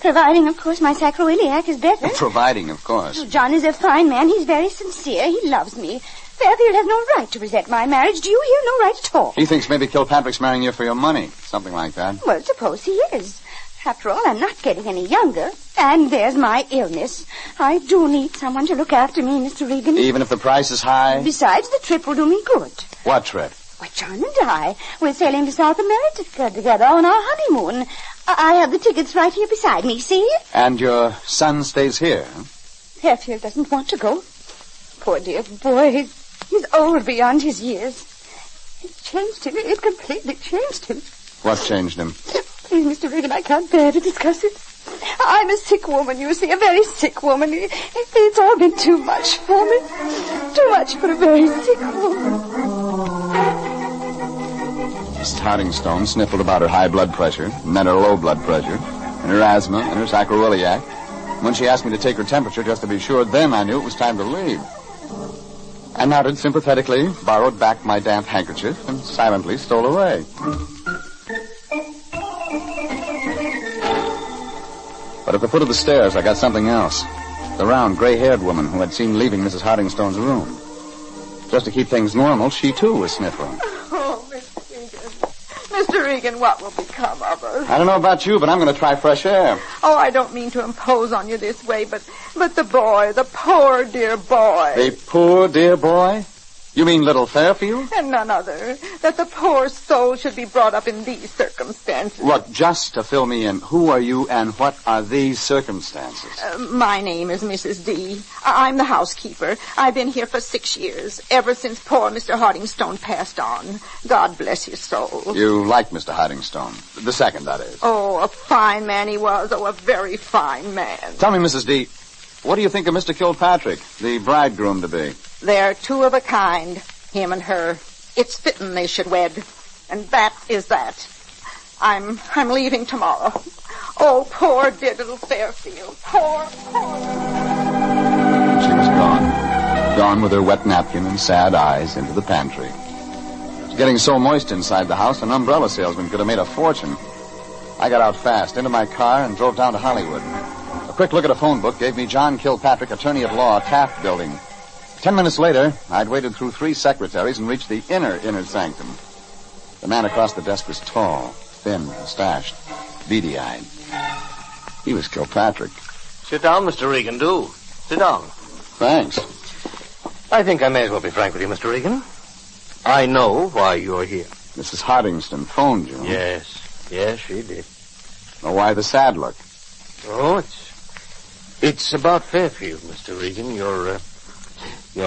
Providing, of course, my sacroiliac is better. Providing, of course. Oh, John is a fine man. He's very sincere. He loves me. Fairfield has no right to resent my marriage. Do you hear? No right at all. He thinks maybe Kilpatrick's marrying you for your money. Something like that. Well, suppose he is. After all, I'm not getting any younger. And there's my illness. I do need someone to look after me, Mr. Regan. Even if the price is high? Besides, the trip will do me good. What trip? Why, John and I, we're sailing to South America together on our honeymoon. I have the tickets right here beside me, see? And your son stays here? Fairfield doesn't want to go. Poor dear boy, he's old beyond his years. It changed him. It completely changed him. What changed him? Please, Mr. Regan, I can't bear to discuss it. I'm a sick woman, you see, a very sick woman. It's all been too much for me. Too much for a very sick woman. Miss Hardingstone sniffled about her high blood pressure, and then her low blood pressure, and her asthma, and her sacroiliac. When she asked me to take her temperature just to be sure, then I knew it was time to leave. I nodded sympathetically, borrowed back my damp handkerchief, and silently stole away. But at the foot of the stairs, I got something else. The round, gray-haired woman who I'd seen leaving Mrs. Hardingstone's room. Just to keep things normal, she, too, was sniffling. Oh, Mr. Regan. Mr. Regan, what will become of us? I don't know about you, but I'm going to try fresh air. Oh, I don't mean to impose on you this way, but the boy, the poor dear boy. The poor dear boy? You mean little Fairfield? And none other. That the poor soul should be brought up in these circumstances. Look, just to fill me in, who are you and what are these circumstances? My name is Mrs. D. I'm the housekeeper. I've been here for 6 years, ever since poor Mr. Hardingstone passed on. God bless his soul. You like Mr. Hardingstone? The second, that is. Oh, a fine man he was. Oh, a very fine man. Tell me, Mrs. D, what do you think of Mr. Kilpatrick, the bridegroom-to-be? They're two of a kind, him and her. It's fitting they should wed. And that is that. I'm leaving tomorrow. Oh, poor dear little Fairfield. Poor. She was gone. Gone with her wet napkin and sad eyes into the pantry. It was getting so moist inside the house, an umbrella salesman could have made a fortune. I got out fast, into my car, and drove down to Hollywood. A quick look at a phone book gave me John Kilpatrick, attorney at law, Taft Building. 10 minutes later, I'd waited through 3 secretaries and reached the inner sanctum. The man across the desk was tall, thin, mustached, beady-eyed. He was Kilpatrick. Sit down, Mr. Regan, do. Sit down. Thanks. I think I may as well be frank with you, Mr. Regan. I know why you're here. Mrs. Hardingstone phoned you. Yes, she did. Well, why the sad look? Oh, it's about Fairfield, Mr. Regan, your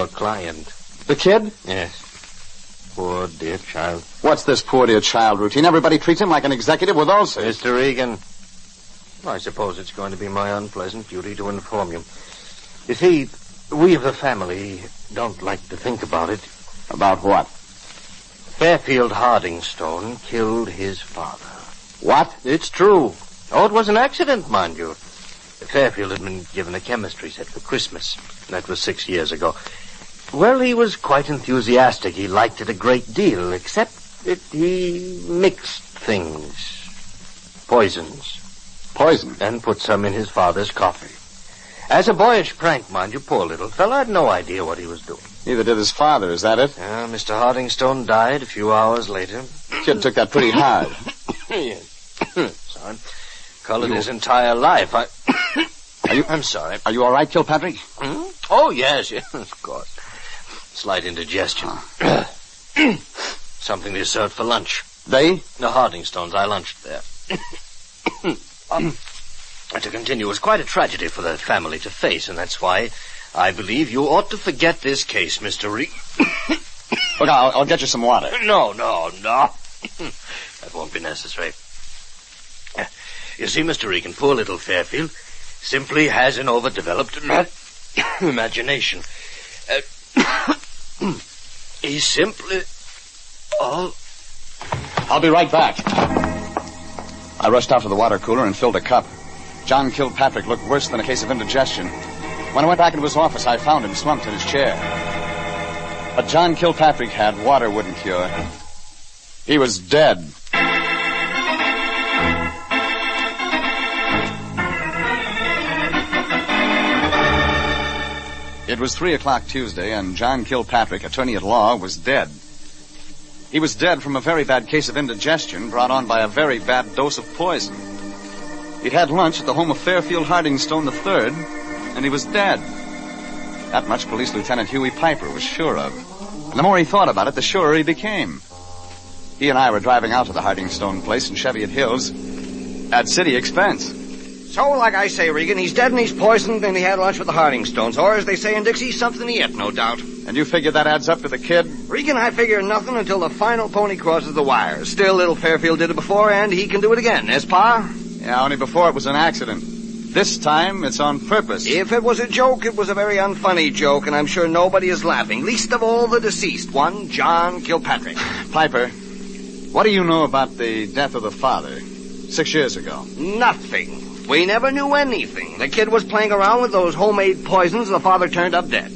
client. The kid? Yes. Poor dear child. What's this poor dear child routine? Everybody treats him like an executive with ulcers. Mr. Regan, I suppose it's going to be my unpleasant duty to inform you. You see, we of the family don't like to think about it. About what? Fairfield Hardingstone killed his father. What? It's true. Oh, it was an accident, mind you. Fairfield had been given a chemistry set for Christmas. That was 6 years ago. Well, he was quite enthusiastic. He liked it a great deal, except that he mixed things. Poisons. Poison? And put some in his father's coffee. As a boyish prank, mind you, poor little fellow had no idea what he was doing. Neither did his father, is that it? Mr. Hardingstone died a few hours later. Kid took that pretty hard. Yes. Sorry. Colored his entire life. I'm sorry. Are you all right, Kilpatrick? Oh, yes, of course. Slight indigestion. Something they served for lunch. They? The Hardingstones. I lunched there. To continue, it was quite a tragedy for the family to face, and that's why I believe you ought to forget this case, Mr. Regan. Look, I'll get you some water. No. That won't be necessary. You see, Mr. Regan, poor little Fairfield simply has an overdeveloped imagination. He's simply I'll be right back. I rushed out to the water cooler and filled a cup. John Kilpatrick looked worse than a case of indigestion. When I went back into his office, I found him slumped in his chair. But John Kilpatrick had water wouldn't cure. He was dead. It was 3 o'clock Tuesday, and John Kilpatrick, attorney at law, was dead. He was dead from a very bad case of indigestion brought on by a very bad dose of poison. He'd had lunch at the home of Fairfield Hardingstone III, and he was dead. That much Police Lieutenant Huey Piper was sure of. And the more he thought about it, the surer he became. He and I were driving out to the Hardingstone place in Cheviot Hills at city expense. So, like I say, Regan, he's dead and he's poisoned, and he had lunch with the Hardingstones. Or, as they say in Dixie, something to eat, no doubt. And you figure that adds up to the kid? Regan, I figure nothing until the final pony crosses the wire. Still, little Fairfield did it before, and he can do it again. Yes, Pa? Yeah, only before it was an accident. This time, it's on purpose. If it was a joke, it was a very unfunny joke, and I'm sure nobody is laughing. Least of all the deceased one, John Kilpatrick. Piper, what do you know about the death of the father 6 years ago? Nothing. We never knew anything. The kid was playing around with those homemade poisons, and the father turned up dead.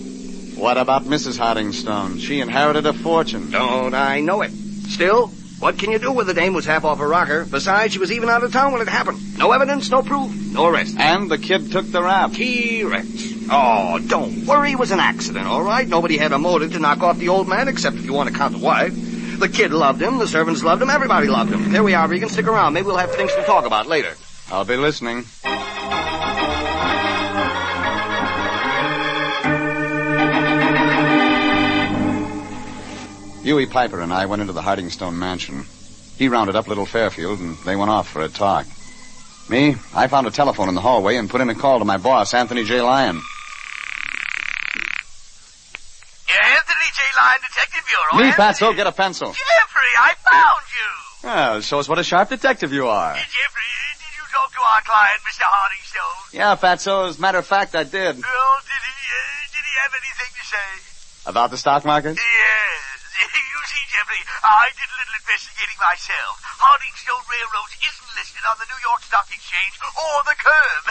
What about Mrs. Hardingstone? She inherited a fortune. Don't I know it? Still, what can you do when the dame was half off her rocker? Besides, she was even out of town when it happened. No evidence, no proof, no arrest. And the kid took the rap. Correct. Oh, don't worry. It was an accident, all right? Nobody had a motive to knock off the old man, except if you want to count the wife. The kid loved him, the servants loved him, everybody loved him. There we are, Regan. Stick around. Maybe we'll have things to talk about later. I'll be listening. Huey Piper and I went into the Hardingstone mansion. He rounded up little Fairfield, and they went off for a talk. Me, I found a telephone in the hallway and put in a call to my boss, Anthony J. Lyon. Anthony J. Lyon, Detective Bureau. Me, Fatso, get a pencil. Jeffrey, I found you. Well, show us what a sharp detective you are. Jeffrey, did you talk to our client, Mr. Hardingstone? Yeah, Fatso, as a matter of fact, I did. Well, did he have anything to say? About the stock market? Yes. You see, Jeffrey, I did a little investigating myself. Hardingstone Railroad isn't listed on the New York Stock Exchange or the curb.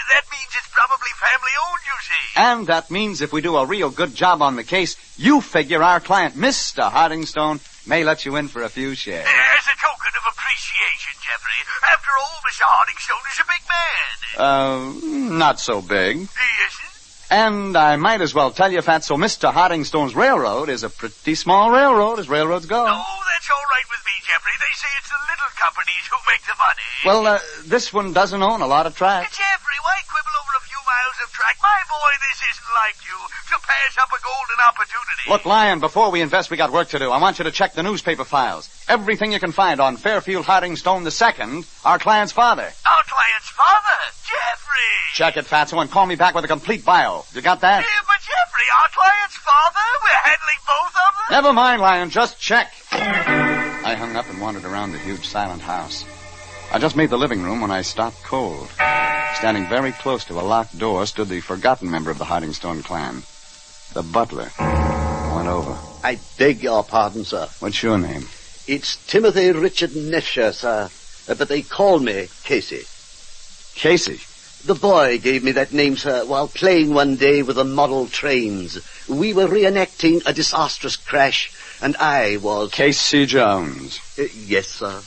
That means it's probably family-owned, you see. And that means if we do a real good job on the case, you figure our client, Mr. Hardingstone, may let you in for a few shares. As a token of appreciation, Jeffrey. After all, Mr. Hardingstone is a big man. Not so big. Yes, And I might as well tell you, Fatso, Mr. Hardingstone's railroad is a pretty small railroad, as railroads go. Oh, that's all right with me, Jeffrey. They say it's the little companies who make the money. Well, this one doesn't own a lot of track. Jeffrey, why quibble over a few miles of track? My boy, this isn't like you to pass up a golden opportunity. Look, Lyon, before we invest, we got work to do. I want you to check the newspaper files. Everything you can find on Fairfield Hardingstone II, our client's father. Our client's father? Jeffrey! Check it, Fatso, and call me back with a complete bio. You got that? Yeah, but Jeffrey, our client's father? We're handling both of them? Never mind, Lyon. Just check. I hung up and wandered around the huge silent house. I just made the living room when I stopped cold. Standing very close to a locked door stood the forgotten member of the Hardingstone clan, the butler. I went over. I beg your pardon, sir. What's your name? It's Timothy Richard Nesher, sir. But they call me Casey. Casey? The boy gave me that name, sir, while playing one day with the model trains. We were reenacting a disastrous crash, and I was... Casey Jones. Yes, sir.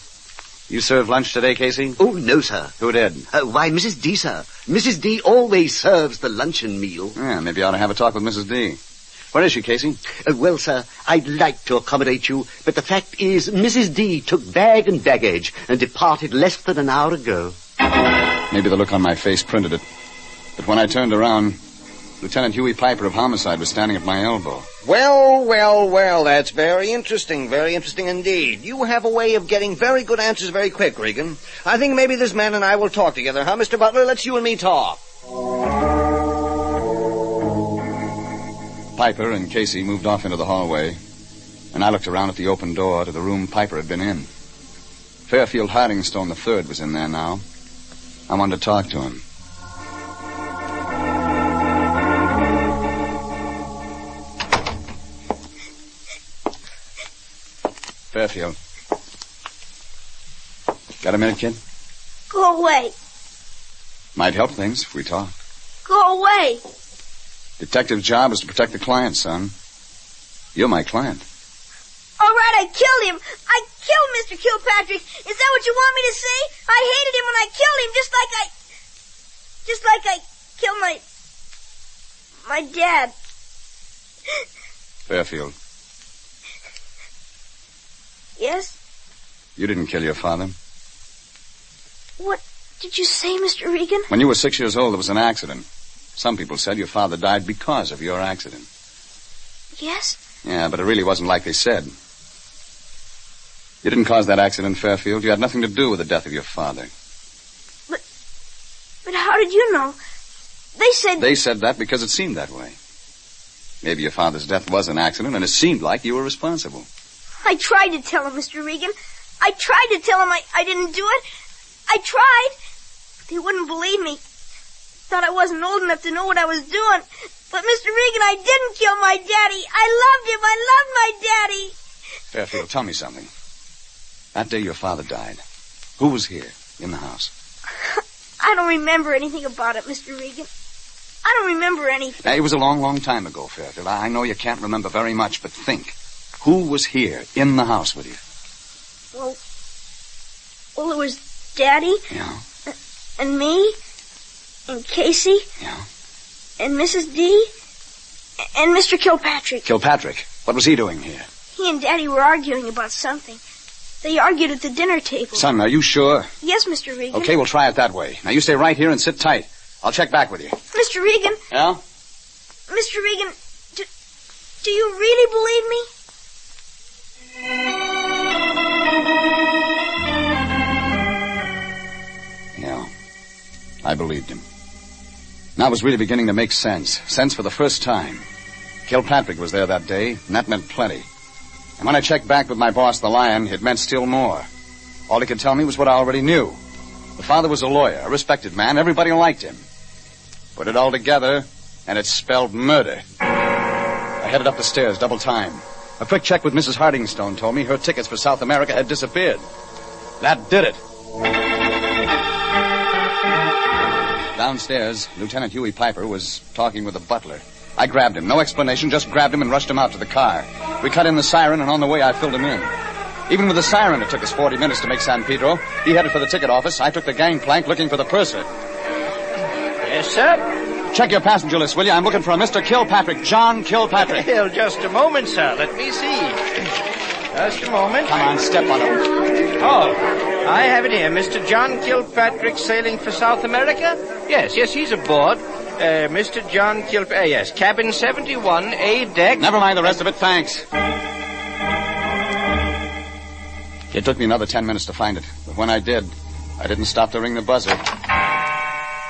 You served lunch today, Casey? Oh, no, sir. Who did? Why, Mrs. D, sir. Mrs. D always serves the luncheon meal. Yeah, maybe I ought to have a talk with Mrs. D. Where is she, Casey? Well, sir, I'd like to accommodate you, but the fact is Mrs. D took bag and baggage and departed less than an hour ago. Maybe the look on my face printed it. But when I turned around, Lieutenant Huey Piper of Homicide was standing at my elbow. Well, that's very interesting indeed. You have a way of getting very good answers very quick, Regan. I think maybe this man and I will talk together, huh, Mr. Butler? Let's you and me talk. Piper and Casey moved off into the hallway, and I looked around at the open door to the room Piper had been in. Fairfield Hardingstone III was in there now. I wanted to talk to him. Fairfield. Got a minute, kid? Go away. Might help things if we talk. Go away. Detective's job is to protect the client, son. You're my client. All right, I killed him. I killed Mr. Kilpatrick. Is that what you want me to say? I hated him when I killed him, just like I killed my... My dad. Fairfield, Yes? you didn't kill your father. What did you say, Mr. Regan? When you were 6 years old, there was an accident. Some people said your father died because of your accident. Yes? Yeah, but it really wasn't like they said. You didn't cause that accident, Fairfield. You had nothing to do with the death of your father. But how did you know? They said that because it seemed that way. Maybe your father's death was an accident, and it seemed like you were responsible. I tried to tell him, Mr. Regan. I tried to tell him I didn't do it. I tried. But they wouldn't believe me. Thought I wasn't old enough to know what I was doing. But, Mr. Regan, I didn't kill my daddy. I loved him. I loved my daddy. Fairfield, tell me something. That day your father died, who was here in the house? I don't remember anything about it, Mr. Regan. I don't remember anything. Now, it was a long, long time ago, Fairfield. I know you can't remember very much, but think. Who was here in the house with you? Well, it was Daddy. Yeah. And me. And Casey. Yeah. And Mrs. D. And Mr. Kilpatrick. Kilpatrick? What was he doing here? He and Daddy were arguing about something. They argued at the dinner table. Son, are you sure? Yes, Mr. Regan. Okay, we'll try it that way. Now, you stay right here and sit tight. I'll check back with you. Mr. Regan. Yeah? Mr. Regan, do you really believe me? Yeah. I believed him. Now it was really beginning to make sense. Sense for the first time. Kilpatrick was there that day, and that meant plenty. And when I checked back with my boss, the Lion, it meant still more. All he could tell me was what I already knew. The father was a lawyer, a respected man. Everybody liked him. Put it all together, and it spelled murder. I headed up the stairs, double time. A quick check with Mrs. Hardingstone told me her tickets for South America had disappeared. That did it. Downstairs, Lieutenant Huey Piper was talking with the butler. I grabbed him. No explanation, just grabbed him and rushed him out to the car. We cut in the siren, and on the way I filled him in. Even with the siren, it took us 40 minutes to make San Pedro. He headed for the ticket office. I took the gangplank looking for the purser. Yes, sir? Check your passenger list, will you? I'm looking for a Mr. Kilpatrick, John Kilpatrick. Well, just a moment, sir. Let me see. Just a moment. Come on, step on him. Oh, I have it here. Mr. John Kilpatrick sailing for South America? Yes, he's aboard. Mr. John Kilpatrick, yes, cabin 71, A deck. Never mind the rest of it, thanks. It took me another 10 minutes to find it, but when I did, I didn't stop to ring the buzzer.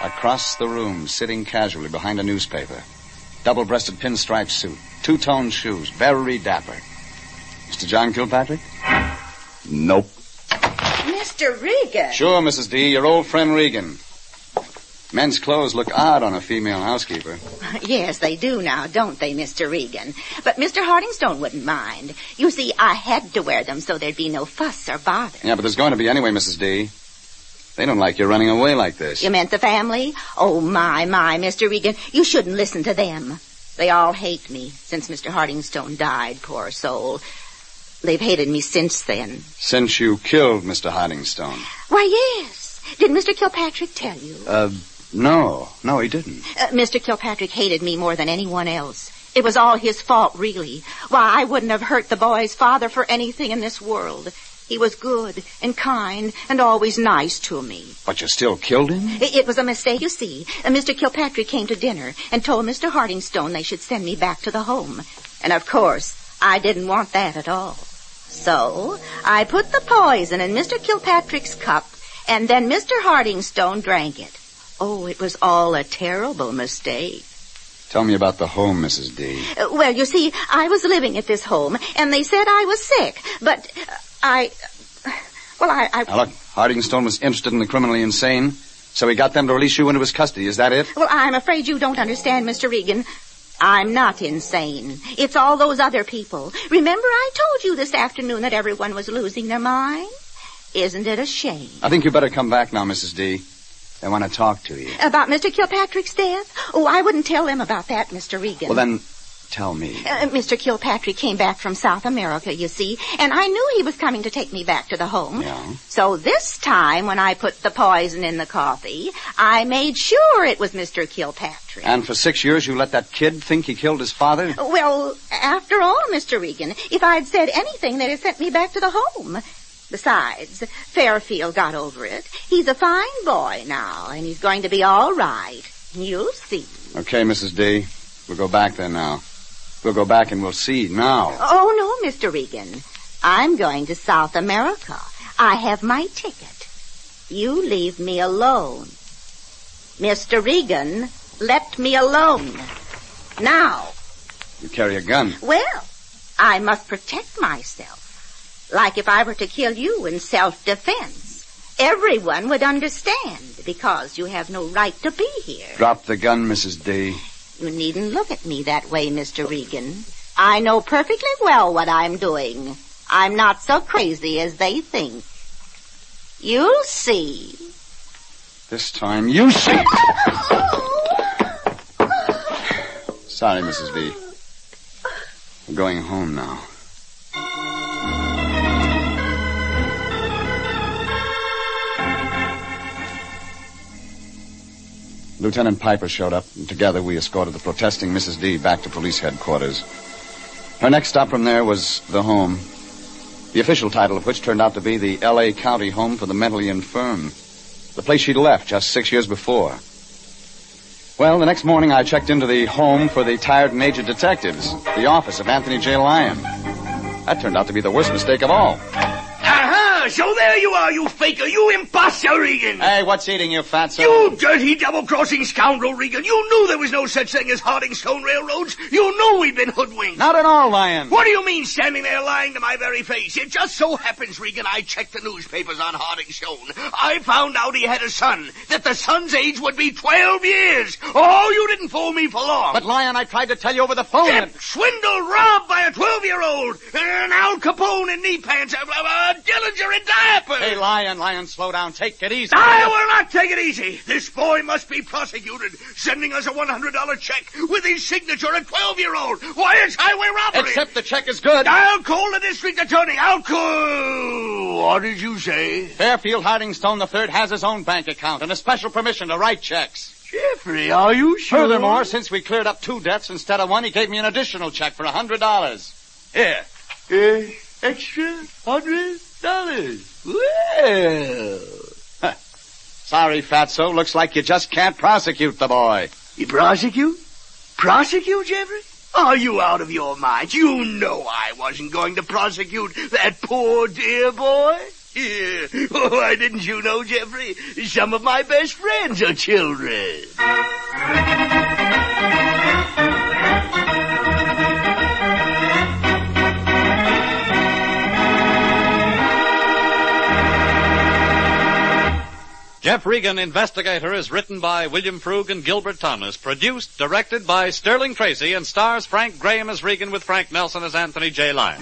Across the room, sitting casually behind a newspaper. Double-breasted pinstripe suit, two-tone shoes, very dapper. Mr. John Kilpatrick? Nope. Mr. Regan. Sure, Mrs. D, your old friend Regan. Men's clothes look odd on a female housekeeper. Yes, they do now, don't they, Mr. Regan? But Mr. Hardingstone wouldn't mind. You see, I had to wear them so there'd be no fuss or bother. Yeah, but there's going to be anyway, Mrs. D. They don't like you running away like this. You meant the family? Oh, my, Mr. Regan. You shouldn't listen to them. They all hate me since Mr. Hardingstone died, poor soul. They've hated me since then. Since you killed Mr. Hardingstone? Why, yes. Did Mr. Kilpatrick tell you? No, he didn't. Mr. Kilpatrick hated me more than anyone else. It was all his fault, really. Why, I wouldn't have hurt the boy's father for anything in this world. He was good and kind and always nice to me. But you still killed him? It was a mistake, you see. Mr. Kilpatrick came to dinner and told Mr. Hardingstone they should send me back to the home. And, of course, I didn't want that at all. So I put the poison in Mr. Kilpatrick's cup, and then Mr. Hardingstone drank it. Oh, it was all a terrible mistake. Tell me about the home, Mrs. D. Well, you see, I was living at this home, and they said I was sick, but I... Now, look, Hardingstone was interested in the criminally insane, so he got them to release you into his custody. Is that it? Well, I'm afraid you don't understand, Mr. Regan. I'm not insane. It's all those other people. Remember I told you this afternoon that everyone was losing their mind? Isn't it a shame? I think you better come back now, Mrs. D. They want to talk to you. About Mr. Kilpatrick's death? Oh, I wouldn't tell them about that, Mr. Regan. Well, then, Tell me. Mr. Kilpatrick came back from South America, you see, and I knew he was coming to take me back to the home. Yeah? So this time, when I put the poison in the coffee, I made sure it was Mr. Kilpatrick. And for 6 years you let that kid think he killed his father? Well, after all, Mr. Regan, if I'd said anything, they'd have sent me back to the home. Besides, Fairfield got over it. He's a fine boy now, and he's going to be all right. You'll see. Okay, Mrs. D. We'll go back there now. We'll go back and we'll see now. Oh, no, Mr. Regan. I'm going to South America. I have my ticket. You leave me alone. Mr. Regan, let me alone. Now. You carry a gun. Well, I must protect myself. Like if I were to kill you in self-defense. Everyone would understand, because you have no right to be here. Drop the gun, Mrs. D. You needn't look at me that way, Mr. Regan. I know perfectly well what I'm doing. I'm not so crazy as they think. You'll see. This time, you see. Sorry, Mrs. V. We're going home now. Lieutenant Piper showed up, and together we escorted the protesting Mrs. D back to police headquarters. Her next stop from there was the home, the official title of which turned out to be the L.A. County Home for the Mentally Infirm, the place she'd left just 6 years before. Well, the next morning I checked into the home for the tired and aged detectives, the office of Anthony J. Lyon. That turned out to be the worst mistake of all. Aha! So there you are, you faker, you imposter, Regan! Hey, what's eating you, fatso? You dirty, double-crossing scoundrel, Regan! You knew there was no such thing as Hardingstone Railroads! You knew we'd been hoodwinked! Not at all, Lyon! What do you mean, standing there lying to my very face? It just so happens, Regan, I checked the newspapers on Hardingstone. I found out he had a son, that the son's age would be 12 years! Oh, you didn't fool me for long! But, Lyon, I tried to tell you over the phone Yep, swindled, robbed by a 12-year-old! An Al Capone in knee pants, a Dillinger in diapers! Hey, Lyon, slow down. Take it easy. I will not take it easy. This boy must be prosecuted, sending us a $100 check with his signature, a 12-year-old. Why, it's highway robbery. Except the check is good. I'll call the district attorney. I'll call... What did you say? Fairfield Hardingstone III has his own bank account and a special permission to write checks. Jeffrey, are you sure? Furthermore, since we cleared up 2 debts instead of 1, he gave me an additional check for $100. Here. Extra $100. Well. Sorry, fatso. Looks like you just can't prosecute the boy. You prosecute? Prosecute, Jeffrey? Are you out of your mind? You know I wasn't going to prosecute that poor dear boy. Yeah. Oh, why didn't you know, Jeffrey? Some of my best friends are children. Jeff Regan, Investigator, is written by William Frug and Gilbert Thomas, produced, directed by Sterling Tracy, and stars Frank Graham as Regan with Frank Nelson as Anthony J. Lyon.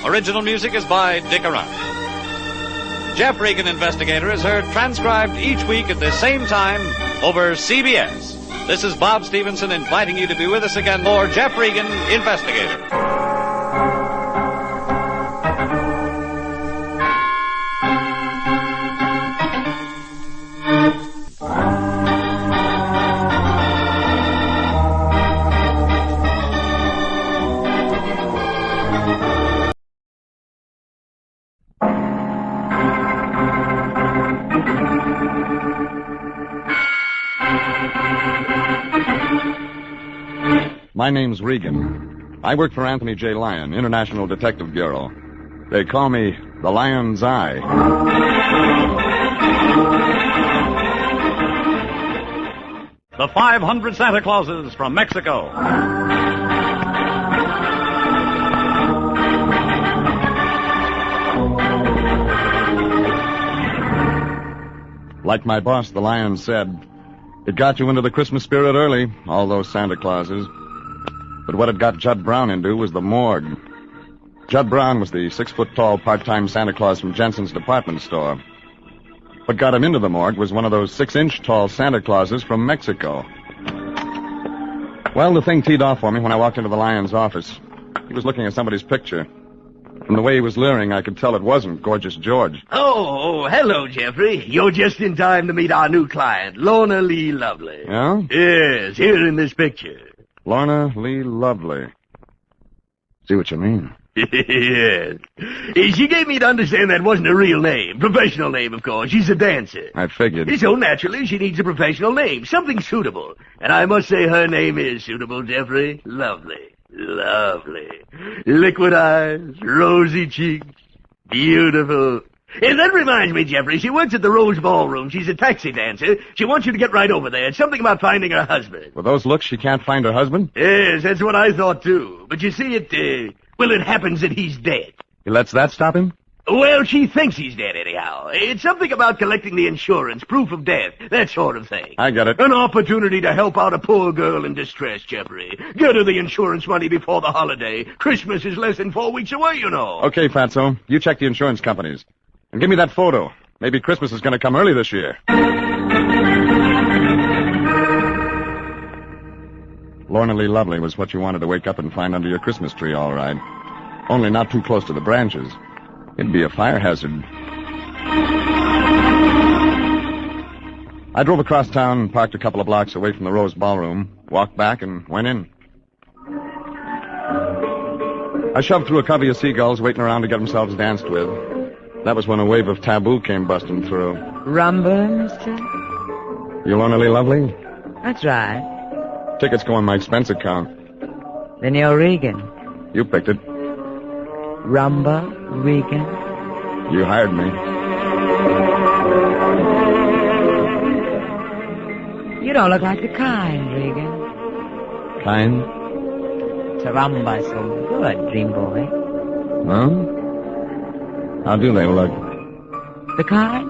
Original music is by Dick Arant. Jeff Regan, Investigator, is heard transcribed each week at the same time over CBS. This is Bob Stevenson inviting you to be with us again for Jeff Regan, Investigator. My name's Regan. I work for Anthony J. Lyon, International Detective Bureau. They call me the Lion's Eye. The 500 Santa Clauses from Mexico. Like my boss, the Lion, said, it got you into the Christmas spirit early, all those Santa Clauses. But what it got Judd Brown into was the morgue. Judd Brown was the 6-foot-tall part-time Santa Claus from Jensen's department store. What got him into the morgue was one of those 6-inch-tall Santa Clauses from Mexico. Well, the thing teed off for me when I walked into the Lion's office. He was looking at somebody's picture. From the way he was leering, I could tell it wasn't Gorgeous George. Oh, hello, Jeffrey. You're just in time to meet our new client, Lorna Lee Lovely. Yeah? Yes, here in this picture. Lorna Lee Lovely. See what you mean. Yes. She gave me to understand that wasn't a real name. Professional name, of course. She's a dancer. I figured. So naturally, she needs a professional name. Something suitable. And I must say her name is suitable, Jeffrey. Lovely. Lovely. Liquid eyes, rosy cheeks, beautiful. And that reminds me, Jeffrey, she works at the Rose Ballroom. She's a taxi dancer. She wants you to get right over there. It's something about finding her husband. With those looks, she can't find her husband? Yes, that's what I thought, too. But you see, it happens that he's dead. He lets that stop him? Well, she thinks he's dead anyhow. It's something about collecting the insurance, proof of death, that sort of thing. I get it. An opportunity to help out a poor girl in distress, Jeffrey. Get her the insurance money before the holiday. Christmas is less than 4 weeks away, you know. Okay, Fatso. You check the insurance companies. And give me that photo. Maybe Christmas is going to come early this year. Lorna Lee Lovely was what you wanted to wake up and find under your Christmas tree, all right. Only not too close to the branches. It'd be a fire hazard. I drove across town and parked a couple of blocks away from the Rose Ballroom, walked back and went in. I shoved through a covey of seagulls waiting around to get themselves danced with. That was when a wave of taboo came busting through. Rumba, mister? You Lorna Lee Lovely? That's right. Tickets go on my expense account. Then you're Regan. You picked it. Rumba, Regan. You hired me. You don't look like the kind, Regan. Kind? To rumba so good, dream boy. Huh? How do they look? The kind?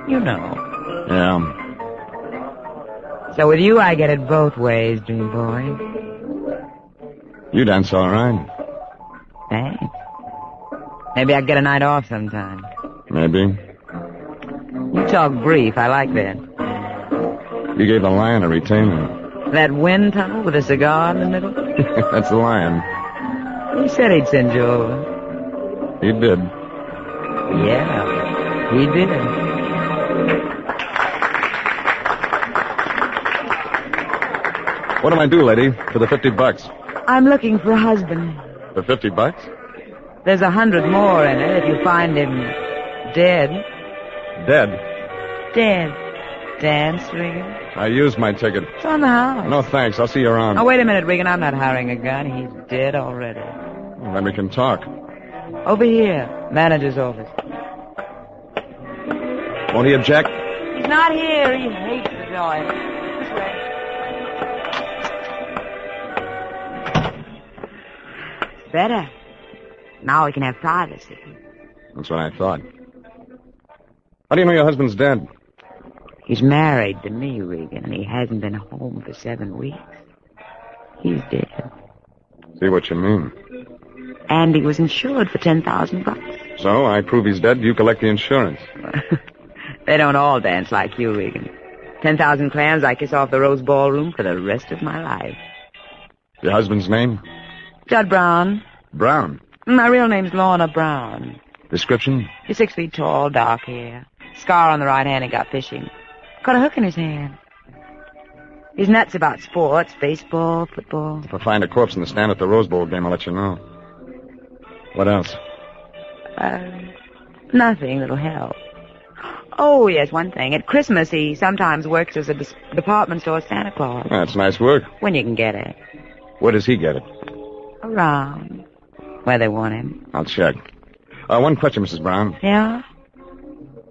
You know. Yeah. So with you, I get it both ways, dream boy. You dance all right. Thanks. Maybe I'll get a night off sometime. Maybe. You talk brief. I like that. You gave the Lion a retainer. That wind tunnel with a cigar in the middle? That's the Lion. He said he'd send you over. He did. Yeah, he did. What do I do, lady, for the $50? I'm looking for a husband. For $50? There's 100 more in it if you find him dead. Dead? Dead. Dance, Regan? I used my ticket. It's on the house. No, thanks. I'll see you around. Oh, wait a minute, Regan. I'm not hiring a gun. He's dead already. Well, then we can talk. Over here. Manager's office. Won't he object? He's not here. He hates the joint. This way. Better. Now we can have privacy. That's what I thought. How do you know your husband's dead? He's married to me, Regan, and he hasn't been home for 7 weeks. He's dead. See what you mean. And he was insured for $10,000. So, I prove he's dead, you collect the insurance. They don't all dance like you, Regan. 10,000 clams, I kiss off the Rose Ballroom for the rest of my life. Your husband's name? Judd Brown. Brown? My real name's Lorna Brown. Description? He's 6 feet tall, dark hair. Scar on the right hand, he got fishing. Got a hook in his hand. He's nuts about sports, baseball, football. If I find a corpse in the stand at the Rose Bowl game, I'll let you know. What else? Nothing that'll help. Oh, yes, one thing. At Christmas, he sometimes works as a department store Santa Claus. That's nice work. When you can get it. Where does he get it? Around. Where they want him. I'll check. One question, Mrs. Brown. Yeah?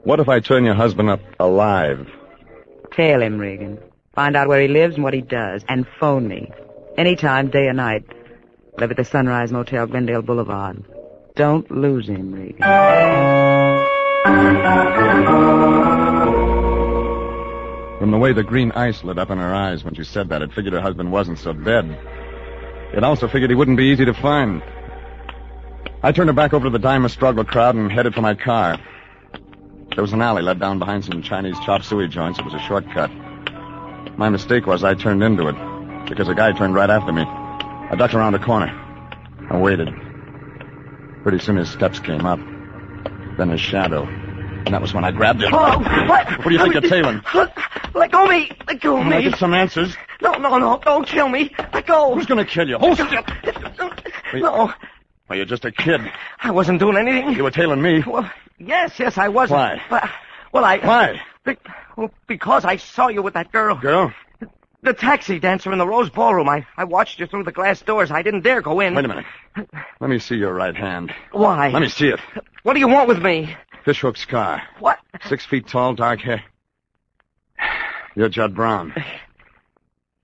What if I turn your husband up alive? Tail him, Regan. Find out where he lives and what he does. And phone me. Anytime, day or night. Live at the Sunrise Motel, Glendale Boulevard. Don't lose him, Regan. From the way the green ice lit up in her eyes when she said that, it figured her husband wasn't so dead. It also figured he wouldn't be easy to find. I turned her back over to the Dime Struggle crowd and headed for my car. There was an alley led down behind some Chinese chop suey joints. It was a shortcut. My mistake was I turned into it. because a guy turned right after me. I ducked around the corner. I waited. Pretty soon his steps came up. Then his shadow. And that was when I grabbed him. Oh, what? What do you think you're tailing? Let go of me. Let go of Can I me. get some answers? No. Don't kill me. Let go. Who's going to kill you? Hold still. No. Well, you're just a kid. I wasn't doing anything. You were tailing me. Well, yes, I wasn't. Why? Why? Because I saw you with that girl. Girl? The taxi dancer in the Rose Ballroom. I watched you through the glass doors. I didn't dare go in. Wait a minute. Let me see your right hand. Why? Let me see it. What do you want with me? Fishhook scar. What? 6 feet tall, dark hair. You're Judd Brown.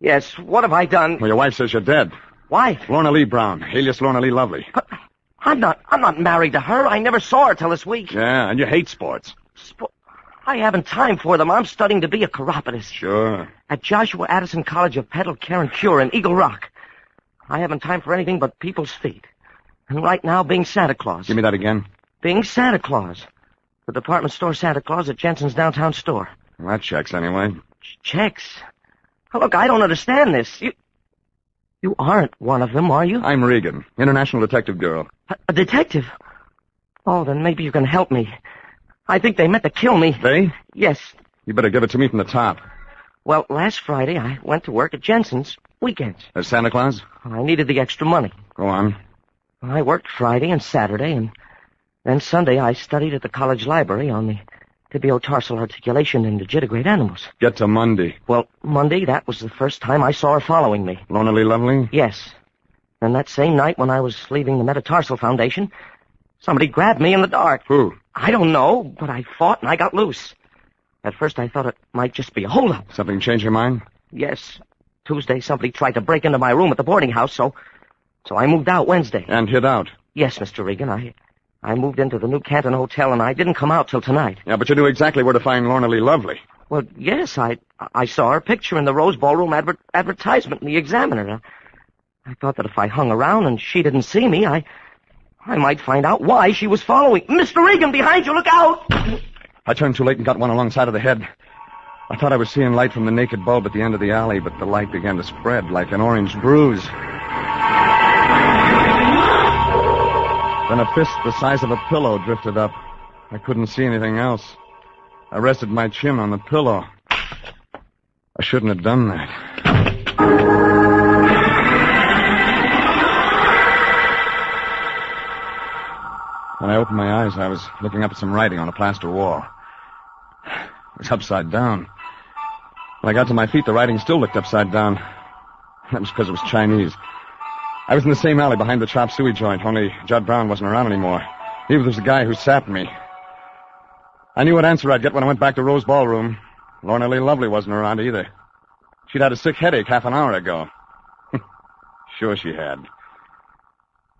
Yes, what have I done? Well, your wife says you're dead. Why? Lorna Lee Brown, alias Lorna Lee Lovely. But I'm not married to her. I never saw her till this week. Yeah, and you hate sports. I haven't time for them. I'm studying to be a chiropodist. Sure. At Joshua Addison College of Pedal Care and Cure in Eagle Rock. I haven't time for anything but people's feet. And right now, being Santa Claus. Give me that again. Being Santa Claus. The department store Santa Claus at Jensen's downtown store. Well, that checks anyway. Checks? Oh, look, I don't understand this. You aren't one of them, are you? I'm Regan, international detective girl. A detective? Oh, then maybe you can help me. I think they meant to kill me. They? Yes. You better give it to me from the top. Well, last Friday I went to work at Jensen's weekends. As Santa Claus? I needed the extra money. Go on. I worked Friday and Saturday, and then Sunday I studied at the college library on the tibiotarsal articulation in digitigrade animals. Get to Monday. Well, Monday, that was the first time I saw her following me. Lorna Lee Lovely? Yes. And that same night when I was leaving the metatarsal foundation, somebody grabbed me in the dark. Who? I don't know, but I fought and I got loose. At first I thought it might just be a holdup. Something changed your mind? Yes. Tuesday somebody tried to break into my room at the boarding house, so I moved out Wednesday. And hid out? Yes, Mr. Regan. I moved into the New Canton Hotel, and I didn't come out till tonight. Yeah, but you knew exactly where to find Lorna Lee Lovely. Well, yes, I saw her picture in the Rose Ballroom advertisement in the Examiner. I thought that if I hung around and she didn't see me, I might find out why she was following. Mr. Regan, behind you, look out! I turned too late and got one alongside of the head. I thought I was seeing light from the naked bulb at the end of the alley, but the light began to spread like an orange bruise. Then a fist the size of a pillow drifted up. I couldn't see anything else. I rested my chin on the pillow. I shouldn't have done that. When I opened my eyes, I was looking up at some writing on a plaster wall. It was upside down. When I got to my feet, the writing still looked upside down. That was because it was Chinese. I was in the same alley behind the chop suey joint, only Judd Brown wasn't around anymore. He was the guy who sapped me. I knew what answer I'd get when I went back to Rose Ballroom. Lorna Lee Lovely wasn't around either. She'd had a sick headache half an hour ago. Sure she had.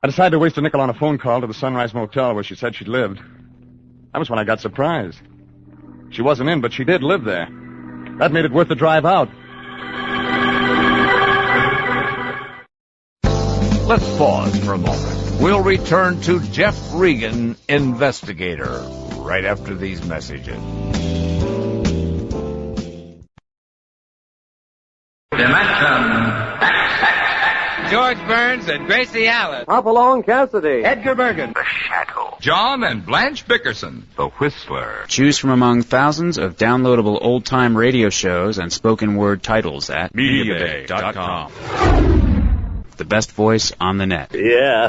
I decided to waste a nickel on a phone call to the Sunrise Motel where she said she'd lived. That was when I got surprised. She wasn't in, but she did live there. That made it worth the drive out. Let's pause for a moment. We'll return to Jeff Regan, Investigator, right after these messages. George Burns and Gracie Allen. Hopalong Cassidy. Edgar Bergen. The Shadow. John and Blanche Bickerson, the Whistler. Choose from among thousands of downloadable old-time radio shows and spoken word titles at MediaBay.com. The best voice on the net. Yeah.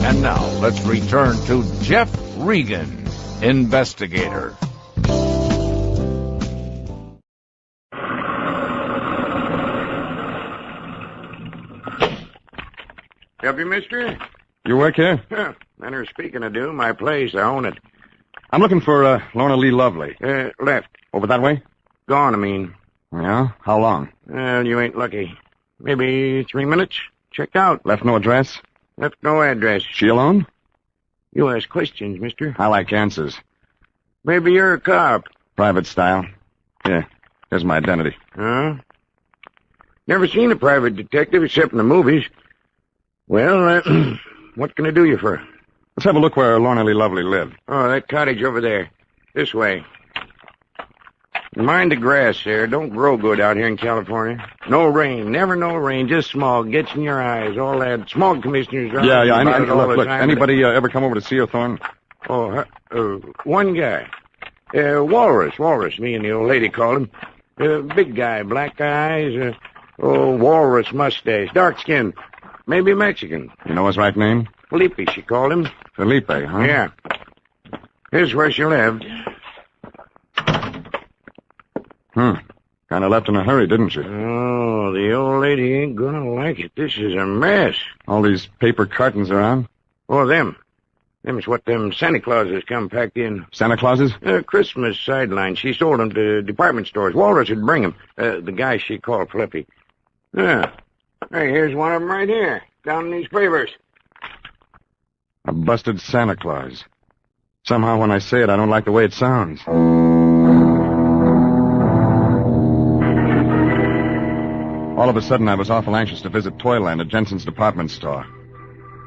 And now, let's return to Jeff Regan, Investigator. Help you, mister? You work here? Manner of speaking, I do. My place, I own it. I'm looking for Lorna Lee Lovely. Left. Over that way? Gone, I mean. Yeah? How long? Well, you ain't lucky. Maybe 3 minutes. Checked out. Left no address? Left no address. She alone? You ask questions, mister. I like answers. Maybe you're a cop. Private style. Yeah. Here's my identity. Huh? Never seen a private detective except in the movies. Well, what can I do you for? Let's have a look where Lorna Lee Lovely lived. Oh, that cottage over there. This way. Mind the grass there. Don't grow good out here in California. No rain. Never no rain. Just smog. Gets in your eyes. All that. Smog commissioners. Yeah. Look. Time. Anybody ever come over to see you, Thorne? Oh, one guy. Walrus. Me and the old lady called him. Big guy. Black eyes. Walrus mustache. Dark skin. Maybe Mexican. You know his right name? Felipe, she called him. Felipe, huh? Yeah. Here's where she lived. Kind of left in a hurry, didn't she? Oh, the old lady ain't gonna like it. This is a mess. All these paper cartons around? Oh, them. Them's what them Santa Clauses come packed in. Santa Clauses? Christmas sidelines. She sold them to department stores. Walrus would bring them. The guy she called Flippy. Yeah. Hey, here's one of them right here. Down in these papers. A busted Santa Claus. Somehow when I say it, I don't like the way it sounds. All of a sudden, I was awful anxious to visit Toyland at Jensen's department store.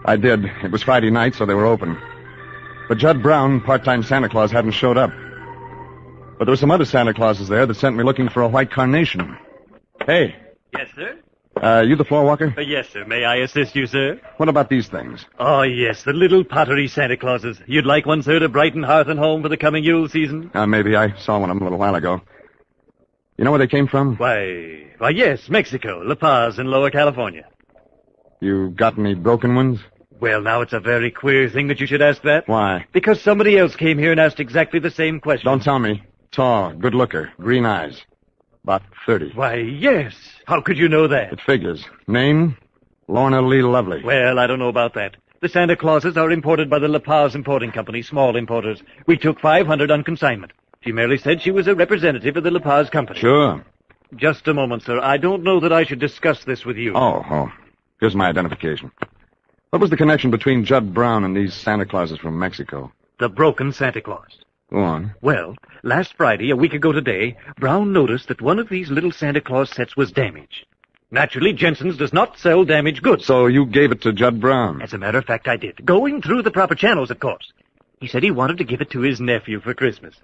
I did. It was Friday night, so they were open. But Judd Brown, part-time Santa Claus, hadn't showed up. But there were some other Santa Clauses there that sent me looking for a white carnation. Hey. Yes, sir? You the floor walker? Yes, sir. May I assist you, sir? What about these things? Oh, yes, the little pottery Santa Clauses. You'd like one, sir, to brighten hearth and home for the coming Yule season? Maybe. I saw one of them a little while ago. You know where they came from? Why, yes, Mexico, La Paz, and Lower California. You got any broken ones? Well, now, it's a very queer thing that you should ask that. Why? Because somebody else came here and asked exactly the same question. Don't tell me. Tall, good looker, green eyes. About 30. Why, yes. How could you know that? It figures. Name? Lorna Lee Lovely. Well, I don't know about that. The Santa Clauses are imported by the La Paz Importing Company, small importers. We took 500 on consignment. She merely said she was a representative of the La Paz Company. Sure. Just a moment, sir. I don't know that I should discuss this with you. Oh. Here's my identification. What was the connection between Judd Brown and these Santa Clauses from Mexico? The broken Santa Claus. Go on. Well, last Friday, a week ago today, Brown noticed that one of these little Santa Claus sets was damaged. Naturally, Jensen's does not sell damaged goods. So you gave it to Judd Brown? As a matter of fact, I did. Going through the proper channels, of course. He said he wanted to give it to his nephew for Christmas.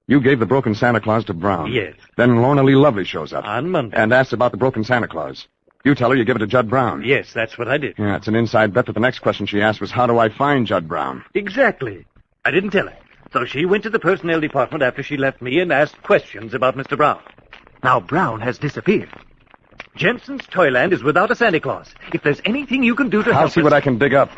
You gave the broken Santa Claus to Brown? Yes. Then Lorna Lee Lovely shows up. On Monday. And asks about the broken Santa Claus. You tell her you give it to Judd Brown. Yes, that's what I did. Yeah, it's an inside bet that the next question she asked was, how do I find Judd Brown? Exactly. I didn't tell her. So she went to the personnel department after she left me and asked questions about Mr. Brown. Now, Brown has disappeared. Jensen's Toyland is without a Santa Claus. If there's anything you can do to help I'll see what I can dig up.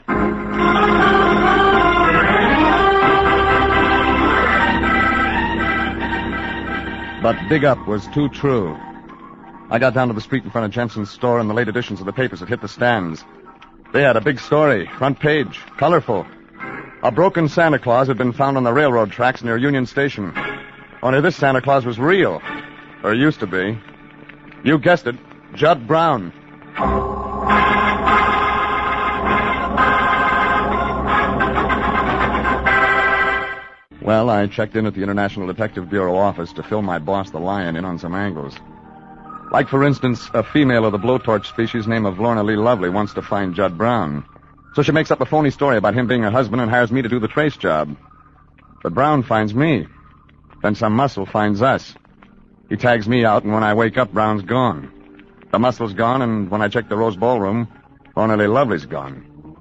But dig up was too true. I got down to the street in front of Jensen's store, and the late editions of the papers had hit the stands. They had a big story, front page, colorful. A broken Santa Claus had been found on the railroad tracks near Union Station. Only this Santa Claus was real. Or used to be. You guessed it, Judd Brown. Well, I checked in at the International Detective Bureau office to fill my boss, the Lion, in on some angles. Like, for instance, a female of the blowtorch species named of Lorna Lee Lovely wants to find Judd Brown. So she makes up a phony story about him being her husband and hires me to do the trace job. But Brown finds me. Then some muscle finds us. He tags me out, and when I wake up, Brown's gone. The muscle's gone, and when I check the Rose Ballroom, Lorna Lee Lovely's gone.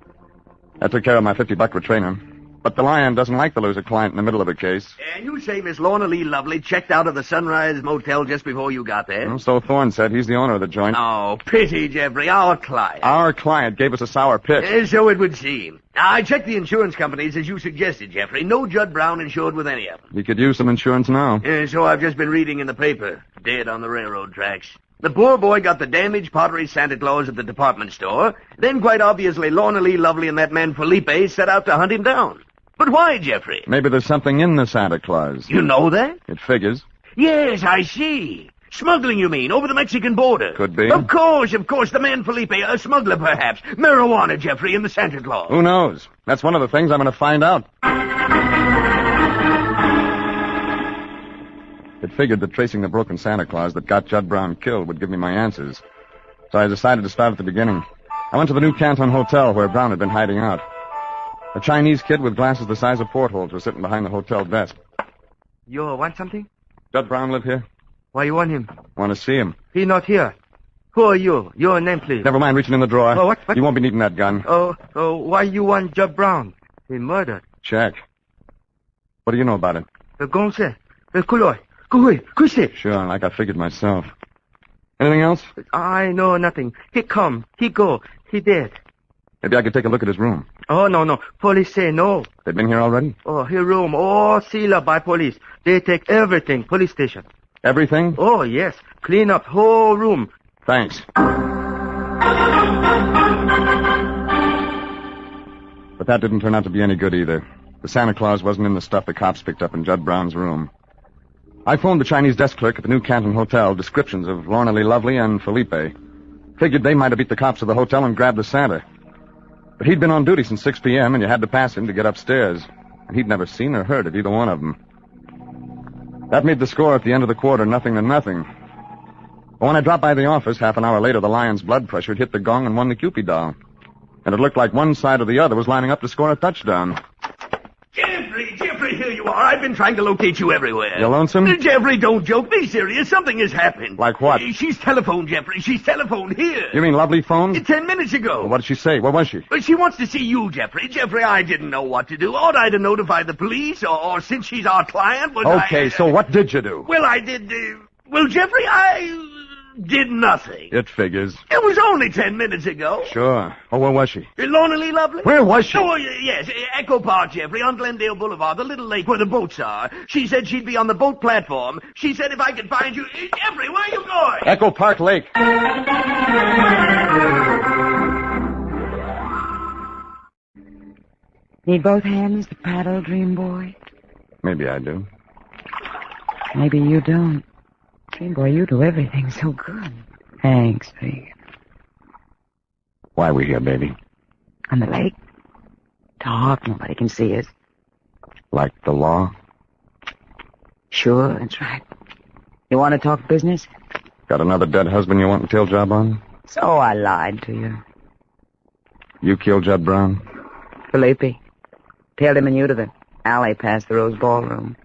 I took care of my $50 retainer. But the Lion doesn't like to lose a client in the middle of a case. And you say Miss Lorna Lee Lovely checked out of the Sunrise Motel just before you got there? So Thorne said. He's the owner of the joint. Oh, pity, Jeffrey. Our client. Our client gave us a sour pitch. So it would seem. I checked the insurance companies as you suggested, Jeffrey. No Judd Brown insured with any of them. He could use some insurance now. So I've just been reading in the paper. Dead on the railroad tracks. The poor boy got the damaged pottery Santa Claus at the department store. Then, quite obviously, Lorna Lee Lovely and that man Felipe set out to hunt him down. But why, Jeffrey? Maybe there's something in the Santa Claus. You know that? It figures. Yes, I see. Smuggling, you mean, over the Mexican border? Could be. Of course. The man Felipe, a smuggler perhaps. Marijuana, Jeffrey, in the Santa Claus. Who knows? That's one of the things I'm going to find out. It figured that tracing the broken Santa Claus that got Judd Brown killed would give me my answers. So I decided to start at the beginning. I went to the New Canton Hotel where Brown had been hiding out. A Chinese kid with glasses the size of portholes was sitting behind the hotel desk. You want something? Judd Brown live here? Why you want him? Want to see him. He not here. Who are you? Your name, please. Never mind reaching in the drawer. Oh, what? You won't be needing that gun. Oh, why you want Judd Brown? He murdered. Check. What do you know about it? Sure, like I figured myself. Anything else? I know nothing. He come. He go. He dead. Maybe I could take a look at his room. Oh, no. Police say no. They've been here already? Oh, his room all sealed up by police. They take everything. Police station. Everything? Oh, yes. Clean up whole room. Thanks. But that didn't turn out to be any good either. The Santa Claus wasn't in the stuff the cops picked up in Judd Brown's room. I phoned the Chinese desk clerk at the New Canton Hotel descriptions of Lorna Lee Lovely and Felipe. Figured they might have beat the cops to the hotel and grabbed the Santa. But he'd been on duty since 6 p.m., and you had to pass him to get upstairs. And he'd never seen or heard of either one of them. That made the score at the end of the quarter 0-0. But when I dropped by the office half an hour later, the Lion's blood pressure had hit the gong and won the Cupid doll. And it looked like one side or the other was lining up to score a touchdown. Jeffrey, here you are. I've been trying to locate you everywhere. You lonesome? Jeffrey, don't joke. Be serious. Something has happened. Like what? She's telephoned, Jeffrey. She's telephoned here. You mean Lovely phoned? 10 minutes ago. Well, what did she say? Where was she? She wants to see you, Jeffrey. Jeffrey, I didn't know what to do. Ought I to notify the police? Or since she's our client, Okay, so what did you do? Well, I did... Jeffrey, I did nothing. It figures. It was only 10 minutes ago. Sure. Oh, where was she? Lorna Lee Lovely? Where was she? Oh, yes, Echo Park, Jeffrey, on Glendale Boulevard, the little lake where the boats are. She said she'd be on the boat platform. She said if I could find you... Jeffrey, where are you going? Echo Park Lake. Need both hands to paddle, dream boy? Maybe I do. Maybe you don't. Dream boy, you do everything so good. Thanks, Regan. Why are we here, baby? On the lake? Talk, nobody can see us. Like the law? Sure, that's right. You want to talk business? Got another dead husband you want to tail job on? So I lied to you. You killed Judd Brown? Felipe. Tailed him and you to the alley past the Rose Ballroom.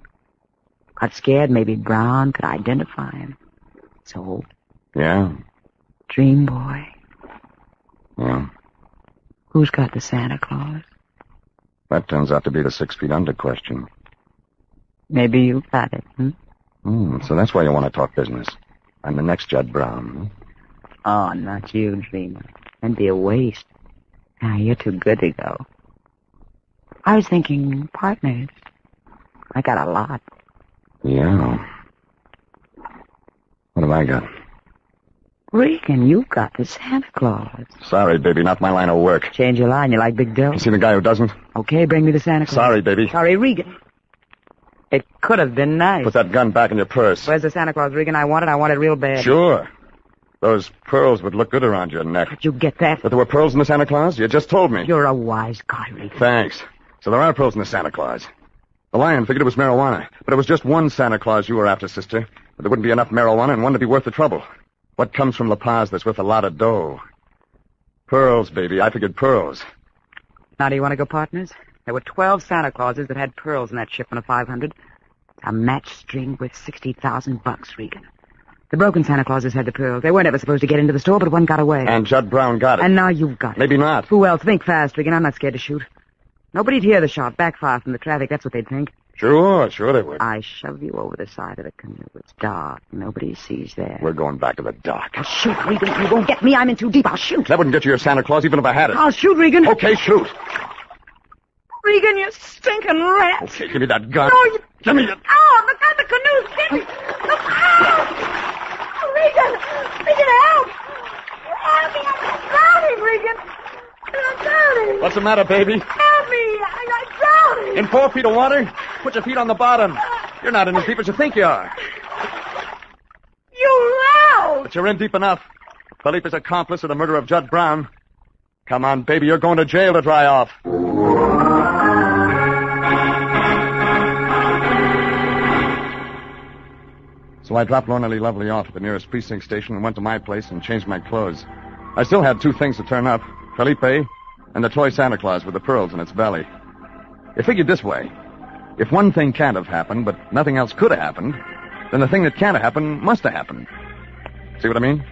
Got scared maybe Brown could identify him. So? Yeah. Dream boy. Yeah. Who's got the Santa Claus? That turns out to be the 6 feet under question. Maybe you got it, So that's why you want to talk business. I'm the next Judd Brown. Oh, not you, dreamer. That'd be a waste. Ah, you're too good to go. I was thinking partners. I got a lot. Yeah. What have I got? Regan, you got the Santa Claus. Sorry, baby, not my line of work. Change your line. You like big dough? You seen the guy who doesn't? Okay, bring me the Santa Claus. Sorry, baby. Sorry, Regan. It could have been nice. Put that gun back in your purse. Where's the Santa Claus, Regan? I want it real bad. Sure. Those pearls would look good around your neck. Did you get that? But there were pearls in the Santa Claus? You just told me. You're a wise guy, Regan. Thanks. So there are pearls in the Santa Claus. The Lion figured it was marijuana, but it was just one Santa Claus you were after, sister. But there wouldn't be enough marijuana and one to be worth the trouble. What comes from La Paz that's worth a lot of dough? Pearls, baby. I figured pearls. Now, do you want to go partners? There were 12 Santa Clauses that had pearls in that shipment of 500. A match string worth $60,000, Regan. The broken Santa Clauses had the pearls. They weren't ever supposed to get into the store, but one got away. And Judd Brown got it. And now you've got it. Maybe not. Who else? Think fast, Regan. I'm not scared to shoot. Nobody'd hear the shot. Backfire from the traffic. That's what they'd think. Sure they would. I shove you over the side of the canoe. It's dark. Nobody sees there. We're going back to the dock. I'll shoot, Regan. You won't get me. I'm in too deep. I'll shoot. That wouldn't get you your Santa Claus even if I had it. I'll shoot, Regan. Okay, shoot. Regan, you stinking rat. Okay, give me that gun. No, you... Give me the... Oh, look out, the canoe's getting... Look out! Regan, help! Help me, I'm drowning, Regan. I'm drowning. What's the matter, baby? Help me, I'm drowning. In 4 feet of water? Put your feet on the bottom. You're not in as deep as you think you are. You loud! But you're in deep enough. Felipe's accomplice in the murder of Judd Brown. Come on, baby, you're going to jail to dry off. So I dropped Lorna Lee Lovely off at the nearest precinct station and went to my place and changed my clothes. I still had 2 things to turn up, Felipe and the toy Santa Claus with the pearls in its belly. It figured this way. If one thing can't have happened, but nothing else could have happened, then the thing that can't have happened must have happened. See what I mean?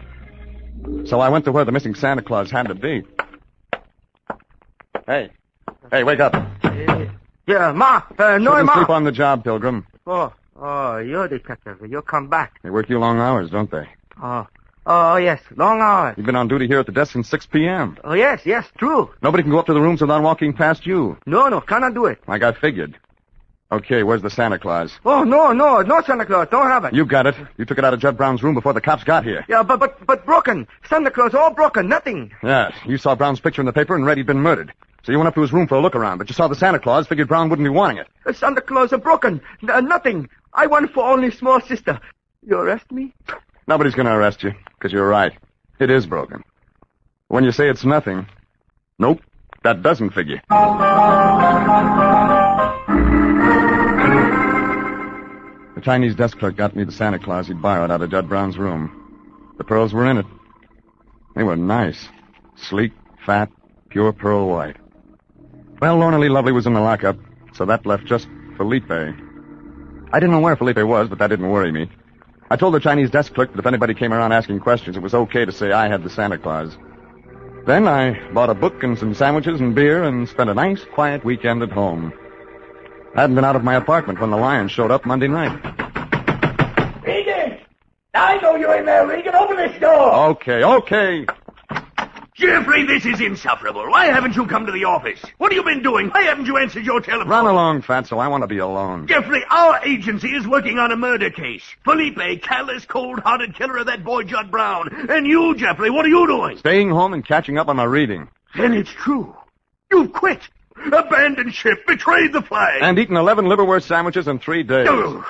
So I went to where the missing Santa Claus had to be. Hey, wake up. Yeah, Ma. No, Shouldn't Ma. sleep on the job, Pilgrim. Oh, you're detective. You come back. They work you long hours, don't they? Oh, yes, long hours. You've been on duty here at the desk since 6 p.m. Oh, yes, true. Nobody can go up to the rooms without walking past you. No, cannot do it. Like I figured. Okay, where's the Santa Claus? Oh, no Santa Claus. Don't have it. You got it. You took it out of Judd Brown's room before the cops got here. Yeah, but broken. Santa Claus all broken. Nothing. Yes, you saw Brown's picture in the paper and read he'd been murdered. So you went up to his room for a look around, but you saw the Santa Claus, figured Brown wouldn't be wanting it. Santa Claus are broken. Nothing. I want for only small sister. You arrest me? Nobody's going to arrest you, because you're right. It is broken. When you say it's nothing, nope, that doesn't figure. The Chinese desk clerk got me the Santa Claus he'd borrowed out of Judd Brown's room. The pearls were in it. They were nice. Sleek, fat, pure pearl white. Well, Lorna Lee Lovely was in the lockup, so that left just Felipe. I didn't know where Felipe was, but that didn't worry me. I told the Chinese desk clerk that if anybody came around asking questions, it was okay to say I had the Santa Claus. Then I bought a book and some sandwiches and beer and spent a nice, quiet weekend at home. I hadn't been out of my apartment when the Lion showed up Monday night. Regan! I know you're in there, Regan. Open this door. Okay. Jeffrey, this is insufferable. Why haven't you come to the office? What have you been doing? Why haven't you answered your telephone? Run along, Fatso. I want to be alone. Jeffrey, our agency is working on a murder case. Felipe, callous, cold-hearted killer of that boy Judd Brown. And you, Jeffrey, what are you doing? Staying home and catching up on my reading. Then it's true. You've quit. Abandoned ship. Betrayed the flag. And eaten 11 liverwurst sandwiches in 3 days. Oh.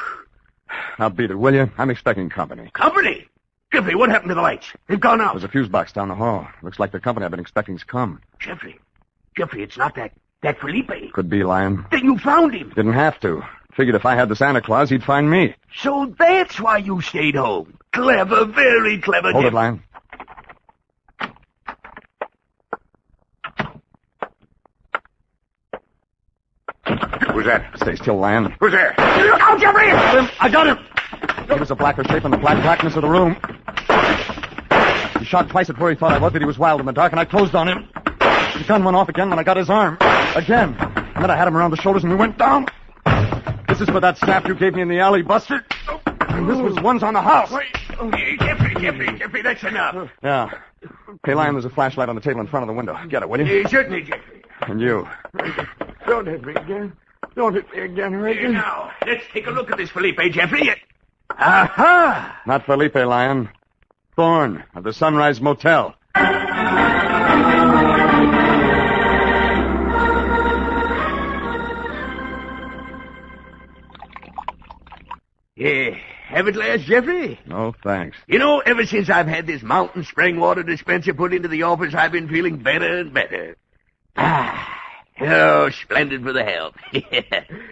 Now beat it, will you? I'm expecting company. Company? Jeffrey, what happened to the lights? They've gone out. There's a fuse box down the hall. Looks like the company I've been expecting's come. Jeffrey, it's not that Felipe. Could be, Lion. Then you found him. Didn't have to. Figured if I had the Santa Claus, he'd find me. So that's why you stayed home. Clever, very clever. Hold it, Lion. Who's that? Stay still, Lion. Who's there? Look out, Jeffrey! I got him! He was a blacker shape in the blackness of the room. He shot twice at where he thought I was, but he was wild in the dark, and I closed on him. The gun went off again when I got his arm. Again. And then I had him around the shoulders, and we went down. This is for that snap you gave me in the alley, Buster. And this was one's on the house. Wait. Jeffrey, that's enough. Yeah. Hey, Lion, there's a flashlight on the table in front of the window. Get it, will you? Certainly, Jeffrey. And you. Don't hit me again. Don't hit me again, Regan. Now, let's take a look at this Felipe, Jeffrey. Aha! Not Felipe, Lion. Thorne of the Sunrise Motel. Have it last, Jeffrey? No, thanks. You know, ever since I've had this mountain spring water dispenser put into the office, I've been feeling better and better. Oh, splendid for the health.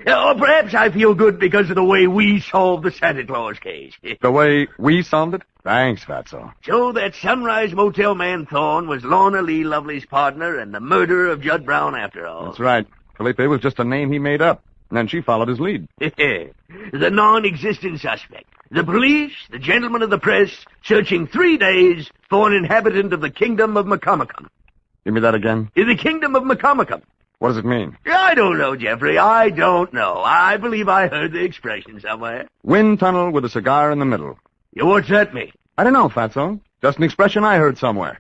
Or perhaps I feel good because of the way we solved the Santa Claus case. The way we solved it? Thanks, Fatso. So that Sunrise Motel man Thorne was Lorna Lee Lovely's partner and the murderer of Judd Brown after all. That's right. Felipe was just a name he made up. And then she followed his lead. The non-existent suspect. The police, the gentlemen of the press, searching 3 days for an inhabitant of the kingdom of Macomacum. Give me that again. In the kingdom of Macomacum. What does it mean? I don't know, Jeffrey. I don't know. I believe I heard the expression somewhere. Wind tunnel with a cigar in the middle. What's that mean? I don't know, Fatso. Just an expression I heard somewhere.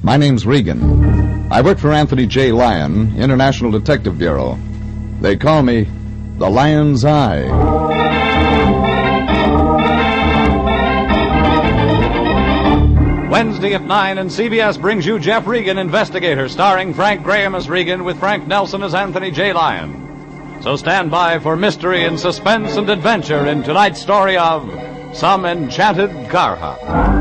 My name's Regan. I work for Anthony J. Lyon, International Detective Bureau. They call me the Lion's Eye. Wednesday at 9, and CBS brings you Jeff Regan Investigator, starring Frank Graham as Regan with Frank Nelson as Anthony J. Lyon. So stand by for mystery and suspense and adventure in tonight's story of Some Enchanted CARHOP.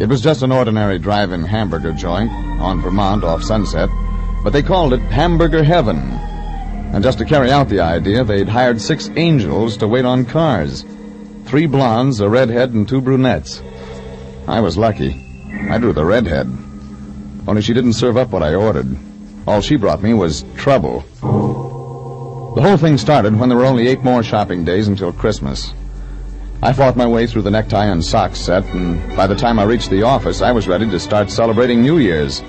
It was just an ordinary drive-in hamburger joint on Vermont off Sunset, but they called it Hamburger Heaven. And just to carry out the idea, they'd hired 6 angels to wait on cars. 3 blondes, a redhead, and 2 brunettes. I was lucky. I drew the redhead. Only she didn't serve up what I ordered. All she brought me was trouble. The whole thing started when there were only 8 more shopping days until Christmas. I fought my way through the necktie and socks set, and by the time I reached the office, I was ready to start celebrating New Year's.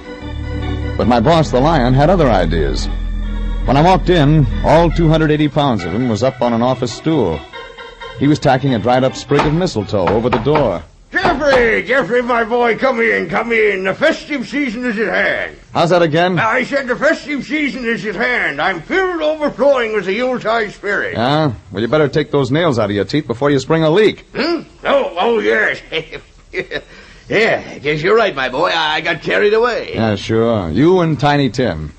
But my boss, the Lion, had other ideas. When I walked in, all 280 pounds of him was up on an office stool. He was tacking a dried-up sprig of mistletoe over the door. Jeffrey, my boy, come in. The festive season is at hand. How's that again? I said the festive season is at hand. I'm filled overflowing with the Yuletide spirit. Yeah? Well, you better take those nails out of your teeth before you spring a leak. Oh, yes. Yeah, guess you're right, my boy. I got carried away. Yeah, sure. You and Tiny Tim.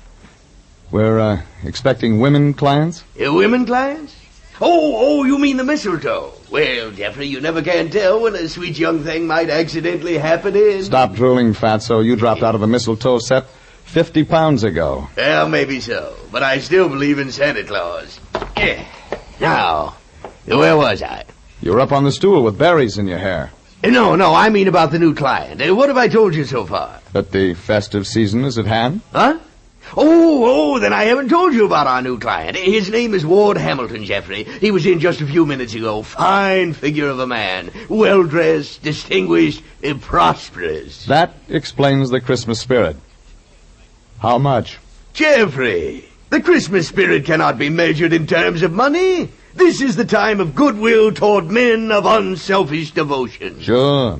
We're, expecting women clients? Women clients? Oh, you mean the mistletoe? Well, Jeffrey, you never can tell when a sweet young thing might accidentally happen in. Stop drooling, Fatso. You dropped out of the mistletoe set 50 pounds ago. Well, maybe so, but I still believe in Santa Claus. Now, where was I? You were up on the stool with berries in your hair. No, I mean about the new client. What have I told you so far? That the festive season is at hand? Huh? Oh, then I haven't told you about our new client. His name is Ward Hamilton, Jeffrey. He was in just a few minutes ago. Fine figure of a man. Well-dressed, distinguished, prosperous. That explains the Christmas spirit. How much? Jeffrey, the Christmas spirit cannot be measured in terms of money. This is the time of goodwill toward men of unselfish devotion. Sure.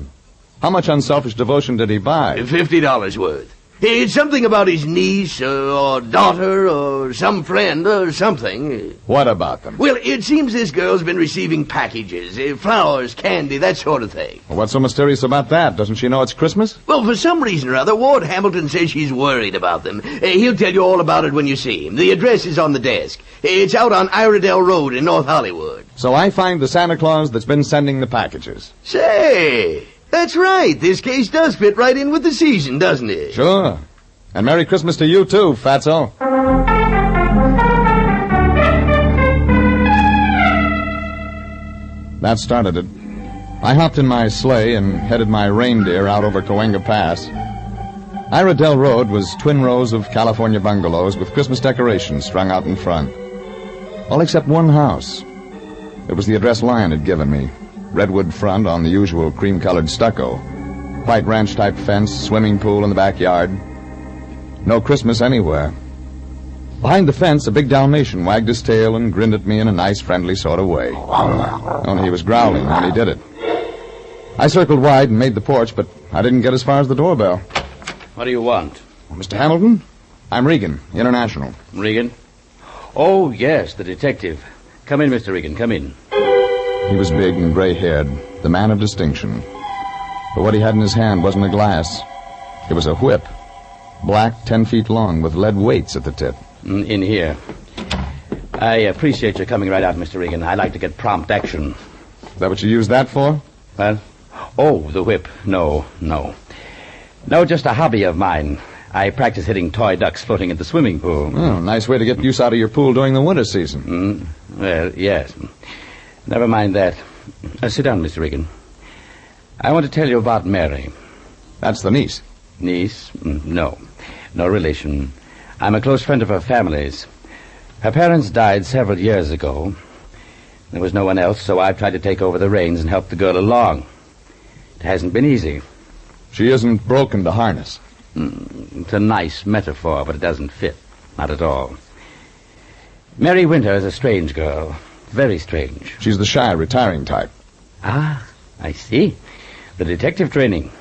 How much unselfish devotion did he buy? $50 worth. It's something about his niece or daughter or some friend or something. What about them? Well, it seems this girl's been receiving packages, flowers, candy, that sort of thing. Well, what's so mysterious about that? Doesn't she know it's Christmas? Well, for some reason or other, Ward Hamilton says she's worried about them. He'll tell you all about it when you see him. The address is on the desk. It's out on Iredell Road in North Hollywood. So I find the Santa Claus that's been sending the packages. Say, that's right. This case does fit right in with the season, doesn't it? Sure. And Merry Christmas to you, too, Fatso. That started it. I hopped in my sleigh and headed my reindeer out over Cahuenga Pass. Iredell Road was twin rows of California bungalows with Christmas decorations strung out in front. All except one house. It was the address Lion had given me. Redwood front on the usual cream-colored stucco. White ranch-type fence, swimming pool in the backyard. No Christmas anywhere. Behind the fence, a big Dalmatian wagged his tail and grinned at me in a nice, friendly sort of way. Only he was growling when he did it. I circled wide and made the porch, but I didn't get as far as the doorbell. What do you want? Well, Mr. Hamilton? I'm Regan, International. Regan? Oh, yes, the detective. Come in, Mr. Regan, come in. He was big and gray-haired, the man of distinction. But what he had in his hand wasn't a glass. It was a whip. Black, 10 feet long, with lead weights at the tip. In here. I appreciate your coming right out, Mr. Regan. I like to get prompt action. Is that what you used that for? Well, the whip. No, just a hobby of mine. I practice hitting toy ducks floating in the swimming pool. Oh, nice way to get use out of your pool during the winter season. Well, yes. Never mind that. Sit down, Mr. Regan. I want to tell you about Mary. That's the niece. Niece? No relation. I'm a close friend of her family's. Her parents died several years ago. There was no one else, so I've tried to take over the reins and help the girl along. It hasn't been easy. She isn't broken to harness. It's a nice metaphor, but it doesn't fit. Not at all. Mary Winter is a strange girl. Very strange. She's the shy, retiring type. Ah, I see. The detective training.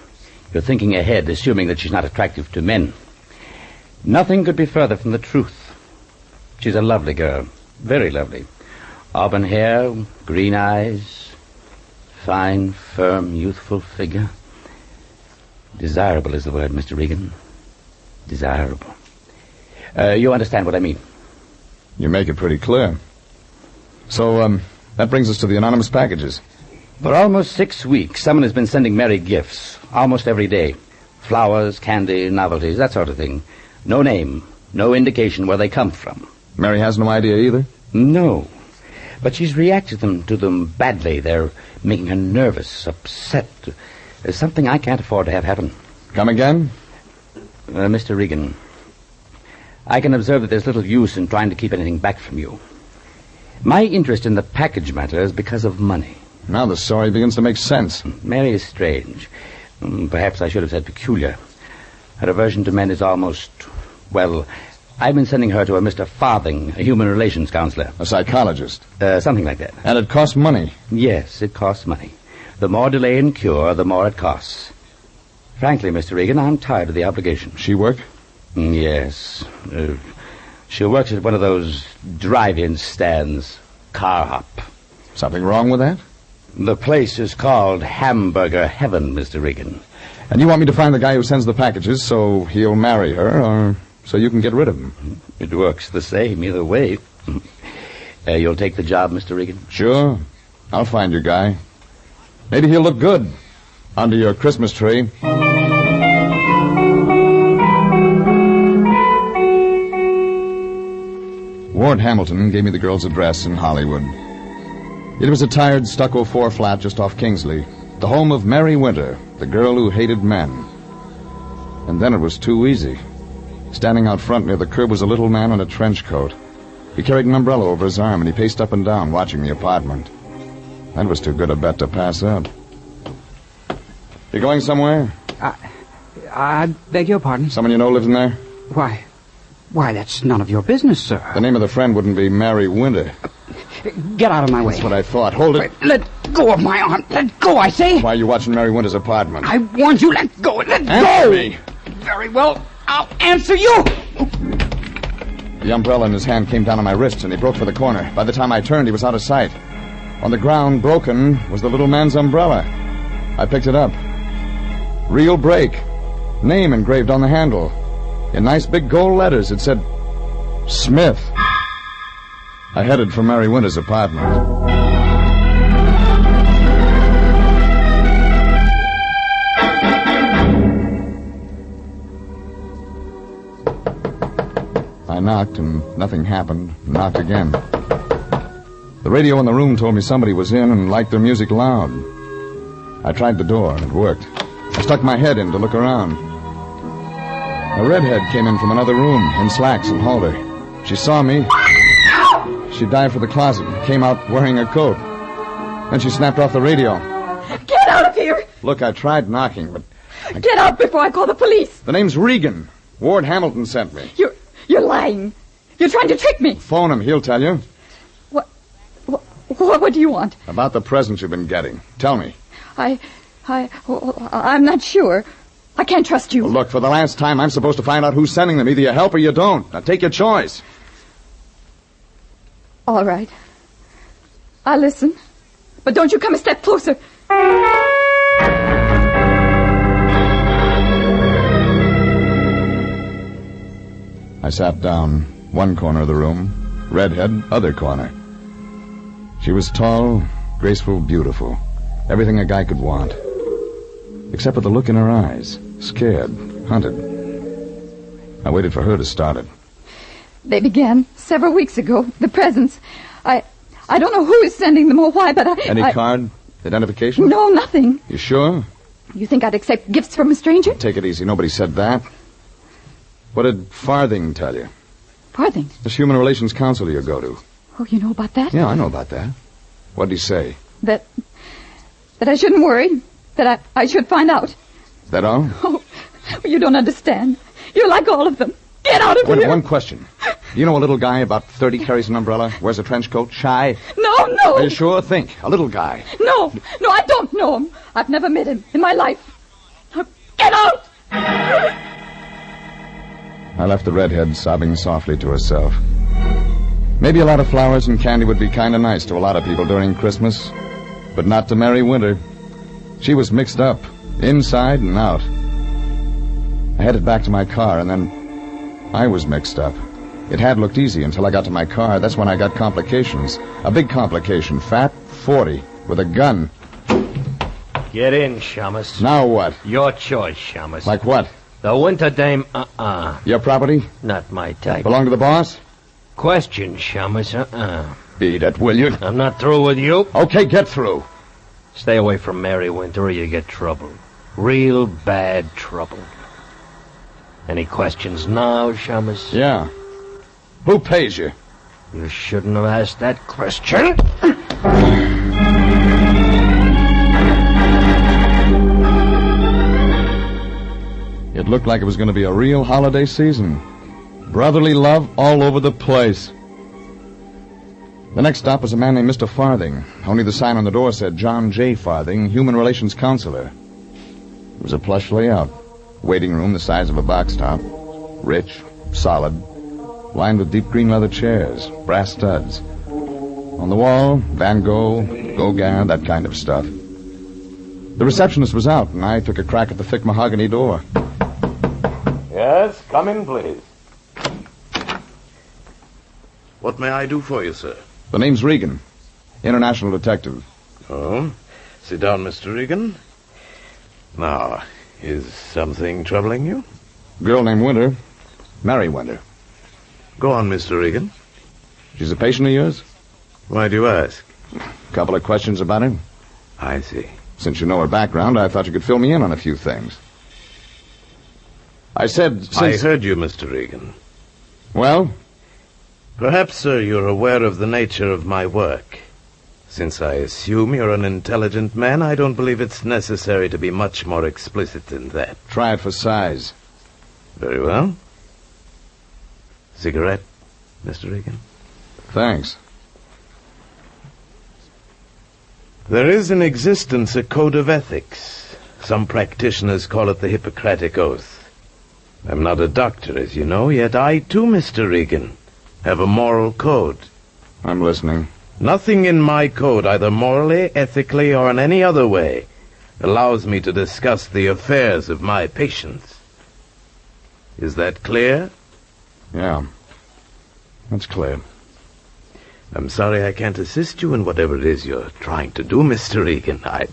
You're thinking ahead, assuming that she's not attractive to men. Nothing could be further from the truth. She's a lovely girl. Very lovely. Auburn hair, green eyes, fine, firm, youthful figure. Desirable is the word, Mr. Regan. Desirable. You understand what I mean? You make it pretty clear. So, that brings us to the anonymous packages. For almost 6 weeks, someone has been sending Mary gifts, almost every day. Flowers, candy, novelties, that sort of thing. No name, no indication where they come from. Mary has no idea either? No. But she's reacted to them badly. They're making her nervous, upset. There's something I can't afford to have happen. Come again? Mr. Regan, I can observe that there's little use in trying to keep anything back from you. My interest in the package matter is because of money. Now the story begins to make sense. Mary is strange. Perhaps I should have said peculiar. Her aversion to men is almost, well, I've been sending her to a Mr. Farthing, a human relations counselor. A psychologist? Something like that. And it costs money? Yes, it costs money. The more delay in cure, the more it costs. Frankly, Mr. Regan, I'm tired of the obligation. She work? Yes. She works at one of those drive-in stands. CARHOP. Something wrong with that? The place is called Hamburger Heaven, Mr. Regan. And you want me to find the guy who sends the packages so he'll marry her, or so you can get rid of him? It works the same either way. You'll take the job, Mr. Regan? Sure. I'll find your guy. Maybe he'll look good under your Christmas tree. Ward Hamilton gave me the girl's address in Hollywood. It was a tired stucco 4-flat just off Kingsley, the home of Mary Winter, the girl who hated men. And then it was too easy. Standing out front near the curb was a little man in a trench coat. He carried an umbrella over his arm, and he paced up and down, watching the apartment. That was too good a bet to pass up. You going somewhere? I beg your pardon? Someone you know lives in there? Why, that's none of your business, sir. The name of the friend wouldn't be Mary Winter. Get out of my way. That's what I thought. Hold it. Wait, let go of my arm. Let go, I say. Why are you watching Mary Winter's apartment? I warned you. Let go. Let Answer go. me. Very well. I'll answer you. The umbrella in his hand came down on my wrist, and he broke for the corner. By the time I turned, he was out of sight. On the ground, broken, was the little man's umbrella. I picked it up. Real break. Name engraved on the handle. In nice big gold letters, it said, Smith. I headed for Mary Winter's apartment. I knocked, and nothing happened. Knocked again. The radio in the room told me somebody was in and liked their music loud. I tried the door, and it worked. I stuck my head in to look around. A redhead came in from another room, in slacks and halter. She saw me. She dived for the closet and came out wearing a coat. Then she snapped off the radio. Get out of here! Look, I tried knocking, but... Get out before I call the police! The name's Regan. Ward Hamilton sent me. You're lying. You're trying to trick me. Phone him. He'll tell you. What do you want? About the presents you've been getting. Tell me. I'm not sure. I can't trust you. Well, look, for the last time, I'm supposed to find out who's sending them. Either you help or you don't. Now, take your choice. All right. I'll listen. But don't you come a step closer. I sat down. One corner of the room. Redhead, other corner. She was tall, graceful, beautiful. Everything a guy could want. Except for the look in her eyes. Scared, hunted. I waited for her to start it. They began several weeks ago. The presents. I don't know who is sending them or why, but Any card? Identification? No, nothing. You sure? You think I'd accept gifts from a stranger? Take it easy. Nobody said that. What did Farthing tell you? Farthing? This human relations counselor you go to. Oh, you know about that? Yeah, I know about that. What did he say? That I shouldn't worry. That I should find out. Is that all? Oh, you don't understand. You're like all of them. Get out of here. One question. You know a little guy about 30 carries an umbrella, wears a trench coat, shy? No. Are you sure? Think. A little guy. No, I don't know him. I've never met him in my life. Now, get out! I left the redhead sobbing softly to herself. Maybe a lot of flowers and candy would be kind of nice to a lot of people during Christmas, but not to Mary Winter. She was mixed up, inside and out. I headed back to my car, and then I was mixed up. It had looked easy until I got to my car. That's when I got complications. A big complication, fat, 40, with a gun. Get in, Shamus. Now what? Your choice, Shamus. Like what? The Winter Dame, Your property? Not my type. Belong to the boss? Question, Shamus, Beat it, will you? I'm not through with you. Okay, get through. Stay away from Mary Winter or you get trouble. Real bad trouble. Any questions now, Shamus? Yeah. Who pays you? You shouldn't have asked that question. It looked like it was going to be a real holiday season. Brotherly love all over the place. The next stop was a man named Mr. Farthing. Only the sign on the door said John J. Farthing, Human Relations Counselor. It was a plush layout. Waiting room the size of a box top. Rich, solid, lined with deep green leather chairs, brass studs. On the wall, Van Gogh, Gauguin, that kind of stuff. The receptionist was out, and I took a crack at the thick mahogany door. Yes, come in, please. What may I do for you, sir? The name's Regan, international detective. Oh, sit down, Mr. Regan. Now, is something troubling you? Girl named Winter, Mary Winter. Go on, Mr. Regan. She's a patient of yours? Why do you ask? A couple of questions about her. I see. Since you know her background, I thought you could fill me in on a few things. I said since... I heard you, Mr. Regan. Well? Perhaps, sir, you're aware of the nature of my work. Since I assume you're an intelligent man, I don't believe it's necessary to be much more explicit than that. Try it for size. Very well. Cigarette, Mr. Regan? Thanks. There is in existence a code of ethics. Some practitioners call it the Hippocratic Oath. I'm not a doctor, as you know, yet I, too, Mr. Regan, have a moral code. I'm listening. Nothing in my code, either morally, ethically, or in any other way, allows me to discuss the affairs of my patients. Is that clear? Yeah. That's clear. I'm sorry I can't assist you in whatever it is you're trying to do, Mr. Regan. I'd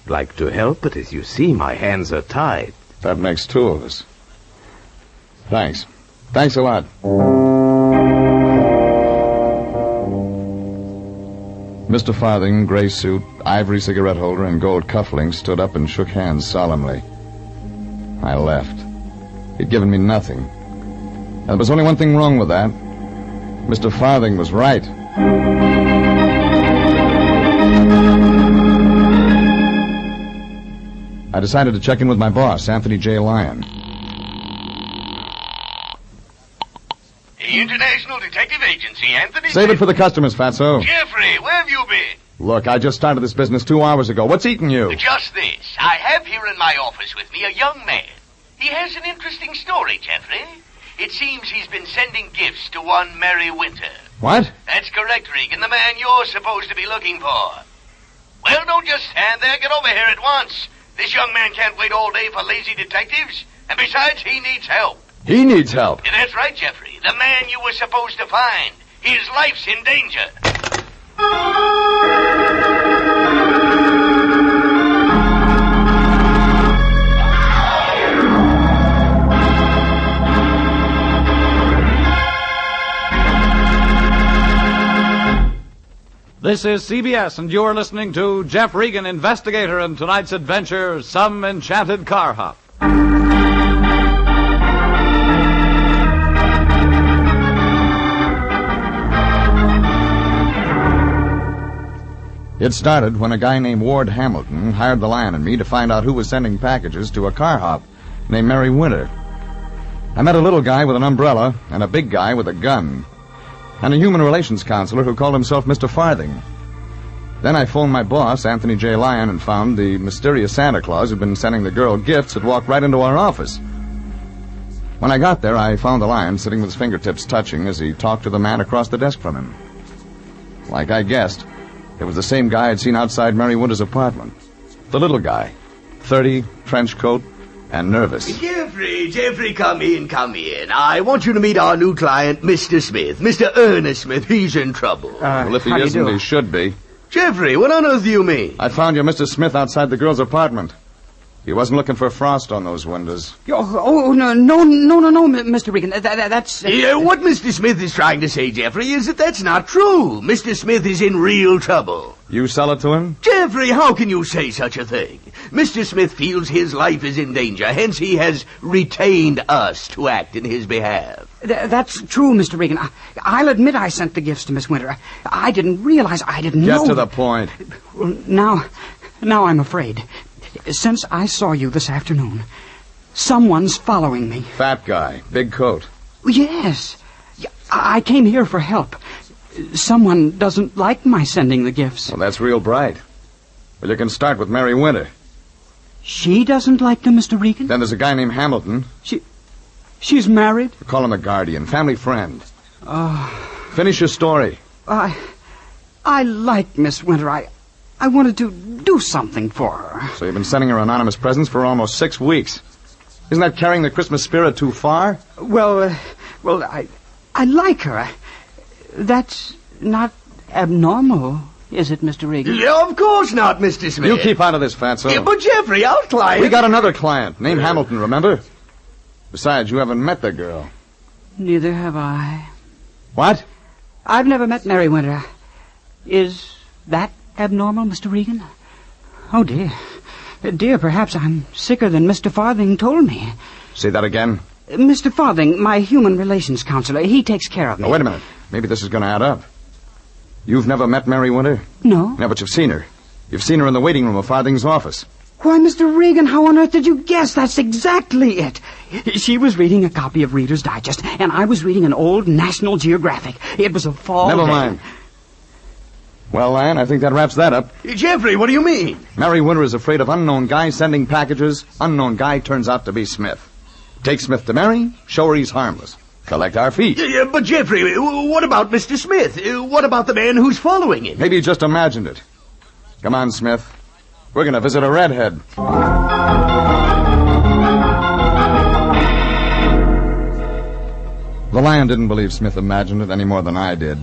like to help, but as you see, my hands are tied. That makes two of us. Thanks. Thanks a lot. Mr. Farthing, gray suit, ivory cigarette holder, and gold cufflinks, stood up and shook hands solemnly. I left. He'd given me nothing. And there was only one thing wrong with that. Mr. Farthing was right. I decided to check in with my boss, Anthony J. Lyon. The International Detective Agency, Anthony... Save it for the customers, Fatso. Jeffrey, where have you been? Look, I just started this business 2 hours ago. What's eating you? Just this. I have here in my office with me a young man. He has an interesting story, Jeffrey. It seems he's been sending gifts to one Mary Winter. What? That's correct, Regan, the man you're supposed to be looking for. Well, don't just stand there. Get over here at once. This young man can't wait all day for lazy detectives. And besides, he needs help. He needs help. Yeah, that's right, Jeffrey. The man you were supposed to find. His life's in danger. This is CBS, and you're listening to Jeff Regan, Investigator, in tonight's adventure, Some Enchanted CARHOP. It started when a guy named Ward Hamilton hired the Lion and me to find out who was sending packages to a CARHOP named Mary Winter. I met a little guy with an umbrella and a big guy with a gun, and a human relations counselor who called himself Mr. Farthing. Then I phoned my boss, Anthony J. Lyon, and found the mysterious Santa Claus who'd been sending the girl gifts had walked right into our office. When I got there, I found the Lion sitting with his fingertips touching as he talked to the man across the desk from him. Like I guessed, it was the same guy I'd seen outside Mary Winter's apartment. The little guy, 30, trench coat, and nervous. Jeffrey, come in. I want you to meet our new client, Mr. Smith. Mr. Ernest Smith. He's in trouble. Well, if he isn't, he should be. Jeffrey, what on earth do you mean? I found your Mr. Smith outside the girl's apartment. He wasn't looking for frost on those windows. Oh, no, Mr. Regan. That's... What Mr. Smith is trying to say, Jeffrey, is that that's not true. Mr. Smith is in real trouble. You sell it to him? Jeffrey, how can you say such a thing? Mr. Smith feels his life is in danger, hence he has retained us to act in his behalf. That's true, Mr. Regan. I'll admit I sent the gifts to Miss Winter. I didn't realize, I didn't know... Get to the point. Well, now I'm afraid. Since I saw you this afternoon, someone's following me. Fat guy, big coat. Yes. I came here for help. Someone doesn't like my sending the gifts. Well, that's real bright. Well, you can start with Mary Winter. She doesn't like them, Mr. Regan? Then there's a guy named Hamilton. She's married? We call him a guardian, family friend. Finish your story. I like Miss Winter. I wanted to do something for her. So you've been sending her anonymous presents for almost 6 weeks. Isn't that carrying the Christmas spirit too far? Well, I like her. That's not abnormal, is it, Mr. Regan? Yeah, of course not, Mr. Smith. You keep out of this, Fatso. Yeah, but Jeffrey, our client... We got another client, named Hamilton, remember? Besides, you haven't met the girl. Neither have I. What? I've never met Mary Winter. Is that abnormal, Mr. Regan? Oh, dear. Dear, perhaps I'm sicker than Mr. Farthing told me. Say that again. Mr. Farthing, my human relations counselor, he takes care of me. Oh, wait a minute. Maybe this is going to add up. You've never met Mary Winter? No. No, but you've seen her. You've seen her in the waiting room of Farthing's office. Why, Mr. Regan, how on earth did you guess? That's exactly it. She was reading a copy of Reader's Digest, and I was reading an old National Geographic. It was a fall Never day. mind. Well, Ann, I think that wraps that up. Jeffrey, what do you mean? Mary Winter is afraid of unknown guy sending packages. Unknown guy turns out to be Smith. Take Smith to Mary, show her he's harmless. Collect our fee. Yeah, but Jeffrey, what about Mr. Smith? What about the man who's following him? Maybe you just imagined it. Come on, Smith. We're going to visit a redhead. The Lion didn't believe Smith imagined it any more than I did.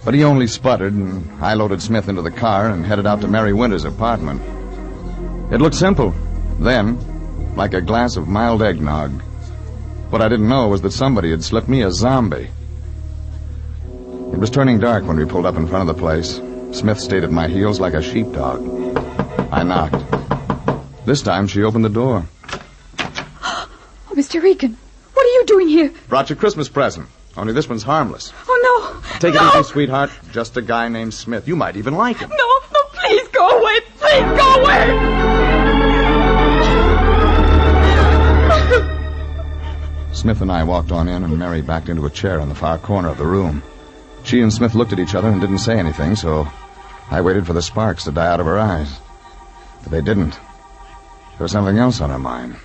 But he only sputtered, and I loaded Smith into the car and headed out to Mary Winter's apartment. It looked simple. Then, like a glass of mild eggnog. What I didn't know was that somebody had slipped me a zombie. It was turning dark when we pulled up in front of the place. Smith stayed at my heels like a sheepdog. I knocked. This time she opened the door. Oh, Mr. Regan, what are you doing here? Brought your Christmas present. Only this one's harmless. Oh, no. Take it easy, sweetheart. Just a guy named Smith. You might even like him. No, please go away. Please go away. Smith and I walked on in, and Mary backed into a chair in the far corner of the room. She and Smith looked at each other and didn't say anything, so I waited for the sparks to die out of her eyes. But they didn't. There was something else on her mind.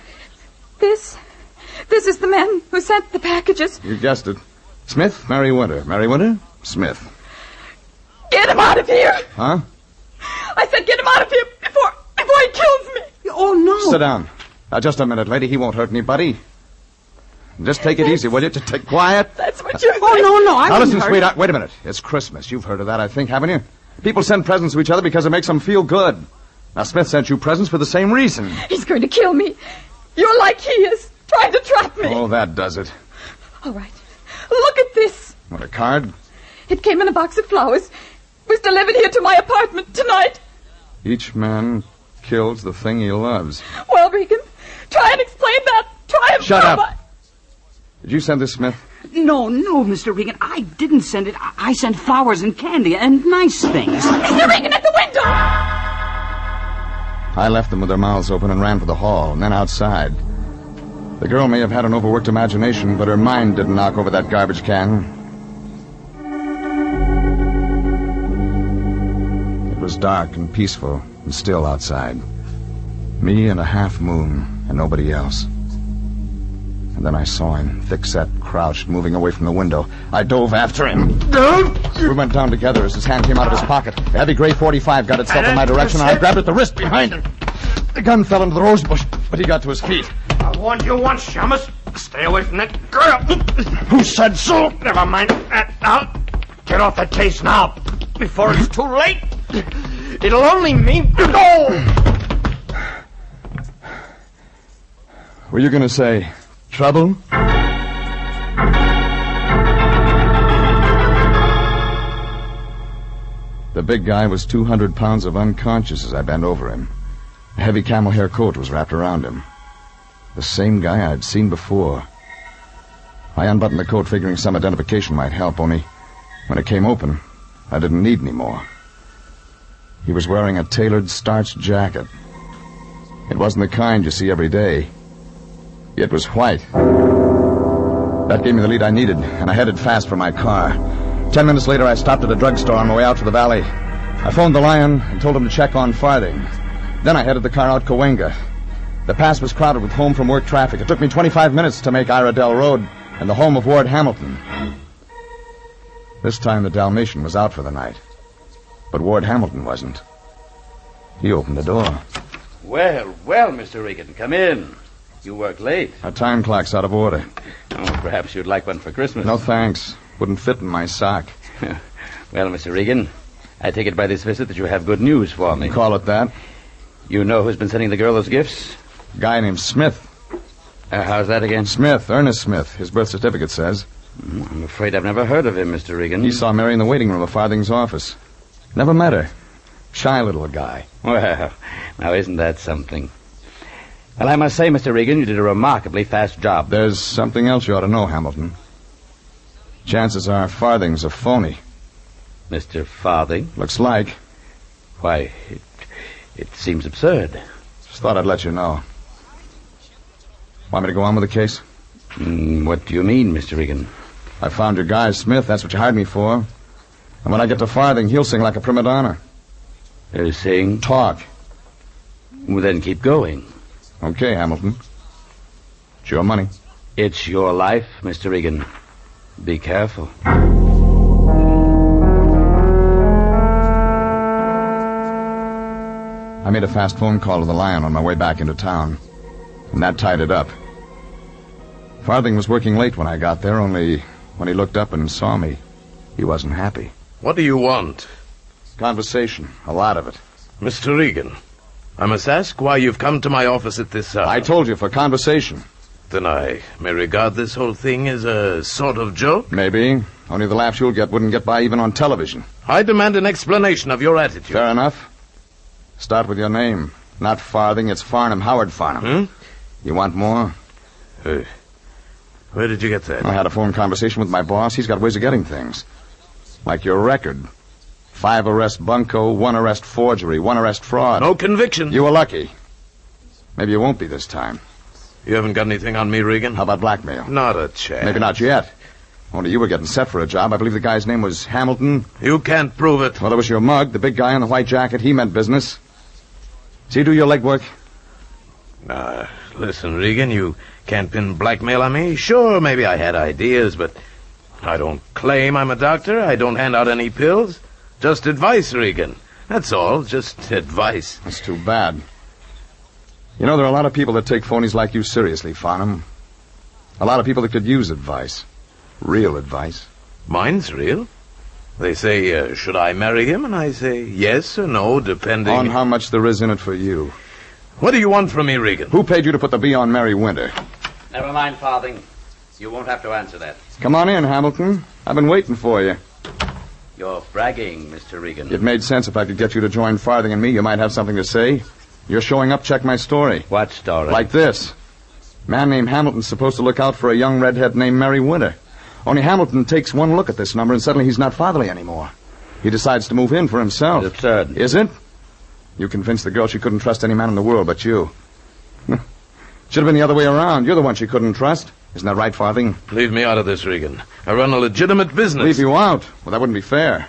This is the man who sent the packages. You guessed it. Smith, Mary Winter. Mary Winter, Smith. Get him out of here. Huh? I said get him out of here before he kills me. Oh, no. Sit down. Now, just a minute, lady. He won't hurt anybody. Just take it easy, will you? Just take quiet. That's what you're saying. Oh, no, I Now, listen, hurt. sweetheart. Wait a minute. It's Christmas. You've heard of that, I think, haven't you? People send presents to each other because it makes them feel good. Now, Smith sent you presents for the same reason. He's going to kill me. You're like he is, trying to trap me. Oh, that does it. All right. Look at this. What, a card? It came in a box of flowers. It was delivered here to my apartment tonight. Each man kills the thing he loves. Well, Regan, try and explain that. Try and Shut prove up. Did you send this, Smith? No, Mr. Regan. I didn't send it. I sent flowers and candy and nice things. Mr. Regan, at the window! I left them with their mouths open and ran for the hall, and then outside. The girl may have had an overworked imagination, but her mind didn't knock over that garbage can. It was dark and peaceful and still outside. Me and a half moon and nobody else. And then I saw him, thick-set, crouched, moving away from the window. I dove after him. We went down together as his hand came out of his pocket. A heavy gray .45 got itself in my direction, and I grabbed at the wrist behind him. The gun fell into the rose bush, but he got to his feet. I warned you once, Shamus. Stay away from that girl. Who said so? Never mind that. I'll get off that case now, before it's too late. It'll only mean... Were you going to say trouble? The big guy was 200 pounds of unconscious as I bent over him. A heavy camel hair coat was wrapped around him. The same guy I'd seen before. I unbuttoned the coat figuring some identification might help, only when it came open, I didn't need any more. He was wearing a tailored starched jacket. It wasn't the kind you see every day. It was white. That gave me the lead I needed, and I headed fast for my car. 10 minutes later, I stopped at a drugstore on my way out to the valley. I phoned the Lion and told him to check on Farthing. Then I headed the car out Cahuenga. The pass was crowded with home-from-work traffic. It took me 25 minutes to make Iredell Road and the home of Ward Hamilton. This time the Dalmatian was out for the night. But Ward Hamilton wasn't. He opened the door. Well, Mr. Regan, come in. You work late. Our time clock's out of order. Oh, perhaps you'd like one for Christmas. No, thanks. Wouldn't fit in my sock. Well, Mr. Regan, I take it by this visit that you have good news for me. Call it that. You know who's been sending the girl those gifts? A guy named Smith. How's that again? Smith, Ernest Smith. His birth certificate says. I'm afraid I've never heard of him, Mr. Regan. He saw Mary in the waiting room of Farthing's office. Never met her. Shy little guy. Well, now isn't that something? Well, I must say, Mr. Regan, you did a remarkably fast job. There's something else you ought to know, Hamilton. Chances are Farthing's a phony. Mr. Farthing? Looks like. Why, it seems absurd. Just thought I'd let you know. Want me to go on with the case? What do you mean, Mr. Regan? I found your guy, Smith. That's what you hired me for. And when I get to Farthing, he'll sing like a prima donna. Sing? Talk. Well, then keep going. Okay, Hamilton. It's your money. It's your life, Mr. Regan. Be careful. I made a fast phone call to the Lion on my way back into town, and that tied it up. Farthing was working late when I got there, only when he looked up and saw me, he wasn't happy. What do you want? Conversation, a lot of it. Mr. Regan, I must ask why you've come to my office at this hour. I told you, for conversation. Then I may regard this whole thing as a sort of joke? Maybe. Only the laughs you'll get wouldn't get by even on television. I demand an explanation of your attitude. Fair enough. Start with your name. Not Farthing, it's Farnham, Howard Farnham. You want more? Where did you get that? I had a phone conversation with my boss. He's got ways of getting things. Like your record. 5 arrest bunco, 1 arrest forgery, 1 arrest fraud. No conviction. You were lucky. Maybe you won't be this time. You haven't got anything on me, Regan? How about blackmail? Not a chance. Maybe not yet. Only you were getting set for a job. I believe the guy's name was Hamilton. You can't prove it. Well, it was your mug. The big guy in the white jacket. He meant business. See, do your legwork. Listen, Regan, you can't pin blackmail on me. Sure, maybe I had ideas, but I don't claim I'm a doctor. I don't hand out any pills. Just advice, Regan. That's all. Just advice. That's too bad. You know, there are a lot of people that take phonies like you seriously, Farnham. A lot of people that could use advice. Real advice. Mine's real. They say, should I marry him? And I say yes or no, depending... On how much there is in it for you. What do you want from me, Regan? Who paid you to put the B on Mary Winter? Never mind, Farthing. You won't have to answer that. Come on in, Hamilton. I've been waiting for you. You're bragging, Mr. Regan. It made sense if I could get you to join Farthing and me. You might have something to say. You're showing up, check my story. What story? Like this. Man named Hamilton's supposed to look out for a young redhead named Mary Winter. Only Hamilton takes one look at this number and suddenly he's not fatherly anymore. He decides to move in for himself. It's absurd. Is it? You convinced the girl she couldn't trust any man in the world but you. Should have been the other way around. You're the one she couldn't trust. Isn't that right, Farthing? Leave me out of this, Regan. I run a legitimate business. Leave you out? Well, that wouldn't be fair.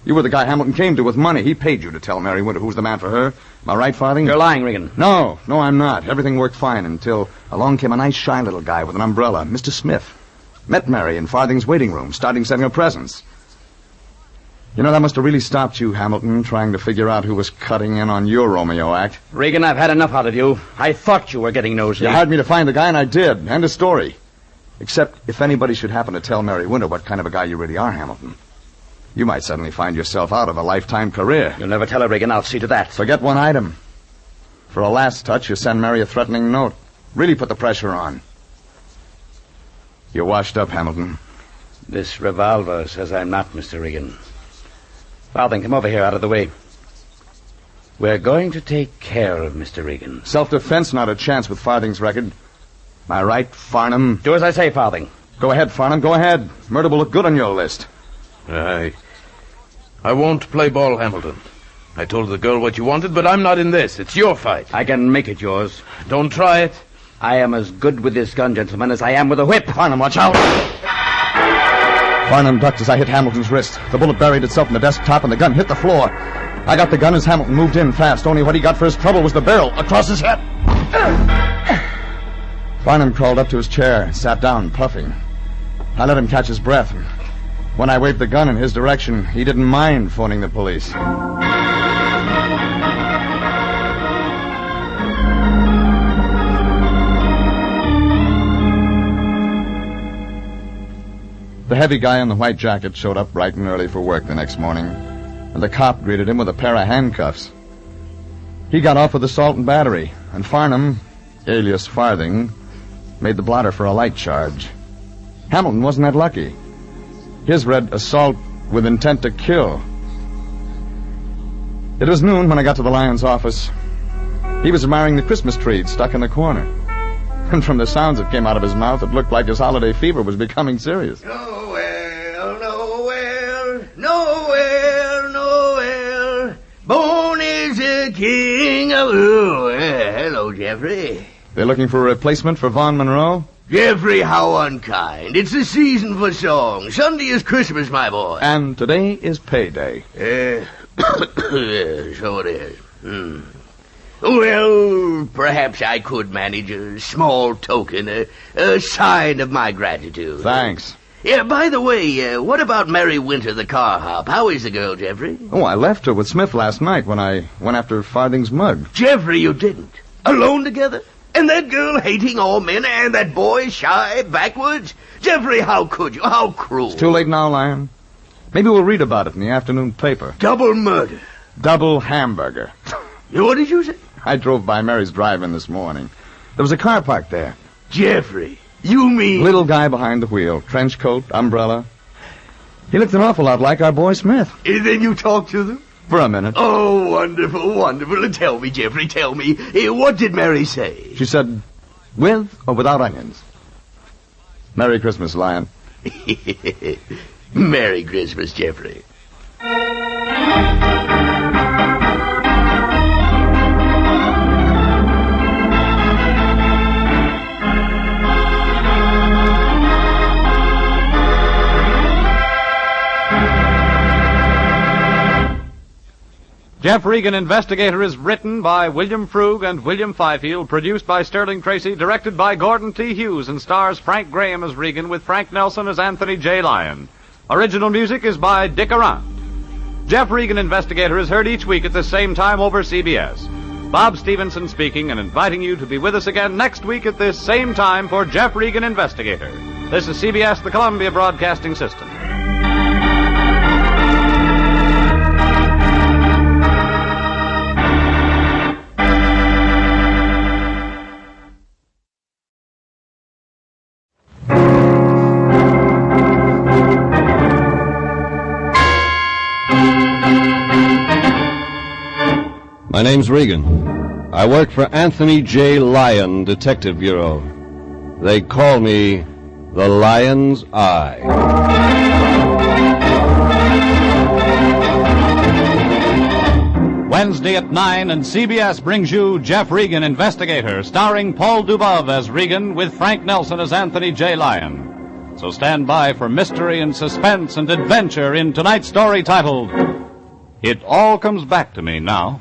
You were the guy Hamilton came to with money. He paid you to tell Mary Winter who's the man for her. Am I right, Farthing? You're lying, Regan. No, I'm not. Everything worked fine until along came a nice, shy little guy with an umbrella, Mr. Smith. Met Mary in Farthing's waiting room, starting sending her presents. You know, that must have really stopped you, Hamilton, trying to figure out who was cutting in on your Romeo act. Regan, I've had enough out of you. I thought you were getting nosy. You hired me to find the guy, and I did. End of story. Except if anybody should happen to tell Mary Winter what kind of a guy you really are, Hamilton. You might suddenly find yourself out of a lifetime career. You'll never tell her, Regan. I'll see to that. Forget one item. For a last touch, you send Mary a threatening note. Really put the pressure on. You're washed up, Hamilton. This revolver says I'm not, Mr. Regan. Farthing, come over here, out of the way. We're going to take care of Mr. Regan. Self-defense, not a chance with Farthing's record. Am I right, Farnham? Do as I say, Farthing. Go ahead, Farnham, go ahead. Murder will look good on your list. I won't play ball, Hamilton. I told the girl what you wanted, but I'm not in this. It's your fight. I can make it yours. Don't try it. I am as good with this gun, gentlemen, as I am with a whip. Farnham, watch out. Farnham ducked as I hit Hamilton's wrist. The bullet buried itself in the desktop, and the gun hit the floor. I got the gun as Hamilton moved in fast. Only what he got for his trouble was the barrel across his head. Farnham crawled up to his chair and sat down, puffing. I let him catch his breath. When I waved the gun in his direction, he didn't mind phoning the police. The heavy guy in the white jacket showed up bright and early for work the next morning, and the cop greeted him with a pair of handcuffs. He got off with assault and battery, and Farnham, alias Farthing, made the blotter for a light charge. Hamilton wasn't that lucky. His read assault with intent to kill. It was noon when I got to the Lion's office. He was admiring the Christmas tree stuck in the corner. And from the sounds that came out of his mouth, it looked like his holiday fever was becoming serious. Noel. Born is the king of... Oh, hello, Jeffrey. They're looking for a replacement for Vaughn Monroe? Jeffrey, how unkind. It's the season for songs. Sunday is Christmas, my boy. And today is payday. So it is. Well, perhaps I could manage a small token, a sign of my gratitude. Thanks. Yeah, by the way, what about Mary Winter, the CARHOP? How is the girl, Jeffrey? Oh, I left her with Smith last night when I went after Farthing's mug. Jeffrey, you didn't. Alone together? And that girl hating all men, and that boy shy, backwards? Jeffrey, how could you? How cruel. It's too late now, Lion. Maybe we'll read about it in the afternoon paper. Double murder. Double hamburger. What did you say? I drove by Mary's drive-in this morning. There was a car parked there. Jeffrey, you mean... Little guy behind the wheel, trench coat, umbrella. He looked an awful lot like our boy Smith. And then you talked to them? For a minute. Oh, wonderful, wonderful. Tell me, Jeffrey, tell me. What did Mary say? She said, with or without onions. Merry Christmas, Lion. Merry Christmas, Jeffrey. Jeff Regan Investigator is written by William Frug and William Fifield, produced by Sterling Tracy, directed by Gordon T. Hughes, and stars Frank Graham as Regan with Frank Nelson as Anthony J. Lyon. Original music is by Dick Arant. Jeff Regan Investigator is heard each week at the same time over CBS. Bob Stevenson speaking and inviting you to be with us again next week at this same time for Jeff Regan Investigator. This is CBS, the Columbia Broadcasting System. My name's Regan. I work for Anthony J. Lyon Detective Bureau. They call me the Lion's Eye. Wednesday at 9, and CBS brings you Jeff Regan Investigator, starring Paul Dubov as Regan with Frank Nelson as Anthony J. Lyon. So stand by for mystery and suspense and adventure in tonight's story titled, It All Comes Back to Me Now.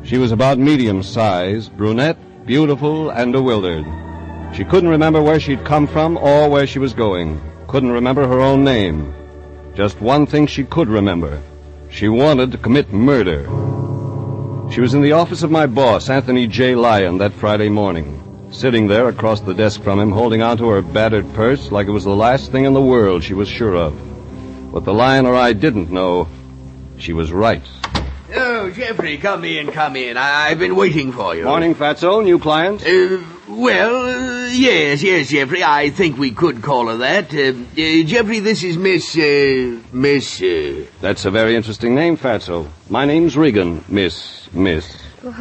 She was about medium size, brunette, beautiful, and bewildered. She couldn't remember where she'd come from or where she was going. Couldn't remember her own name. Just one thing she could remember. She wanted to commit murder. She was in the office of my boss, Anthony J. Lyon, that Friday morning. Sitting there across the desk from him, holding onto her battered purse like it was the last thing in the world she was sure of. What the Lion or I didn't know, she was right. Oh, Jeffrey, come in. I've been waiting for you. Morning, Fatso. New client? Yes, Jeffrey. I think we could call her that. Jeffrey, this is Miss... That's a very interesting name, Fatso. My name's Regan, Miss. Well,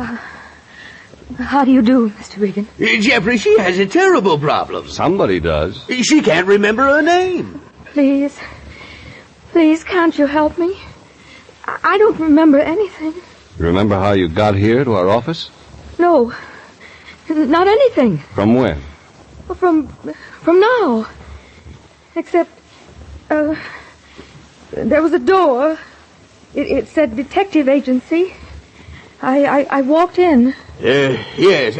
how do you do, Mr. Regan? Jeffrey, she has a terrible problem. Somebody does. She can't remember her name. Please, can't you help me? I don't remember anything. You remember how you got here to our office? No, not anything. From when? Well, from now. Except, there was a door. It said detective agency. I walked in. Yes.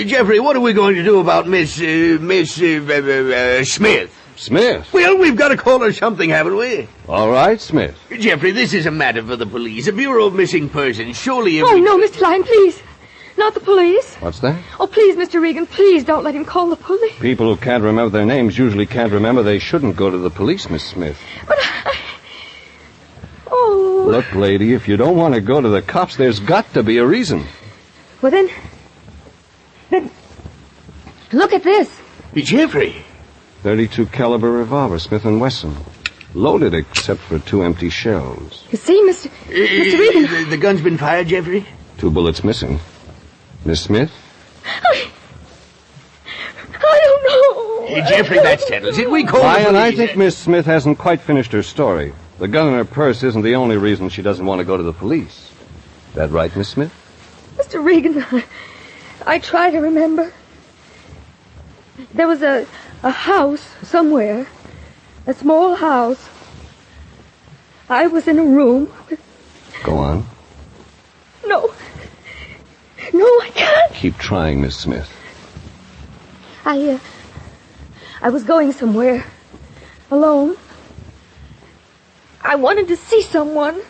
Jeffrey, what are we going to do about Miss Smith? Smith? Well, we've got to call her something, haven't we? All right, Smith. Jeffrey, this is a matter for the police. The Bureau of Missing Persons. Surely if Oh, no, Mr. Lyon, please. Not the police. What's that? Oh, please, Mr. Regan, please don't let him call the police. People who can't remember their names usually can't remember they shouldn't go to the police, Miss Smith. But Oh. Look, lady, if you don't want to go to the cops, there's got to be a reason. Well, then, look at this. Jeffrey. .32 caliber revolver, Smith & Wesson. Loaded except for 2 empty shells. You see, Mr. Regan. The gun's been fired, Jeffrey? 2 bullets missing. Miss Smith? I don't know. Hey, Jeffrey, that settles it. We call Lion, the I police. think Miss Smith hasn't quite finished her story. The gun in her purse isn't the only reason she doesn't want to go to the police. That right, Miss Smith? Mr. Regan, I try to remember. There was a house somewhere. A small house. I was in a room. Go on. No, I can't. Keep trying, Miss Smith. I was going somewhere. Alone. I wanted to see someone.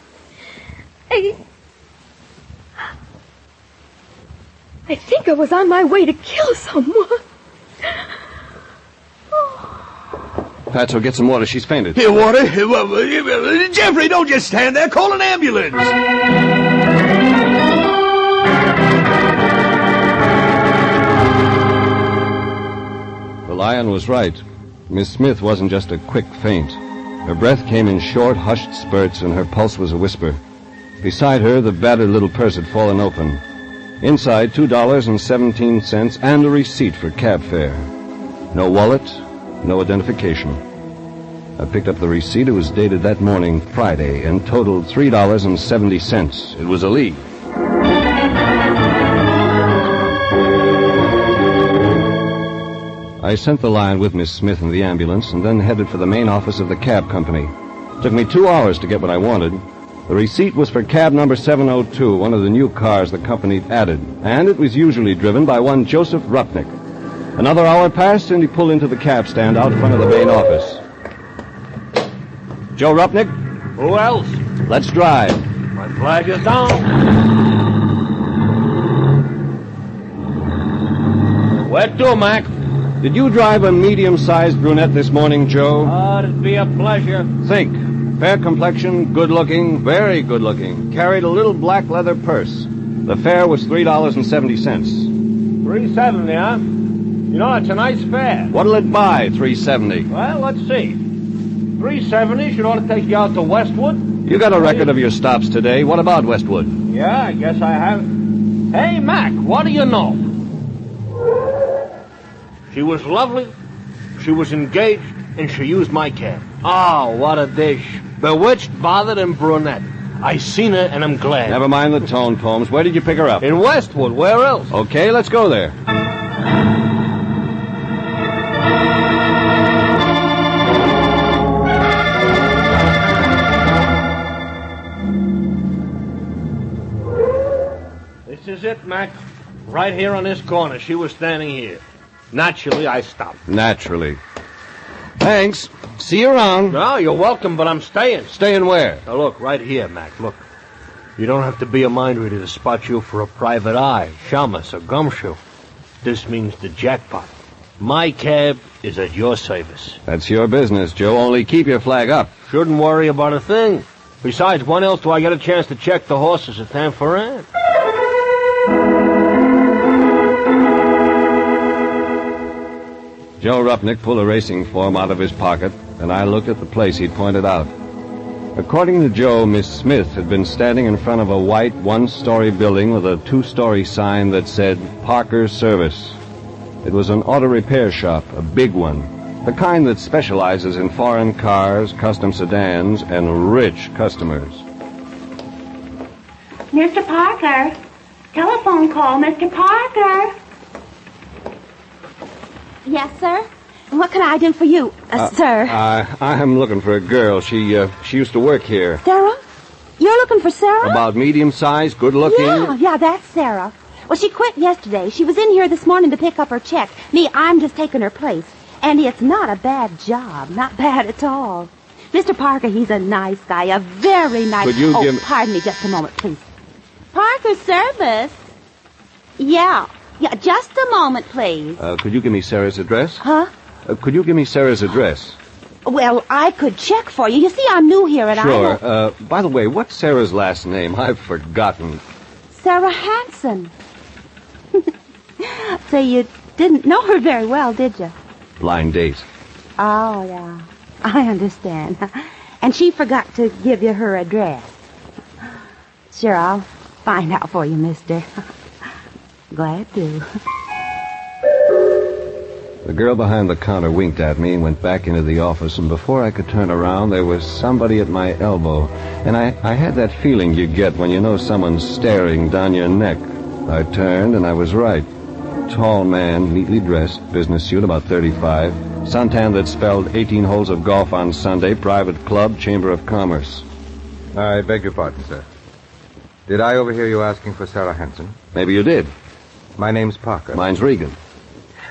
I think I was on my way to kill someone. Fatso, get some water. She's fainted. Here, water? Jeffrey, don't just stand there. Call an ambulance. The Lion was right. Miss Smith wasn't just a quick faint. Her breath came in short, hushed spurts, and her pulse was a whisper. Beside her, the battered little purse had fallen open. Inside, $2.17 and a receipt for cab fare. No wallet, no identification. I picked up the receipt. It was dated that morning, Friday, and totaled $3.70. It was a lead. I sent the Lion with Miss Smith in the ambulance and then headed for the main office of the cab company. It took me 2 hours to get what I wanted. The receipt was for cab number 702, one of the new cars the company added, and it was usually driven by one Joseph Rupnick. Another hour passed, and he pulled into the cab stand out front of the main office. Joe Rupnick? Who else? Let's drive. My flag is down. Where to, Mac? Did you drive a medium-sized brunette this morning, Joe? It'd be a pleasure. Think. Fair complexion, good-looking, very good-looking. Carried a little black leather purse. The fare was $3.70. $3.70, huh? You know, it's a nice fare. What'll it buy, $3.70? Well, let's see. $3.70 should ought to take you out to Westwood. You got a record of your stops today. What about Westwood? Yeah, I guess I have. Hey, Mac, what do you know? She was lovely, she was engaged, and she used my cab. Oh, what a dish. Bewitched, bothered, and brunette. I seen her, and I'm glad. Never mind the tone, Holmes. Where did you pick her up? In Westwood. Where else? Okay, let's go there. This is it, Mac. Right here on this corner. She was standing here. Naturally, I stopped. Naturally. Thanks. See you around. No, you're welcome, but I'm staying. Staying where? Now, look, right here, Mac. Look. You don't have to be a mind reader to spot you for a private eye, shamus, or gumshoe. This means the jackpot. My cab is at your service. That's your business, Joe. Only keep your flag up. Shouldn't worry about a thing. Besides, when else do I get a chance to check the horses at Tanforan? Joe Rupnick pulled a racing form out of his pocket, and I looked at the place he'd pointed out. According to Joe, Miss Smith had been standing in front of a white one-story building with a two-story sign that said Parker's Service. It was an auto repair shop, a big one, the kind that specializes in foreign cars, custom sedans, and rich customers. Mr. Parker. Telephone call, Mr. Parker. Yes, sir? What can I do for you, sir? I'm looking for a girl. She used to work here. Sarah? You're looking for Sarah? About medium-sized, good-looking? Yeah, that's Sarah. Well, she quit yesterday. She was in here this morning to pick up her check. I'm just taking her place. And it's not a bad job. Not bad at all. Mr. Parker, he's a nice guy. A very nice... Could you give... pardon me just a moment, please. Parker's Service? Yeah, just a moment, please. Could you give me Sarah's address? Huh? Could you give me Sarah's address? Well, I could check for you. You see, I'm new here and Sure. By the way, what's Sarah's last name? I've forgotten. Sarah Hansen. So you didn't know her very well, did you? Blind date. Oh, yeah. I understand. And she forgot to give you her address. Sure, I'll find out for you, mister. Glad to. The girl behind the counter winked at me and went back into the office, and before I could turn around, there was somebody at my elbow. And I had that feeling you get when you know someone's staring down your neck. I turned, and I was right. Tall man, neatly dressed, business suit, about 35. Suntan that spelled 18 holes of golf on Sunday, private club, Chamber of Commerce. I beg your pardon, sir. Did I overhear you asking for Sarah Hansen? Maybe you did. My name's Parker. Mine's Regan.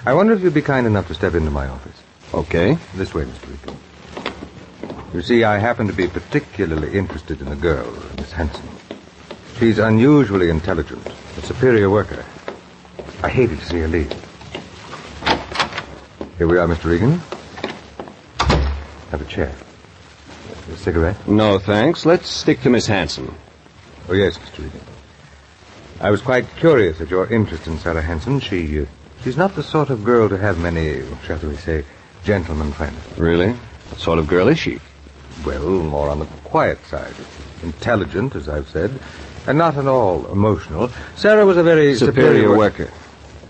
I wonder if you'd be kind enough to step into my office. Okay. This way, Mr. Regan. You see, I happen to be particularly interested in a girl, Miss Hansen. She's unusually intelligent, a superior worker. I hated to see her leave. Here we are, Mr. Regan. Have a chair. A cigarette? No, thanks. Let's stick to Miss Hansen. Oh, yes, Mr. Regan. I was quite curious at your interest in Sarah Hansen. She's not the sort of girl to have many, shall we say, gentlemen friends. Really? What sort of girl is she? Well, more on the quiet side. Intelligent, as I've said, and not at all emotional. Sarah was a very superior worker.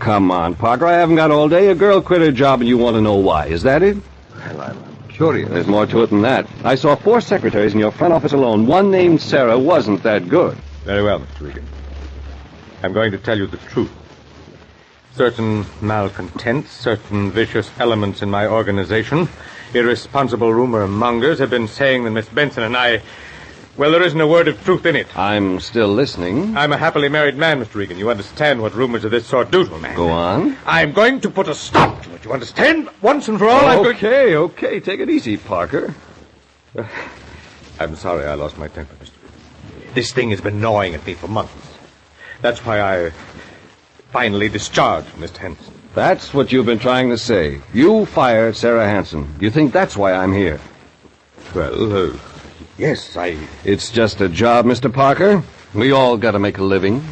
Come on, Parker. I haven't got all day. A girl quit her job and you want to know why. Is that it? Well, I'm curious. There's more to it than that. I saw 4 secretaries in your front office alone. One named Sarah wasn't that good. Very well, Mr. Regan. I'm going to tell you the truth. Certain malcontents, certain vicious elements in my organization, irresponsible rumor mongers have been saying that Miss Benson and I... Well, there isn't a word of truth in it. I'm still listening. I'm a happily married man, Mr. Regan. You understand what rumors of this sort do to a man. Go on. I'm going to put a stop to it. You understand? Once and for all, Okay. Take it easy, Parker. I'm sorry I lost my temper, Mr. Regan. This thing has been gnawing at me for months. That's why I finally discharged Miss Hansen. That's what you've been trying to say. You fired Sarah Hansen. You think that's why I'm here? Well, yes, It's just a job, Mr. Parker. We all got to make a living.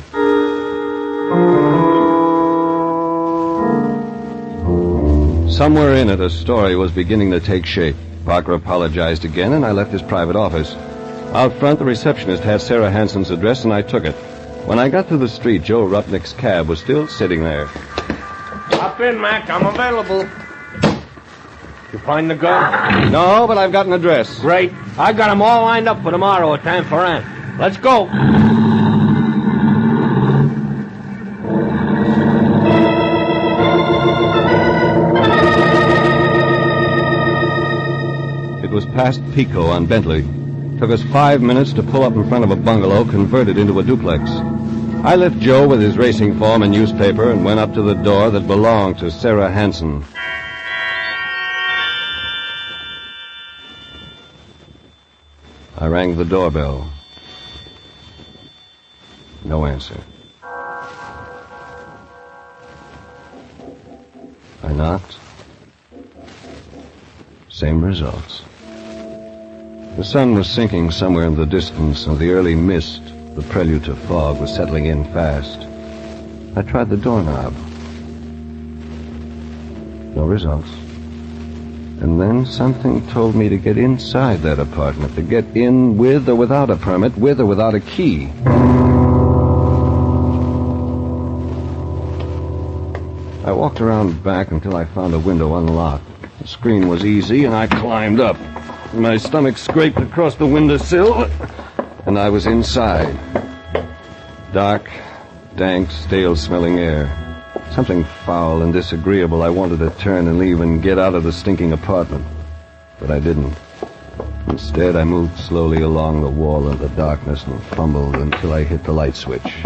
Somewhere in it, a story was beginning to take shape. Parker apologized again, and I left his private office. Out front, the receptionist had Sarah Hansen's address, and I took it. When I got to the street, Joe Rupnick's cab was still sitting there. Hop in, Mac. I'm available. You find the gun? No, but I've got an address. Great. I got them all lined up for tomorrow at Tanforan. Let's go. It was past Pico on Bentley. Took us 5 minutes to pull up in front of a bungalow converted into a duplex. I left Joe with his racing form and newspaper and went up to the door that belonged to Sarah Hansen. I rang the doorbell. No answer. I knocked. Same results. The sun was sinking somewhere in the distance, and the early mist, the prelude to fog, was settling in fast. I tried the doorknob. No results. And then something told me to get inside that apartment, to get in with or without a permit, with or without a key. I walked around back until I found a window unlocked. The screen was easy, and I climbed up. My stomach scraped across the windowsill, and I was inside. Dark, dank, stale-smelling air. Something foul and disagreeable. I wanted to turn and leave and get out of the stinking apartment. But I didn't. Instead, I moved slowly along the wall in the darkness and fumbled until I hit the light switch.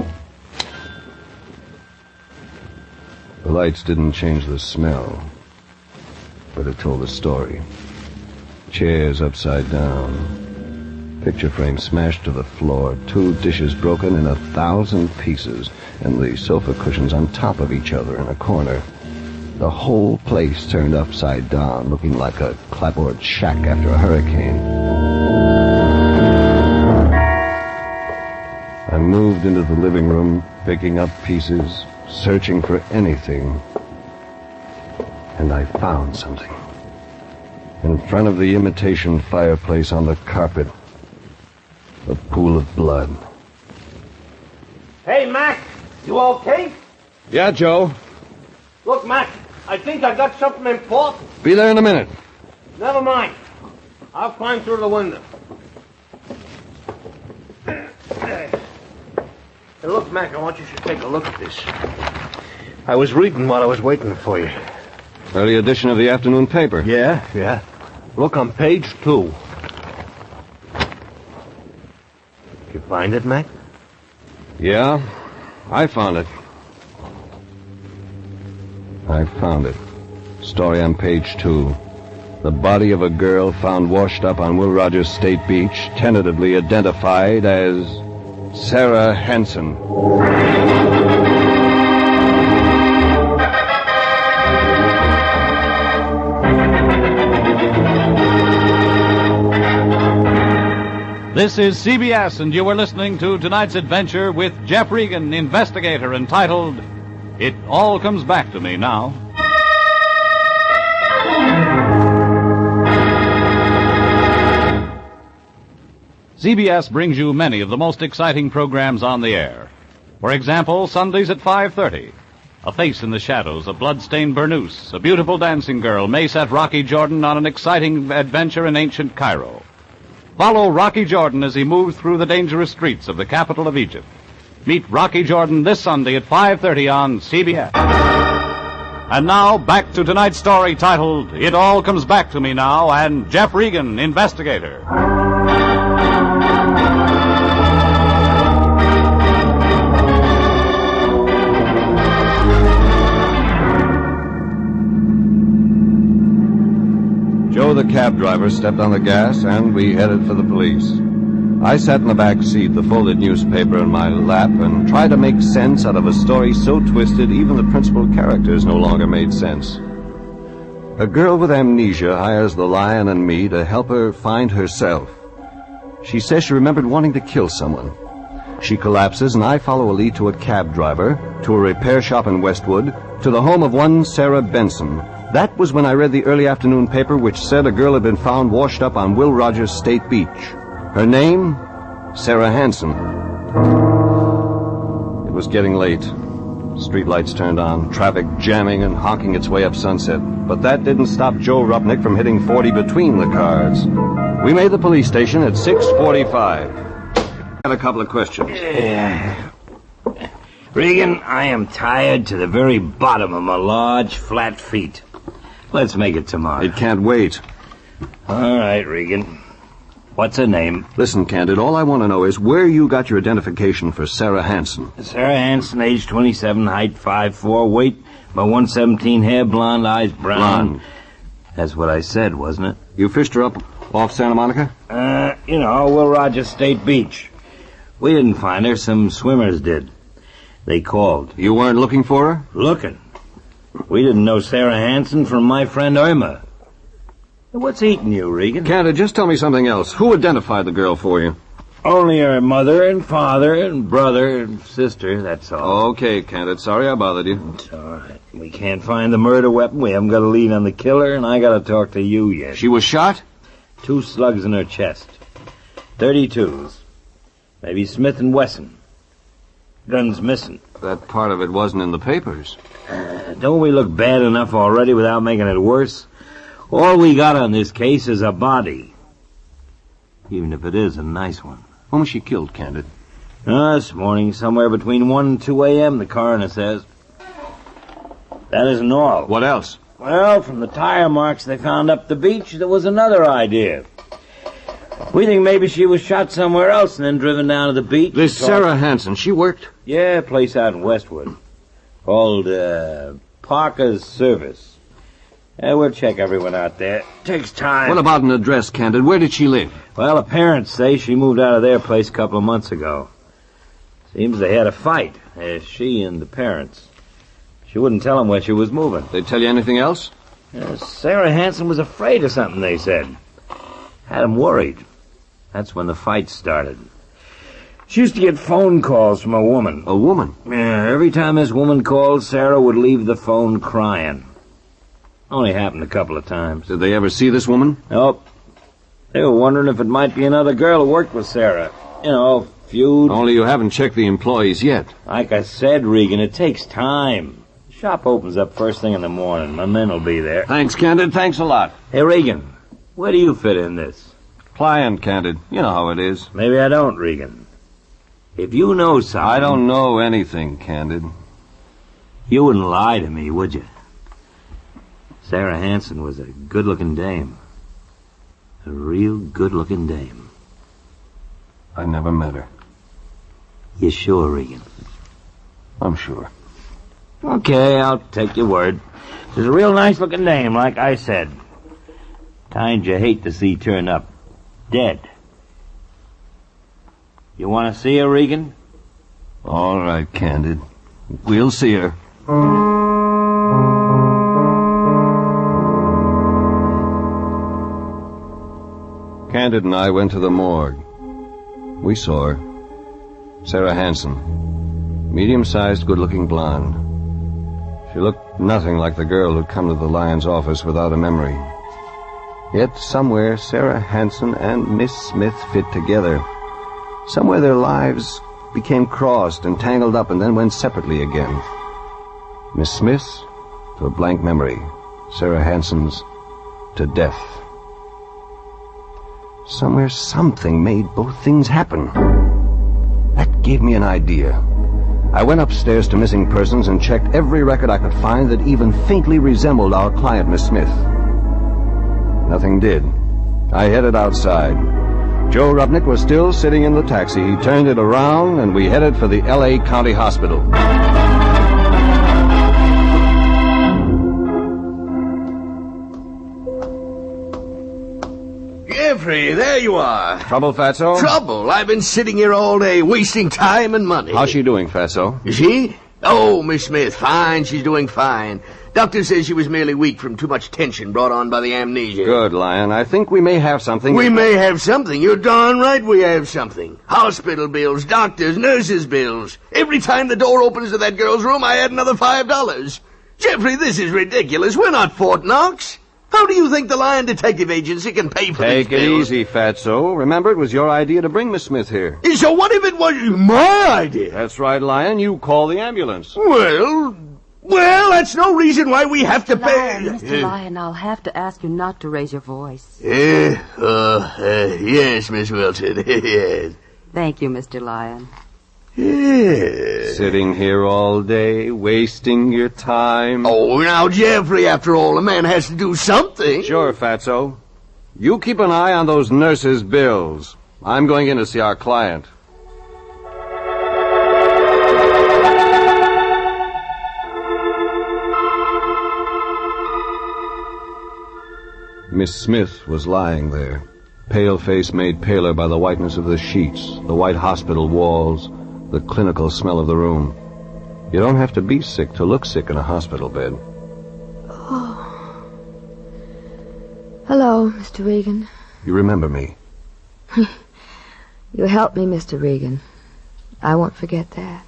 The lights didn't change the smell, but it told a story. Chairs upside down. Picture frame smashed to the floor. 2 dishes broken in 1,000 pieces. And the sofa cushions on top of each other in a corner. The whole place turned upside down, looking like a clapboard shack after a hurricane. I moved into the living room, picking up pieces, searching for anything. And I found something. In front of the imitation fireplace on the carpet, a pool of blood. Hey, Mac, you okay? Yeah, Joe. Look, Mac, I think I got something important. Be there in a minute. Never mind. I'll climb through the window. Hey, look, Mac, I want you to take a look at this. I was reading while I was waiting for you. Early edition of the afternoon paper. Yeah. Look on page 2. You find it, Mac? Yeah, I found it. Story on page 2. The body of a girl found washed up on Will Rogers State Beach, tentatively identified as Sarah Hansen. This is CBS, and you are listening to tonight's adventure with Jeff Regan, investigator, entitled It All Comes Back to Me Now. CBS brings you many of the most exciting programs on the air. For example, Sundays at 5:30. A face in the shadows, a blood-stained burnoose, a beautiful dancing girl may set Rocky Jordan on an exciting adventure in ancient Cairo. Follow Rocky Jordan as he moves through the dangerous streets of the capital of Egypt. Meet Rocky Jordan this Sunday at 5:30 on CBS. And now, back to tonight's story titled, It All Comes Back to Me Now, and Jeff Regan, investigator. Joe, the cab driver, stepped on the gas, and we headed for the police. I sat in the back seat, the folded newspaper in my lap, and tried to make sense out of a story so twisted even the principal characters no longer made sense. A girl with amnesia hires the Lion and me to help her find herself. She says she remembered wanting to kill someone. She collapses, and I follow a lead to a cab driver, to a repair shop in Westwood, to the home of one Sarah Benson. That was when I read the early afternoon paper which said a girl had been found washed up on Will Rogers State Beach. Her name, Sarah Hansen. It was getting late. Streetlights turned on, traffic jamming and honking its way up Sunset. But that didn't stop Joe Rupnick from hitting 40 between the cars. We made the police station at 6:45. I had a couple of questions. Regan, I am tired to the very bottom of my large, flat feet. Let's make it tomorrow. It can't wait. All right, Regan. What's her name? Listen, Candid, all I want to know is where you got your identification for Sarah Hansen. Sarah Hansen, age 27, height 5'4", weight about 117, hair blonde, eyes brown. Blonde. That's what I said, wasn't it? You fished her up off Santa Monica? Will Rogers State Beach. We didn't find her. Some swimmers did. They called. You weren't looking for her? Looking. We didn't know Sarah Hansen from my friend Irma. What's eating you, Regan? Canada, just tell me something else. Who identified the girl for you? Only her mother and father and brother and sister, that's all. Okay, Canada. Sorry I bothered you. It's all right. We can't find the murder weapon. We haven't got a lead on the killer, and I got to talk to you yet. She was shot? 2 slugs in her chest. 32s. Maybe Smith & Wesson. Gun's missing. That part of it wasn't in the papers. Don't we look bad enough already without making it worse? All we got on this case is a body. Even if it is a nice one. When was she killed, Candid? This morning, somewhere between 1 and 2 a.m., the coroner says. That isn't all. What else? Well, from the tire marks they found up the beach, there was another idea. We think maybe she was shot somewhere else and then driven down to the beach. This Sarah Hansen, she worked? Yeah, a place out in Westwood. Called, Parker's Service. We'll check everyone out there. Takes time. What about an address, Candid? Where did she live? Well, the parents say she moved out of their place a couple of months ago. Seems they had a fight, she and the parents. She wouldn't tell them where she was moving. They tell you anything else? Sarah Hansen was afraid of something, they said. Had them worried. That's when the fight started. She used to get phone calls from a woman. A woman? Yeah, every time this woman called, Sarah would leave the phone crying. Only happened a couple of times. Did they ever see this woman? Nope. They were wondering if it might be another girl who worked with Sarah. You know, feud. Only you haven't checked the employees yet. Like I said, Regan, it takes time. The shop opens up first thing in the morning. My men will be there. Thanks, Candid. Thanks a lot. Hey, Regan, where do you fit in this? Client, Candid. You know how it is. Maybe I don't, Regan. If you know something... I don't know anything, Candid. You wouldn't lie to me, would you? Sarah Hansen was a good-looking dame. A real good-looking dame. I never met her. You sure, Regan? I'm sure. Okay, I'll take your word. She's a real nice-looking dame, like I said. Kind you hate to see turn up. Dead. You want to see her, Regan? All right, Candid. We'll see her. Candid and I went to the morgue. We saw her. Sarah Hansen. Medium-sized, good-looking blonde. She looked nothing like the girl who'd come to the Lion's office without a memory. Yet somewhere Sarah Hansen and Miss Smith fit together. Somewhere their lives became crossed and tangled up and then went separately again. Miss Smith's to a blank memory. Sarah Hansen's to death. Somewhere something made both things happen. That gave me an idea. I went upstairs to Missing Persons and checked every record I could find that even faintly resembled our client, Miss Smith. Nothing did. I headed outside. Joe Rupnick was still sitting in the taxi. He turned it around, and we headed for the L.A. County Hospital. Jeffrey, there you are. Trouble, Fatso? Trouble? I've been sitting here all day, wasting time and money. How's she doing, Fatso? Is she? Oh, Miss Smith, fine. She's doing fine. Doctor says she was merely weak from too much tension brought on by the amnesia. Good, Lion. I think we may have something. We may have something. You're darn right we have something. Hospital bills, doctors, nurses' bills. Every time the door opens to that girl's room, I add another $5. Jeffrey, this is ridiculous. We're not Fort Knox. How do you think the Lion Detective Agency can pay for these bills? Take it easy, Fatso. Remember, it was your idea to bring Miss Smith here. So what if it was my idea? That's right, Lion. You call the ambulance. Well, that's no reason why we have to pay... Mr. Lion, I'll have to ask you not to raise your voice. Yes, Miss Wilson, yes. Thank you, Mr. Lion. Yes. Sitting here all day, wasting your time. Oh, now, Jeffrey, after all, a man has to do something. Sure, Fatso. You keep an eye on those nurses' bills. I'm going in to see our client. Miss Smith was lying there, Pale face made paler by the whiteness of the sheets, the white hospital walls, the clinical smell of the room. You don't have to be sick to look sick in a hospital bed. Oh. Hello, Mr. Regan. You remember me? You helped me, Mr. Regan. I won't forget that.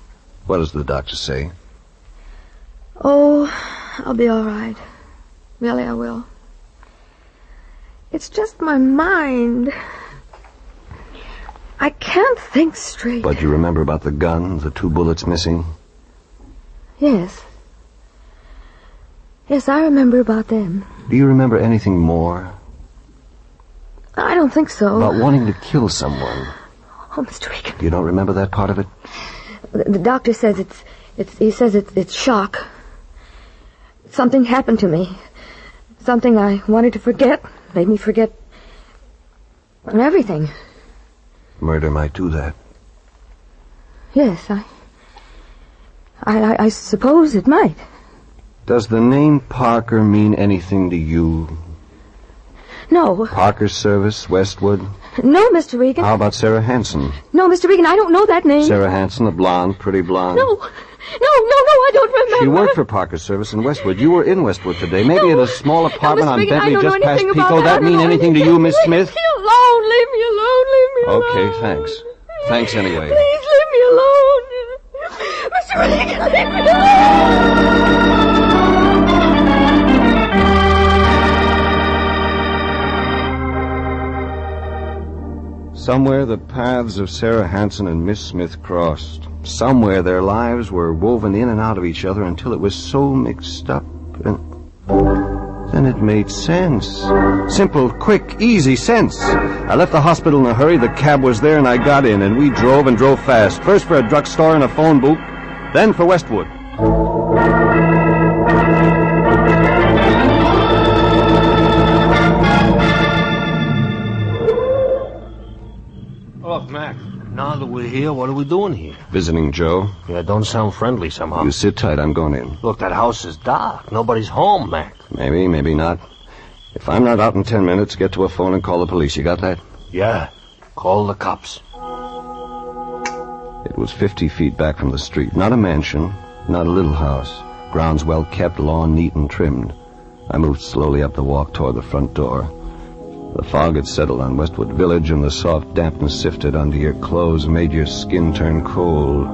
What does the doctor say? Oh, I'll be all right. Really, I will. It's just my mind. I can't think straight. But you remember about the gun, the 2 bullets missing? Yes. Yes, I remember about them. Do you remember anything more? I don't think so. About wanting to kill someone? Oh, Mr. Regan. You don't remember that part of it? The doctor says it's shock. Something happened to me. Something I wanted to forget. Made me forget everything. Murder might do that. Yes, I suppose it might. Does the name Parker mean anything to you? No. Parker Service, Westwood? No, Mr. Regan. How about Sarah Hanson? No, Mr. Regan, I don't know that name. Sarah Hanson, the blonde, pretty blonde. No, I don't remember. She worked for Parker Service in Westwood. You were in Westwood today, maybe at a small apartment on Regan, Bentley just past Pico. That That mean anything to you, Miss Smith? Leave me alone, leave me alone, leave me alone. Okay, thanks. Thanks anyway. Please leave me alone. Mr. Regan, leave me alone. Somewhere the paths of Sarah Hanson and Miss Smith crossed. Somewhere their lives were woven in and out of each other until it was so mixed up, and then it made sense. Simple, quick, easy sense. I left the hospital in a hurry, the cab was there, and I got in, and we drove and drove fast. First for a drugstore and a phone booth, then for Westwood. Look, Mac, now that we're here, what are we doing here? Visiting Joe. Yeah, don't sound friendly somehow. You sit tight, I'm going in. Look, that house is dark. Nobody's home, Mac. Maybe, maybe not. If I'm not out in 10 minutes, get to a phone and call the police. You got that? Yeah. Call the cops. It was 50 feet back from the street. Not a mansion, not a little house. Grounds well kept, lawn neat and trimmed. I moved slowly up the walk toward the front door. The fog had settled on Westwood Village, and the soft dampness sifted under your clothes, made your skin turn cold.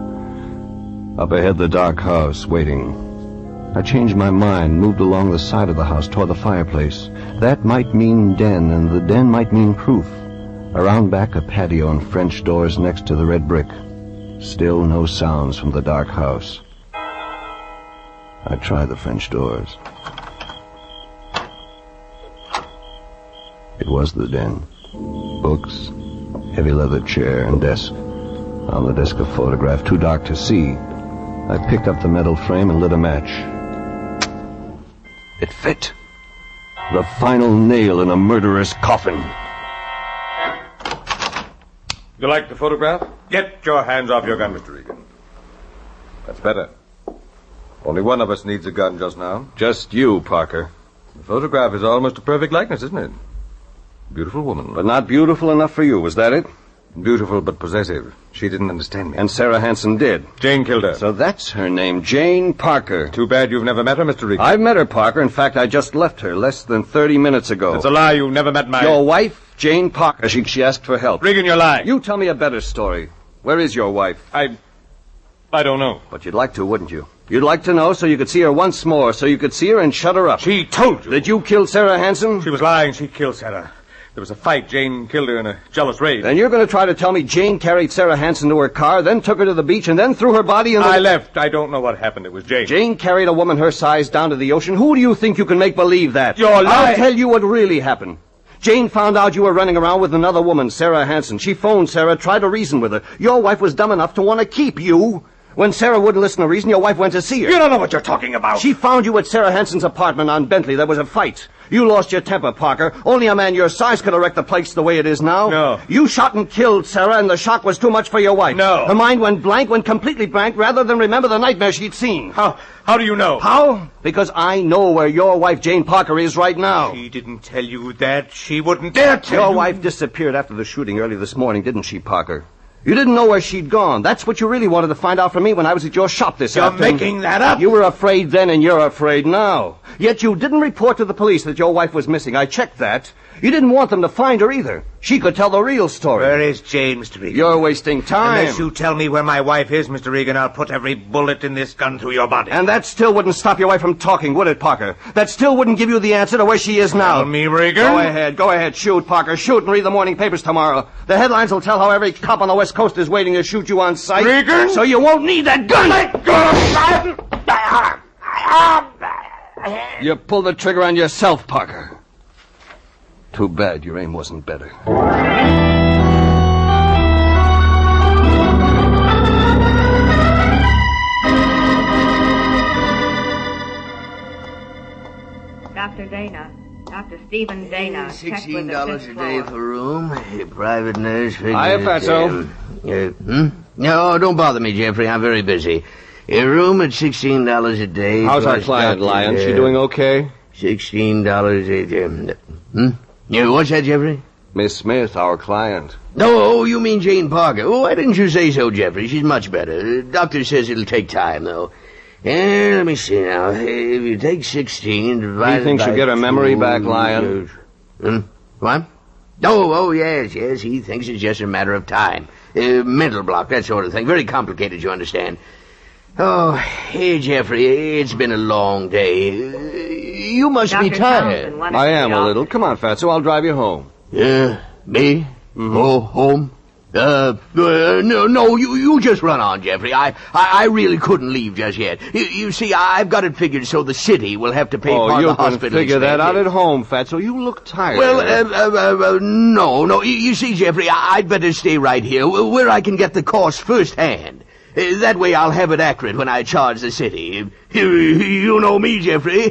Up ahead, the dark house, waiting. I changed my mind, moved along the side of the house toward the fireplace. That might mean den, and the den might mean proof. Around back, a patio and French doors next to the red brick. Still no sounds from the dark house. I tried the French doors. It was the den. Books, heavy leather chair and desk. On the desk a photograph, too dark to see. I picked up the metal frame and lit a match. It fit. The final nail in a murderer's coffin. You like the photograph? Get your hands off your gun, Mr. Regan. That's better. Only one of us needs a gun just now. Just you, Parker. The photograph is almost a perfect likeness, isn't it? Beautiful woman. But not beautiful enough for you, was that it? Beautiful but possessive. She didn't understand me. And Sarah Hanson did. Jane killed her. So that's her name, Jane Parker. Too bad you've never met her, Mr. Regan. I've met her, Parker. In fact, I just left her less than 30 minutes ago. It's a lie. You've never met my... Your wife, Jane Parker. She asked for help. Regan, you're lying. You tell me a better story. Where is your wife? I don't know. But you'd like to, wouldn't you? You'd like to know so you could see her once more, so you could see her and shut her up. She told you. That you killed Sarah Hanson? She was lying. She killed Sarah. There was a fight. Jane killed her in a jealous rage. Then you're going to try to tell me Jane carried Sarah Hanson to her car, then took her to the beach, and then threw her body in the... I left. I don't know what happened. It was Jane. Jane carried a woman her size down to the ocean. Who do you think you can make believe that? You're lying. I'll tell you what really happened. Jane found out you were running around with another woman, Sarah Hanson. She phoned Sarah, tried to reason with her. Your wife was dumb enough to want to keep you. When Sarah wouldn't listen to reason, your wife went to see her. You don't know what you're talking about. She found you at Sarah Hanson's apartment on Bentley. There was a fight. You lost your temper, Parker. Only a man your size could have wrecked the place the way it is now. No. You shot and killed Sarah, and the shock was too much for your wife. No. Her mind went completely blank, rather than remember the nightmare she'd seen. How do you know? How? Because I know where your wife, Jane Parker, is right now. She didn't tell you that. She wouldn't dare tell you. Your wife disappeared after the shooting early this morning, didn't she, Parker? You didn't know where she'd gone. That's what you really wanted to find out from me when I was at your shop this afternoon. You're making that up? You were afraid then, and you're afraid now. Yet you didn't report to the police that your wife was missing. I checked that. You didn't want them to find her either. She could tell the real story. Where is Jane, Mr. Regan? You're wasting time. Unless you tell me where my wife is, Mr. Regan, I'll put every bullet in this gun through your body. And that still wouldn't stop your wife from talking, would it, Parker? That still wouldn't give you the answer to where she is now. Tell me, Regan. Go ahead. Shoot, Parker. Shoot and read the morning papers tomorrow. The headlines will tell how every cop on the West Coast is waiting to shoot you on sight. Regan! So you won't need that gun! Let go! You pulled the trigger on yourself, Parker. Too bad your aim wasn't better. Dr. Dana. Dr. Stephen Dana. $16 a day for room. Private nurse. Hiya, Fatso. No, don't bother me, Jeffrey. I'm very busy. A room at $16 a day. How's our client, Lion? She doing okay? $16 a day. Yeah, what's that, Jeffrey? Miss Smith, our client. Oh, you mean Jane Parker. Oh, why didn't you say so, Jeffrey? She's much better. Doctor says it'll take time, though. And let me see now. If you take 16 divided by... He thinks you'll get her memory back, Lion. What? Oh, yes. He thinks it's just a matter of time. Mental block, that sort of thing. Very complicated, you understand. Oh, hey, Jeffrey, it's been a long day. You must be tired. I am a little. Come on, Fatso, I'll drive you home. Yeah, me? Mm-hmm. Oh, home? No, you just run on, Jeffrey. I really couldn't leave just yet. You see, I've got it figured so the city will have to pay part of the hospital. You can figure that out at home, Fatso. You look tired. Well, no. You see, Jeffrey, I'd better stay right here, where I can get the cost firsthand. That way I'll have it accurate when I charge the city. You know me, Jeffrey.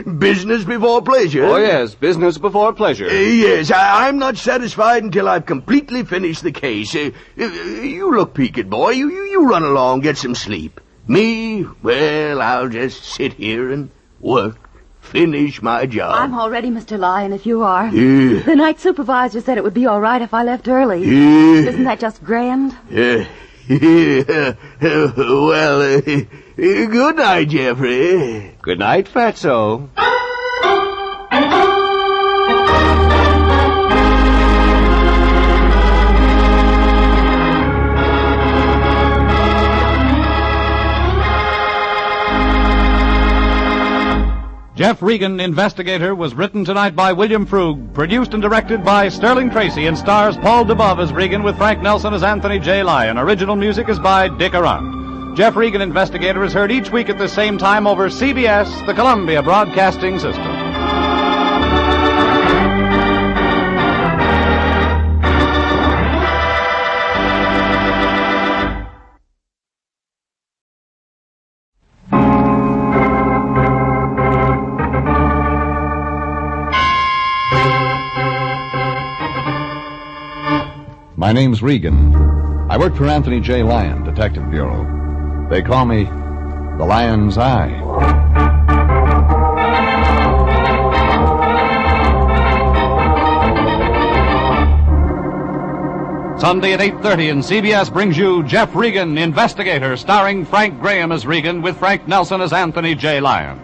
Business before pleasure. Oh, yes, business before pleasure. Yes, I'm not satisfied until I've completely finished the case. You look peaked, boy. You run along, get some sleep. Me, well, I'll just sit here and work. Finish my job. I'm all ready, Mr. Lyon, if you are. Yeah. The night supervisor said it would be all right if I left early. Yeah. Isn't that just grand? Yeah. Well, good night, Jeffrey. Good night, Fatso. Jeff Regan, Investigator, was written tonight by William Frug, produced and directed by Sterling Tracy, and stars Paul DeBove as Regan with Frank Nelson as Anthony J. Lyon. Original music is by Dick Arant. Jeff Regan, Investigator, is heard each week at the same time over CBS, the Columbia Broadcasting System. My name's Regan. I work for Anthony J. Lyon, Detective Bureau. They call me the Lion's Eye. Sunday at 8:30, and CBS brings you Jeff Regan, Investigator, starring Frank Graham as Regan with Frank Nelson as Anthony J. Lyon.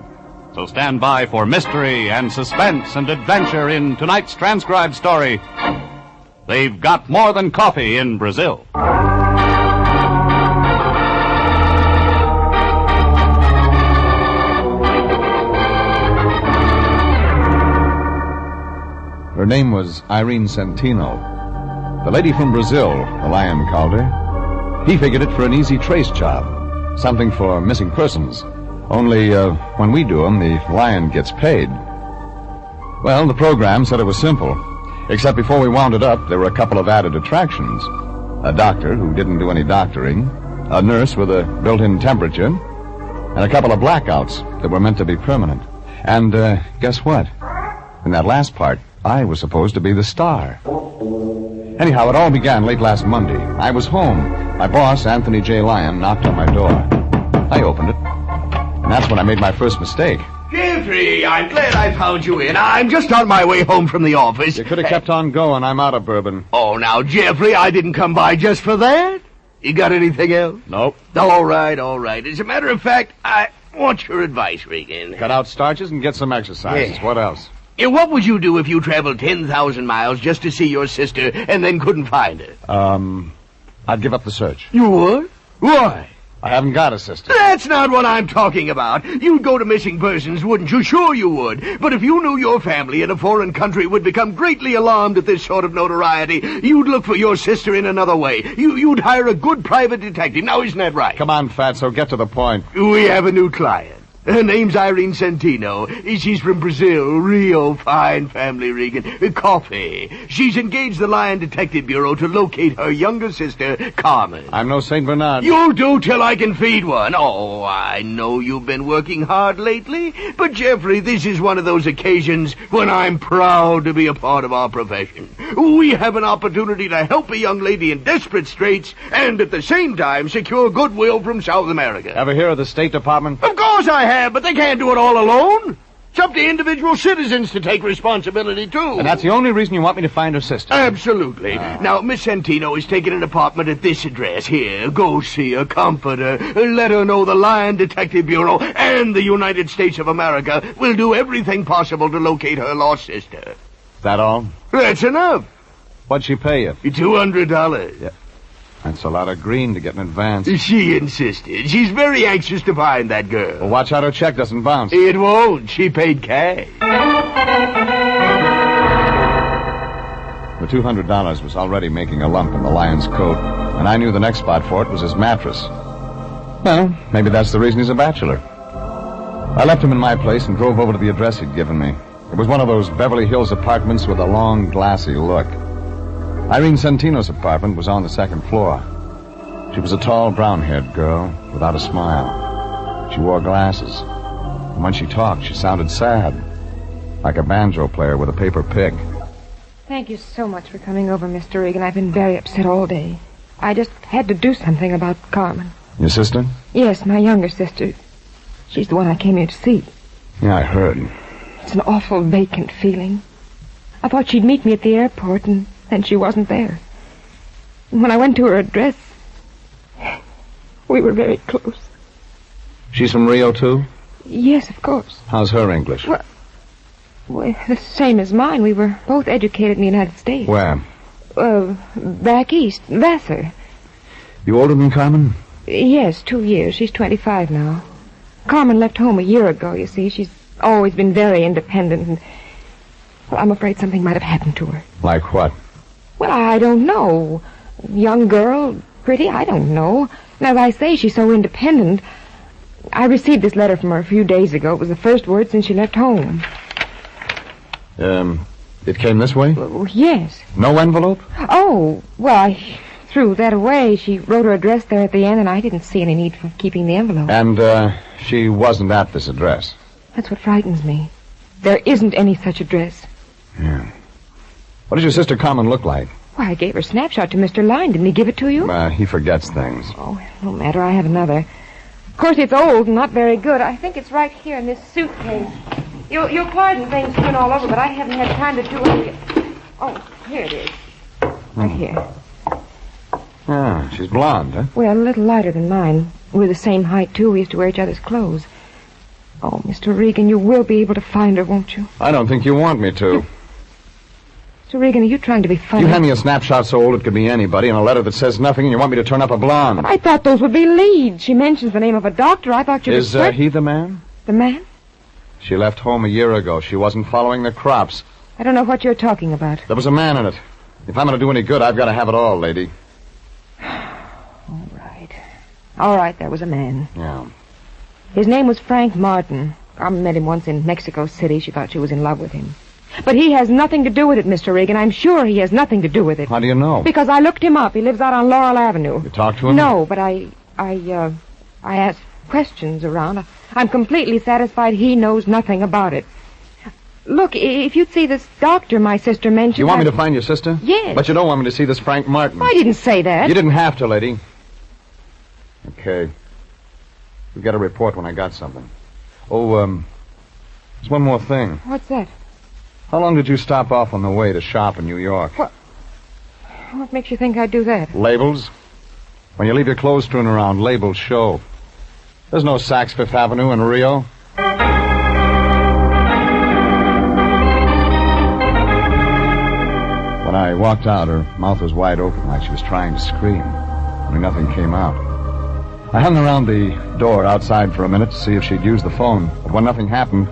So stand by for mystery and suspense and adventure in tonight's transcribed story, They've Got More Than Coffee in Brazil. Her name was Irene Centino. The lady from Brazil, the Lion called her. He figured it for an easy trace job, something for missing persons. Only when we do them, the Lion gets paid. Well, the program said it was simple. Except before we wound it up, there were a couple of added attractions. A doctor who didn't do any doctoring, a nurse with a built-in temperature, and a couple of blackouts that were meant to be permanent. And guess what? In that last part, I was supposed to be the star. Anyhow, it all began late last Monday. I was home. My boss, Anthony J. Lyon, knocked on my door. I opened it. And that's when I made my first mistake. Jeffrey, I'm glad I found you in. I'm just on my way home from the office. You could have kept on going. I'm out of bourbon. Oh, now, Jeffrey, I didn't come by just for that. You got anything else? Nope. All right. As a matter of fact, I want your advice, Regan. Cut out starches and get some exercises. Yeah. What else? What would you do if you traveled 10,000 miles just to see your sister and then couldn't find her? I'd give up the search. You would? Why? I haven't got a sister. That's not what I'm talking about. You'd go to missing persons, wouldn't you? Sure you would. But if you knew your family in a foreign country would become greatly alarmed at this sort of notoriety, you'd look for your sister in another way. You'd hire a good private detective. Now, isn't that right? Come on, Fatso, get to the point. We have a new client. Her name's Irene Santino. She's from Brazil. Real fine family, Regan. Coffee. She's engaged the Lyon Detective Bureau to locate her younger sister, Carmen. I'm no St. Bernard. You'll do till I can feed one. Oh, I know you've been working hard lately, but, Jeffrey, this is one of those occasions when I'm proud to be a part of our profession. We have an opportunity to help a young lady in desperate straits and, at the same time, secure goodwill from South America. Ever hear of the State Department? Of course I have. But they can't do it all alone. It's up to individual citizens to take responsibility, too. And that's the only reason you want me to find her sister? Absolutely. Now, Miss Santino is taking an apartment at this address. Here, go see her, comfort her, let her know the Lyon Detective Bureau and the United States of America will do everything possible to locate her lost sister. That all? That's enough. What'd she pay you? $200. Yeah. That's a lot of green to get in advance. She insisted. She's very anxious to find that girl. Well, watch out her check doesn't bounce. It won't. She paid cash. The $200 was already making a lump in the Lion's coat, and I knew the next spot for it was his mattress. Well, maybe that's the reason he's a bachelor. I left him in my place and drove over to the address he'd given me. It was one of those Beverly Hills apartments with a long, glassy look. Irene Santino's apartment was on the second floor. She was a tall, brown-haired girl without a smile. She wore glasses. And when she talked, she sounded sad, like a banjo player with a paper pick. Thank you so much for coming over, Mr. Regan. I've been very upset all day. I just had to do something about Carmen. Your sister? Yes, my younger sister. She's the one I came here to see. Yeah, I heard. It's an awful vacant feeling. I thought she'd meet me at the airport, and then she wasn't there. And when I went to her address, we were very close. She's from Rio, too? Yes, of course. How's her English? Well, the same as mine. We were both educated in the United States. Where? Back east, Vassar. You older than Carmen? Yes, 2 years. She's 25 now. Carmen left home a year ago, you see. She's always been very independent, and well, I'm afraid something might have happened to her. Like what? Well, I don't know. Young girl, pretty, I don't know. And as I say, she's so independent. I received this letter from her a few days ago. It was the first word since she left home. It came this way? Yes. No envelope? Oh, well, I threw that away. She wrote her address there at the end, and I didn't see any need for keeping the envelope. And, she wasn't at this address? That's what frightens me. There isn't any such address. Yeah. What does your sister Carmen look like? Why, I gave her a snapshot to Mr. Lyon. Didn't he give it to you? He forgets things. Oh, no matter. I have another. Of course, it's old and not very good. I think it's right here in this suitcase. You'll pardon things strewn all over, but I haven't had time to do it. Oh, here it is. Right here. Ah, she's blonde, huh? Well, a little lighter than mine. We're the same height, too. We used to wear each other's clothes. Oh, Mr. Regan, you will be able to find her, won't you? I don't think you want me to. Mr. Regan, are you trying to be funny? You hand me a snapshot so old it could be anybody and a letter that says nothing, and you want me to turn up a blonde. But I thought those would be leads. She mentions the name of a doctor. I thought you Is he the man? The man? She left home a year ago. She wasn't following the crops. I don't know what you're talking about. There was a man in it. If I'm going to do any good, I've got to have it all, lady. All right, there was a man. Yeah. His name was Frank Martin. I met him once in Mexico City. She thought she was in love with him. But he has nothing to do with it, Mr. Regan. I'm sure he has nothing to do with it. How do you know? Because I looked him up. He lives out on Laurel Avenue. You talked to him? No, but I asked questions around. I'm completely satisfied he knows nothing about it. Look, if you'd see this doctor my sister mentioned... You want me to find your sister? Yes. But you don't want me to see this Frank Martin. I didn't say that. You didn't have to, lady. Okay. You'll get a report when I got something. Oh, there's one more thing. What's that? How long did you stop off on the way to shop in New York? What makes you think I'd do that? Labels. When you leave your clothes strewn around, labels show. There's no Saks Fifth Avenue in Rio. When I walked out, her mouth was wide open, like she was trying to scream. Only nothing came out. I hung around the door outside for a minute to see if she'd use the phone. But when nothing happened,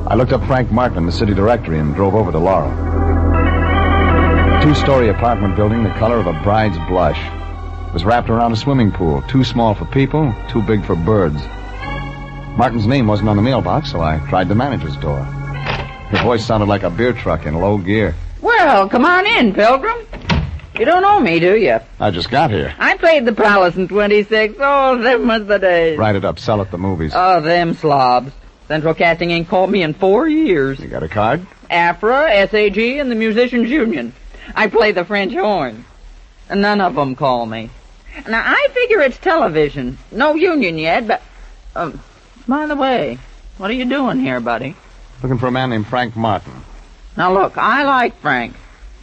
I looked up Frank Martin in the city directory and drove over to Laurel. A 2-story apartment building the color of a bride's blush. It was wrapped around a swimming pool, too small for people, too big for birds. Martin's name wasn't on the mailbox, so I tried the manager's door. Her voice sounded like a beer truck in low gear. Well, come on in, Pilgrim. You don't know me, do you? I just got here. I played the Palace in 26. Oh, them was the days. Write it up, sell at the movies. Oh, them slobs. Central Casting ain't called me in 4 years. You got a card? AFRA, SAG, and the Musicians Union. I play the French horn. And none of them call me. Now, I figure it's television. No union yet, but... by the way, what are you doing here, buddy? Looking for a man named Frank Martin. Now, look, I like Frank.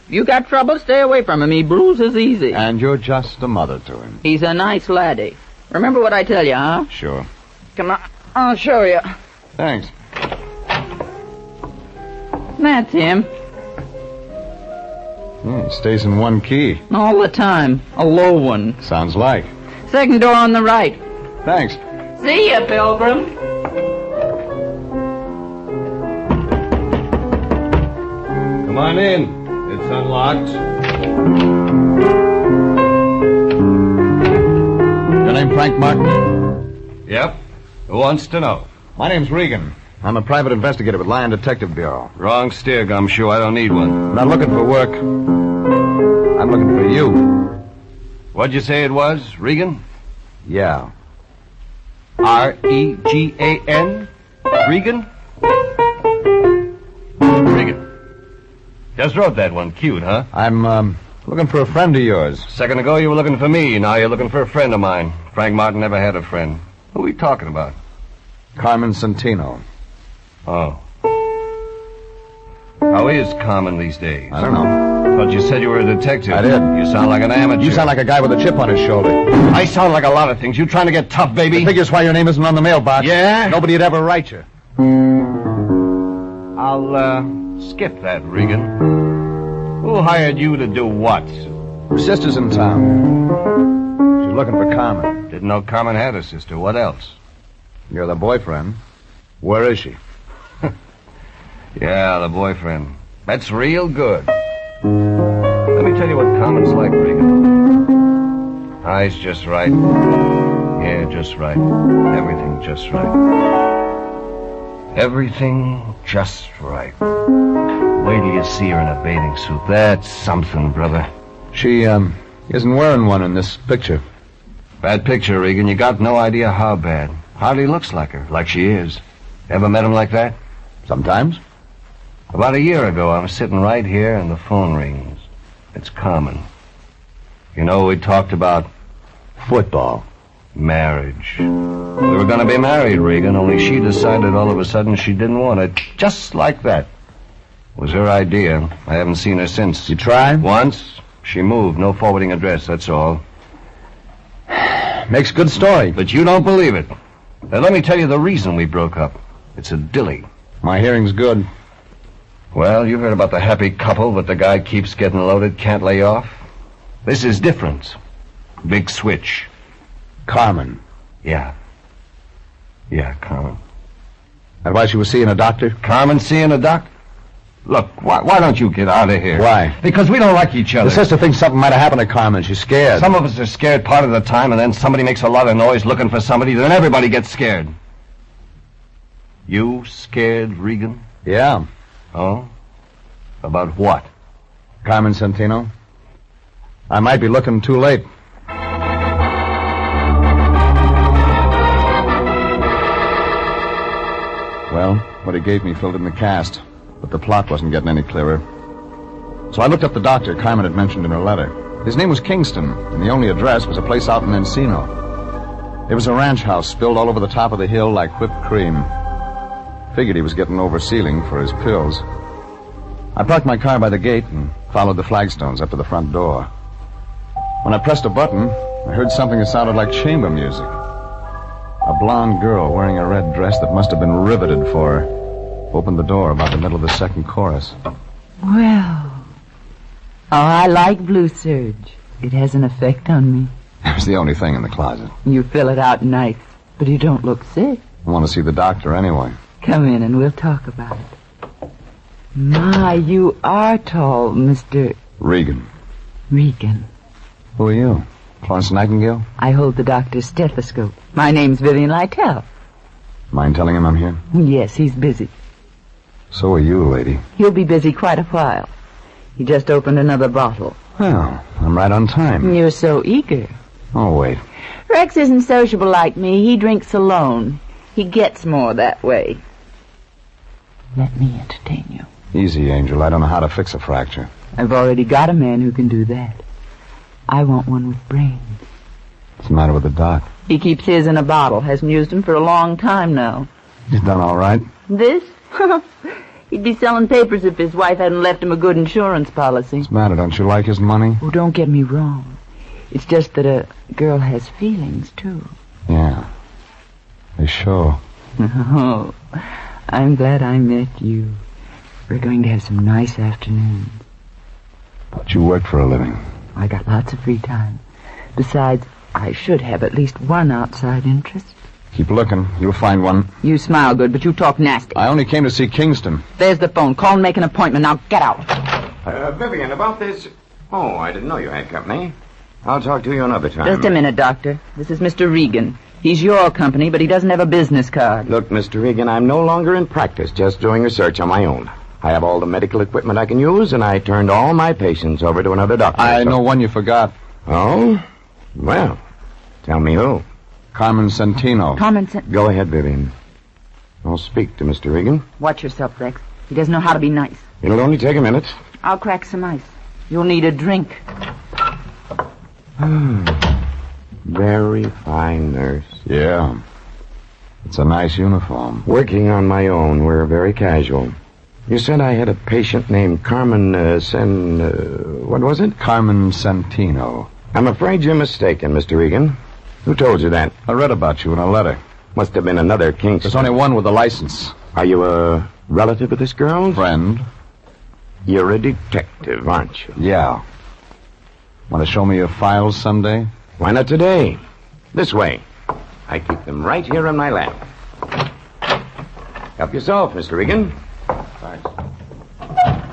You got trouble, stay away from him. He bruises easy. And you're just a mother to him. He's a nice laddie. Remember what I tell you, huh? Sure. Come on, I'll show you. Thanks. That's him. He stays in one key. All the time. A low one. Sounds like. Second door on the right. Thanks. See ya, Pilgrim. Come on in. It's unlocked. Your name Frank Martin? Yep. Who wants to know? My name's Regan. I'm a private investigator with Lion Detective Bureau. Wrong steer, Gumshoe. I don't need one. I'm not looking for work. I'm looking for you. What'd you say it was, Regan? Yeah. R-E-G-A-N? Regan? Regan. Just wrote that one. Cute, huh? I'm, looking for a friend of yours. A second ago, you were looking for me. Now you're looking for a friend of mine. Frank Martin never had a friend. Who are we talking about? Carmen Santino. Oh. How is Carmen these days? I don't know. Thought you said you were a detective. I did. You sound like an amateur. You sound like a guy with a chip on his shoulder. I sound like a lot of things. You trying to get tough, baby? I figures why your name isn't on the mailbox. Yeah? Nobody'd ever write you. I'll, skip that, Regan. Who hired you to do what? Her sister's in town. She's looking for Carmen. Didn't know Carmen had a sister. What else? You're the boyfriend. Where is she? Yeah, the boyfriend. That's real good. Let me tell you what Carmen's like, Regan. Eyes just right. Hair just right. Everything just right. Everything just right. Wait till you see her in a bathing suit. That's something, brother. She, isn't wearing one in this picture. Bad picture, Regan. You got no idea how bad. Hardly looks like her, like she is. Ever met him like that? Sometimes. About a year ago, I was sitting right here and the phone rings. It's Carmen. You know, we talked about football, marriage. We were going to be married, Regan, only she decided all of a sudden she didn't want it. Just like that. It was her idea. I haven't seen her since. You tried? Once. She moved. No forwarding address, that's all. Makes good story. But you don't believe it. Now, let me tell you the reason we broke up. It's a dilly. My hearing's good. Well, you heard about the happy couple that the guy keeps getting loaded, can't lay off. This is different. Big switch. Carmen. Yeah. Yeah, Carmen. And why she was seeing a doctor? Carmen seeing a doctor? Look, why don't you get out of here? Why? Because we don't like each other. The sister thinks something might have happened to Carmen. She's scared. Some of us are scared part of the time, and then somebody makes a lot of noise looking for somebody, then everybody gets scared. You scared, Regan? Yeah. Oh? About what? Carmen Santino. I might be looking too late. Well, what he gave me filled in the cast. But the plot wasn't getting any clearer. So I looked up the doctor Carmen had mentioned in her letter. His name was Kingston, and the only address was a place out in Encino. It was a ranch house spilled all over the top of the hill like whipped cream. Figured he was getting over ceiling for his pills. I parked my car by the gate and followed the flagstones up to the front door. When I pressed a button, I heard something that sounded like chamber music. A blonde girl wearing a red dress that must have been riveted for her opened the door about the middle of the second chorus. Well, I like blue serge. It has an effect on me. It was the only thing in the closet. You fill it out nice, but you don't look sick. I want to see the doctor anyway. Come in and we'll talk about it. My, you are tall, Mr. Regan. Regan. Who are you? Florence Nightingale? I hold the doctor's stethoscope. My name's Vivian Lytell. Mind telling him I'm here? Yes, he's busy. So are you, lady. He'll be busy quite a while. He just opened another bottle. Well, I'm right on time. You're so eager. Oh, wait. Rex isn't sociable like me. He drinks alone. He gets more that way. Let me entertain you. Easy, Angel. I don't know how to fix a fracture. I've already got a man who can do that. I want one with brains. What's the matter with the doc? He keeps his in a bottle. Hasn't used him for a long time now. He's done all right. This? He'd be selling papers if his wife hadn't left him a good insurance policy. What's the matter? Don't you like his money? Oh, don't get me wrong. It's just that a girl has feelings, too. Yeah. They show. Oh, I'm glad I met you. We're going to have some nice afternoons. But you work for a living. I got lots of free time. Besides, I should have at least one outside interest. Keep looking. You'll find one. You smile good, but you talk nasty. I only came to see Kingston. There's the phone. Call and make an appointment. Now get out. Vivian, about this... Oh, I didn't know you had company. I'll talk to you another time. Just a minute, Doctor. This is Mr. Regan. He's your company, but he doesn't have a business card. Look, Mr. Regan, I'm no longer in practice, just doing research on my own. I have all the medical equipment I can use, and I turned all my patients over to another doctor. I know one you forgot. Oh? Well, tell me who. Carmen Santino. Go ahead, Vivian. I'll speak to Mr. Regan. Watch yourself, Rex. He doesn't know how to be nice. It'll only take a minute. I'll crack some ice. You'll need a drink. Very fine, nurse. Yeah. It's a nice uniform. Working on my own. We're very casual. You said I had a patient named Carmen, what was it? Carmen Santino. I'm afraid you're mistaken, Mr. Regan. Who told you that? I read about you in a letter. Must have been another Kingston. There's only one with a license. Are you a relative of this girl? Friend. You're a detective, aren't you? Yeah. Want to show me your files someday? Why not today? This way. I keep them right here in my lap. Help yourself, Mr. Regan. Thanks.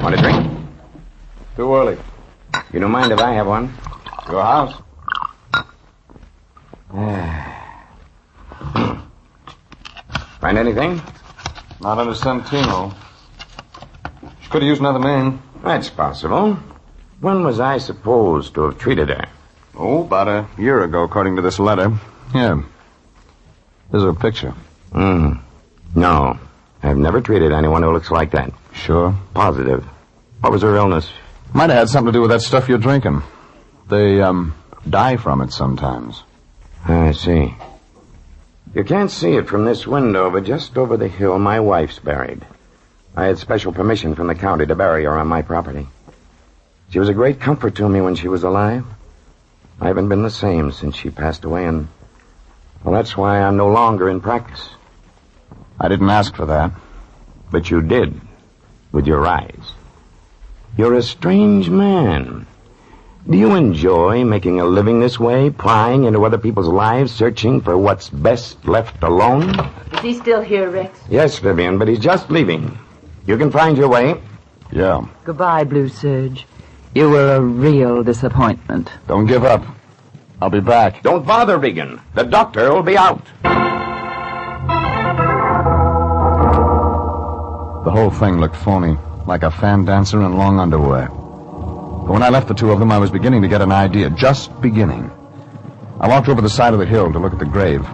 Want a drink? Too early. You don't mind if I have one? Your house. Find anything? Not under Santino. She could have used another name. That's possible. When was I supposed to have treated her? Oh, about a year ago, according to this letter. Here. There's her picture. No. I've never treated anyone who looks like that. Sure? Positive. What was her illness? Might have had something to do with that stuff you're drinking. They, die from it sometimes. I see. You can't see it from this window, but just over the hill, my wife's buried. I had special permission from the county to bury her on my property. She was a great comfort to me when she was alive. I haven't been the same since she passed away, and... well, that's why I'm no longer in practice. I didn't ask for that. But you did, with your eyes. You're a strange man. Do you enjoy making a living this way, prying into other people's lives, searching for what's best left alone? Is he still here, Rex? Yes, Vivian, but he's just leaving. You can find your way. Yeah. Goodbye, Blue Serge. You were a real disappointment. Don't give up. I'll be back. Don't bother, Regan. The doctor will be out. The whole thing looked phony, like a fan dancer in long underwear. But when I left the two of them, I was beginning to get an idea, just beginning. I walked over the side of the hill to look at the grave.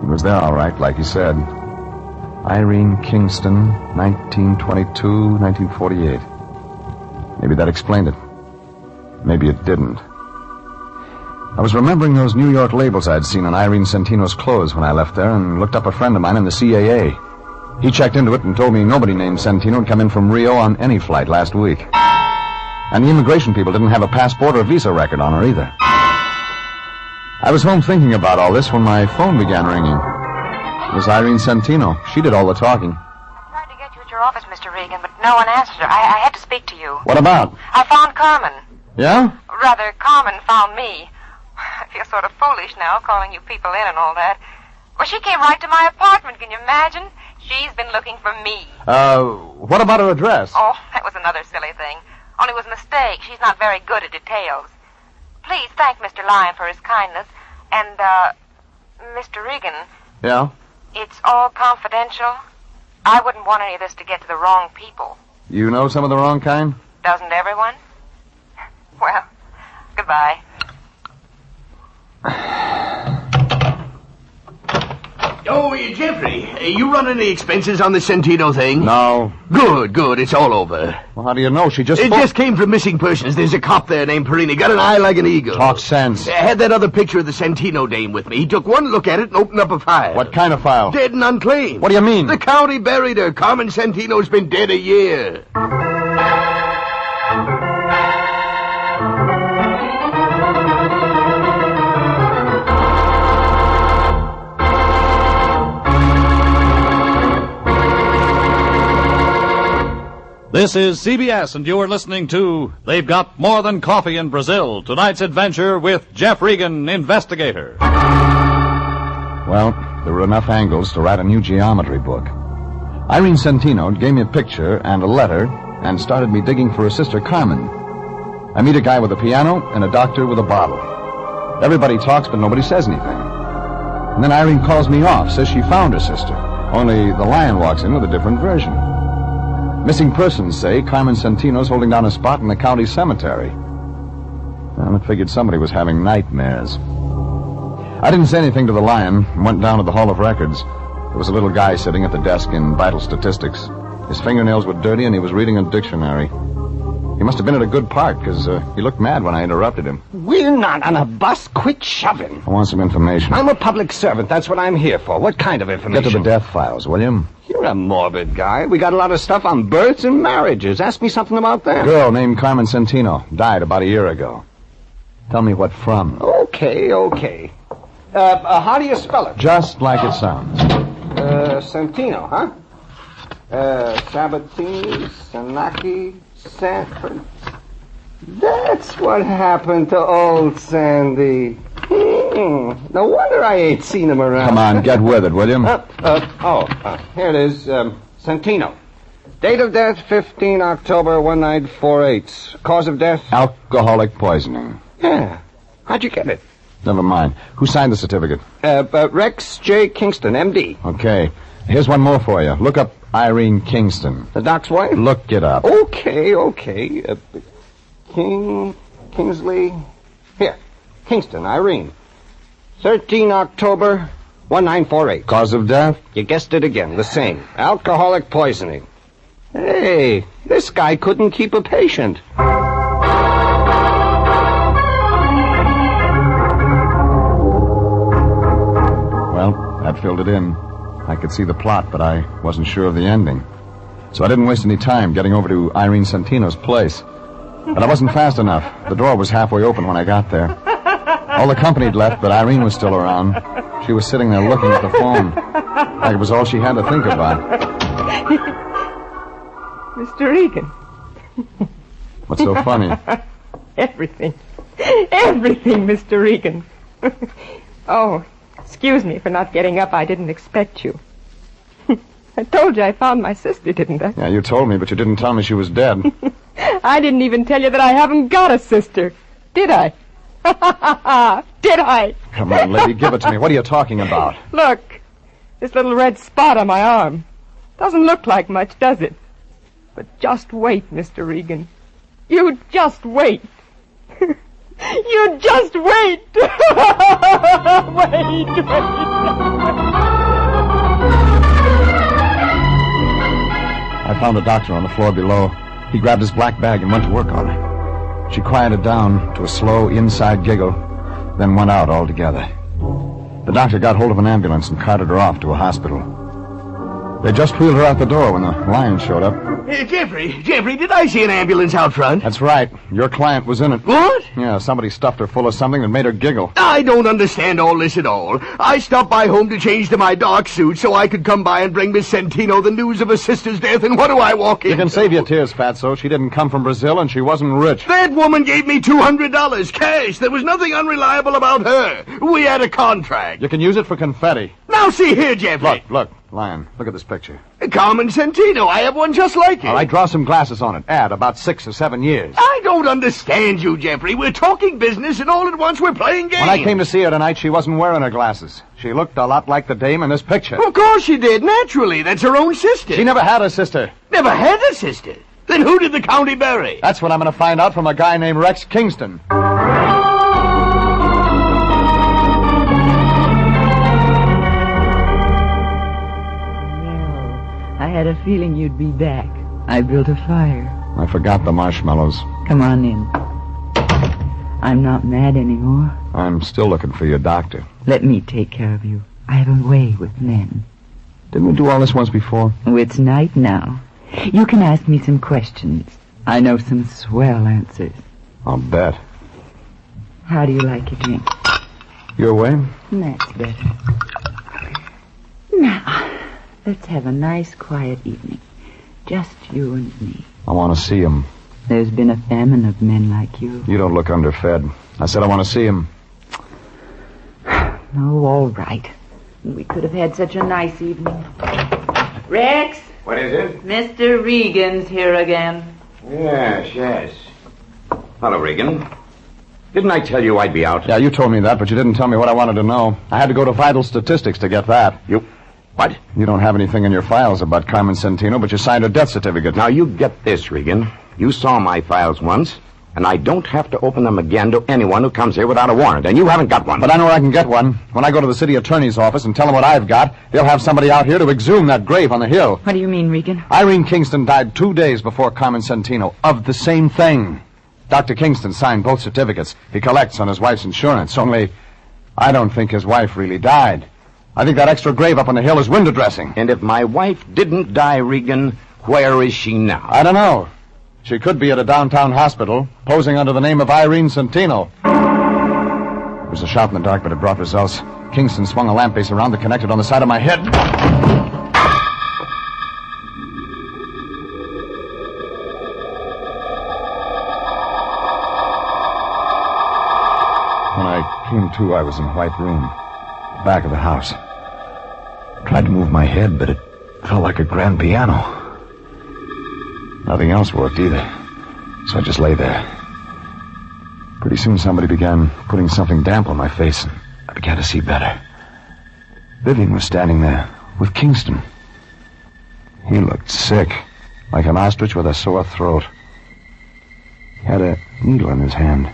He was there all right, like he said. Irene Kingston, 1922, 1948. Maybe that explained it. Maybe it didn't. I was remembering those New York labels I'd seen on Irene Santino's clothes when I left there and looked up a friend of mine in the CAA. He checked into it and told me nobody named Santino had come in from Rio on any flight last week. And the immigration people didn't have a passport or visa record on her either. I was home thinking about all this when my phone began ringing. It was Irene Santino. She did all the talking. I tried to get you at your office, Mr. Regan, but no one answered. I had to speak to you. What about? I found Carmen. Yeah? Rather, Carmen found me. I feel sort of foolish now, calling you people in and all that. Well, she came right to my apartment, can you imagine? She's been looking for me. What about her address? Oh, that was another silly thing. Only it was a mistake. She's not very good at details. Please thank Mr. Lyon for his kindness. And, Mr. Regan. Yeah? It's all confidential. I wouldn't want any of this to get to the wrong people. You know some of the wrong kind? Doesn't everyone? Well, goodbye. Oh, Jeffrey, you run any expenses on the Santino thing? No. Good, it's all over. Well, how do you know? She just... It just came from missing persons. There's a cop there named Perini. Got an eye like an eagle. Talk sense. I had that other picture of the Santino dame with me. He took one look at it and opened up a file. What kind of file? Dead and unclaimed. What do you mean? The county buried her. Carmen Santino's been dead a year. This is CBS, and you are listening to They've Got More Than Coffee in Brazil, tonight's adventure with Jeff Regan, Investigator. Well, there were enough angles to write a new geometry book. Irene Santino gave me a picture and a letter and started me digging for her sister Carmen. I meet a guy with a piano and a doctor with a bottle. Everybody talks, but nobody says anything. And then Irene calls me off, says she found her sister. Only the Lion walks in with a different version. Missing persons say Carmen Santino's holding down a spot in the county cemetery. Well, I figured somebody was having nightmares. I didn't say anything to the Lion and went down to the Hall of Records. There was a little guy sitting at the desk in vital statistics. His fingernails were dirty and he was reading a dictionary. He must have been at a good part, because he looked mad when I interrupted him. We're not on a bus. Quit shoving. I want some information. I'm a public servant. That's what I'm here for. What kind of information? Get to the death files, will you? You're a morbid guy. We got a lot of stuff on births and marriages. Ask me something about that. A girl named Carmen Santino died about a year ago. Tell me what from. Okay. How do you spell it? Just like it sounds. Santino, huh? Sabatini, Sanaki, Sanford. That's what happened to old Sandy. No wonder I ain't seen him around. Come on, get with it, will you? Here it is. Santino. Date of death, 15 October 1948. Cause of death? Alcoholic poisoning. Yeah. How'd you get it? Never mind. Who signed the certificate? Rex J. Kingston, M.D. Okay. Here's one more for you. Look up Irene Kingston. The doc's wife? Look it up. Okay. Kingsley. Here. Kingston, Irene. 13 October 1948. Cause of death? You guessed it again. The same. Alcoholic poisoning. Hey, this guy couldn't keep a patient. Well, that filled it in. I could see the plot, but I wasn't sure of the ending. So I didn't waste any time getting over to Irene Santino's place. But I wasn't fast enough. The door was halfway open when I got there. All the company had left, but Irene was still around. She was sitting there looking at the phone. Like it was all she had to think about. Mr. Regan. What's so funny? Everything, Mr. Regan. Oh, excuse me for not getting up. I didn't expect you. I told you I found my sister, didn't I? Yeah, you told me, but you didn't tell me she was dead. I didn't even tell you that I haven't got a sister. Did I? Did I? Come on, lady, give it to me. What are you talking about? Look, this little red spot on my arm. Doesn't look like much, does it? But just wait, Mr. Regan. You just wait. You just wait. Wait. found the doctor on the floor below. He grabbed his black bag and went to work on her. She quieted down to a slow inside giggle, then went out altogether. The doctor got hold of an ambulance and carted her off to a hospital. They just wheeled her out the door when the lion showed up. Jeffrey, did I see an ambulance out front? That's right. Your client was in it. What? Yeah, somebody stuffed her full of something that made her giggle. I don't understand all this at all. I stopped by home to change to my dark suit so I could come by and bring Miss Centino the news of her sister's death, and what do I walk in? You can save your tears, Fatso. She didn't come from Brazil, and she wasn't rich. That woman gave me $200 cash. There was nothing unreliable about her. We had a contract. You can use it for confetti. Now see here, Jeffrey. Look, Lion, look at this picture. Carmen Centino. I have one just like it. All right, draw some glasses on it. Add about 6 or 7 years. I don't understand you, Jeffrey. We're talking business, and all at once we're playing games. When I came to see her tonight, she wasn't wearing her glasses. She looked a lot like the dame in this picture. Of course she did, naturally. That's her own sister. She never had a sister. Never had a sister? Then who did the county bury? That's what I'm going to find out from a guy named Rex Kingston. I had a feeling you'd be back. I built a fire. I forgot the marshmallows. Come on in. I'm not mad anymore. I'm still looking for your doctor. Let me take care of you. I have a way with men. Didn't we do all this once before? Oh, it's night now. You can ask me some questions. I know some swell answers. I'll bet. How do you like your drink? Your way? That's better. Now, let's have a nice, quiet evening. Just you and me. I want to see him. There's been a famine of men like you. You don't look underfed. I said I want to see him. Oh, all right. We could have had such a nice evening. Rex? What is it? Mr. Regan's here again. Yes. Hello, Regan. Didn't I tell you I'd be out? Yeah, you told me that, but you didn't tell me what I wanted to know. I had to go to Vital Statistics to get that. What? You don't have anything in your files about Carmen Centino, but you signed her death certificate. Now, you get this, Regan. You saw my files once, and I don't have to open them again to anyone who comes here without a warrant, and you haven't got one. But I know where I can get one. When I go to the city attorney's office and tell them what I've got, they'll have somebody out here to exhume that grave on the hill. What do you mean, Regan? Irene Kingston died 2 days before Carmen Centino of the same thing. Dr. Kingston signed both certificates. He collects on his wife's insurance, only I don't think his wife really died. I think that extra grave up on the hill is window dressing. And if my wife didn't die, Regan, where is she now? I don't know. She could be at a downtown hospital, posing under the name of Irene Centino. It was a shot in the dark, but it brought results. Kingston swung a lamp base around that connected on the side of my head. When I came to, I was in White Room, back of the house. Tried to move my head, but it felt like a grand piano. Nothing else worked either, so I just lay there. Pretty soon somebody began putting something damp on my face, and I began to see better. Vivian was standing there with Kingston. He looked sick, like an ostrich with a sore throat. He had a needle in his hand.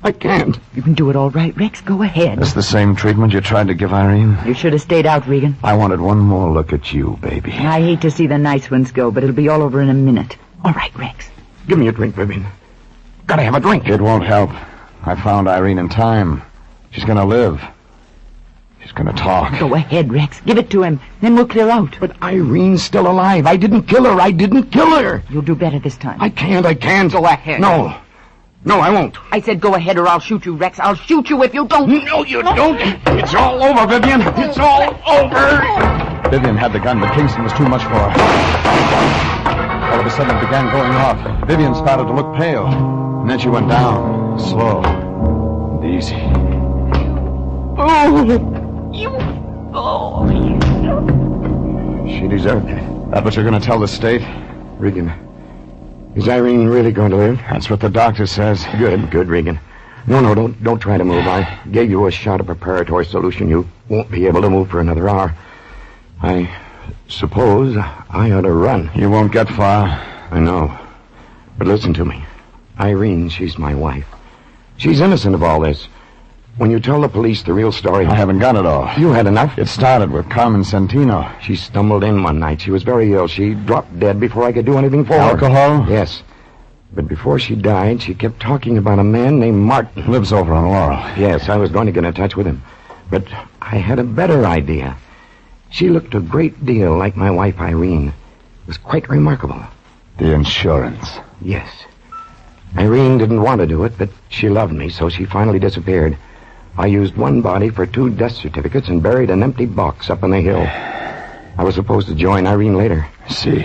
I can't. You can do it all right, Rex. Go ahead. That's the same treatment you tried to give Irene? You should have stayed out, Regan. I wanted one more look at you, baby. I hate to see the nice ones go, but it'll be all over in a minute. All right, Rex. Give me a drink, Vivian. Gotta have a drink. It won't help. I found Irene in time. She's gonna live. She's gonna talk. Go ahead, Rex. Give it to him. Then we'll clear out. But Irene's still alive. I didn't kill her. You'll do better this time. I can't. Go ahead. No, I won't. I said go ahead or I'll shoot you, Rex. I'll shoot you if you don't. No, you don't. It's all over, Vivian. It's all over. Vivian had the gun, but Kingston was too much for her. All of a sudden, it began going off. Vivian started to look pale. And then she went down, slow and easy. She deserved it. That what you're going to tell the state? Regan, is Irene really going to live? That's what the doctor says. Good, Regan. No, don't try to move. I gave you a shot of preparatory solution. You won't be able to move for another hour. I suppose I ought to run. You won't get far. I know. But listen to me. Irene, she's my wife. She's innocent of all this. When you tell the police the real story... I haven't got it all. You had enough? It started with Carmen Santino. She stumbled in one night. She was very ill. She dropped dead before I could do anything for her. Alcohol? Yes. But before she died, she kept talking about a man named Martin. Lives over on Laurel. Yes, I was going to get in touch with him. But I had a better idea. She looked a great deal like my wife, Irene. It was quite remarkable. The insurance. Yes. Irene didn't want to do it, but she loved me, so she finally disappeared. I used one body for 2 death certificates and buried an empty box up on the hill. I was supposed to join Irene later. See.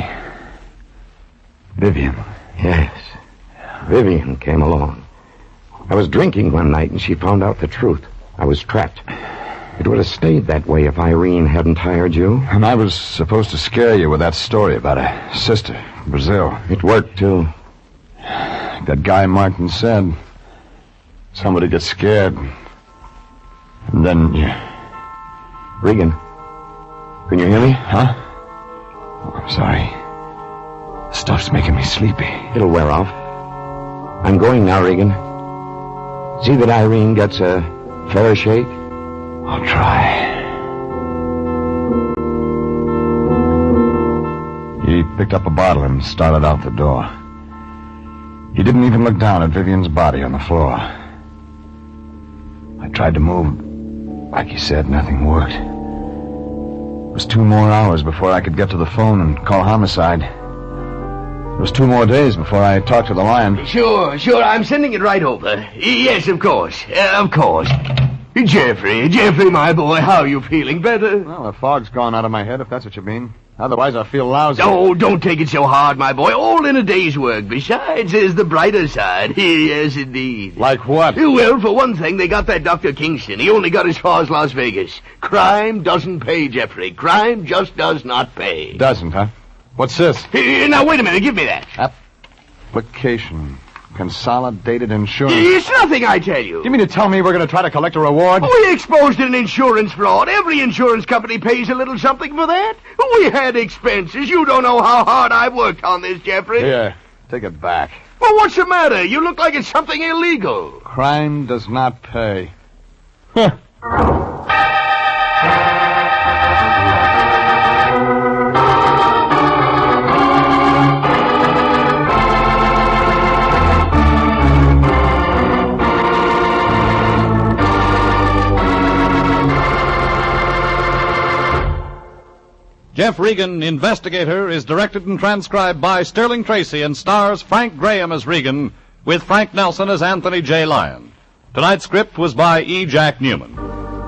Vivian. Yes. Vivian came along. I was drinking one night and she found out the truth. I was trapped. It would have stayed that way if Irene hadn't hired you. And I was supposed to scare you with that story about a sister in Brazil. It worked, too. That guy Martin said. Somebody gets scared. And then you... Regan. Can you hear me? Huh? Oh, I'm sorry. Stuff's making me sleepy. It'll wear off. I'm going now, Regan. See that Irene gets a fair shake? I'll try. He picked up a bottle and started out the door. He didn't even look down at Vivian's body on the floor. I tried to move. Like he said, nothing worked. It was 2 more hours before I could get to the phone and call homicide. It was 2 more days before I talked to the Lion. Sure. I'm sending it right over. Yes, of course. Jeffrey, my boy, how are you feeling? Better? Well, the fog's gone out of my head, if that's what you mean. Otherwise, I feel lousy. Oh, don't take it so hard, my boy. All in a day's work. Besides, there's the brighter side. Yes, indeed. Like what? Well, for one thing, they got that Dr. Kingston. He only got as far as Las Vegas. Crime doesn't pay, Jeffrey. Crime just does not pay. Doesn't, huh? What's this? Now, wait a minute. Give me that. Application. Consolidated insurance. It's nothing, I tell you. You mean to tell me we're going to try to collect a reward? We exposed an insurance fraud. Every insurance company pays a little something for that. We had expenses. You don't know how hard I've worked on this, Jeffrey. Here, take it back. Well, what's the matter? You look like it's something illegal. Crime does not pay. Huh. Jeff Regan, Investigator, is directed and transcribed by Sterling Tracy and stars Frank Graham as Regan, with Frank Nelson as Anthony J. Lyon. Tonight's script was by E. Jack Newman.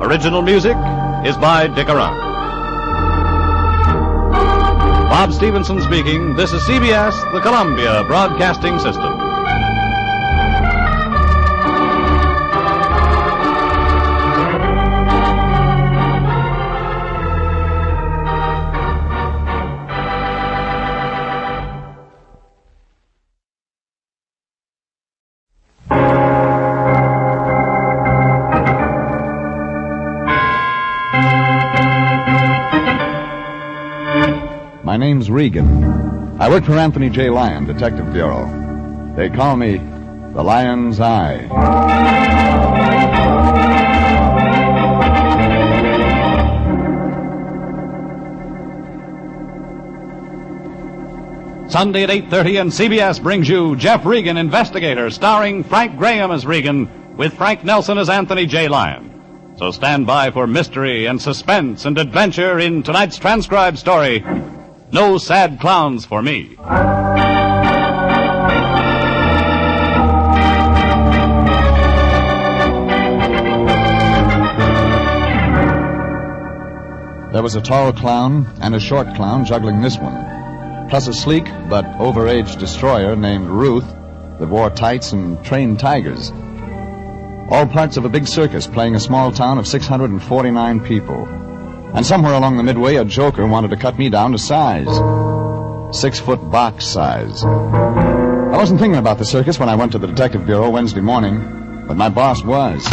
Original music is by Dick Arant. Bob Stevenson speaking. This is CBS, the Columbia Broadcasting System. My name's Regan. I work for Anthony J. Lyon, Detective Bureau. They call me the Lion's Eye. Sunday at 8:30, and CBS brings you Jeff Regan, Investigator, starring Frank Graham as Regan, with Frank Nelson as Anthony J. Lyon. So stand by for mystery and suspense and adventure in tonight's transcribed story, No Sad Clowns for Me. There was a tall clown and a short clown juggling this one, plus a sleek but overaged destroyer named Ruth that wore tights and trained tigers. All parts of a big circus playing a small town of 649 people. And somewhere along the midway, a joker wanted to cut me down to size. 6-foot box size. I wasn't thinking about the circus when I went to the Detective Bureau Wednesday morning, but my boss was.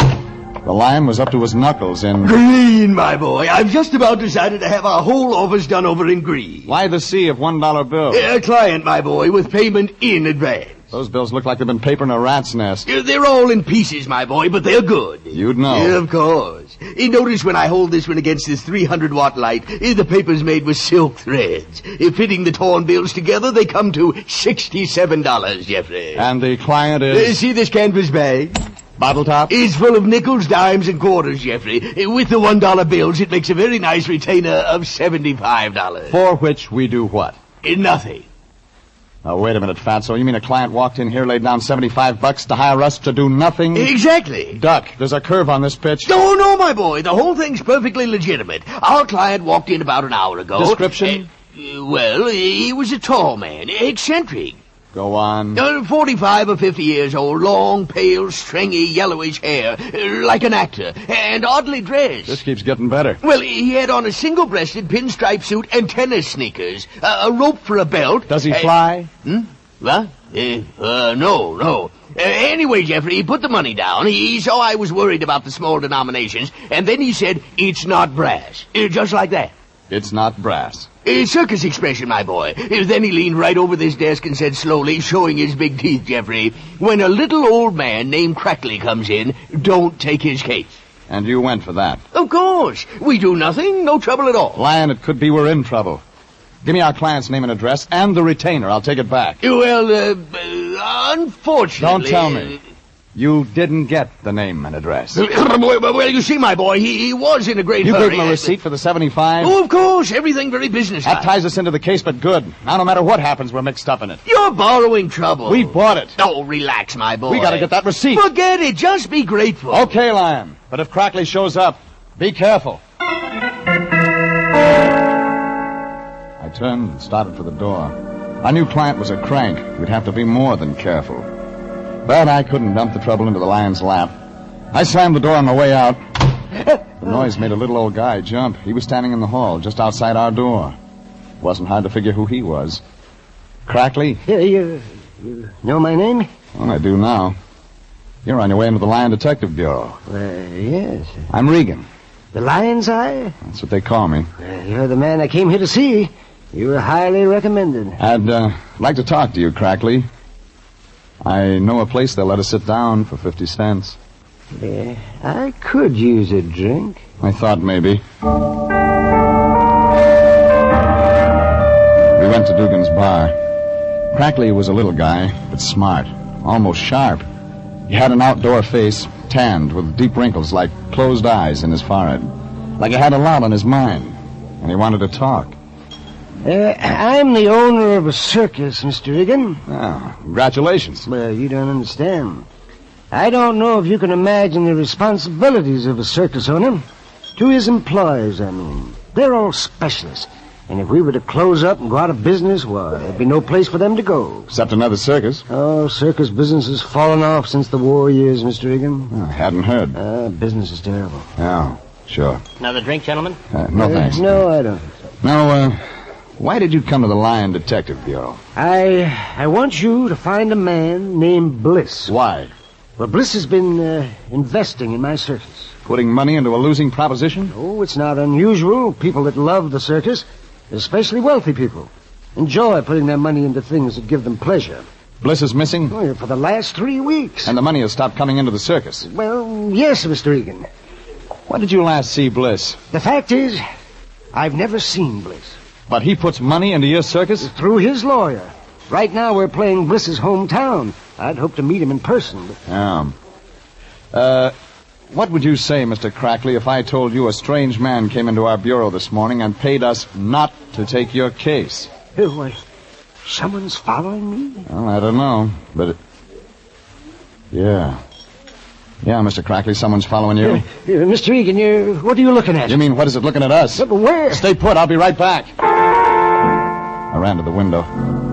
The Lion was up to his knuckles in... Green, my boy. I've just about decided to have our whole office done over in green. Why the sea of $1 bills? A client, my boy, with payment in advance. Those bills look like they've been papered in a rat's nest. They're all in pieces, my boy, but they're good. You'd know. Yeah, of course. Notice when I hold this one against this 300-watt light, the paper's made with silk threads. Fitting the torn bills together, they come to $67, Jeffrey. And the client is... See this canvas bag? Bottle top? It's full of nickels, dimes, and quarters, Jeffrey. With the $1 bills, it makes a very nice retainer of $75. For which we do what? Nothing. Now, wait a minute, Fatso. You mean a client walked in here, laid down $75 to hire us to do nothing? Exactly. Duck, there's a curve on this pitch. No, my boy. The whole thing's perfectly legitimate. Our client walked in about an hour ago. Description? Well, he was a tall man, eccentric. Go on. 45 or 50 years old, long, pale, stringy, yellowish hair, like an actor, and oddly dressed. This keeps getting better. Well, he had on a single-breasted pinstripe suit and tennis sneakers, a rope for a belt. Does he fly? What? No. Anyway, Jeffrey, he put the money down. He saw I was worried about the small denominations, and then he said, "It's not brass." Just like that. It's not brass. Circus expression, my boy. Then he leaned right over this desk and said slowly, showing his big teeth, Jeffrey, "When a little old man named Crackley comes in, don't take his case." And you went for that? Of course. We do nothing, no trouble at all. Lion, it could be we're in trouble. Give me our client's name and address and the retainer. I'll take it back. Well, unfortunately... Don't tell me. You didn't get the name and address. Well, you see, my boy, he was in a great hurry. You gave him a receipt for the 75? Oh, of course. Everything very businesslike. That ties us into the case, but good. Now, no matter what happens, we're mixed up in it. You're borrowing trouble. We bought it. Oh, relax, my boy. We gotta get that receipt. Forget it. Just be grateful. Okay, Lion. But if Crackley shows up, be careful. I turned and started for the door. Our new client was a crank. We'd have to be more than careful. But I couldn't dump the trouble into the Lion's lap. I slammed the door on my way out. The noise made a little old guy jump. He was standing in the hall, just outside our door. It wasn't hard to figure who he was. Crackley? You know my name? Well, I do now. You're on your way into the Lion Detective Bureau. Yes. I'm Regan. The Lion's Eye? That's what they call me. You're the man I came here to see. You were highly recommended. I'd like to talk to you, Crackley. I know a place they'll let us sit down for 50 cents. I could use a drink. I thought maybe. We went to Dugan's bar. Crackley was a little guy, but smart, almost sharp. He had an outdoor face, tanned with deep wrinkles like closed eyes in his forehead. Like he had a lot on his mind, and he wanted to talk. I'm the owner of a circus, Mr. Regan. Oh, congratulations. Well, you don't understand. I don't know if you can imagine the responsibilities of a circus owner. To his employees, I mean. They're all specialists. And if we were to close up and go out of business, well, there'd be no place for them to go. Except another circus. Oh, circus business has fallen off since the war years, Mr. Regan. Oh, I hadn't heard. Business is terrible. Oh, sure. Another drink, gentlemen? No, thanks. No, I don't. Now, why did you come to the Lion Detective Bureau? I want you to find a man named Bliss. Why? Well, Bliss has been investing in my circus. Putting money into a losing proposition? Oh, it's not unusual. People that love the circus, especially wealthy people, enjoy putting their money into things that give them pleasure. Bliss is missing? Oh, yeah, for the last 3 weeks. And the money has stopped coming into the circus? Well, yes, Mr. Regan. When did you last see Bliss? The fact is, I've never seen Bliss. But he puts money into your circus? Through his lawyer. Right now we're playing Bliss's hometown. I'd hope to meet him in person. What would you say, Mr. Crackley, if I told you a strange man came into our bureau this morning and paid us not to take your case? What? Someone's following me? Well, I don't know, but Yeah, Mr. Crackley, someone's following you. Mr. Regan, what are you looking at? You mean, what is it looking at us? But where? Stay put, I'll be right back. I ran to the window.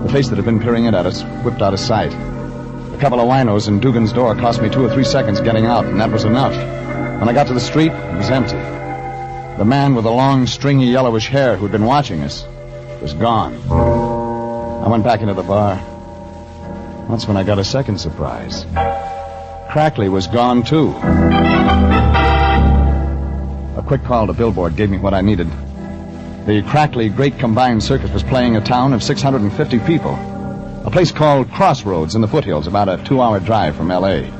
The face that had been peering in at us whipped out of sight. A couple of winos in Dugan's door cost me 2 or 3 seconds getting out, and that was enough. When I got to the street, it was empty. The man with the long, stringy, yellowish hair who'd been watching us was gone. I went back into the bar. That's when I got a second surprise. Crackley was gone, too. A quick call to Billboard gave me what I needed. The Crackley Great Combined Circus was playing a town of 650 people. A place called Crossroads in the foothills, about a 2-hour drive from L.A.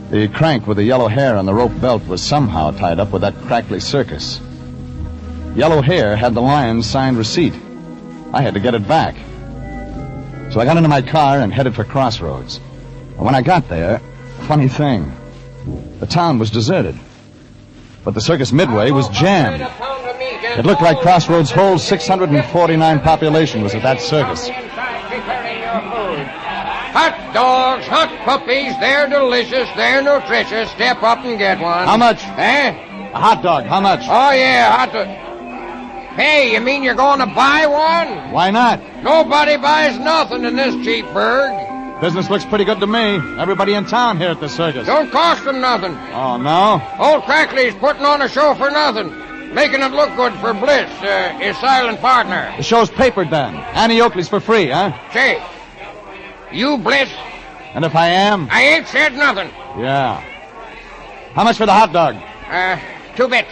The crank with the yellow hair on the rope belt was somehow tied up with that crackly circus. Yellow hair had the Lion's signed receipt. I had to get it back. So I got into my car and headed for Crossroads. And when I got there, funny thing, the town was deserted. But the circus midway was jammed. It looked like Crossroads' whole 649 population was at that circus. Hot dogs, hot puppies, they're delicious, they're nutritious. Step up and get one. How much? Eh? A hot dog, how much? Oh, yeah, hot dog. Hey, you mean you're going to buy one? Why not? Nobody buys nothing in this cheap burg. Business looks pretty good to me. Everybody in town here at the circus. Don't cost them nothing. Oh, no? Old Crackley's putting on a show for nothing. Making it look good for Bliss, his silent partner. The show's papered then. Annie Oakley's for free, huh? Say, you Bliss? And if I am? I ain't said nothing. Yeah. How much for the hot dog? 2 bits.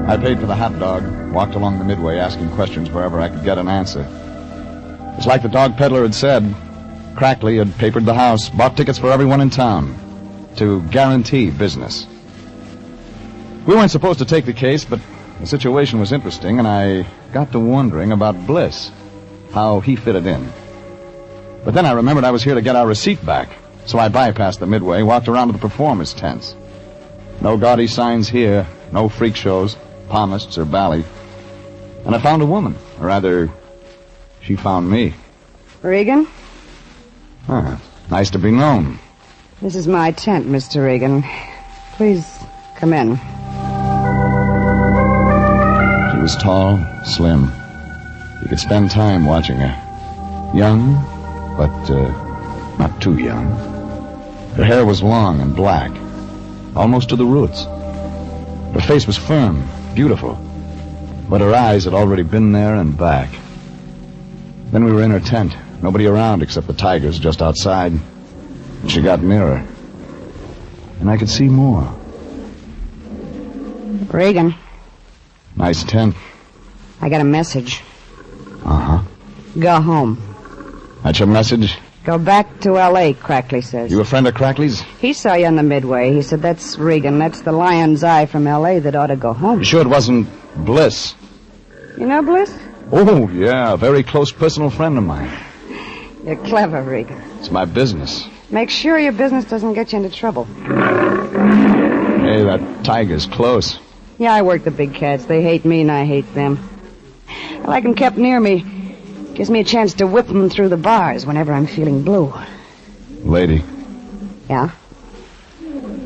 I paid for the hot dog, walked along the midway asking questions wherever I could get an answer. It's like the dog peddler had said. Crackley had papered the house, bought tickets for everyone in town to guarantee business. We weren't supposed to take the case, but the situation was interesting, and I got to wondering about Bliss, how he fitted in. But then I remembered I was here to get our receipt back, so I bypassed the midway, walked around to the performers' tents. No gaudy signs here, no freak shows, palmists or ballet. And I found a woman, or rather, she found me. Regan? Nice to be known. This is my tent, Mr. Regan. Please come in. She was tall, slim. You could spend time watching her. Young, but not too young. Her hair was long and black, almost to the roots. Her face was firm, beautiful, but her eyes had already been there and back. Then we were in her tent, nobody around except the tigers just outside. And she got nearer, and I could see more. Regan. Nice tent. I got a message. Uh-huh. Go home. That's your message? Go back to L.A., Crackley says. You a friend of Crackley's? He saw you on the midway. He said, that's Regan. That's the Lion's Eye from L.A. that ought to go home. You sure it wasn't Bliss? You know Bliss? Oh, yeah, a very close personal friend of mine. You're clever, Regan. It's my business. Make sure your business doesn't get you into trouble. Hey, that tiger's close. Yeah, I work the big cats. They hate me and I hate them. I like them kept near me. Gives me a chance to whip them through the bars whenever I'm feeling blue. Lady. Yeah?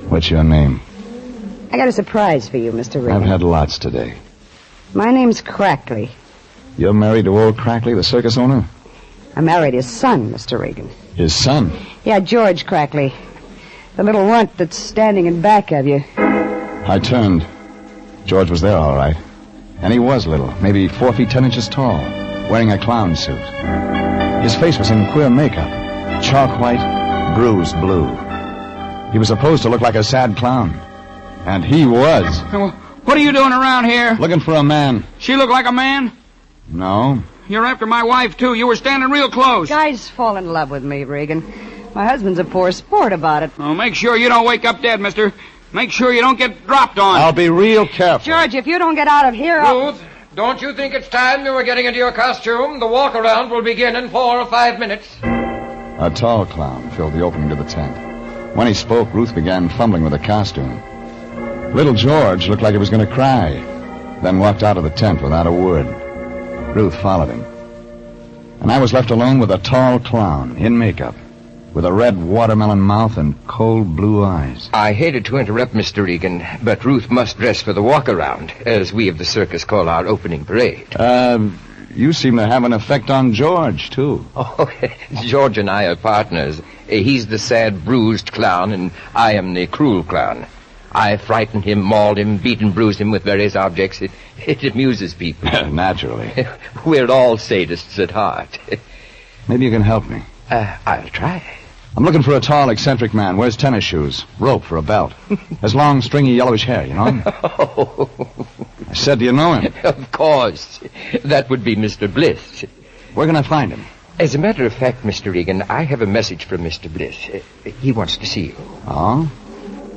What's your name? I got a surprise for you, Mr. Regan. I've had lots today. My name's Crackley. You're married to old Crackley, the circus owner? I married his son, Mr. Regan. His son? Yeah, George Crackley. The little runt that's standing in back of you. I turned. George was there, all right. And he was little, maybe 4 feet 10 inches tall, wearing a clown suit. His face was in queer makeup, chalk white, bruised blue. He was supposed to look like a sad clown. And he was. What are you doing around here? Looking for a man. She look like a man? No. You're after my wife, too. You were standing real close. Guys fall in love with me, Regan. My husband's a poor sport about it. Oh, make sure you don't wake up dead, mister. Make sure you don't get dropped on. I'll be real careful. George, if you don't get out of here... Ruth, don't you think it's time you were getting into your costume? The walk-around will begin in 4 or 5 minutes. A tall clown filled the opening to the tent. When he spoke, Ruth began fumbling with the costume. Little George looked like he was going to cry, then walked out of the tent without a word. Ruth followed him. And I was left alone with a tall clown in makeup, with a red watermelon mouth and cold blue eyes. I hated to interrupt, Mr. Regan, but Ruth must dress for the walk-around, as we of the circus call our opening parade. You seem to have an effect on George, too. Oh, George and I are partners. He's the sad, bruised clown, and I am the cruel clown. I frighten him, mauled him, beat and bruise him with various objects. It amuses people. Naturally. We're all sadists at heart. Maybe you can help me. I'll try. I'm looking for a tall, eccentric man. Wears tennis shoes. Rope for a belt. Has long, stringy, yellowish hair, you know? I said, do you know him? Of course. That would be Mr. Bliss. Where can I find him? As a matter of fact, Mr. Regan, I have a message from Mr. Bliss. He wants to see you. Oh?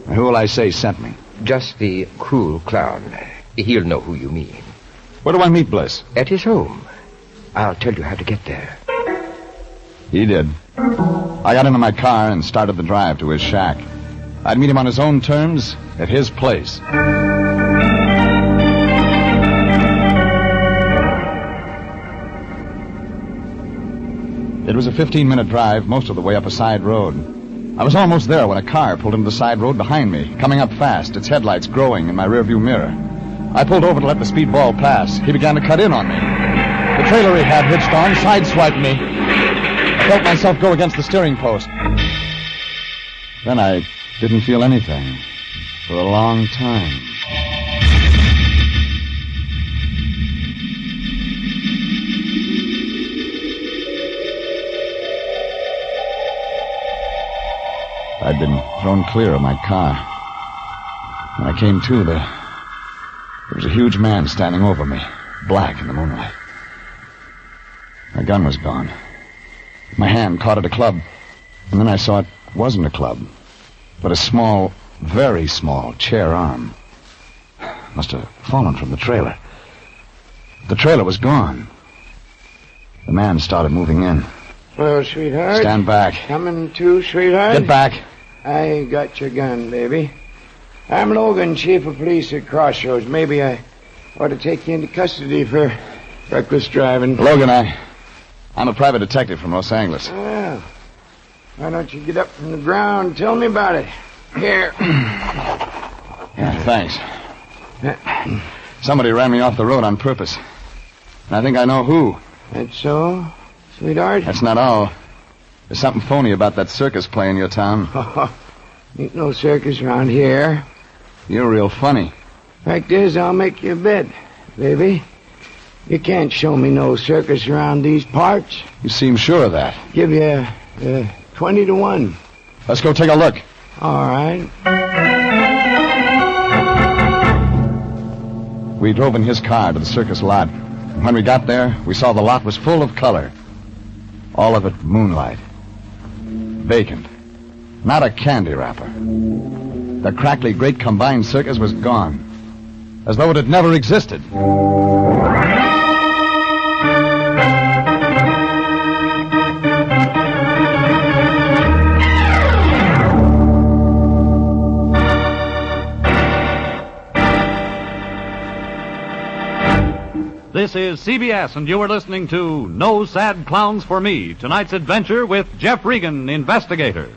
Who will I say sent me? Just the cruel clown. He'll know who you mean. Where do I meet Bliss? At his home. I'll tell you how to get there. He did. I got into my car and started the drive to his shack. I'd meet him on his own terms at his place. It was a 15-minute drive, most of the way up a side road. I was almost there when a car pulled into the side road behind me, coming up fast, its headlights glowing in my rearview mirror. I pulled over to let the speedball pass. He began to cut in on me. The trailer he had hitched on sideswiped me. I felt myself go against the steering post. Then I didn't feel anything for a long time. I'd been thrown clear of my car. When I came to, there was a huge man standing over me, black in the moonlight. My gun was gone. My hand caught at a club, and then I saw it wasn't a club, but a small, very small chair arm. Must have fallen from the trailer. The trailer was gone. The man started moving in. Well, sweetheart. Stand back. Coming to, sweetheart? Get back. I got your gun, baby. I'm Logan, chief of police at Crossroads. Maybe I ought to take you into custody for reckless driving. Logan, I'm a private detective from Los Angeles. Well, why don't you get up from the ground and tell me about it? Here. Yeah, thanks. Somebody ran me off the road on purpose. And I think I know who. That's so, sweetheart? That's not all. There's something phony about that circus play in your town. Ain't no circus around here. You're real funny. Fact is, I'll make you a bet, baby. You can't show me no circus around these parts. You seem sure of that. Give you 20 to 1. Let's go take a look. All right. We drove in his car to the circus lot. When we got there, we saw the lot was full of color. All of it moonlight. Vacant. Not a candy wrapper. The crackly great combined circus was gone. As though it had never existed. This is CBS, and you are listening to No Sad Clowns for Me, tonight's adventure with Jeff Regan, Investigator.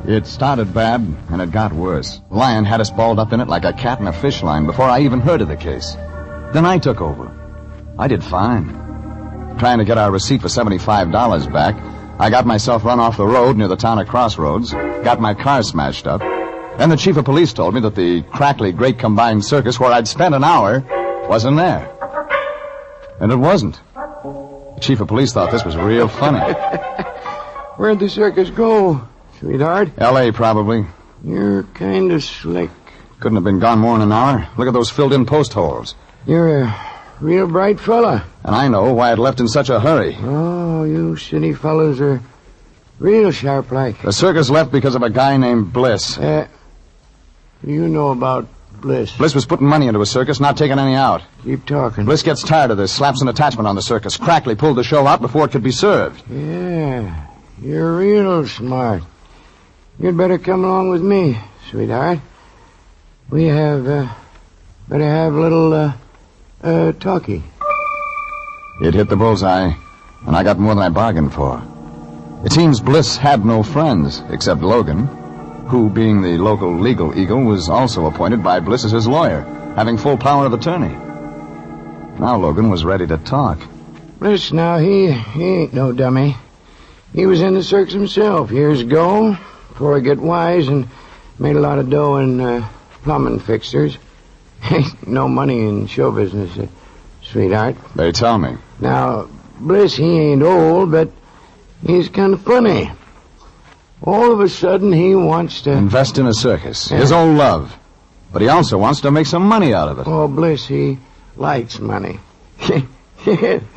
It started bad, and it got worse. Lion had us balled up in it like a cat in a fish line before I even heard of the case. Then I took over. I did fine. Trying to get our receipt for $75 back, I got myself run off the road near the town of Crossroads, got my car smashed up. Then the chief of police told me that the crackly great combined circus where I'd spent an hour wasn't there. And it wasn't. The chief of police thought this was real funny. Where'd the circus go, sweetheart? L.A., probably. You're kind of slick. Couldn't have been gone more than an hour. Look at those filled-in post holes. You're a real bright fella. And I know why it left in such a hurry. Oh, you city fellas are real sharp-like. The circus left because of a guy named Bliss. You know about Bliss. Bliss was putting money into a circus, not taking any out. Keep talking. Bliss gets tired of this, slaps an attachment on the circus. Crackly pulled the show out before it could be served. Yeah, you're real smart. You'd better come along with me, sweetheart. We better have a little, talkie. It hit the bullseye, and I got more than I bargained for. It seems Bliss had no friends, except Logan, who, being the local legal eagle, was also appointed by Bliss as his lawyer, having full power of attorney. Now Logan was ready to talk. Bliss, now, he ain't no dummy. He was in the circus himself years ago, before he got wise and made a lot of dough in plumbing fixtures. Ain't no money in show business, sweetheart. They tell me. Now, Bliss, he ain't old, but He's kind of funny. All of a sudden, he wants to... invest in a circus. His old love. But he also wants to make some money out of it. Oh, Bliss, he likes money. He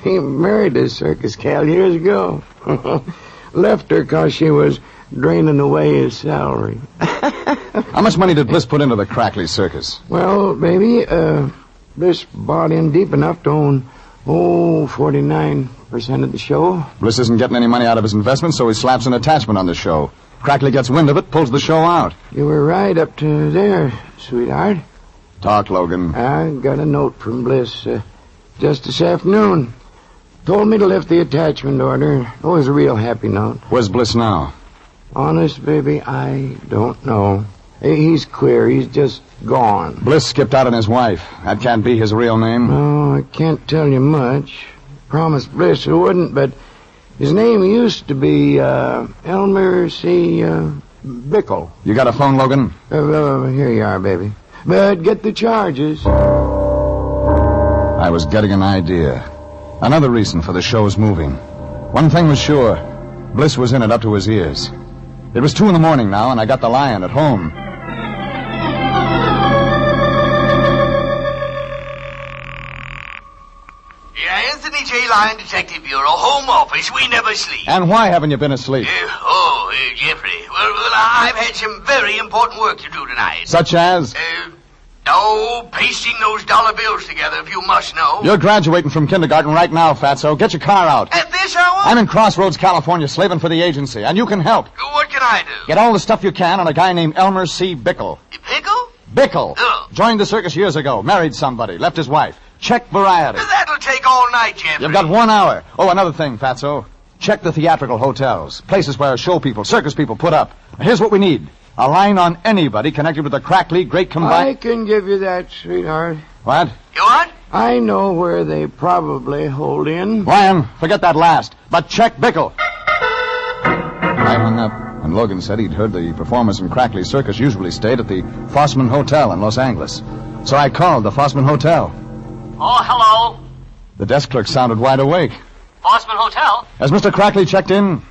married a circus gal years ago. Left her because she was draining away his salary. How much money did Bliss put into the Crackley Circus? Well, baby, Bliss bought in deep enough to own, 49% of the show. Bliss isn't getting any money out of his investment, so he slaps an attachment on the show. Crackley gets wind of it, pulls the show out. You were right up to there, sweetheart. Talk, Logan. I got a note from Bliss just this afternoon. Told me to lift the attachment order. It was a real happy note. Where's Bliss now? Honest, baby, I don't know. He's queer. He's just gone. Bliss skipped out on his wife. That can't be his real name. No, I can't tell you much. Promised Bliss I wouldn't, but his name used to be Elmer C. Bickle. You got a phone, Logan? Here you are, baby. But get the charges. I was getting an idea. Another reason for the show's moving. One thing was sure. Bliss was in it up to his ears. It was 2 a.m. now, and I got the Lion at home. Yeah, Anthony J. Lion Detective Bureau, Home Office. We never sleep. And why haven't you been asleep? Jeffrey. Well, I've had some very important work to do tonight. Such as? Pasting those dollar bills together, if you must know. You're graduating from kindergarten right now, Fatso. Get your car out. At this hour? I'm in Crossroads, California, slaving for the agency, and you can help. What can I do? Get all the stuff you can on a guy named Elmer C. Bickle. Bickle? Bickle. Oh. Joined the circus years ago, married somebody, left his wife. Check variety. That'll take all night, Jeffrey. You've got 1 hour. Oh, another thing, Fatso. Check the theatrical hotels, places where show people, circus people put up. Here's what we need. A line on anybody connected with the Crackley Great Combined... I can give you that, sweetheart. What? You what? I know where they probably hold in. Lion, forget that last. But check Bickle. I hung up, and Logan said he'd heard the performers from Crackley Circus usually stayed at the Fossman Hotel in Los Angeles. So I called the Fossman Hotel. Oh, hello. The desk clerk sounded wide awake. Fossman Hotel? Has Mr. Crackley checked in?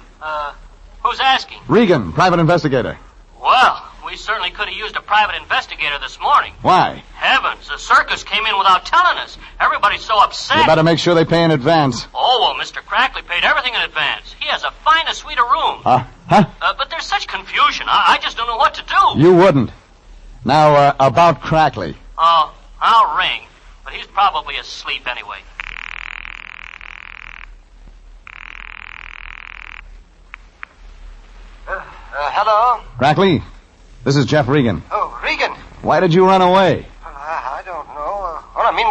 Who's asking? Regan, private investigator. Well, we certainly could have used a private investigator this morning. Why? Heavens, the circus came in without telling us. Everybody's so upset. You better make sure they pay in advance. Oh, well, Mr. Crackley paid everything in advance. He has a finest suite of rooms. But there's such confusion. I just don't know what to do. You wouldn't. Now, about Crackley. Oh, I'll ring. But he's probably asleep anyway. Hello? Crackley, this is Jeff Regan. Oh, Regan. Why did you run away? I don't know.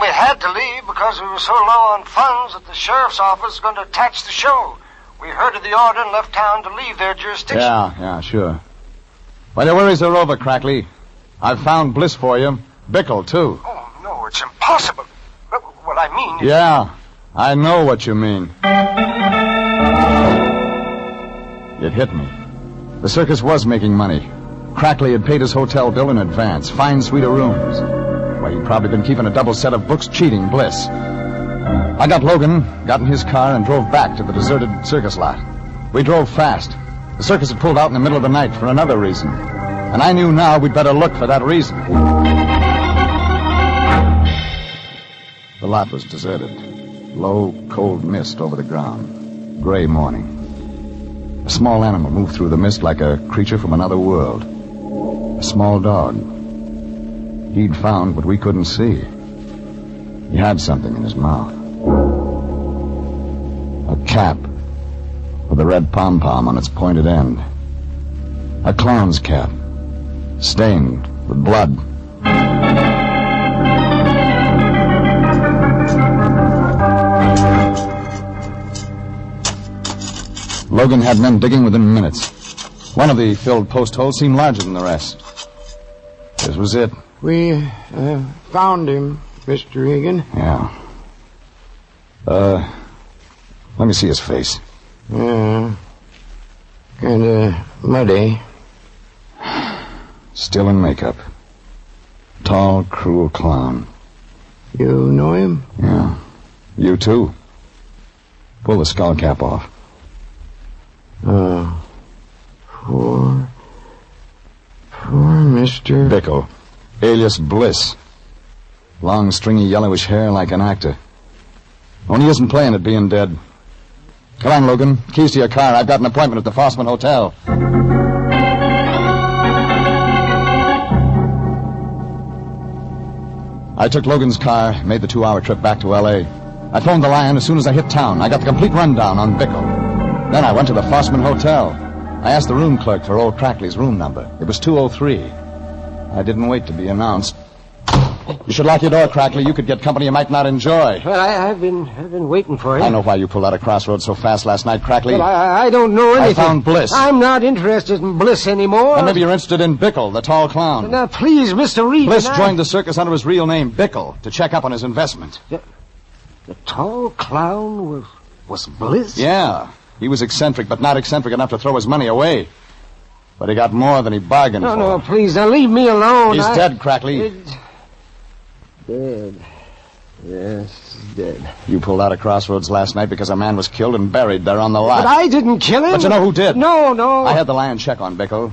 We had to leave because we were so low on funds that the sheriff's office is going to attach the show. We heard of the order and left town to leave their jurisdiction. Yeah, sure. Well, your worries are over, Crackley. I've found Bliss for you. Bickle, too. Oh, no, it's impossible. What I mean is... Yeah, I know what you mean. It hit me. The circus was making money. Crackley had paid his hotel bill in advance. Fine suite of rooms. Why, he'd probably been keeping a double set of books cheating Bliss. I got Logan, got in his car, and drove back to the deserted circus lot. We drove fast. The circus had pulled out in the middle of the night for another reason. And I knew now we'd better look for that reason. The lot was deserted. Low, cold mist over the ground. Gray morning. A small animal moved through the mist like a creature from another world. A small dog. He'd found what we couldn't see. He had something in his mouth. A cap with a red pom-pom on its pointed end. A clown's cap, stained with blood. Logan had men digging within minutes. One of the filled post holes seemed larger than the rest. This was it. We found him, Mr. Regan. Yeah. Let me see his face. Yeah. Kind of muddy. Still in makeup. Tall, cruel clown. You know him? Yeah. You too. Pull the skull cap off. Poor Mr. Bickle, alias Bliss. Long, stringy, yellowish hair like an actor. Only he isn't playing at being dead. Come on, Logan. Keys to your car. I've got an appointment at the Fossman Hotel. I took Logan's car, made the 2-hour trip back to L.A. I phoned the Lion as soon as I hit town. I got the complete rundown on Bickle. Then I went to the Fossman Hotel. I asked the room clerk for old Crackley's room number. It was 203. I didn't wait to be announced. You should lock your door, Crackley. You could get company you might not enjoy. Well, I've been waiting for you. I know why you pulled out of Crossroads so fast last night, Crackley. Well, I don't know anything. I found Bliss. I'm not interested in Bliss anymore. And maybe you're interested in Bickle, the tall clown. Now, please, Mr. Regan. Bliss joined the circus under his real name, Bickle, to check up on his investment. The tall clown was Bliss? Yeah. He was eccentric, but not eccentric enough to throw his money away. But he got more than he bargained for. No, please, now leave me alone. He's dead, Crackley. Dead. Yes, dead. You pulled out of Crossroads last night because a man was killed and buried there on the lot. But I didn't kill him. But you know who did? No. I had the Lion check on Bickle.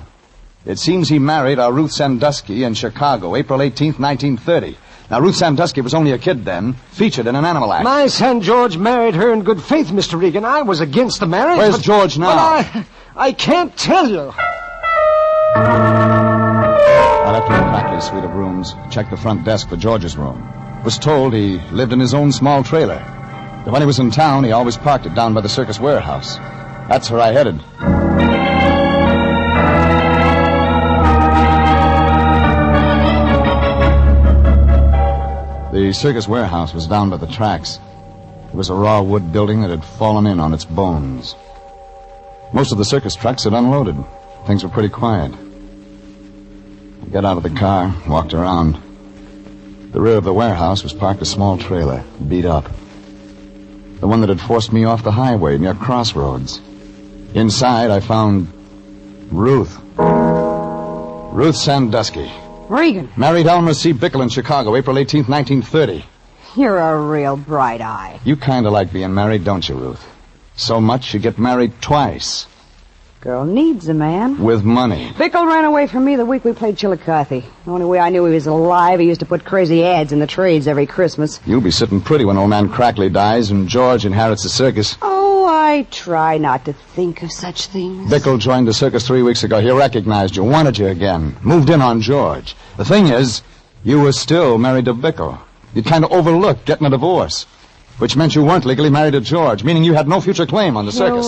It seems he married a Ruth Sandusky in Chicago, April 18th, 1930. Now, Ruth Sandusky was only a kid then, featured in an animal act. My son George married her in good faith, Mr. Regan. I was against the marriage. Where's George now? But I can't tell you. I left him in Crackley's suite of rooms, checked the front desk for George's room. Was told he lived in his own small trailer. But when he was in town, he always parked it down by the circus warehouse. That's where I headed. The circus warehouse was down by the tracks. It was a raw wood building that had fallen in on its bones. Most of the circus trucks had unloaded. Things were pretty quiet. I got out of the car, walked around. The rear of the warehouse was parked a small trailer, beat up. The one that had forced me off the highway near Crossroads. Inside, I found Ruth. Ruth Sandusky. Regan. Married Elmer C. Bickle in Chicago, April 18th, 1930. You're a real bright eye. You kind of like being married, don't you, Ruth? So much you get married twice. Girl needs a man. With money. Bickle ran away from me the week we played Chillicothe. The only way I knew he was alive, he used to put crazy ads in the trades every Christmas. You'll be sitting pretty when old man Crackley dies and George inherits the circus. Oh, I try not to think of such things. Bickle joined the circus 3 weeks ago. He recognized you, wanted you again, moved in on George. The thing is, you were still married to Bickle. You'd kind of overlooked getting a divorce, which meant you weren't legally married to George, meaning you had no future claim on the circus.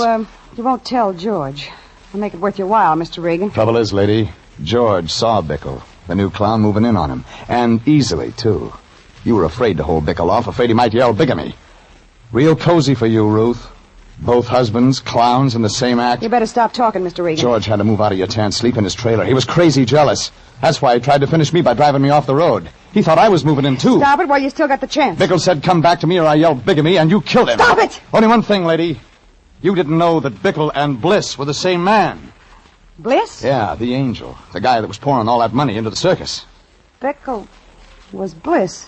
You won't tell George. I'll make it worth your while, Mr. Regan. Trouble is, lady, George saw Bickle, the new clown, moving in on him. And easily, too. You were afraid to hold Bickle off, afraid he might yell bigamy. Real cozy for you, Ruth. Both husbands, clowns in the same act. You better stop talking, Mr. Regan. George had to move out of your tent, sleep in his trailer. He was crazy jealous. That's why he tried to finish me by driving me off the road. He thought I was moving in, too. Stop it while you still got the chance. Bickle said, come back to me or I yelled bigamy, and you killed him. Stop it! Only one thing, lady. You didn't know that Bickle and Bliss were the same man. Bliss? Yeah, the angel. The guy that was pouring all that money into the circus. Bickle was Bliss.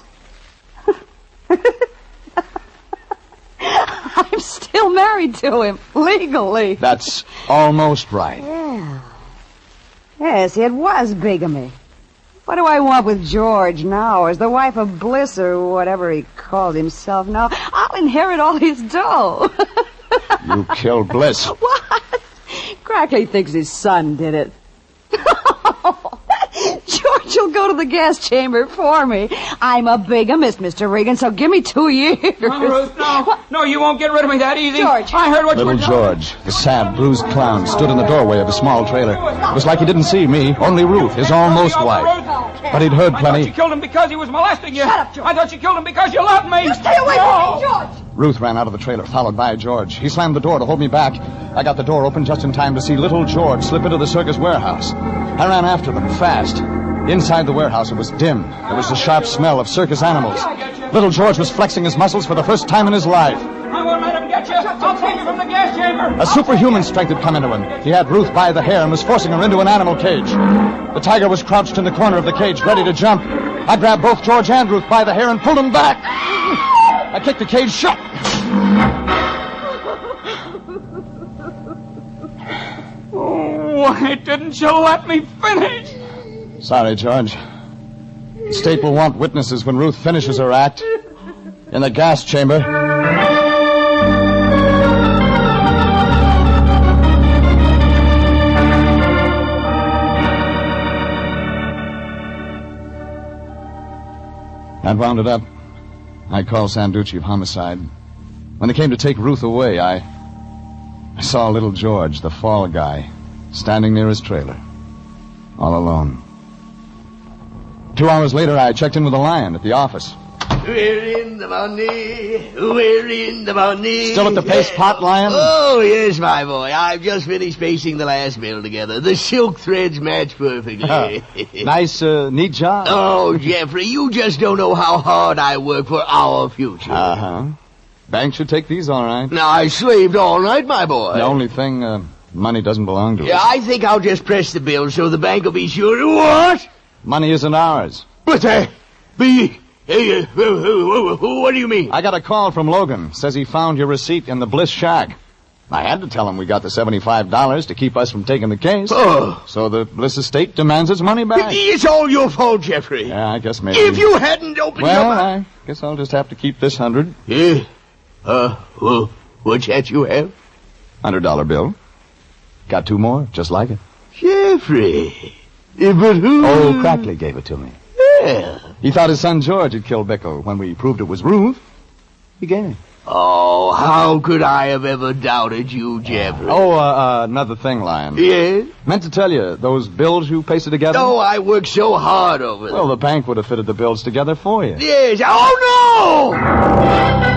I'm still married to him, legally. That's almost right. Yeah. Yes, it was bigamy. What do I want with George now? As the wife of Bliss or whatever he called himself now, I'll inherit all his dough. You killed Bliss. What? Crackley thinks his son did it. George will go to the gas chamber for me. I'm a bigamist, Mr. Regan, so give me 2 years. No, Ruth, no. No, you won't get rid of me that easy. George. I heard what you were Little George, the sad, bruised clown, stood in the doorway of a small trailer. It was like he didn't see me, only Ruth, his almost wife. But he'd heard I plenty. thought you killed him because he was molesting you. Shut up, George. I thought you killed him because you loved me. You stay away from me, George. Ruth ran out of the trailer, followed by George. He slammed the door to hold me back. I got the door open just in time to see little George slip into the circus warehouse. I ran after them, fast. Inside the warehouse, it was dim. There was the sharp smell of circus animals. Little George was flexing his muscles for the first time in his life. I won't let him get you. I'll take you from the gas chamber. A superhuman strength had come into him. He had Ruth by the hair and was forcing her into an animal cage. The tiger was crouched in the corner of the cage, ready to jump. I grabbed both George and Ruth by the hair and pulled them back. I kicked the cage shut. Didn't you let me finish? Sorry, George. The state will want witnesses when Ruth finishes her act. In the gas chamber. That wound it up. I called Sanducci of homicide. When they came to take Ruth away, I saw little George, the fall guy, standing near his trailer, all alone. 2 hours later, I checked in with the Lion at the office. We're in the money. We're in the money. Still at the paste pot, Lion? Oh, yes, my boy. I've just finished pasting the last bill together. The silk threads match perfectly. Nice, neat job. Oh, Jeffrey, you just don't know how hard I work for our future. Uh-huh. Bank should take these all right. Now, I slaved all night, my boy. The only thing, money doesn't belong to us. Yeah, I think I'll just press the bill so the bank will be sure. What? Money isn't ours. But, Hey, what do you mean? I got a call from Logan. Says he found your receipt in the Bliss shack. I had to tell him we got the $75 to keep us from taking the case. Oh. So the Bliss estate demands its money back. It's all your fault, Jeffrey. Yeah, I guess maybe. If you hadn't opened Well, your I guess I'll just have to keep this 100. Yeah. Well, what's that you have? $100 bill. Got 2 more, just like it. Jeffrey. But who? Old Crackley gave it to me. Yeah. He thought his son George had killed Bickle. When we proved it was Ruth, he gave it. Oh, how could I have ever doubted you, Jeffrey? Oh, another thing, Lion. Yes? Meant to tell you, those bills you pasted together? Oh, I worked so hard over them. Well, the bank would have fitted the bills together for you. Yes. Oh, no!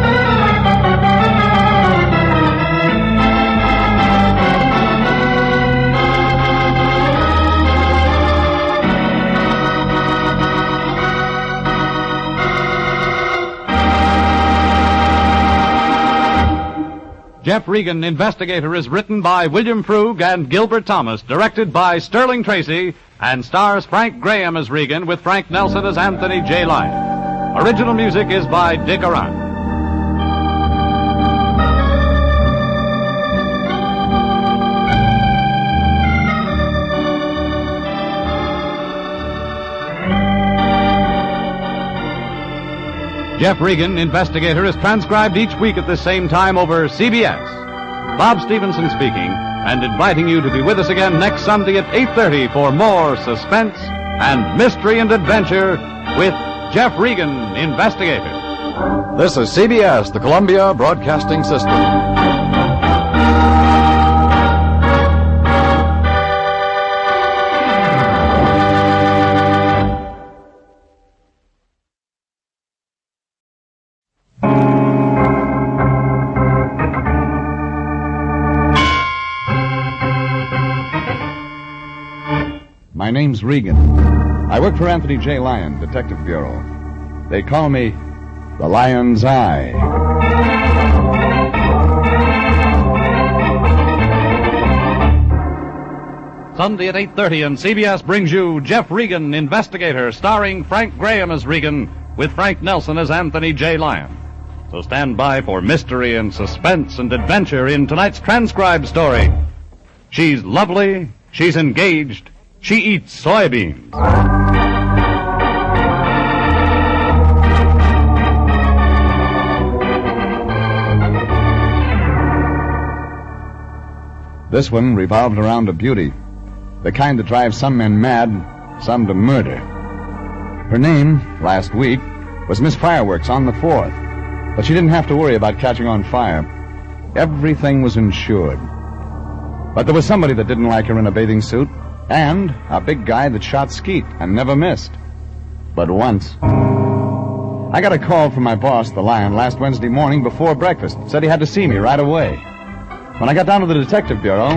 Jeff Regan, Investigator, is written by William Frug and Gilbert Thomas, directed by Sterling Tracy, and stars Frank Graham as Regan with Frank Nelson as Anthony J. Lyon. Original music is by Dick Arant. Jeff Regan, Investigator, is transcribed each week at the same time over CBS. Bob Stevenson speaking, and inviting you to be with us again next Sunday at 8:30 for more suspense and mystery and adventure with Jeff Regan, Investigator. This is CBS, the Columbia Broadcasting System. My name's Regan. I work for Anthony J. Lyon, Detective Bureau. They call me the Lion's Eye. Sunday at 8:30, and CBS brings you Jeff Regan, Investigator, starring Frank Graham as Regan, with Frank Nelson as Anthony J. Lyon. So stand by for mystery and suspense and adventure in tonight's transcribed story. She's lovely, she's engaged, she eats soybeans. This one revolved around a beauty. The kind that drives some men mad, some to murder. Her name, last week, was Miss Fireworks on the 4th. But she didn't have to worry about catching on fire. Everything was insured. But there was somebody that didn't like her in a bathing suit, and a big guy that shot skeet and never missed. But once. I got a call from my boss, the Lion, last Wednesday morning before breakfast. Said he had to see me right away. When I got down to the Detective Bureau,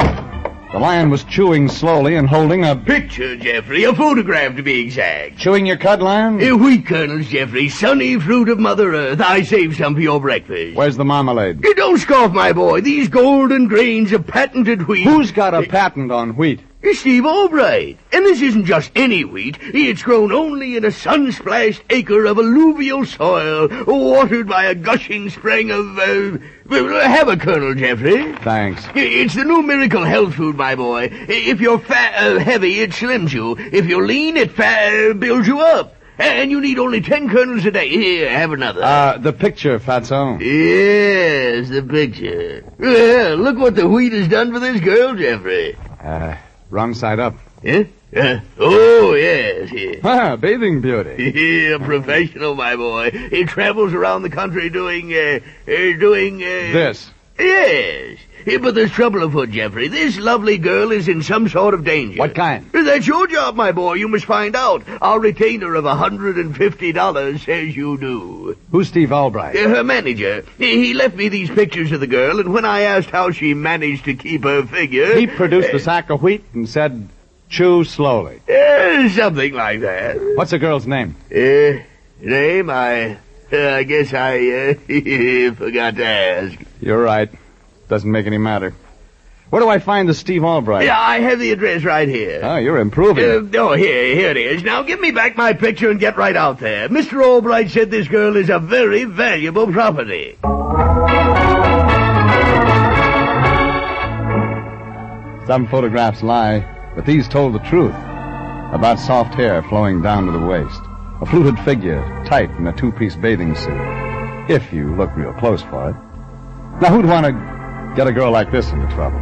the Lion was chewing slowly and holding a picture, Jeffrey. A photograph, to be exact. Chewing your cud, Lion? Wheat kernels, Jeffrey. Sunny fruit of Mother Earth. I saved some for your breakfast. Where's the marmalade? Don't scoff, my boy. These golden grains of patented wheat. Who's got a patent on wheat? It's Steve Albright. And this isn't just any wheat. It's grown only in a sun-splashed acre of alluvial soil, watered by a gushing spring of, have a kernel, Jeffrey. Thanks. It's the new miracle health food, my boy. If you're heavy, it slims you. If you're lean, it builds you up. And you need only 10 kernels a day. Here, have another. The picture, Fatso. Yes, the picture. Well, look what the wheat has done for this girl, Jeffrey. Wrong side up. Yeah? Oh, yes. Ah, bathing beauty. Yeah, professional, my boy. He travels around the country doing This. Yes. But there's trouble afoot, Jeffrey. This lovely girl is in some sort of danger. What kind? That's your job, my boy. You must find out. Our retainer of $150 says you do. Who's Steve Albright? Her manager. He left me these pictures of the girl, and when I asked how she managed to keep her figure... He produced a sack of wheat and said, chew slowly. Something like that. What's the girl's name? Name? I guess I forgot to ask. You're right. Doesn't make any matter. Where do I find the Steve Albright? Yeah, I have the address right here. Oh, you're improving. Here it is. Now give me back my picture and get right out there. Mr. Albright said this girl is a very valuable property. Some photographs lie, but these told the truth. About soft hair flowing down to the waist. A fluted figure, tight in a two-piece bathing suit. If you look real close for it. Now, who'd want to get a girl like this into trouble?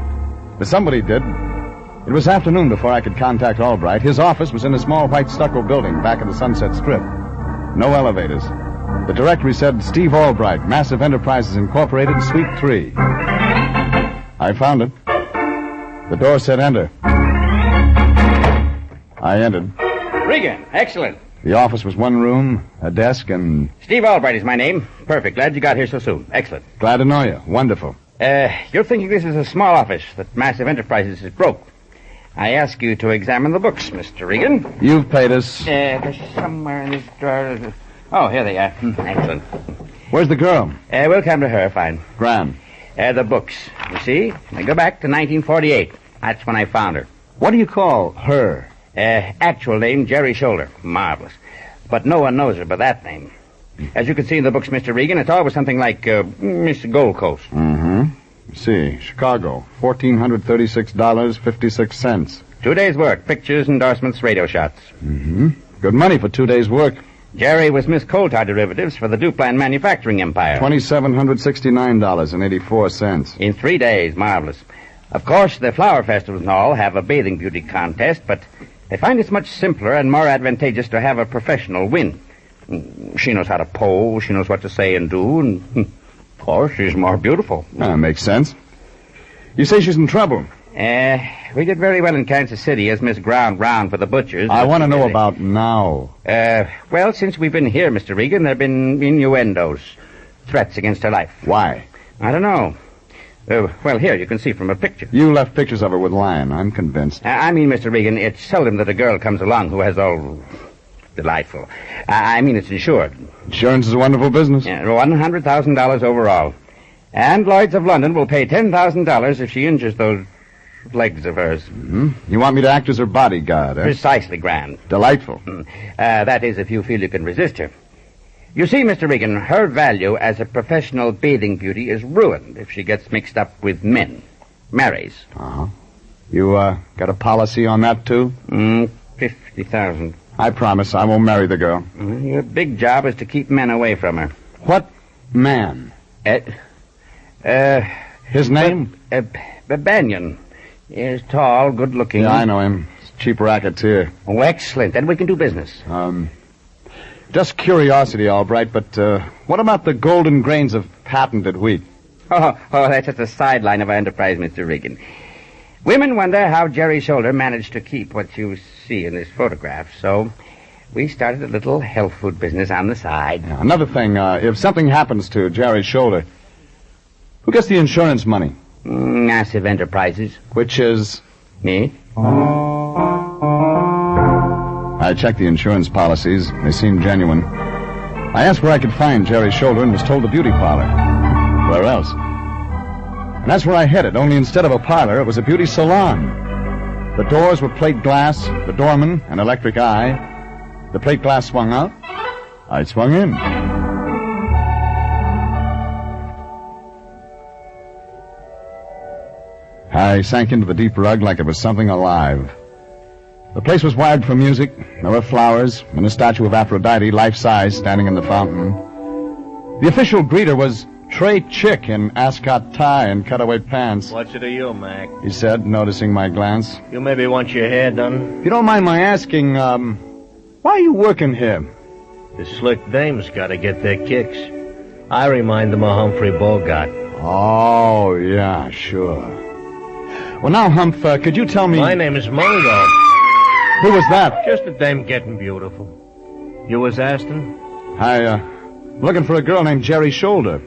But somebody did. It was afternoon before I could contact Albright. His office was in a small white stucco building back of the Sunset Strip. No elevators. The directory said Steve Albright, Massive Enterprises Incorporated, Suite 3. I found it. The door said enter. I entered. Regan, excellent. The office was one room, a desk, and... Steve Albright is my name. Perfect. Glad you got here so soon. Excellent. Glad to know you. Wonderful. You're thinking this is a small office, that Massive Enterprises is broke. I ask you to examine the books, Mr. Regan. You've paid us. They're somewhere in this drawer. Oh, here they are. Excellent. Where's the girl? We'll come to her, fine. Grand. The books. You see? They go back to 1948. That's when I found her. What do you call her? Actual name, Jerry Shoulder. Marvelous. But no one knows her by that name. As you can see in the books, Mr. Regan, it's always something like Miss Gold Coast. Mm-hmm. See, Chicago, $1,436.56. 2 days' work. Pictures, endorsements, radio shots. Mm-hmm. Good money for 2 days' work. Jerry was Miss Coal Tar Derivatives for the Duplan Manufacturing Empire. $2,769.84. In 3 days. Marvelous. Of course, the flower festivals and all have a bathing beauty contest, but they find it's much simpler and more advantageous to have a professional win. She knows how to pose, she knows what to say and do, and, of course, she's more beautiful. Makes sense. You say she's in trouble. We did very well in Kansas City as Miss Ground Round for the butchers. I want to know about now. Well, since we've been here, Mr. Regan, there have been innuendos, threats against her life. Why? I don't know. Well, here, you can see from a picture. You left pictures of her with Lyon, I'm convinced. I mean, Mr. Regan, it's seldom that a girl comes along who has all... delightful. I mean, it's insured. Insurance is a wonderful business. Yeah, $100,000 overall. And Lloyd's of London will pay $10,000 if she injures those legs of hers. Mm-hmm. You want me to act as her bodyguard, eh? Precisely, Grand. Delightful. That is, if you feel you can resist her. You see, Mr. Regan, her value as a professional bathing beauty is ruined if she gets mixed up with men. Marries. Uh-huh. You, got a policy on that, too? $50,000. I promise I won't marry the girl. Your big job is to keep men away from her. What man? His name? Banyan. He's tall, good-looking. Yeah, I know him. He's a cheap racketeer. Oh, excellent. Then we can do business. Just curiosity, Albright, but what about the golden grains of patented wheat? Oh, that's just a sideline of our enterprise, Mr. Regan. Women wonder how Jerry Shoulder managed to keep what you see in this photograph, so we started a little health food business on the side. Yeah, another thing, if something happens to Jerry Shoulder, who gets the insurance money? Massive Enterprises. Which is? Me. I checked the insurance policies. They seemed genuine. I asked where I could find Jerry Shoulder and was told the beauty parlor. Where else? And that's where I headed, only instead of a parlor, it was a beauty salon. The doors were plate glass, the doorman an electric eye. The plate glass swung out. I swung in. I sank into the deep rug like it was something alive. The place was wired for music. There were flowers and a statue of Aphrodite, life-size, standing in the fountain. The official greeter was Trey Chick in ascot tie and cutaway pants. What's it to you, Mac? He said, noticing my glance. You maybe want your hair done? If you don't mind my asking, why are you working here? The slick dames gotta get their kicks. I remind them of Humphrey Bogart. Oh, yeah, sure. Well, now, Humph, could you tell me... My name is Mungo. Who was that? Just a dame getting beautiful. You was Aston? Looking for a girl named Jerry Shoulder.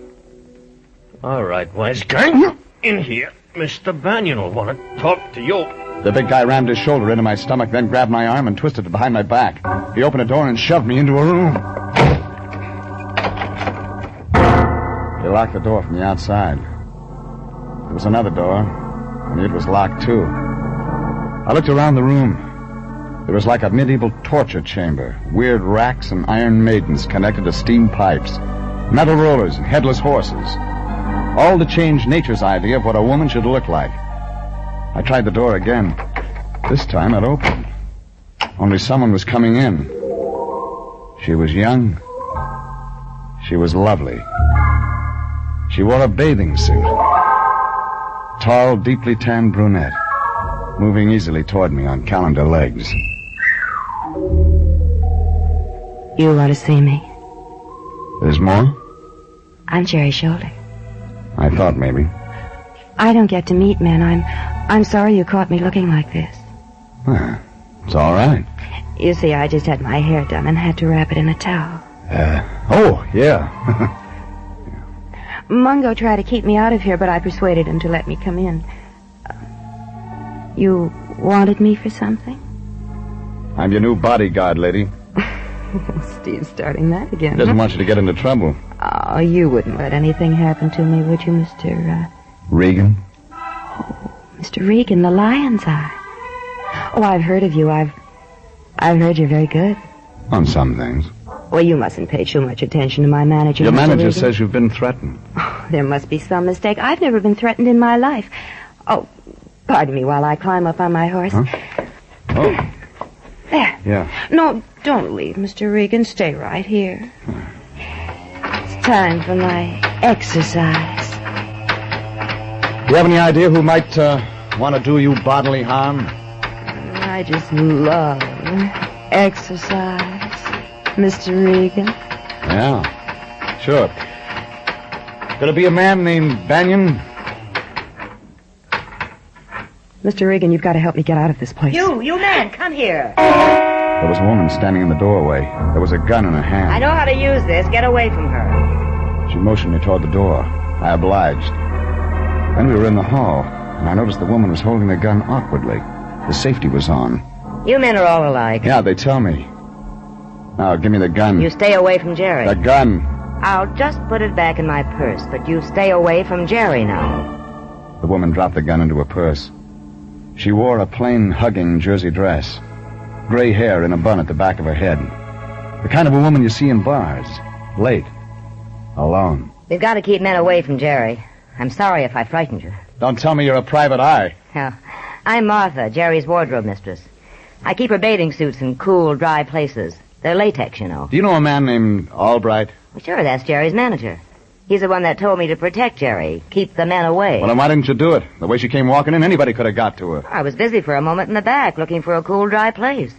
All right, wise guy. In here. Mr. Banyan will want to talk to you. The big guy rammed his shoulder into my stomach, then grabbed my arm and twisted it behind my back. He opened a door and shoved me into a room. He locked the door from the outside. There was another door, and it was locked, too. I looked around the room. It was like a medieval torture chamber. Weird racks and iron maidens connected to steam pipes. Metal rollers and headless horses. All to change nature's idea of what a woman should look like. I tried the door again. This time it opened. Only someone was coming in. She was young. She was lovely. She wore a bathing suit. Tall, deeply tanned brunette, moving easily toward me on calendar legs. You want to see me? There's more? I'm Jerry Shoulder. I thought maybe. I don't get to meet men. I'm sorry you caught me looking like this. Well, it's all right. You see, I just had my hair done and had to wrap it in a towel. Oh, yeah. Mungo tried to keep me out of here, but I persuaded him to let me come in. You wanted me for something? I'm your new bodyguard, lady. Steve's starting that again. Doesn't want you to get into trouble. Oh, you wouldn't let anything happen to me, would you, Mr. Regan? Oh, Mr. Regan, the lion's eye. Oh, I've heard of you. I've heard you're very good. On some things. Well, you mustn't pay too much attention to my manager. Your Mr. manager Regan. says you've been threatened. Oh, there must be some mistake. I've never been threatened in my life. Oh, pardon me while I climb up on my horse. Huh? Oh. There. Yeah. No, don't leave, Mr. Regan. Stay right here. It's time for my exercise. Do you have any idea who might want to do you bodily harm? I just love exercise, Mr. Regan. Yeah, sure. Could it be a man named Banyan? Mr. Regan, you've got to help me get out of this place. You man, come here. There was a woman standing in the doorway. There was a gun in her hand. I know how to use this. Get away from her. She motioned me toward the door. I obliged. Then we were in the hall, and I noticed the woman was holding the gun awkwardly. The safety was on. You men are all alike. Yeah, they tell me. Now, give me the gun. You stay away from Jerry. The gun. I'll just put it back in my purse, but you stay away from Jerry now. The woman dropped the gun into her purse. She wore a plain, hugging jersey dress. Gray hair in a bun at the back of her head. The kind of a woman you see in bars. Late. Alone. We've got to keep men away from Jerry. I'm sorry if I frightened you. Don't tell me you're a private eye. No. I'm Martha, Jerry's wardrobe mistress. I keep her bathing suits in cool, dry places. They're latex, you know. Do you know a man named Albright? Well, sure, that's Jerry's manager. He's the one that told me to protect Jerry, keep the men away. Well, then why didn't you do it? The way she came walking in, anybody could have got to her. I was busy for a moment in the back, looking for a cool, dry place.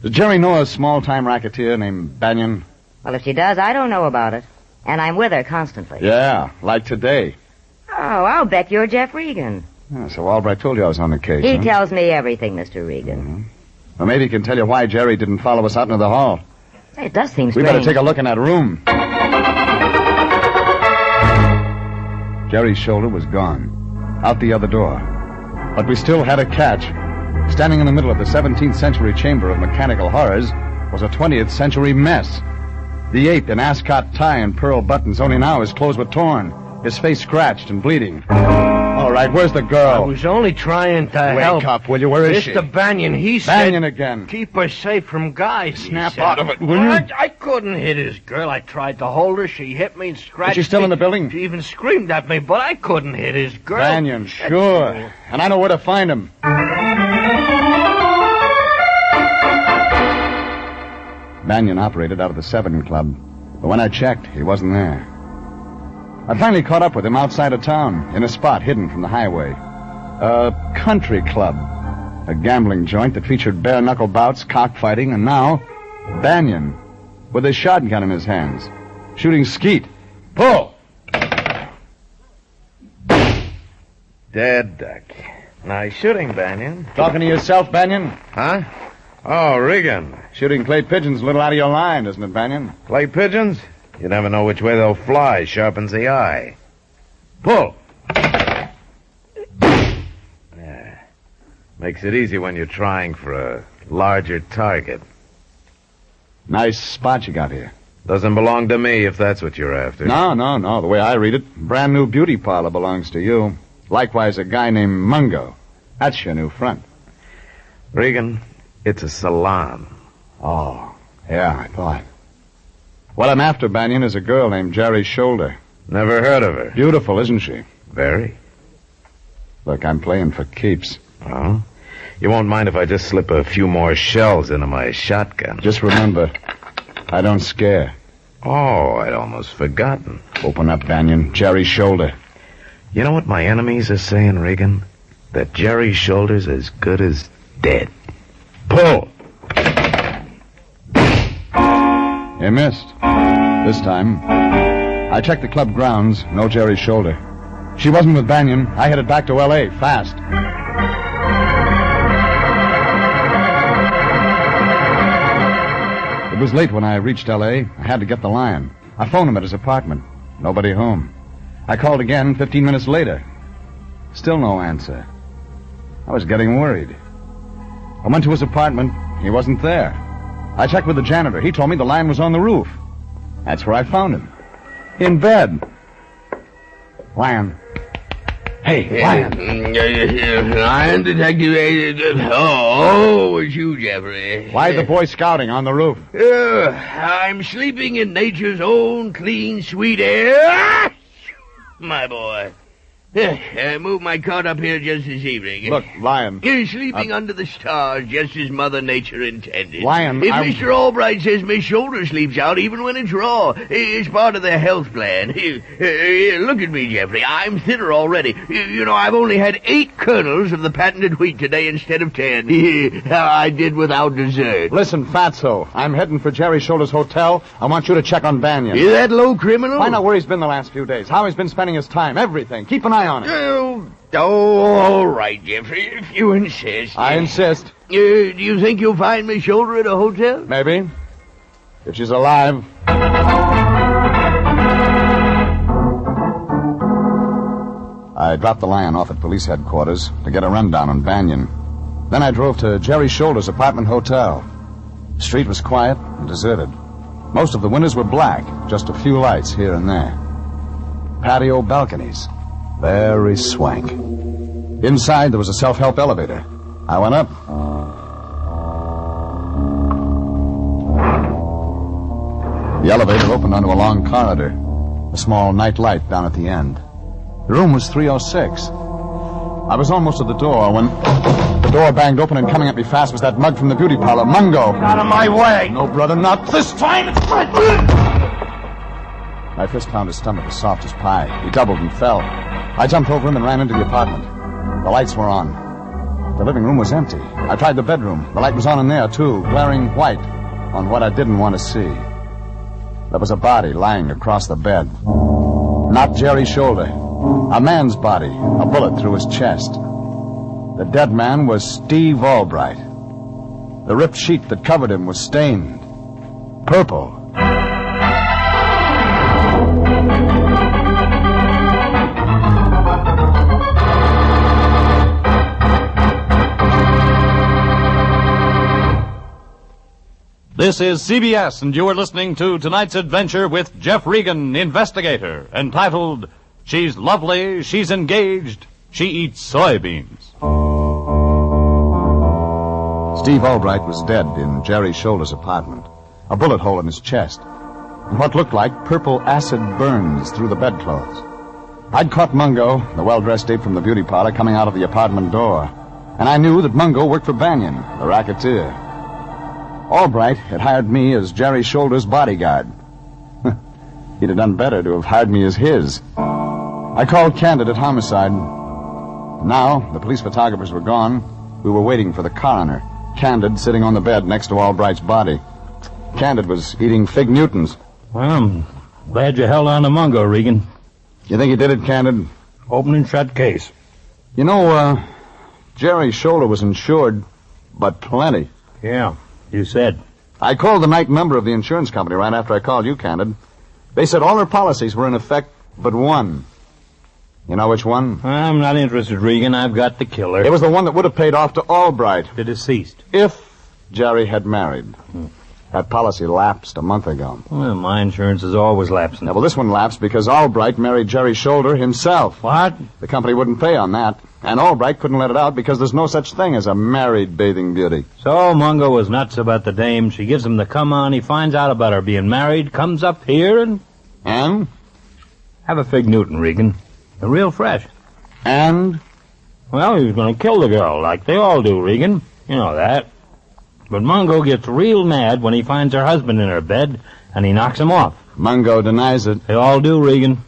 Does Jerry know a small-time racketeer named Banyan? Well, if she does, I don't know about it. And I'm with her constantly. Yeah, like today. Oh, I'll bet you're Jeff Regan. Yeah, so Albright told you I was on the case, He huh? tells me everything, Mr. Regan. Mm-hmm. Well, maybe he can tell you why Jerry didn't follow us out into the hall. It does seem We strange. better take a look in that room. Jerry's shoulder was gone. Out the other door. But we still had a catch. Standing in the middle of the 17th century chamber of mechanical horrors was a 20th century mess. The ape in ascot tie and pearl buttons, only now his clothes were torn, his face scratched and bleeding. All right, where's the I girl? was only trying to help. Wake up, will you? Where is she? Mr. Banyan, he said... Banyan again. Keep her safe from guys. Snap out of it, will you? I couldn't hit his girl. I tried to hold her. She hit me and scratched me. Is she still in the building? She even screamed at me, but I couldn't hit his girl. Banyan, sure. And I know where to find him. Banyan operated out of the 7 Club, but when I checked, he wasn't there. I finally caught up with him outside of town, in a spot hidden from the highway. A country club. A gambling joint that featured bare-knuckle bouts, cockfighting, and now, Banyan, with a shotgun in his hands, shooting skeet. Pull! Dead duck. Nice shooting, Banyan. Talking to yourself, Banyan? Huh? Oh, Regan. Shooting clay pigeons a little out of your line, isn't it, Banyan? Clay pigeons? You never know which way they'll fly. Sharpens the eye. Pull! Yeah. Makes it easy when you're trying for a larger target. Nice spot you got here. Doesn't belong to me if that's what you're after. No. The way I read it, brand new beauty parlor belongs to you. Likewise, a guy named Mungo. That's your new front. Regan, it's a salon. Oh, yeah, I thought. What I'm after, Banyan, is a girl named Jerry Shoulder. Never heard of her. Beautiful, isn't she? Very. Look, I'm playing for keeps. Oh? You won't mind if I just slip a few more shells into my shotgun? Just remember, I don't scare. Oh, I'd almost forgotten. Open up, Banyan. Jerry Shoulder. You know what my enemies are saying, Regan? That Jerry Shoulder's as good as dead. Pull! You missed. This time. I checked the club grounds. No Jerry Shoulder. She wasn't with Banyan. I headed back to L.A. fast. It was late when I reached L.A. I had to get the Lion. I phoned him at his apartment. Nobody home. I called again 15 minutes later. Still no answer. I was getting worried. I went to his apartment. He wasn't there. I checked with the janitor. He told me the Lion was on the roof. That's where I found him. In bed. Lion. Hey, Lion. Lion Detective. Oh, it's you, Jeffrey. Why the Boy Scouting on the roof? I'm sleeping in nature's own clean, sweet air. My boy. I moved my cot up here just this evening. Look, Lion. You're sleeping under the stars, just as Mother Nature intended. Lion, If Mr. Albright says Miss Shoulder sleeps out, even when it's raw, it's part of their health plan. Look at me, Jeffrey. I'm thinner already. You know, I've only had 8 kernels of the patented wheat today instead of 10. I did without dessert. Listen, Fatso, I'm heading for Jerry Shoulder's hotel. I want you to check on Banyan. Is that low criminal? Find out where he's been the last few days, how he's been spending his time, everything. Keep an eye on it. Oh, all right, Jeffrey, if you insist. I insist. Do you think you'll find Miss Shoulder at a hotel? Maybe. If she's alive. I dropped the Lion off at police headquarters to get a rundown on Banyan. Then I drove to Jerry Shoulder's apartment hotel. The street was quiet and deserted. Most of the windows were black, just a few lights here and there. Patio balconies. Very swank. Inside, there was a self-help elevator. I went up. The elevator opened onto a long corridor. A small night light down at the end. The room was 306. I was almost at the door when the door banged open, and coming at me fast was that mug from the beauty parlor, Mungo. Get out of my way! No, brother, not this time. It's my... My fist found his stomach as soft as pie. He doubled and fell. I jumped over him and ran into the apartment. The lights were on. The living room was empty. I tried the bedroom. The light was on in there, too, glaring white on what I didn't want to see. There was a body lying across the bed. Not Jerry Shoulder. A man's body, a bullet through his chest. The dead man was Steve Albright. The ripped sheet that covered him was stained purple. This is CBS, and you are listening to tonight's adventure with Jeff Regan, Investigator, entitled She's Lovely, She's Engaged, She eats soybeans. Steve Albright was dead in Jerry Shoulder's apartment. A bullet hole in his chest. And what looked like purple acid burns through the bedclothes. I'd caught Mungo, the well-dressed ape from the beauty parlor, coming out of the apartment door. And I knew that Mungo worked for Banyan, the racketeer. Albright had hired me as Jerry Shoulder's bodyguard. He'd have done better to have hired me as his. I called Candid at Homicide. Now, the police photographers were gone. We were waiting for the coroner. Candid sitting on the bed next to Albright's body. Candid was eating Fig Newtons. Well, I'm glad you held on to Mungo, Regan. You think you did it, Candid? Open and shut case. You know, Jerry Shoulder was insured, but plenty. Yeah, you said. I called the night number of the insurance company right after I called you, Candid. They said all their policies were in effect but one. You know which one? I'm not interested, Regan. I've got the killer. It was the one that would have paid off to Albright. The deceased. If Jerry had married. That policy lapsed a month ago. Well, my insurance is always lapsing. Yeah, well, this one lapsed because Albright married Jerry Shoulder himself. What? The company wouldn't pay on that. And Albright couldn't let it out because there's no such thing as a married bathing beauty. So Mungo was nuts about the dame. She gives him the come on. He finds out about her being married, comes up here and... And? Have a Fig Newton, Regan. They're real fresh. And? Well, he was going to kill the girl, like they all do, Regan. You know that. But Mungo gets real mad when he finds her husband in her bed, and he knocks him off. Mungo denies it. They all do, Regan.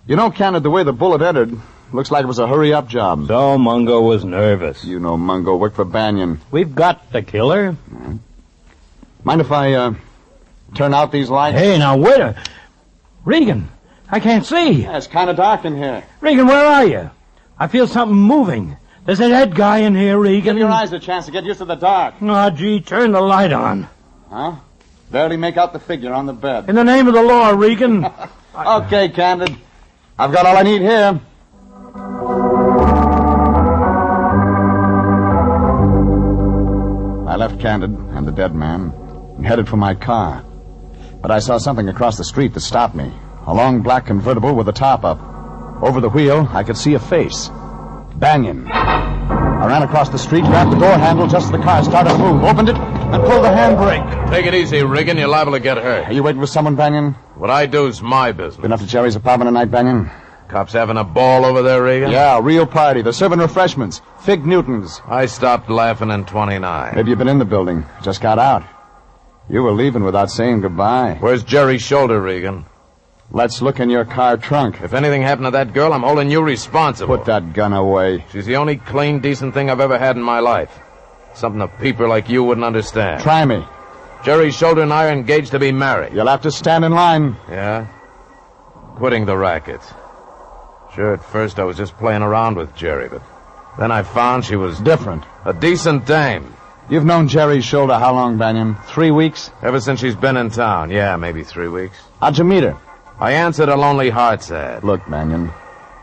You know, Candid, the way the bullet entered, looks like it was a hurry-up job. So Mungo was nervous. You know Mungo worked for Banyan. We've got the killer. Mind if I, turn out these lights? Hey, now, wait a... Regan, I can't see. Yeah, it's kind of dark in here. Regan, where are you? I feel something moving. There's a dead guy in here, Regan. Give your eyes a chance to get used to the dark. Oh, gee, turn the light on. Huh? Barely make out the figure on the bed. In the name of the law, Regan. Okay, Candid. I've got all I need here. I left Candid and the dead man and headed for my car. But I saw something across the street that stopped me. A long black convertible with the top up. Over the wheel, I could see a face. Banyan. I ran across the street, grabbed the door handle just as the car started to move, opened it, and pulled the handbrake. Take it easy, Regan. You're liable to get hurt. Are you waiting for someone, Banyan? What I do's my business. Been up to Jerry's apartment tonight, Banyan? Cops having a ball over there, Regan? Yeah, a real party. They're serving refreshments. Fig Newtons. I stopped laughing in 29. Maybe you've been in the building. Just got out. You were leaving without saying goodbye. Where's Jerry Shoulder, Regan? Let's look in your car trunk. If anything happened to that girl, I'm holding you responsible. Put that gun away. She's the only clean, decent thing I've ever had in my life. Something a peeper like you wouldn't understand. Try me. Jerry Shoulder and I are engaged to be married. You'll have to stand in line. Yeah? Quitting the racket. Sure, at first I was just playing around with Jerry, but then I found she was... different. A decent dame. You've known Jerry Shoulder how long, Banyan? 3 weeks? Ever since she's been in town. Yeah, maybe 3 weeks. How'd you meet her? I answered a Lonely Hearts ad. Look, Banyan,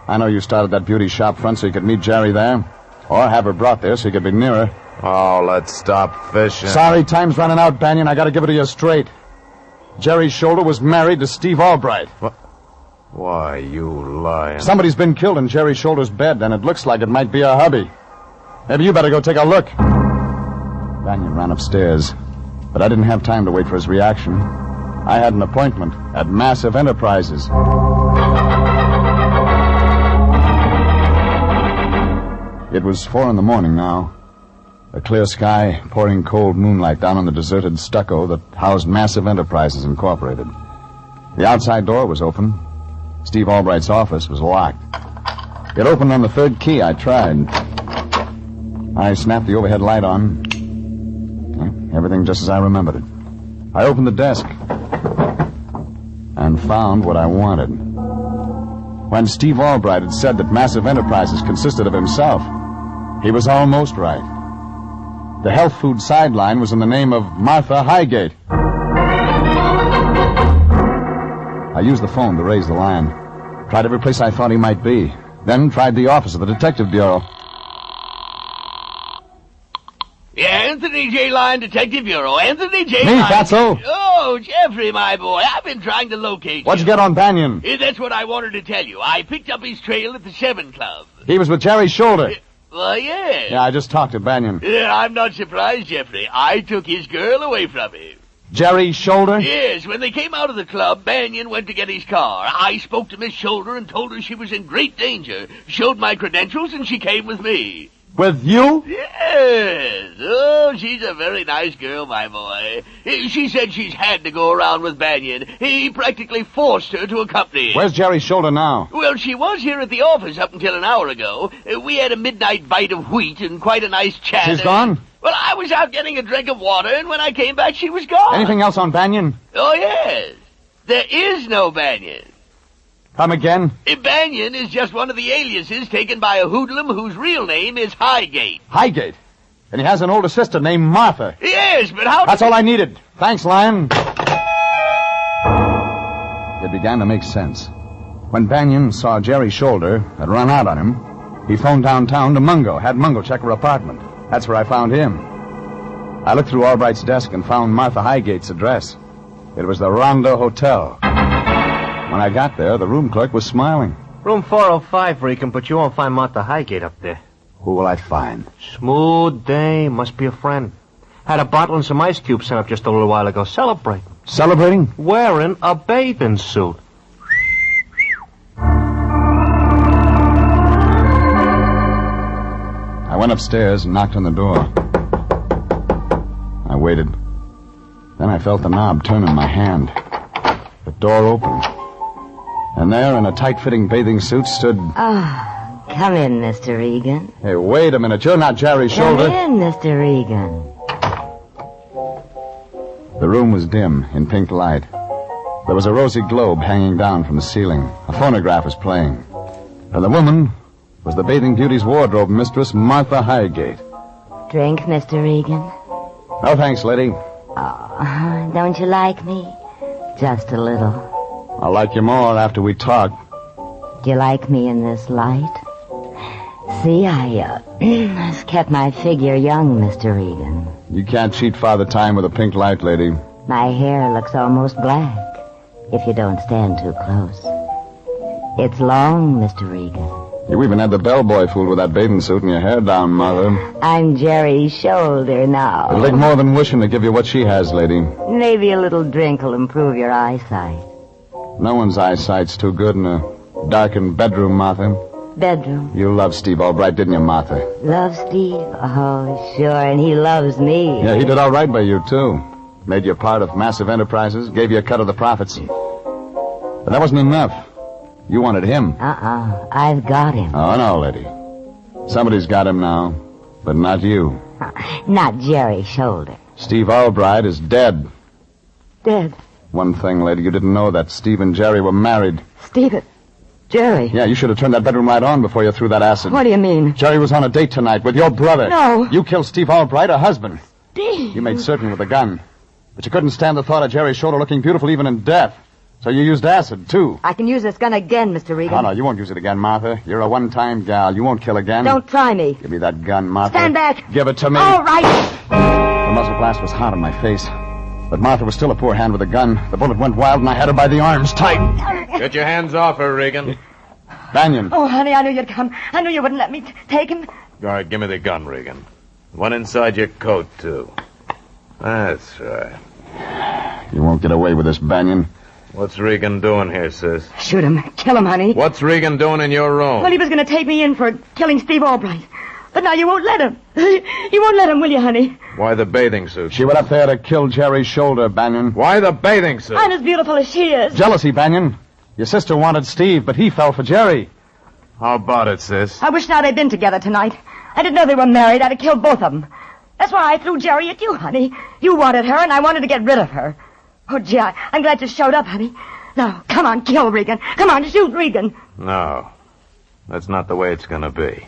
I know you started that beauty shop front so you could meet Jerry there. Or have her brought there so you could be nearer. Oh, let's stop fishing. Sorry, time's running out, Banyan. I gotta give it to you straight. Jerry Shoulder was married to Steve Albright. What? Why, you lying. Somebody's been killed in Jerry Shoulder's bed, and it looks like it might be a hubby. Maybe you better go take a look. Banyan ran upstairs, but I didn't have time to wait for his reaction. I had an appointment at Massive Enterprises. It was 4 a.m. now. A clear sky, pouring cold moonlight down on the deserted stucco that housed Massive Enterprises Incorporated. The outside door was open. Steve Albright's office was locked. It opened on the 3rd key. I tried. I snapped the overhead light on. Everything just as I remembered it. I opened the desk and found what I wanted. When Steve Albright had said that Massive Enterprises consisted of himself, he was almost right. The health food sideline was in the name of Martha Highgate. I used the phone to raise the line. Tried every place I thought he might be. Then tried the office of the Detective Bureau. Yeah, Anthony J. Lyon, Detective Bureau. Anthony J. Me, Lyon. Fatso. Oh, Jeffrey, my boy. I've been trying to locate What'd you get on Banyan? That's what I wanted to tell you. I picked up his trail at the 7 Club. He was with Jerry Shoulder. Well, yeah. Yeah, I just talked to Banyan. Yeah, I'm not surprised, Jeffrey. I took his girl away from him. Jerry Shoulder? Yes, when they came out of the club, Banyan went to get his car. I spoke to Miss Shoulder and told her she was in great danger. Showed my credentials, and she came with me. With you? Yes. Oh, she's a very nice girl, my boy. She said she's had to go around with Banyan. He practically forced her to accompany him. Where's Jerry Shoulder now? Well, she was here at the office up until an hour ago. We had a midnight bite of wheat and quite a nice chat. She's gone? Well, I was out getting a drink of water, and when I came back, she was gone. Anything else on Banyan? Oh, yes. There is no Banyan. Come again? Banyan is just one of the aliases taken by a hoodlum whose real name is Highgate. Highgate? And he has an older sister named Martha. Yes, but how... That's all I needed. Thanks, Lyon. It began to make sense. When Banyan saw Jerry Shoulder had run out on him, he phoned downtown to Mungo, had Mungo check her apartment. That's where I found him. I looked through Albright's desk and found Martha Highgate's address. It was the Ronda Hotel. When I got there, the room clerk was smiling. Room 405, Regan, but you won't find Martha Highgate up there. Who will I find? Smooth dame. Must be a friend. Had a bottle and some ice cubes sent up just a little while ago. Celebrating. Celebrating? Wearing a bathing suit. I went upstairs and knocked on the door. I waited. Then I felt the knob turn in my hand. The door opened. And there, in a tight-fitting bathing suit, stood... Ah, come in, Mr. Regan. Hey, wait a minute. You're not Jerry Shoulder. Come in, Mr. Regan. The room was dim, in pink light. There was a rosy globe hanging down from the ceiling. A phonograph was playing. And the woman was the bathing beauty's wardrobe mistress, Martha Highgate. Drink, Mr. Regan. No, thanks, lady. Oh, don't you like me? Just a little. I'll like you more after we talk. Do you like me in this light? See, I kept my figure young, Mr. Regan. You can't cheat Father Time with a pink light, lady. My hair looks almost black, if you don't stand too close. It's long, Mr. Regan. You even had the bellboy fooled with that bathing suit and your hair down, Mother. I'm Jerry Shoulder now. It'll take more than wishing to give you what she has, lady. Maybe a little drink will improve your eyesight. No one's eyesight's too good in a darkened bedroom, Martha. Bedroom? You loved Steve Albright, didn't you, Martha? Love Steve? Oh, sure, and he loves me. Yeah, he did all right by you, too. Made you part of massive enterprises, gave you a cut of the profits. But that wasn't enough. You wanted him. I've got him. Oh, no, lady. Somebody's got him now, but not you. Not Jerry Shoulder. Steve Albright is dead. Dead? One thing, lady, you didn't know that Steve and Jerry were married. Steve? Jerry? Yeah, you should have turned that bedroom light on before you threw that acid. What do you mean? Jerry was on a date tonight with your brother. No. You killed Steve Albright, her husband. Steve? You made certain with a gun. But you couldn't stand the thought of Jerry Shoulder looking beautiful even in death. So you used acid, too. I can use this gun again, Mr. Regan. No, you won't use it again, Martha. You're a one-time gal. You won't kill again. Don't try me. Give me that gun, Martha. Stand back. Give it to me. All right. The muzzle blast was hot on my face. But Martha was still a poor hand with a gun. The bullet went wild, and I had her by the arms, tight. Get your hands off her, Regan. Banyan. Oh, honey, I knew you'd come. I knew you wouldn't let me take him. All right, give me the gun, Regan. One inside your coat, too. That's right. You won't get away with this, Banyan. What's Regan doing here, sis? Shoot him. Kill him, honey. What's Regan doing in your room? Well, he was going to take me in for killing Steve Albright. But now you won't let him. You won't let him, will you, honey? Why the bathing suit? She went up there to kill Jerry Shoulder, Banyan. Why the bathing suit? I'm as beautiful as she is. Jealousy, Banyan. Your sister wanted Steve, but he fell for Jerry. How about it, sis? I wish now they'd been together tonight. I didn't know they were married. I'd have killed both of them. That's why I threw Jerry at you, honey. You wanted her, and I wanted to get rid of her. Oh, gee, I'm glad you showed up, honey. Now, come on, kill Regan. Come on, shoot Regan. No. That's not the way it's going to be.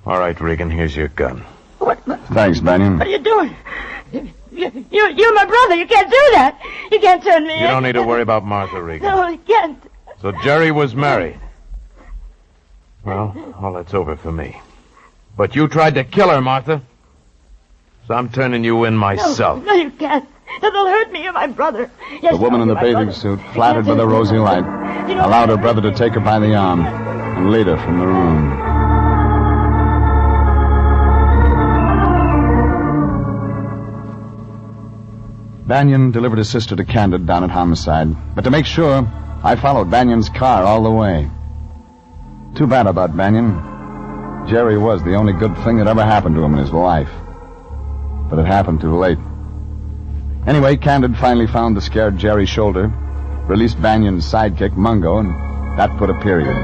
All right, Regan, here's your gun. What? Thanks, Banyan. What are you doing? You're my brother. You can't do that. You can't turn me in. You don't need to worry about Martha, Regan. No, you can't. So Jerry was married. Well, all that's over for me. But you tried to kill her, Martha. So I'm turning you in myself. No, you can't. It'll hurt me and my brother. Yes, The woman in the bathing suit, flattered by the rosy light, allowed her brother to take her by the arm and lead her from the room. Banyan delivered his sister to Candid down at Homicide, but to make sure, I followed Banyan's car all the way. Too bad about Banyan. Jerry was the only good thing that ever happened to him in his life. But it happened too late. Anyway, Candid finally found the scared Jerry shoulder, released Banyan's sidekick, Mungo, and that put a period.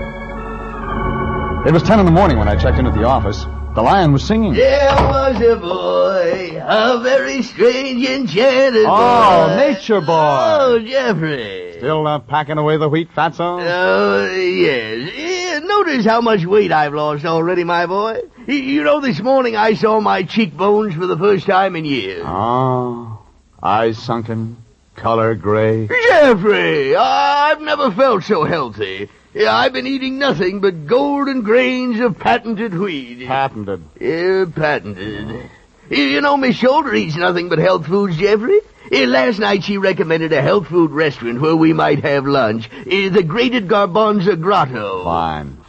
It was 10 in the morning when I checked in at the office. The lion was singing. There was a boy, a very strange, enchanted boy. Oh, nature boy. Oh, Jeffrey. Still packing away the wheat, Fatso? Oh, yes. Notice how much weight I've lost already, my boy. You know, this morning I saw my cheekbones for the first time in years. Oh, eyes sunken, color gray. Jeffrey, I've never felt so healthy. I've been eating nothing but golden grains of patented wheat. Patented? Patented. You know, Miss Shoulder eats nothing but health foods, Jeffrey. Last night she recommended a health food restaurant where we might have lunch. The Grated Garbanzo Grotto.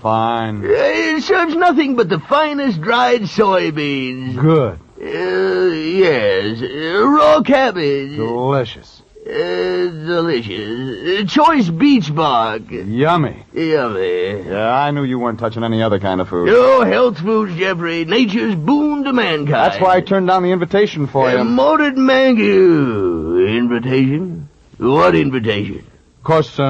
Fine. It serves nothing but the finest dried soybeans. Good. Yes. Raw cabbage. Delicious. Delicious. Choice beech bark. Yummy. Yeah, I knew you weren't touching any other kind of food. Oh, health foods, Jeffrey. Nature's boon to mankind. That's why I turned down the invitation for you. Moated mango. Invitation? What invitation? Of course,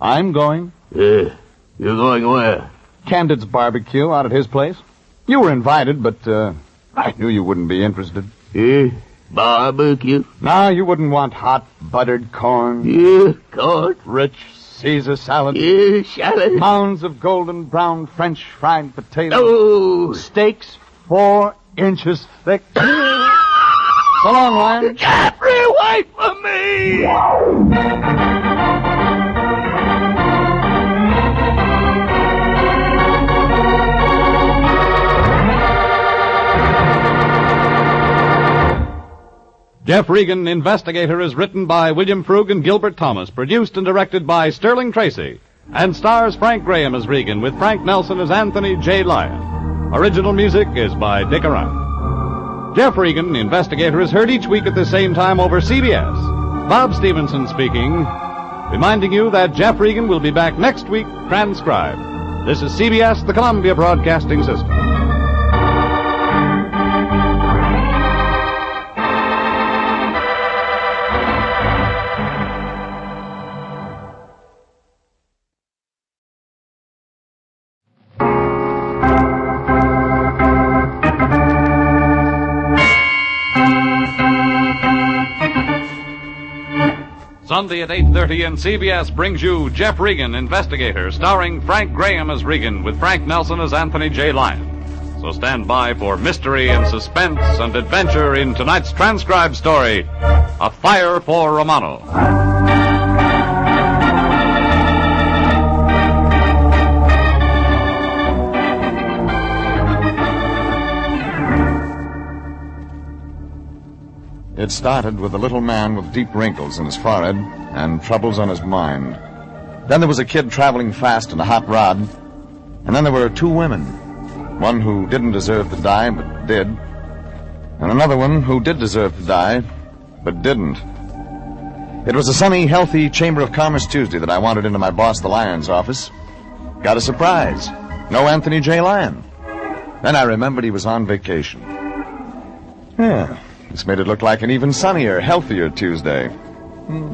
I'm going. You're going where? Candid's barbecue out at his place. You were invited, but I knew you wouldn't be interested. Barbecue? No, you wouldn't want hot buttered corn. Corn? Rich Caesar salad. Salad. Mounds of golden brown French fried potatoes. Oh. Steaks 4 inches thick. So long, Lion. Jeffrey, wait for me! Jeff Regan, Investigator, is written by William Frug and Gilbert Thomas, produced and directed by Sterling Tracy, and stars Frank Graham as Regan, with Frank Nelson as Anthony J. Lyon. Original music is by Dick Arant. Jeff Regan, Investigator, is heard each week at the same time over CBS. Bob Stevenson speaking, reminding you that Jeff Regan will be back next week, transcribed. This is CBS, the Columbia Broadcasting System. Sunday at 8:30, and CBS brings you Jeff Regan, Investigator, starring Frank Graham as Regan, with Frank Nelson as Anthony J. Lyon. So stand by for mystery and suspense and adventure in tonight's transcribed story, A Fire for Romano. It started with a little man with deep wrinkles in his forehead and troubles on his mind. Then there was a kid traveling fast in a hot rod. And then there were 2 women. One who didn't deserve to die, but did. And another one who did deserve to die, but didn't. It was a sunny, healthy Chamber of Commerce Tuesday that I wandered into my boss, the Lion's office. Got a surprise. No Anthony J. Lyon. Then I remembered he was on vacation. Yeah. This made it look like an even sunnier, healthier Tuesday.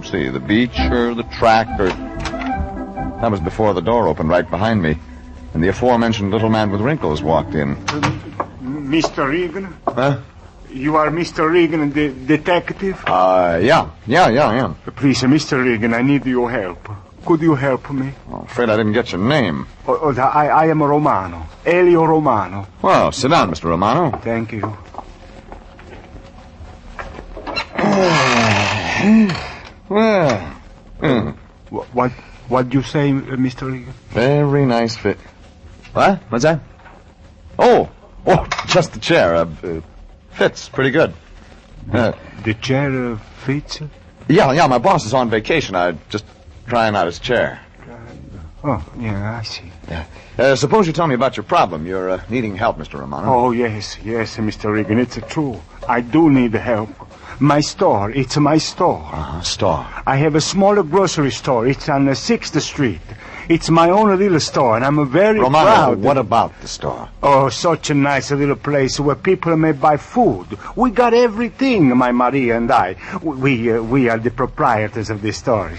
See, the beach or the track or... That was before the door opened right behind me, and the aforementioned little man with wrinkles walked in. Mr. Regan? Huh? You are Mr. Regan, the detective? Yeah. Please, Mr. Regan, I need your help. Could you help me? I'm afraid I didn't get your name. I am Romano. Elio Romano. Well, sit down, Mr. Romano. Thank you. What do you say, Mr. Regan? Very nice fit. What? What's that? Oh, just the chair. Fits pretty good. The chair fits? Yeah, my boss is on vacation. I'm just trying out his chair. Oh, yeah, I see. Yeah. Suppose you tell me about your problem. You're needing help, Mr. Romano. Oh, yes, Mr. Regan, it's true. I do need help. My store, it's my store. Store. I have a smaller grocery store. It's on 6th Street. It's my own little store, and I'm very Romano, proud. what about the store? Oh, such a nice little place where people may buy food. We got everything, my Maria and I. We are the proprietors of this store.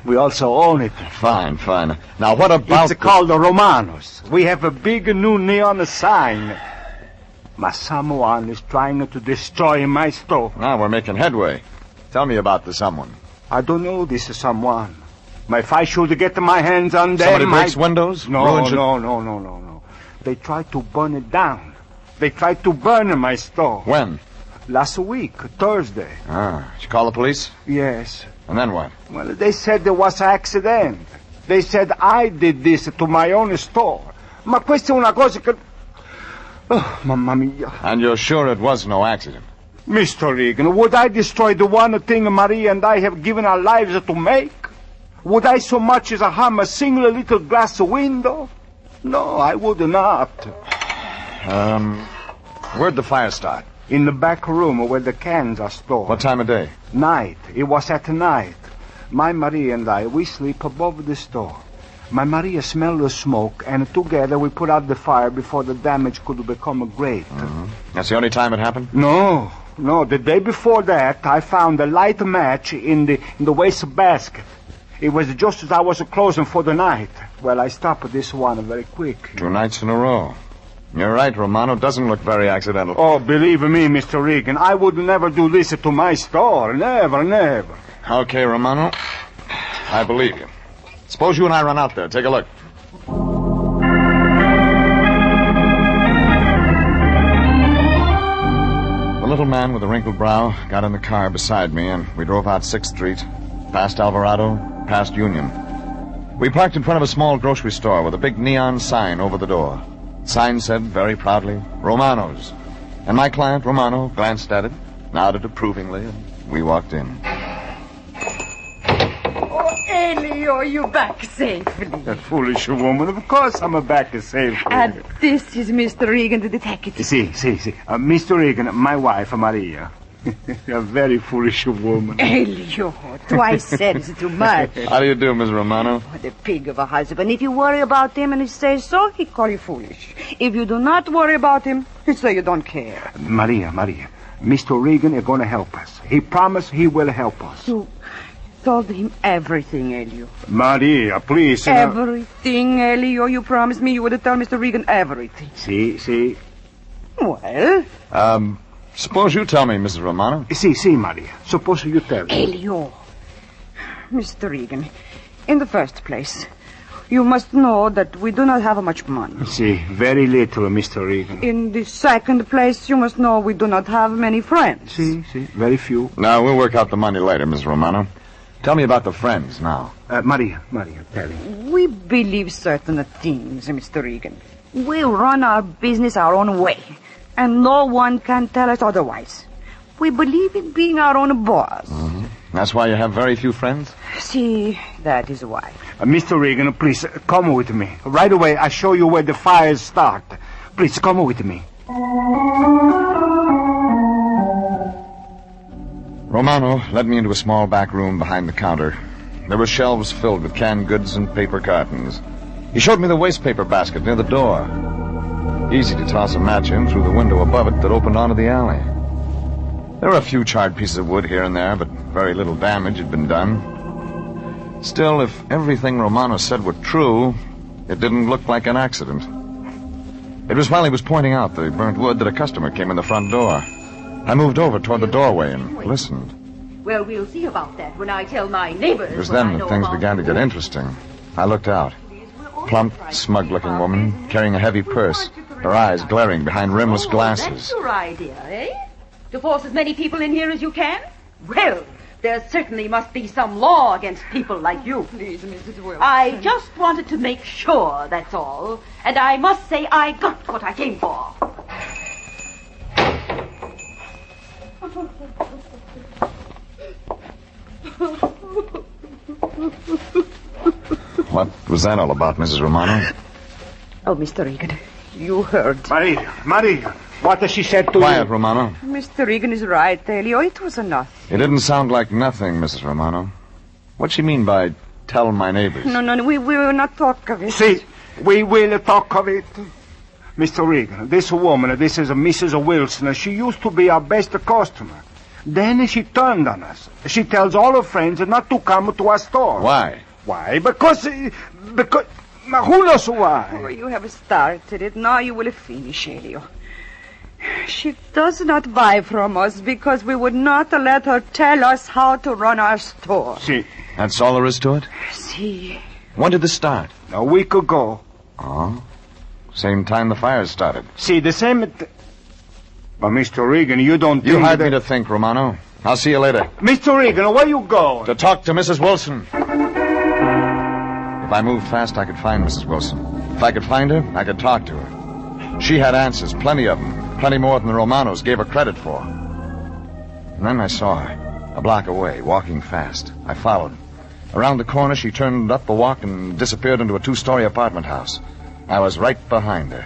We also own it. Fine. Now, what about... It's called the Romanos. We have a big new neon sign. My someone is trying to destroy my store. Now we're making headway. Tell me about the someone. I don't know this someone. If I should get my hands on them... Somebody breaks windows? No. They tried to burn it down. They tried to burn my store. When? Last week, Thursday. Did you call the police? Yes. And then what? Well, they said there was an accident. They said I did this to my own store. Ma questa è una cosa che... Oh, mamma mia. And you're sure it was no accident? Mr. Regan, would I destroy the one thing Maria and I have given our lives to make? Would I so much as harm a single little glass window? No, I would not. Where'd the fire start? In the back room where the cans are stored. What time of day? Night. It was at night. My Maria and I, we sleep above the store. My Maria smelled the smoke, and together we put out the fire before the damage could become great. That's the only time it happened? No. The day before that, I found a light match in the waste basket. It was just as I was closing for the night. Well, I stopped this one very quick. 2 nights in a row. You're right, Romano. Doesn't look very accidental. Oh, believe me, Mr. Regan, I would never do this to my store. Never. Okay, Romano. I believe you. Suppose you and I run out there. Take a look. The little man with the wrinkled brow got in the car beside me, and we drove out 6th Street, past Alvarado, past Union. We parked in front of a small grocery store with a big neon sign over the door. The sign said very proudly, Romanos. And my client, Romano, glanced at it, nodded approvingly, and we walked in. Elio, you're back safely. That foolish woman. Of course I'm back safely. And this is Mr. Regan, the detective. See. Mr. Regan, my wife, Maria. A very foolish woman. Elio, twice said is too much. How do you do, Miss Romano? What a pig of a husband. If you worry about him and he says so, he call you foolish. If you do not worry about him, he say you don't care. Maria, Mr. Regan is going to help us. He promised he will help us. You told him everything, Elio. Maria, please. Everything, Elio. You promised me you would tell Mr. Regan everything. See. Well? Suppose you tell me, Mrs. Romano. See, Maria. Suppose you tell me. Elio. Mr. Regan, in the first place, you must know that we do not have much money. See, very little, Mr. Regan. In the second place, you must know we do not have many friends. See, very few. Now, we'll work out the money later, Miss Romano. Tell me about the friends now. Maria, tell me. We believe certain things, Mr. Regan. We run our business our own way, and no one can tell us otherwise. We believe in being our own boss. That's why you have very few friends? See, that is why. Mr. Regan, please, come with me. Right away, I'll show you where the fires start. Please, come with me. Romano led me into a small back room behind the counter. There were shelves filled with canned goods and paper cartons. He showed me the waste paper basket near the door. Easy to toss a match in through the window above it that opened onto the alley. There were a few charred pieces of wood here and there, but very little damage had been done. Still, if everything Romano said were true, it didn't look like an accident. It was while he was pointing out the burnt wood that a customer came in the front door. I moved over toward the doorway and listened. Well, we'll see about that when I tell my neighbors. It was then that things began to get interesting. I looked out. Plump, smug-looking woman, carrying a heavy purse, her eyes glaring behind rimless glasses. That's your idea, eh? To force as many people in here as you can? Well, there certainly must be some law against people like you. Please, Mrs. Wilson. I just wanted to make sure, that's all. And I must say I got what I came for. What was that all about, Mrs. Romano? Oh, Mr. Regan, you heard. Maria, what has she said to Quiet, you? Romano. Mr. Regan is right, Elio. It was enough. It didn't sound like nothing, Mrs. Romano. What'd she mean by tell my neighbors? No, we will not talk of it. See, we will talk of it. Mr. Regan, this woman, this is Mrs. Wilson. She used to be our best customer. Then she turned on us. She tells all her friends not to come to our store. Why? Why? Because... Now, who knows why? Oh, you have started it. Now you will finish, Elio. She does not buy from us because we would not let her tell us how to run our store. See. That's all there is to it? See. When did this start? A week ago. Oh? Same time the fires started. See, the same... But, Mr. Regan, you don't think... You hired me to think, Romano. I'll see you later. Mr. Regan, where you going? To talk to Mrs. Wilson. If I moved fast, I could find Mrs. Wilson. If I could find her, I could talk to her. She had answers, plenty of them. Plenty more than the Romanos gave her credit for. And then I saw her, a block away, walking fast. I followed. Around the corner, she turned up a walk and disappeared into a 2-story apartment house. I was right behind her.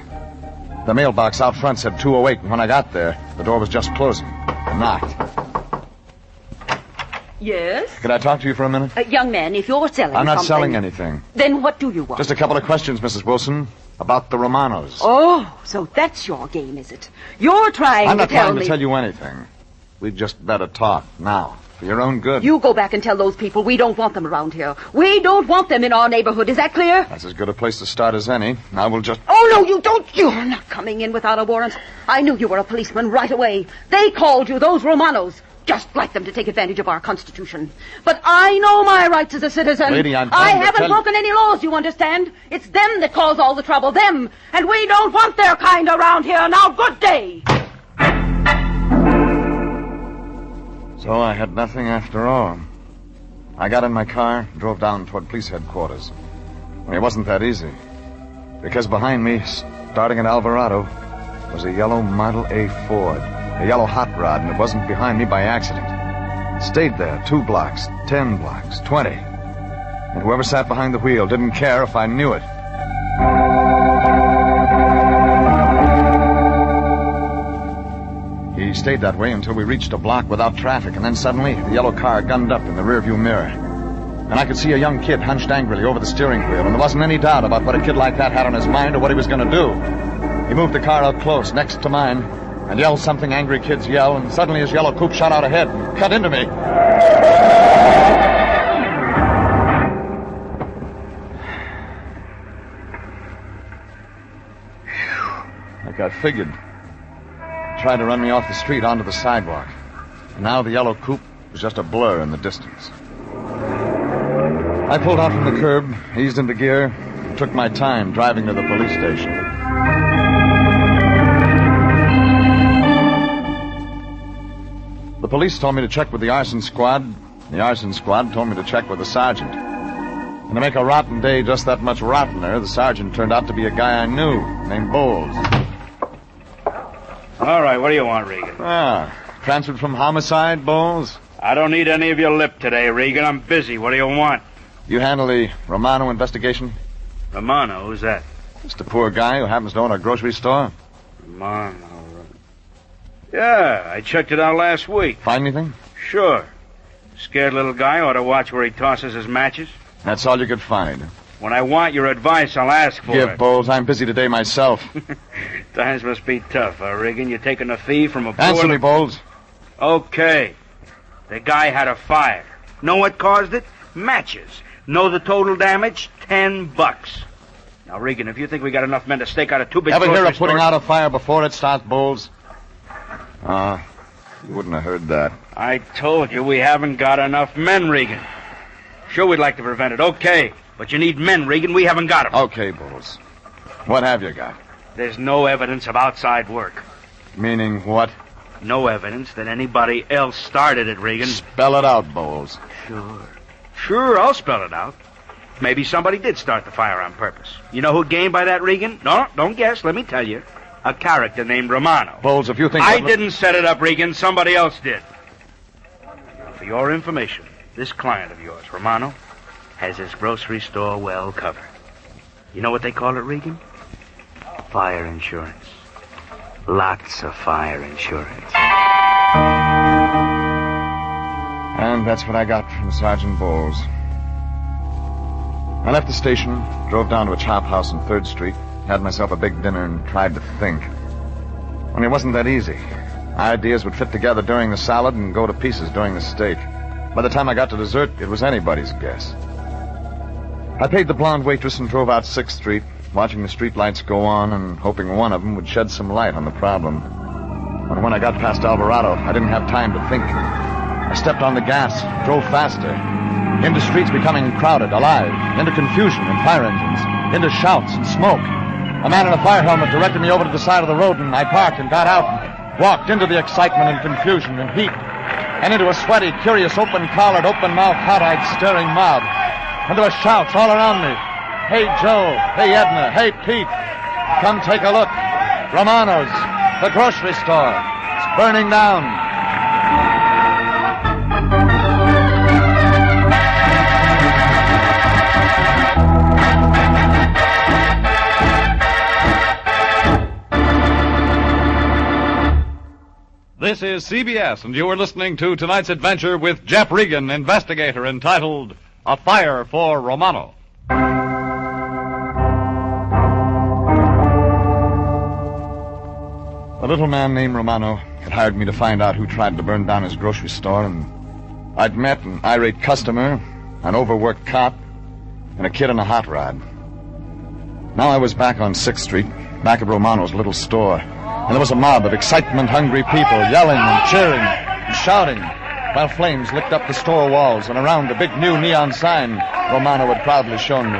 The mailbox out front said 208, and when I got there, the door was just closing. I knocked. Yes? Could I talk to you for a minute? Young man, if you're selling I'm not something... selling anything. Then what do you want? Just a couple of questions, Mrs. Wilson, about the Romanos. Oh, so that's your game, is it? You're trying I'm to not tell trying me... to tell you anything. We'd just better talk now, for your own good. You go back and tell those people we don't want them around here. We don't want them in our neighborhood. Is that clear? That's as good a place to start as any. I will just... Oh, no, you don't. You're not coming in without a warrant. I knew you were a policeman right away. They called you, those Romanos. Just like them to take advantage of our Constitution. But I know my rights as a citizen. Lady, I haven't broken any laws, you understand? It's them that cause all the trouble, them. And we don't want their kind around here. Now, good day. So I had nothing after all. I got in my car, drove down toward police headquarters. It wasn't that easy. Because behind me, starting at Alvarado, was a yellow Model A Ford. A yellow hot rod, and it wasn't behind me by accident. It stayed there 2 blocks, 10 blocks, 20. And whoever sat behind the wheel didn't care if I knew it. He stayed that way until we reached a block without traffic, and then suddenly the yellow car gunned up in the rearview mirror. And I could see a young kid hunched angrily over the steering wheel, and there wasn't any doubt about what a kid like that had on his mind or what he was going to do. He moved the car up close, next to mine, and yelled something angry kids yell, and suddenly his yellow coupe shot out ahead and cut into me. Like I figured. Tried to run me off the street onto the sidewalk. And now the yellow coupe was just a blur in the distance. I pulled out from the curb, eased into gear, and took my time driving to the police station. The police told me to check with the arson squad. The arson squad told me to check with the sergeant. And to make a rotten day just that much rottener, the sergeant turned out to be a guy I knew, named Bowles. All right, what do you want, Regan? Transferred from homicide, Bowles? I don't need any of your lip today, Regan. I'm busy. What do you want? You handle the Romano investigation? Romano? Who's that? Just a poor guy who happens to own a grocery store. Romano. Yeah, I checked it out last week. Find anything? Sure. Scared little guy ought to watch where he tosses his matches. That's all you could find. When I want your advice, I'll ask for Give, it. Bowles. I'm busy today myself. Times must be tough, Regan? You're taking a fee from a poor... Answer me, Bowles. Okay. The guy had a fire. Know what caused it? Matches. Know the total damage? $10. Now, Regan, if you think we got enough men to stake out a 2 big Ever hear of store... putting out a fire before it starts, Bowles? You wouldn't have heard that. I told you we haven't got enough men, Regan. Sure, we'd like to prevent it. Okay. But you need men, Regan. We haven't got them. Okay, Bowles. What have you got? There's no evidence of outside work. Meaning what? No evidence that anybody else started it, Regan. Spell it out, Bowles. Sure, I'll spell it out. Maybe somebody did start the fire on purpose. You know who gained by that, Regan? No, don't guess. Let me tell you. A character named Romano. Bowles, if you think... I didn't set it up, Regan. Somebody else did. For your information, this client of yours, Romano, has his grocery store well covered. You know what they call it, Regan? Fire insurance. Lots of fire insurance. And that's what I got from Sergeant Bowles. I left the station, drove down to a chop house on 3rd Street, had myself a big dinner, and tried to think. Only it wasn't that easy. Ideas would fit together during the salad and go to pieces during the steak. By the time I got to dessert, it was anybody's guess. I paid the blonde waitress and drove out 6th Street, watching the streetlights go on and hoping one of them would shed some light on the problem. But when I got past Alvarado, I didn't have time to think. I stepped on the gas, drove faster, into streets becoming crowded, alive, into confusion and fire engines, into shouts and smoke. A man in a fire helmet directed me over to the side of the road, and I parked and got out and walked into the excitement and confusion and heat, and into a sweaty, curious, open-collared, open-mouthed, hot-eyed, staring mob. And there were shouts all around me. Hey, Joe. Hey, Edna. Hey, Pete. Come take a look. Romano's. The grocery store. It's burning down. This is CBS, and you are listening to tonight's adventure with Jeff Regan, investigator, entitled A Fire for Romano. A little man named Romano had hired me to find out who tried to burn down his grocery store, and I'd met an irate customer, an overworked cop, and a kid in a hot rod. Now I was back on 6th Street, back at Romano's little store, and there was a mob of excitement-hungry people yelling and cheering and shouting, while flames licked up the store walls and around the big new neon sign Romano had proudly shown me.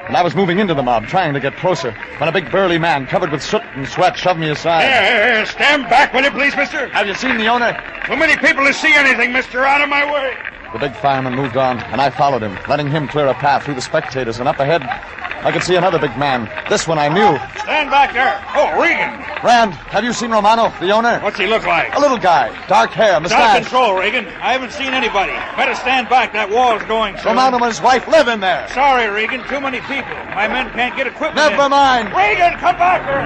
And I was moving into the mob, trying to get closer, when a big burly man covered with soot and sweat shoved me aside. Hey, stand back, will you please, mister? Have you seen the owner? Too many people to see anything, mister. Out of my way. The big fireman moved on, and I followed him, letting him clear a path through the spectators, and up ahead I could see another big man. This one I knew. Stand back there. Oh, Regan. Rand, have you seen Romano, the owner? What's he look like? A little guy. Dark hair, mustache. Out of control, Regan. I haven't seen anybody. Better stand back. That wall's going soon. Romano and his wife live in there. Sorry, Regan. Too many people. My men can't get equipment Never mind. Regan, come back here.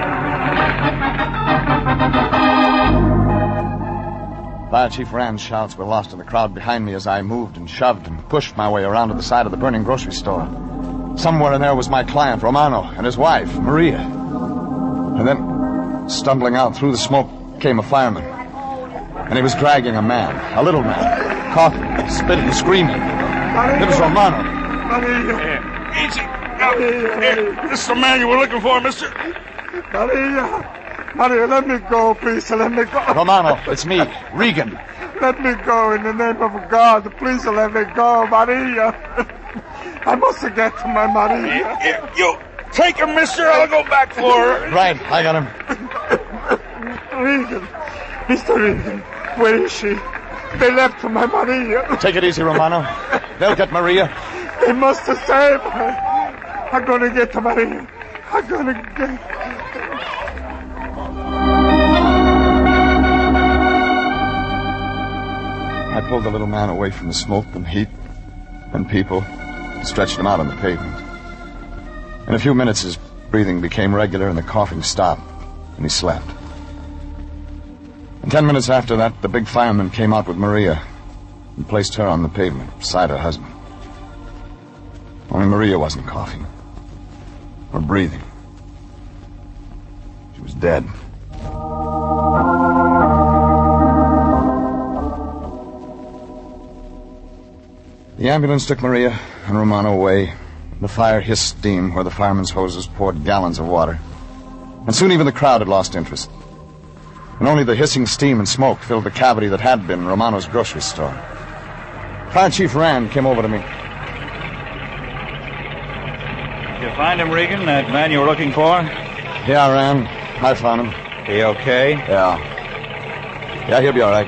Fire Chief Rand's shouts were lost in the crowd behind me as I moved and shoved and pushed my way around to the side of the burning grocery store. Somewhere in there was my client, Romano, and his wife, Maria. And then, stumbling out through the smoke, came a fireman. And he was dragging a man, a little man, coughing, spitting, screaming. It was Romano. Maria. Easy. This is the man you were looking for, mister. Maria, let me go, please. Let me go. Romano, it's me, Regan. Let me go in the name of God. Please let me go, Maria. I must get to my Maria. You take him, mister. I'll go back for her. Right, I got him. Regan. Mr. Regan, where is she? They left my Maria. Take it easy, Romano. They'll get Maria. They must have saved her. I'm going to get to Maria. I'm going to get... I pulled the little man away from the smoke and heat and people, and stretched him out on the pavement. In a few minutes, his breathing became regular and the coughing stopped, and he slept. And 10 minutes after that, the big fireman came out with Maria and placed her on the pavement beside her husband. Only Maria wasn't coughing or breathing. She was dead. The ambulance took Maria and Romano away. The fire hissed steam where the firemen's hoses poured gallons of water. And soon even the crowd had lost interest. And only the hissing steam and smoke filled the cavity that had been Romano's grocery store. Fire Chief Rand came over to me. Did you find him, Regan? That man you were looking for? Yeah, Rand. I found him. He okay? Yeah, he'll be all right.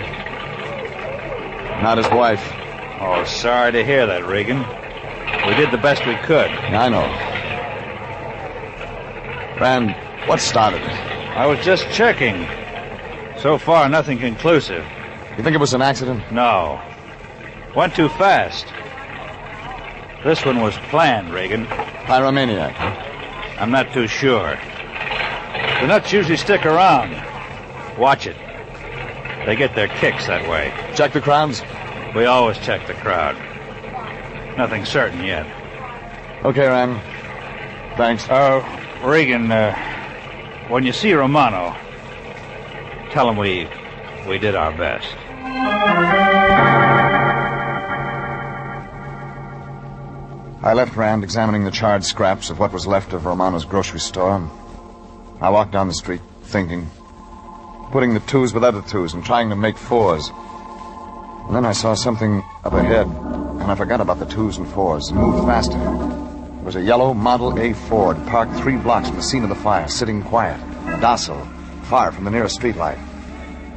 Not his wife. Oh, sorry to hear that, Regan. We did the best we could. Yeah, I know. Rand, what started it? I was just checking. So far, nothing conclusive. You think it was an accident? No. Went too fast. This one was planned, Regan. Pyromaniac, huh? I'm not too sure. The nuts usually stick around. Watch it. They get their kicks that way. Check the crowds? We always check the crowd. Nothing certain yet. Okay, Ram. Thanks. Regan, when you see Romano, tell him we did our best. I left Rand examining the charred scraps of what was left of Romano's grocery store. I walked down the street, thinking, putting the twos with other twos and trying to make fours. And then I saw something up ahead, and I forgot about the twos and fours and moved faster. It was a yellow Model A Ford parked 3 blocks from the scene of the fire, sitting quiet, docile, far from the nearest streetlight.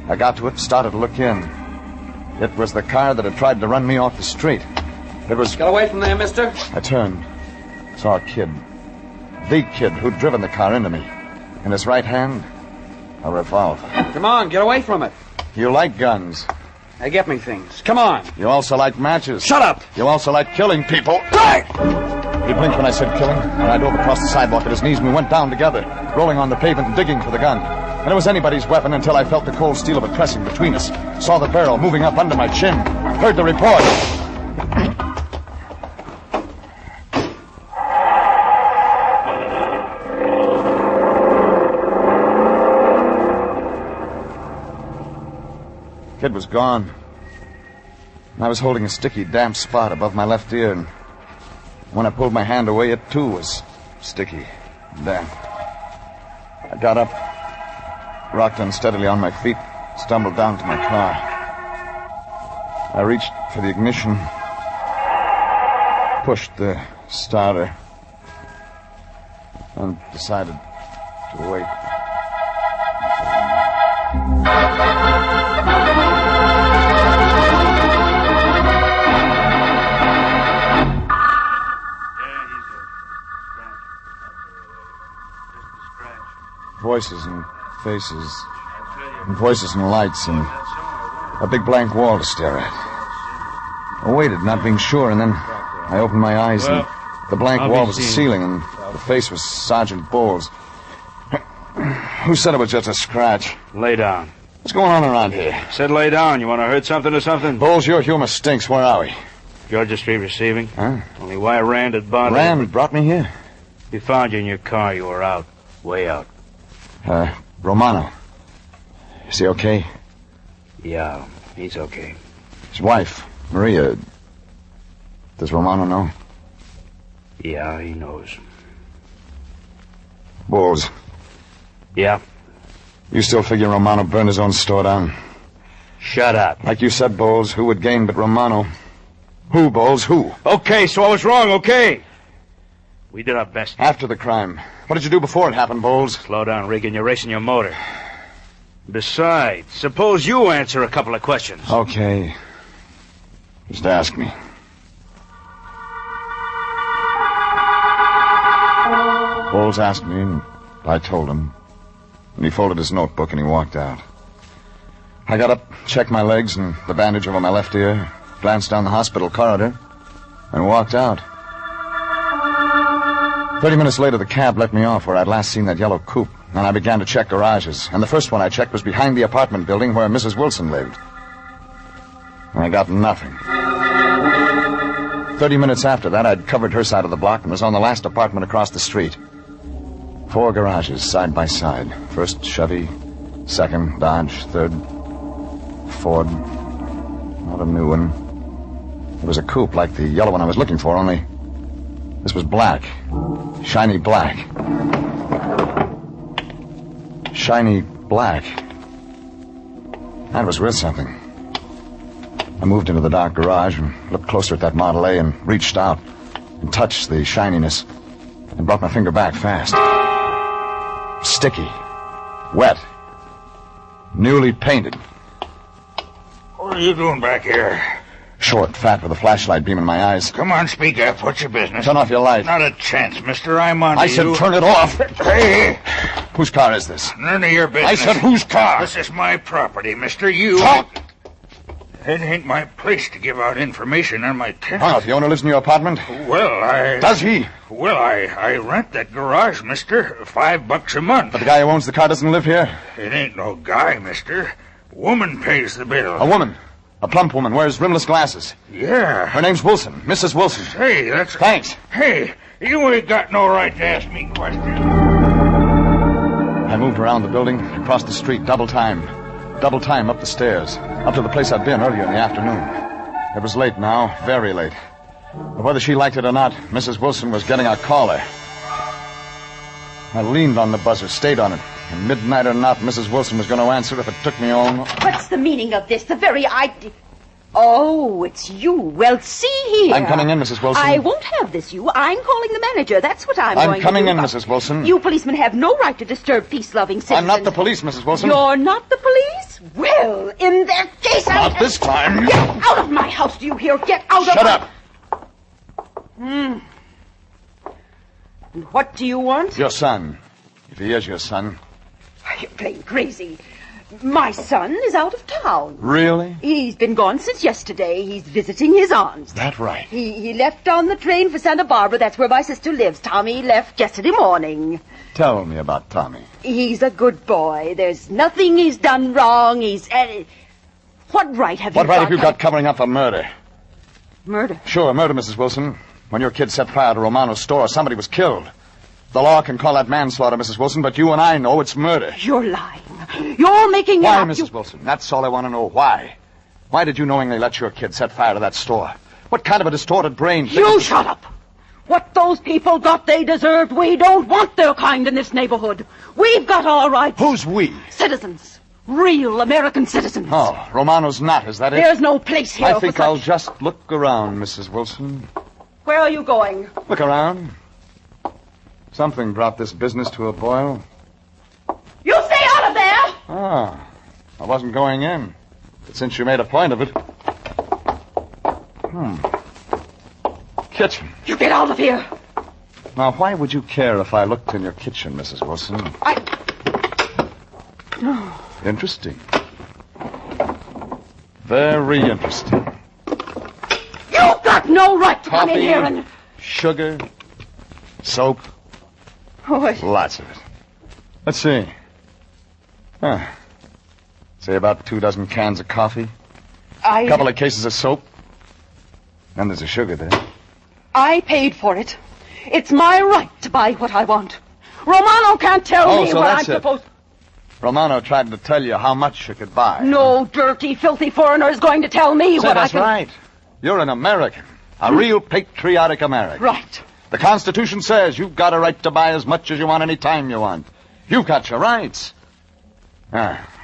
I got to it, started to look in. It was the car that had tried to run me off the street. It was... Get away from there, mister. I turned, saw a kid. The kid who'd driven the car into me. In his right hand, a revolver. Come on, get away from it. You like guns. They get me things. Come on. You also like matches. Shut up. You also like killing people. He blinked when I said killing, and I dove across the sidewalk at his knees, and we went down together, rolling on the pavement and digging for the gun. And it was anybody's weapon until I felt the cold steel of it pressing between us. Saw the barrel moving up under my chin. Heard the report. Kid was gone. And I was holding a sticky, damp spot above my left ear, and when I pulled my hand away, it too was sticky, damp. I got up, rocked unsteadily on my feet, stumbled down to my car. I reached for the ignition, pushed the starter, and decided to wait. Voices and faces, and voices and lights, and a big blank wall to stare at. I waited, not being sure, and then I opened my eyes, and the blank wall was the ceiling, and the face was Sergeant Bowles. Who said it was just a scratch? Lay down. What's going on around here? Said lay down. You want to hurt something or something? Bowles, your humor stinks. Where are we? Georgia Street receiving. Huh? Only why Rand had bothered... Rand brought me here? We found you in your car. You were out. Way out. Romano. Is he okay? Yeah, he's okay. His wife, Maria. Does Romano know? Yeah, he knows. Bowles. Yeah? You still figure Romano burned his own store down? Shut up. Like you said, Bowles, who would gain but Romano? Who, Bowles, who? Okay, so I was wrong, okay? We did our best. After the crime. What did you do before it happened, Bowles? Slow down, Regan. You're racing your motor. Besides, suppose you answer a couple of questions. Okay. Just ask me. Bowles asked me, and I told him. And he folded his notebook and he walked out. I got up, checked my legs and the bandage over my left ear, glanced down the hospital corridor, and walked out. 30 minutes later, the cab let me off where I'd last seen that yellow coupe, and I began to check garages. And the first one I checked was behind the apartment building where Mrs. Wilson lived. And I got nothing. 30 minutes after that, I'd covered her side of the block and was on the last apartment across the street. 4 garages, side by side. First, Chevy. Second, Dodge. Third, Ford. Not a new one. It was a coupe like the yellow one I was looking for, only this was black. Shiny black. Shiny black. That was worth something. I moved into the dark garage and looked closer at that Model A and reached out and touched the shininess and brought my finger back fast. Sticky. Wet. Newly painted. What are you doing back here? Short, fat, with a flashlight beam in my eyes. Come on, speak up. What's your business? Turn off your light. Not a chance, mister. I'm on I said you. turn it off. Hey! Whose car is this? None of your business. I said whose car? This is my property, mister. You... Talk! It ain't my place to give out information on my tenants. Oh, the owner lives in your apartment? Well, Does he? Well, I rent that garage, mister. $5 a month. But the guy who owns the car doesn't live here? It ain't no guy, mister. Woman pays the bill. A woman? A plump woman, wears rimless glasses. Yeah. Her name's Wilson, Mrs. Wilson. Hey, that's... Thanks. Hey, you ain't got no right to ask me questions. I moved around the building, across the street, double time up the stairs, up to the place I'd been earlier in the afternoon. It was late now, very late. But whether she liked it or not, Mrs. Wilson was getting a caller. I leaned on the buzzer, stayed on it. And midnight or not, Mrs. Wilson was going to answer if it took me all... What's the meaning of this? The very idea... Oh, it's you. Well, see here. I'm coming in, Mrs. Wilson. I won't have this, you. I'm calling the manager. That's what I'm going to do. I'm coming in, Mrs. Wilson. You policemen have no right to disturb peace-loving citizens. I'm not the police, Mrs. Wilson. You're not the police? Well, in that case, Not this time. Get out of my house, do you hear? Get out of Shut my... up. And what do you want? Your son. If he is your son. You're playing crazy. My son is out of town. Really? He's been gone since yesterday. He's visiting his aunts. That right. He left on the train for Santa Barbara. That's where my sister lives. Tommy left yesterday morning. Tell me about Tommy. He's a good boy. There's nothing he's done wrong. What right have you got? What right have you got covering up a murder? Murder? Sure, murder, Mrs. Wilson. When your kid set fire to Romano's store, somebody was killed. The law can call that manslaughter, Mrs. Wilson, but you and I know it's murder. You're lying. You're making Why, up. Mrs. Wilson? That's all I want to know. Why? Why did you knowingly let your kid set fire to that store? What kind of a distorted brain... You shut up! What those people got, they deserved. We don't want their kind in this neighborhood. We've got our rights. Who's we? Citizens. Real American citizens. Oh, Romano's not, is that it? There's no place here I think for such... I'll just look around, Mrs. Wilson. Where are you going? Look around. Something brought this business to a boil. You stay out of there! Ah, I wasn't going in. But since you made a point of it... Kitchen. You get out of here! Now, why would you care if I looked in your kitchen, Mrs. Wilson? Interesting. Very interesting. You've got no right to come in Coffee, here and... sugar, soap. What? Lots of it. Let's see. Say about 24 cans of coffee. A couple of cases of soap. And there's a sugar there. I paid for it. It's my right to buy what I want. Romano can't tell me so what I'm that's it. supposed... Romano tried to tell you how much you could buy. No dirty, filthy foreigner is going to tell me what I That's can... right. You're an American. A real patriotic American. Right. The Constitution says you've got a right to buy as much as you want any time you want. You've got your rights.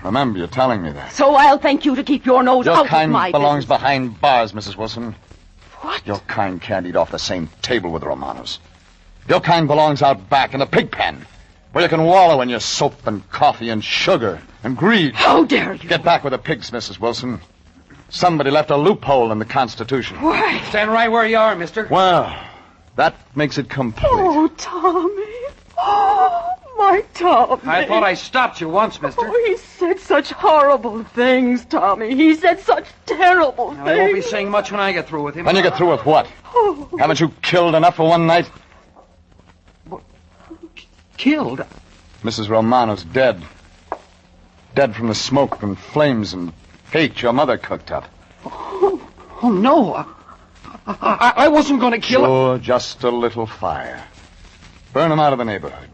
Remember you telling me that. So I'll thank you to keep your nose Your out kind of my belongs business. behind bars, Mrs. Wilson. What? Your kind can't eat off the same table with Romanos. Your kind belongs out back in the pig pen, where you can wallow in your soap and coffee and sugar and greed. How dare you? Get back with the pigs, Mrs. Wilson. Somebody left a loophole in the Constitution. Why? Stand right where you are, mister. Well, that makes it complete. Oh, Tommy. Oh, my Tommy. I thought I stopped you once, mister. Oh, he said such horrible things, Tommy. He said such terrible things. I won't be saying much when I get through with him. When you get through with what? Oh. Haven't you killed enough for one night? Killed? Mrs. Romano's dead. Dead from the smoke and flames and hate your mother cooked up. Oh, no. I wasn't going to kill her. Sure, just a little fire. Burn them out of the neighborhood.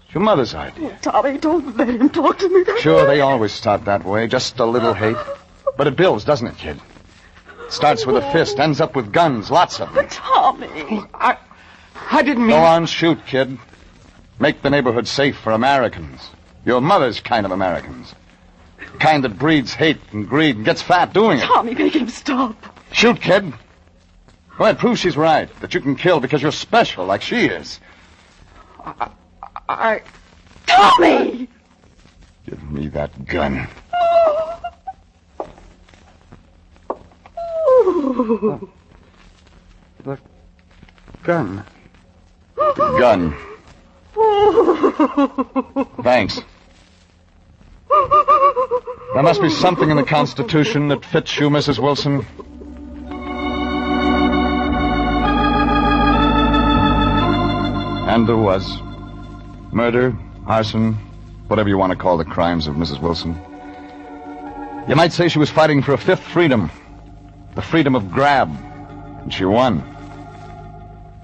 It's your mother's idea. Oh, Tommy, don't let him talk to me that Sure, way. they always start that way. Just a little hate. But it builds, doesn't it, kid? Starts with a fist, ends up with guns, lots of them. Tommy. I didn't mean... Go on, shoot, kid. Make the neighborhood safe for Americans. Your mother's kind of Americans. The kind that breeds hate and greed and gets fat doing it. Tommy, make him stop. Shoot, kid. Go ahead, prove she's right. That you can kill because you're special like she is. Tommy! Give me that gun. The gun. The gun. Thanks. There must be something in the Constitution that fits you, Mrs. Wilson. And there was. Murder, arson, whatever you want to call the crimes of Mrs. Wilson. You might say she was fighting for a fifth freedom. The freedom of grab. And she won.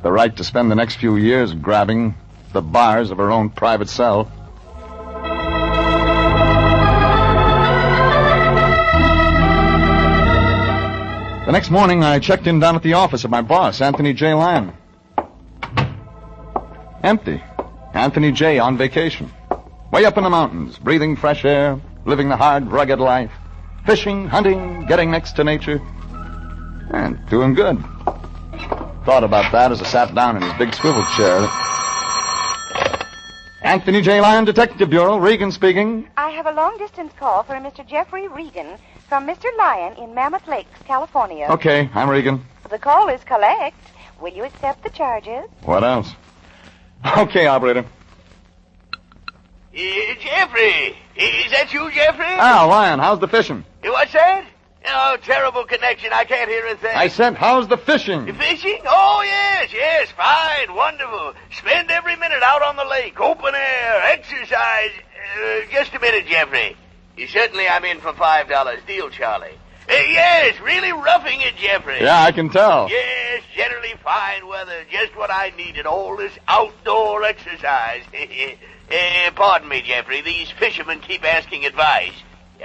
The right to spend the next few years grabbing the bars of her own private cell. The next morning, I checked in down at the office of my boss, Anthony J. Lyon. Empty. Anthony J. on vacation. Way up in the mountains, breathing fresh air, living the hard, rugged life. Fishing, hunting, getting next to nature. And doing good. Thought about that as I sat down in his big swivel chair. Anthony J. Lyon, Detective Bureau. Regan speaking. I have a long-distance call for a Mr. Jeffrey Regan from Mr. Lyon in Mammoth Lakes, California. Okay, I'm Regan. The call is collect. Will you accept the charges? What else? Okay, operator. Jeffrey! Is that you, Jeffrey? Ah, Lyon, how's the fishing? What's that? Oh, terrible connection. I can't hear a thing. I said, how's the fishing? Fishing? Oh, yes, fine, wonderful. Spend every minute out on the lake, open air, exercise. Just a minute, Jeffrey. Certainly I'm in for $5. Deal, Charlie. Yes, really roughing it, Jeffrey. Yeah, I can tell. Yes, generally fine weather. Just what I needed. All this outdoor exercise. Pardon me, Jeffrey. These fishermen keep asking advice.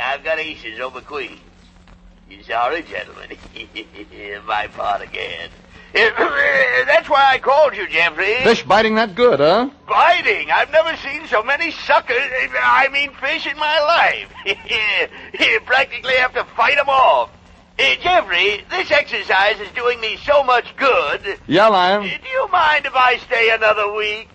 I've got aces over queens. Sorry, gentlemen. My part again. That's why I called you, Jeffrey. Fish biting that good, huh? Biting? I've never seen so many suckers, fish in my life. You practically have to fight them off. Jeffrey, this exercise is doing me so much good. Yeah, Lyon. Do you mind if I stay another week?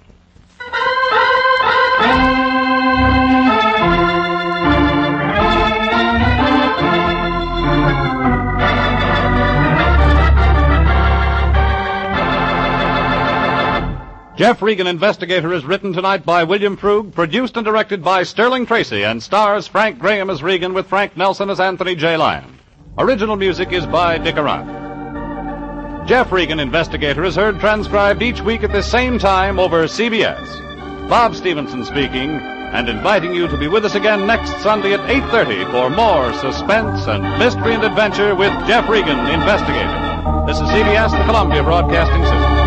Jeff Regan Investigator is written tonight by William Frug, produced and directed by Sterling Tracy, and stars Frank Graham as Regan with Frank Nelson as Anthony J. Lyon. Original music is by Dick Arant. Jeff Regan Investigator is heard transcribed each week at the same time over CBS. Bob Stevenson speaking, and inviting you to be with us again next Sunday at 8:30 for more suspense and mystery and adventure with Jeff Regan Investigator. This is CBS, the Columbia Broadcasting System.